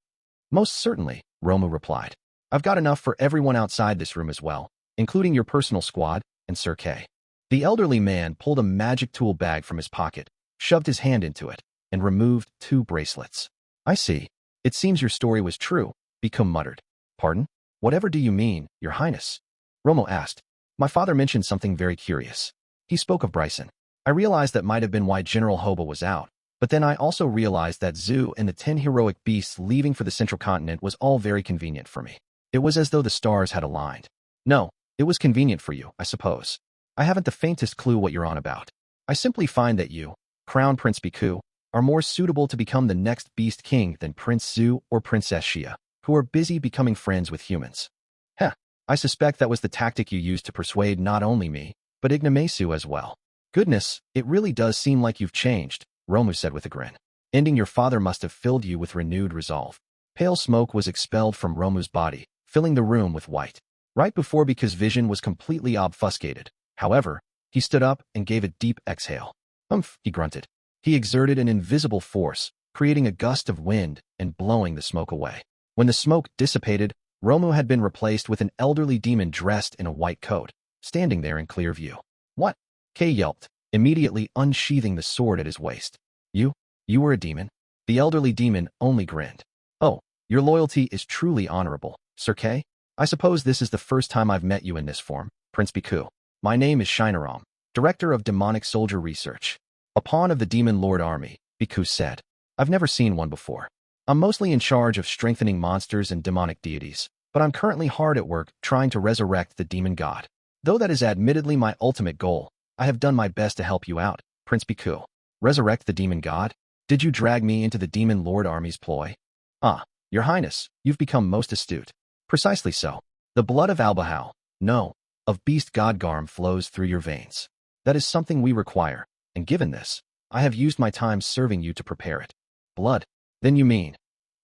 Most certainly, Romu replied. I've got enough for everyone outside this room as well, including your personal squad and Sir Kay. The elderly man pulled a magic tool bag from his pocket, shoved his hand into it, and removed 2 bracelets. I see. It seems your story was true, Beku muttered. Pardon? Whatever do you mean, Your Highness? Romu asked. My father mentioned something very curious. He spoke of Bryson. I realized that might have been why General Hoba was out, but then I also realized that Zu and the 10 heroic beasts leaving for the central continent was all very convenient for me. It was as though the stars had aligned. No, it was convenient for you, I suppose. I haven't the faintest clue what you're on about. I simply find that you, Crown Prince Beku, are more suitable to become the next Beast King than Prince Zu or Princess Xia, who are busy becoming friends with humans. Heh, I suspect that was the tactic you used to persuade not only me, but Ignomasu as well. Goodness, it really does seem like you've changed, Romu said with a grin. Ending your father must have filled you with renewed resolve. Pale smoke was expelled from Romu's body, filling the room with white. Right before Beku's vision was completely obfuscated. However, he stood up and gave a deep exhale. Humph, he grunted. He exerted an invisible force, creating a gust of wind and blowing the smoke away. When the smoke dissipated, Romu had been replaced with an elderly demon dressed in a white coat, standing there in clear view. What? Kay yelped, immediately unsheathing the sword at his waist. You were a demon? The elderly demon only grinned. Oh, your loyalty is truly honorable, Sir Kay. I suppose this is the first time I've met you in this form, Prince Beku. My name is Shinaram, Director of Demonic Soldier Research. A pawn of the Demon Lord Army, Beku said. I've never seen one before. I'm mostly in charge of strengthening monsters and demonic deities, but I'm currently hard at work trying to resurrect the demon god. Though that is admittedly my ultimate goal, I have done my best to help you out, Prince Beku. Resurrect the demon god? Did you drag me into the Demon Lord Army's ploy? Ah, Your Highness, you've become most astute. Precisely so. The blood of Albahal, no, of Beast God Garm flows through your veins. That is something we require, and given this, I have used my time serving you to prepare it. Blood? Then you mean?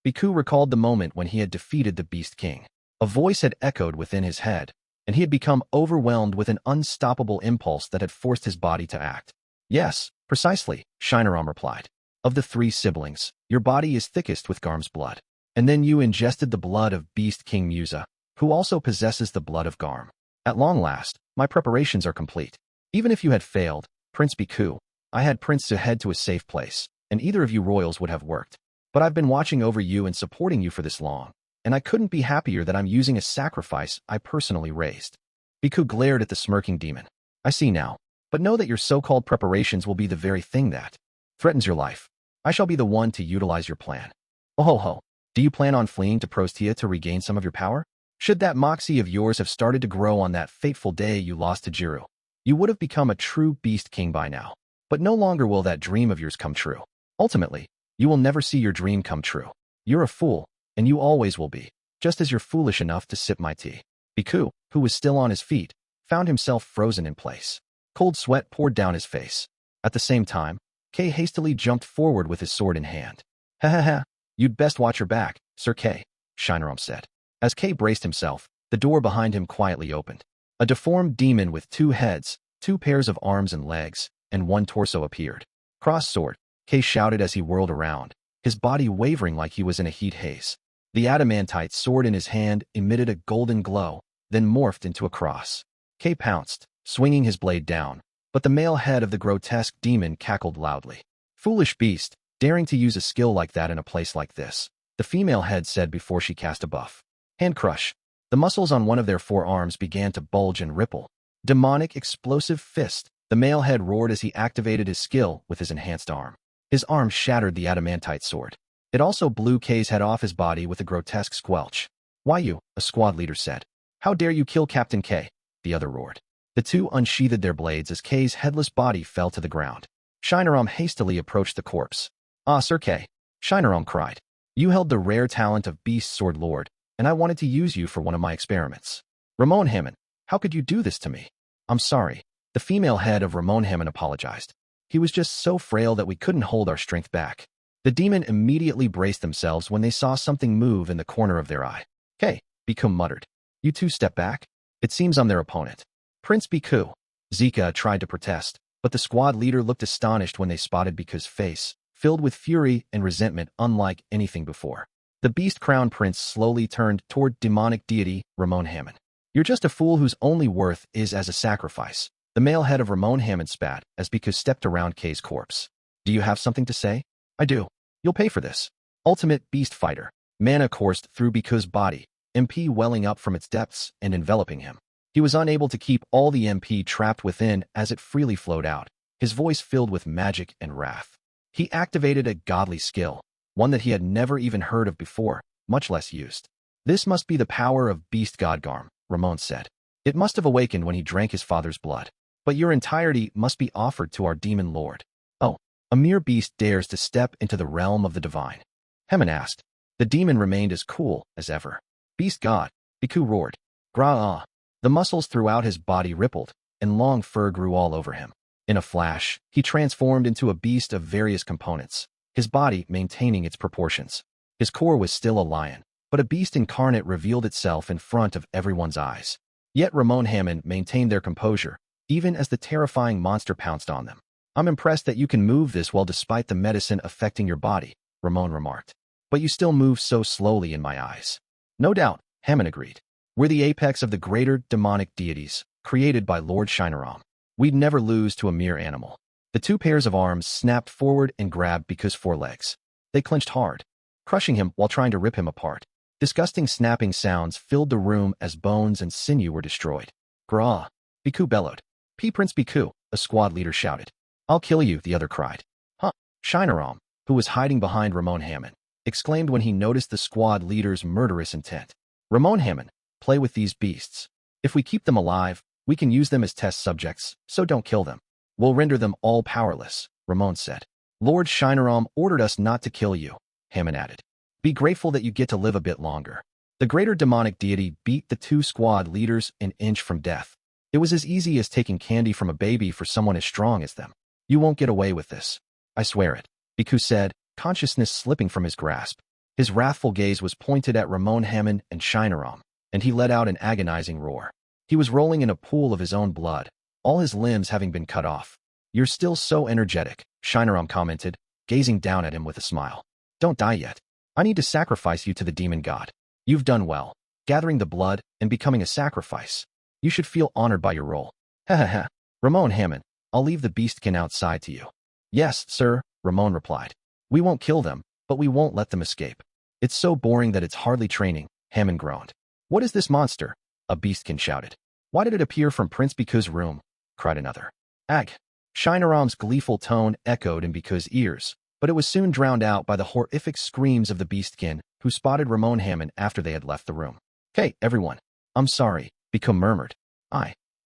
Beku recalled the moment when he had defeated the Beast King. A voice had echoed within his head, and he had become overwhelmed with an unstoppable impulse that had forced his body to act. Yes, precisely, Shinaram replied. Of the 3 siblings, your body is thickest with Garm's blood. And then you ingested the blood of Beast King Musa, who also possesses the blood of Garm. At long last, my preparations are complete. Even if you had failed, Prince Beku, I had Prince to head to a safe place, and either of you royals would have worked. But I've been watching over you and supporting you for this long, and I couldn't be happier that I'm using a sacrifice I personally raised. Beku glared at the smirking demon. I see now, but know that your so-called preparations will be the very thing that threatens your life. I shall be the one to utilize your plan. Oh ho ho, do you plan on fleeing to Prostia to regain some of your power? Should that moxie of yours have started to grow on that fateful day you lost to Jiru, you would have become a true Beast King by now. But no longer will that dream of yours come true. Ultimately, you will never see your dream come true. You're a fool, and you always will be, just as you're foolish enough to sip my tea. Beku, who was still on his feet, found himself frozen in place. Cold sweat poured down his face. At the same time, Kay hastily jumped forward with his sword in hand. Ha ha ha, you'd best watch your back, Sir Kay, Shinaram said. As Kay braced himself, the door behind him quietly opened. A deformed demon with 2 heads, 2 pairs of arms and legs, and 1 torso appeared. Cross sword, Kay shouted as he whirled around, his body wavering like he was in a heat haze. The adamantite sword in his hand emitted a golden glow, then morphed into a cross. Kay pounced, swinging his blade down, but the male head of the grotesque demon cackled loudly. Foolish beast, daring to use a skill like that in a place like this, the female head said before she cast a buff. Hand crush. The muscles on one of their 4 arms began to bulge and ripple. Demonic explosive fist. The male head roared as he activated his skill with his enhanced arm. His arm shattered the adamantite sword. It also blew Kay's head off his body with a grotesque squelch. Why you? A squad leader said. How dare you kill Captain Kay? The other roared. The 2 unsheathed their blades as Kay's headless body fell to the ground. Shinaram hastily approached the corpse. Ah, Sir Kay, Shinaram cried. You held the rare talent of Beast Sword Lord, and I wanted to use you for one of my experiments. Ramon Hammond, how could you do this to me? I'm sorry. The female head of Ramon Hammond apologized. He was just so frail that we couldn't hold our strength back. The demon immediately braced themselves when they saw something move in the corner of their eye. Kay, Beku muttered. You 2 step back? It seems I'm their opponent. Prince Beku. Zika tried to protest, but the squad leader looked astonished when they spotted Beku's face, filled with fury and resentment unlike anything before. The Beast Crown Prince slowly turned toward demonic deity Ramon Hammond. You're just a fool whose only worth is as a sacrifice. The male head of Ramon Hammond spat as Beku stepped around Kay's corpse. Do you have something to say? I do. You'll pay for this. Ultimate Beast Fighter. Mana coursed through Beku's body, MP welling up from its depths and enveloping him. He was unable to keep all the MP trapped within as it freely flowed out, his voice filled with magic and wrath. He activated a godly skill, one that he had never even heard of before, much less used. This must be the power of Beast God Garm, Ramon said. It must have awakened when he drank his father's blood. But your entirety must be offered to our demon lord. Oh, a mere beast dares to step into the realm of the divine. Hammond asked. The demon remained as cool as ever. Beast God, Beku roared. Gra-ah. The muscles throughout his body rippled, and long fur grew all over him. In a flash, he transformed into a beast of various components, his body maintaining its proportions. His core was still a lion, but a beast incarnate revealed itself in front of everyone's eyes. Yet Ramon Hammond maintained their composure, even as the terrifying monster pounced on them. "I'm impressed that you can move this well despite the medicine affecting your body," Ramon remarked. "But you still move so slowly in my eyes." "No doubt," Hammond agreed. "We're the apex of the greater demonic deities, created by Lord Shinaram. We'd never lose to a mere animal." The two pairs of arms snapped forward and grabbed Beku's forelegs. They clenched hard, crushing him while trying to rip him apart. Disgusting snapping sounds filled the room as bones and sinew were destroyed. "Grah!" Beku bellowed. "Prince Beku," a squad leader shouted. "I'll kill you," the other cried. "Huh!" Shinaram, who was hiding behind Ramon Hammond, exclaimed when he noticed the squad leader's murderous intent. "Ramon Hammond, play with these beasts. If we keep them alive, we can use them as test subjects, so don't kill them. We'll render them all powerless," Ramon said. "Lord Shinaram ordered us not to kill you," Hammond added. "Be grateful that you get to live a bit longer." The greater demonic deity beat the two squad leaders an inch from death. It was as easy as taking candy from a baby for someone as strong as them. "You won't get away with this. I swear it," Beku said, consciousness slipping from his grasp. His wrathful gaze was pointed at Ramon Hammond and Shinaram, and he let out an agonizing roar. He was rolling in a pool of his own blood, all his limbs having been cut off. "You're still so energetic," Shinaram commented, gazing down at him with a smile. "Don't die yet. I need to sacrifice you to the demon god. You've done well, gathering the blood and becoming a sacrifice. You should feel honored by your role." "Ha ha ha. Ramon Hammond, I'll leave the Beastkin outside to you." "Yes, sir," Ramon replied. "We won't kill them, but we won't let them escape." "It's so boring that it's hardly training," Hammond groaned. "What is this monster?" a Beastkin shouted. "Why did it appear from Prince Beku's room?" cried another. "Ag!" Shinaram's gleeful tone echoed in Beku's ears, but it was soon drowned out by the horrific screams of the Beastkin, who spotted Ramon Hammond after they had left the room. "Hey, everyone. I'm sorry," Beku murmured.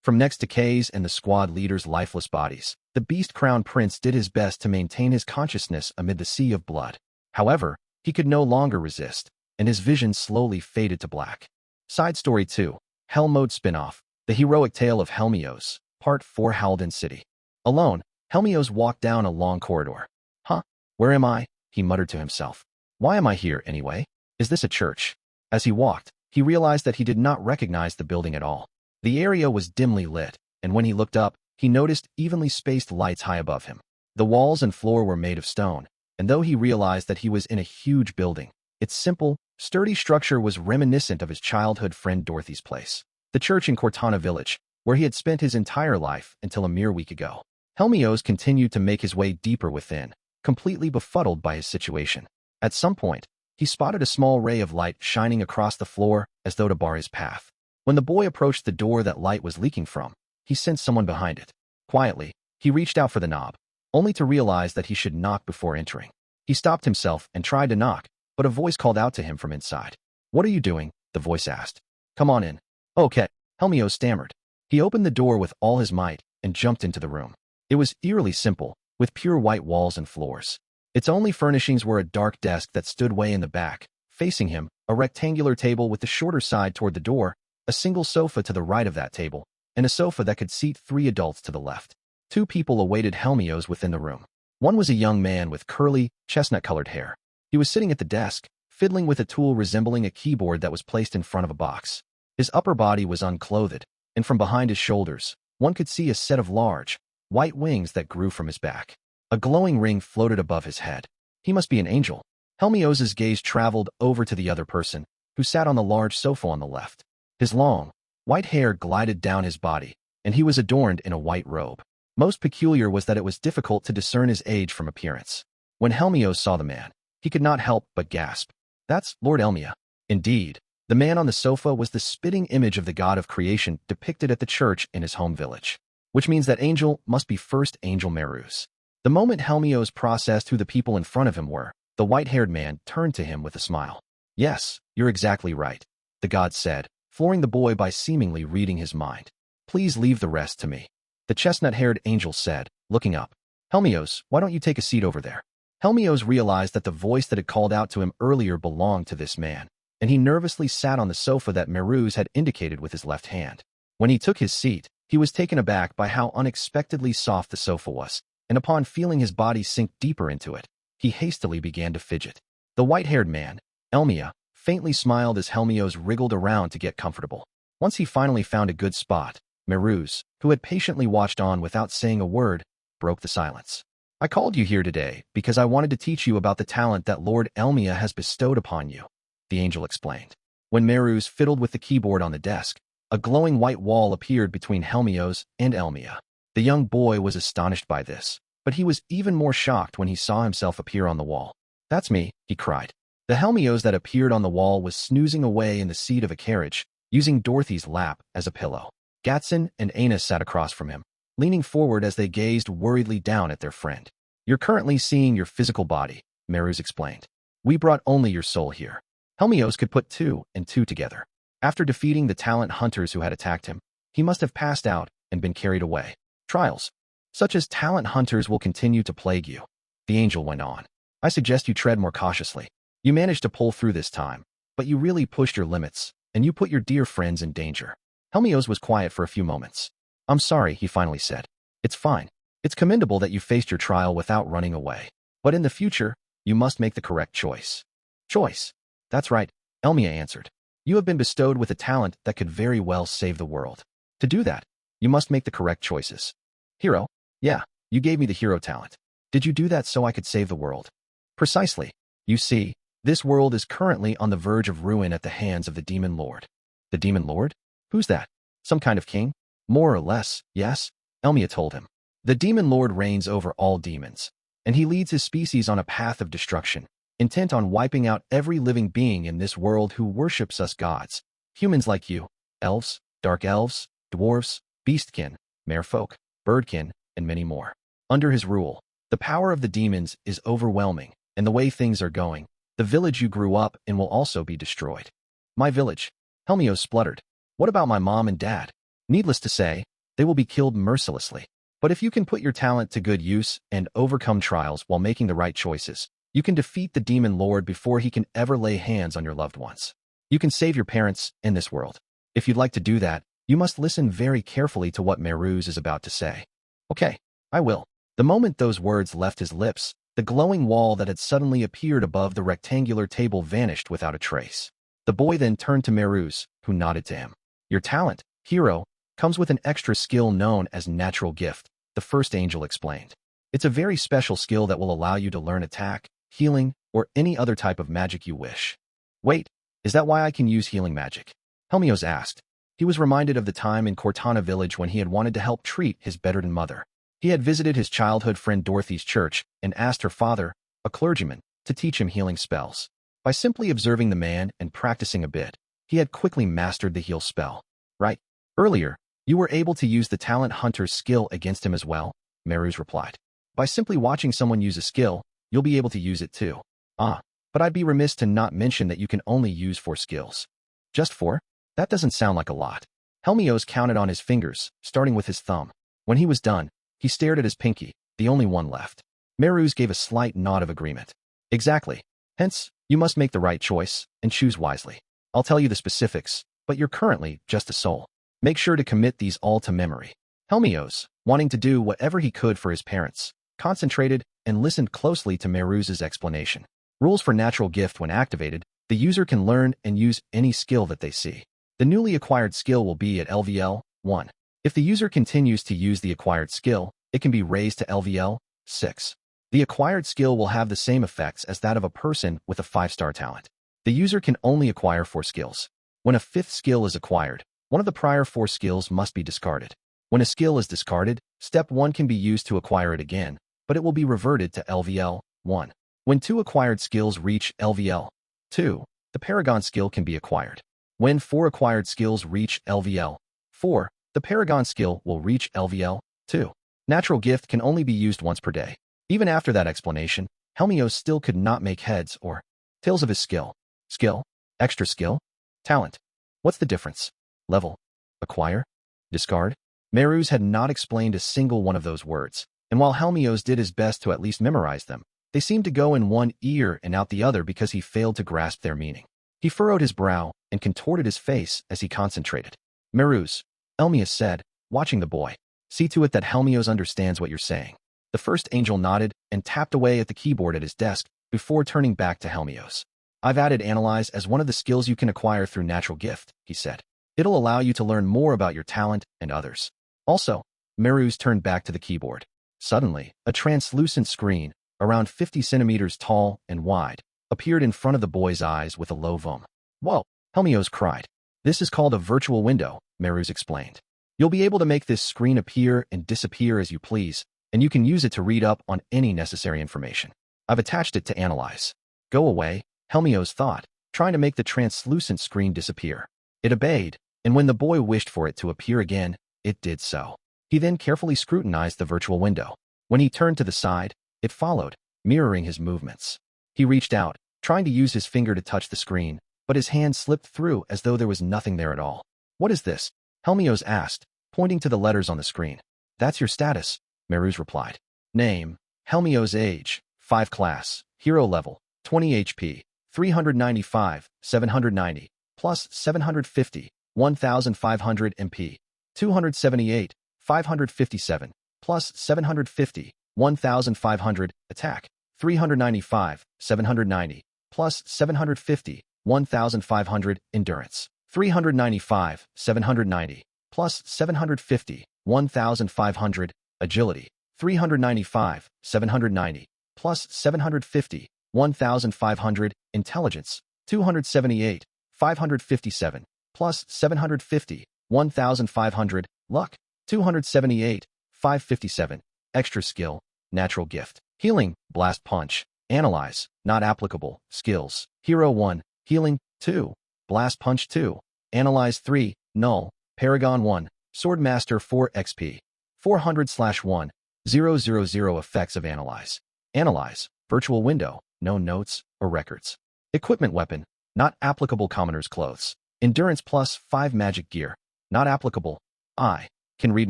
From next to Kay's and the squad leaders' lifeless bodies, the beast-crowned prince did his best to maintain his consciousness amid the sea of blood. However, he could no longer resist, and his vision slowly faded to black. Side Story 2, Hell Mode Spin-Off, The Heroic Tale of Helmios, Part 4. Howlden City. Alone, Helmios walked down a long corridor. "Huh? Where am I?" he muttered to himself. "Why am I here, anyway? Is this a church?" As he walked, he realized that he did not recognize the building at all. The area was dimly lit, and when he looked up, he noticed evenly spaced lights high above him. The walls and floor were made of stone, and though he realized that he was in a huge building, its simple, sturdy structure was reminiscent of his childhood friend Dorothy's place, the church in Cortana village, where he had spent his entire life until a mere week ago. Helmios continued to make his way deeper within, completely befuddled by his situation. At some point, he spotted a small ray of light shining across the floor as though to bar his path. When the boy approached the door that light was leaking from, he sensed someone behind it. Quietly, he reached out for the knob, only to realize that he should knock before entering. He stopped himself and tried to knock, but a voice called out to him from inside. "What are you doing?" the voice asked. "Come on in." "Okay," Helmios stammered. He opened the door with all his might and jumped into the room. It was eerily simple, with pure white walls and floors. Its only furnishings were a dark desk that stood way in the back, facing him, a rectangular table with the shorter side toward the door, a single sofa to the right of that table, and a sofa that could seat 3 adults to the left. 2 people awaited Helmios within the room. One was a young man with curly, chestnut-colored hair. He was sitting at the desk, fiddling with a tool resembling a keyboard that was placed in front of a box. His upper body was unclothed, and from behind his shoulders, one could see a set of large, white wings that grew from his back. A glowing ring floated above his head. He must be an angel. Helmios's gaze traveled over to the other person, who sat on the large sofa on the left. His long, white hair glided down his body, and he was adorned in a white robe. Most peculiar was that it was difficult to discern his age from appearance. When Helmios saw the man, he could not help but gasp. "That's Lord Elmia." Indeed, the man on the sofa was the spitting image of the god of creation depicted at the church in his home village, which means that angel must be first Angel Merus. The moment Helmios processed who the people in front of him were, the white-haired man turned to him with a smile. "Yes, you're exactly right," the god said, flooring the boy by seemingly reading his mind. "Please leave the rest to me," the chestnut-haired angel said, looking up. "Helmios, why don't you take a seat over there?" Helmios realized that the voice that had called out to him earlier belonged to this man, and he nervously sat on the sofa that Merus had indicated with his left hand. When he took his seat, He was taken aback by how unexpectedly soft the sofa was, and upon feeling his body sink deeper into it, he hastily began to fidget. The white-haired man, Helmia, faintly smiled as Helmios wriggled around to get comfortable. Once he finally found a good spot, Meruz, who had patiently watched on without saying a word, broke the silence. I called you here today because I wanted to teach you about the talent that Lord Helmia has bestowed upon you, the angel explained. When Meruz fiddled with the keyboard on the desk, a glowing white wall appeared between Helmios and Helmia. The young boy was astonished by this, but he was even more shocked when he saw himself appear on the wall. That's me, he cried. The Helmios that appeared on the wall was snoozing away in the seat of a carriage, using Dorothy's lap as a pillow. Gatson and Aina sat across from him, leaning forward as they gazed worriedly down at their friend. You're currently seeing your physical body, Meruz explained. We brought only your soul here. Helmios could put 2 and 2 together. After defeating the talent hunters who had attacked him, he must have passed out and been carried away. Trials, such as talent hunters, will continue to plague you, the angel went on. I suggest you tread more cautiously. You managed to pull through this time, but you really pushed your limits, and you put your dear friends in danger. Helmios was quiet for a few moments. I'm sorry, he finally said. It's fine. It's commendable that you faced your trial without running away. But in the future, you must make the correct choice. Choice? That's right, Helmia answered. You have been bestowed with a talent that could very well save the world. To do that, you must make the correct choices. Hero? Yeah, you gave me the hero talent. Did you do that so I could save the world? Precisely. You see, this world is currently on the verge of ruin at the hands of the Demon Lord. The Demon Lord? Who's that? Some kind of king? More or less, yes, Helmia told him. The Demon Lord reigns over all demons, and he leads his species on a path of destruction, intent on wiping out every living being in this world who worships us gods. Humans like you, elves, dark elves, dwarves, beastkin, merfolk, birdkin, and many more. Under his rule, the power of the demons is overwhelming, and the way things are going, the village you grew up in will also be destroyed. My village, Helmios spluttered. What about my mom and dad? Needless to say, they will be killed mercilessly. But if you can put your talent to good use and overcome trials while making the right choices, you can defeat the Demon Lord before he can ever lay hands on your loved ones. You can save your parents in this world. If you'd like to do that, you must listen very carefully to what Meruz is about to say. Okay, I will. The moment those words left his lips, the glowing wall that had suddenly appeared above the rectangular table vanished without a trace. The boy then turned to Meruz, who nodded to him. Your talent, hero, comes with an extra skill known as natural gift, the first angel explained. It's a very special skill that will allow you to learn attack, healing, or any other type of magic you wish. Wait, is that why I can use healing magic? Helmios asked. He was reminded of the time in Cortana village when he had wanted to help treat his bedridden mother. He had visited his childhood friend Dorothy's church and asked her father, a clergyman, to teach him healing spells. By simply observing the man and practicing a bit, he had quickly mastered the heal spell. Right. Earlier, you were able to use the talent hunter's skill against him as well, Meruz replied. By simply watching someone use a skill, you'll be able to use it too. But I'd be remiss to not mention that you can only use 4 skills. Just 4? That doesn't sound like a lot. Helmios counted on his fingers, starting with his thumb. When he was done, he stared at his pinky, the only one left. Meruz gave a slight nod of agreement. Exactly. Hence, you must make the right choice and choose wisely. I'll tell you the specifics, but you're currently just a soul. Make sure to commit these all to memory. Helmios, wanting to do whatever he could for his parents, concentrated and listened closely to Meruz's explanation. Rules for natural gift. When activated, the user can learn and use any skill that they see. The newly acquired skill will be at LVL 1. If the user continues to use the acquired skill, it can be raised to LVL 6. The acquired skill will have the same effects as that of a person with a 5-star talent. The user can only acquire 4 skills. When a 5th skill is acquired, one of the prior 4 skills must be discarded. When a skill is discarded, step 1 can be used to acquire it again, but it will be reverted to LVL 1. When 2 acquired skills reach LVL 2, the Paragon skill can be acquired. When 4 acquired skills reach LVL 4, the Paragon skill will reach LVL 2. Natural gift can only be used once per day. Even after that explanation, Helmios still could not make heads or tails of his skill. Skill? Extra skill? Talent. What's the difference? Level? Acquire? Discard? Meruz had not explained a single one of those words, and while Helmios did his best to at least memorize them, they seemed to go in one ear and out the other because he failed to grasp their meaning. He furrowed his brow and contorted his face as he concentrated. Meruz, Helmios said, watching the boy. See to it that Helmios understands what you're saying. The first angel nodded and tapped away at the keyboard at his desk before turning back to Helmios. I've added Analyze as one of the skills you can acquire through natural gift, he said. It'll allow you to learn more about your talent and others. Also, Meruz turned back to the keyboard. Suddenly, a translucent screen, around 50 centimeters tall and wide, appeared in front of the boy's eyes with a low vom. Whoa, Helmios cried. This is called a virtual window, Meruz explained. You'll be able to make this screen appear and disappear as you please, and you can use it to read up on any necessary information. I've attached it to Analyze. Go away, Helmios thought, trying to make the translucent screen disappear. It obeyed, and when the boy wished for it to appear again, it did so. He then carefully scrutinized the virtual window. When he turned to the side, it followed, mirroring his movements. He reached out, trying to use his finger to touch the screen, but his hand slipped through as though there was nothing there at all. What is this? Helmios asked, pointing to the letters on the screen. That's your status, Meruz replied. Name, Helmios. Age, 5 class, hero level, 20 HP, 395, 790, plus 750, 1500 MP, 278, 557, plus 750, 1500, attack, 395, 790, plus 750, 1500, endurance, 395, 790, plus 750, 1500, agility, 395, 790, plus 750, 1500, intelligence, 278, 557, plus 750, 1500, luck, 278, 557, extra skill, natural gift, healing, blast punch, analyze, not applicable, skills, hero 1, healing, 2, blast punch 2, analyze 3, null, paragon 1, swordmaster 4 XP, 400/1, 000 effects of analyze. Analyze, virtual window, no notes or records. Equipment weapon, not applicable commoner's clothes. Endurance plus 5 magic gear, not applicable. I can read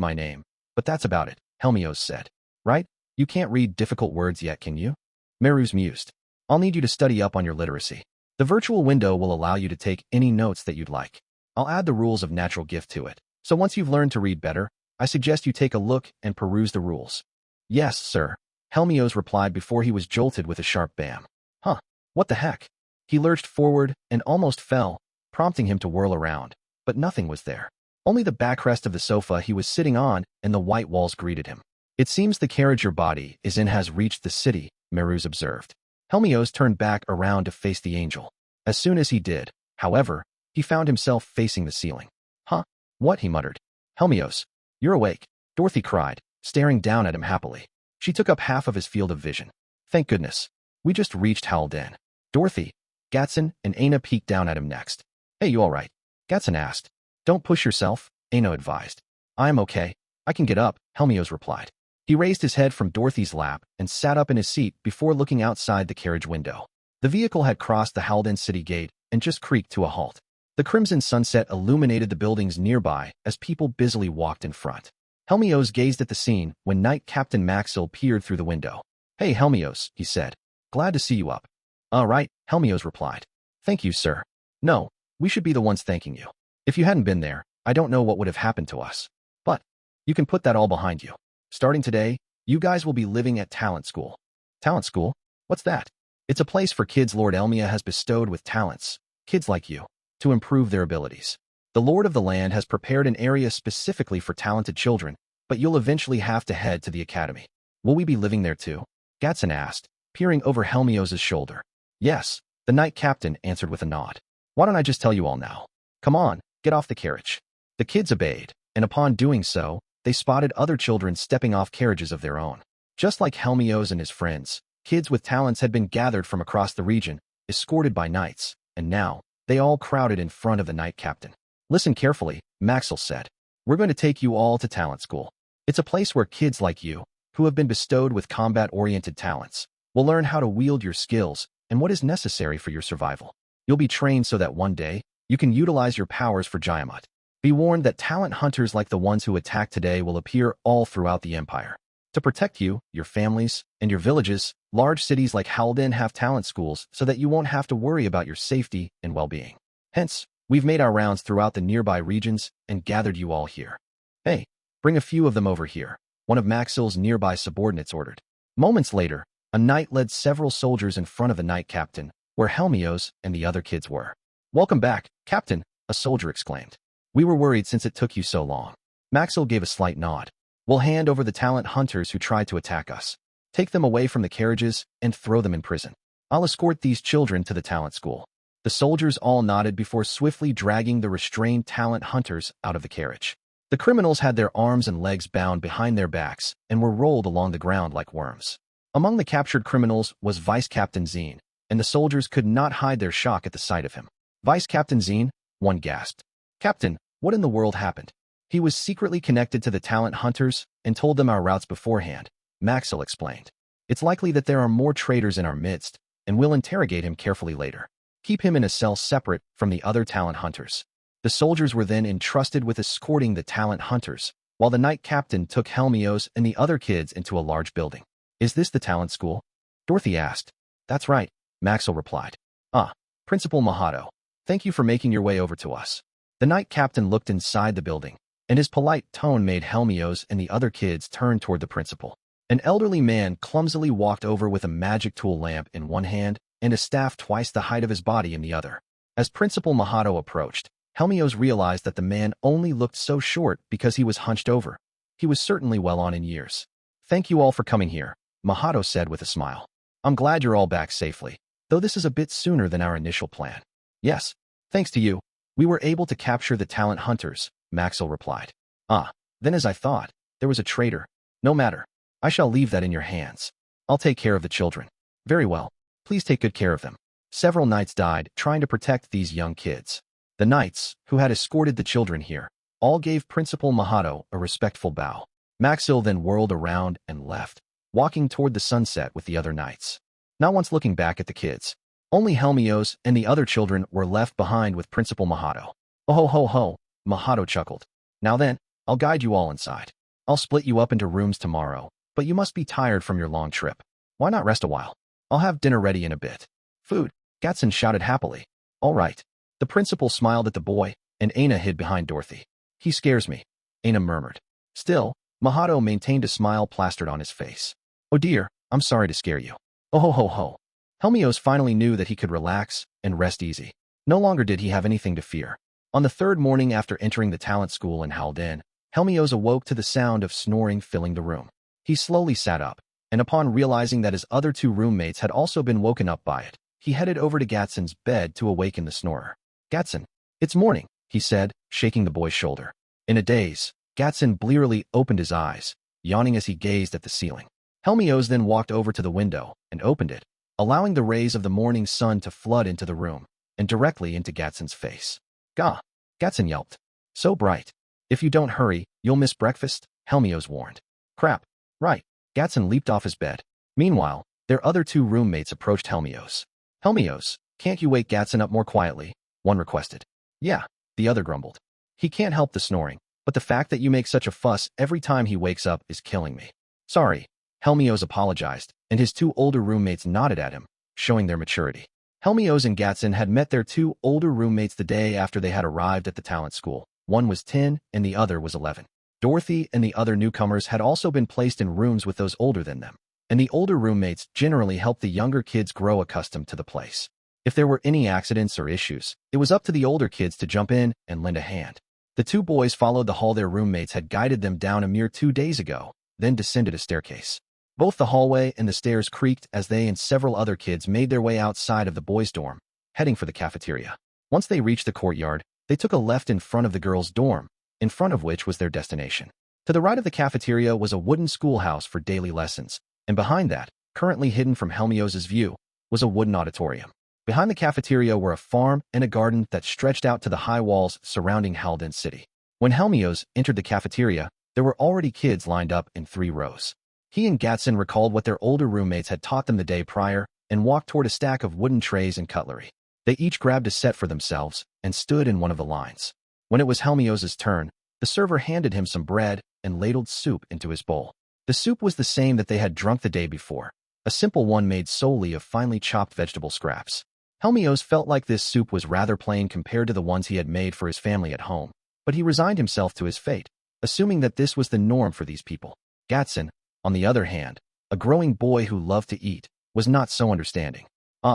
my name, but that's about it, Helmios said. Right? You can't read difficult words yet, can you? Meruz mused. I'll need you to study up on your literacy. The virtual window will allow you to take any notes that you'd like. I'll add the rules of natural gift to it. So once you've learned to read better, I suggest you take a look and peruse the rules. Yes, sir, Helmios replied before he was jolted with a sharp bam. Huh, what the heck? He lurched forward and almost fell, prompting him to whirl around, but nothing was there. Only the backrest of the sofa he was sitting on and the white walls greeted him. It seems the carriage your body is in has reached the city, Meruz observed. Helmios turned back around to face the angel. As soon as he did, however, he found himself facing the ceiling. Huh? What? He muttered. Helmios, you're awake, Dorothy cried, staring down at him happily. She took up half of his field of vision. Thank goodness. We just reached Howlden. Dorothy, Gatson, and Aina peeked down at him next. Hey, you all right? Gatson asked. Don't push yourself, Aina advised. I'm okay. I can get up, Helmios replied. He raised his head from Dorothy's lap and sat up in his seat before looking outside the carriage window. The vehicle had crossed the Howlden city gate and just creaked to a halt. The crimson sunset illuminated the buildings nearby as people busily walked in front. Helmios gazed at the scene when Knight Captain Maxil peered through the window. Hey, Helmios, he said. Glad to see you up. All right, Helmios replied. Thank you, sir. No, we should be the ones thanking you. If you hadn't been there, I don't know what would have happened to us. But you can put that all behind you. Starting today, you guys will be living at Talent School. Talent School? What's that? It's a place for kids Lord Elmia has bestowed with talents, kids like you, to improve their abilities. The Lord of the Land has prepared an area specifically for talented children, but you'll eventually have to head to the academy. Will we be living there too? Gatson asked, peering over Helmios' shoulder. Yes, the Knight Captain answered with a nod. Why don't I just tell you all now? Come on, get off the carriage. The kids obeyed, and upon doing so, they spotted other children stepping off carriages of their own. Just like Helmios and his friends, kids with talents had been gathered from across the region, escorted by knights, and now, they all crowded in front of the Knight Captain. Listen carefully, Maxil said. We're going to take you all to Talent School. It's a place where kids like you, who have been bestowed with combat-oriented talents, will learn how to wield your skills and what is necessary for your survival. You'll be trained so that one day, you can utilize your powers for Jayamut. Be warned that talent hunters like the ones who attacked today will appear all throughout the Empire. To protect you, your families, and your villages, large cities like Howlden have talent schools so that you won't have to worry about your safety and well-being. Hence, we've made our rounds throughout the nearby regions and gathered you all here. Hey, Bring a few of them over here, one of Maxill's nearby subordinates ordered. Moments later, a knight led several soldiers in front of the knight captain, where Helmios and the other kids were. Welcome back, Captain, a soldier exclaimed. We were worried since it took you so long. Maxill gave a slight nod. We'll hand over the talent hunters who tried to attack us. Take them away from the carriages and throw them in prison. I'll escort these children to the talent school. The soldiers all nodded before swiftly dragging the restrained talent hunters out of the carriage. The criminals had their arms and legs bound behind their backs and were rolled along the ground like worms. Among the captured criminals was Vice Captain Zine, and the soldiers could not hide their shock at the sight of him. Vice Captain Zine, one gasped. Captain, what in the world happened? He was secretly connected to the talent hunters and told them our routes beforehand, Maxill explained. It's likely that there are more traitors in our midst, and we'll interrogate him carefully later. Keep him in a cell separate from the other talent hunters. The soldiers were then entrusted with escorting the talent hunters, while the knight captain took Helmios and the other kids into a large building. Is this the talent school? Dorothy asked. That's right, Maxill replied. Ah, Principal Mahato, thank you for making your way over to us. The knight captain looked inside the building, and his polite tone made Helmios and the other kids turn toward the principal. An elderly man clumsily walked over with a magic tool lamp in one hand and a staff twice the height of his body in the other. As Principal Mahato approached, Helmios realized that the man only looked so short because he was hunched over. He was certainly well on in years. Thank you all for coming here, Mahato said with a smile. I'm glad you're all back safely, though this is a bit sooner than our initial plan. Yes, thanks to you, we were able to capture the talent hunters, Maxill replied. Ah, then as I thought, there was a traitor. No matter. I shall leave that in your hands. I'll take care of the children. Very well. Please take good care of them. Several knights died trying to protect these young kids. The knights, who had escorted the children here, all gave Principal Mahato a respectful bow. Maxill then whirled around and left, walking toward the sunset with the other knights. Not once looking back at the kids. Only Helmios and the other children were left behind with Principal Mahato. Oh ho ho ho, Mahato chuckled. Now then, I'll guide you all inside. I'll split you up into rooms tomorrow, but you must be tired from your long trip. Why not rest a while? I'll have dinner ready in a bit. Food, Gatson shouted happily. All right. The principal smiled at the boy, and Aina hid behind Dorothy. He scares me, Aina murmured. Still, Mahato maintained a smile plastered on his face. Oh dear, I'm sorry to scare you. Oh ho ho ho. Helmios finally knew that he could relax and rest easy. No longer did he have anything to fear. On the third morning after entering the talent school in Howlden, Helmios awoke to the sound of snoring filling the room. He slowly sat up, and upon realizing that his other two roommates had also been woken up by it, he headed over to Gatson's bed to awaken the snorer. Gatson, it's morning, he said, shaking the boy's shoulder. In a daze, Gatson blearily opened his eyes, yawning as he gazed at the ceiling. Helmios then walked over to the window and opened it, allowing the rays of the morning sun to flood into the room and directly into Gatson's face. Gah! Gatson yelped. So bright. If you don't hurry, you'll miss breakfast, Helmios warned. Crap. Right. Gatson leaped off his bed. Meanwhile, their other two roommates approached Helmios. Helmios, can't you wake Gatson up more quietly? One requested. Yeah, the other grumbled. He can't help the snoring, but the fact that you make such a fuss every time he wakes up is killing me. Sorry. Helmios apologized, and his two older roommates nodded at him, showing their maturity. Helmios and Gatson had met their two older roommates the day after they had arrived at the talent school. One was 10 and the other was 11. Dorothy and the other newcomers had also been placed in rooms with those older than them, and the older roommates generally helped the younger kids grow accustomed to the place. If there were any accidents or issues, it was up to the older kids to jump in and lend a hand. The two boys followed the hall their roommates had guided them down a mere 2 days ago, then descended a staircase. Both the hallway and the stairs creaked as they and several other kids made their way outside of the boys' dorm, heading for the cafeteria. Once they reached the courtyard, they took a left in front of the girls' dorm, in front of which was their destination. To the right of the cafeteria was a wooden schoolhouse for daily lessons, and behind that, currently hidden from Helmios' view, was a wooden auditorium. Behind the cafeteria were a farm and a garden that stretched out to the high walls surrounding Howlden City. When Helmios entered the cafeteria, there were already kids lined up in 3 rows. He and Gatson recalled what their older roommates had taught them the day prior and walked toward a stack of wooden trays and cutlery. They each grabbed a set for themselves and stood in one of the lines. When it was Helmios' turn, the server handed him some bread and ladled soup into his bowl. The soup was the same that they had drunk the day before, a simple one made solely of finely chopped vegetable scraps. Helmios felt like this soup was rather plain compared to the ones he had made for his family at home, but he resigned himself to his fate. assuming that this was the norm for these people. Gatson, on the other hand, a growing boy who loved to eat, was not so understanding.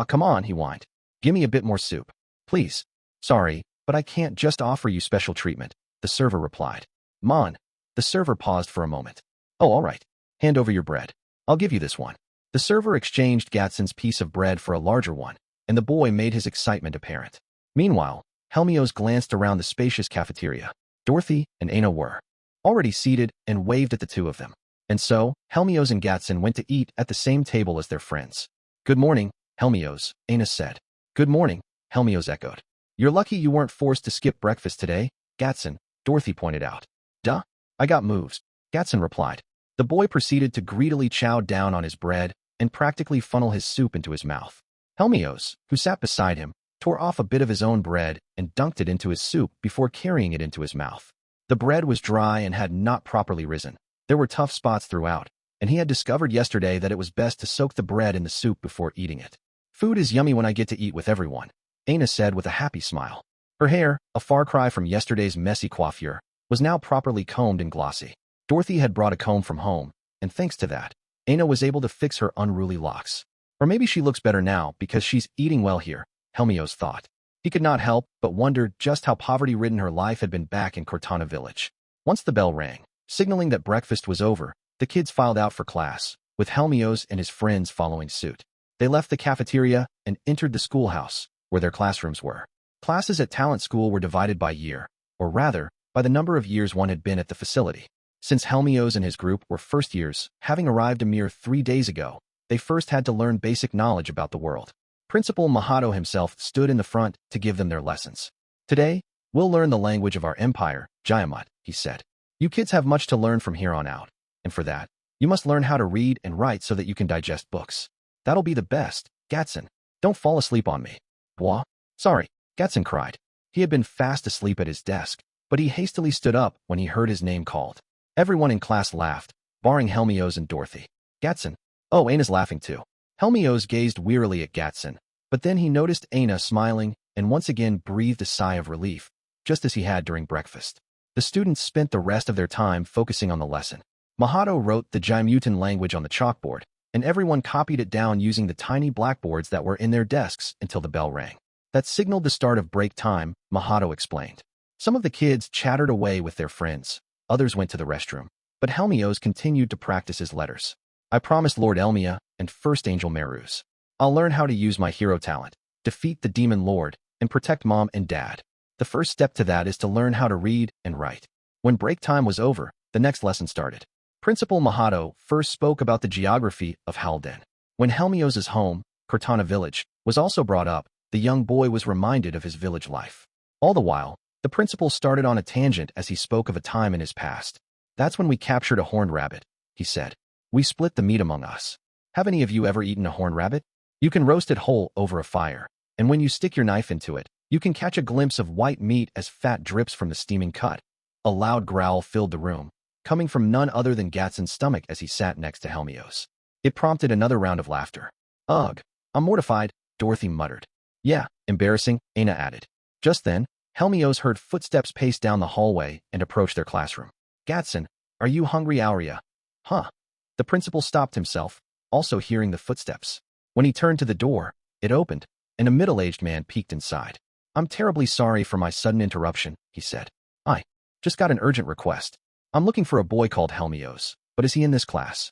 Come on, he whined. Give me a bit more soup. Please. Sorry, but I can't just offer you special treatment, the server replied. Mon. The server paused for a moment. Oh, all right. Hand over your bread. I'll give you this one. The server exchanged Gatson's piece of bread for a larger one, and the boy made his excitement apparent. Meanwhile, Helmios glanced around the spacious cafeteria. Dorothy and Aina were already seated and waved at the two of them. And so, Helmios and Gatson went to eat at the same table as their friends. Good morning, Helmios, Aina said. Good morning, Helmios echoed. You're lucky you weren't forced to skip breakfast today, Gatson, Dorothy pointed out. Duh, I got moves, Gatson replied. The boy proceeded to greedily chow down on his bread and practically funnel his soup into his mouth. Helmios, who sat beside him, tore off a bit of his own bread and dunked it into his soup before carrying it into his mouth. The bread was dry and had not properly risen. There were tough spots throughout, and he had discovered yesterday that it was best to soak the bread in the soup before eating it. Food is yummy when I get to eat with everyone, Aina said with a happy smile. Her hair, a far cry from yesterday's messy coiffure, was now properly combed and glossy. Dorothy had brought a comb from home, and thanks to that, Aina was able to fix her unruly locks. Or maybe she looks better now because she's eating well here, Helmios thought. He could not help but wonder just how poverty-ridden her life had been back in Cortana village. Once the bell rang, signaling that breakfast was over, the kids filed out for class, with Helmios and his friends following suit. They left the cafeteria and entered the schoolhouse, where their classrooms were. Classes at Talent School were divided by year, or rather, by the number of years one had been at the facility. Since Helmios and his group were first years, having arrived a mere 3 days ago, they first had to learn basic knowledge about the world. Principal Mahato himself stood in the front to give them their lessons. Today, we'll learn the language of our empire, Jayamut, he said. You kids have much to learn from here on out, and for that, you must learn how to read and write so that you can digest books. That'll be the best, Gatson. Don't fall asleep on me. What? Sorry, Gatson cried. He had been fast asleep at his desk, but he hastily stood up when he heard his name called. Everyone in class laughed, barring Helmios and Dorothy. Gatson. Oh, Aina's laughing too. Helmios gazed wearily at Gatson, but then he noticed Aina smiling and once again breathed a sigh of relief, just as he had during breakfast. The students spent the rest of their time focusing on the lesson. Mahato wrote the Jaimutan language on the chalkboard, and everyone copied it down using the tiny blackboards that were in their desks until the bell rang. That signaled the start of break time, Mahato explained. Some of the kids chattered away with their friends. Others went to the restroom, but Helmios continued to practice his letters. I promised Lord Elmia and First Angel Meruz. I'll learn how to use my hero talent, defeat the Demon Lord, and protect Mom and Dad. The first step to that is to learn how to read and write. When break time was over, the next lesson started. Principal Mahato first spoke about the geography of Howlden. When Helmios' home, Cortana village, was also brought up, the young boy was reminded of his village life. All the while, the principal started on a tangent as he spoke of a time in his past. That's when we captured a horned rabbit, he said. We split the meat among us. Have any of you ever eaten a horned rabbit? You can roast it whole over a fire, and when you stick your knife into it, you can catch a glimpse of white meat as fat drips from the steaming cut. A loud growl filled the room, coming from none other than Gatson's stomach as he sat next to Helmios. It prompted another round of laughter. Ugh, I'm mortified, Dorothy muttered. Yeah, embarrassing, Aina added. Just then, Helmios heard footsteps pace down the hallway and approach their classroom. Gatson, are you hungry, Aurea? Huh. The principal stopped himself, also hearing the footsteps. When he turned to the door, it opened, and a middle-aged man peeked inside. I'm terribly sorry for my sudden interruption, he said. I just got an urgent request. I'm looking for a boy called Helmios, but is he in this class?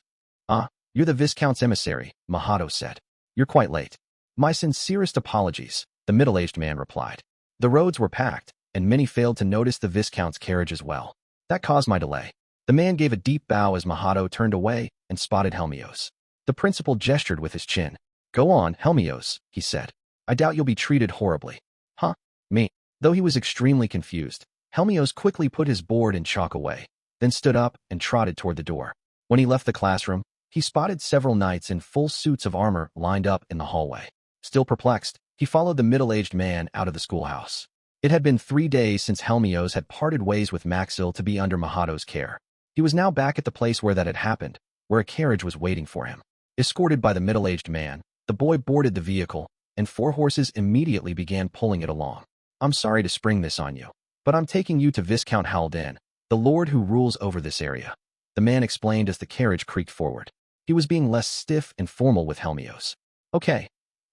You're the Viscount's emissary, Mahato said. You're quite late. My sincerest apologies, the middle-aged man replied. The roads were packed, and many failed to notice the Viscount's carriage as well. That caused my delay. The man gave a deep bow as Mahato turned away and spotted Helmios. The principal gestured with his chin. Go on, Helmios, he said. I doubt you'll be treated horribly. Huh? Me? Though he was extremely confused, Helmios quickly put his board and chalk away, then stood up and trotted toward the door. When he left the classroom, he spotted several knights in full suits of armor lined up in the hallway. Still perplexed, he followed the middle-aged man out of the schoolhouse. It had been 3 days since Helmios had parted ways with Maxil to be under Mahato's care. He was now back at the place where that had happened, where a carriage was waiting for him. Escorted by the middle-aged man, the boy boarded the vehicle, and 4 horses immediately began pulling it along. I'm sorry to spring this on you, but I'm taking you to Viscount Howlden, The lord who rules over this area. The man explained as the carriage creaked forward. He was being less stiff and formal with Helmios. Okay,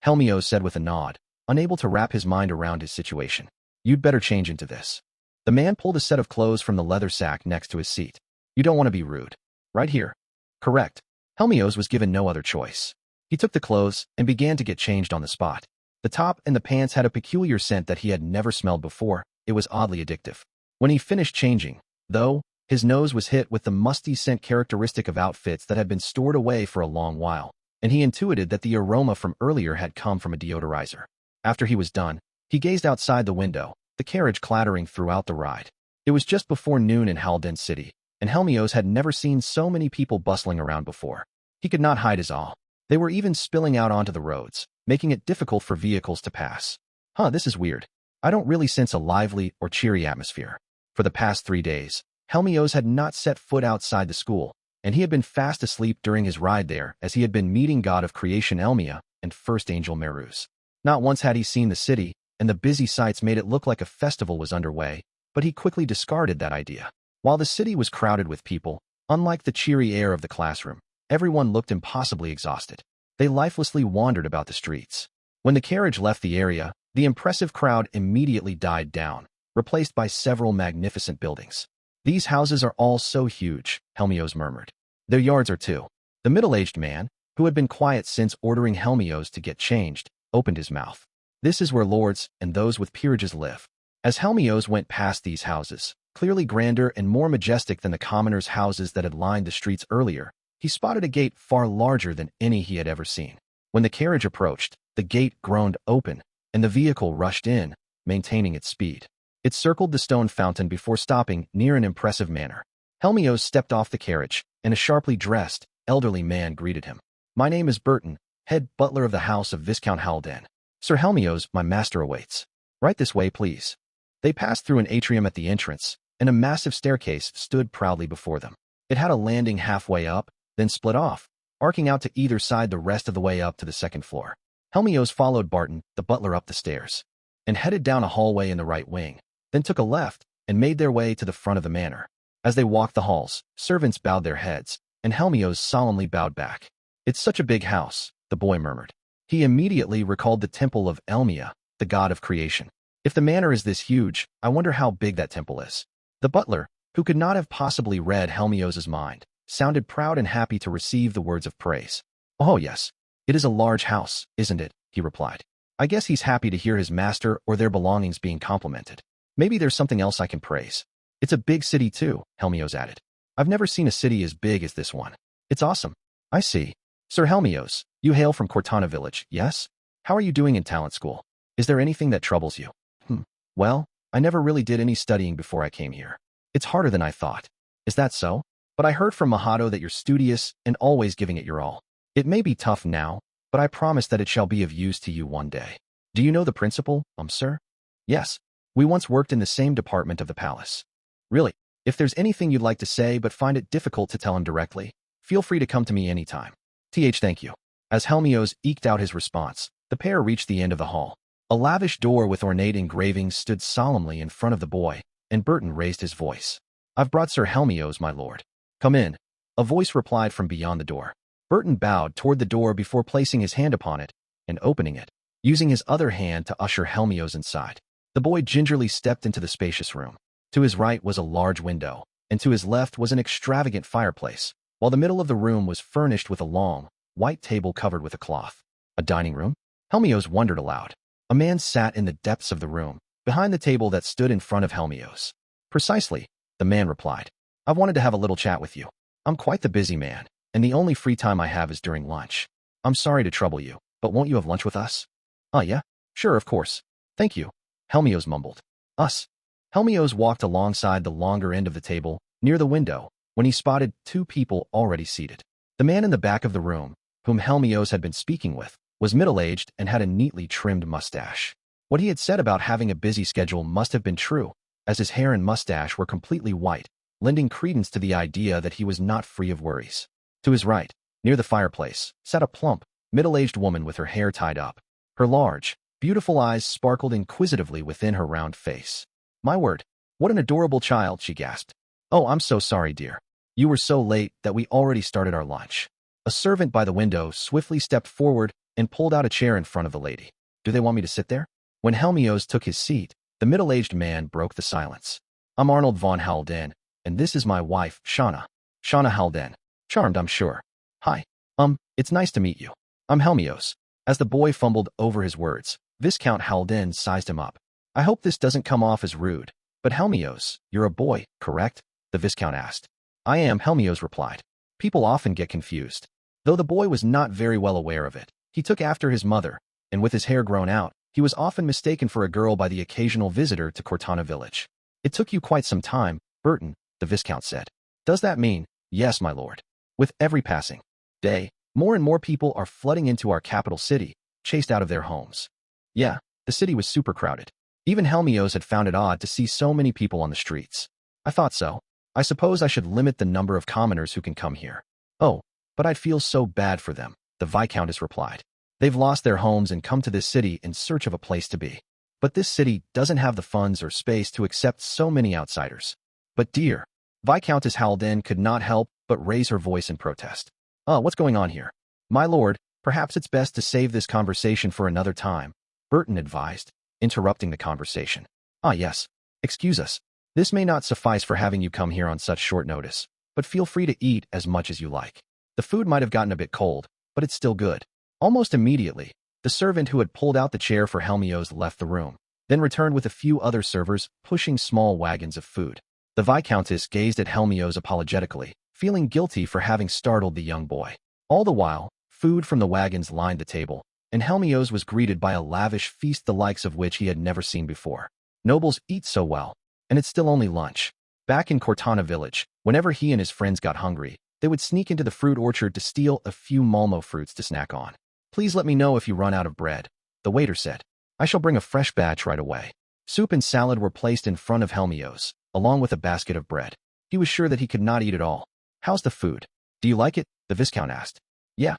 Helmios said with a nod, unable to wrap his mind around his situation. You'd better change into this. The man pulled a set of clothes from the leather sack next to his seat. You don't want to be rude. Right here. Correct. Helmios was given no other choice. He took the clothes and began to get changed on the spot. The top and the pants had a peculiar scent that he had never smelled before. It was oddly addictive. When he finished changing, though, his nose was hit with the musty scent characteristic of outfits that had been stored away for a long while, and he intuited that the aroma from earlier had come from a deodorizer. After he was done, he gazed outside the window, the carriage clattering throughout the ride. It was just before noon in Howlden City, and Helmios had never seen so many people bustling around before. He could not hide his awe. They were even spilling out onto the roads, making it difficult for vehicles to pass. This is weird. I don't really sense a lively or cheery atmosphere. For the past 3 days, Helmios had not set foot outside the school, and he had been fast asleep during his ride there as he had been meeting God of Creation Elmia and First Angel Meruz. Not once had he seen the city, and the busy sights made it look like a festival was underway, but he quickly discarded that idea. While the city was crowded with people, unlike the cheery air of the classroom, everyone looked impossibly exhausted. They lifelessly wandered about the streets. When the carriage left the area, the impressive crowd immediately died down, replaced by several magnificent buildings. These houses are all so huge, Helmios murmured. Their yards are too. The middle-aged man, who had been quiet since ordering Helmios to get changed, opened his mouth. This is where lords and those with peerages live. As Helmios went past these houses, clearly grander and more majestic than the commoners' houses that had lined the streets earlier, he spotted a gate far larger than any he had ever seen. When the carriage approached, the gate groaned open, and the vehicle rushed in, maintaining its speed. It circled the stone fountain before stopping near an impressive manor. Helmios stepped off the carriage, and a sharply dressed, elderly man greeted him. My name is Burton, head butler of the house of Viscount Howlden. Sir Helmios, my master awaits. Right this way, please. They passed through an atrium at the entrance, and a massive staircase stood proudly before them. It had a landing halfway up, then split off, arcing out to either side the rest of the way up to the second floor. Helmios followed Barton, the butler, up the stairs, and headed down a hallway in the right wing, then took a left and made their way to the front of the manor. As they walked the halls, servants bowed their heads, and Helmios solemnly bowed back. It's such a big house, the boy murmured. He immediately recalled the temple of Elmia, the god of creation. If the manor is this huge, I wonder how big that temple is. The butler, who could not have possibly read Helmios's mind, sounded proud and happy to receive the words of praise. Oh yes, it is a large house, isn't it? He replied. I guess he's happy to hear his master or their belongings being complimented. Maybe there's something else I can praise. It's a big city too, Helmios added. I've never seen a city as big as this one. It's awesome. I see. Sir Helmios, you hail from Cortana village, yes? How are you doing in talent school? Is there anything that troubles you? Well, I never really did any studying before I came here. It's harder than I thought. Is that so? But I heard from Mahato that you're studious and always giving it your all. It may be tough now, but I promise that it shall be of use to you one day. Do you know the principal, sir? Yes. We once worked in the same department of the palace. Really, if there's anything you'd like to say but find it difficult to tell him directly, feel free to come to me anytime. Thank you. As Helmios eked out his response, the pair reached the end of the hall. A lavish door with ornate engravings stood solemnly in front of the boy, and Burton raised his voice. I've brought Sir Helmios, my lord. Come in. A voice replied from beyond the door. Burton bowed toward the door before placing his hand upon it and opening it, using his other hand to usher Helmios inside. The boy gingerly stepped into the spacious room. To his right was a large window, and to his left was an extravagant fireplace, while the middle of the room was furnished with a long, white table covered with a cloth. A dining room? Helmios wondered aloud. A man sat in the depths of the room, behind the table that stood in front of Helmios. Precisely, the man replied. I've wanted to have a little chat with you. I'm quite the busy man, and the only free time I have is during lunch. I'm sorry to trouble you, but won't you have lunch with us? Yeah? Sure, of course. Thank you, Helmios mumbled. Us? Helmios walked alongside the longer end of the table, near the window, when he spotted 2 people already seated. The man in the back of the room, whom Helmios had been speaking with, was middle-aged and had a neatly trimmed mustache. What he had said about having a busy schedule must have been true, as his hair and mustache were completely white, lending credence to the idea that he was not free of worries. To his right, near the fireplace, sat a plump, middle-aged woman with her hair tied up. Her large, beautiful eyes sparkled inquisitively within her round face. My word, what an adorable child, she gasped. Oh, I'm so sorry, dear. You were so late that we already started our lunch. A servant by the window swiftly stepped forward and pulled out a chair in front of the lady. Do they want me to sit there? When Helmios took his seat, the middle-aged man broke the silence. I'm Arnold von Howlden, and this is my wife, Shauna. Shauna Howlden. Charmed, I'm sure. Hi. It's nice to meet you. I'm Helmios. As the boy fumbled over his words, Viscount Howlden sized him up. I hope this doesn't come off as rude, but Helmios, you're a boy, correct? The Viscount asked. I am, Helmios replied. People often get confused. Though the boy was not very well aware of it, he took after his mother, and with his hair grown out, he was often mistaken for a girl by the occasional visitor to Cortana village. It took you quite some time, Burton, the Viscount said. Does that mean? Yes, my lord. With every passing day, more and more people are flooding into our capital city, chased out of their homes. Yeah, the city was super crowded. Even Helmios had found it odd to see so many people on the streets. I thought so. I suppose I should limit the number of commoners who can come here. Oh, but I'd feel so bad for them, the Viscountess replied. They've lost their homes and come to this city in search of a place to be. But this city doesn't have the funds or space to accept so many outsiders. But dear, Viscountess Howlden could not help but raise her voice in protest. What's going on here? My lord, perhaps it's best to save this conversation for another time, Burton advised, interrupting the conversation. Yes. Excuse us. This may not suffice for having you come here on such short notice, but feel free to eat as much as you like. The food might have gotten a bit cold, but it's still good. Almost immediately, the servant who had pulled out the chair for Helmios left the room, then returned with a few other servers pushing small wagons of food. The Viscountess gazed at Helmios apologetically, feeling guilty for having startled the young boy. All the while, food from the wagons lined the table, and Helmios was greeted by a lavish feast the likes of which he had never seen before. Nobles eat so well, and it's still only lunch. Back in Cortana village, whenever he and his friends got hungry, they would sneak into the fruit orchard to steal a few malmo fruits to snack on. Please let me know if you run out of bread, the waiter said. I shall bring a fresh batch right away. Soup and salad were placed in front of Helmios, along with a basket of bread. He was sure that he could not eat it all. How's the food? Do you like it? The Viscount asked. Yeah,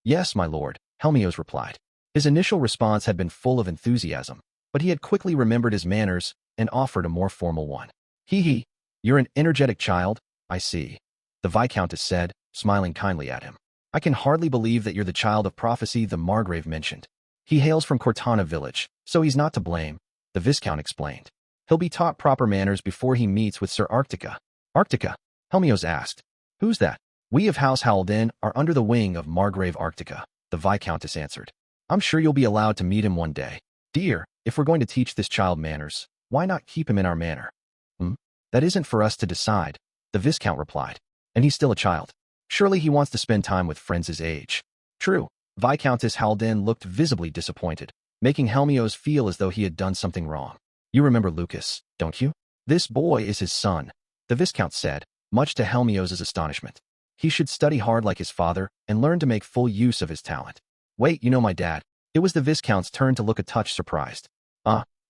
yes, my lord, Helmios replied. His initial response had been full of enthusiasm, but he had quickly remembered his manners and offered a more formal one. Hee, you're an energetic child, I see, the Viscountess said, smiling kindly at him. I can hardly believe that you're the child of prophecy the Margrave mentioned. He hails from Cortana village, so he's not to blame, the Viscount explained. He'll be taught proper manners before he meets with Sir Arctica. Arctica? Helmios asked. Who's that? We of House Howlden are under the wing of Margrave Arctica, the Viscountess answered. I'm sure you'll be allowed to meet him one day. Dear, if we're going to teach this child manners, why not keep him in our manor? That isn't for us to decide, the Viscount replied. And he's still a child. Surely he wants to spend time with friends his age. True, Viscountess Howlden looked visibly disappointed, making Helmios feel as though he had done something wrong. You remember Lucas, don't you? This boy is his son, the Viscount said, much to Helmios' astonishment. He should study hard like his father and learn to make full use of his talent. Wait, you know my dad. It was the Viscount's turn to look a touch surprised.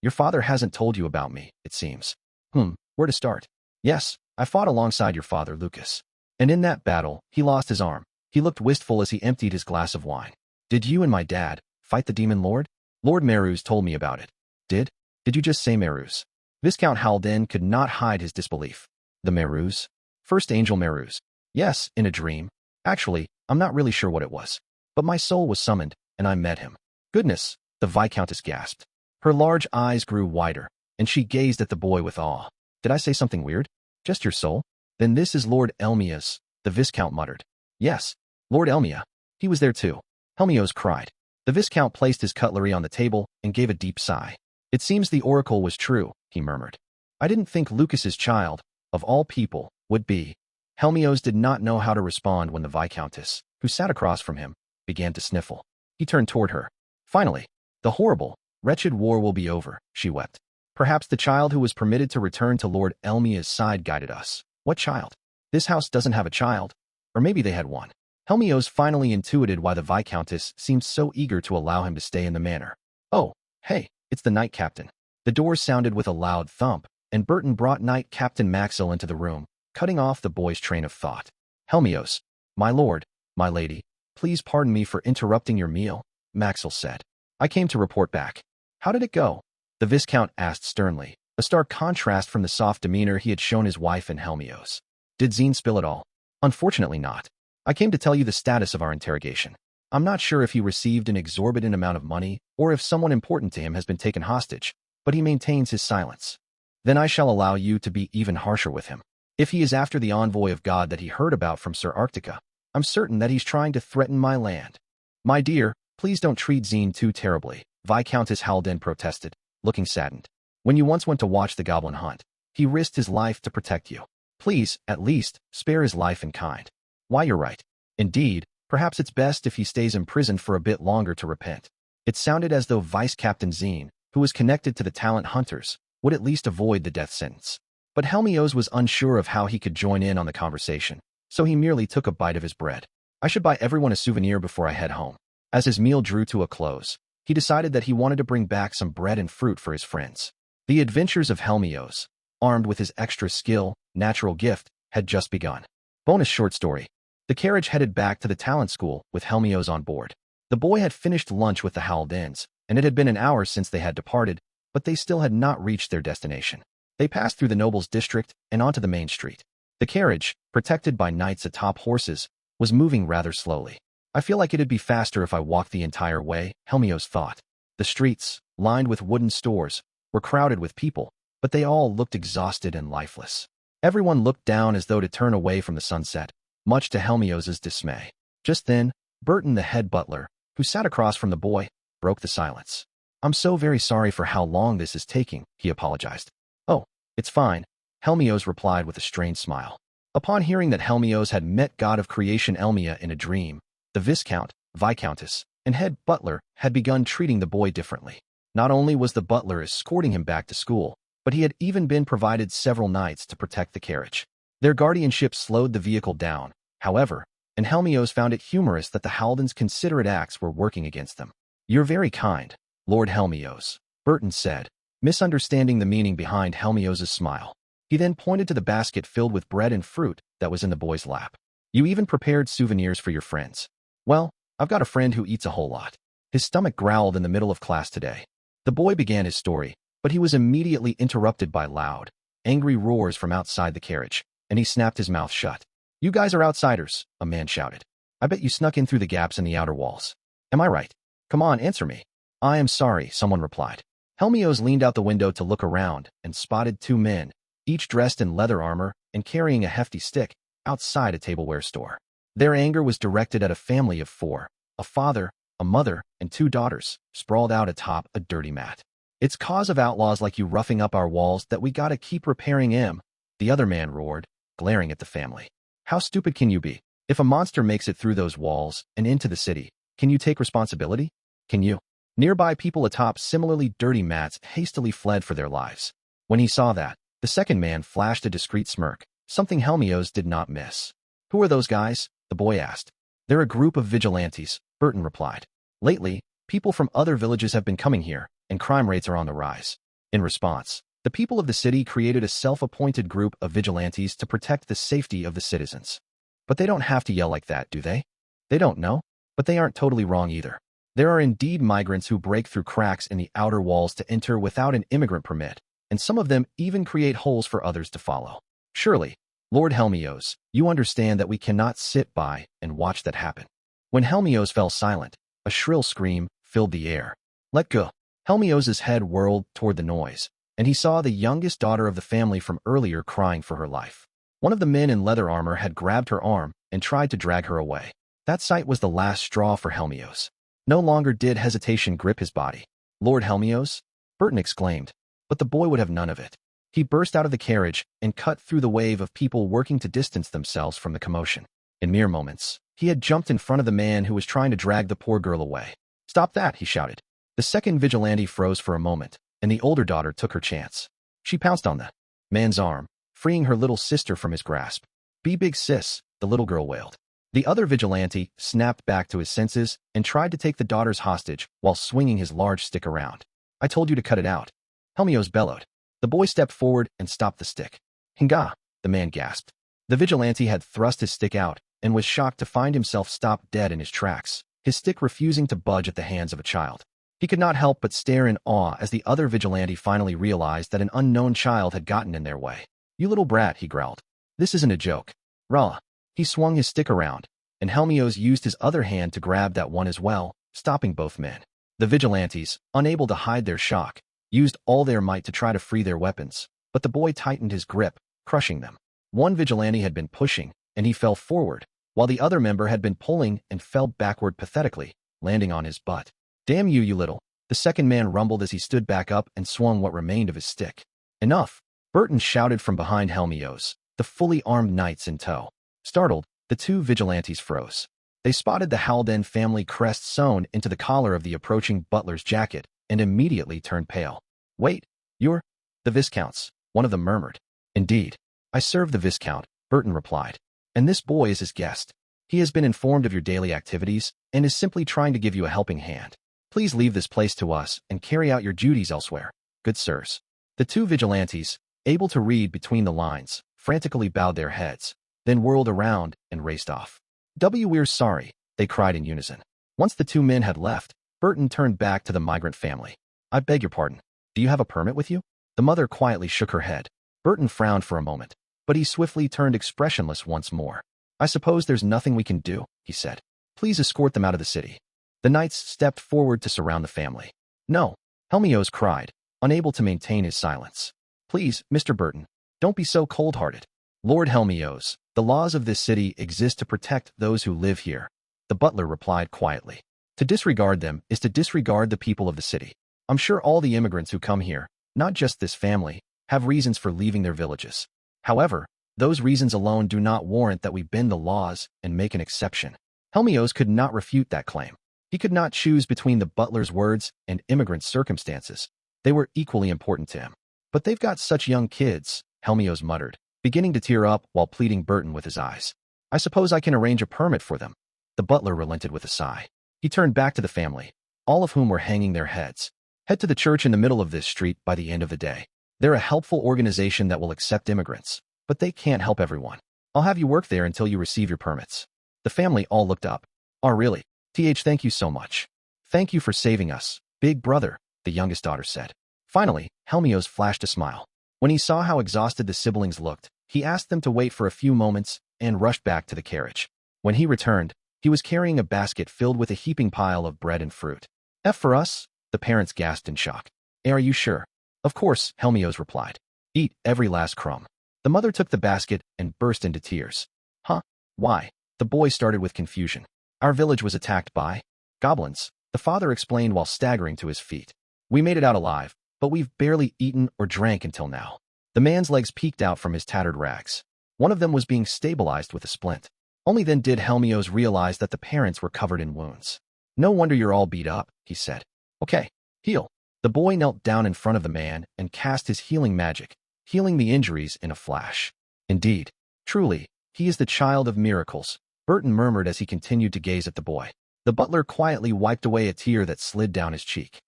Your father hasn't told you about me, it seems. Where to start? Yes, I fought alongside your father, Lucas. And in that battle, he lost his arm. He looked wistful as he emptied his glass of wine. Did you and my dad fight the demon lord? Lord Merus told me about it. Did you just say Merus? Viscount Howlden could not hide his disbelief. The Merus? First Angel Merus. Yes, in a dream. Actually, I'm not really sure what it was. But my soul was summoned, and I met him. Goodness, the Viscountess gasped. Her large eyes grew wider, and she gazed at the boy with awe. Did I say something weird? Just your soul? Then this is Lord Helmios, the Viscount muttered. Yes, Lord Helmia. He was there too. Helmios cried. The Viscount placed his cutlery on the table and gave a deep sigh. It seems the oracle was true, he murmured. I didn't think Lucas's child, of all people, would be. Helmios did not know how to respond when the Viscountess, who sat across from him, began to sniffle. He turned toward her. Finally, the horrible, wretched war will be over, she wept. Perhaps the child who was permitted to return to Lord Helmia's side guided us. What child? This house doesn't have a child. Or maybe they had one. Helmios finally intuited why the Viscountess seemed so eager to allow him to stay in the manor. Oh, hey, it's the Knight Captain. The door sounded with a loud thump, and Burton brought Knight Captain Maxwell into the room, cutting off the boy's train of thought. Helmios, my lord, my lady, please pardon me for interrupting your meal, Maxwell said. I came to report back. How did it go? The Viscount asked sternly, a stark contrast from the soft demeanor he had shown his wife and Helmios. Did Zine spill it all? Unfortunately not. I came to tell you the status of our interrogation. I'm not sure if he received an exorbitant amount of money or if someone important to him has been taken hostage, but he maintains his silence. Then I shall allow you to be even harsher with him. If he is after the envoy of God that he heard about from Sir Arctica, I'm certain that he's trying to threaten my land. My dear, please don't treat Zine too terribly, Viscountess Howlden protested, looking saddened. When you once went to watch the goblin hunt, he risked his life to protect you. Please, at least, spare his life in kind. Why, you're right. Indeed, perhaps it's best if he stays imprisoned for a bit longer to repent. It sounded as though Vice Captain Zine, who was connected to the talent hunters, would at least avoid the death sentence. But Helmios was unsure of how he could join in on the conversation, so he merely took a bite of his bread. I should buy everyone a souvenir before I head home. As his meal drew to a close, he decided that he wanted to bring back some bread and fruit for his friends. The adventures of Helmios, armed with his extra skill, natural gift, had just begun. Bonus short story. The carriage headed back to the talent school with Helmios on board. The boy had finished lunch with the Howldens, and it had been an hour since they had departed, but they still had not reached their destination. They passed through the nobles' district and onto the main street. The carriage, protected by knights atop horses, was moving rather slowly. I feel like it'd be faster if I walked the entire way, Helmios thought. The streets, lined with wooden stores, were crowded with people, but they all looked exhausted and lifeless. Everyone looked down as though to turn away from the sunset, much to Helmios' dismay. Just then, Burton, the head butler, who sat across from the boy, broke the silence. I'm so very sorry for how long this is taking, he apologized. Oh, it's fine, Helmios replied with a strained smile. Upon hearing that Helmios had met God of Creation Elmia in a dream, the Viscount, Viscountess, and head butler had begun treating the boy differently. Not only was the butler escorting him back to school, but he had even been provided several knights to protect the carriage. Their guardianship slowed the vehicle down, however, and Helmios found it humorous that the Howldens' considerate acts were working against them. You're very kind, Lord Helmios, Burton said, misunderstanding the meaning behind Helmios' smile. He then pointed to the basket filled with bread and fruit that was in the boy's lap. You even prepared souvenirs for your friends. Well, I've got a friend who eats a whole lot. His stomach growled in the middle of class today. The boy began his story, but he was immediately interrupted by loud, angry roars from outside the carriage, and he snapped his mouth shut. You guys are outsiders, a man shouted. I bet you snuck in through the gaps in the outer walls. Am I right? Come on, answer me. I am sorry, someone replied. Helmios leaned out the window to look around and spotted two men, each dressed in leather armor and carrying a hefty stick, outside a tableware store. Their anger was directed at a family of four, a father, a mother, and two daughters, sprawled out atop a dirty mat. It's cause of outlaws like you roughing up our walls that we gotta keep repairing 'em, the other man roared, glaring at the family. How stupid can you be? If a monster makes it through those walls and into the city, can you take responsibility? Can you? Nearby people atop similarly dirty mats hastily fled for their lives. When he saw that, the second man flashed a discreet smirk, something Helmios did not miss. Who are those guys? The boy asked. They're a group of vigilantes, Burton replied. Lately, people from other villages have been coming here, and crime rates are on the rise. In response, the people of the city created a self-appointed group of vigilantes to protect the safety of the citizens. But they don't have to yell like that, do they? They don't know, but they aren't totally wrong either. There are indeed migrants who break through cracks in the outer walls to enter without an immigrant permit, and some of them even create holes for others to follow. Surely, Lord Helmios, you understand that we cannot sit by and watch that happen. When Helmios fell silent, a shrill scream filled the air. Let go. Helmios' head whirled toward the noise, and he saw the youngest daughter of the family from earlier crying for her life. One of the men in leather armor had grabbed her arm and tried to drag her away. That sight was the last straw for Helmios. No longer did hesitation grip his body. Lord Helmios? Burton exclaimed, but the boy would have none of it. He burst out of the carriage and cut through the wave of people working to distance themselves from the commotion. In mere moments, he had jumped in front of the man who was trying to drag the poor girl away. Stop that, he shouted. The second vigilante froze for a moment, and the older daughter took her chance. She pounced on the man's arm, freeing her little sister from his grasp. Be big, sis, the little girl wailed. The other vigilante snapped back to his senses and tried to take the daughters hostage while swinging his large stick around. I told you to cut it out. Helmios bellowed. The boy stepped forward and stopped the stick. Hinga, the man gasped. The vigilante had thrust his stick out and was shocked to find himself stopped dead in his tracks, his stick refusing to budge at the hands of a child. He could not help but stare in awe as the other vigilante finally realized that an unknown child had gotten in their way. "You little brat," he growled. "This isn't a joke." Rah! He swung his stick around, and Helmios used his other hand to grab that one as well, stopping both men. The vigilantes, unable to hide their shock, used all their might to try to free their weapons, but the boy tightened his grip, crushing them. One vigilante had been pushing, and he fell forward, while the other member had been pulling and fell backward pathetically, landing on his butt. "Damn you, you little," the second man rumbled as he stood back up and swung what remained of his stick. "Enough," Burton shouted from behind Helmios, the fully armed knights in tow. Startled, the two vigilantes froze. They spotted the Howlden family crest sewn into the collar of the approaching butler's jacket and immediately turned pale. "Wait, you're the Viscount's," one of them murmured. "Indeed. I serve the Viscount," Burton replied. "And this boy is his guest. He has been informed of your daily activities and is simply trying to give you a helping hand. Please leave this place to us and carry out your duties elsewhere, good sirs." The two vigilantes, able to read between the lines, frantically bowed their heads, then whirled around and raced off. "We're sorry," they cried in unison. Once the two men had left, Burton turned back to the migrant family. "I beg your pardon. Do you have a permit with you?" The mother quietly shook her head. Burton frowned for a moment, but he swiftly turned expressionless once more. "I suppose there's nothing we can do," he said. "Please escort them out of the city." The knights stepped forward to surround the family. "No," Helmios cried, unable to maintain his silence. "Please, Mr. Burton, don't be so cold-hearted. Lord Helmios, the laws of this city exist to protect those who live here," the butler replied quietly. "To disregard them is to disregard the people of the city. I'm sure all the immigrants who come here, not just this family, have reasons for leaving their villages. However, those reasons alone do not warrant that we bend the laws and make an exception." Helmios could not refute that claim. He could not choose between the butler's words and immigrants' circumstances. They were equally important to him. "But they've got such young kids," Helmios muttered, beginning to tear up while pleading Burton with his eyes. "I suppose I can arrange a permit for them." The butler relented with a sigh. He turned back to the family, all of whom were hanging their heads. "Head to the church in the middle of this street by the end of the day. They're a helpful organization that will accept immigrants, but they can't help everyone. I'll have you work there until you receive your permits." The family all looked up. "Oh, really? Thank you so much." "Thank you for saving us, big brother," the youngest daughter said. Finally, Helmios flashed a smile. When he saw how exhausted the siblings looked, he asked them to wait for a few moments and rushed back to the carriage. When he returned, he was carrying a basket filled with a heaping pile of bread and fruit. "F for us?" the parents gasped in shock. "Are you sure?" "Of course," Helmios replied. "Eat every last crumb." The mother took the basket and burst into tears. "Huh? Why?" The boy started with confusion. "Our village was attacked by goblins," the father explained while staggering to his feet. "We made it out alive, but we've barely eaten or drank until now." The man's legs peeked out from his tattered rags. One of them was being stabilized with a splint. Only then did Helmios realize that the parents were covered in wounds. "No wonder you're all beat up," he said. "Okay, heal." The boy knelt down in front of the man and cast his healing magic, healing the injuries in a flash. "Indeed, truly, he is the child of miracles," Burton murmured as he continued to gaze at the boy. The butler quietly wiped away a tear that slid down his cheek.